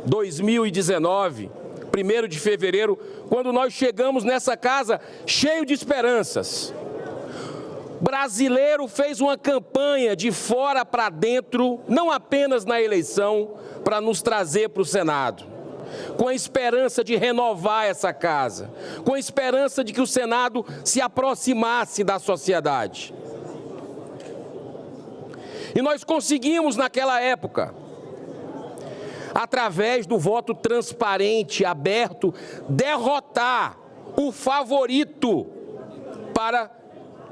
2019, 1º de fevereiro, quando nós chegamos nessa casa cheio de esperanças. brasileiro fez uma campanha de fora para dentro, não apenas na eleição, para nos trazer para o Senado, com a esperança de renovar essa casa, com a esperança de que o Senado se aproximasse da sociedade. E nós conseguimos, naquela época, através do voto transparente, aberto, derrotar o favorito para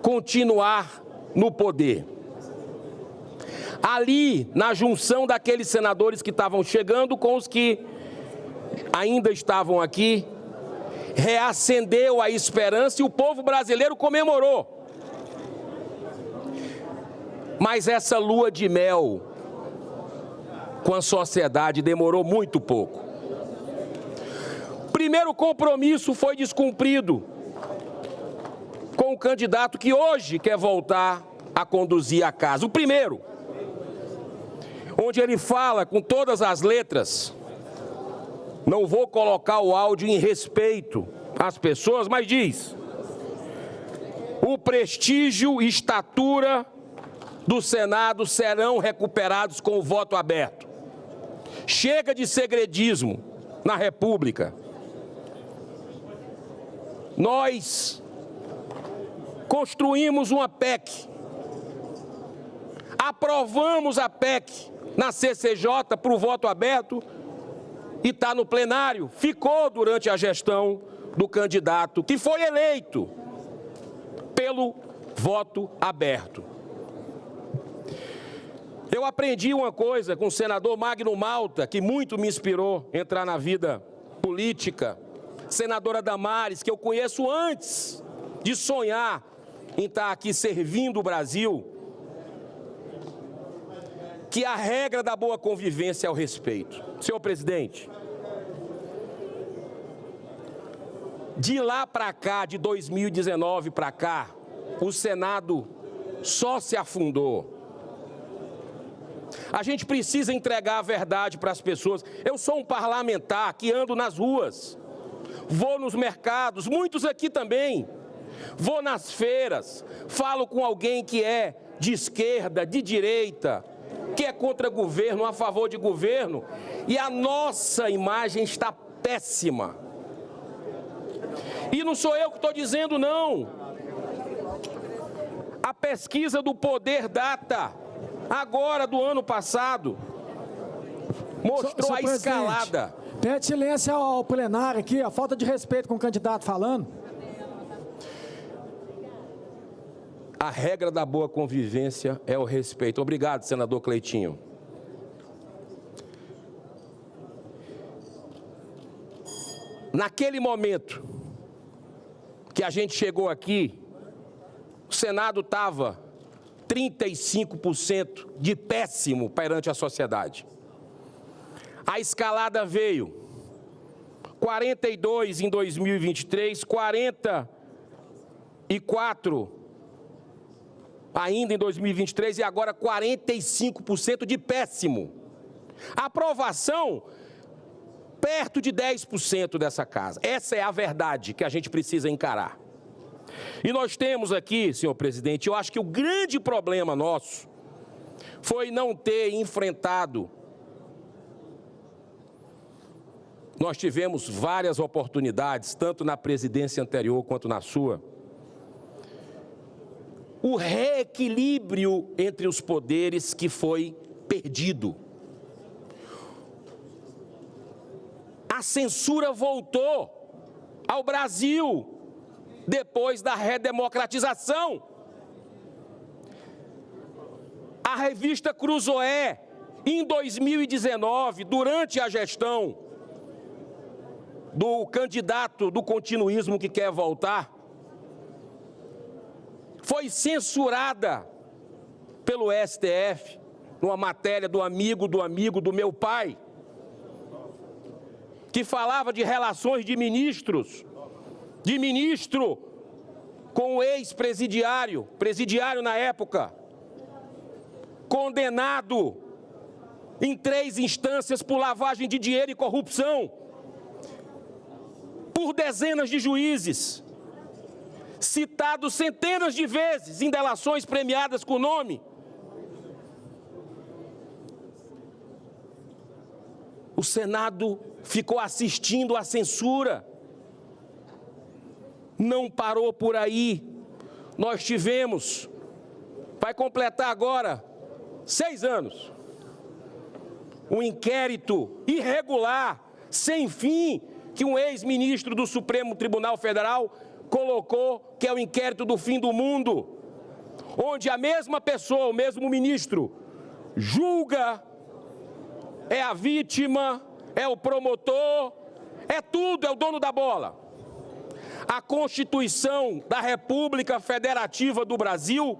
continuar no poder. Ali, na junção daqueles senadores que estavam chegando com os que ainda estavam aqui, reacendeu a esperança e o povo brasileiro comemorou. Mas essa lua de mel com a sociedade demorou muito pouco. O primeiro compromisso foi descumprido com o candidato que hoje quer voltar a conduzir a casa. O primeiro, onde ele fala com todas as letras, não vou colocar o áudio em respeito às pessoas, mas diz: o prestígio e estatura do Senado serão recuperados com o voto aberto. Chega de segredismo na República. Nós construímos uma PEC, aprovamos a PEC na CCJ para o voto aberto e está no plenário. Ficou durante a gestão do candidato que foi eleito pelo voto aberto. Eu aprendi uma coisa com o senador Magno Malta, que muito me inspirou a entrar na vida política, senadora Damares, que eu conheço antes de sonhar em estar aqui servindo o Brasil, que a regra da boa convivência é o respeito. Senhor presidente, de lá para cá, de 2019 para cá, o Senado só se afundou. A gente precisa entregar a verdade para as pessoas. Eu sou um parlamentar que ando nas ruas, vou nos mercados, muitos aqui também, vou nas feiras, falo com alguém que é de esquerda, de direita, que é contra governo, a favor de governo, e a nossa imagem está péssima. E não sou eu que estou dizendo, não. A pesquisa do Poder Data, agora do ano passado, mostrou a escalada. Pede silêncio ao plenário aqui, a falta de respeito com o candidato falando. A regra da boa convivência é o respeito. Obrigado, senador Cleitinho. Naquele momento que a gente chegou aqui, o Senado estava 35% de péssimo perante a sociedade. A escalada veio 42 em 2023, 44 ainda em 2023 e agora 45% de péssimo. A aprovação perto de 10% dessa casa. Essa é a verdade que a gente precisa encarar. E nós temos aqui, senhor presidente, eu acho que o grande problema nosso foi não ter enfrentado. Nós tivemos várias oportunidades, tanto na presidência anterior quanto na sua. O reequilíbrio entre os poderes que foi perdido. A censura voltou ao Brasil depois da redemocratização. A revista Cruzoé, em 2019, durante a gestão do candidato do continuismo que quer voltar, foi censurada pelo STF, numa matéria do amigo do meu pai, que falava de relações de ministros, de ministro com o ex-presidiário, presidiário na época, condenado em 3 instâncias por lavagem de dinheiro e corrupção, por dezenas de juízes. citado centenas de vezes em delações premiadas com nome. O Senado ficou assistindo à censura. Não parou por aí. Nós tivemos, vai completar agora 6 anos, um inquérito irregular, sem fim, que um ex-ministro do Supremo Tribunal Federal colocou, que é o inquérito do fim do mundo, onde a mesma pessoa, o mesmo ministro, julga, é a vítima, é o promotor, é tudo, é o dono da bola. A Constituição da República Federativa do Brasil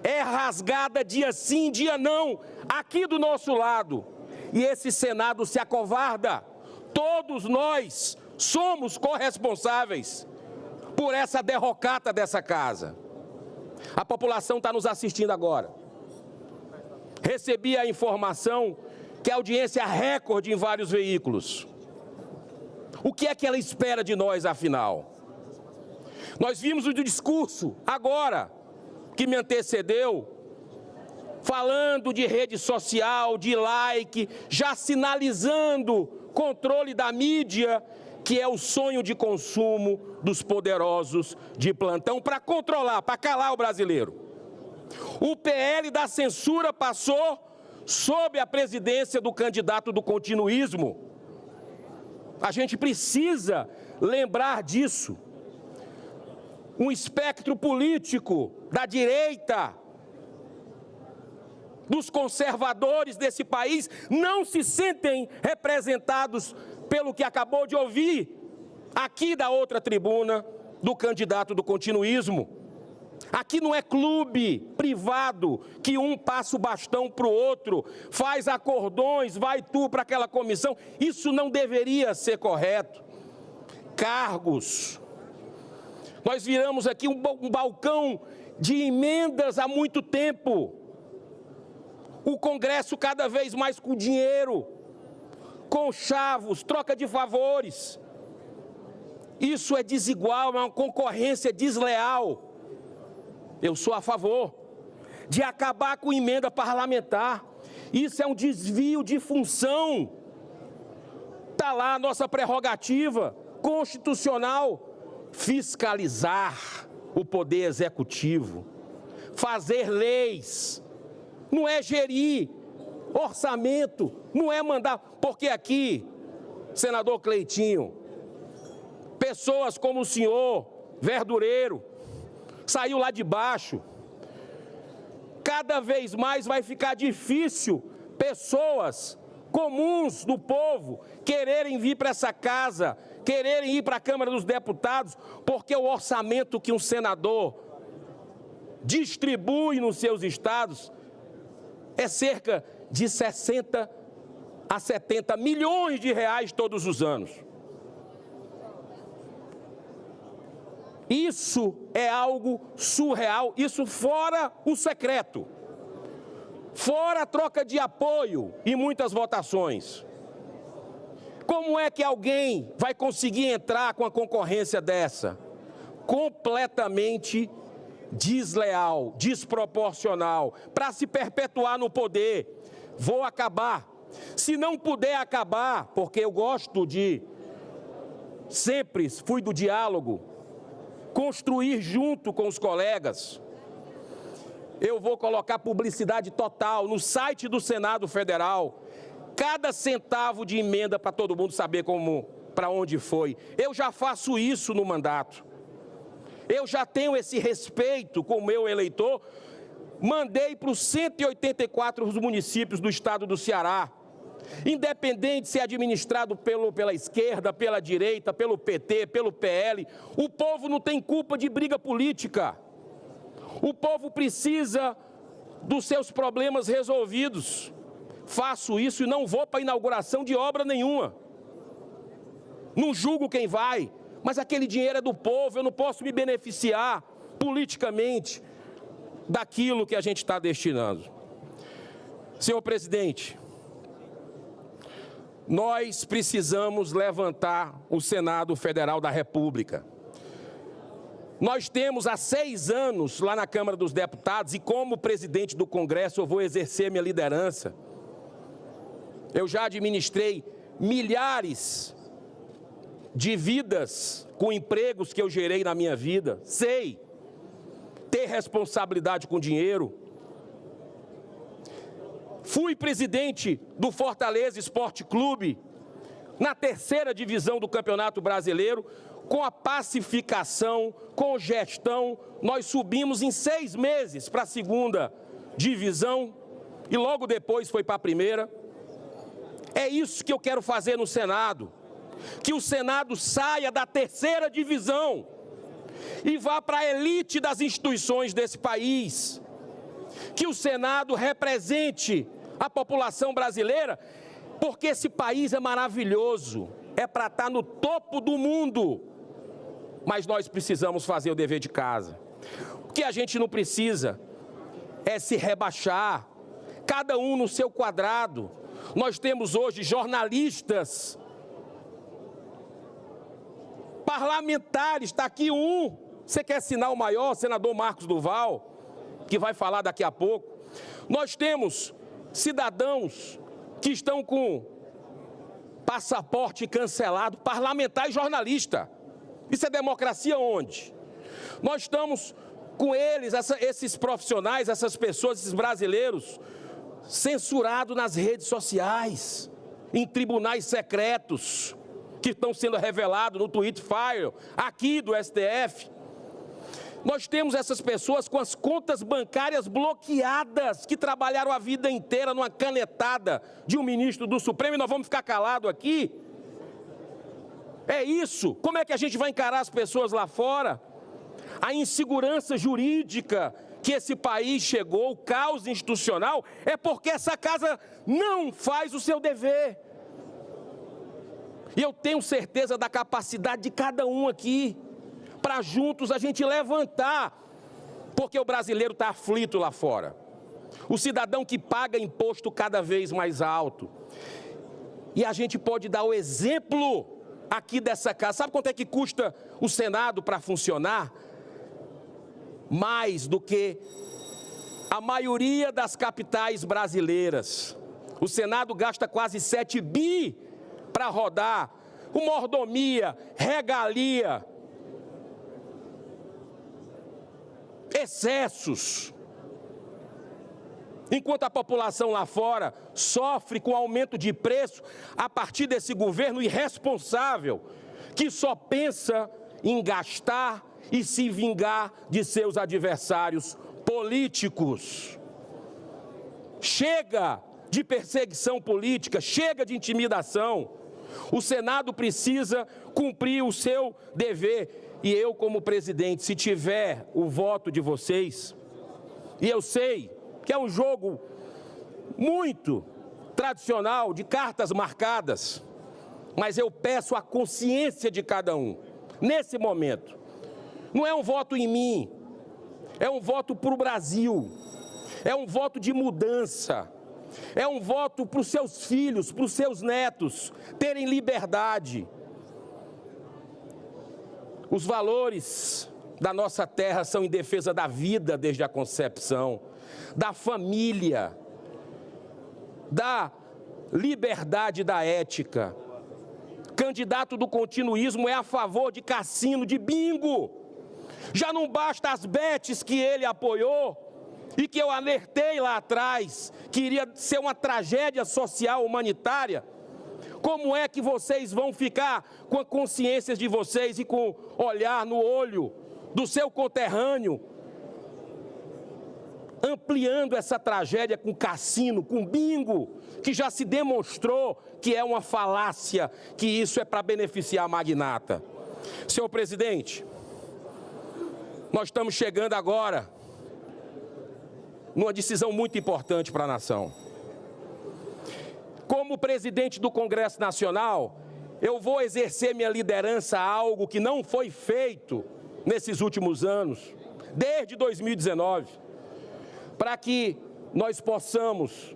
é rasgada dia sim, dia não, aqui do nosso lado. E esse Senado se acovarda. Todos nós somos corresponsáveis por essa derrocata dessa casa. A população está nos assistindo agora. Recebi a informação que a audiência é recorde em vários veículos. O que é que ela espera de nós, afinal? Nós vimos o discurso, agora, que me antecedeu, falando de rede social, de like, já sinalizando controle da mídia, que é o sonho de consumo dos poderosos de plantão, para controlar, para calar o brasileiro. O PL da censura passou sob a presidência do candidato do continuismo. A gente precisa lembrar disso. Um espectro político da direita, dos conservadores desse país, não se sentem representados pelo que acabou de ouvir aqui da outra tribuna do candidato do continuismo. Aqui não é clube privado que um passa o bastão para o outro, faz acordões, vai tu para aquela comissão. Isso não deveria ser correto. Cargos. Nós viramos aqui um balcão de emendas há muito tempo. O Congresso cada vez mais com dinheiro, com chavos, troca de favores. Isso é desigual, é uma concorrência desleal. Eu sou a favor de acabar com emenda parlamentar. Isso é um desvio de função. Está lá a nossa prerrogativa constitucional. Fiscalizar o poder executivo, fazer leis, não é gerir orçamento, não é mandar, porque aqui, senador Cleitinho, pessoas como o senhor, verdureiro, saiu lá de baixo, cada vez mais vai ficar difícil pessoas comuns do povo quererem vir para essa casa, quererem ir para a Câmara dos Deputados, porque o orçamento que um senador distribui nos seus estados é cerca de 60 a 70 milhões de reais todos os anos. Isso é algo surreal, isso fora o secreto, fora a troca de apoio e muitas votações. Como é que alguém vai conseguir entrar com a concorrência dessa? Completamente desleal, desproporcional, para se perpetuar no poder. Vou acabar. Se não puder acabar, porque eu gosto de, sempre fui do diálogo, construir junto com os colegas, eu vou colocar publicidade total no site do Senado Federal, cada centavo de emenda para todo mundo saber para onde foi. Eu já faço isso no mandato. Eu já tenho esse respeito com o meu eleitor. Mandei para os 184 municípios do estado do Ceará, independente se é administrado pela esquerda, pela direita, pelo PT, pelo PL, o povo não tem culpa de briga política. O povo precisa dos seus problemas resolvidos. Faço isso e não vou para a inauguração de obra nenhuma. Não julgo quem vai, mas aquele dinheiro é do povo, eu não posso me beneficiar politicamente daquilo que a gente está destinando. Senhor presidente, nós precisamos levantar o Senado Federal da República. Nós temos há 6 anos lá na Câmara dos Deputados, e como presidente do Congresso eu vou exercer minha liderança. Eu já administrei milhares de vidas com empregos que eu gerei na minha vida. Sei ter responsabilidade com dinheiro. Fui presidente do Fortaleza Esporte Clube, na 3ª divisão do Campeonato Brasileiro. Com a pacificação, com gestão, nós subimos em 6 meses para a 2ª divisão e logo depois foi para a 1ª. É isso que eu quero fazer no Senado, que o Senado saia da 3ª divisão e vá para a elite das instituições desse país, que o Senado represente a população brasileira, porque esse país é maravilhoso, é para estar no topo do mundo, mas nós precisamos fazer o dever de casa. O que a gente não precisa é se rebaixar, cada um no seu quadrado. Nós temos hoje jornalistas, parlamentares, está aqui um, você quer assinar o maior, senador Marcos Duval, que vai falar daqui a pouco. Nós temos cidadãos que estão com passaporte cancelado, parlamentar e jornalista. Isso é democracia onde? Nós estamos com eles, esses profissionais, essas pessoas, esses brasileiros, censurados nas redes sociais, em tribunais secretos, que estão sendo revelados no Twitter File, aqui do STF. Nós temos essas pessoas com as contas bancárias bloqueadas, que trabalharam a vida inteira numa canetada de um ministro do Supremo, e nós vamos ficar calados aqui? É isso? Como é que a gente vai encarar as pessoas lá fora? A insegurança jurídica que esse país chegou, o caos institucional, é porque essa casa não faz o seu dever. E eu tenho certeza da capacidade de cada um aqui, para juntos a gente levantar, porque o brasileiro está aflito lá fora. O cidadão que paga imposto cada vez mais alto. E a gente pode dar o exemplo aqui dessa casa. Sabe quanto é que custa o Senado para funcionar? Mais do que a maioria das capitais brasileiras. O Senado gasta quase 7 bi para rodar, com mordomia, regalia, excessos. Enquanto a população lá fora sofre com aumento de preço a partir desse governo irresponsável, que só pensa em gastar e se vingar de seus adversários políticos. Chega de perseguição política, chega de intimidação. O Senado precisa cumprir o seu dever. E eu, como presidente, se tiver o voto de vocês, e eu sei que é um jogo muito tradicional, de cartas marcadas, mas eu peço a consciência de cada um, nesse momento. Não é um voto em mim, é um voto para o Brasil, é um voto de mudança, é um voto para os seus filhos, para os seus netos terem liberdade. Os valores da nossa terra são em defesa da vida desde a concepção, da família, da liberdade, da ética. Candidato do continuismo é a favor de cassino, de bingo. Já não basta as bets que ele apoiou e que eu alertei lá atrás, que iria ser uma tragédia social humanitária. Como é que vocês vão ficar com a consciência de vocês e com olhar no olho do seu conterrâneo, ampliando essa tragédia com cassino, com bingo, que já se demonstrou que é uma falácia, que isso é para beneficiar a magnata? Senhor presidente, nós estamos chegando agora numa decisão muito importante para a nação. Como presidente do Congresso Nacional, eu vou exercer minha liderança a algo que não foi feito nesses últimos anos, desde 2019, para que nós possamos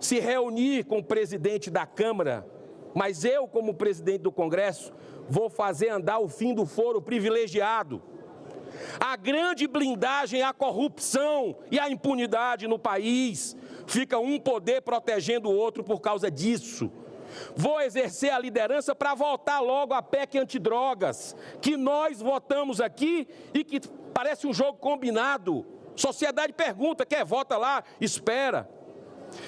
se reunir com o presidente da Câmara, mas eu, como presidente do Congresso, vou fazer andar o fim do foro privilegiado. A grande blindagem à corrupção e à impunidade no país. Fica um poder protegendo o outro por causa disso. Vou exercer a liderança para votar logo a PEC antidrogas, que nós votamos aqui e que parece um jogo combinado. Sociedade pergunta, quer vota lá, espera.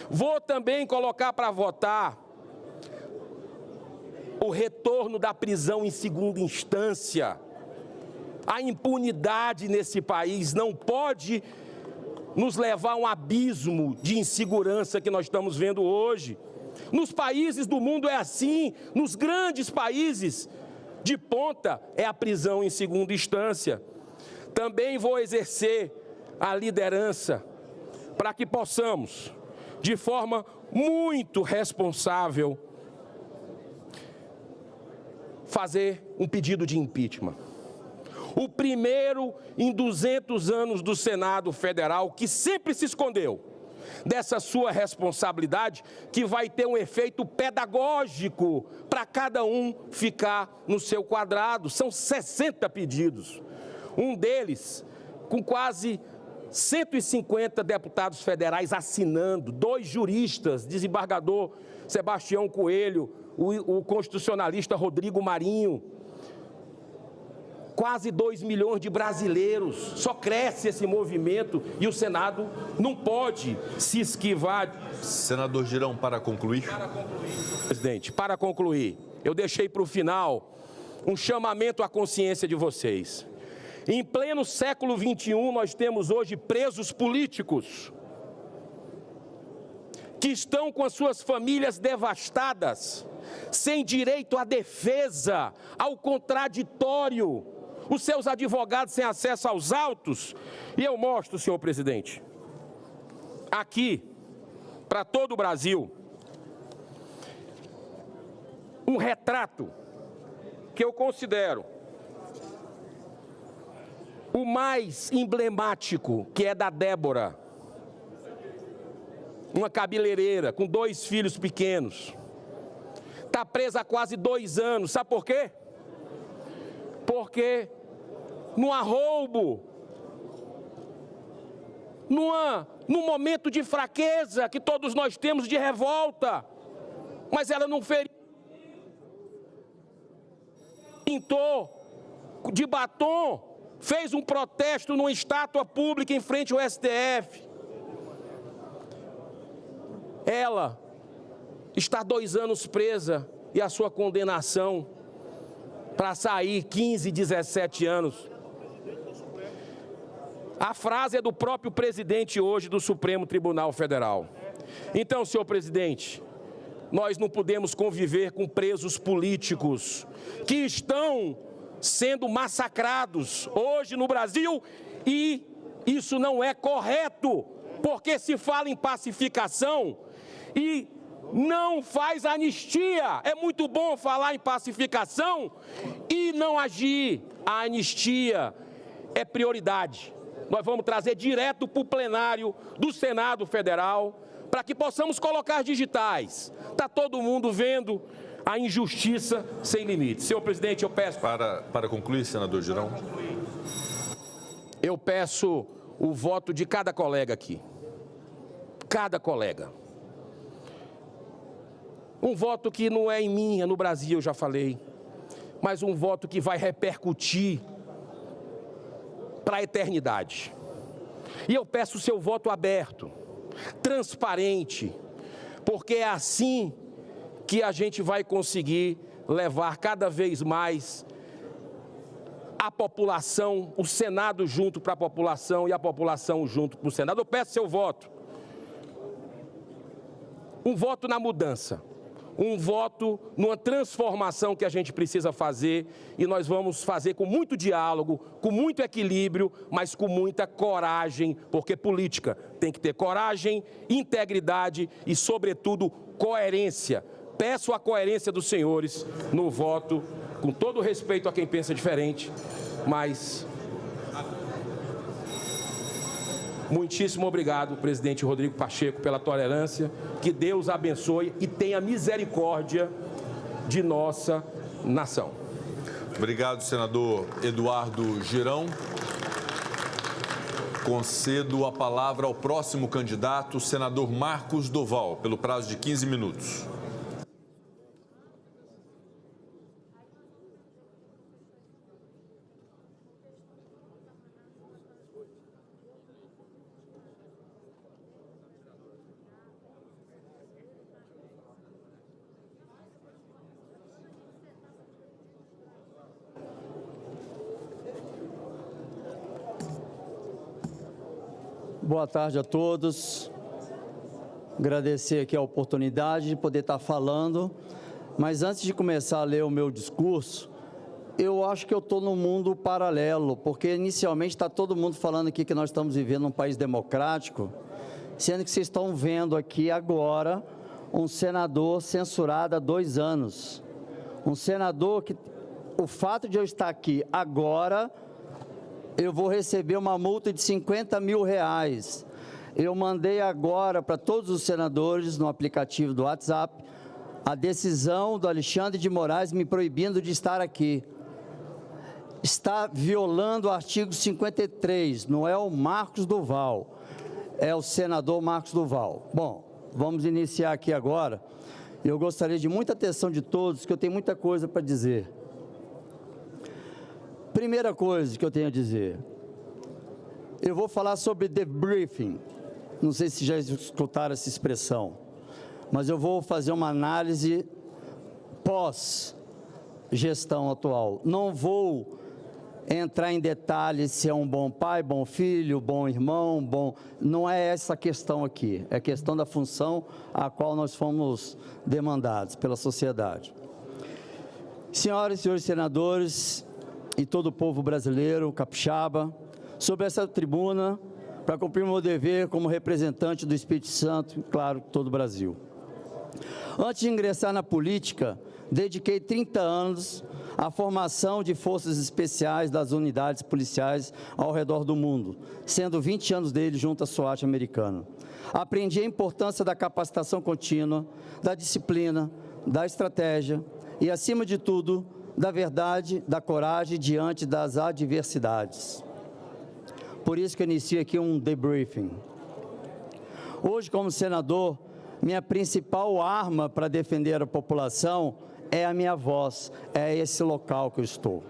Vou também colocar para votar o retorno da prisão em segunda instância. A impunidade nesse país não pode nos levar a um abismo de insegurança que nós estamos vendo hoje. Nos países do mundo é assim, nos grandes países de ponta é a prisão em segunda instância. Também vou exercer a liderança para que possamos, de forma muito responsável, fazer um pedido de impeachment. O primeiro em 200 anos do Senado Federal, que sempre se escondeu dessa sua responsabilidade, que vai ter um efeito pedagógico para cada um ficar no seu quadrado. São 60 pedidos. Um deles, com quase 150 deputados federais assinando, 2 juristas, desembargador Sebastião Coelho, o constitucionalista Rodrigo Marinho, quase 2 milhões de brasileiros. Só cresce esse movimento e o Senado não pode se esquivar. Senador Girão, para concluir. Presidente, para concluir, eu deixei para o final um chamamento à consciência de vocês. Em pleno século XXI, nós temos hoje presos políticos que estão com as suas famílias devastadas, sem direito à defesa, ao contraditório, os seus advogados sem acesso aos autos. E eu mostro, senhor presidente, aqui, para todo o Brasil, um retrato que eu considero o mais emblemático, que é da Débora, uma cabeleireira com 2 filhos pequenos. Está presa há quase 2 anos. Sabe por quê? Porque num roubo, num momento de fraqueza que todos nós temos, de revolta, mas ela não feriu, pintou de batom, fez um protesto numa estátua pública em frente ao STF. Ela está 2 anos presa e a sua condenação para sair 15, 17 anos. A frase é do próprio presidente hoje do Supremo Tribunal Federal. Então, senhor presidente, nós não podemos conviver com presos políticos que estão sendo massacrados hoje no Brasil, e isso não é correto, porque se fala em pacificação e não faz anistia. É muito bom falar em pacificação e não agir. A anistia é prioridade. Nós vamos trazer direto para o plenário do Senado Federal, para que possamos colocar digitais. Está todo mundo vendo a injustiça sem limites. Senhor presidente, eu peço... Para concluir, senador Girão. Eu peço o voto de cada colega aqui. Cada colega. Um voto que não é em mim, é no Brasil, eu já falei. Mas um voto que vai repercutir para a eternidade. E eu peço o seu voto aberto, transparente, porque é assim que a gente vai conseguir levar cada vez mais a população, o Senado junto para a população e a população junto para o Senado. Eu peço seu voto. Um voto na mudança. Um voto numa transformação que a gente precisa fazer, e nós vamos fazer com muito diálogo, com muito equilíbrio, mas com muita coragem, porque política tem que ter coragem, integridade e, sobretudo, coerência. Peço a coerência dos senhores no voto, com todo respeito a quem pensa diferente, mas... Muitíssimo obrigado, presidente Rodrigo Pacheco, pela tolerância. Que Deus abençoe e tenha misericórdia de nossa nação. Obrigado, senador Eduardo Girão. Concedo a palavra ao próximo candidato, o senador Marcos Doval, pelo prazo de 15 minutos. Boa tarde a todos. Agradecer aqui a oportunidade de poder estar falando, mas antes de começar a ler o meu discurso, eu acho que eu estou num mundo paralelo, porque inicialmente está todo mundo falando aqui que nós estamos vivendo num país democrático, sendo que vocês estão vendo aqui agora um senador censurado há 2 anos. Um senador que, o fato de eu estar aqui agora, eu vou receber uma multa de R$50 mil. Eu mandei agora para todos os senadores no aplicativo do WhatsApp a decisão do Alexandre de Moraes me proibindo de estar aqui. Está violando o artigo 53, não é o Marcos Doval, é o senador Marcos Doval. Bom, vamos iniciar aqui agora. Eu gostaria de muita atenção de todos, que eu tenho muita coisa para dizer. Primeira coisa que eu tenho a dizer, eu vou falar sobre debriefing, não sei se já escutaram essa expressão, mas eu vou fazer uma análise pós-gestão atual. Não vou entrar em detalhes se é um bom pai, bom filho, bom irmão, não é essa a questão aqui, é a questão da função a qual nós fomos demandados pela sociedade. Senhoras e senhores senadores, e todo o povo brasileiro, capixaba, sobre essa tribuna, para cumprir meu dever como representante do Espírito Santo, e, claro, todo o Brasil. Antes de ingressar na política, dediquei 30 anos à formação de forças especiais das unidades policiais ao redor do mundo, sendo 20 anos deles junto à SWAT americana. Aprendi a importância da capacitação contínua, da disciplina, da estratégia e, acima de tudo, da verdade, da coragem diante das adversidades. Por isso que eu inicio aqui um debriefing. Hoje, como senador, minha principal arma para defender a população é a minha voz, é esse local que eu estou.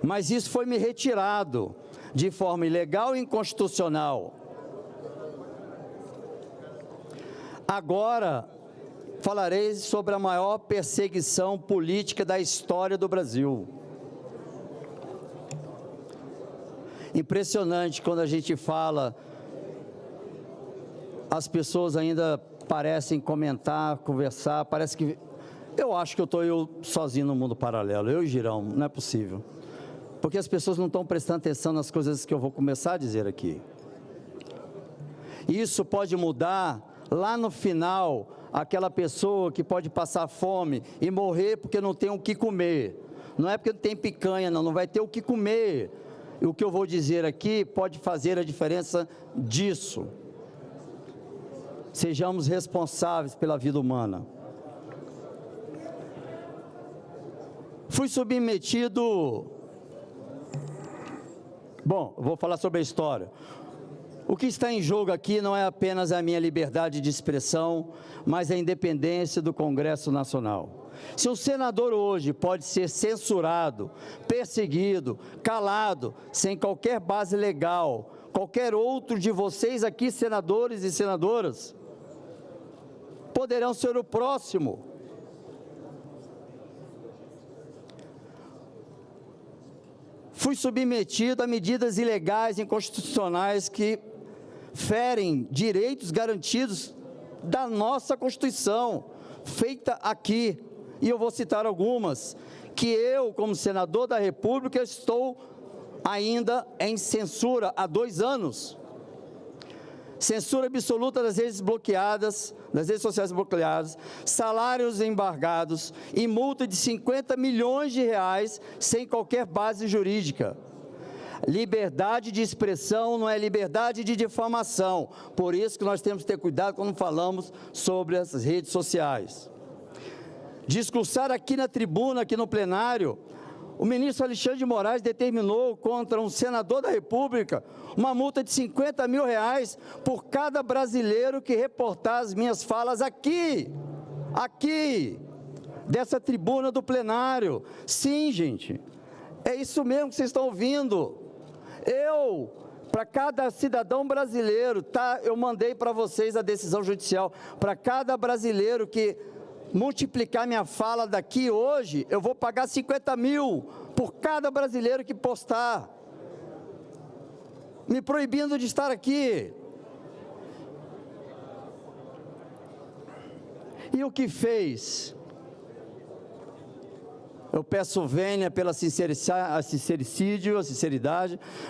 Mas isso foi me retirado de forma ilegal e inconstitucional. Agora, falarei sobre a maior perseguição política da história do Brasil. Impressionante quando a gente fala, as pessoas ainda parecem comentar, conversar, parece que... Eu acho que eu estou sozinho no mundo paralelo, eu e Girão, não é possível. Porque as pessoas não estão prestando atenção nas coisas que eu vou começar a dizer aqui. Isso pode mudar lá no final, aquela pessoa que pode passar fome e morrer porque não tem o que comer. Não é porque não tem picanha, não vai ter o que comer. E o que eu vou dizer aqui pode fazer a diferença disso. Sejamos responsáveis pela vida humana. Fui submetido... Bom, vou falar sobre a história. O que está em jogo aqui não é apenas a minha liberdade de expressão, mas a independência do Congresso Nacional. Se um senador hoje pode ser censurado, perseguido, calado, sem qualquer base legal, qualquer outro de vocês aqui, senadores e senadoras, poderão ser o próximo. Fui submetido a medidas ilegais e inconstitucionais que ferem direitos garantidos da nossa Constituição, feita aqui. E eu vou citar algumas, que eu, como senador da República, estou ainda em censura há 2 anos. Censura absoluta das redes bloqueadas, das redes sociais bloqueadas, salários embargados e multa de R$50 milhões sem qualquer base jurídica. Liberdade de expressão não é liberdade de difamação, por isso que nós temos que ter cuidado quando falamos sobre as redes sociais. Discursar aqui na tribuna, aqui no plenário, o ministro Alexandre de Moraes determinou contra um senador da República uma multa de R$50 mil por cada brasileiro que reportar as minhas falas aqui, dessa tribuna do plenário. Sim, gente, é isso mesmo que vocês estão ouvindo. Para cada cidadão brasileiro, tá? Eu mandei para vocês a decisão judicial. Para cada brasileiro que multiplicar minha fala daqui hoje, eu vou pagar R$50 mil por cada brasileiro que postar, me proibindo de estar aqui. E o que fez? Eu peço vênia pela sinceridade,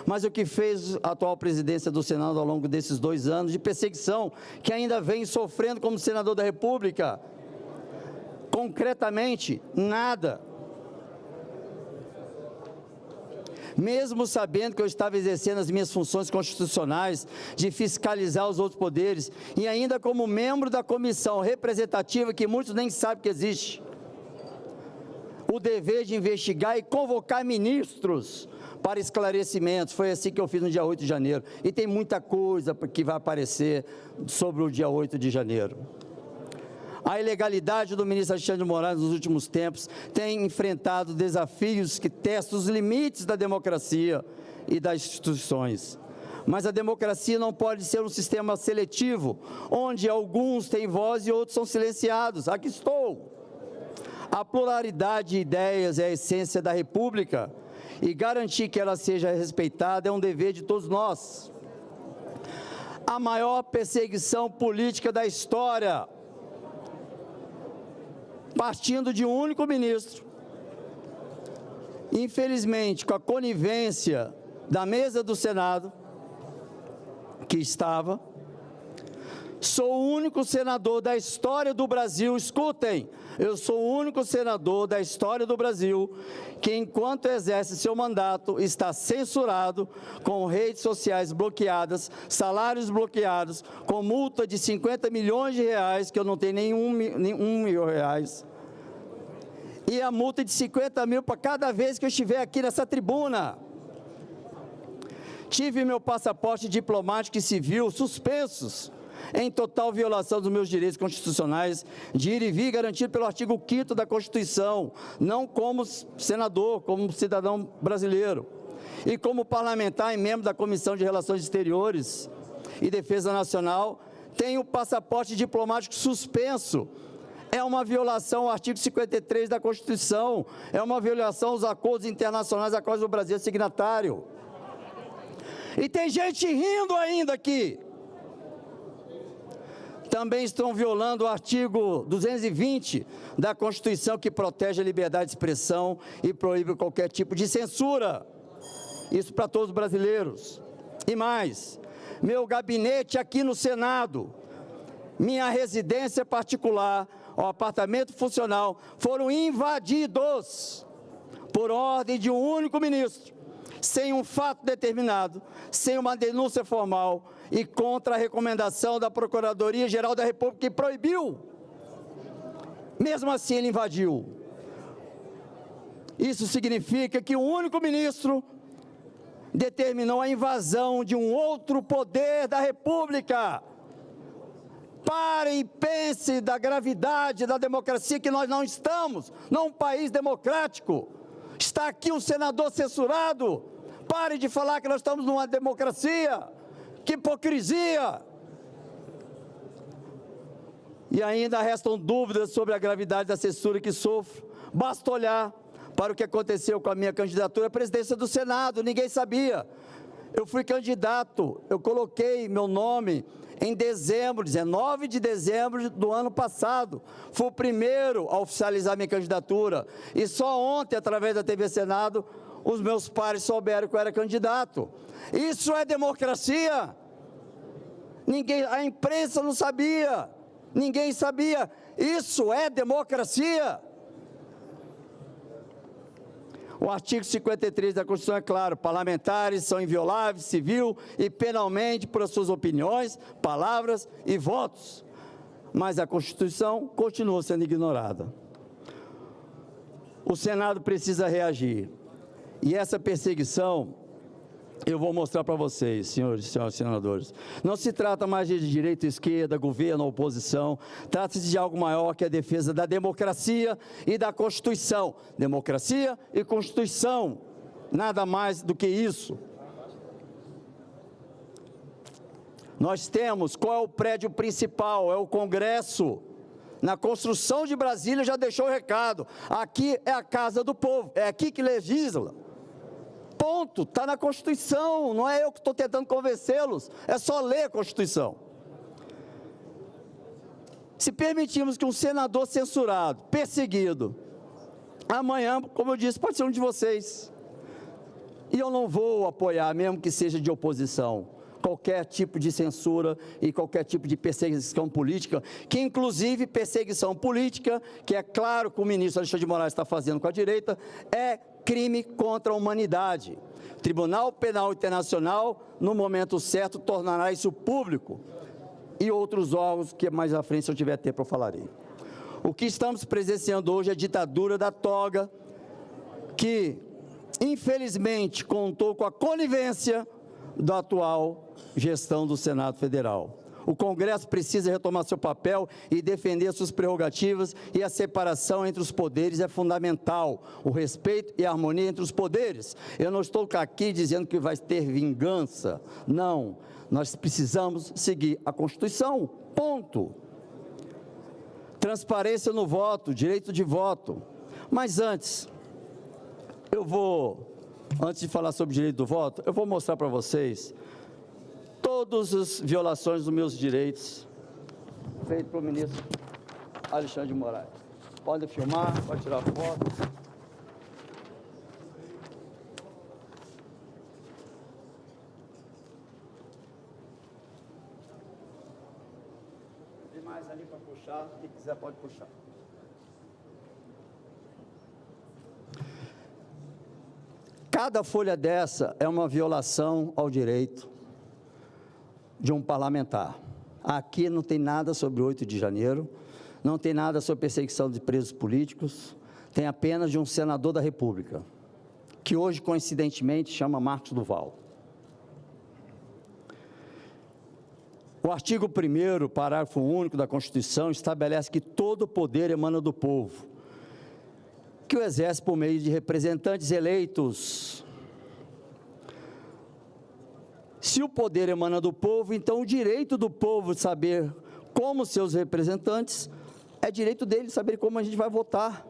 mas o que fez a atual presidência do Senado ao longo desses 2 anos de perseguição, que ainda vem sofrendo como senador da República? Concretamente, nada. Mesmo sabendo que eu estava exercendo as minhas funções constitucionais de fiscalizar os outros poderes, e ainda como membro da comissão representativa, que muitos nem sabem que existe, o dever de investigar e convocar ministros para esclarecimentos. Foi assim que eu fiz no dia 8 de janeiro. E tem muita coisa que vai aparecer sobre o dia 8 de janeiro. A ilegalidade do ministro Alexandre de Moraes nos últimos tempos tem enfrentado desafios que testam os limites da democracia e das instituições. Mas a democracia não pode ser um sistema seletivo, onde alguns têm voz e outros são silenciados. Aqui estou. A pluralidade de ideias é a essência da República, e garantir que ela seja respeitada é um dever de todos nós. A maior perseguição política da história, partindo de um único ministro, infelizmente com a conivência da mesa do Senado, que estava. Sou o único senador da história do Brasil, escutem, eu sou o único senador da história do Brasil que, enquanto exerce seu mandato, está censurado, com redes sociais bloqueadas, salários bloqueados, com multa de R$50 milhões, que eu não tenho nenhum mil reais, e a multa de R$50 mil para cada vez que eu estiver aqui nessa tribuna. Tive meu passaporte diplomático e civil suspensos, em total violação dos meus direitos constitucionais de ir e vir, garantido pelo artigo 5º da Constituição, não como senador, como cidadão brasileiro, e como parlamentar e membro da Comissão de Relações Exteriores e Defesa Nacional, tenho o passaporte diplomático suspenso. É uma violação ao artigo 53 da Constituição, é uma violação aos acordos internacionais a quais o Brasil é signatário. E tem gente rindo ainda aqui. Também estão violando o artigo 220 da Constituição, que protege a liberdade de expressão e proíbe qualquer tipo de censura. Isso para todos os brasileiros. E mais, meu gabinete aqui no Senado, minha residência particular, o apartamento funcional, foram invadidos por ordem de um único ministro, sem um fato determinado, sem uma denúncia formal e contra a recomendação da Procuradoria-Geral da República, que proibiu. Mesmo assim, ele invadiu. Isso significa que um único ministro determinou a invasão de um outro poder da República. Pare e pense da gravidade da democracia, que nós não estamos num país democrático. Está aqui um senador censurado. Pare de falar que nós estamos numa democracia. Que hipocrisia! E ainda restam dúvidas sobre a gravidade da censura que sofro. Basta olhar para o que aconteceu com a minha candidatura à presidência do Senado. Ninguém sabia. Eu fui candidato, eu coloquei meu nome em dezembro, 19 de dezembro do ano passado. Fui o primeiro a oficializar minha candidatura. E só ontem, através da TV Senado, os meus pares souberam que eu era candidato. Isso é democracia? Ninguém, a imprensa não sabia, ninguém sabia. Isso é democracia? O artigo 53 da Constituição é claro: parlamentares são invioláveis, civil e penalmente, por suas opiniões, palavras e votos. Mas a Constituição continua sendo ignorada. O Senado precisa reagir. E essa perseguição, eu vou mostrar para vocês, senhores e senhoras senadores. Não se trata mais de direita e esquerda, governo ou oposição. Trata-se de algo maior que a defesa da democracia e da Constituição. Democracia e Constituição. Nada mais do que isso. Nós temos, qual é o prédio principal? É o Congresso. Na construção de Brasília já deixou o recado. Aqui é a casa do povo, é aqui que legisla. Ponto, está na Constituição, não é eu que estou tentando convencê-los, é só ler a Constituição. Se permitirmos que um senador censurado, perseguido, amanhã, como eu disse, pode ser um de vocês. E eu não vou apoiar, mesmo que seja de oposição, qualquer tipo de censura e qualquer tipo de perseguição política, que inclusive perseguição política, que é claro que o ministro Alexandre de Moraes está fazendo com a direita, é crime contra a humanidade. O Tribunal Penal Internacional, no momento certo, tornará isso público. E outros órgãos que mais à frente, se eu tiver tempo, eu falarei. O que estamos presenciando hoje é a ditadura da toga, que, infelizmente, contou com a conivência da atual gestão do Senado Federal. O Congresso precisa retomar seu papel e defender suas prerrogativas, e a separação entre os poderes é fundamental, o respeito e a harmonia entre os poderes. Eu não estou aqui dizendo que vai ter vingança, não. Nós precisamos seguir a Constituição, ponto. Transparência no voto, direito de voto. Mas antes de falar sobre o direito do voto, eu vou mostrar para vocês todas as violações dos meus direitos feitas pelo ministro Alexandre de Moraes. Pode filmar, pode tirar foto. Tem mais ali para puxar, quem quiser pode puxar. Cada folha dessa é uma violação ao direito de um parlamentar. Aqui não tem nada sobre 8 de janeiro, não tem nada sobre perseguição de presos políticos, tem apenas de um senador da República, que hoje, coincidentemente, chama Marcos Duval. O artigo 1º, parágrafo único da Constituição, estabelece que todo o poder emana do povo, que o exerce por meio de representantes eleitos. Se o poder emana do povo, então o direito do povo de saber como seus representantes, é direito dele saber como a gente vai votar.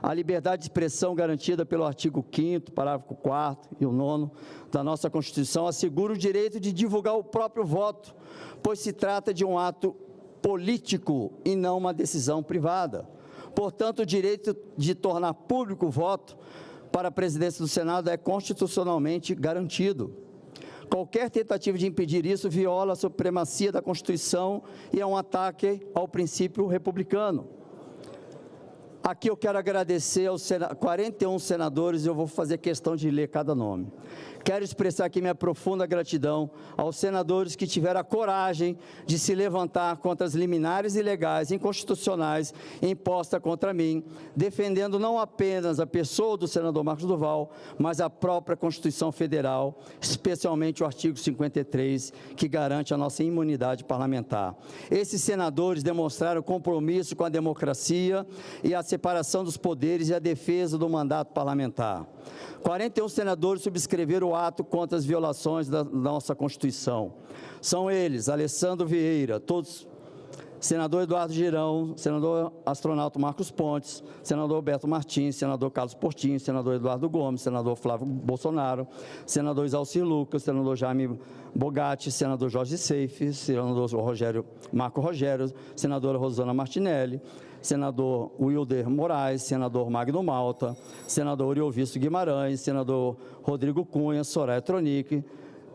A liberdade de expressão garantida pelo artigo 5º, parágrafo 4º e o 9º da nossa Constituição assegura o direito de divulgar o próprio voto, pois se trata de um ato político e não uma decisão privada. Portanto, o direito de tornar público o voto para a presidência do Senado é constitucionalmente garantido. Qualquer tentativa de impedir isso viola a supremacia da Constituição e é um ataque ao princípio republicano. Aqui eu quero agradecer aos 41 senadores, e eu vou fazer questão de ler cada nome. Quero expressar aqui minha profunda gratidão aos senadores que tiveram a coragem de se levantar contra as liminares ilegais e inconstitucionais impostas contra mim, defendendo não apenas a pessoa do senador Marcos Duval, mas a própria Constituição Federal, especialmente o artigo 53, que garante a nossa imunidade parlamentar. Esses senadores demonstraram compromisso com a democracia e a separação dos poderes e a defesa do mandato parlamentar. 41 senadores subscreveram o ato contra as violações da nossa Constituição. São eles, Alessandro Vieira, todos, senador Eduardo Girão, senador astronauta Marcos Pontes, senador Roberto Martins, senador Carlos Portinho, senador Eduardo Gomes, senador Flávio Bolsonaro, senador Isalcir Lucas, senador Jaime Bogatti, senador Jorge Seife, senador Marco Rogério, senadora Rosana Martinelli, senador Wilder Moraes, senador Magno Malta, senador Oriovisto Guimarães, senador Rodrigo Cunha, Soraya Tronic,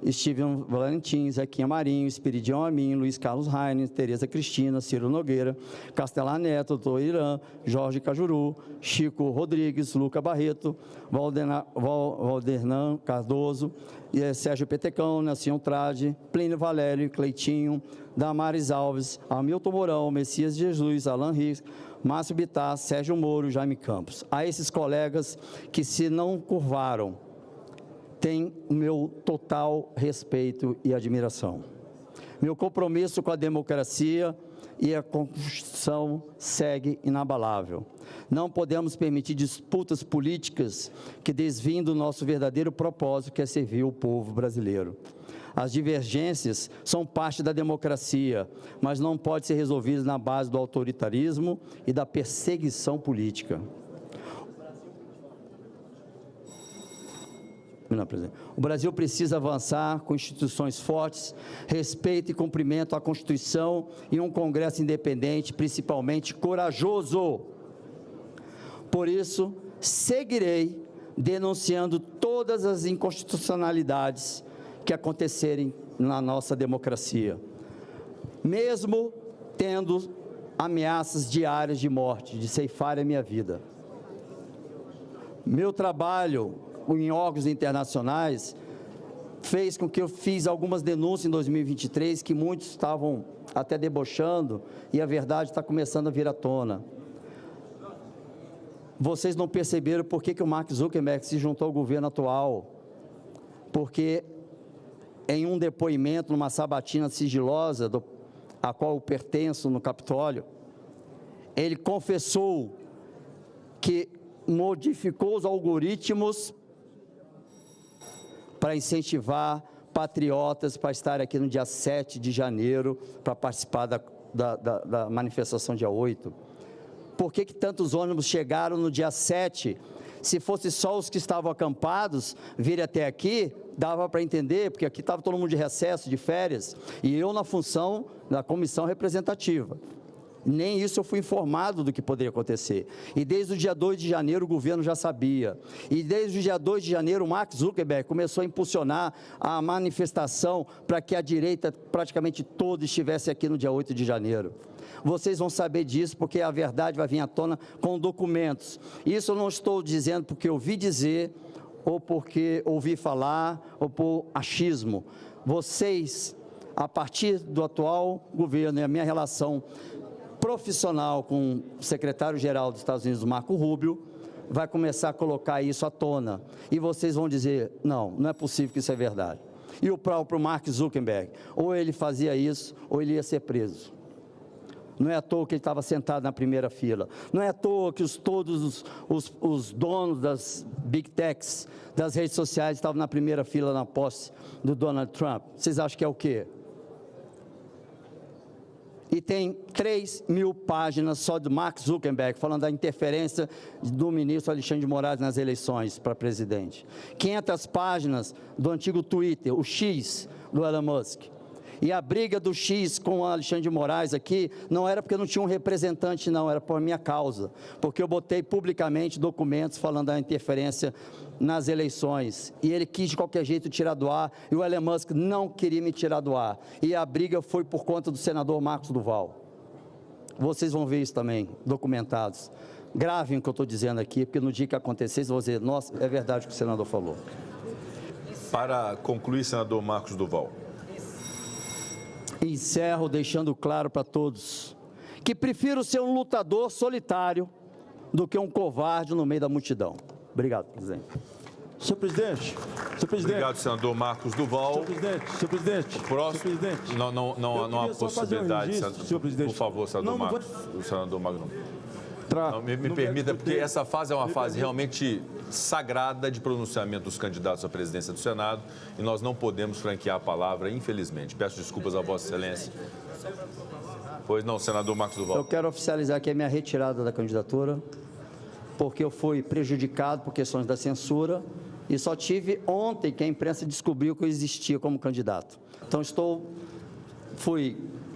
Steven Valentim, Zequinha Marinho, Espiridião Amin, Luiz Carlos Rainer, Tereza Cristina, Ciro Nogueira, Castelar Neto, Doutor Irã, Jorge Cajuru, Chico Rodrigues, Luca Barreto, Valdernan Cardoso, Sérgio Petecão, Nelson Trade, Plínio Valério, Cleitinho, Damares Alves, Hamilton Mourão, Messias Jesus, Alan Rios, Márcio Bittar, Sérgio Moro, Jaime Campos. A esses colegas que se não curvaram, tem o meu total respeito e admiração. Meu compromisso com a democracia e a Constituição segue inabalável. Não podemos permitir disputas políticas que desviem do nosso verdadeiro propósito, que é servir o povo brasileiro. As divergências são parte da democracia, mas não podem ser resolvidas na base do autoritarismo e da perseguição política. O Brasil precisa avançar com instituições fortes, respeito e cumprimento à Constituição e um Congresso independente, principalmente corajoso. Por isso, seguirei denunciando todas as inconstitucionalidades que acontecerem na nossa democracia, mesmo tendo ameaças diárias de morte, de ceifar a minha vida. Meu trabalho em órgãos internacionais fez com que eu fiz algumas denúncias em 2023 que muitos estavam até debochando e a verdade está começando a vir à tona. Vocês não perceberam por que o Mark Zuckerberg se juntou ao governo atual? Porque em um depoimento, numa sabatina sigilosa, a qual eu pertenço no Capitólio, ele confessou que modificou os algoritmos para incentivar patriotas para estar aqui no dia 7 de janeiro, para participar da manifestação dia 8. Por que tantos ônibus chegaram no dia 7? Se fosse só os que estavam acampados virem até aqui, dava para entender, porque aqui estava todo mundo de recesso, de férias, e eu na função da comissão representativa. Nem isso eu fui informado do que poderia acontecer. E desde o dia 2 de janeiro o governo já sabia. E desde o dia 2 de janeiro o Mark Zuckerberg começou a impulsionar a manifestação para que a direita praticamente toda estivesse aqui no dia 8 de janeiro. Vocês vão saber disso porque a verdade vai vir à tona com documentos. Isso eu não estou dizendo porque ouvi dizer, ou porque ouvi falar, ou por achismo. Vocês, a partir do atual governo e a minha relação profissional com o secretário-geral dos Estados Unidos, Marco Rubio, vai começar a colocar isso à tona. E vocês vão dizer, não é possível que isso é verdade. E o próprio Mark Zuckerberg, ou ele fazia isso, ou ele ia ser preso. Não é à toa que ele estava sentado na primeira fila. Não é à toa que todos os donos das Big Techs, das redes sociais, estavam na primeira fila na posse do Donald Trump. Vocês acham que é o quê? E tem 3.000 páginas só do Mark Zuckerberg, falando da interferência do ministro Alexandre de Moraes nas eleições para presidente. 500 páginas do antigo Twitter, o X, do Elon Musk. E a briga do X com o Alexandre de Moraes aqui não era porque não tinha um representante, não, era por minha causa. Porque eu botei publicamente documentos falando da interferência nas eleições. E ele quis de qualquer jeito tirar do ar, e o Elon Musk não queria me tirar do ar. E a briga foi por conta do senador Marcos Duval. Vocês vão ver isso também, documentados. Gravem o que eu estou dizendo aqui, porque no dia que acontecer, vocês vão dizer, nossa, é verdade o que o senador falou. Para concluir, senador Marcos Duval. Encerro deixando claro para todos que prefiro ser um lutador solitário do que um covarde no meio da multidão. Obrigado, presidente. Senhor presidente. Obrigado, senador Marcos Duval. Senhor presidente. Próximo. Senhor presidente. Não há possibilidade, senhor presidente. Por favor, senador Marcos. O senador Magno. Me permita, porque essa fase é uma fase realmente sagrada de pronunciamento dos candidatos à presidência do Senado e nós não podemos franquear a palavra, infelizmente. Peço desculpas a Vossa Excelência. Pois não, senador Marcos Duval. Eu quero oficializar aqui a minha retirada da candidatura, porque eu fui prejudicado por questões da censura e só tive ontem que a imprensa descobriu que eu existia como candidato. Então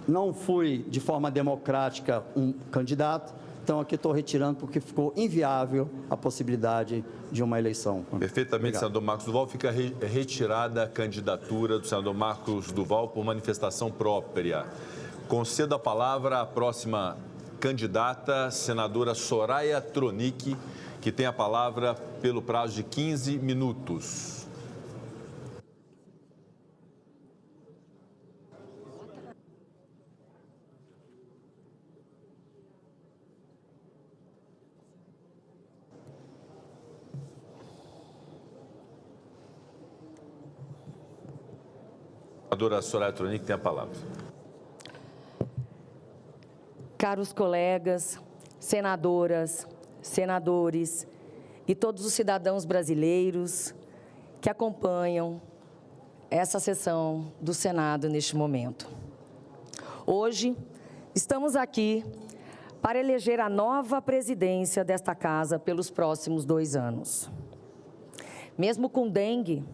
não fui de forma democrática um candidato, Então, aqui estou retirando porque ficou inviável a possibilidade de uma eleição. Perfeitamente, Obrigado. senador Marcos Duval. Fica retirada a candidatura do senador Marcos Duval por manifestação própria. Concedo a palavra à próxima candidata, senadora Soraya Tronic, que tem a palavra pelo prazo de 15 minutos. Senadora Soraya Tronic tem a palavra. Caros colegas, senadoras, senadores e todos os cidadãos brasileiros que acompanham essa sessão do Senado neste momento. Hoje, estamos aqui para eleger a nova presidência desta Casa pelos próximos 2 anos. Mesmo com dengue,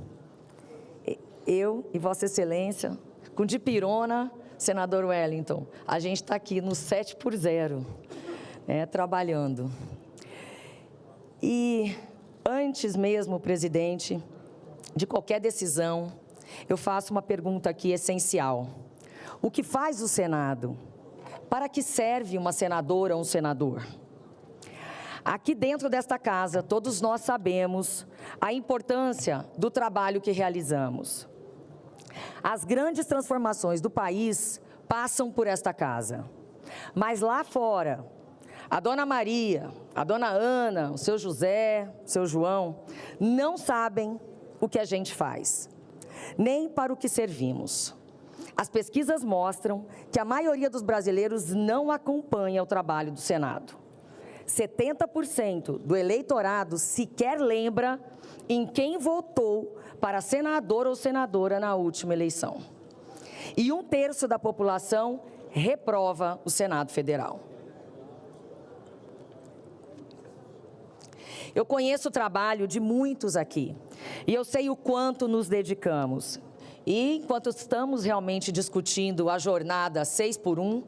eu e Vossa Excelência, com dipirona, senador Wellington, a gente está aqui no 7-0, trabalhando. E antes mesmo, presidente, de qualquer decisão, eu faço uma pergunta aqui essencial. O que faz o Senado? Para que serve uma senadora ou um senador? Aqui dentro desta casa, todos nós sabemos a importância do trabalho que realizamos. As grandes transformações do país passam por esta casa. Mas lá fora, a dona Maria, a dona Ana, o seu José, o seu João, não sabem o que a gente faz, nem para o que servimos. As pesquisas mostram que a maioria dos brasileiros não acompanha o trabalho do Senado. 70% do eleitorado sequer lembra em quem votou para senador ou senadora na última eleição. E 1/3 da população reprova o Senado Federal. Eu conheço o trabalho de muitos aqui e eu sei o quanto nos dedicamos. E enquanto estamos realmente discutindo a jornada 6x1,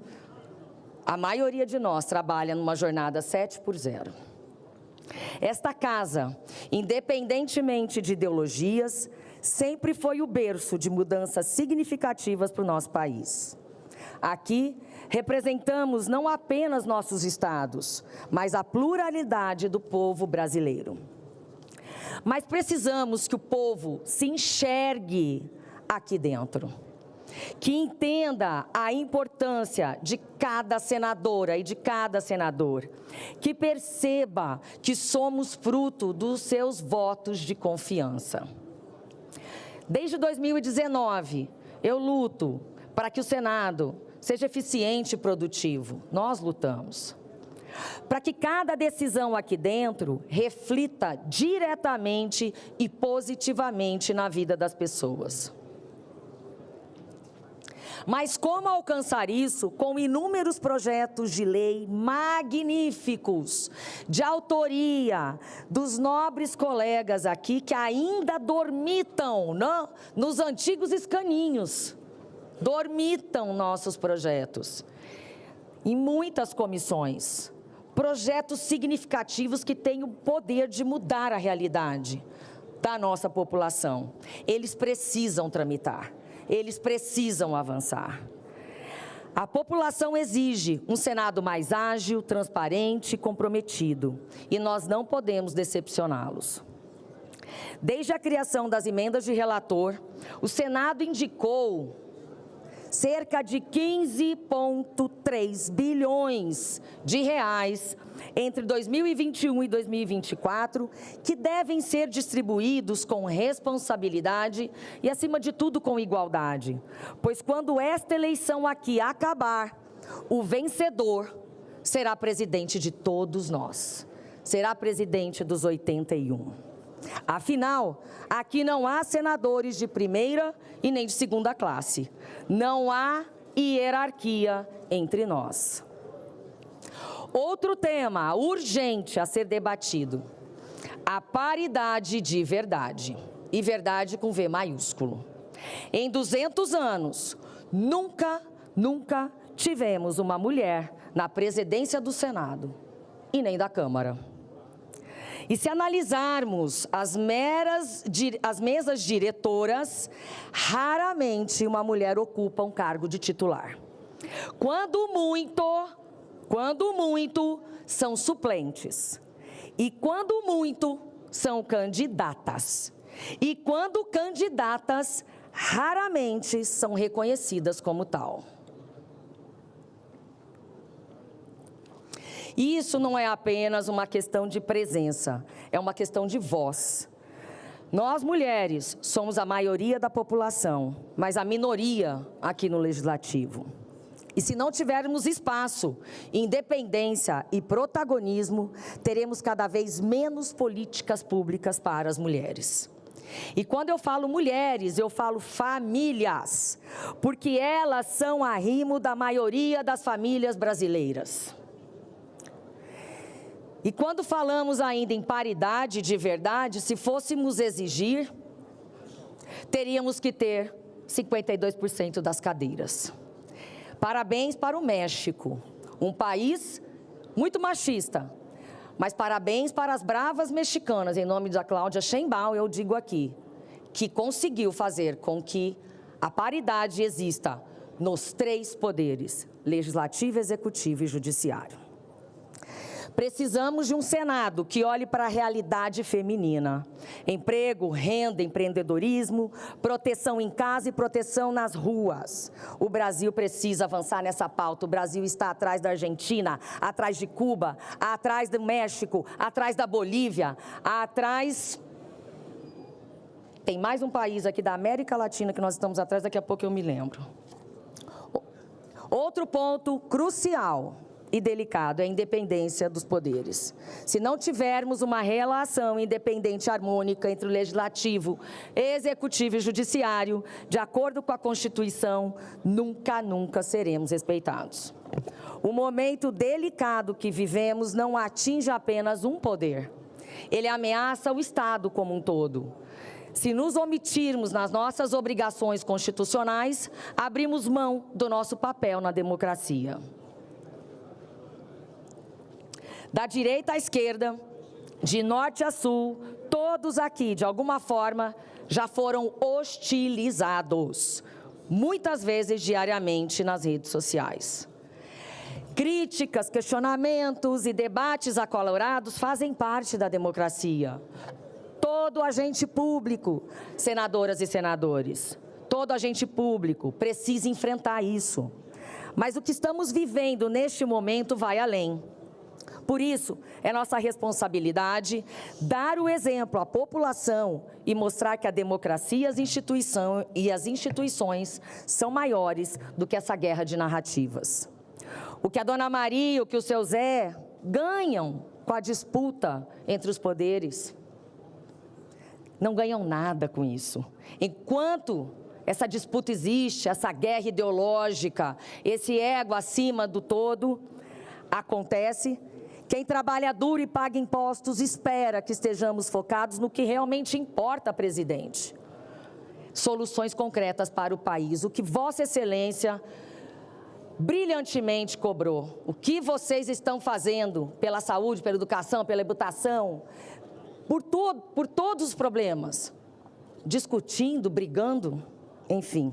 a maioria de nós trabalha numa jornada 7x0. Esta casa, independentemente de ideologias, sempre foi o berço de mudanças significativas para o nosso país. Aqui, representamos não apenas nossos estados, mas a pluralidade do povo brasileiro. Mas precisamos que o povo se enxergue aqui dentro, que entenda a importância de cada senadora e de cada senador, que perceba que somos fruto dos seus votos de confiança. Desde 2019, eu luto para que o Senado seja eficiente e produtivo. Nós lutamos. Para que cada decisão aqui dentro reflita diretamente e positivamente na vida das pessoas. Mas como alcançar isso com inúmeros projetos de lei magníficos, de autoria dos nobres colegas aqui que ainda dormitam nos antigos escaninhos, dormitam nossos projetos, em muitas comissões, projetos significativos que têm o poder de mudar a realidade da nossa população. Eles precisam tramitar. Eles precisam avançar. A população exige um Senado mais ágil, transparente e comprometido, e nós não podemos decepcioná-los. Desde a criação das emendas de relator, o Senado indicou cerca de 15,3 bilhões de reais entre 2021 e 2024, que devem ser distribuídos com responsabilidade e, acima de tudo, com igualdade. Pois quando esta eleição aqui acabar, o vencedor será presidente de todos nós, será presidente dos 81. Afinal, aqui não há senadores de primeira e nem de segunda classe. Não há hierarquia entre nós. Outro tema urgente a ser debatido: a paridade de verdade. E verdade com V maiúsculo. Em 200 anos, nunca tivemos uma mulher na presidência do Senado. e nem da Câmara. E se analisarmos as mesas diretoras, raramente uma mulher ocupa um cargo de titular. Quando muito, são suplentes. E quando muito, são candidatas. E quando candidatas, raramente são reconhecidas como tal. Isso não é apenas uma questão de presença, é uma questão de voz. Nós, mulheres, somos a maioria da população, mas a minoria aqui no Legislativo. E se não tivermos espaço, independência e protagonismo, teremos cada vez menos políticas públicas para as mulheres. E quando eu falo mulheres, eu falo famílias, porque elas são a arrimo da maioria das famílias brasileiras. E quando falamos ainda em paridade de verdade, se fôssemos exigir, teríamos que ter 52% das cadeiras. Parabéns para o México, um país muito machista, mas parabéns para as bravas mexicanas, em nome da Cláudia Sheinbaum, eu digo aqui, que conseguiu fazer com que a paridade exista nos 3 poderes, legislativo, executivo e judiciário. Precisamos de um Senado que olhe para a realidade feminina. Emprego, renda, empreendedorismo, proteção em casa e proteção nas ruas. O Brasil precisa avançar nessa pauta. O Brasil está atrás da Argentina, atrás de Cuba, atrás do México, atrás da Bolívia, atrás... Tem mais um país aqui da América Latina que nós estamos atrás, daqui a pouco eu me lembro. Outro ponto crucial e delicado é a independência dos poderes. Se não tivermos uma relação independente e harmônica entre o legislativo, executivo e judiciário, de acordo com a Constituição, nunca seremos respeitados. O momento delicado que vivemos não atinge apenas um poder. Ele ameaça o Estado como um todo. Se nos omitirmos nas nossas obrigações constitucionais, abrimos mão do nosso papel na democracia. Da direita à esquerda, de norte a sul, todos aqui, de alguma forma, já foram hostilizados, muitas vezes diariamente nas redes sociais. Críticas, questionamentos e debates acalorados fazem parte da democracia. Todo agente público, senadoras e senadores, todo agente público precisa enfrentar isso. Mas o que estamos vivendo neste momento vai além. Por isso, é nossa responsabilidade dar o exemplo à população e mostrar que a democracia e as instituições são maiores do que essa guerra de narrativas. O que a dona Maria, o que o seu Zé ganham com a disputa entre os poderes, não ganham nada com isso. Enquanto essa disputa existe, essa guerra ideológica, esse ego acima do todo, acontece. Quem trabalha duro e paga impostos espera que estejamos focados no que realmente importa, presidente. Soluções concretas para o país. O que Vossa Excelência brilhantemente cobrou. O que vocês estão fazendo pela saúde, pela educação, pela habitação, por todos os problemas. Discutindo, brigando, enfim.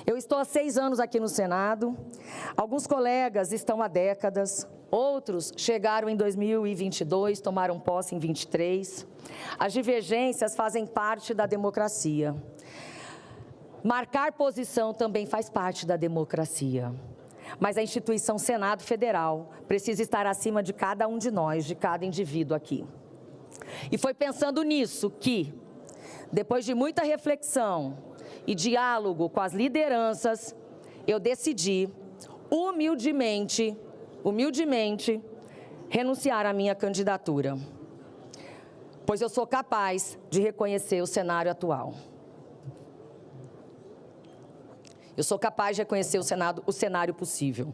Eu estou há 6 anos aqui no Senado. Alguns colegas estão há décadas. Outros chegaram em 2022, tomaram posse em 23. As divergências fazem parte da democracia. Marcar posição também faz parte da democracia. Mas a instituição Senado Federal precisa estar acima de cada um de nós, de cada indivíduo aqui. E foi pensando nisso que, depois de muita reflexão e diálogo com as lideranças, eu decidi, humildemente, renunciar à minha candidatura, pois eu sou capaz de reconhecer o cenário atual. Eu sou capaz de reconhecer o cenário possível.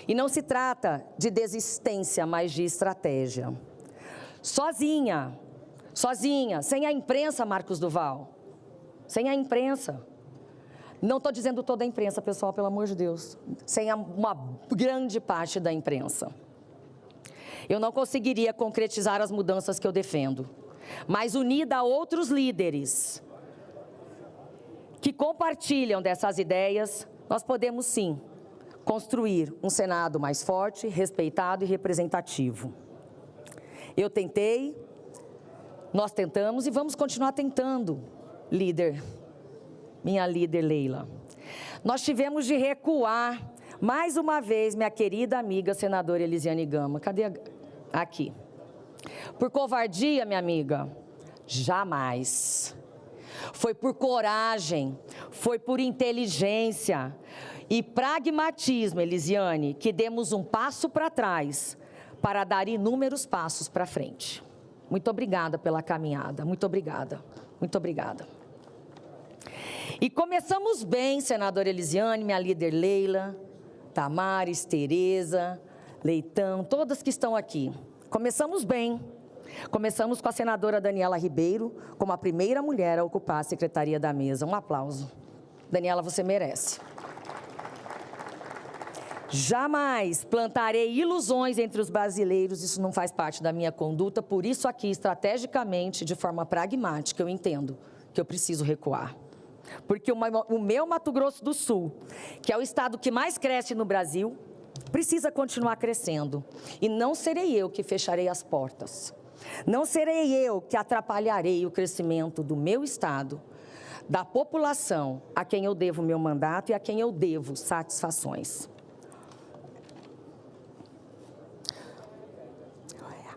E não se trata de desistência, mas de estratégia. Sozinha, sem a imprensa, Marcos Duval, sem a imprensa. Não estou dizendo toda a imprensa, pessoal, pelo amor de Deus. Sem uma grande parte da imprensa. eu não conseguiria concretizar as mudanças que eu defendo. Mas unida a outros líderes que compartilham dessas ideias, nós podemos sim construir um Senado mais forte, respeitado e representativo. Eu tentei, nós tentamos e vamos continuar tentando, líder, minha líder Leila. Nós tivemos de recuar, mais uma vez, minha querida amiga senadora Elisiane Gama. Cadê aqui? Por covardia, minha amiga? Jamais. Foi por coragem, foi por inteligência e pragmatismo, Elisiane, que demos um passo para trás para dar inúmeros passos para frente. Muito obrigada pela caminhada, muito obrigada, muito obrigada. E começamos bem, senadora Elisiane, minha líder Leila, Tamares, Tereza, Leitão, todas que estão aqui. Começamos bem. Começamos com a senadora Daniela Ribeiro, como a primeira mulher a ocupar a secretaria da mesa. Um aplauso. Daniela, você merece. Jamais plantarei ilusões entre os brasileiros, isso não faz parte da minha conduta, por isso aqui, estrategicamente, de forma pragmática, eu entendo que eu preciso recuar. Porque o meu Mato Grosso do Sul, que é o estado que mais cresce no Brasil, precisa continuar crescendo. E não serei eu que fecharei as portas. Não serei eu que atrapalharei o crescimento do meu estado, da população a quem eu devo meu mandato e a quem eu devo satisfações.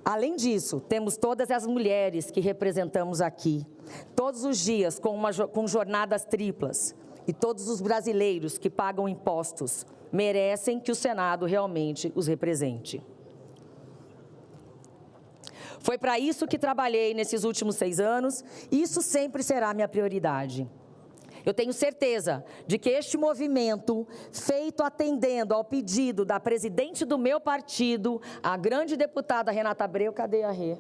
Além disso, temos todas as mulheres que representamos aqui, todos os dias com jornadas triplas, e todos os brasileiros que pagam impostos merecem que o Senado realmente os represente. Foi para isso que trabalhei nesses últimos 6 anos, e isso sempre será minha prioridade. Eu tenho certeza de que este movimento, feito atendendo ao pedido da presidente do meu partido, a grande deputada Renata Abreu, cadê a Rê?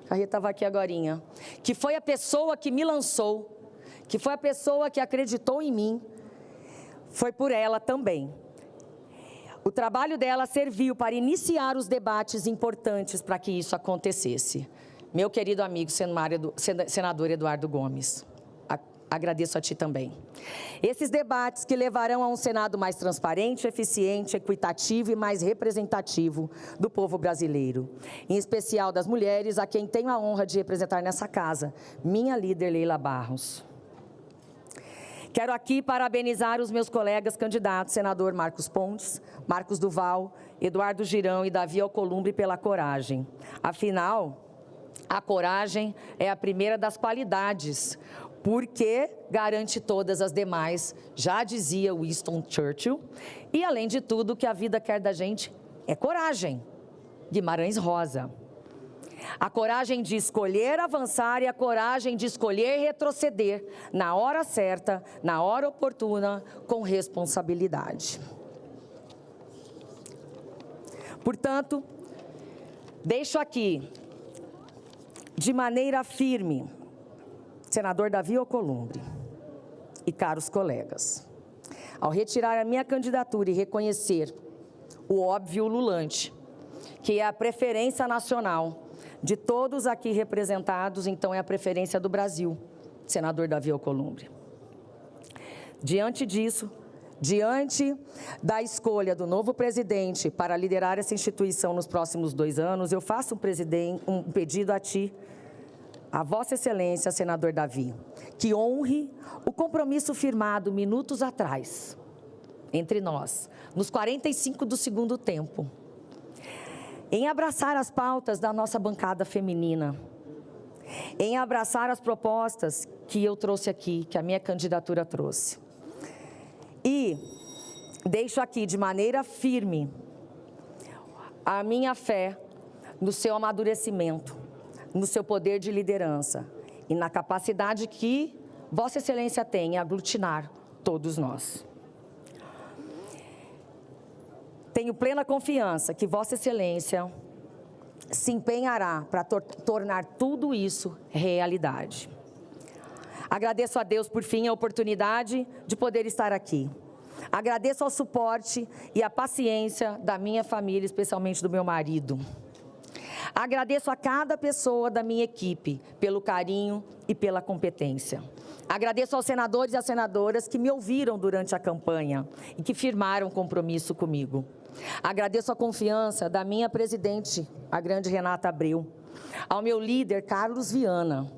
A Rê estava aqui agorinha, que foi a pessoa que me lançou, que foi a pessoa que acreditou em mim, foi por ela também. O trabalho dela serviu para iniciar os debates importantes para que isso acontecesse. Meu querido amigo senador Eduardo Gomes, agradeço a ti também. Esses debates que levarão a um Senado mais transparente, eficiente, equitativo e mais representativo do povo brasileiro, em especial das mulheres, a quem tenho a honra de representar nessa casa, minha líder Leila Barros. Quero aqui parabenizar os meus colegas candidatos, senador Marcos Pontes, Marcos Duval, Eduardo Girão e Davi Alcolumbre pela coragem. Afinal, a coragem é a primeira das qualidades, porque garante todas as demais, já dizia Winston Churchill, e além de tudo, o que a vida quer da gente é coragem. Guimarães Rosa. A coragem de escolher avançar e a coragem de escolher retroceder na hora certa, na hora oportuna, com responsabilidade. Portanto, deixo aqui, de maneira firme, senador Davi Alcolumbre e caros colegas, ao retirar a minha candidatura e reconhecer o óbvio ululante, que é a preferência nacional de todos aqui representados, então é a preferência do Brasil, senador Davi Alcolumbre. Diante disso, diante da escolha do novo presidente para liderar essa instituição nos próximos 2 anos, eu faço um pedido a ti, a Vossa Excelência, senador Davi, que honre o compromisso firmado minutos atrás, entre nós, nos 45 do segundo tempo, em abraçar as pautas da nossa bancada feminina, em abraçar as propostas que eu trouxe aqui, que a minha candidatura trouxe. E deixo aqui de maneira firme a minha fé no seu amadurecimento, no seu poder de liderança e na capacidade que Vossa Excelência tem em aglutinar todos nós. Tenho plena confiança que Vossa Excelência se empenhará para tornar tudo isso realidade. Agradeço a Deus, por fim, a oportunidade de poder estar aqui. Agradeço ao suporte e à paciência da minha família, especialmente do meu marido. Agradeço a cada pessoa da minha equipe pelo carinho e pela competência. Agradeço aos senadores e às senadoras que me ouviram durante a campanha e que firmaram compromisso comigo. Agradeço a confiança da minha presidente, a grande Renata Abreu, ao meu líder, Carlos Viana,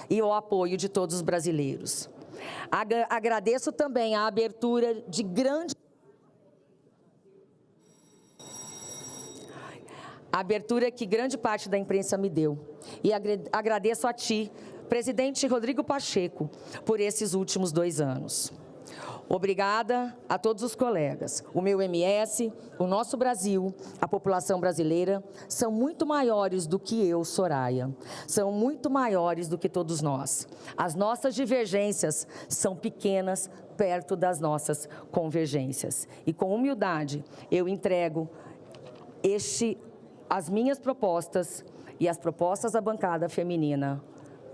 e o apoio de todos os brasileiros. Agradeço também a abertura de grande... A abertura que grande parte da imprensa me deu. E agradeço a ti, presidente Rodrigo Pacheco, por esses últimos 2 anos. Obrigada a todos os colegas. O meu MS, o nosso Brasil, a população brasileira, são muito maiores do que eu, Soraya. São muito maiores do que todos nós. As nossas divergências são pequenas perto das nossas convergências. E com humildade, eu entrego as minhas propostas e as propostas da bancada feminina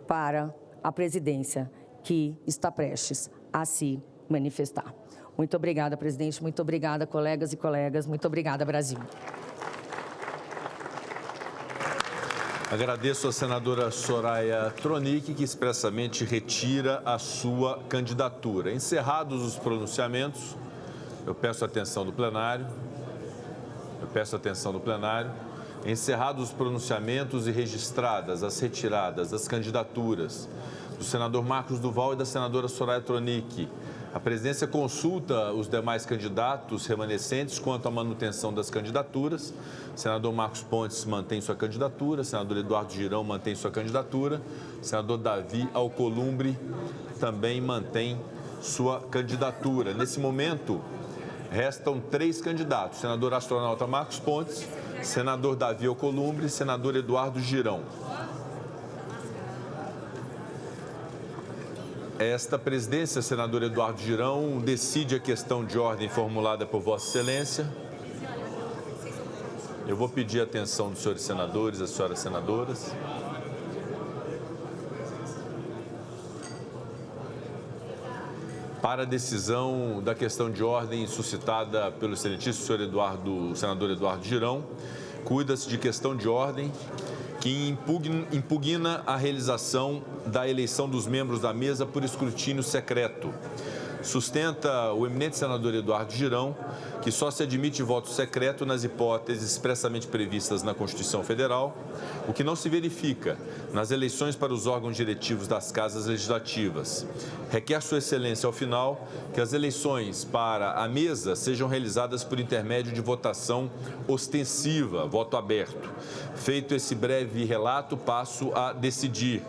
para a presidência que está prestes a se manifestar. Muito obrigada, presidente. Muito obrigada, colegas e colegas. Muito obrigada, Brasil. Agradeço à senadora Soraya Tronic, que expressamente retira a sua candidatura. Encerrados os pronunciamentos, eu peço a atenção do plenário. Encerrados os pronunciamentos e registradas as retiradas das candidaturas do senador Marcos Duval e da senadora Soraya Tronic, a presidência consulta os demais candidatos remanescentes quanto à manutenção das candidaturas. O senador Marcos Pontes mantém sua candidatura, o senador Eduardo Girão mantém sua candidatura, o senador Davi Alcolumbre também mantém sua candidatura. Nesse momento, restam 3 candidatos: senador astronauta Marcos Pontes, senador Davi Alcolumbre e senador Eduardo Girão. Esta presidência, senador Eduardo Girão, decide a questão de ordem formulada por Vossa Excelência. Eu vou pedir a atenção dos senhores senadores, das senhoras senadoras. Para a decisão da questão de ordem suscitada pelo excelentíssimo senador Eduardo Girão, cuida-se de questão de ordem que impugna a realização da eleição dos membros da mesa por escrutínio secreto. Sustenta o eminente senador Eduardo Girão que só se admite voto secreto nas hipóteses expressamente previstas na Constituição Federal, o que não se verifica nas eleições para os órgãos diretivos das casas legislativas. Requer Sua Excelência, ao final, que as eleições para a mesa sejam realizadas por intermédio de votação ostensiva, voto aberto. Feito esse breve relato, passo a decidir.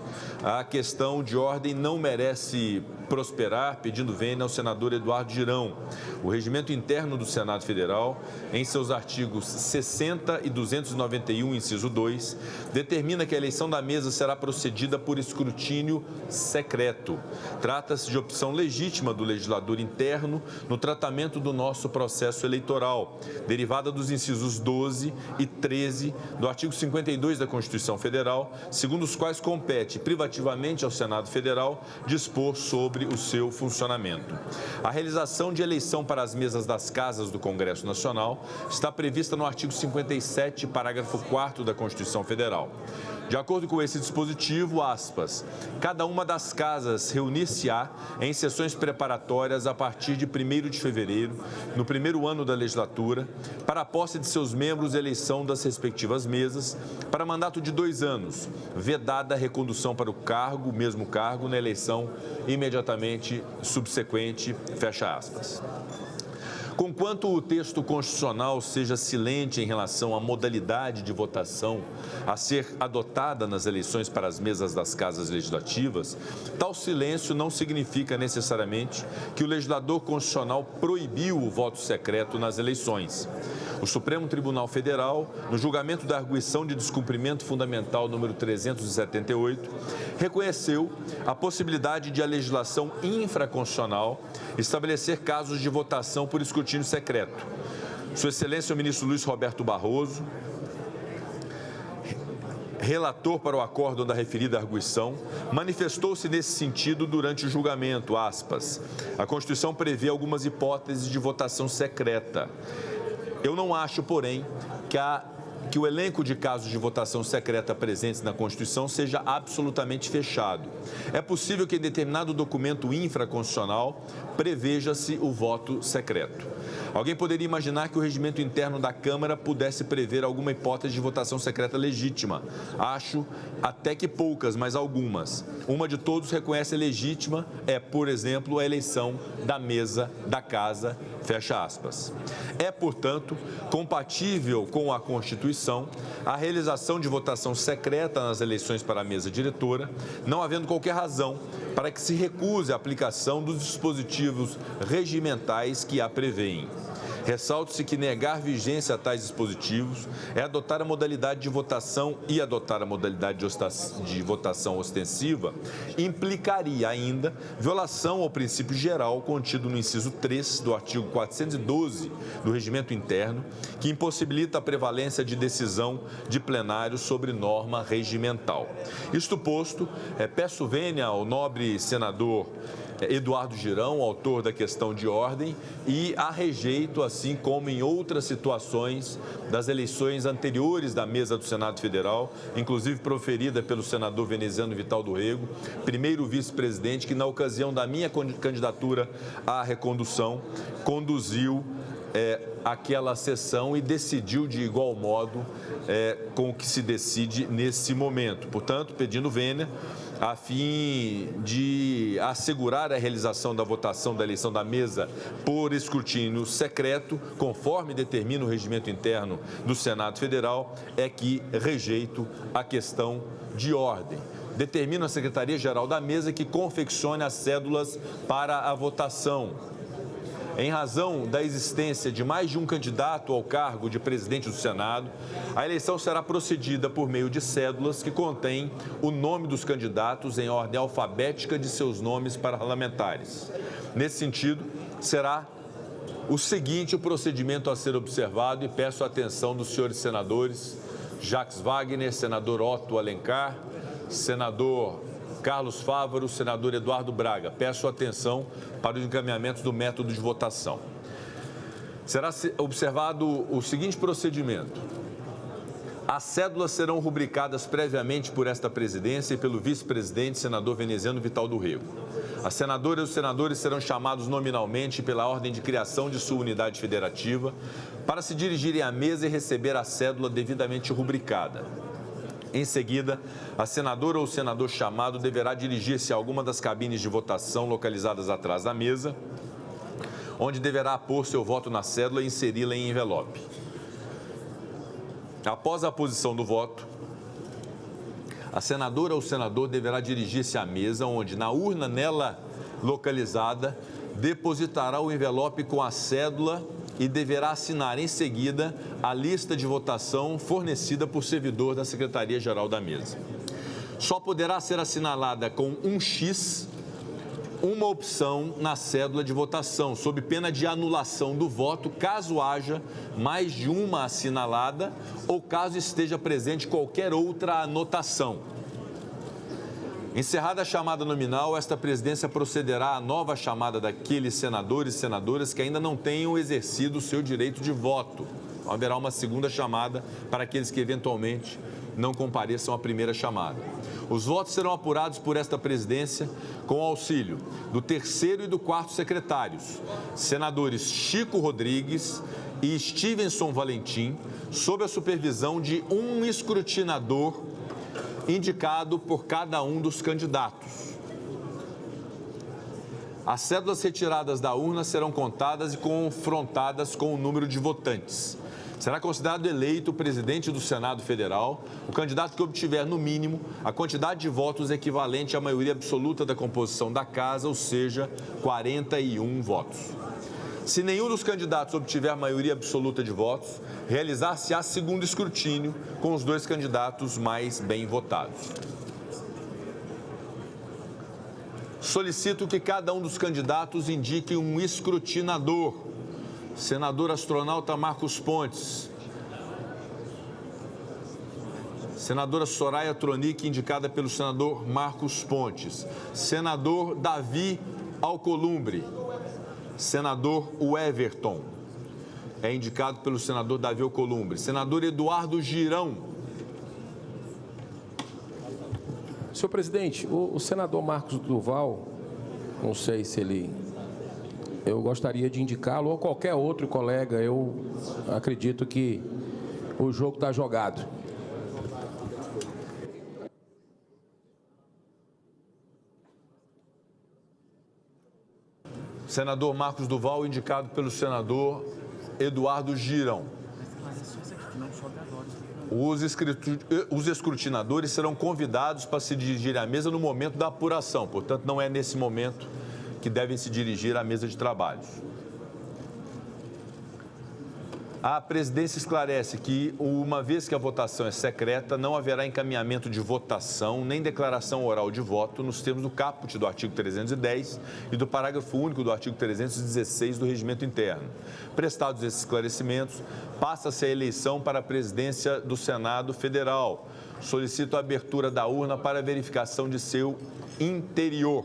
A questão de ordem não merece prosperar, pedindo vênia ao senador Eduardo Girão. O regimento interno do Senado Federal, em seus artigos 60 e 291, inciso 2, determina que a eleição da mesa será procedida por escrutínio secreto. Trata-se de opção legítima do legislador interno no tratamento do nosso processo eleitoral, derivada dos incisos 12 e 13 do artigo 52 da Constituição Federal, segundo os quais compete privativamente ao Senado Federal dispor sobre o seu funcionamento. A realização de eleição para as mesas das casas do Congresso Nacional está prevista no artigo 57, parágrafo 4º da Constituição Federal. De acordo com esse dispositivo, aspas, cada uma das casas reunir-se-á em sessões preparatórias a partir de 1º de fevereiro, no primeiro ano da legislatura, para a posse de seus membros e eleição das respectivas mesas, para mandato de 2 anos, vedada a recondução para o mesmo cargo, na eleição imediatamente subsequente, fecha aspas. Conquanto o texto constitucional seja silente em relação à modalidade de votação a ser adotada nas eleições para as mesas das casas legislativas, tal silêncio não significa necessariamente que o legislador constitucional proibiu o voto secreto nas eleições. O Supremo Tribunal Federal, no julgamento da arguição de descumprimento fundamental número 378, reconheceu a possibilidade de a legislação infraconstitucional estabelecer casos de votação por escrutínio secreto. Sua Excelência, o ministro Luiz Roberto Barroso, relator para o acórdão da referida arguição, manifestou-se nesse sentido durante o julgamento, aspas, a Constituição prevê algumas hipóteses de votação secreta. Eu não acho, porém, que a que o elenco de casos de votação secreta presentes na Constituição seja absolutamente fechado. É possível que em determinado documento infraconstitucional preveja-se o voto secreto. Alguém poderia imaginar que o regimento interno da Câmara pudesse prever alguma hipótese de votação secreta legítima. Acho até que poucas, mas algumas. Uma de todos reconhece legítima é, por exemplo, a eleição da mesa da casa, fecha aspas. É, portanto, compatível com a Constituição a realização de votação secreta nas eleições para a mesa diretora, não havendo qualquer razão para que se recuse a aplicação dos dispositivos regimentais que a prevêem. Ressalta-se que negar vigência a tais dispositivos é adotar a modalidade de votação e adotar a modalidade de votação ostensiva implicaria ainda violação ao princípio geral contido no inciso 3 do artigo 412 do Regimento Interno, que impossibilita a prevalência de decisão de plenário sobre norma regimental. Isto posto, peço vênia ao nobre senador Eduardo Girão, autor da questão de ordem, e a rejeito, assim como em outras situações das eleições anteriores da mesa do Senado Federal, inclusive proferida pelo senador veneziano Vital do Rego, primeiro vice-presidente, que na ocasião da minha candidatura à recondução, conduziu aquela sessão e decidiu de igual modo com o que se decide nesse momento. Portanto, pedindo vênia, a fim de assegurar a realização da votação da eleição da mesa por escrutínio secreto, conforme determina o regimento interno do Senado Federal, é que rejeito a questão de ordem. Determina a Secretaria-Geral da Mesa que confeccione as cédulas para a votação. Em razão da existência de mais de um candidato ao cargo de presidente do Senado, a eleição será procedida por meio de cédulas que contêm o nome dos candidatos em ordem alfabética de seus nomes parlamentares. Nesse sentido, será o seguinte o procedimento a ser observado e peço a atenção dos senhores senadores Jacques Wagner, senador Otto Alencar, senador Carlos Fávaro, senador Eduardo Braga. Peço atenção para os encaminhamentos do método de votação. Será observado o seguinte procedimento. As cédulas serão rubricadas previamente por esta presidência e pelo vice-presidente, senador veneziano Vital do Rego. As senadoras e os senadores serão chamados nominalmente pela ordem de criação de sua unidade federativa para se dirigirem à mesa e receber a cédula devidamente rubricada. Em seguida, a senadora ou o senador chamado deverá dirigir-se a alguma das cabines de votação localizadas atrás da mesa, onde deverá pôr seu voto na cédula e inseri-la em envelope. Após a aposição do voto, a senadora ou o senador deverá dirigir-se à mesa, onde, na urna nela localizada, depositará o envelope com a cédula e deverá assinar em seguida a lista de votação fornecida por servidor da Secretaria-Geral da Mesa. Só poderá ser assinalada com um X uma opção na cédula de votação, sob pena de anulação do voto, caso haja mais de uma assinalada ou caso esteja presente qualquer outra anotação. Encerrada a chamada nominal, esta presidência procederá à nova chamada daqueles senadores e senadoras que ainda não tenham exercido o seu direito de voto. Haverá uma segunda chamada para aqueles que eventualmente não compareçam à primeira chamada. Os votos serão apurados por esta presidência com o auxílio do terceiro e do quarto secretários, senadores Chico Rodrigues e Stevenson Valentim, sob a supervisão de um escrutinador indicado por cada um dos candidatos. As cédulas retiradas da urna serão contadas e confrontadas com o número de votantes. Será considerado eleito o presidente do Senado Federal, o candidato que obtiver, no mínimo, a quantidade de votos equivalente à maioria absoluta da composição da Casa, ou seja, 41 votos. Se nenhum dos candidatos obtiver maioria absoluta de votos, realizar-se-á segundo escrutínio com os dois candidatos mais bem votados. Solicito que cada um dos candidatos indique um escrutinador. Senador astronauta Marcos Pontes. Senadora Soraya Tronic, indicada pelo senador Marcos Pontes. Senador Davi Alcolumbre. Senador Everton. é indicado pelo senador Davi Alcolumbre. Senador Eduardo Girão. Senhor presidente, o senador Marcos Duval, não sei se ele... Eu gostaria de indicá-lo, ou qualquer outro colega. Eu acredito que o jogo está jogado. Senador Marcos Duval, indicado pelo senador Eduardo Girão. Os escrutinadores serão convidados para se dirigir à mesa no momento da apuração. Portanto, não é nesse momento que devem se dirigir à mesa de trabalhos. A presidência esclarece que, uma vez que a votação é secreta, não haverá encaminhamento de votação nem declaração oral de voto nos termos do caput do artigo 310 e do parágrafo único do artigo 316 do Regimento Interno. Prestados esses esclarecimentos, passa-se a eleição para a presidência do Senado Federal. Solicito a abertura da urna para verificação de seu interior.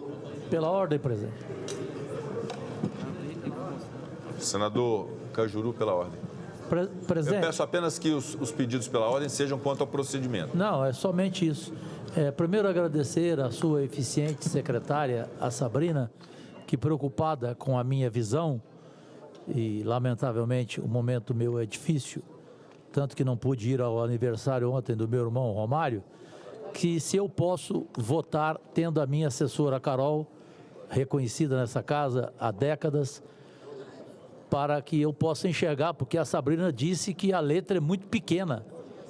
Pela ordem, presidente. Senador Cajuru, pela ordem. Presidente. Eu peço apenas que os pedidos pela ordem sejam quanto ao procedimento. Não, é somente isso. Primeiro, agradecer a sua eficiente secretária, a Sabrina, que preocupada com a minha visão, e lamentavelmente o momento meu é difícil, tanto que não pude ir ao aniversário ontem do meu irmão Romário, que se eu posso votar tendo a minha assessora Carol, reconhecida nessa casa há décadas, para que eu possa enxergar, porque a Sabrina disse que a letra é muito pequena,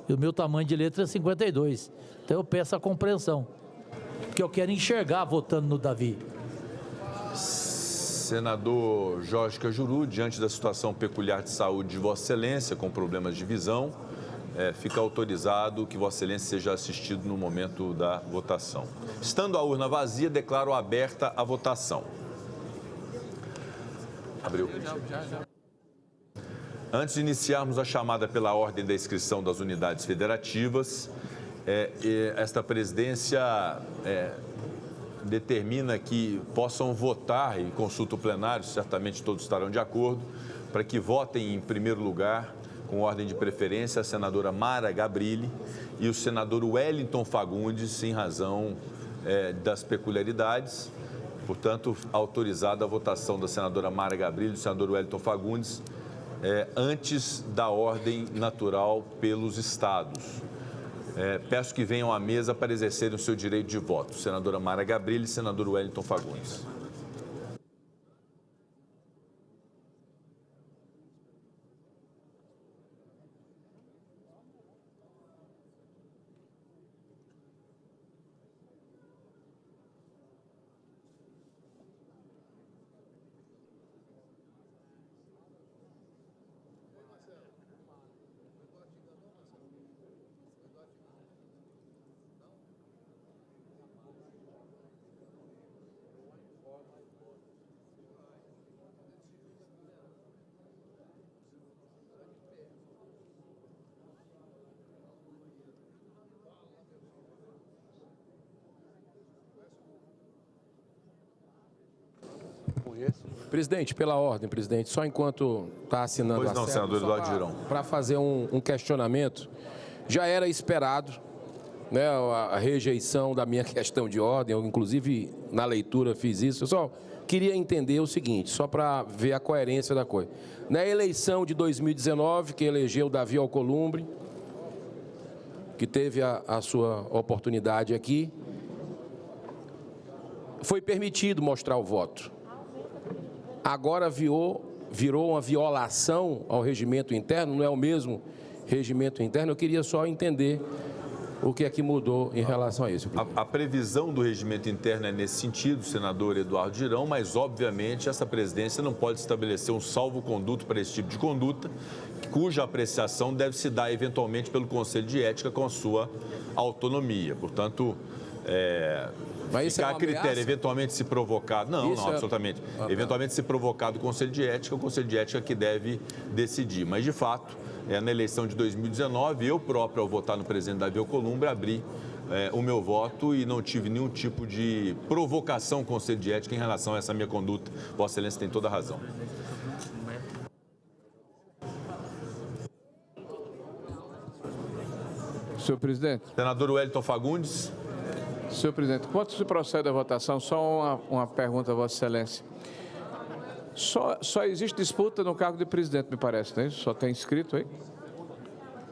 e o meu tamanho de letra é 52. Então eu peço a compreensão, porque eu quero enxergar votando no Davi. Senador Jorge Cajuru, diante da situação peculiar de saúde de Vossa Excelência, com problemas de visão, fica autorizado que Vossa Excelência seja assistido no momento da votação. Estando a urna vazia, declaro aberta a votação. Abriu. Antes de iniciarmos a chamada pela ordem da inscrição das unidades federativas, esta presidência determina que possam votar, e consulta o plenário, certamente todos estarão de acordo, para que votem em primeiro lugar, com ordem de preferência, a senadora Mara Gabrilli e o senador Wellington Fagundes, em razão das peculiaridades. Portanto, autorizada a votação da senadora Mara Gabrilli e do senador Wellington Fagundes antes da ordem natural pelos estados. Peço que venham à mesa para exercerem o seu direito de voto. Senadora Mara Gabrilli e senador Wellington Fagundes. Presidente, pela ordem, presidente, só enquanto está assinando pois não, senador Eduardo Girão. Para fazer um questionamento, já era esperado, né, a rejeição da minha questão de ordem, eu inclusive na leitura fiz isso, eu só queria entender o seguinte, só para ver a coerência da coisa. Na eleição de 2019, que elegeu Davi Alcolumbre, que teve a sua oportunidade aqui, foi permitido mostrar o voto. Agora virou uma violação ao regimento interno, não é o mesmo regimento interno? Eu queria só entender o que é que mudou em relação a isso. A previsão do regimento interno é nesse sentido, senador Eduardo Girão, mas, obviamente, essa presidência não pode estabelecer um salvo-conduto para esse tipo de conduta, cuja apreciação deve se dar, eventualmente, pelo Conselho de Ética com a sua autonomia. Portanto, mas ficar a critério, eventualmente se provocado... Não, absolutamente. Eventualmente se provocado o Conselho de Ética, o Conselho de Ética que deve decidir. Mas, de fato, na eleição de 2019, eu próprio, ao votar no presidente Davi Alcolumbre, abri o meu voto e não tive nenhum tipo de provocação ao Conselho de Ética em relação a essa minha conduta. Vossa Excelência tem toda a razão. Senhor presidente. Senador Wellington Fagundes. Senhor presidente, quanto se procede a votação, só uma pergunta a Vossa Excelência. Só existe disputa no cargo de presidente, me parece, não é isso? Só tem inscrito aí?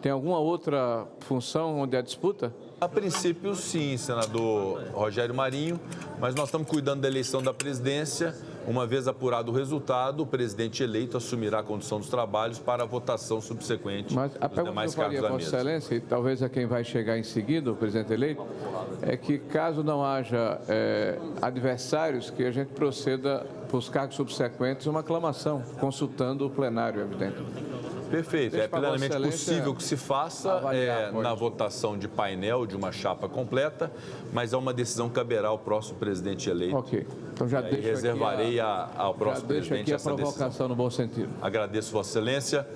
Tem alguma outra função onde há disputa? A princípio, sim, senador Rogério Marinho, mas nós estamos cuidando da eleição da presidência. Uma vez apurado o resultado, o presidente eleito assumirá a condução dos trabalhos para a votação subsequente Mas a dos pergunta demais que eu cargos faria da a Vossa mesa. Excelência, e talvez a quem vai chegar em seguida, o presidente eleito, é que caso não haja adversários, que a gente proceda para os cargos subsequentes uma aclamação, consultando o plenário, evidente. Perfeito, Deixa é para Vossa plenamente Excelência possível que se faça avaliar, na votação de painel de uma chapa completa, mas é uma decisão que caberá ao próximo presidente eleito. Ok, então já deixo reservarei ao próximo presidente essa decisão. Provocação no bom sentido. Agradeço, Vossa Excelência.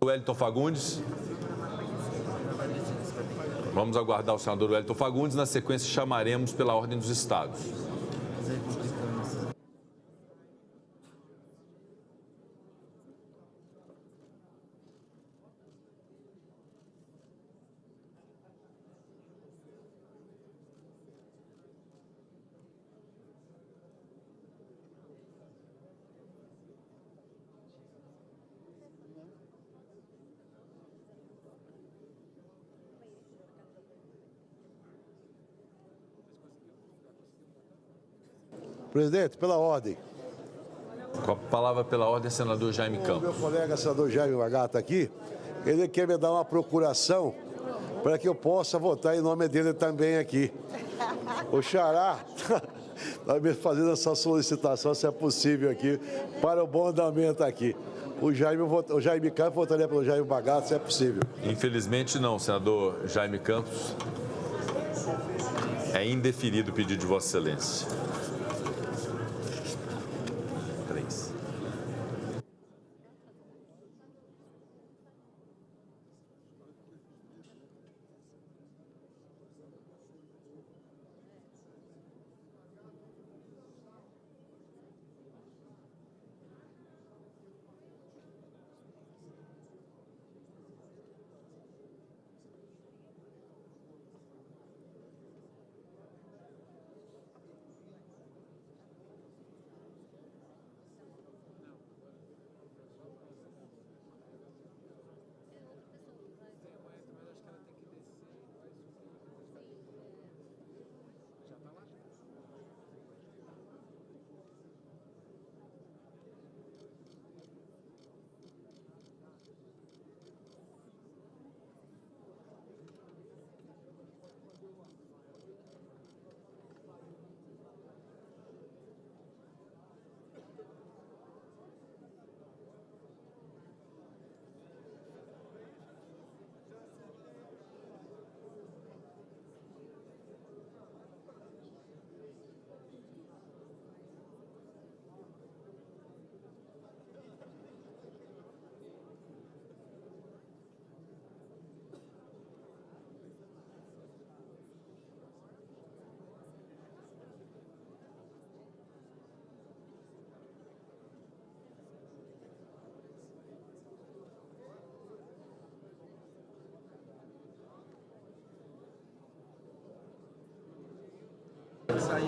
Wellington Fagundes. Vamos aguardar o senador Wellington Fagundes. Na sequência, chamaremos pela ordem dos estados. Presidente, pela ordem. Com a palavra pela ordem, senador Jaime Campos. Meu colega, senador Jaime Magata, está aqui. Ele quer me dar uma procuração para que eu possa votar em nome dele também aqui. O Xará está me fazendo essa solicitação, se é possível aqui, para o bom andamento aqui. O Jaime Campos votaria pelo Jaime Magata, se é possível. Infelizmente não, senador Jaime Campos. É indeferido o pedido de Vossa Excelência. 3.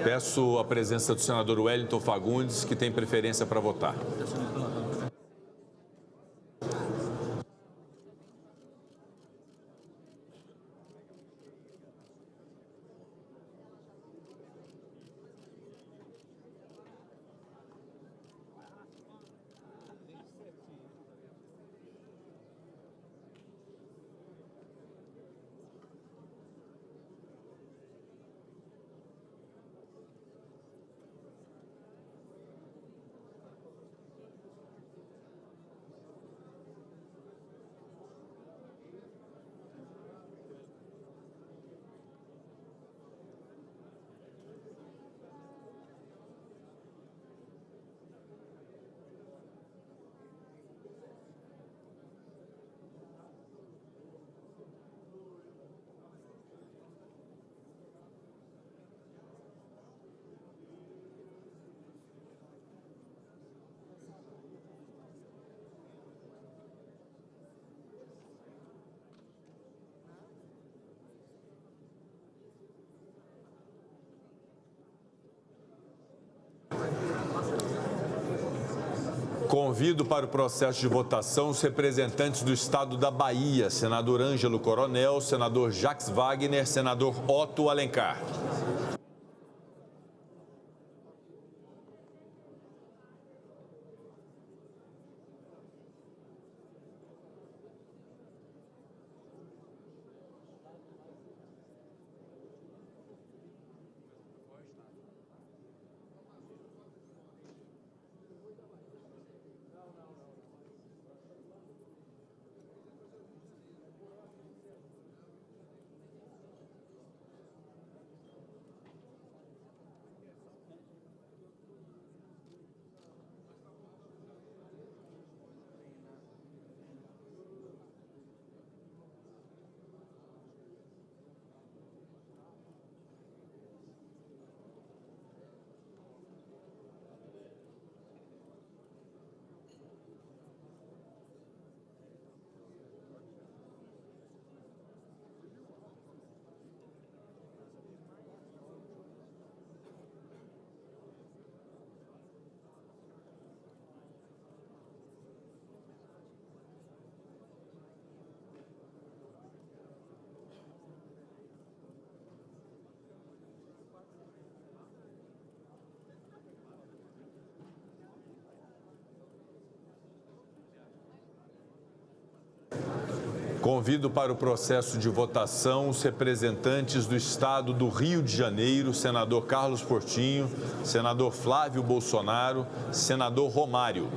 Peço a presença do senador Wellington Fagundes, que tem preferência para votar. Convido para o processo de votação os representantes do Estado da Bahia, senador Ângelo Coronel, senador Jacques Wagner, senador Otto Alencar. Convido para o processo de votação os representantes do Estado do Rio de Janeiro, senador Carlos Portinho, senador Flávio Bolsonaro, senador Romário.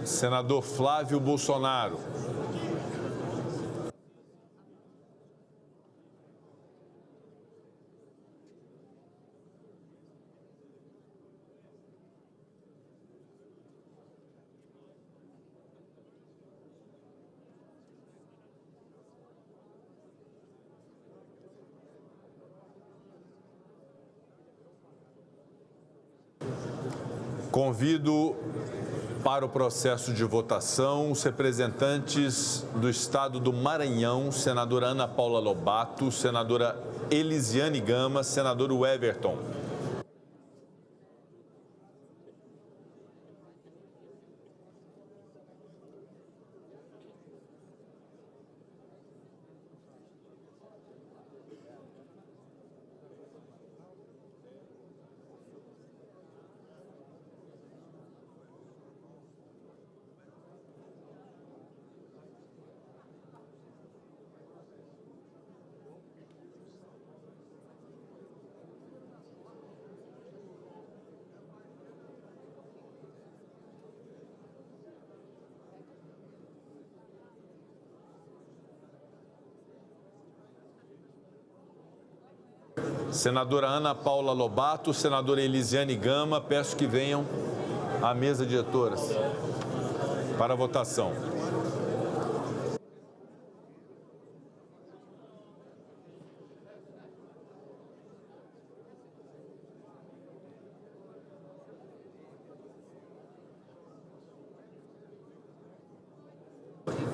Senador Flávio Bolsonaro. Convido para o processo de votação os representantes do Estado do Maranhão, senadora Ana Paula Lobato, senadora Elisiane Gama, senador Everton. Senadora Ana Paula Lobato, senadora Elisiane Gama, peço que venham à mesa diretoras para a votação.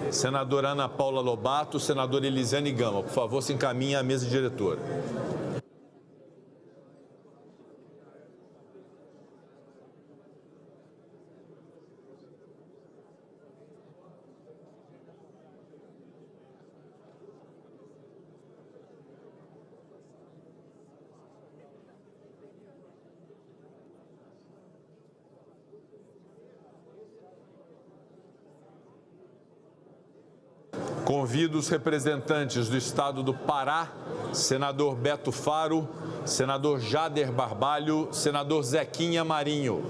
Senadora Ana Paula Lobato, senadora Elisiane Gama, por favor, se encaminhe à mesa diretora. Convido os representantes do Estado do Pará, senador Beto Faro, senador Jader Barbalho, senador Zequinha Marinho.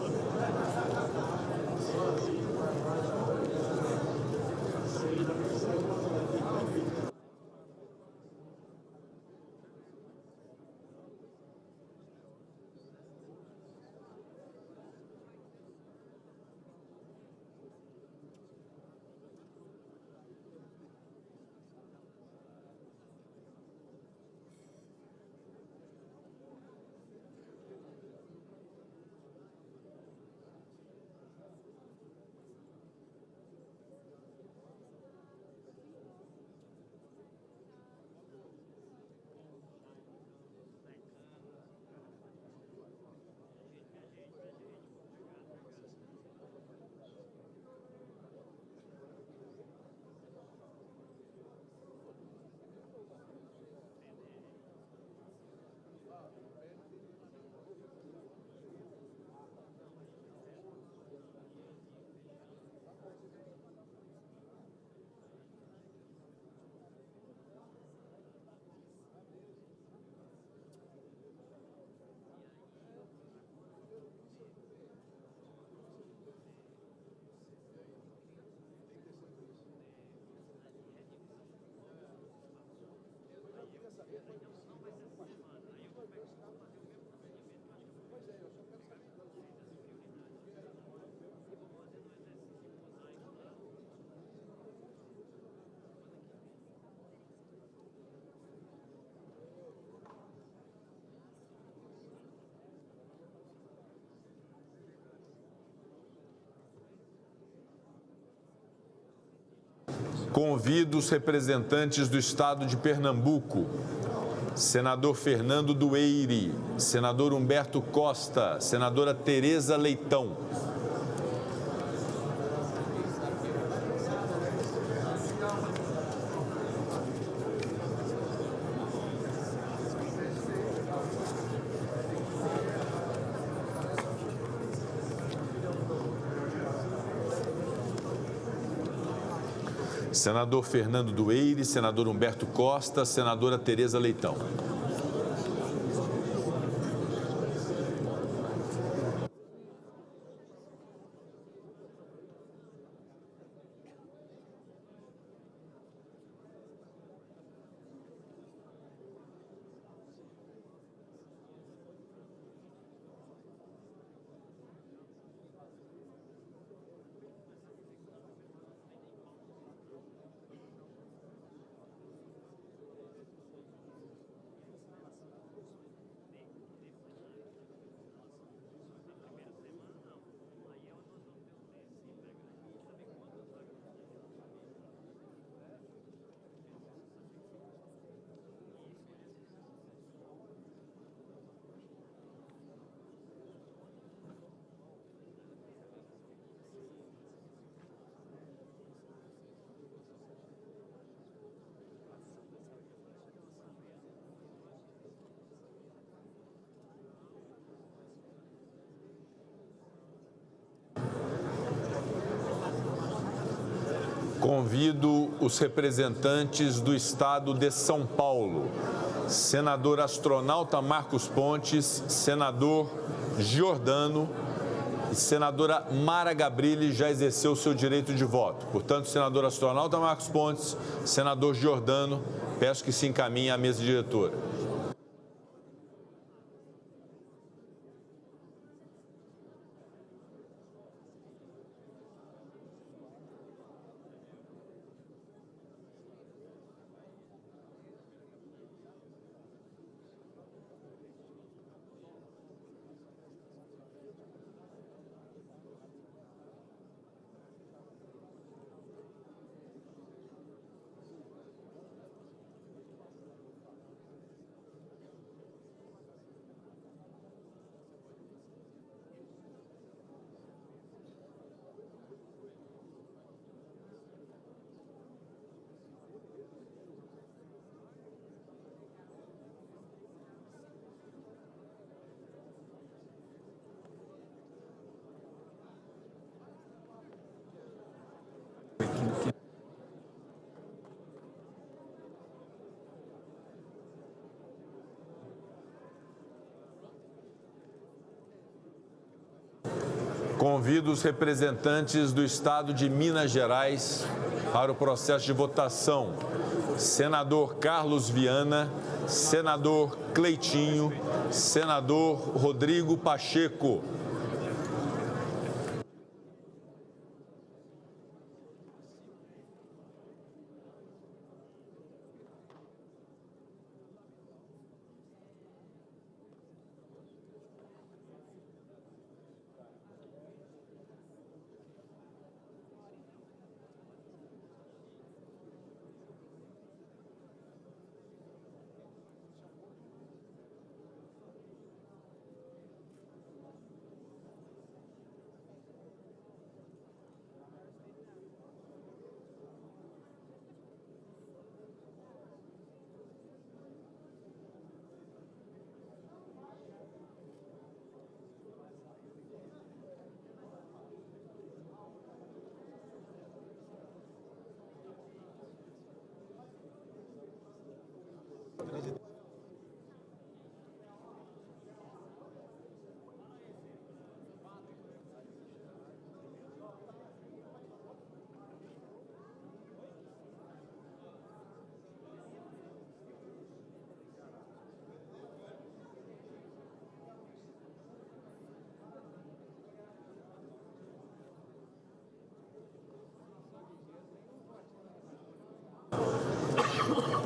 Convido os representantes do Estado de Pernambuco, senador Fernando Dueire, senador Humberto Costa, senadora Tereza Leitão. Senador Fernando Dueire, senador Humberto Costa, senadora Tereza Leitão. Convido os representantes do Estado de São Paulo, senador astronauta Marcos Pontes, senador Giordano e senadora Mara Gabrilli já exerceu o seu direito de voto. Portanto, senador astronauta Marcos Pontes, senador Giordano, peço que se encaminhe à mesa diretora. Convido os representantes do Estado de Minas Gerais para o processo de votação. Senador Carlos Viana, senador Cleitinho, senador Rodrigo Pacheco.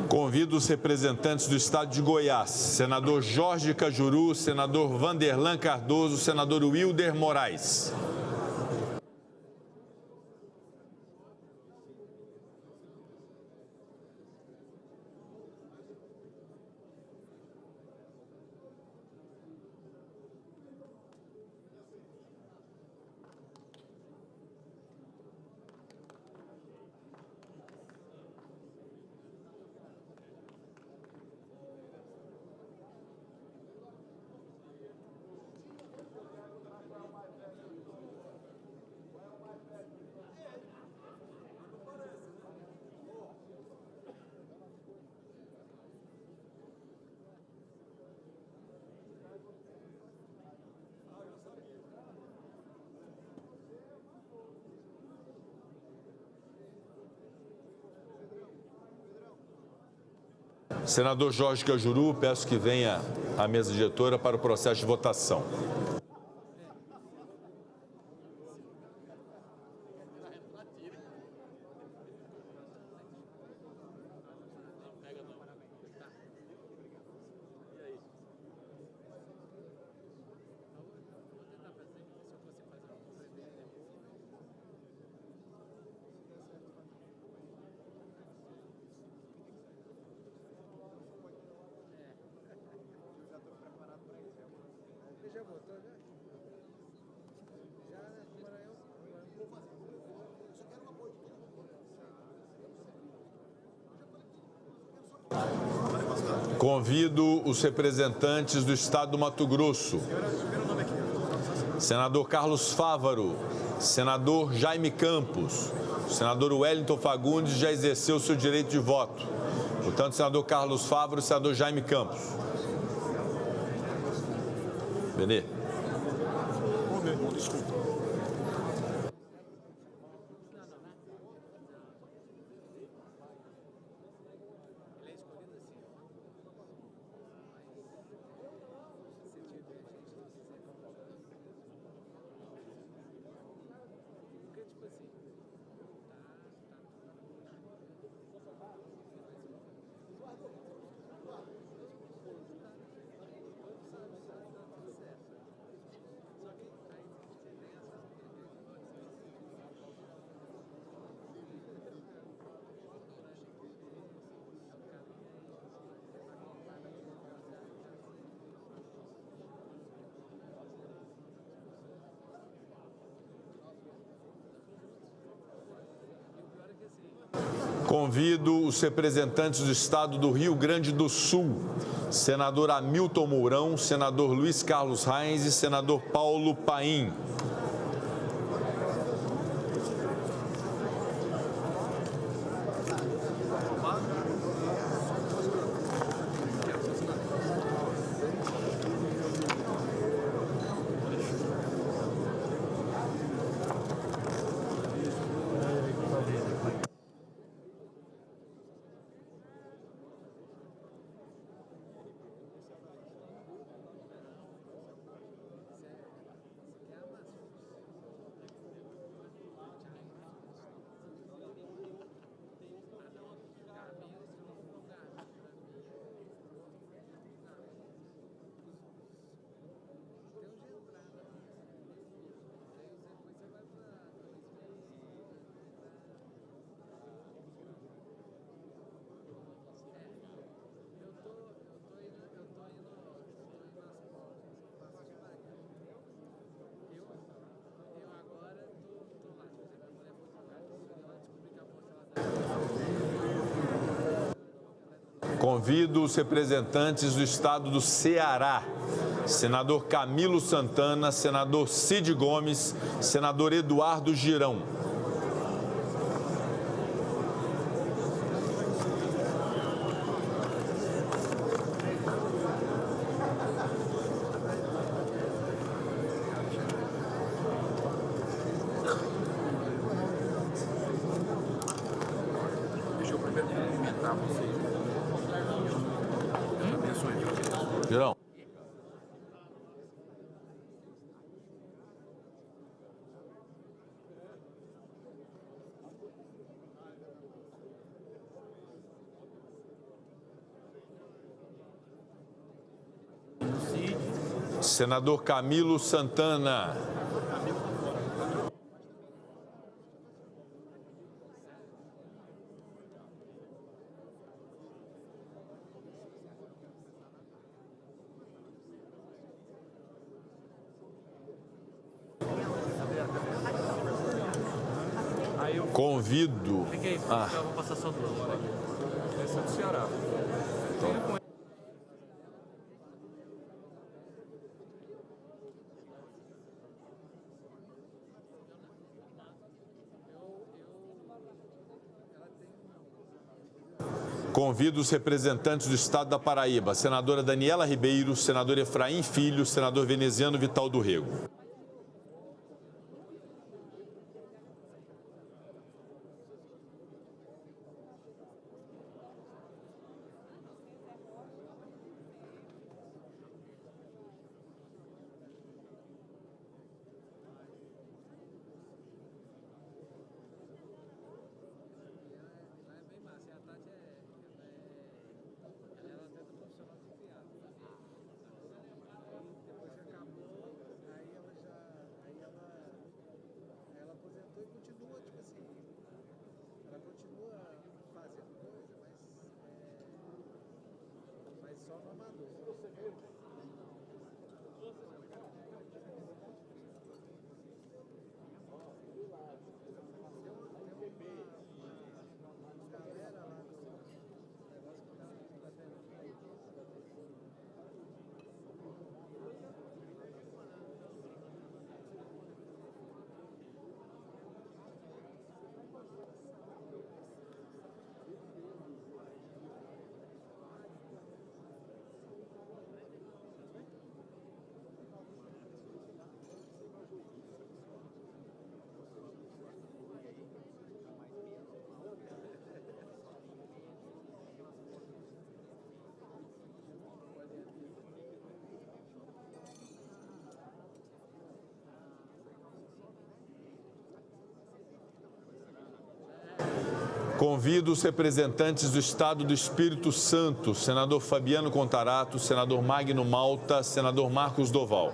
Convido os representantes do Estado de Goiás, senador Jorge Cajuru, senador Vanderlan Cardoso, senador Wilder Moraes. Senador Jorge Cajuru, peço que venha à mesa diretora para o processo de votação. Convido os representantes do Estado do Mato Grosso, senador Carlos Fávaro, senador Jaime Campos, o senador Wellington Fagundes já exerceu seu direito de voto. Portanto, senador Carlos Fávaro e senador Jaime Campos. Benê. Convido os representantes do Estado do Rio Grande do Sul, senador Hamilton Mourão, senador Luiz Carlos Reins e senador Paulo Paim. Convido os representantes do estado do Ceará, senador Camilo Santana, senador Cid Gomes, senador Eduardo Girão. Deixa eu primeiro cumprimentar vocês. Girão. Senador Camilo Santana. Convido. Vou passar só duas. Essa é do Ceará. Convido os representantes do estado da Paraíba, senadora Daniela Ribeiro, senador Efraim Filho, senador Veneziano Vital do Rego. Convido os representantes do estado do Espírito Santo, senador Fabiano Contarato, senador Magno Malta, senador Marcos Doval.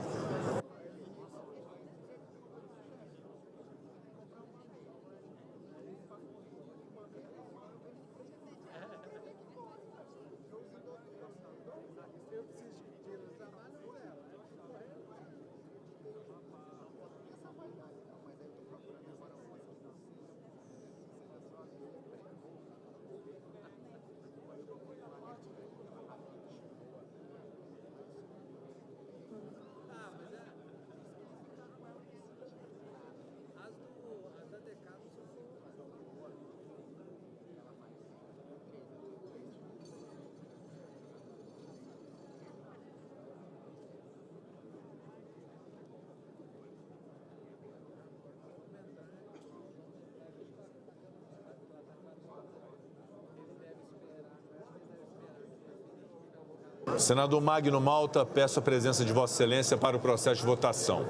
Senador Magno Malta, peço a presença de Vossa Excelência para o processo de votação.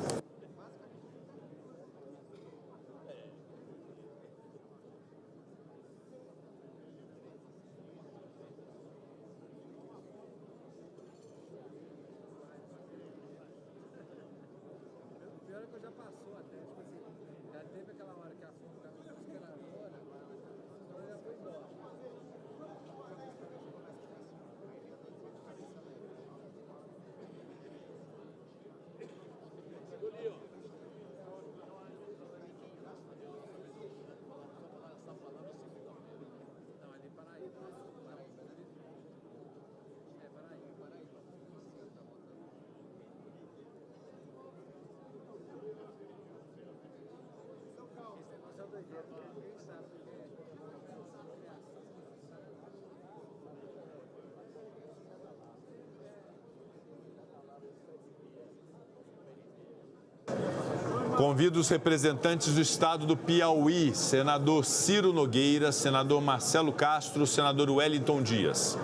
Convido os representantes do estado do Piauí, senador Ciro Nogueira, senador Marcelo Castro, senador Wellington Dias.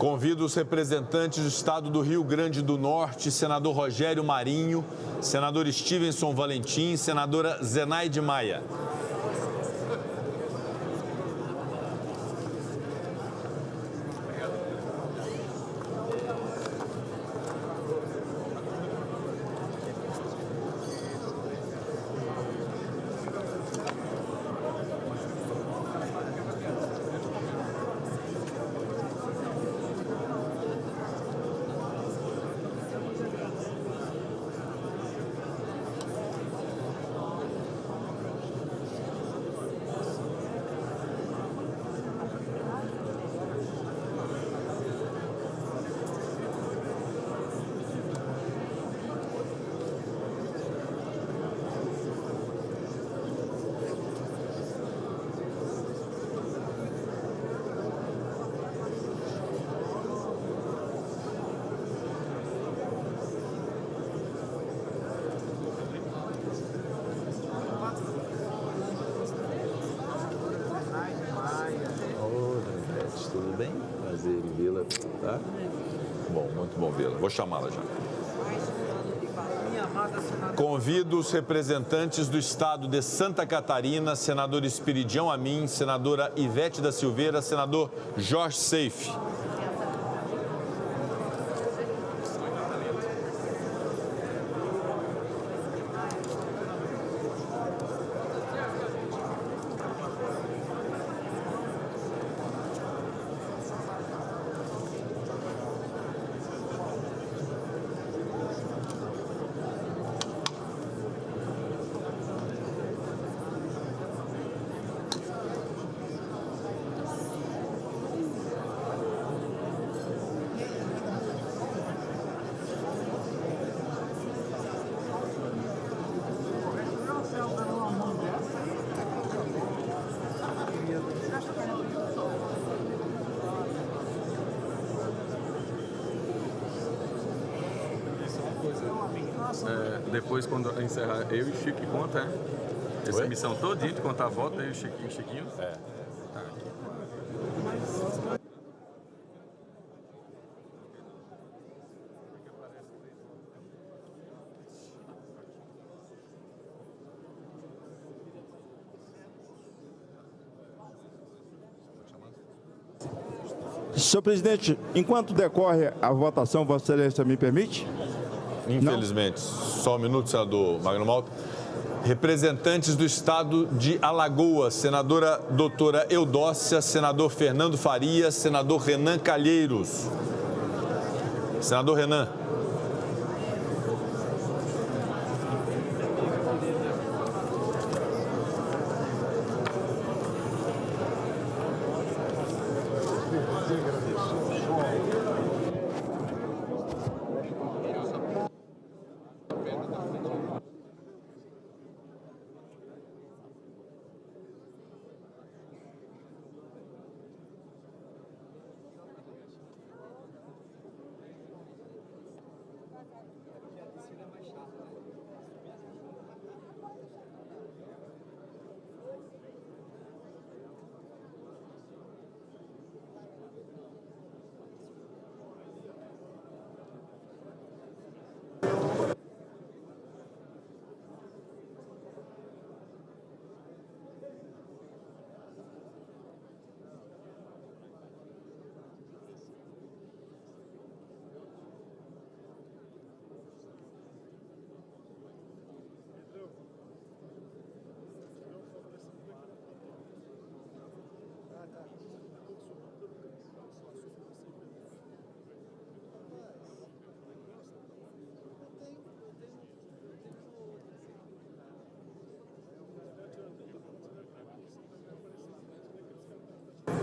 Convido os representantes do estado do Rio Grande do Norte, senador Rogério Marinho, senador Stevenson Valentim, senadora Zenaide Maia. Tudo bem? Prazer em vê-la, tá? Bom, muito bom vê-la. Vou chamá-la já. Convido os representantes do estado de Santa Catarina, senador Espiridião Amin, senadora Ivete da Silveira, senador Jorge Seife. Depois, quando encerrar, eu e o Chico conta, essa missão todinha de contar a voto, eu e o Chiquinho. É. Senhor presidente, enquanto decorre a votação, Vossa Excelência me permite? Infelizmente. Só um minuto, senador Magno Malta. Representantes do Estado de Alagoas, senadora doutora Eudócia, senador Fernando Farias, senador Renan Calheiros. Senador Renan.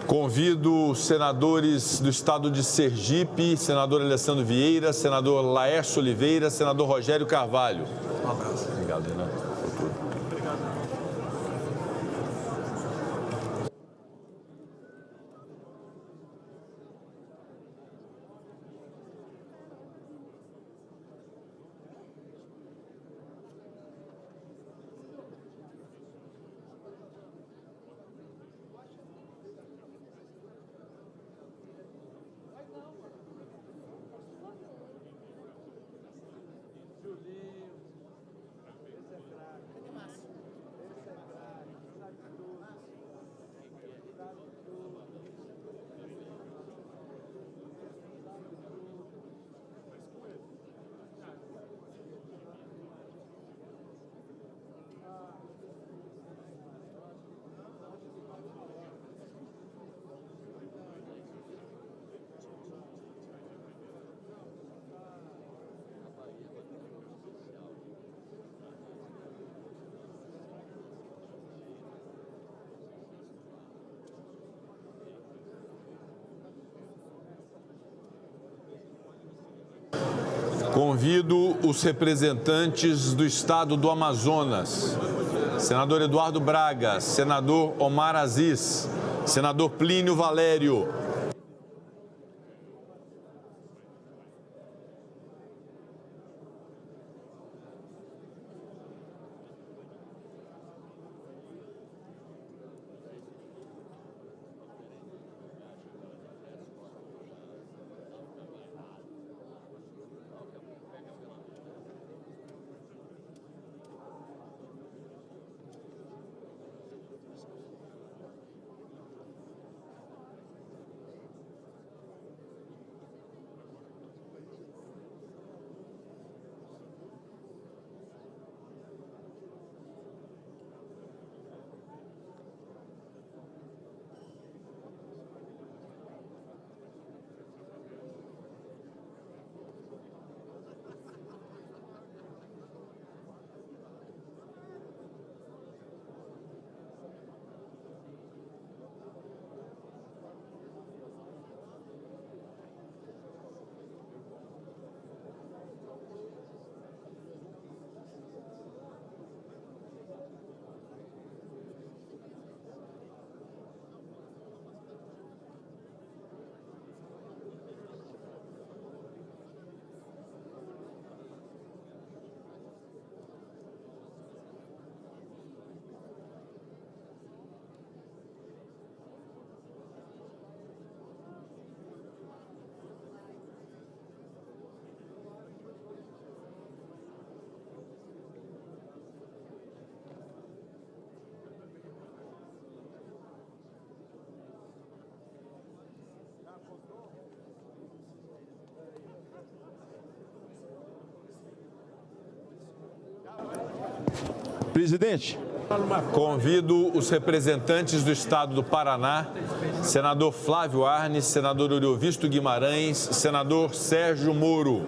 Convido os senadores do Estado de Sergipe, senador Alessandro Vieira, senador Laércio Oliveira, senador Rogério Carvalho. Um abraço. Obrigado, Renan. Convido os representantes do Estado do Amazonas, senador Eduardo Braga, senador Omar Aziz, senador Plínio Valério. Presidente. Convido os representantes do Estado do Paraná, senador Flávio Arnes, senador Oriovisto Guimarães, senador Sérgio Moro.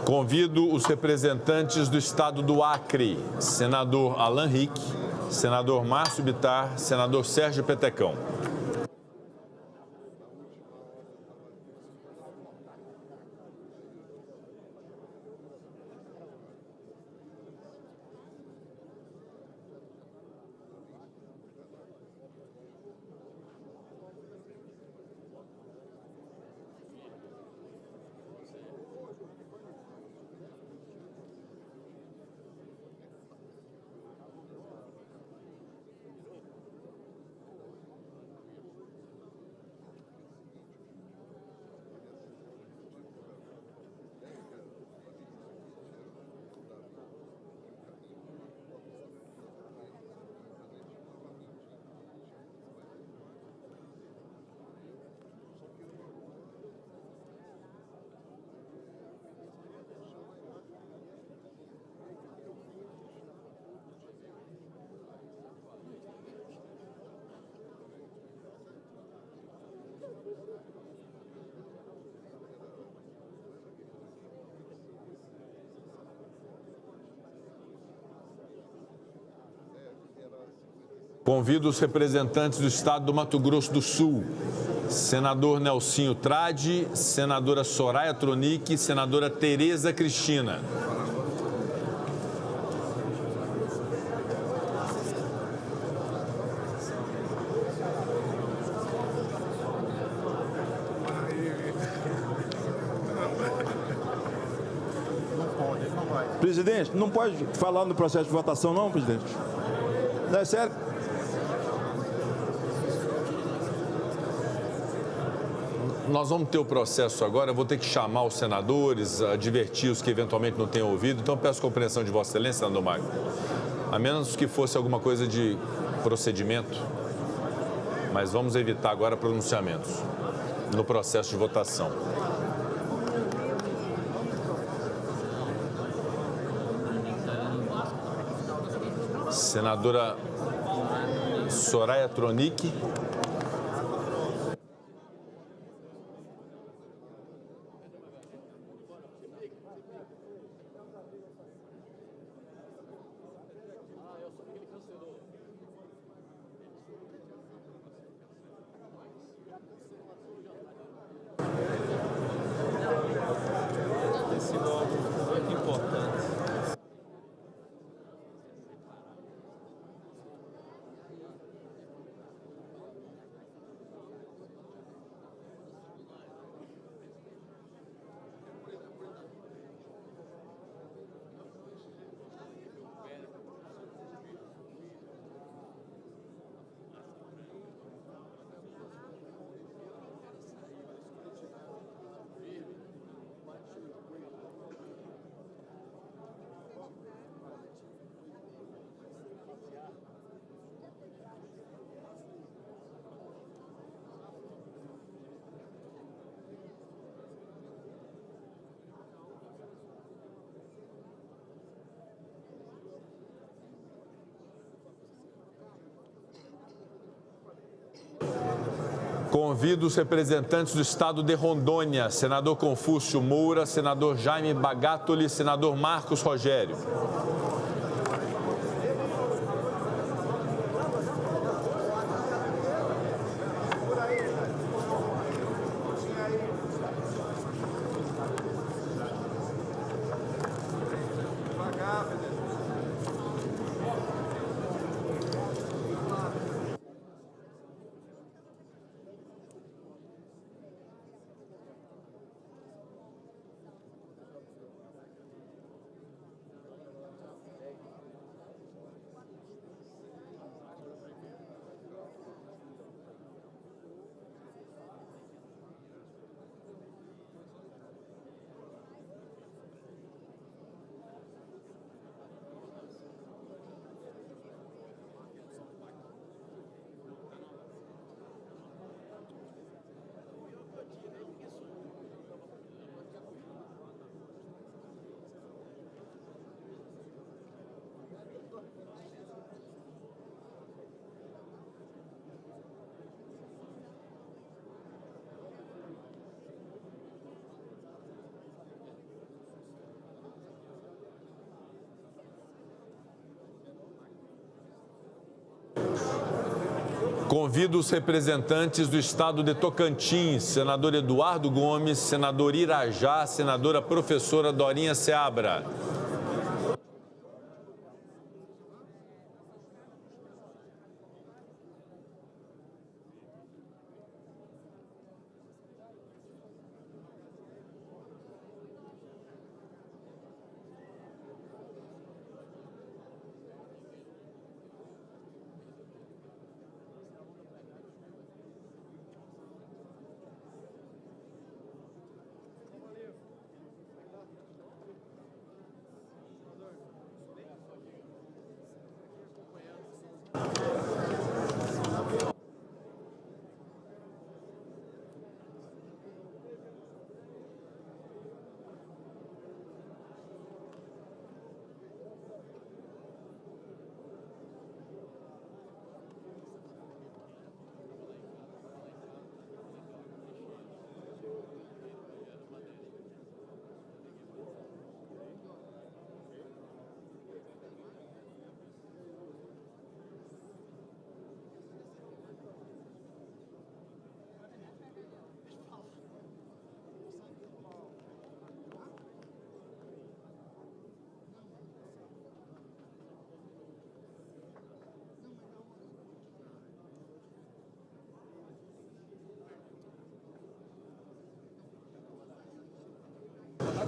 Convido os representantes do Estado do Acre, senador Alan Rick, senador Márcio Bittar, senador Sérgio Petecão. Convido os representantes do Estado do Mato Grosso do Sul, senador Nelsinho Trade, senadora Soraya Tronic, senadora Tereza Cristina. Presidente, não pode falar no processo de votação não, presidente? Não é sério? Nós vamos ter o processo agora, eu vou ter que chamar os senadores, advertir os que eventualmente não tenham ouvido, então peço compreensão de Vossa Excelência, senador Magno. A menos que fosse alguma coisa de procedimento, mas vamos evitar agora pronunciamentos no processo de votação. Senadora Soraya Tronic. Convido os representantes do Estado de Rondônia, senador Confúcio Moura, senador Jaime Bagatoli, senador Marcos Rogério. Convido os representantes do Estado de Tocantins, senador Eduardo Gomes, senador Irajá, senadora professora Dorinha Seabra.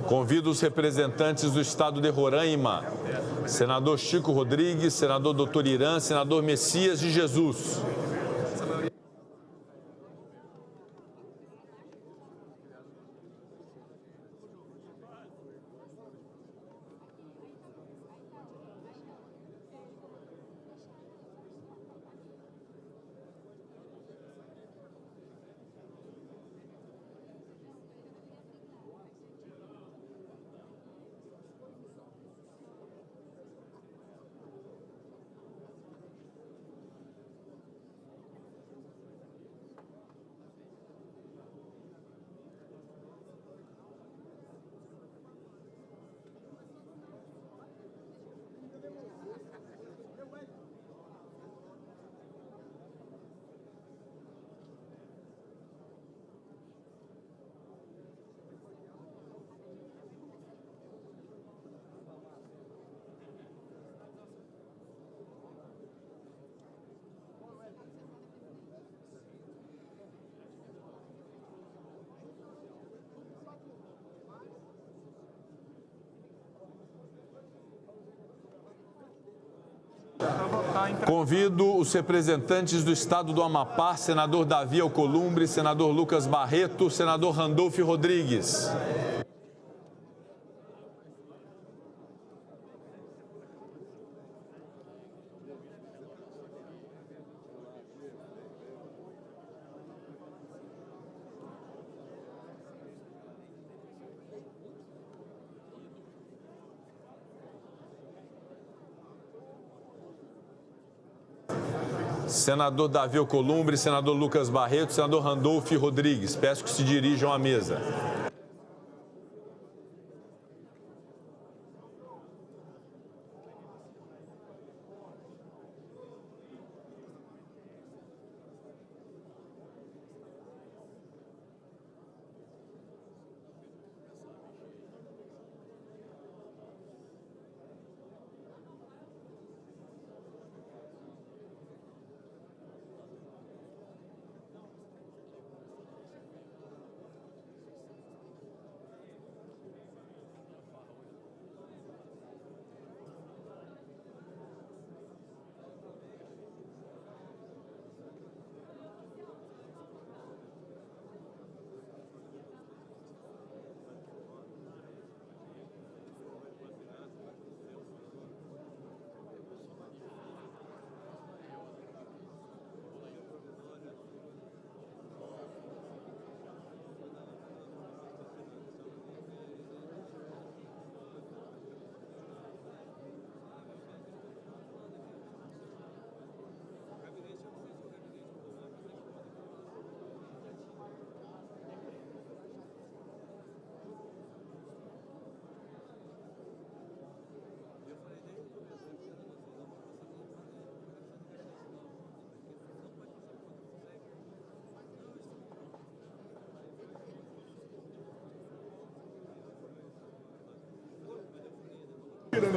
Convido os representantes do Estado de Roraima, senador Chico Rodrigues, senador Dr. Irã, senador Messias de Jesus. Convido os representantes do Estado do Amapá, senador Davi Alcolumbre, senador Lucas Barreto, senador Randolfo Rodrigues. Senador Davi Alcolumbre, senador Lucas Barreto, senador Randolfo Rodrigues. Peço que se dirijam à mesa.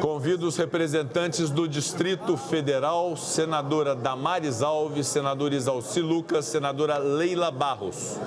Convido os representantes do Distrito Federal, senadora Damares Alves, senador Isalci Lucas, senadora Leila Barros.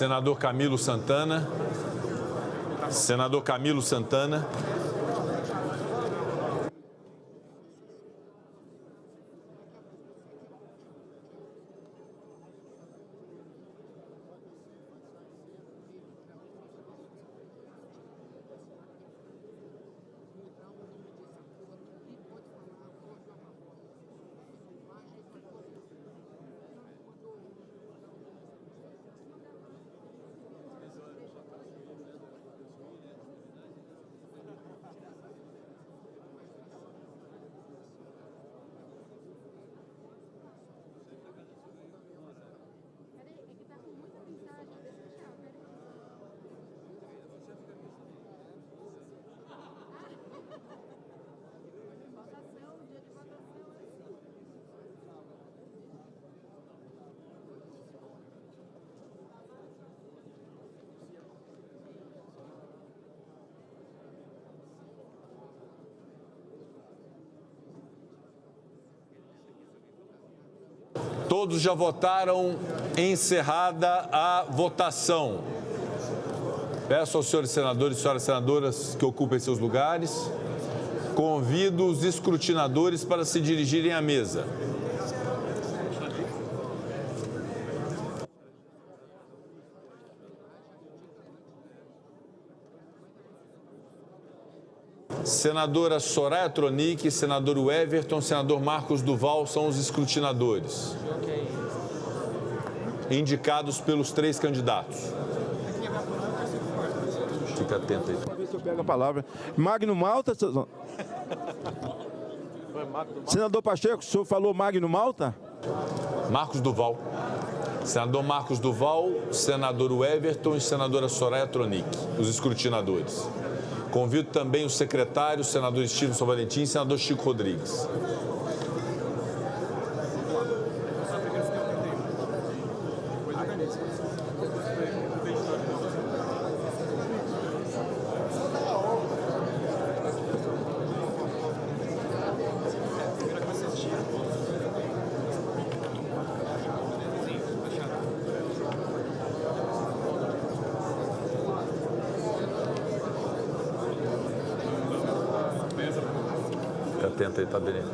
Senador Camilo Santana. Senador Camilo Santana. Todos já votaram. Encerrada a votação. Peço aos senhores senadores e senhoras senadoras que ocupem seus lugares. Convido os escrutinadores para se dirigirem à mesa. Senadora Soraya Tronic, senador Everton, senador Marcos Duval são os escrutinadores, indicados pelos 3 candidatos. Fica atento aí. Para ver se eu pego a palavra. Magno Malta. Senador Pacheco, o senhor falou Magno Malta? Marcos Duval. Senador Marcos Duval, senador Everton e senadora Soraya Tronic, os escrutinadores. Convido também o secretário, senador Stevenson Valentim e senador Chico Rodrigues. Atento aí, tá beleza.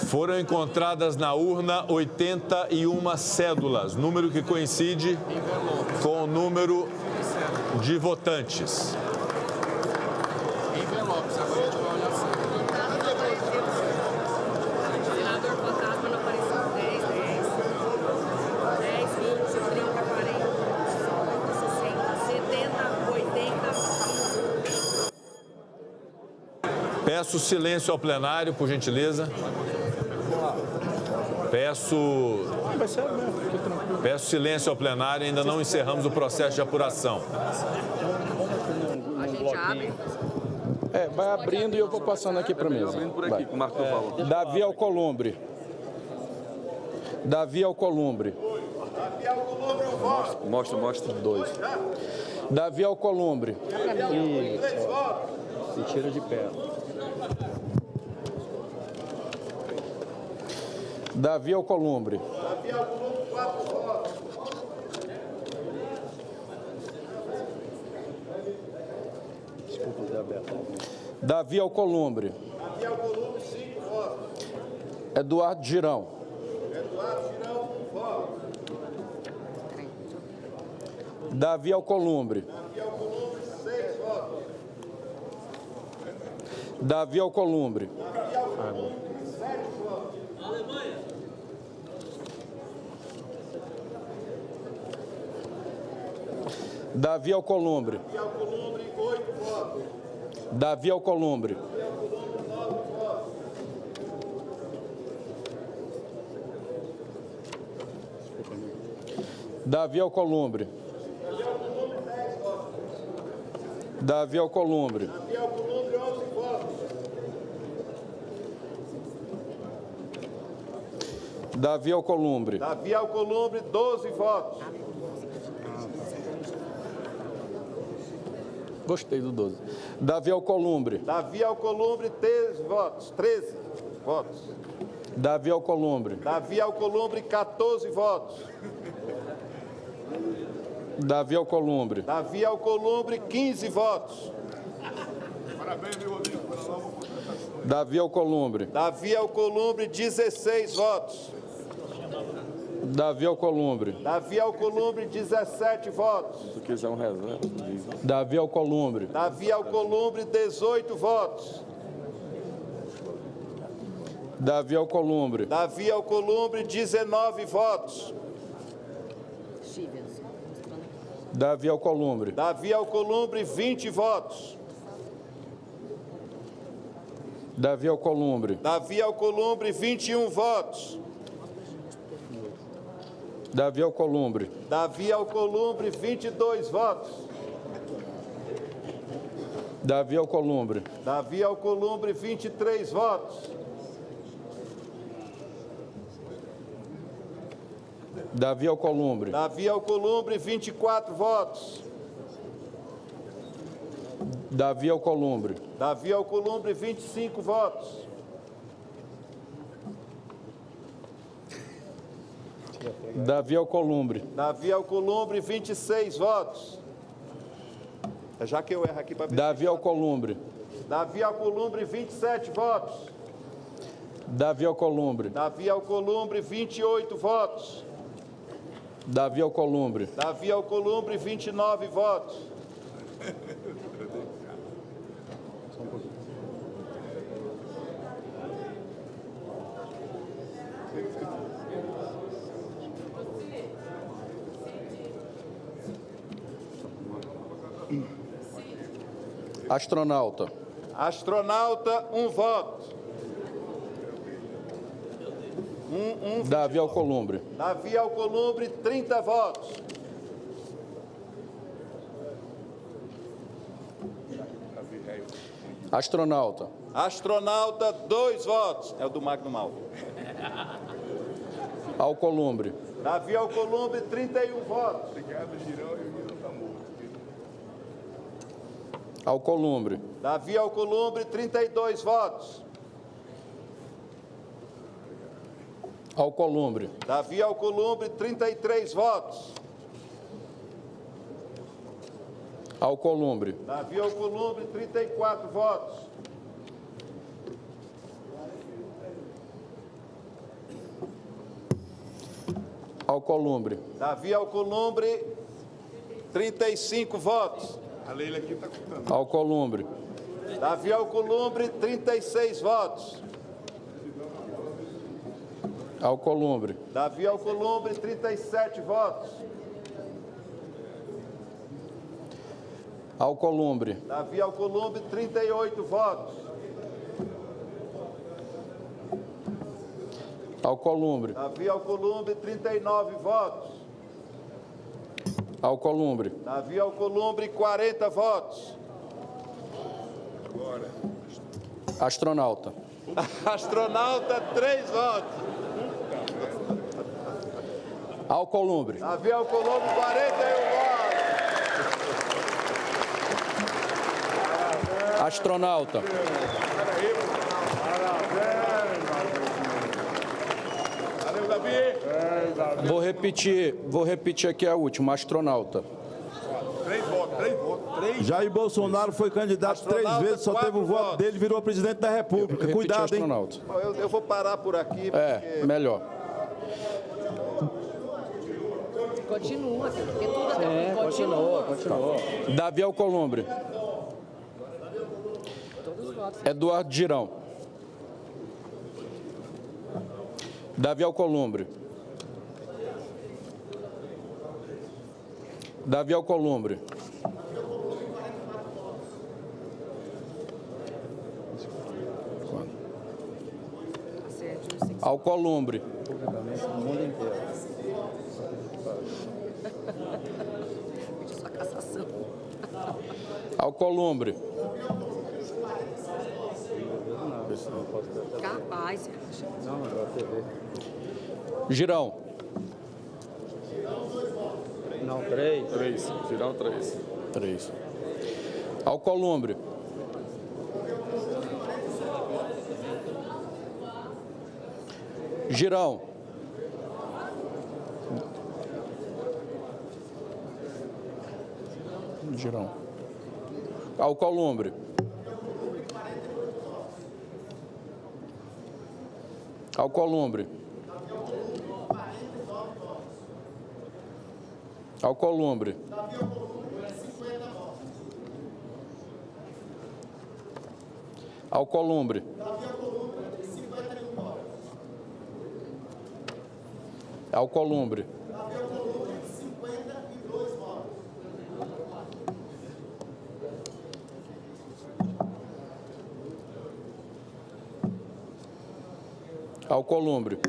Foram encontradas na urna 81 cédulas, número que coincide com o número de votantes. Envelopes, agora a gente vai olhar assim. Senador fantasma não apareceu 10, 10, 20, 30, 40, 50, 60, 70, 80. Peço silêncio ao plenário, por gentileza. Peço silêncio ao plenário, ainda não encerramos o processo de apuração. A gente abre. Vai abrindo e eu vou passando aqui para a mesa. Abrindo por aqui, com o Marco Duval. Davi Alcolumbre. Davi Alcolumbre. Mostra. 2. Davi Alcolumbre. Se tira de pé. Davi Alcolumbre. Davi Alcolumbre. 5 votos. Eduardo Girão. Davi Alcolumbre. 6 votos. Davi Alcolumbre. 7 votos. Davi Alcolumbre. 8 votos. Davi Alcolumbre. Davi Alcolumbre. Davi Alcolumbre. 11 votos. Davi Alcolumbre. Davi Alcolumbre, 12 votos. Gostei do 12. Davi Alcolumbre. Davi Alcolumbre, 13 votos. 13 votos. Davi Alcolumbre. Davi Alcolumbre, 14 votos. Davi Alcolumbre. Davi Alcolumbre, 15 votos. Parabéns, meu Rodrigo. Davi Alcolumbre. Davi Alcolumbre, 16 votos. Davi Alcolumbre. Davi Alcolumbre, 17 votos. Se tu quiser um reserva, Davi Alcolumbre. Davi Alcolumbre, 18 votos. Davi Alcolumbre. Davi Alcolumbre, 19 votos. Davi Alcolumbre. Davi Alcolumbre, 20 votos. Davi Alcolumbre. Davi Alcolumbre, 21 votos. Davi Alcolumbre. Davi Alcolumbre, 22 votos. Davi Alcolumbre. Davi Alcolumbre, 23 votos. Davi Alcolumbre. Davi Alcolumbre, 24 votos. Davi Alcolumbre. Davi Alcolumbre, 25 votos. Davi Alcolumbre. Davi Alcolumbre, 26 votos. Já que eu erro aqui para ver. Davi Alcolumbre. Davi Alcolumbre, 27 votos. Davi Alcolumbre. Davi Alcolumbre, 28 votos. Davi Alcolumbre. Davi Alcolumbre, 29 votos. Astronauta. Astronauta, 1 voto. Davi Alcolumbre. Davi Alcolumbre, 30 votos. Astronauta. Astronauta, 2 votos. É o do Magno Malta. Alcolumbre. Davi Alcolumbre, 31 votos. Alcolumbre. Davi Alcolumbre, 32 votos. Alcolumbre. Davi Alcolumbre, 33 votos. Alcolumbre. Davi Alcolumbre, 34 votos. Alcolumbre. Davi Alcolumbre, 35 votos. A Leila aqui está contando. Alcolumbre. Davi Alcolumbre, 36 votos. Alcolumbre. Davi Alcolumbre, 37 votos. Alcolumbre. Davi Alcolumbre, 38 votos. Alcolumbre. Davi Alcolumbre, 39 votos. Alcolumbre. Davi Alcolumbre, 40 votos. Astronauta. Astronauta, 3 votos. Alcolumbre. Davi Alcolumbre, 41 votos. Astronauta. Valeu, Davi. Vou repetir aqui a última, astronauta. 3 votos, 3 votos. Jair Bolsonaro foi candidato 3 vezes, só teve o voto dele, virou presidente da República. Cuidado, hein? Eu vou parar por aqui. Porque... melhor. Continua, porque tudo até Continua. Davi Alcolumbre. Eduardo Girão. Davi Alcolumbre. Davi Alcolumbre. Alcolumbre. No mundo inteiro. sua cassação. Alcolumbre. Capaz, você acha? Não, é a TV. Girão. Não, 3. 3. Girão, 3. 3. Alcolumbre. Girão. Girão. Alcolumbre. Alcolumbre. Alcolumbre. Alcolumbre. Alcolumbre. Alcolumbre.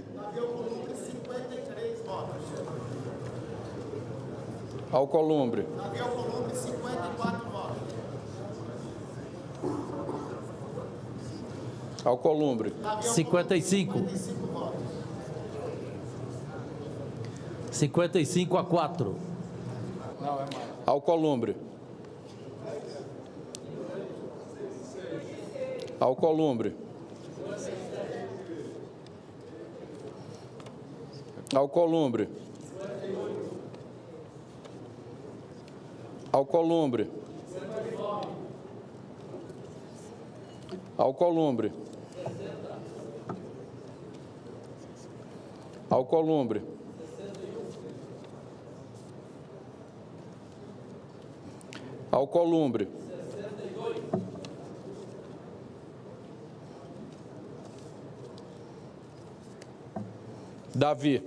Alcolumbre. Alcolumbre. 55. 55-4. Alcolumbre. Alcolumbre. Alcolumbre. Alcolumbre. Alcolumbre. Alcolumbre. Alcolumbre. Davi.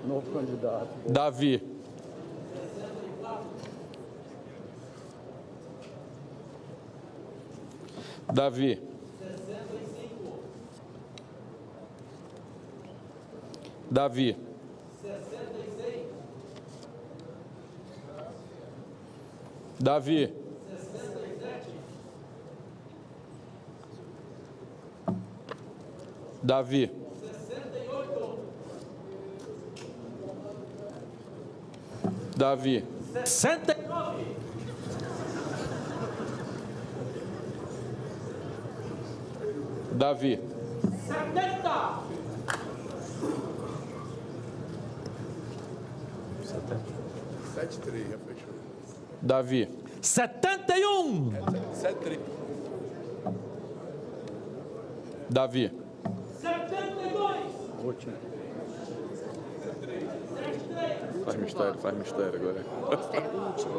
Novo candidato. Davi. Davi. Davi. Davi. Davi. Davi. 69. Davi. 70. 7-3, já fechou. Davi. 71. 7-3. Davi. 72. Último. Faz mistério agora. Mistério, último.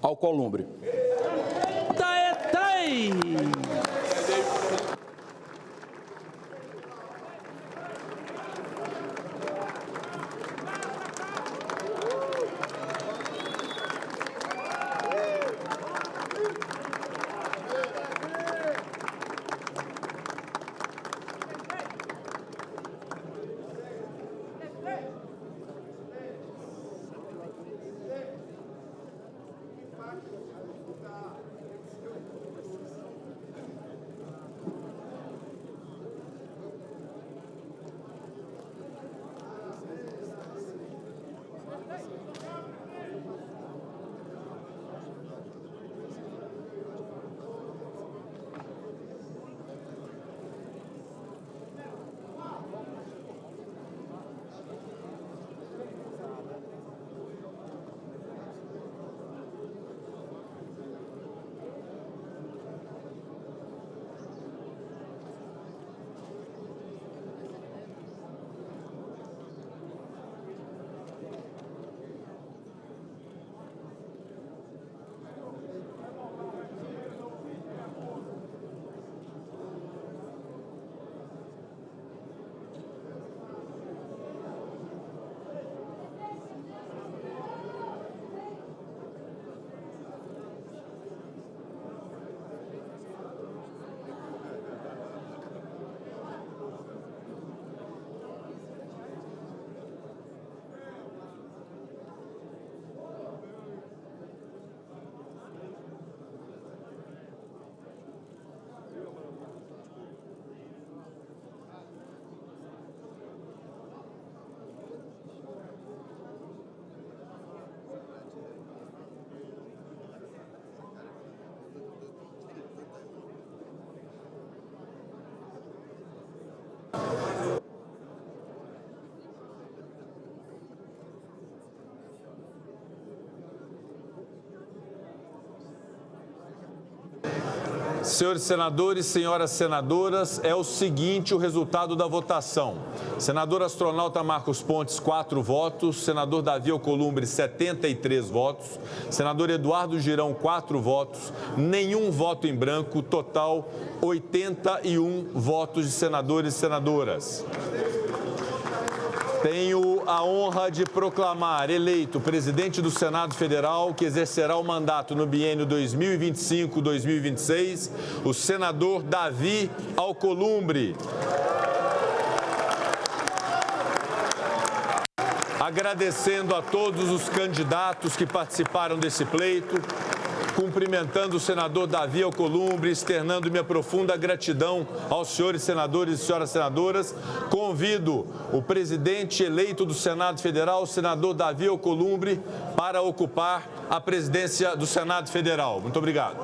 Alcolumbre. Taetai. Senhores senadores, senhoras senadoras, é o seguinte o resultado da votação. Senador astronauta Marcos Pontes, 4 votos. Senador Davi Alcolumbre, 73 votos. Senador Eduardo Girão, 4 votos. Nenhum voto em branco. Total, 81 votos de senadores e senadoras. Tenho a honra de proclamar eleito presidente do Senado Federal, que exercerá o mandato no biênio 2025-2026, o senador Davi Alcolumbre. Agradecendo a todos os candidatos que participaram desse pleito, cumprimentando o senador Davi Alcolumbre, externando minha profunda gratidão aos senhores senadores e senhoras senadoras. Convido o presidente eleito do Senado Federal, o senador Davi Alcolumbre, para ocupar a presidência do Senado Federal. Muito obrigado.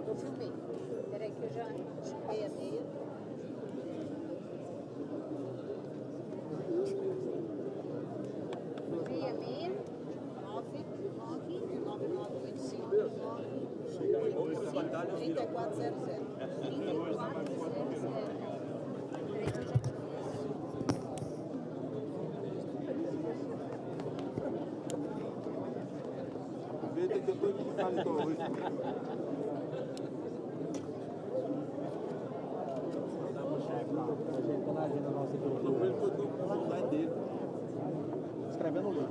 Eu filmei. Peraí que eu já chupei a meia. Meia, 9925 3400. 3400. Escrevendo o livro,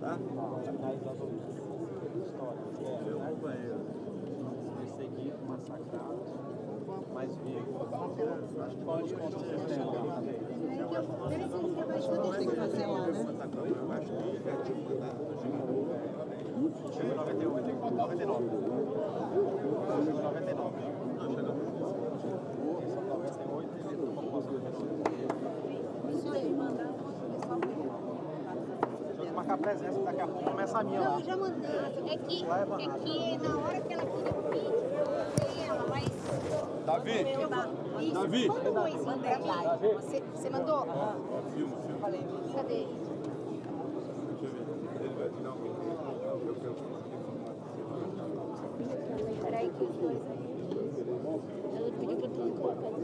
tá? Meu companheiro, perseguido, massacrado, mais vivo. Acho que pode acontecer. Tem que fazer lá, né? Eu acho que ele tinha mandado. Chegou 98, 99. Chegou 99. Não, chegou 98. Isso aí, mandar. Marcar presença, daqui a pouco começa a minha lá. Não, já mandei. É que na hora que ela queria o vídeo, eu mandei ela, mas... Davi! Isso, Davi! manda um oizinho pra mim. Você mandou? Filma. Falei, cadê? Peraí que os dois aí. Ela pediu pra tu não colocar no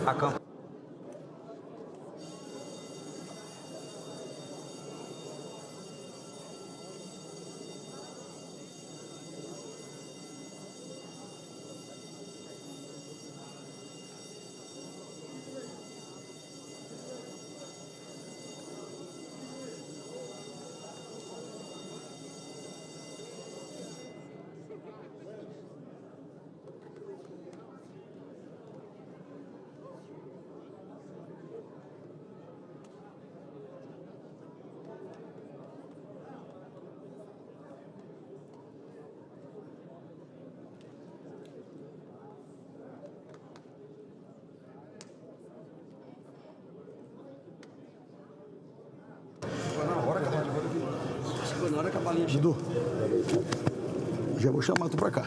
a campanha. Na hora que a balinha... Dudu, já vou chamar tu pra cá.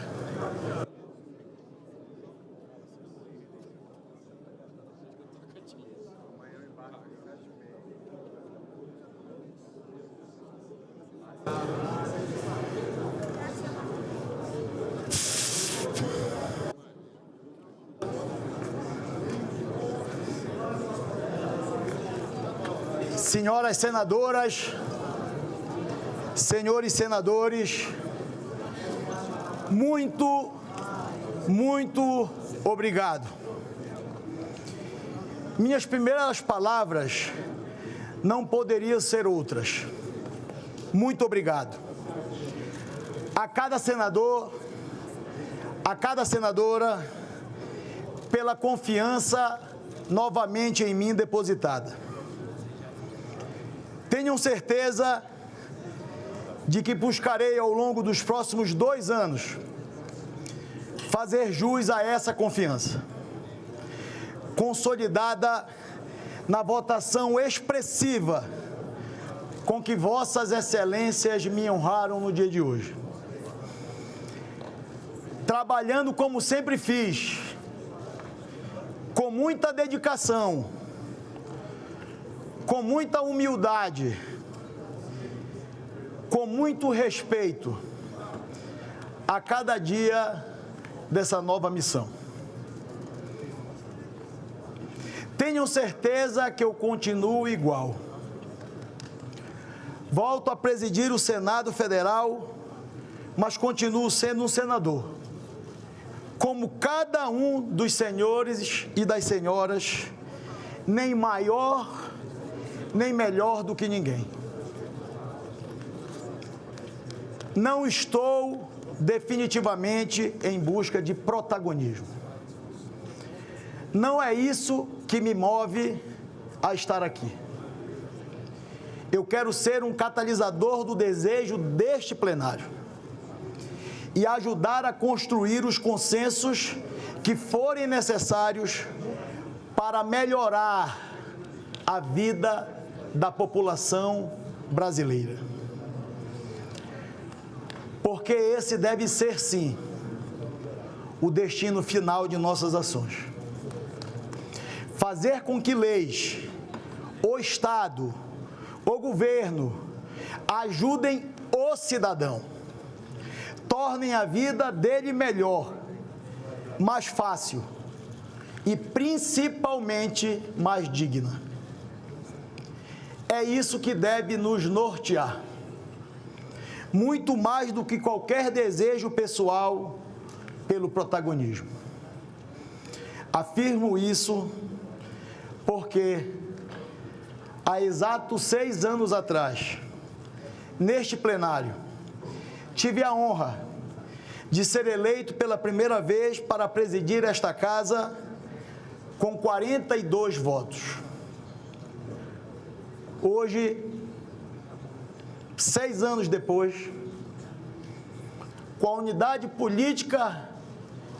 Senhoras senadoras, senhores senadores, muito obrigado. Minhas primeiras palavras não poderiam ser outras. Muito obrigado. A cada senador, a cada senadora, pela confiança novamente em mim depositada. Tenham certeza de que buscarei ao longo dos próximos 2 anos fazer jus a essa confiança, consolidada na votação expressiva com que vossas excelências me honraram no dia de hoje. Trabalhando como sempre fiz, com muita dedicação, com muita humildade, com muito respeito a cada dia dessa nova missão. Tenham certeza que eu continuo igual. Volto a presidir o Senado Federal, mas continuo sendo um senador, como cada um dos senhores e das senhoras, nem maior nem melhor do que ninguém. Não estou definitivamente em busca de protagonismo. Não é isso que me move a estar aqui. Eu quero ser um catalisador do desejo deste plenário e ajudar a construir os consensos que forem necessários para melhorar a vida da população brasileira. Porque esse deve ser, sim, o destino final de nossas ações. Fazer com que leis, o Estado, o governo, ajudem o cidadão, tornem a vida dele melhor, mais fácil e principalmente mais digna. É isso que deve nos nortear, muito mais do que qualquer desejo pessoal pelo protagonismo. Afirmo isso porque, há exatos 6 anos atrás, neste plenário, tive a honra de ser eleito pela primeira vez para presidir esta casa com 42 votos. Hoje, 6 anos depois, com a unidade política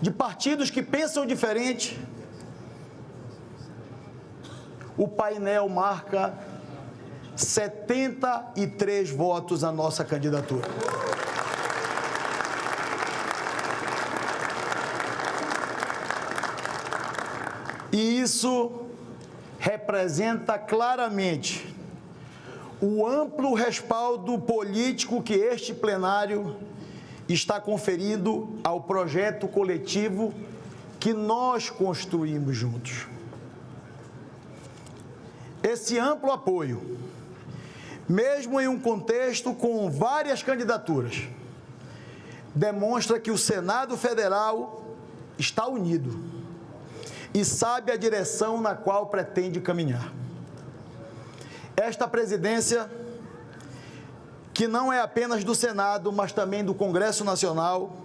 de partidos que pensam diferente, o painel marca 73 votos à nossa candidatura. E isso representa claramente o amplo respaldo político que este plenário está conferindo ao projeto coletivo que nós construímos juntos. Esse amplo apoio, mesmo em um contexto com várias candidaturas, demonstra que o Senado Federal está unido e sabe a direção na qual pretende caminhar. Esta presidência, que não é apenas do Senado, mas também do Congresso Nacional,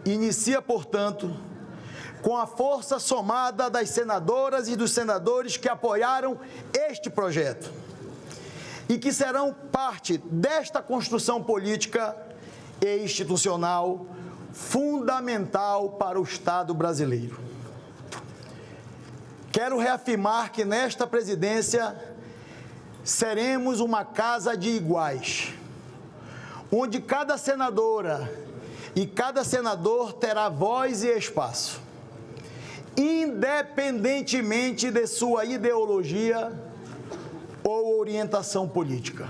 inicia, portanto, com a força somada das senadoras e dos senadores que apoiaram este projeto e que serão parte desta construção política e institucional fundamental para o Estado brasileiro. Quero reafirmar que nesta presidência seremos uma casa de iguais, onde cada senadora e cada senador terá voz e espaço, independentemente de sua ideologia ou orientação política.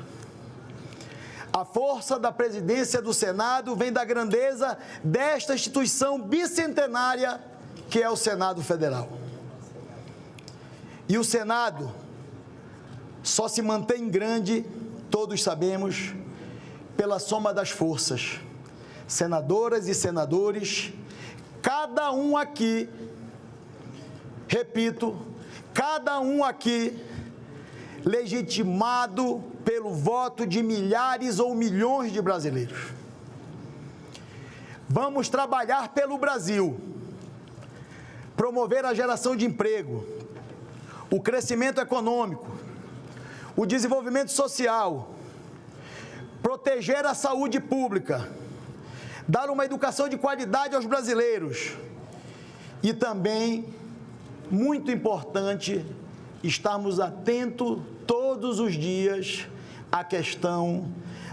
A força da presidência do Senado vem da grandeza desta instituição bicentenária que é o Senado Federal. E o Senado só se mantém grande, todos sabemos, pela soma das forças, senadoras e senadores, cada um aqui, repito, cada um aqui legitimado pelo voto de milhares ou milhões de brasileiros. Vamos trabalhar pelo Brasil, promover a geração de emprego, o crescimento econômico, o desenvolvimento social, proteger a saúde pública, dar uma educação de qualidade aos brasileiros e também, muito importante, estarmos atentos todos os dias à questão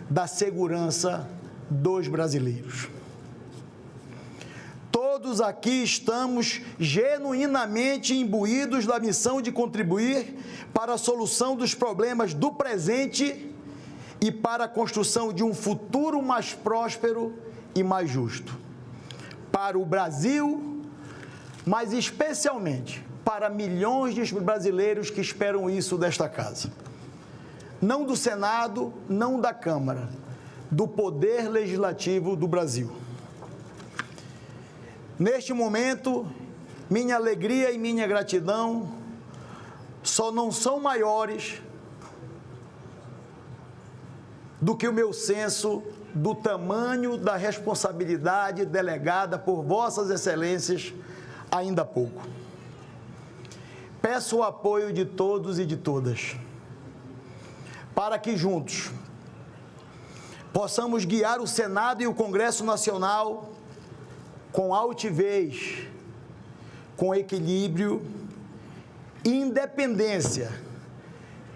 da segurança dos brasileiros. Todos aqui estamos genuinamente imbuídos da missão de contribuir para a solução dos problemas do presente e para a construção de um futuro mais próspero e mais justo. Para o Brasil, mas especialmente para milhões de brasileiros que esperam isso desta casa. Não do Senado, não da Câmara, do Poder Legislativo do Brasil. Neste momento, minha alegria e minha gratidão só não são maiores do que o meu senso do tamanho da responsabilidade delegada por Vossas Excelências ainda há pouco. Peço o apoio de todos e de todas, para que juntos possamos guiar o Senado e o Congresso Nacional com altivez, com equilíbrio e independência,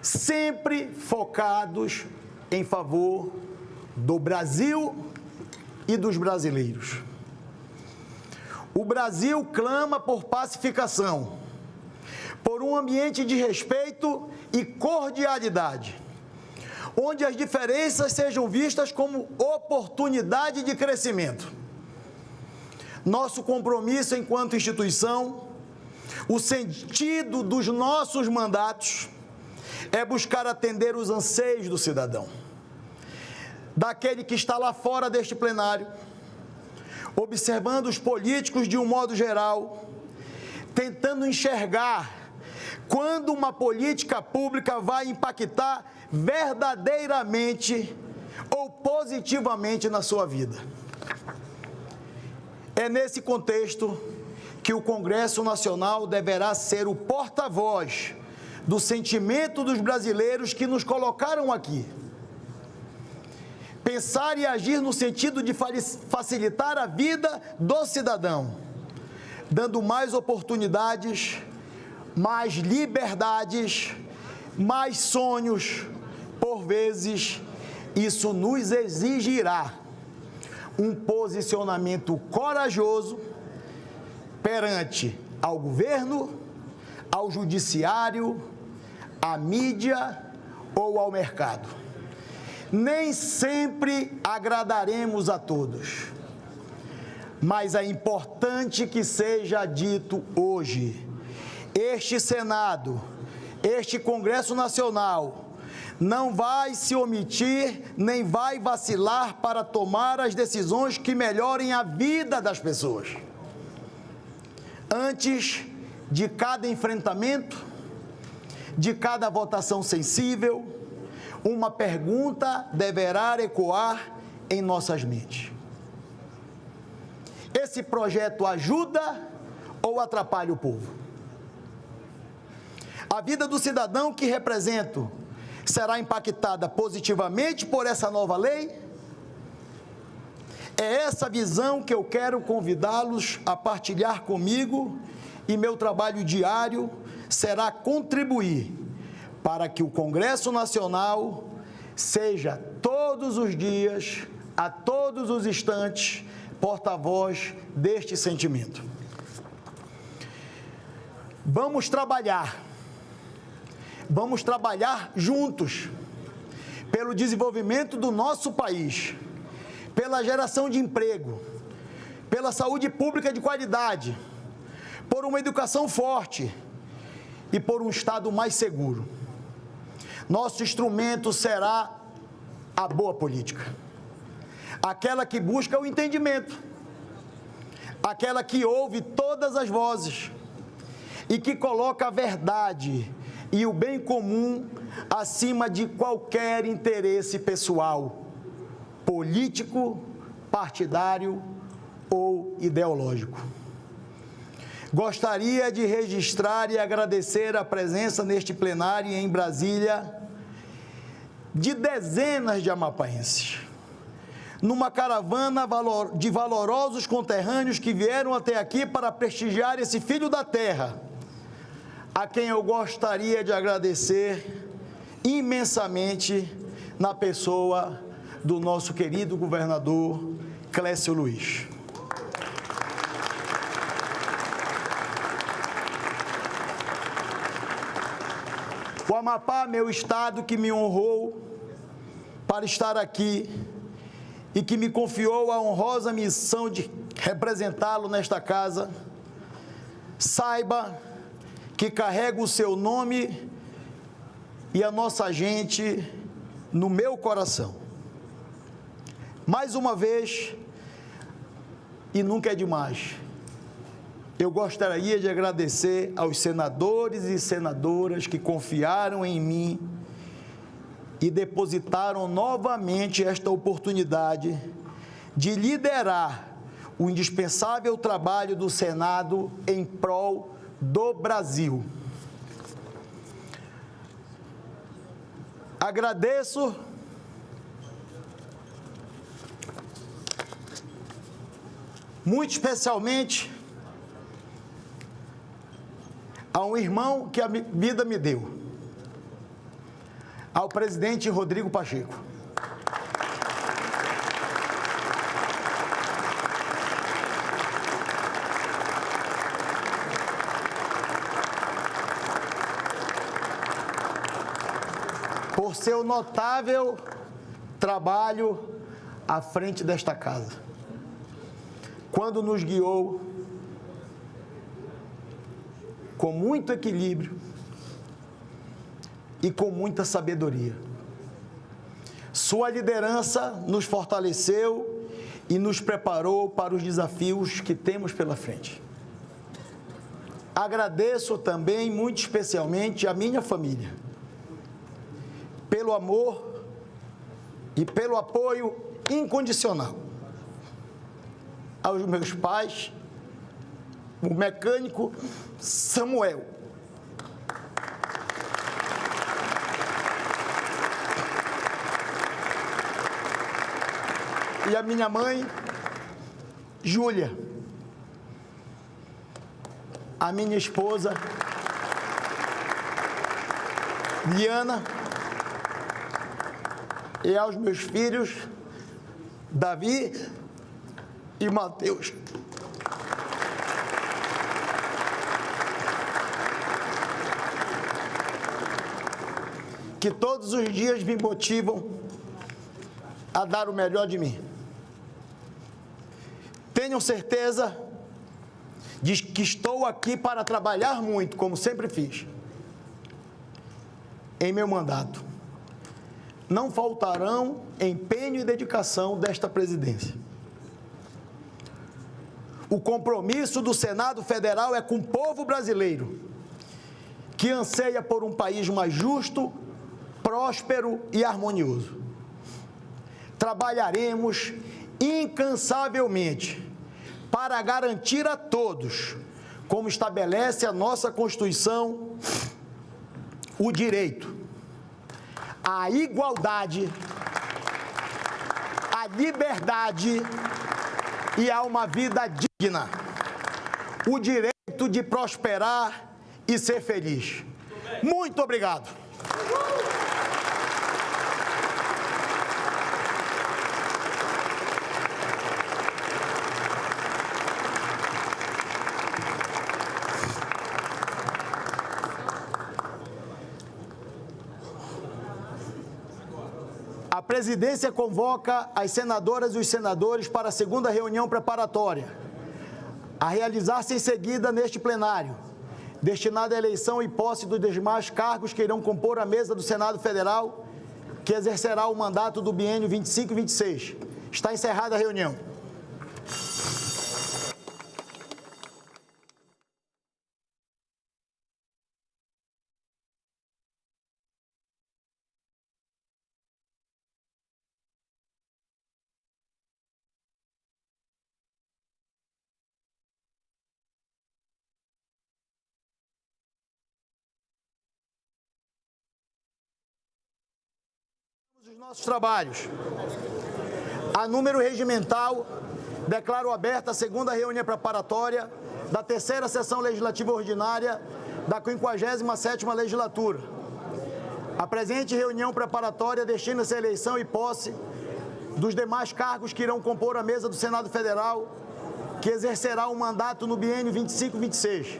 sempre focados em favor do Brasil e dos brasileiros. O Brasil clama por pacificação, por um ambiente de respeito e cordialidade, onde as diferenças sejam vistas como oportunidade de crescimento. Nosso compromisso enquanto instituição, o sentido dos nossos mandatos, é buscar atender os anseios do cidadão, daquele que está lá fora deste plenário, observando os políticos de um modo geral, tentando enxergar quando uma política pública vai impactar verdadeiramente ou positivamente na sua vida. É nesse contexto que o Congresso Nacional deverá ser o porta-voz do sentimento dos brasileiros que nos colocaram aqui. Pensar e agir no sentido de facilitar a vida do cidadão, dando mais oportunidades, mais liberdades, mais sonhos. Por vezes, isso nos exigirá um posicionamento corajoso perante ao governo, ao judiciário, à mídia ou ao mercado. Nem sempre agradaremos a todos, mas é importante que seja dito hoje: este Senado este Congresso Nacional não vai se omitir, nem vai vacilar para tomar as decisões que melhorem a vida das pessoas. Antes de cada enfrentamento, de cada votação sensível, uma pergunta deverá ecoar em nossas mentes: esse projeto ajuda ou atrapalha o povo? A vida do cidadão que represento será impactada positivamente por essa nova lei? É essa visão que eu quero convidá-los a partilhar comigo, e meu trabalho diário será contribuir para que o Congresso Nacional seja todos os dias, a todos os instantes, porta-voz deste sentimento. Vamos trabalhar juntos pelo desenvolvimento do nosso país, pela geração de emprego, pela saúde pública de qualidade, por uma educação forte e por um Estado mais seguro. Nosso instrumento será a boa política, aquela que busca o entendimento, aquela que ouve todas as vozes e que coloca a verdade e o bem comum acima de qualquer interesse pessoal, político, partidário ou ideológico. Gostaria de registrar e agradecer a presença neste plenário em Brasília de dezenas de amapaenses, numa caravana de valorosos conterrâneos que vieram até aqui para prestigiar esse filho da terra, a quem eu gostaria de agradecer imensamente na pessoa do nosso querido governador Clécio Luiz. O Amapá, meu estado, que me honrou para estar aqui e que me confiou a honrosa missão de representá-lo nesta casa, saiba que carrego o seu nome e a nossa gente no meu coração. Mais uma vez, e nunca é demais, eu gostaria de agradecer aos senadores e senadoras que confiaram em mim e depositaram novamente esta oportunidade de liderar o indispensável trabalho do Senado em prol do Brasil. Agradeço muito especialmente a um irmão que a vida me deu, ao presidente Rodrigo Pacheco. Por seu notável trabalho à frente desta casa, quando nos guiou com muito equilíbrio e com muita sabedoria. Sua liderança nos fortaleceu e nos preparou para os desafios que temos pela frente. Agradeço também, muito especialmente, a minha família, pelo amor e pelo apoio incondicional. Aos meus pais, o mecânico Samuel, e a minha mãe, Júlia, a minha esposa, Diana, e aos meus filhos, Davi e Mateus. Que todos os dias me motivam a dar o melhor de mim. Tenham certeza de que estou aqui para trabalhar muito, como sempre fiz, em meu mandato. Não faltarão empenho e dedicação desta presidência. O compromisso do Senado Federal é com o povo brasileiro, que anseia por um país mais justo, próspero e harmonioso. Trabalharemos incansavelmente para garantir a todos, como estabelece a nossa Constituição, o direito à igualdade, à liberdade e a uma vida digna, o direito de prosperar e ser feliz. Muito obrigado. A presidência convoca as senadoras e os senadores para a segunda reunião preparatória, a realizar-se em seguida neste plenário, destinada à eleição e posse dos demais cargos que irão compor a mesa do Senado Federal, que exercerá o mandato do biênio 25 e 26. Está encerrada a reunião. Os nossos trabalhos. A número regimental, declaro aberta a segunda reunião preparatória da terceira sessão legislativa ordinária da 57ª legislatura. A presente reunião preparatória destina-se à eleição e posse dos demais cargos que irão compor a mesa do Senado Federal, que exercerá o mandato no biênio 25 e 26.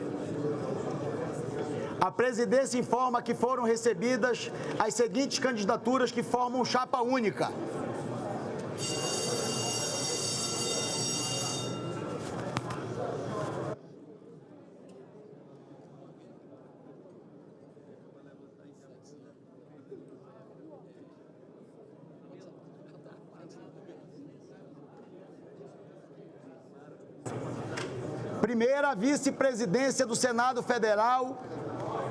A presidência informa que foram recebidas as seguintes candidaturas que formam chapa única. Primeira vice-presidência do Senado Federal,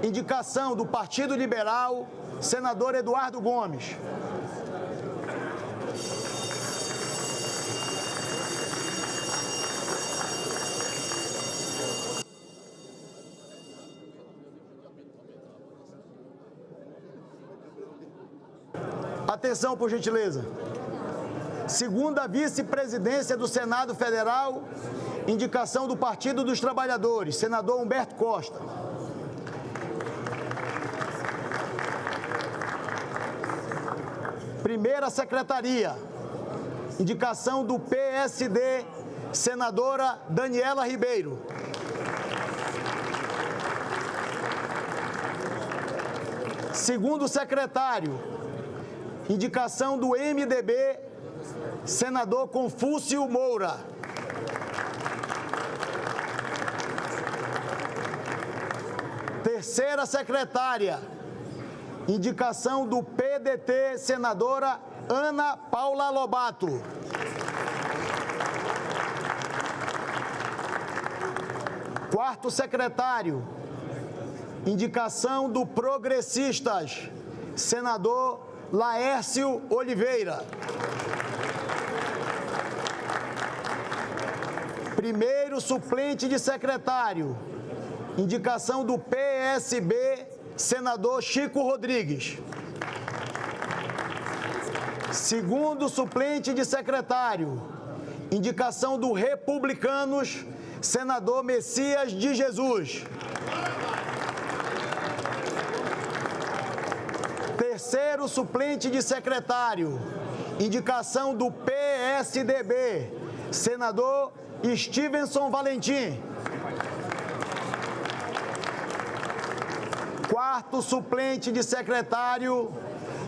indicação do Partido Liberal, senador Eduardo Gomes. Atenção, por gentileza. Segunda vice-presidência do Senado Federal, indicação do Partido dos Trabalhadores, senador Humberto Costa. Primeira secretaria, indicação do PSD, senadora Daniela Ribeiro. Segundo secretário, indicação do MDB, senador Confúcio Moura. Terceira secretária, indicação do PDT, senadora Ana Paula Lobato. Quarto secretário, indicação do Progressistas, senador Laércio Oliveira. Primeiro suplente de secretário, indicação do PSB, senador Chico Rodrigues. Segundo suplente de secretário, indicação do Republicanos, senador Messias de Jesus. Terceiro suplente de secretário, indicação do PSDB, senador Stevenson Valentim. Quarto suplente de secretário,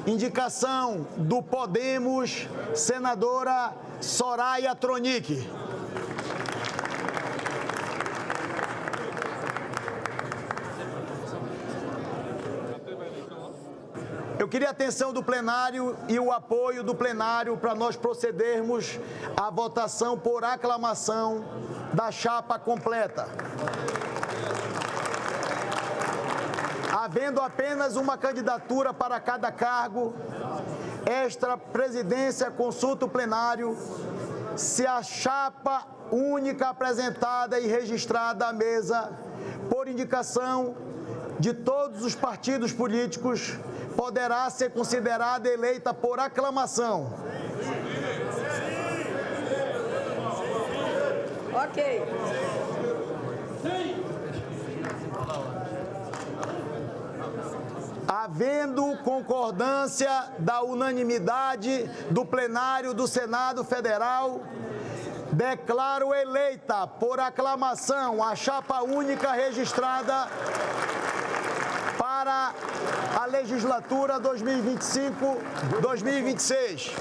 indicação do Podemos, senadora Soraya Tronic. Eu queria a atenção do plenário e o apoio do plenário para nós procedermos à votação por aclamação da chapa completa. Havendo apenas uma candidatura para cada cargo, esta presidência consulta o plenário se a chapa única apresentada e registrada à mesa, por indicação de todos os partidos políticos, poderá ser considerada eleita por aclamação. Ok. Havendo concordância da unanimidade do plenário do Senado Federal, declaro eleita por aclamação a chapa única registrada para a legislatura 2025-2026.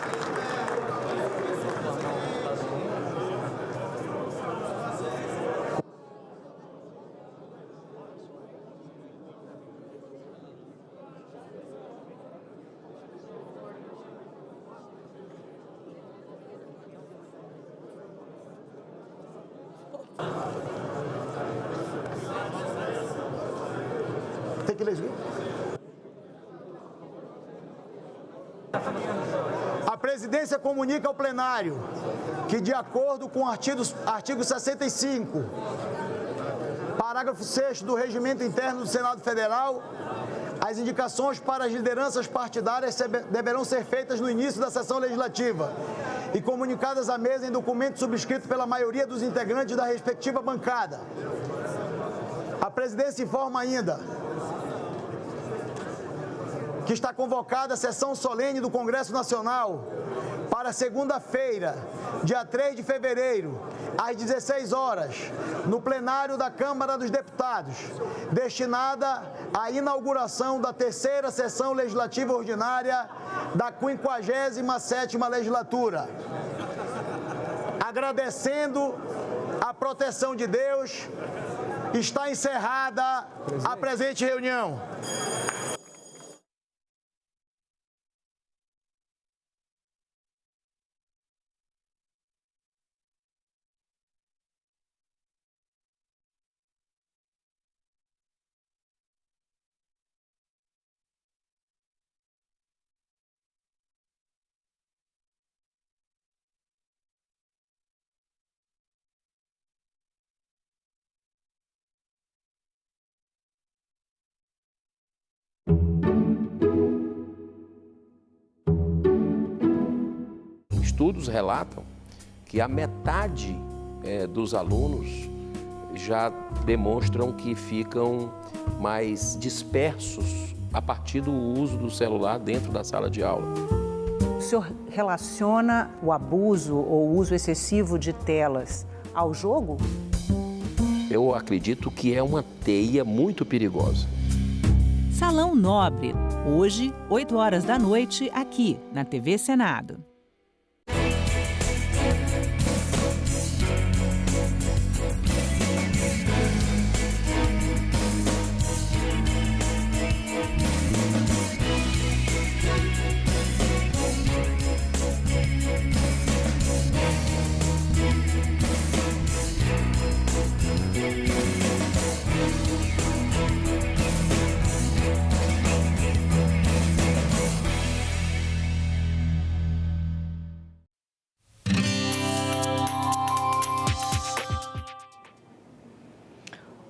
Tem que ler isso. A presidência comunica ao plenário que, de acordo com o artigo 65, parágrafo 6º do Regimento Interno do Senado Federal, as indicações para as lideranças partidárias deverão ser feitas no início da sessão legislativa e comunicadas à mesa em documento subscrito pela maioria dos integrantes da respectiva bancada. A presidência informa ainda que está convocada a sessão solene do Congresso Nacional para segunda-feira, dia 3 de fevereiro, às 16 horas, no plenário da Câmara dos Deputados, destinada à inauguração da terceira sessão legislativa ordinária da 57ª legislatura. Agradecendo a proteção de Deus, está encerrada a presente reunião. Estudos relatam que a metade dos alunos já demonstram que ficam mais dispersos a partir do uso do celular dentro da sala de aula. O senhor relaciona o abuso ou o uso excessivo de telas ao jogo? Eu acredito que é uma teia muito perigosa. Salão Nobre, hoje, 8 horas da noite, aqui na TV Senado.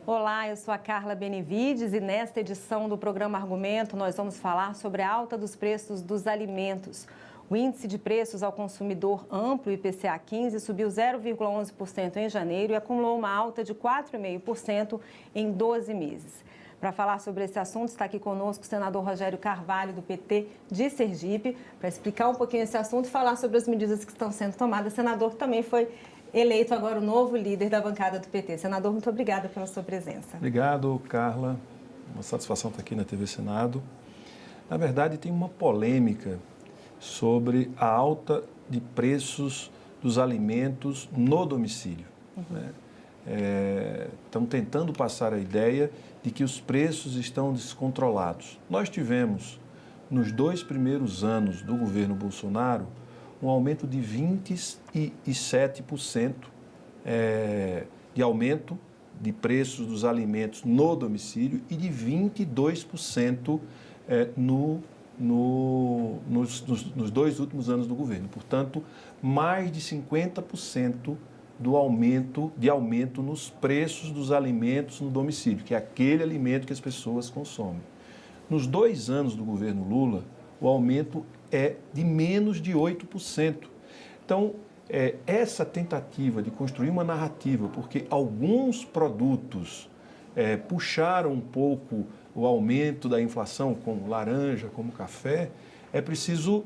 Olá, eu sou a Carla Benevides e nesta edição do programa Argumento nós vamos falar sobre a alta dos preços dos alimentos. O índice de preços ao consumidor amplo, IPCA 15, subiu 0,11% em janeiro e acumulou uma alta de 4,5% em 12 meses. Para falar sobre esse assunto, está aqui conosco o senador Rogério Carvalho, do PT de Sergipe, para explicar um pouquinho esse assunto e falar sobre as medidas que estão sendo tomadas. Senador que também foi eleito agora o novo líder da bancada do PT. Senador, muito obrigada pela sua presença. Obrigado, Carla. Uma satisfação estar aqui na TV Senado. Na verdade, tem uma polêmica sobre a alta de preços dos alimentos no domicílio. Estão tentando passar a ideia de que os preços estão descontrolados. Nós tivemos nos 2 primeiros anos do governo Bolsonaro, um aumento de 27% de aumento de preços dos alimentos no domicílio e de 22% nos 2 últimos anos do governo. Portanto, mais de 50% de aumento nos preços dos alimentos no domicílio, que é aquele alimento que as pessoas consomem. Nos 2 anos do governo Lula, o aumento é de menos de 8%. Então, essa tentativa de construir uma narrativa, porque alguns produtos puxaram um pouco o aumento da inflação, como laranja, como café, é preciso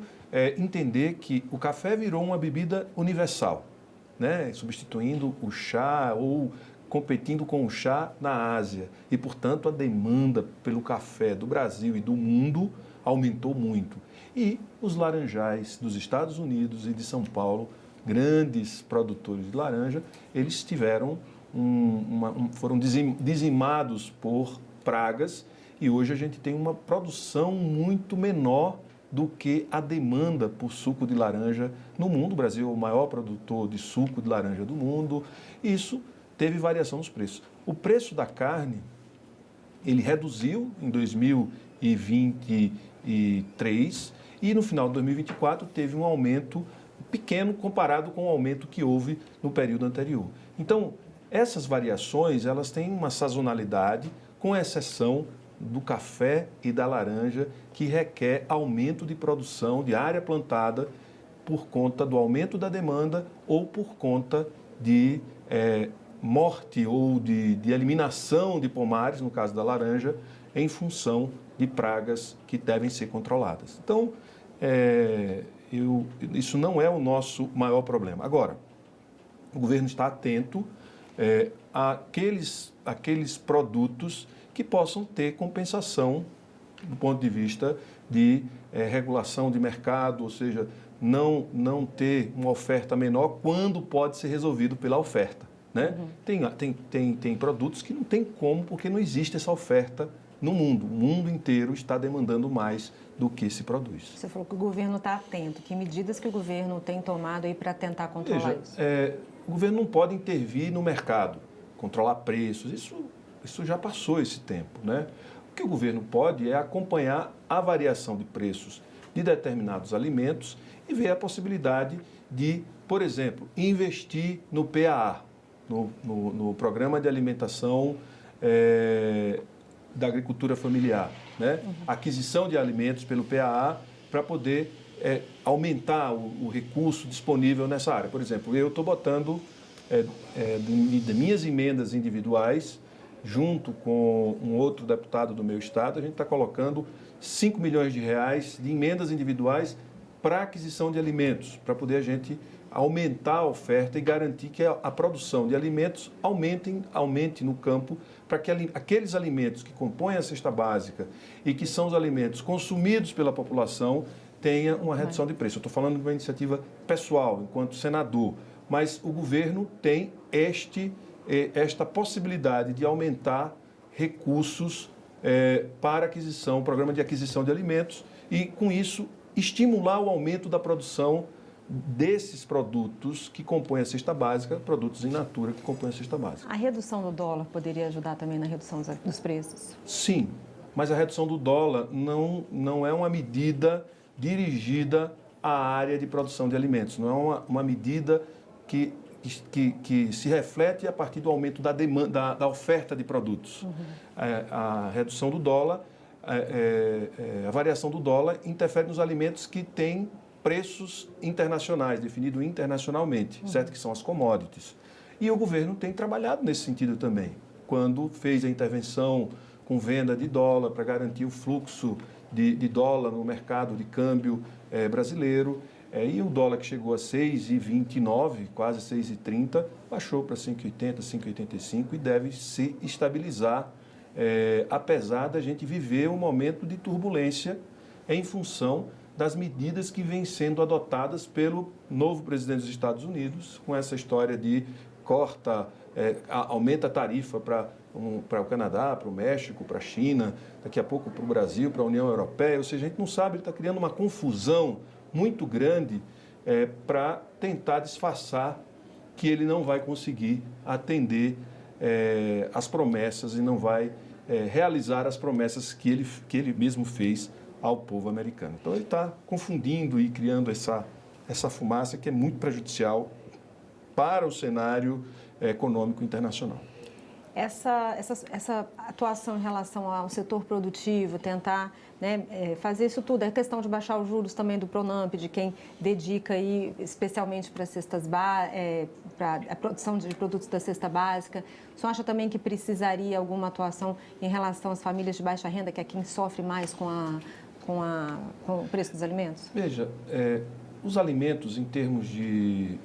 entender que o café virou uma bebida universal, né? Substituindo o chá ou competindo com o chá na Ásia. E, portanto, a demanda pelo café do Brasil e do mundo aumentou muito. E os laranjais dos Estados Unidos e de São Paulo, grandes produtores de laranja, eles tiveram foram dizimados por pragas e hoje a gente tem uma produção muito menor do que a demanda por suco de laranja no mundo. O Brasil é o maior produtor de suco de laranja do mundo. Isso teve variação nos preços. O preço da carne, ele reduziu em 2023 e no final de 2024 teve um aumento pequeno comparado com o aumento que houve no período anterior. Então, essas variações, elas têm uma sazonalidade, com exceção do café e da laranja, que requer aumento de produção de área plantada por conta do aumento da demanda ou por conta de morte ou de eliminação de pomares, no caso da laranja, em função de pragas que devem ser controladas. Então, isso não é o nosso maior problema. Agora, o governo está atento àqueles produtos que possam ter compensação do ponto de vista de regulação de mercado, ou seja, não ter uma oferta menor quando pode ser resolvido pela oferta, né? Tem produtos que não tem como, porque não existe essa oferta no mundo. O mundo inteiro está demandando mais do que se produz. Você falou que o governo está atento. Que medidas que o governo tem tomado aí para tentar controlar isso? O governo não pode intervir no mercado, controlar preços. Isso já passou esse tempo, né? O que o governo pode é acompanhar a variação de preços de determinados alimentos e ver a possibilidade de, por exemplo, investir no PAA, no Programa de Alimentação da Agricultura Familiar, né? Aquisição de alimentos pelo PAA para poder aumentar o recurso disponível nessa área. Por exemplo, eu estou botando de minhas emendas individuais, junto com um outro deputado do meu estado, a gente está colocando 5 milhões de reais de emendas individuais para aquisição de alimentos, para poder a gente aumentar a oferta e garantir que a produção de alimentos aumente no campo, para que aqueles alimentos que compõem a cesta básica e que são os alimentos consumidos pela população tenha uma redução de preço. Eu estou falando de uma iniciativa pessoal, enquanto senador, mas o governo tem esta possibilidade de aumentar recursos para aquisição, programa de aquisição de alimentos e, com isso, estimular o aumento da produção desses produtos que compõem a cesta básica, produtos in natura que compõem a cesta básica. A redução do dólar poderia ajudar também na redução dos preços? Sim, mas a redução do dólar não é uma medida dirigida à área de produção de alimentos, não é uma medida que se reflete a partir do aumento da demanda, da oferta de produtos. A redução do dólar, a variação do dólar interfere nos alimentos que têm preços internacionais, definidos internacionalmente, certo? Que são as commodities. E o governo tem trabalhado nesse sentido também, quando fez a intervenção com venda de dólar para garantir o fluxo de dólar no mercado de câmbio brasileiro. E o dólar que chegou a 6,29, quase 6,30, baixou para 5,80, 5,85 e deve se estabilizar, apesar da gente viver um momento de turbulência em função das medidas que vêm sendo adotadas pelo novo presidente dos Estados Unidos, com essa história de corta, aumenta a tarifa para o Canadá, para o México, para a China, daqui a pouco para o Brasil, para a União Europeia. Ou seja, a gente não sabe, ele está criando uma confusão muito grande para tentar disfarçar que ele não vai conseguir atender as promessas e não vai realizar as promessas que ele mesmo fez ao povo americano. Então, ele está confundindo e criando essa fumaça que é muito prejudicial para o cenário econômico internacional. Essa atuação em relação ao setor produtivo, tentar, né, fazer isso tudo, a questão de baixar os juros também do Pronamp, de quem dedica aí especialmente para para a produção de produtos da cesta básica. O senhor acha também que precisaria alguma atuação em relação às famílias de baixa renda, que é quem sofre mais com o preço dos alimentos? Veja, os alimentos, em termos de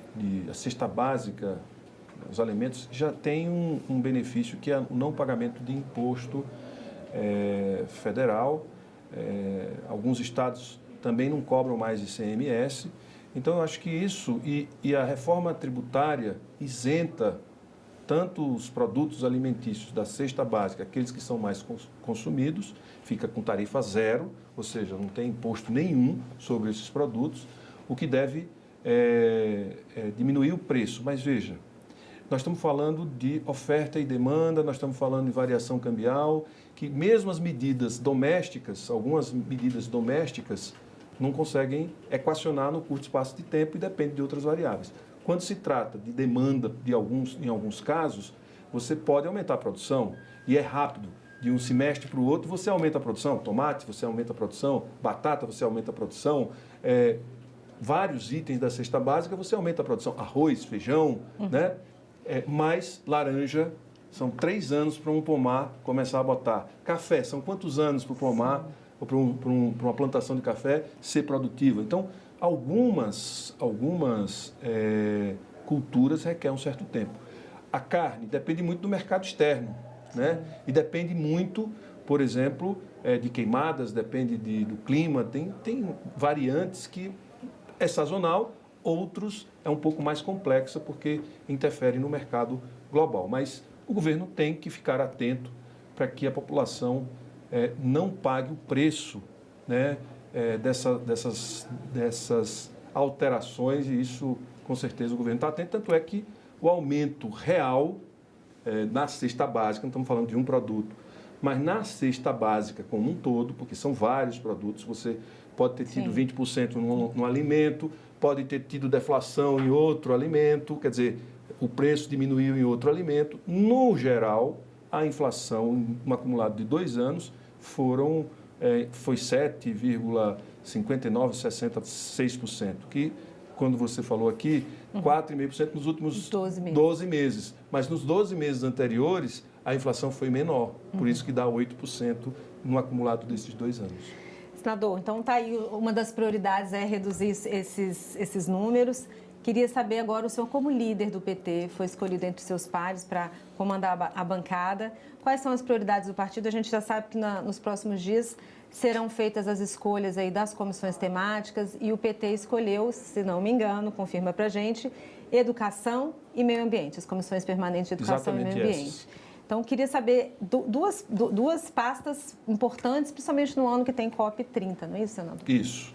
a cesta básica, os alimentos já têm um benefício que é o não pagamento de imposto federal. Alguns estados também não cobram mais ICMS. Então, eu acho que isso e a reforma tributária isenta tanto os produtos alimentícios da cesta básica, aqueles que são mais consumidos, fica com tarifa zero, ou seja, não tem imposto nenhum sobre esses produtos, o que deve diminuir o preço. Mas veja, nós estamos falando de oferta e demanda, nós estamos falando de variação cambial, que mesmo as medidas domésticas, algumas medidas domésticas, não conseguem equacionar no curto espaço de tempo e depende de outras variáveis. Quando se trata de demanda em alguns casos, você pode aumentar a produção e é rápido. De um semestre para o outro, você aumenta a produção. Tomate, você aumenta a produção. Batata, você aumenta a produção. Vários itens da cesta básica, você aumenta a produção. Arroz, feijão, né? Mais laranja, são 3 anos para um pomar começar a botar. Café, são quantos anos para o pomar, ou para uma plantação de café ser produtiva? Então, algumas culturas requerem um certo tempo. A carne depende muito do mercado externo, né? E depende muito, por exemplo, de queimadas, depende do clima, tem variantes que é sazonal, outros é um pouco mais complexa porque interfere no mercado global. Mas o governo tem que ficar atento para que a população não pague o preço, né, dessas alterações, e isso, com certeza, o governo está atento. Tanto é que o aumento real na cesta básica, não estamos falando de um produto, mas na cesta básica como um todo, porque são vários produtos, você pode ter tido 20% no alimento, pode ter tido deflação em outro alimento, quer dizer, o preço diminuiu em outro alimento. No geral, a inflação, no acumulado de 2 anos, foi 7,59%, que, quando você falou aqui, 4,5% nos últimos 12 meses. Mas nos 12 meses anteriores, a inflação foi menor, por isso que dá 8% no acumulado desses 2 anos. Senador, então está aí, uma das prioridades é reduzir esses números. Queria saber agora, o senhor como líder do PT, foi escolhido entre seus pares para comandar a bancada. Quais são as prioridades do partido? A gente já sabe que nos próximos dias serão feitas as escolhas aí das comissões temáticas e o PT escolheu, se não me engano, confirma para a gente, educação e meio ambiente, as comissões permanentes de educação e meio ambiente. Então, queria saber duas pastas importantes, principalmente no ano que tem COP30, não é isso, senador? Isso.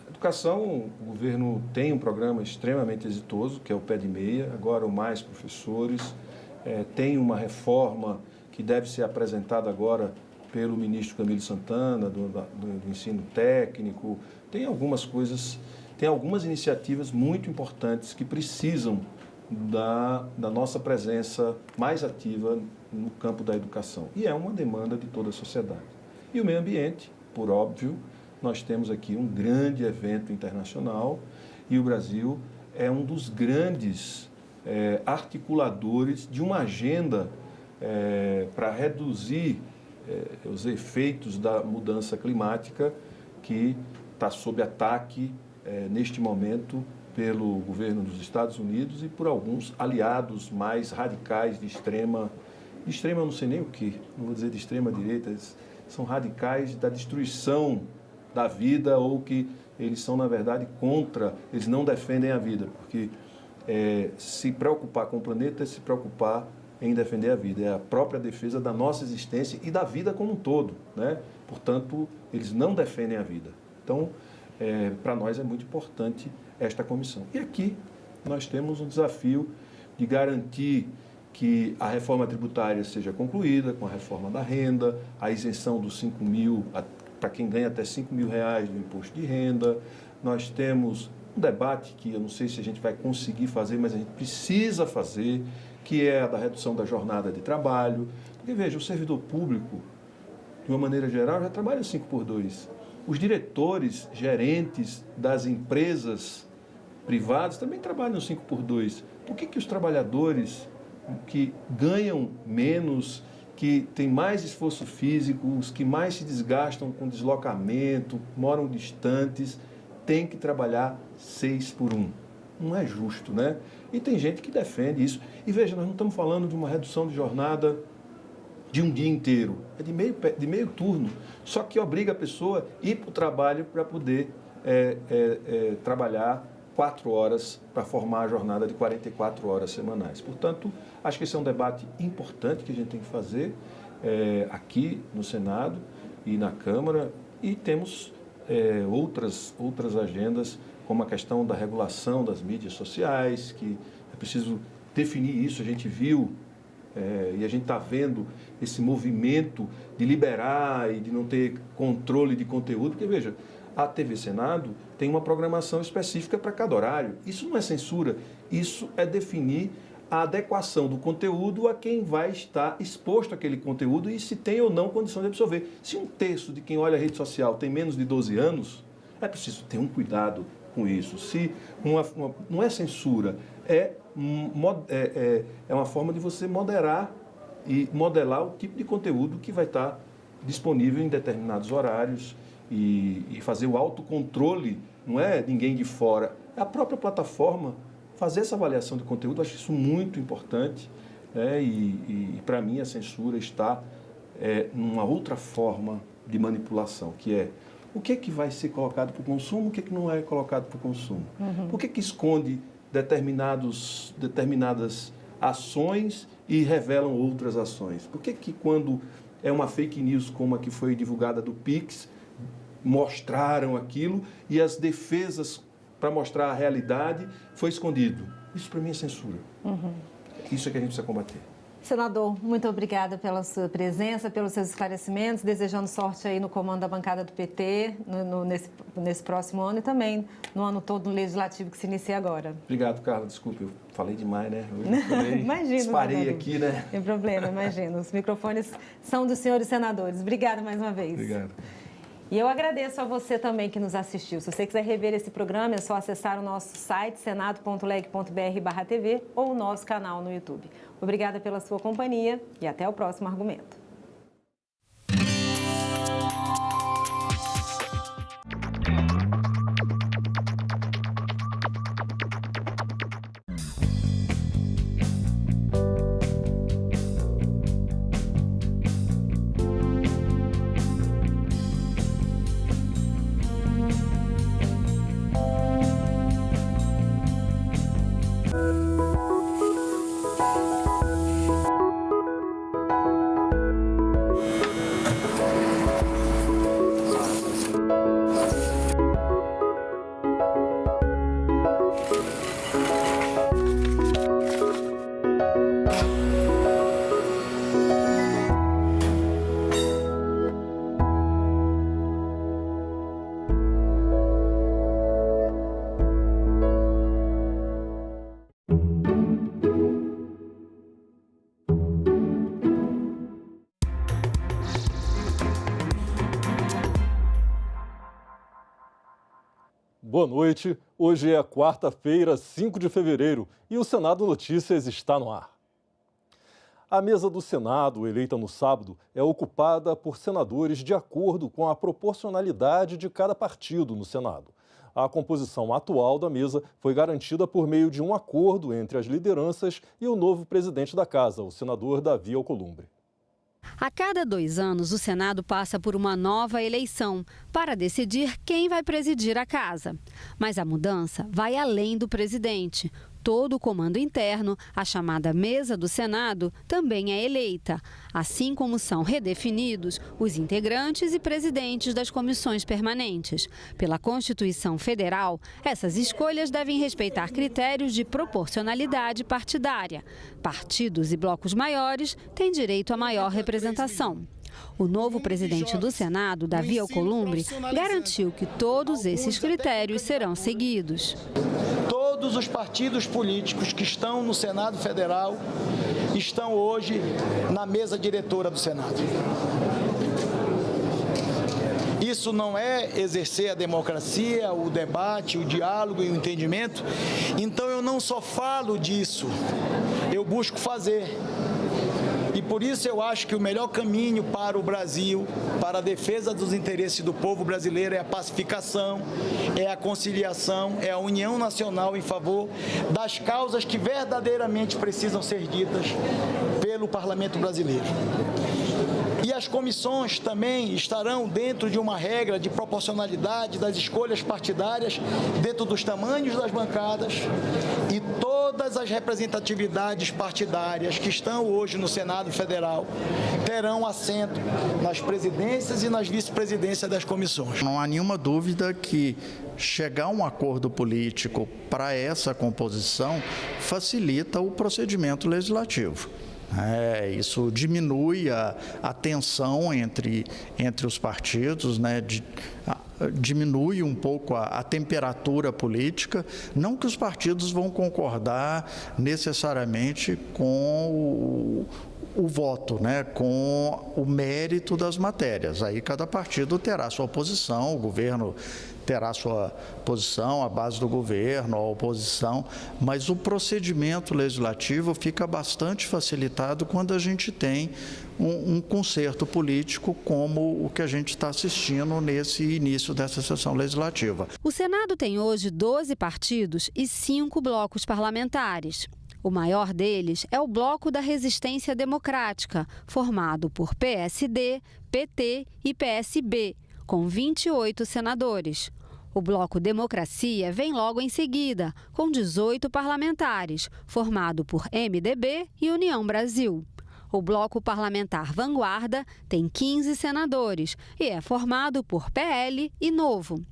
Educação, o governo tem um programa extremamente exitoso, que é o Pé de Meia, agora o Mais Professores, tem uma reforma que deve ser apresentada agora pelo ministro Camilo Santana, do ensino técnico, tem algumas coisas, tem algumas iniciativas muito importantes que precisam da nossa presença mais ativa no campo da educação. E é uma demanda de toda a sociedade. E o meio ambiente, por óbvio, nós temos aqui um grande evento internacional e o Brasil é um dos grandes articuladores de uma agenda para reduzir os efeitos da mudança climática que está sob ataque neste momento pelo governo dos Estados Unidos e por alguns aliados mais radicais de extrema eu não sei nem o que, não vou dizer de extrema direita, eles são radicais da destruição da vida ou que eles são, na verdade, contra, eles não defendem a vida, porque se preocupar com o planeta é se preocupar em defender a vida, é a própria defesa da nossa existência e da vida como um todo, né? Portanto, eles não defendem a vida. Então, para nós é muito importante esta comissão. E aqui nós temos um desafio de garantir que a reforma tributária seja concluída com a reforma da renda, a isenção dos 5 mil, para quem ganha até 5 mil reais do imposto de renda. Nós temos um debate que eu não sei se a gente vai conseguir fazer, mas a gente precisa fazer, que é a da redução da jornada de trabalho. Porque, veja, o servidor público, de uma maneira geral, já trabalha 5x2. Os diretores, gerentes das empresas privadas também trabalham 5x2. Por que os trabalhadores que ganham menos, que têm mais esforço físico, os que mais se desgastam com deslocamento, moram distantes, têm que trabalhar 6x1? Não é justo, né? E tem gente que defende isso. E veja, nós não estamos falando de uma redução de jornada de um dia inteiro, é de meio turno, só que obriga a pessoa a ir para o trabalho para poder trabalhar 4 horas para formar a jornada de 44 horas semanais. Portanto, acho que esse é um debate importante que a gente tem que fazer aqui no Senado e na Câmara, e temos outras agendas, como a questão da regulação das mídias sociais, que é preciso definir isso. A gente viu e a gente está vendo esse movimento de liberar e de não ter controle de conteúdo, porque, veja, a TV Senado tem uma programação específica para cada horário. Isso não é censura, isso é definir a adequação do conteúdo a quem vai estar exposto àquele conteúdo e se tem ou não condição de absorver. Se um terço de quem olha a rede social tem menos de 12 anos, é preciso ter um cuidado com isso. Se não é censura, é uma forma de você moderar e modelar o tipo de conteúdo que vai estar disponível em determinados horários e fazer o autocontrole, não é ninguém de fora, é a própria plataforma fazer essa avaliação de conteúdo. Eu acho isso muito importante, né? E para mim a censura está numa outra forma de manipulação, que é o que é que vai ser colocado para o consumo, o que é que não é colocado para o consumo. Por que esconde determinadas ações e revelam outras ações? Por que quando é uma fake news como a que foi divulgada do Pix, mostraram aquilo e as defesas para mostrar a realidade foi escondido? Isso para mim é censura. Isso é que a gente precisa combater. Senador, muito obrigada pela sua presença, pelos seus esclarecimentos, desejando sorte aí no comando da bancada do PT nesse próximo ano e também no ano todo no legislativo que se inicia agora. Obrigado, Carla. Desculpe, eu falei demais, né? Imagino. Disparei aqui, né? Não tem problema, imagino. Os microfones são dos senhores senadores. Obrigada mais uma vez. Obrigado. E eu agradeço a você também que nos assistiu. Se você quiser rever esse programa, é só acessar o nosso site senado.leg.br/tv ou o nosso canal no YouTube. Obrigada pela sua companhia e até o próximo argumento. Boa noite. Hoje é quarta-feira, 5 de fevereiro, e o Senado Notícias está no ar. A mesa do Senado, eleita no sábado, é ocupada por senadores de acordo com a proporcionalidade de cada partido no Senado. A composição atual da mesa foi garantida por meio de um acordo entre as lideranças e o novo presidente da Casa, o senador Davi Alcolumbre. A cada 2 anos, o Senado passa por uma nova eleição para decidir quem vai presidir a casa. Mas a mudança vai além do presidente. todo o comando interno, a chamada Mesa do Senado também é eleita, assim como são redefinidos os integrantes e presidentes das comissões permanentes. Pela Constituição Federal, essas escolhas devem respeitar critérios de proporcionalidade partidária. Partidos e blocos maiores têm direito a maior representação. O novo presidente do Senado, Davi Alcolumbre, garantiu que todos esses critérios serão seguidos. Todos os partidos políticos que estão no Senado Federal estão hoje na mesa diretora do Senado. Isso não é exercer a democracia, o debate, o diálogo e o entendimento. Então eu não só falo disso, eu busco fazer. E por isso eu acho que o melhor caminho para o Brasil, para a defesa dos interesses do povo brasileiro, é a pacificação, é a conciliação, é a união nacional em favor das causas que verdadeiramente precisam ser ditas pelo Parlamento brasileiro. E as comissões também estarão dentro de uma regra de proporcionalidade das escolhas partidárias, dentro dos tamanhos das bancadas, e todas as representatividades partidárias que estão hoje no Senado Federal terão assento nas presidências e nas vice-presidências das comissões. Não há nenhuma dúvida que chegar a um acordo político para essa composição facilita o procedimento legislativo. Isso diminui a tensão entre os partidos, né? Diminui um pouco a temperatura política. Não que os partidos vão concordar necessariamente com o voto, né, com o mérito das matérias. Aí cada partido terá sua posição, o governo terá sua posição, a base do governo, a oposição, mas o procedimento legislativo fica bastante facilitado quando a gente tem um concerto político como o que a gente está assistindo nesse início dessa sessão legislativa. O Senado tem hoje 12 partidos e 5 blocos parlamentares. O maior deles é o Bloco da Resistência Democrática, formado por PSD, PT e PSB, com 28 senadores. O Bloco Democracia vem logo em seguida, com 18 parlamentares, formado por MDB e União Brasil. O Bloco Parlamentar Vanguarda tem 15 senadores e é formado por PL e Novo.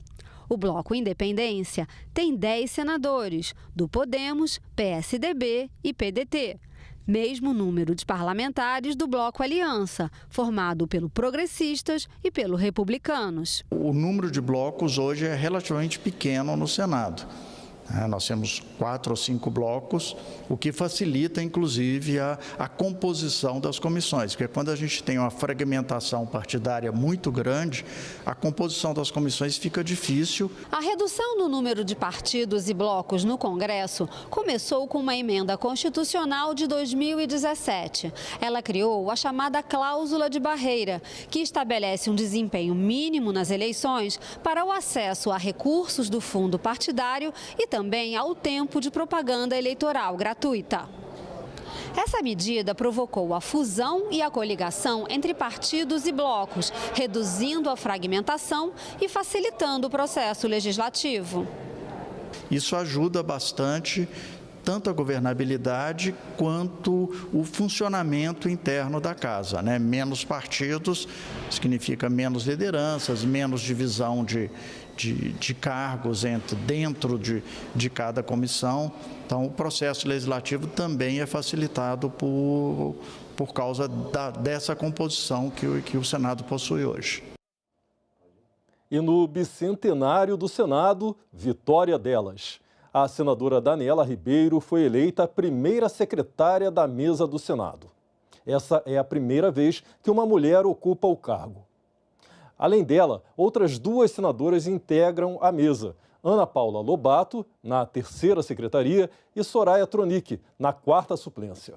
O Bloco Independência tem 10 senadores, do Podemos, PSDB e PDT. Mesmo número de parlamentares do Bloco Aliança, formado pelo Progressistas e pelo Republicanos. O número de blocos hoje é relativamente pequeno no Senado. Nós temos 4 ou 5 blocos, o que facilita, inclusive, a composição das comissões, porque quando a gente tem uma fragmentação partidária muito grande, a composição das comissões fica difícil. A redução no número de partidos e blocos no Congresso começou com uma emenda constitucional de 2017. Ela criou a chamada cláusula de barreira, que estabelece um desempenho mínimo nas eleições para o acesso a recursos do fundo partidário e também ao tempo de propaganda eleitoral gratuita. Essa medida provocou a fusão e a coligação entre partidos e blocos, reduzindo a fragmentação e facilitando o processo legislativo. Isso ajuda bastante tanto a governabilidade quanto o funcionamento interno da casa, né? Menos partidos significa menos lideranças, menos divisão de cargos dentro de cada comissão. Então, o processo legislativo também é facilitado por causa dessa composição que o Senado possui hoje. E no bicentenário do Senado, vitória delas. A senadora Daniela Ribeiro foi eleita a primeira secretária da mesa do Senado. Essa é a primeira vez que uma mulher ocupa o cargo. Além dela, outras 2 senadoras integram a mesa. Ana Paula Lobato, na 3ª secretaria, e Soraya Tronic, na 4ª suplência.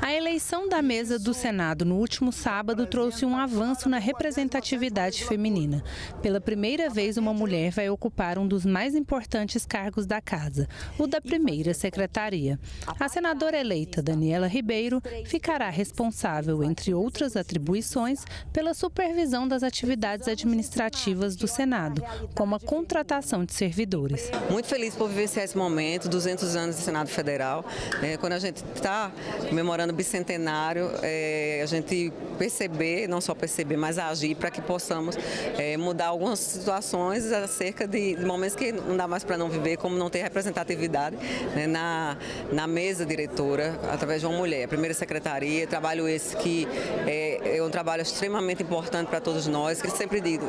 A eleição da mesa do Senado no último sábado trouxe um avanço na representatividade feminina. Pela primeira vez, uma mulher vai ocupar um dos mais importantes cargos da Casa, o da primeira secretaria. A senadora eleita Daniela Ribeiro ficará responsável, entre outras atribuições, pela supervisão das atividades administrativas do Senado, como a contratação de servidores. Muito feliz por vivenciar esse momento, 200 anos do Senado Federal. Quando a gente está comemorando o bicentenário, a gente perceber, não só perceber, mas agir para que possamos mudar algumas situações acerca de momentos que não dá mais para não viver, como não ter representatividade na mesa diretora, através de uma mulher. A primeira secretaria, trabalho esse que é um trabalho extremamente importante para todos nós, que eu sempre digo,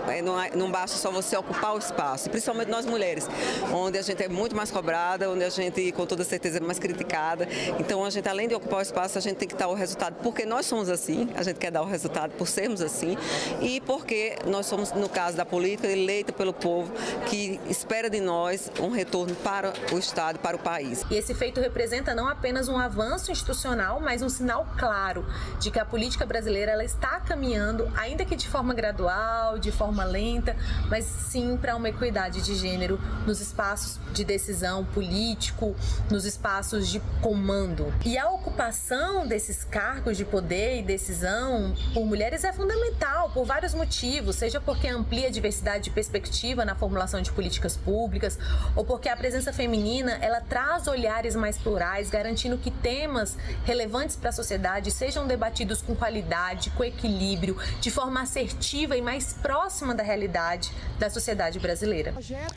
não basta só você ocupar o espaço, principalmente nós mulheres, onde a gente é muito mais cobrada, onde a gente, com toda certeza, é mais criticada. Então, a gente, além de ocupar o espaço, a gente tem que dar o resultado, porque nós somos assim, a gente quer dar o resultado por sermos assim, e porque nós somos, no caso da política, eleita pelo povo, que espera de nós um retorno para o Estado, para o país. E esse feito representa não apenas um avanço institucional, mas um sinal claro de que a política brasileira ela está caminhando, ainda que de forma gradual, de forma lenta, mas sim para uma equidade de gênero nos espaços de decisão político, nos espaços de comando. E a ocupação desses cargos de poder e decisão por mulheres é fundamental por vários motivos, seja porque amplia a diversidade de perspectiva na formulação de políticas públicas, ou porque a presença feminina ela traz olhares mais plurais, garantindo que temas relevantes para a sociedade sejam debatidos com qualidade, com equilíbrio, de forma assertiva e mais próxima da realidade da sociedade brasileira.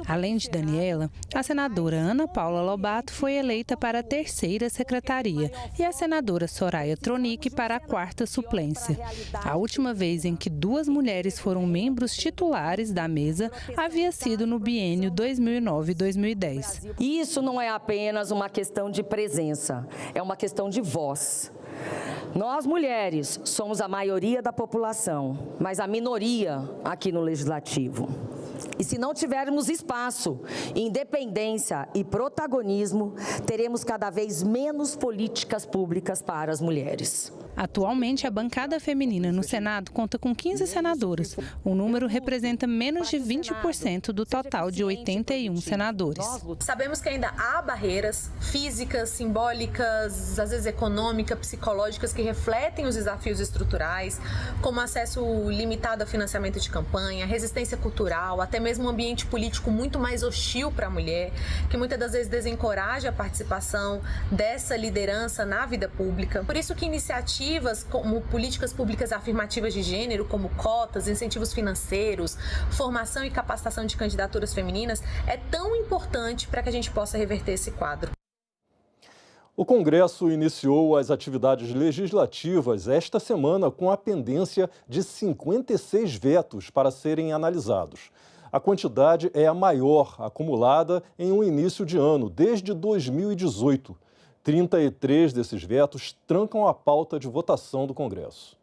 Além de Daniela, a senadora Ana Paula Lobato foi eleita para a terceira secretaria e a senadora Soraya Tronic para a quarta suplência. A última vez em que duas mulheres foram membros titulares da mesa havia sido no biênio 2009-2010. Isso não é apenas uma questão de presença, é uma questão de voz. Nós, mulheres, somos a maioria da população, mas a minoria aqui no Legislativo. E se não tivermos espaço, independência e protagonismo, teremos cada vez menos políticas públicas para as mulheres. Atualmente, a bancada feminina no Senado conta com 15 senadoras. O número representa menos de 20% do total de 81 senadores. Sabemos que ainda há barreiras físicas, simbólicas, às vezes econômicas, psicológicas, que refletem os desafios estruturais, como acesso limitado a financiamento de campanha, resistência cultural, até mesmo um ambiente político muito mais hostil para a mulher, que muitas das vezes desencoraja a participação dessa liderança na vida pública. Por isso que iniciativas como políticas públicas afirmativas de gênero, como cotas, incentivos financeiros, formação e capacitação de candidaturas femininas, é tão importante para que a gente possa reverter esse quadro. O Congresso iniciou as atividades legislativas esta semana com a pendência de 56 vetos para serem analisados. A quantidade é a maior acumulada em um início de ano, desde 2018. 33 desses vetos trancam a pauta de votação do Congresso.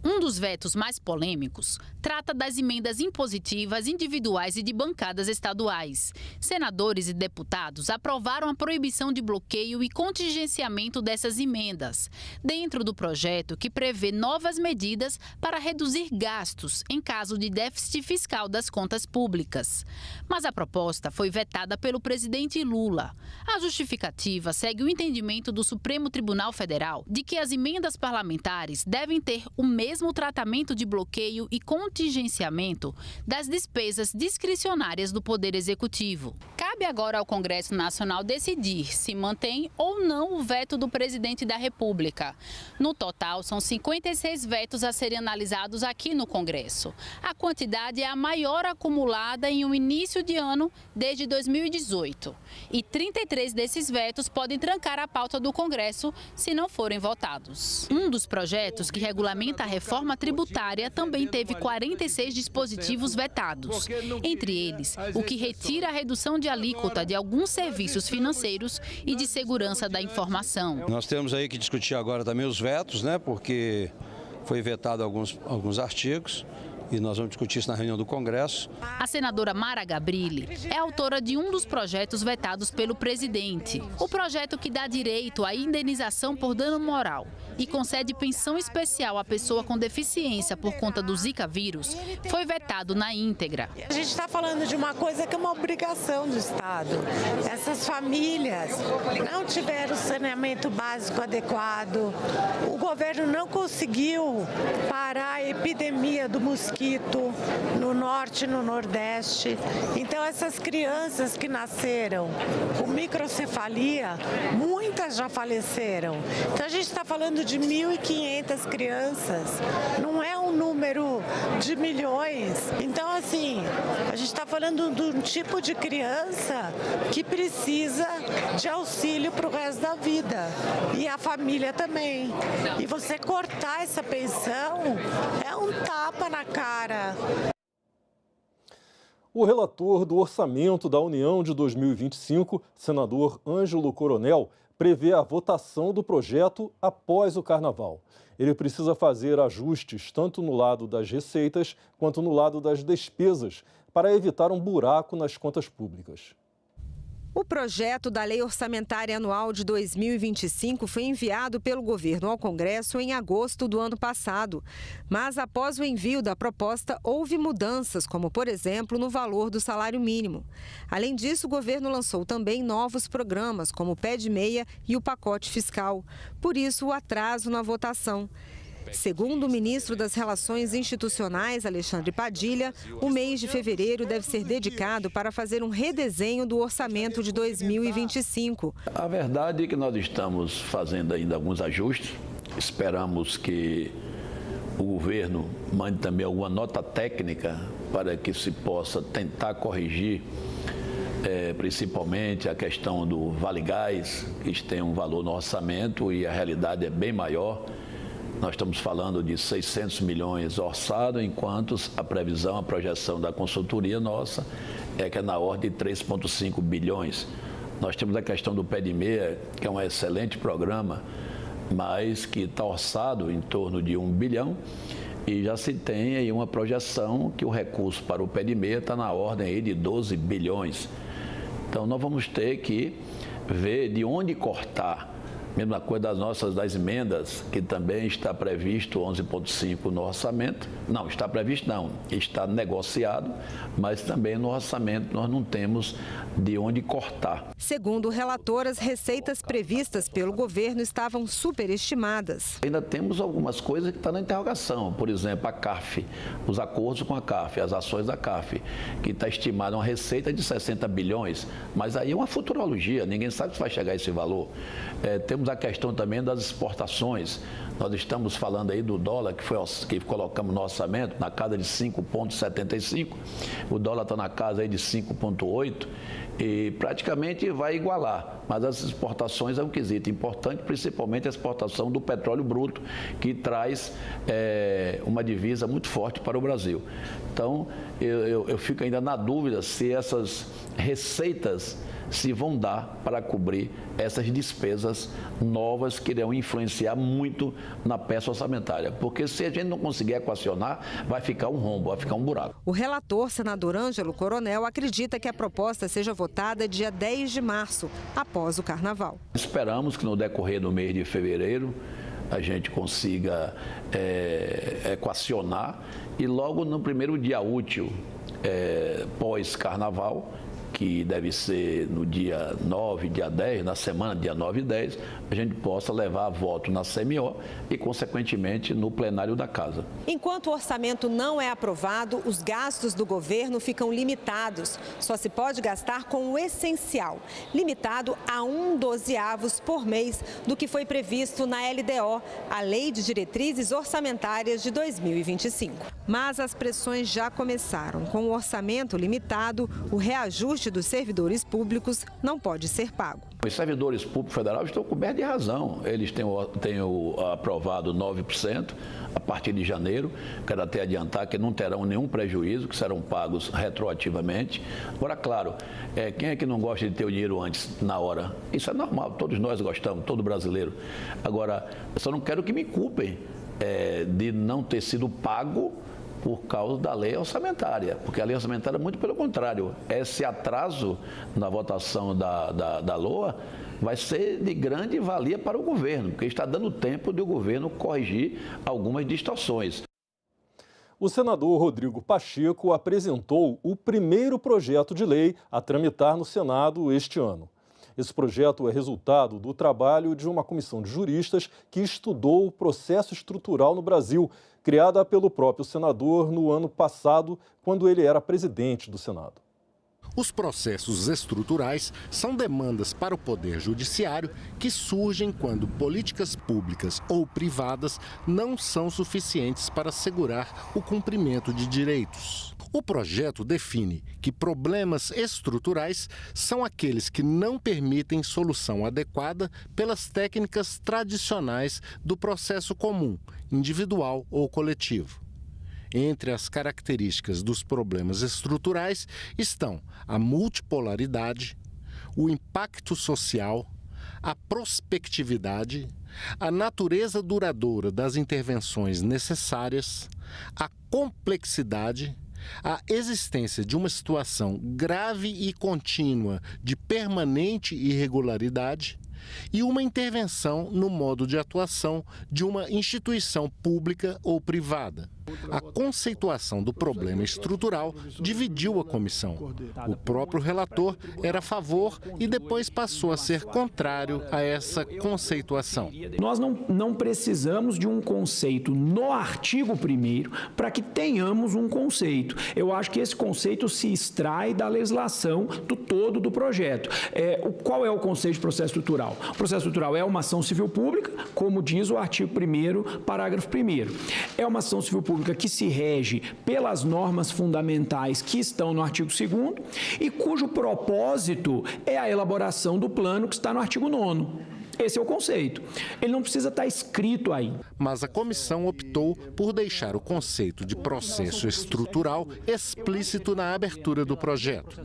Um dos vetos mais polêmicos trata das emendas impositivas individuais e de bancadas estaduais. Senadores e deputados aprovaram a proibição de bloqueio e contingenciamento dessas emendas, dentro do projeto que prevê novas medidas para reduzir gastos em caso de déficit fiscal das contas públicas. Mas a proposta foi vetada pelo presidente Lula. A justificativa segue o entendimento do Supremo Tribunal Federal de que as emendas parlamentares devem ter o mesmo tratamento de bloqueio e contingenciamento das despesas discricionárias do Poder Executivo. Cabe agora ao Congresso Nacional decidir se mantém ou não o veto do presidente da República. No total, são 56 vetos a serem analisados aqui no Congresso. A quantidade é a maior acumulada em um início de ano desde 2018. E 33 desses vetos podem trancar a pauta do Congresso se não forem votados. Um dos projetos que regulamenta a reforma tributária também teve 46 dispositivos vetados. Entre eles, o que retira a redução de alíquota de alguns serviços financeiros e de segurança da informação. Nós temos aí que discutir agora também os vetos, porque foi vetado alguns artigos. e nós vamos discutir isso na reunião do Congresso. A senadora Mara Gabrilli é autora de um dos projetos vetados pelo presidente. O projeto que dá direito à indenização por dano moral e concede pensão especial à pessoa com deficiência por conta do Zika vírus foi vetado na íntegra. A gente está falando de uma coisa que é uma obrigação do Estado. Essas famílias não tiveram saneamento básico adequado, o governo não conseguiu parar a epidemia do mosquito no norte e no nordeste. Então essas crianças que nasceram com microcefalia, muitas já faleceram. Então a gente está falando de 1.500 crianças, não é um número de milhões. Então assim, a gente está falando de um tipo de criança que precisa de auxílio para o resto da vida. E a família também. E você cortar essa pensão é um tapa na cara. O relator do Orçamento da União de 2025, senador Ângelo Coronel, prevê a votação do projeto após o Carnaval. Ele precisa fazer ajustes tanto no lado das receitas quanto no lado das despesas para evitar um buraco nas contas públicas. O projeto da Lei Orçamentária Anual de 2025 foi enviado pelo governo ao Congresso em agosto do ano passado. Mas após o envio da proposta, houve mudanças, como, por exemplo, no valor do salário mínimo. Além disso, o governo lançou também novos programas, como o Pé de Meia e o pacote fiscal. Por isso, o atraso na votação. Segundo o ministro das Relações Institucionais, Alexandre Padilha, o mês de fevereiro deve ser dedicado para fazer um redesenho do orçamento de 2025. A verdade é que nós estamos fazendo ainda alguns ajustes. Esperamos que o governo mande também alguma nota técnica para que se possa tentar corrigir principalmente a questão do Vale Gás, que tem um valor no orçamento e a realidade é bem maior. Nós estamos falando de 600 milhões orçado, enquanto a previsão, a projeção da consultoria nossa é que é na ordem de 3,5 bilhões. Nós temos a questão do Pé de Meia, que é um excelente programa, mas que está orçado em torno de 1 bilhão e já se tem aí uma projeção que o recurso para o Pé de Meia está na ordem aí de 12 bilhões. Então nós vamos ter que ver de onde cortar. Mesma coisa das emendas, que também está previsto 11,5 no orçamento. Não, está previsto não, está negociado, mas também no orçamento nós não temos de onde cortar. Segundo o relator, as receitas previstas pelo governo estavam superestimadas. Ainda temos algumas coisas que estão na interrogação, por exemplo, a CAF, os acordos com a CAF, as ações da CAF, que está estimada uma receita de 60 bilhões, mas aí é uma futurologia, ninguém sabe se vai chegar a esse valor. Temos a questão também das exportações. Nós estamos falando aí do dólar, que colocamos no orçamento, na casa de 5,75. O dólar está na casa aí de 5,8 e praticamente vai igualar. Mas as exportações é um quesito importante, principalmente a exportação do petróleo bruto, que traz uma divisa muito forte para o Brasil. Então, eu fico ainda na dúvida se essas receitas se vão dar para cobrir essas despesas novas que irão influenciar muito na peça orçamentária. Porque se a gente não conseguir equacionar, vai ficar um rombo, vai ficar um buraco. O relator, senador Ângelo Coronel, acredita que a proposta seja votada dia 10 de março, após o Carnaval. Esperamos que no decorrer do mês de fevereiro a gente consiga equacionar e logo no primeiro dia útil pós-Carnaval, que deve ser no dia 9, dia 10, na semana, dia 9 e 10, a gente possa levar a voto na CMO e, consequentemente, no plenário da Casa. Enquanto o orçamento não é aprovado, os gastos do governo ficam limitados. Só se pode gastar com o essencial, limitado a 1/12 por mês do que foi previsto na LDO, a Lei de Diretrizes Orçamentárias de 2025. Mas as pressões já começaram. Com o orçamento limitado, o reajuste dos servidores públicos não pode ser pago. Os servidores públicos federais estão cobertos de razão. Eles têm aprovado 9% a partir de janeiro. Quero até adiantar que não terão nenhum prejuízo, que serão pagos retroativamente. Agora, claro, quem é que não gosta de ter o dinheiro antes, na hora? Isso é normal, todos nós gostamos, todo brasileiro. Agora, eu só não quero que me culpem de não ter sido pago por causa da lei orçamentária, porque a lei orçamentária, muito pelo contrário, esse atraso na votação da LOA vai ser de grande valia para o governo, porque está dando tempo de o governo corrigir algumas distorções. O senador Rodrigo Pacheco apresentou o primeiro projeto de lei a tramitar no Senado este ano. Esse projeto é resultado do trabalho de uma comissão de juristas que estudou o processo estrutural no Brasil, criada pelo próprio senador no ano passado, quando ele era presidente do Senado. Os processos estruturais são demandas para o Poder Judiciário que surgem quando políticas públicas ou privadas não são suficientes para assegurar o cumprimento de direitos. O projeto define que problemas estruturais são aqueles que não permitem solução adequada pelas técnicas tradicionais do processo comum, individual ou coletivo. Entre as características dos problemas estruturais estão a multipolaridade, o impacto social, a prospectividade, a natureza duradoura das intervenções necessárias, a complexidade, a existência de uma situação grave e contínua de permanente irregularidade e uma intervenção no modo de atuação de uma instituição pública ou privada. A conceituação do problema estrutural dividiu a comissão. O próprio relator era a favor e depois passou a ser contrário a essa conceituação. Nós não precisamos de um conceito no artigo 1º para que tenhamos um conceito. Eu acho que esse conceito se extrai da legislação do todo do projeto. Qual é o conceito de processo estrutural? O processo estrutural é uma ação civil pública, como diz o artigo 1º, parágrafo 1º. É uma ação civil pública que se rege pelas normas fundamentais que estão no artigo 2º e cujo propósito é a elaboração do plano que está no artigo 9º. Esse é o conceito. Ele não precisa estar escrito aí. Mas a comissão optou por deixar o conceito de processo estrutural explícito na abertura do projeto.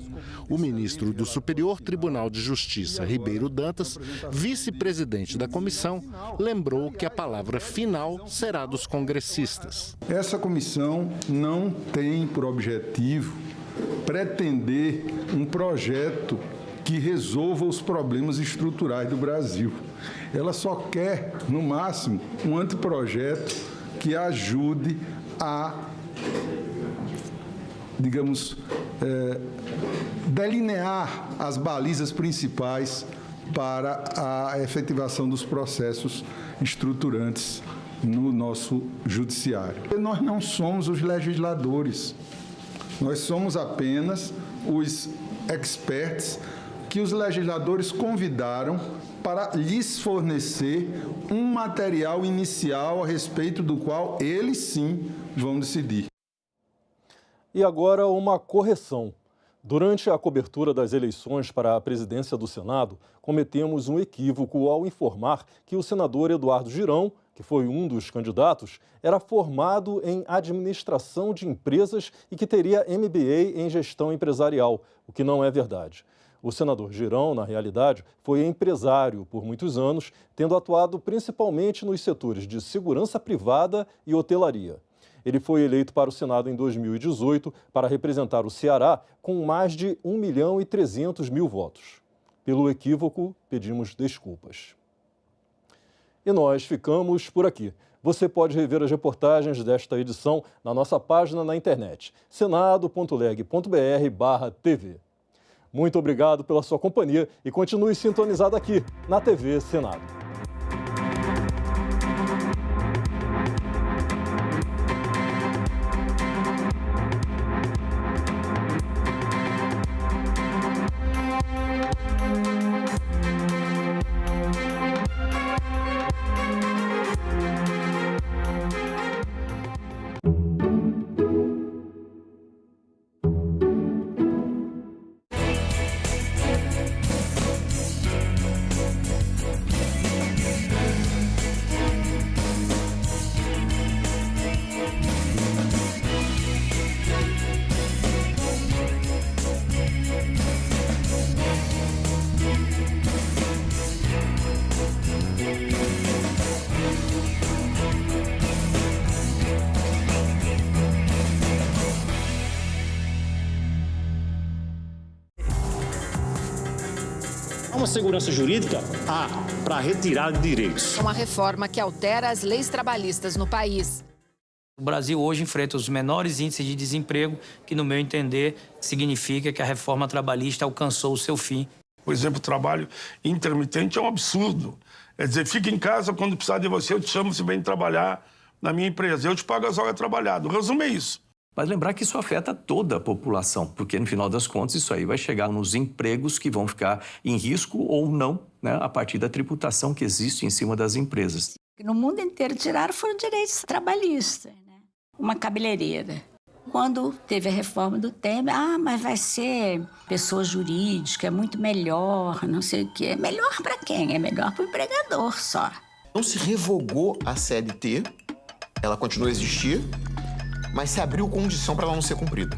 O ministro do Superior Tribunal de Justiça, Ribeiro Dantas, vice-presidente da comissão, lembrou que a palavra final será dos congressistas. Essa comissão não tem por objetivo pretender um projeto que resolva os problemas estruturais do Brasil. Ela só quer, no máximo, um anteprojeto que ajude a, digamos, delinear as balizas principais para a efetivação dos processos estruturantes no nosso judiciário. Nós não somos os legisladores, nós somos apenas os experts que os legisladores convidaram para lhes fornecer um material inicial a respeito do qual eles sim vão decidir. E agora uma correção. Durante a cobertura das eleições para a presidência do Senado, cometemos um equívoco ao informar que o senador Eduardo Girão, que foi um dos candidatos, era formado em administração de empresas e que teria MBA em gestão empresarial, o que não é verdade. O senador Girão, na realidade, foi empresário por muitos anos, tendo atuado principalmente nos setores de segurança privada e hotelaria. Ele foi eleito para o Senado em 2018 para representar o Ceará com mais de 1.300.000 votos. Pelo equívoco, pedimos desculpas. E nós ficamos por aqui. Você pode rever as reportagens desta edição na nossa página na internet, senado.leg.br/tv. Muito obrigado pela sua companhia e continue sintonizado aqui na TV Senado. segurança jurídica? Há, para retirar direitos. Uma reforma que altera as leis trabalhistas no país. O Brasil hoje enfrenta os menores índices de desemprego, que, no meu entender, significa que a reforma trabalhista alcançou o seu fim. Por exemplo, o trabalho intermitente é um absurdo. É dizer, fica em casa, quando precisar de você, eu te chamo, se vem trabalhar na minha empresa. Eu te pago as horas trabalhadas. O resumo é isso. Mas lembrar que isso afeta toda a população, porque, no final das contas, isso aí vai chegar nos empregos que vão ficar em risco ou não, né, a partir da tributação que existe em cima das empresas. No mundo inteiro tiraram foram direitos trabalhistas, né? Uma cabeleireira. Quando teve a reforma do Temer, mas vai ser pessoa jurídica, é muito melhor, não sei o quê. Melhor para quem? É melhor para o empregador só. Não se revogou a CLT, ela continua a existir, mas se abriu condição para ela não ser cumprida.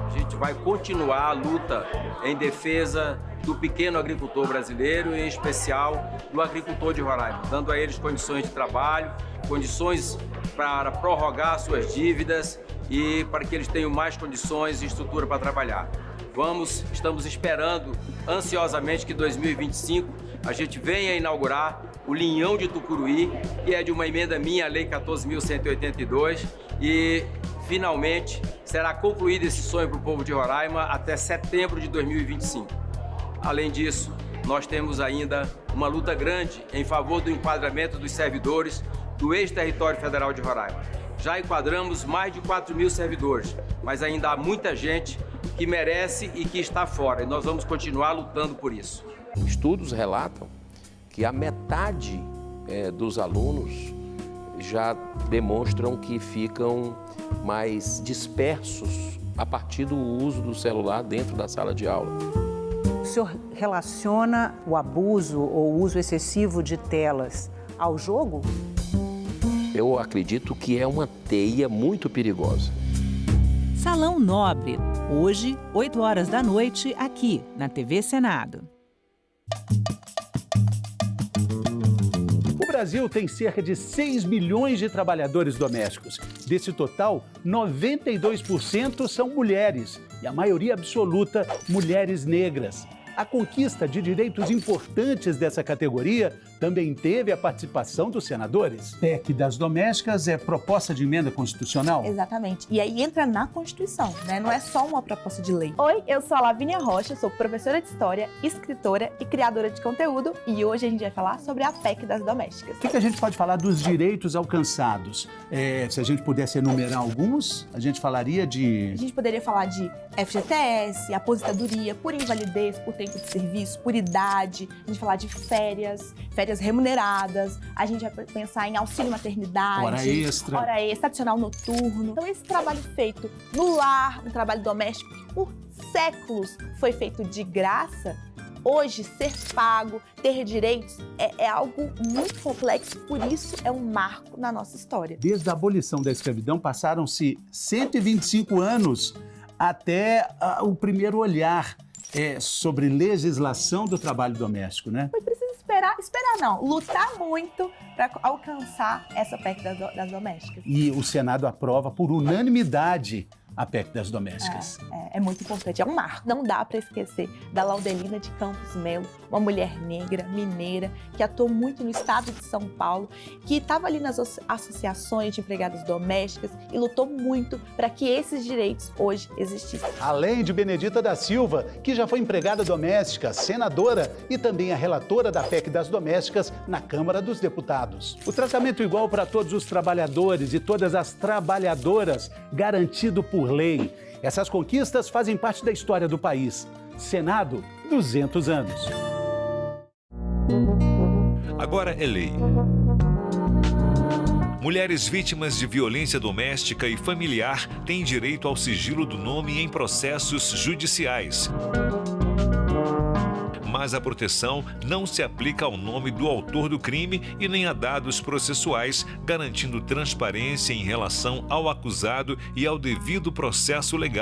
A gente vai continuar a luta em defesa do pequeno agricultor brasileiro, em especial do agricultor de Roraima, dando a eles condições de trabalho, condições para prorrogar suas dívidas e para que eles tenham mais condições e estrutura para trabalhar. Estamos esperando ansiosamente que em 2025 a gente venha inaugurar o Linhão de Tucuruí, que é de uma emenda minha, a Lei 14.182, e finalmente será concluído esse sonho para o povo de Roraima até setembro de 2025. Além disso, nós temos ainda uma luta grande em favor do enquadramento dos servidores do ex-território federal de Roraima. Já enquadramos mais de 4.000 servidores, mas ainda há muita gente que merece e que está fora, e nós vamos continuar lutando por isso. Estudos relatam que a metade dos alunos já demonstram que ficam mais dispersos a partir do uso do celular dentro da sala de aula. O senhor relaciona o abuso ou o uso excessivo de telas ao jogo? Eu acredito que é uma teia muito perigosa. Salão Nobre, hoje, 8 horas da noite, aqui na TV Senado. O Brasil tem cerca de 6 milhões de trabalhadores domésticos. Desse total, 92% são mulheres e a maioria absoluta, mulheres negras. A conquista de direitos importantes dessa categoria também teve a participação dos senadores. PEC das domésticas é proposta de emenda constitucional? Exatamente. E aí entra na Constituição, né? Não é só uma proposta de lei. Oi, eu sou a Lavínia Rocha, sou professora de História, escritora e criadora de conteúdo. E hoje a gente vai falar sobre a PEC das domésticas. O que a gente pode falar dos direitos alcançados? Se a gente pudesse enumerar alguns, a gente falaria de... A gente poderia falar de FGTS, aposentadoria, por invalidez, por tempo de serviço, por idade. A gente falar de férias remuneradas, a gente vai pensar em auxílio maternidade, hora extra, adicional noturno. Então esse trabalho feito no lar, um trabalho doméstico que por séculos foi feito de graça, hoje ser pago, ter direitos é algo muito complexo, por isso é um marco na nossa história. Desde a abolição da escravidão passaram-se 125 anos até o primeiro olhar sobre legislação do trabalho doméstico, né? Foi preciso esperar não, lutar muito para alcançar essa PEC das domésticas. E o Senado aprova por unanimidade a PEC das domésticas. É muito importante, é um marco. Não dá para esquecer da Laudelina de Campos Melo, uma mulher negra, mineira, que atuou muito no estado de São Paulo, que estava ali nas associações de empregadas domésticas e lutou muito para que esses direitos hoje existissem. Além de Benedita da Silva, que já foi empregada doméstica, senadora e também a relatora da PEC das domésticas na Câmara dos Deputados. O tratamento igual para todos os trabalhadores e todas as trabalhadoras, garantido por lei. Essas conquistas fazem parte da história do país. Senado, 200 anos. Agora é lei. Mulheres vítimas de violência doméstica e familiar têm direito ao sigilo do nome em processos judiciais. Mas a proteção não se aplica ao nome do autor do crime e nem a dados processuais, garantindo transparência em relação ao acusado e ao devido processo legal.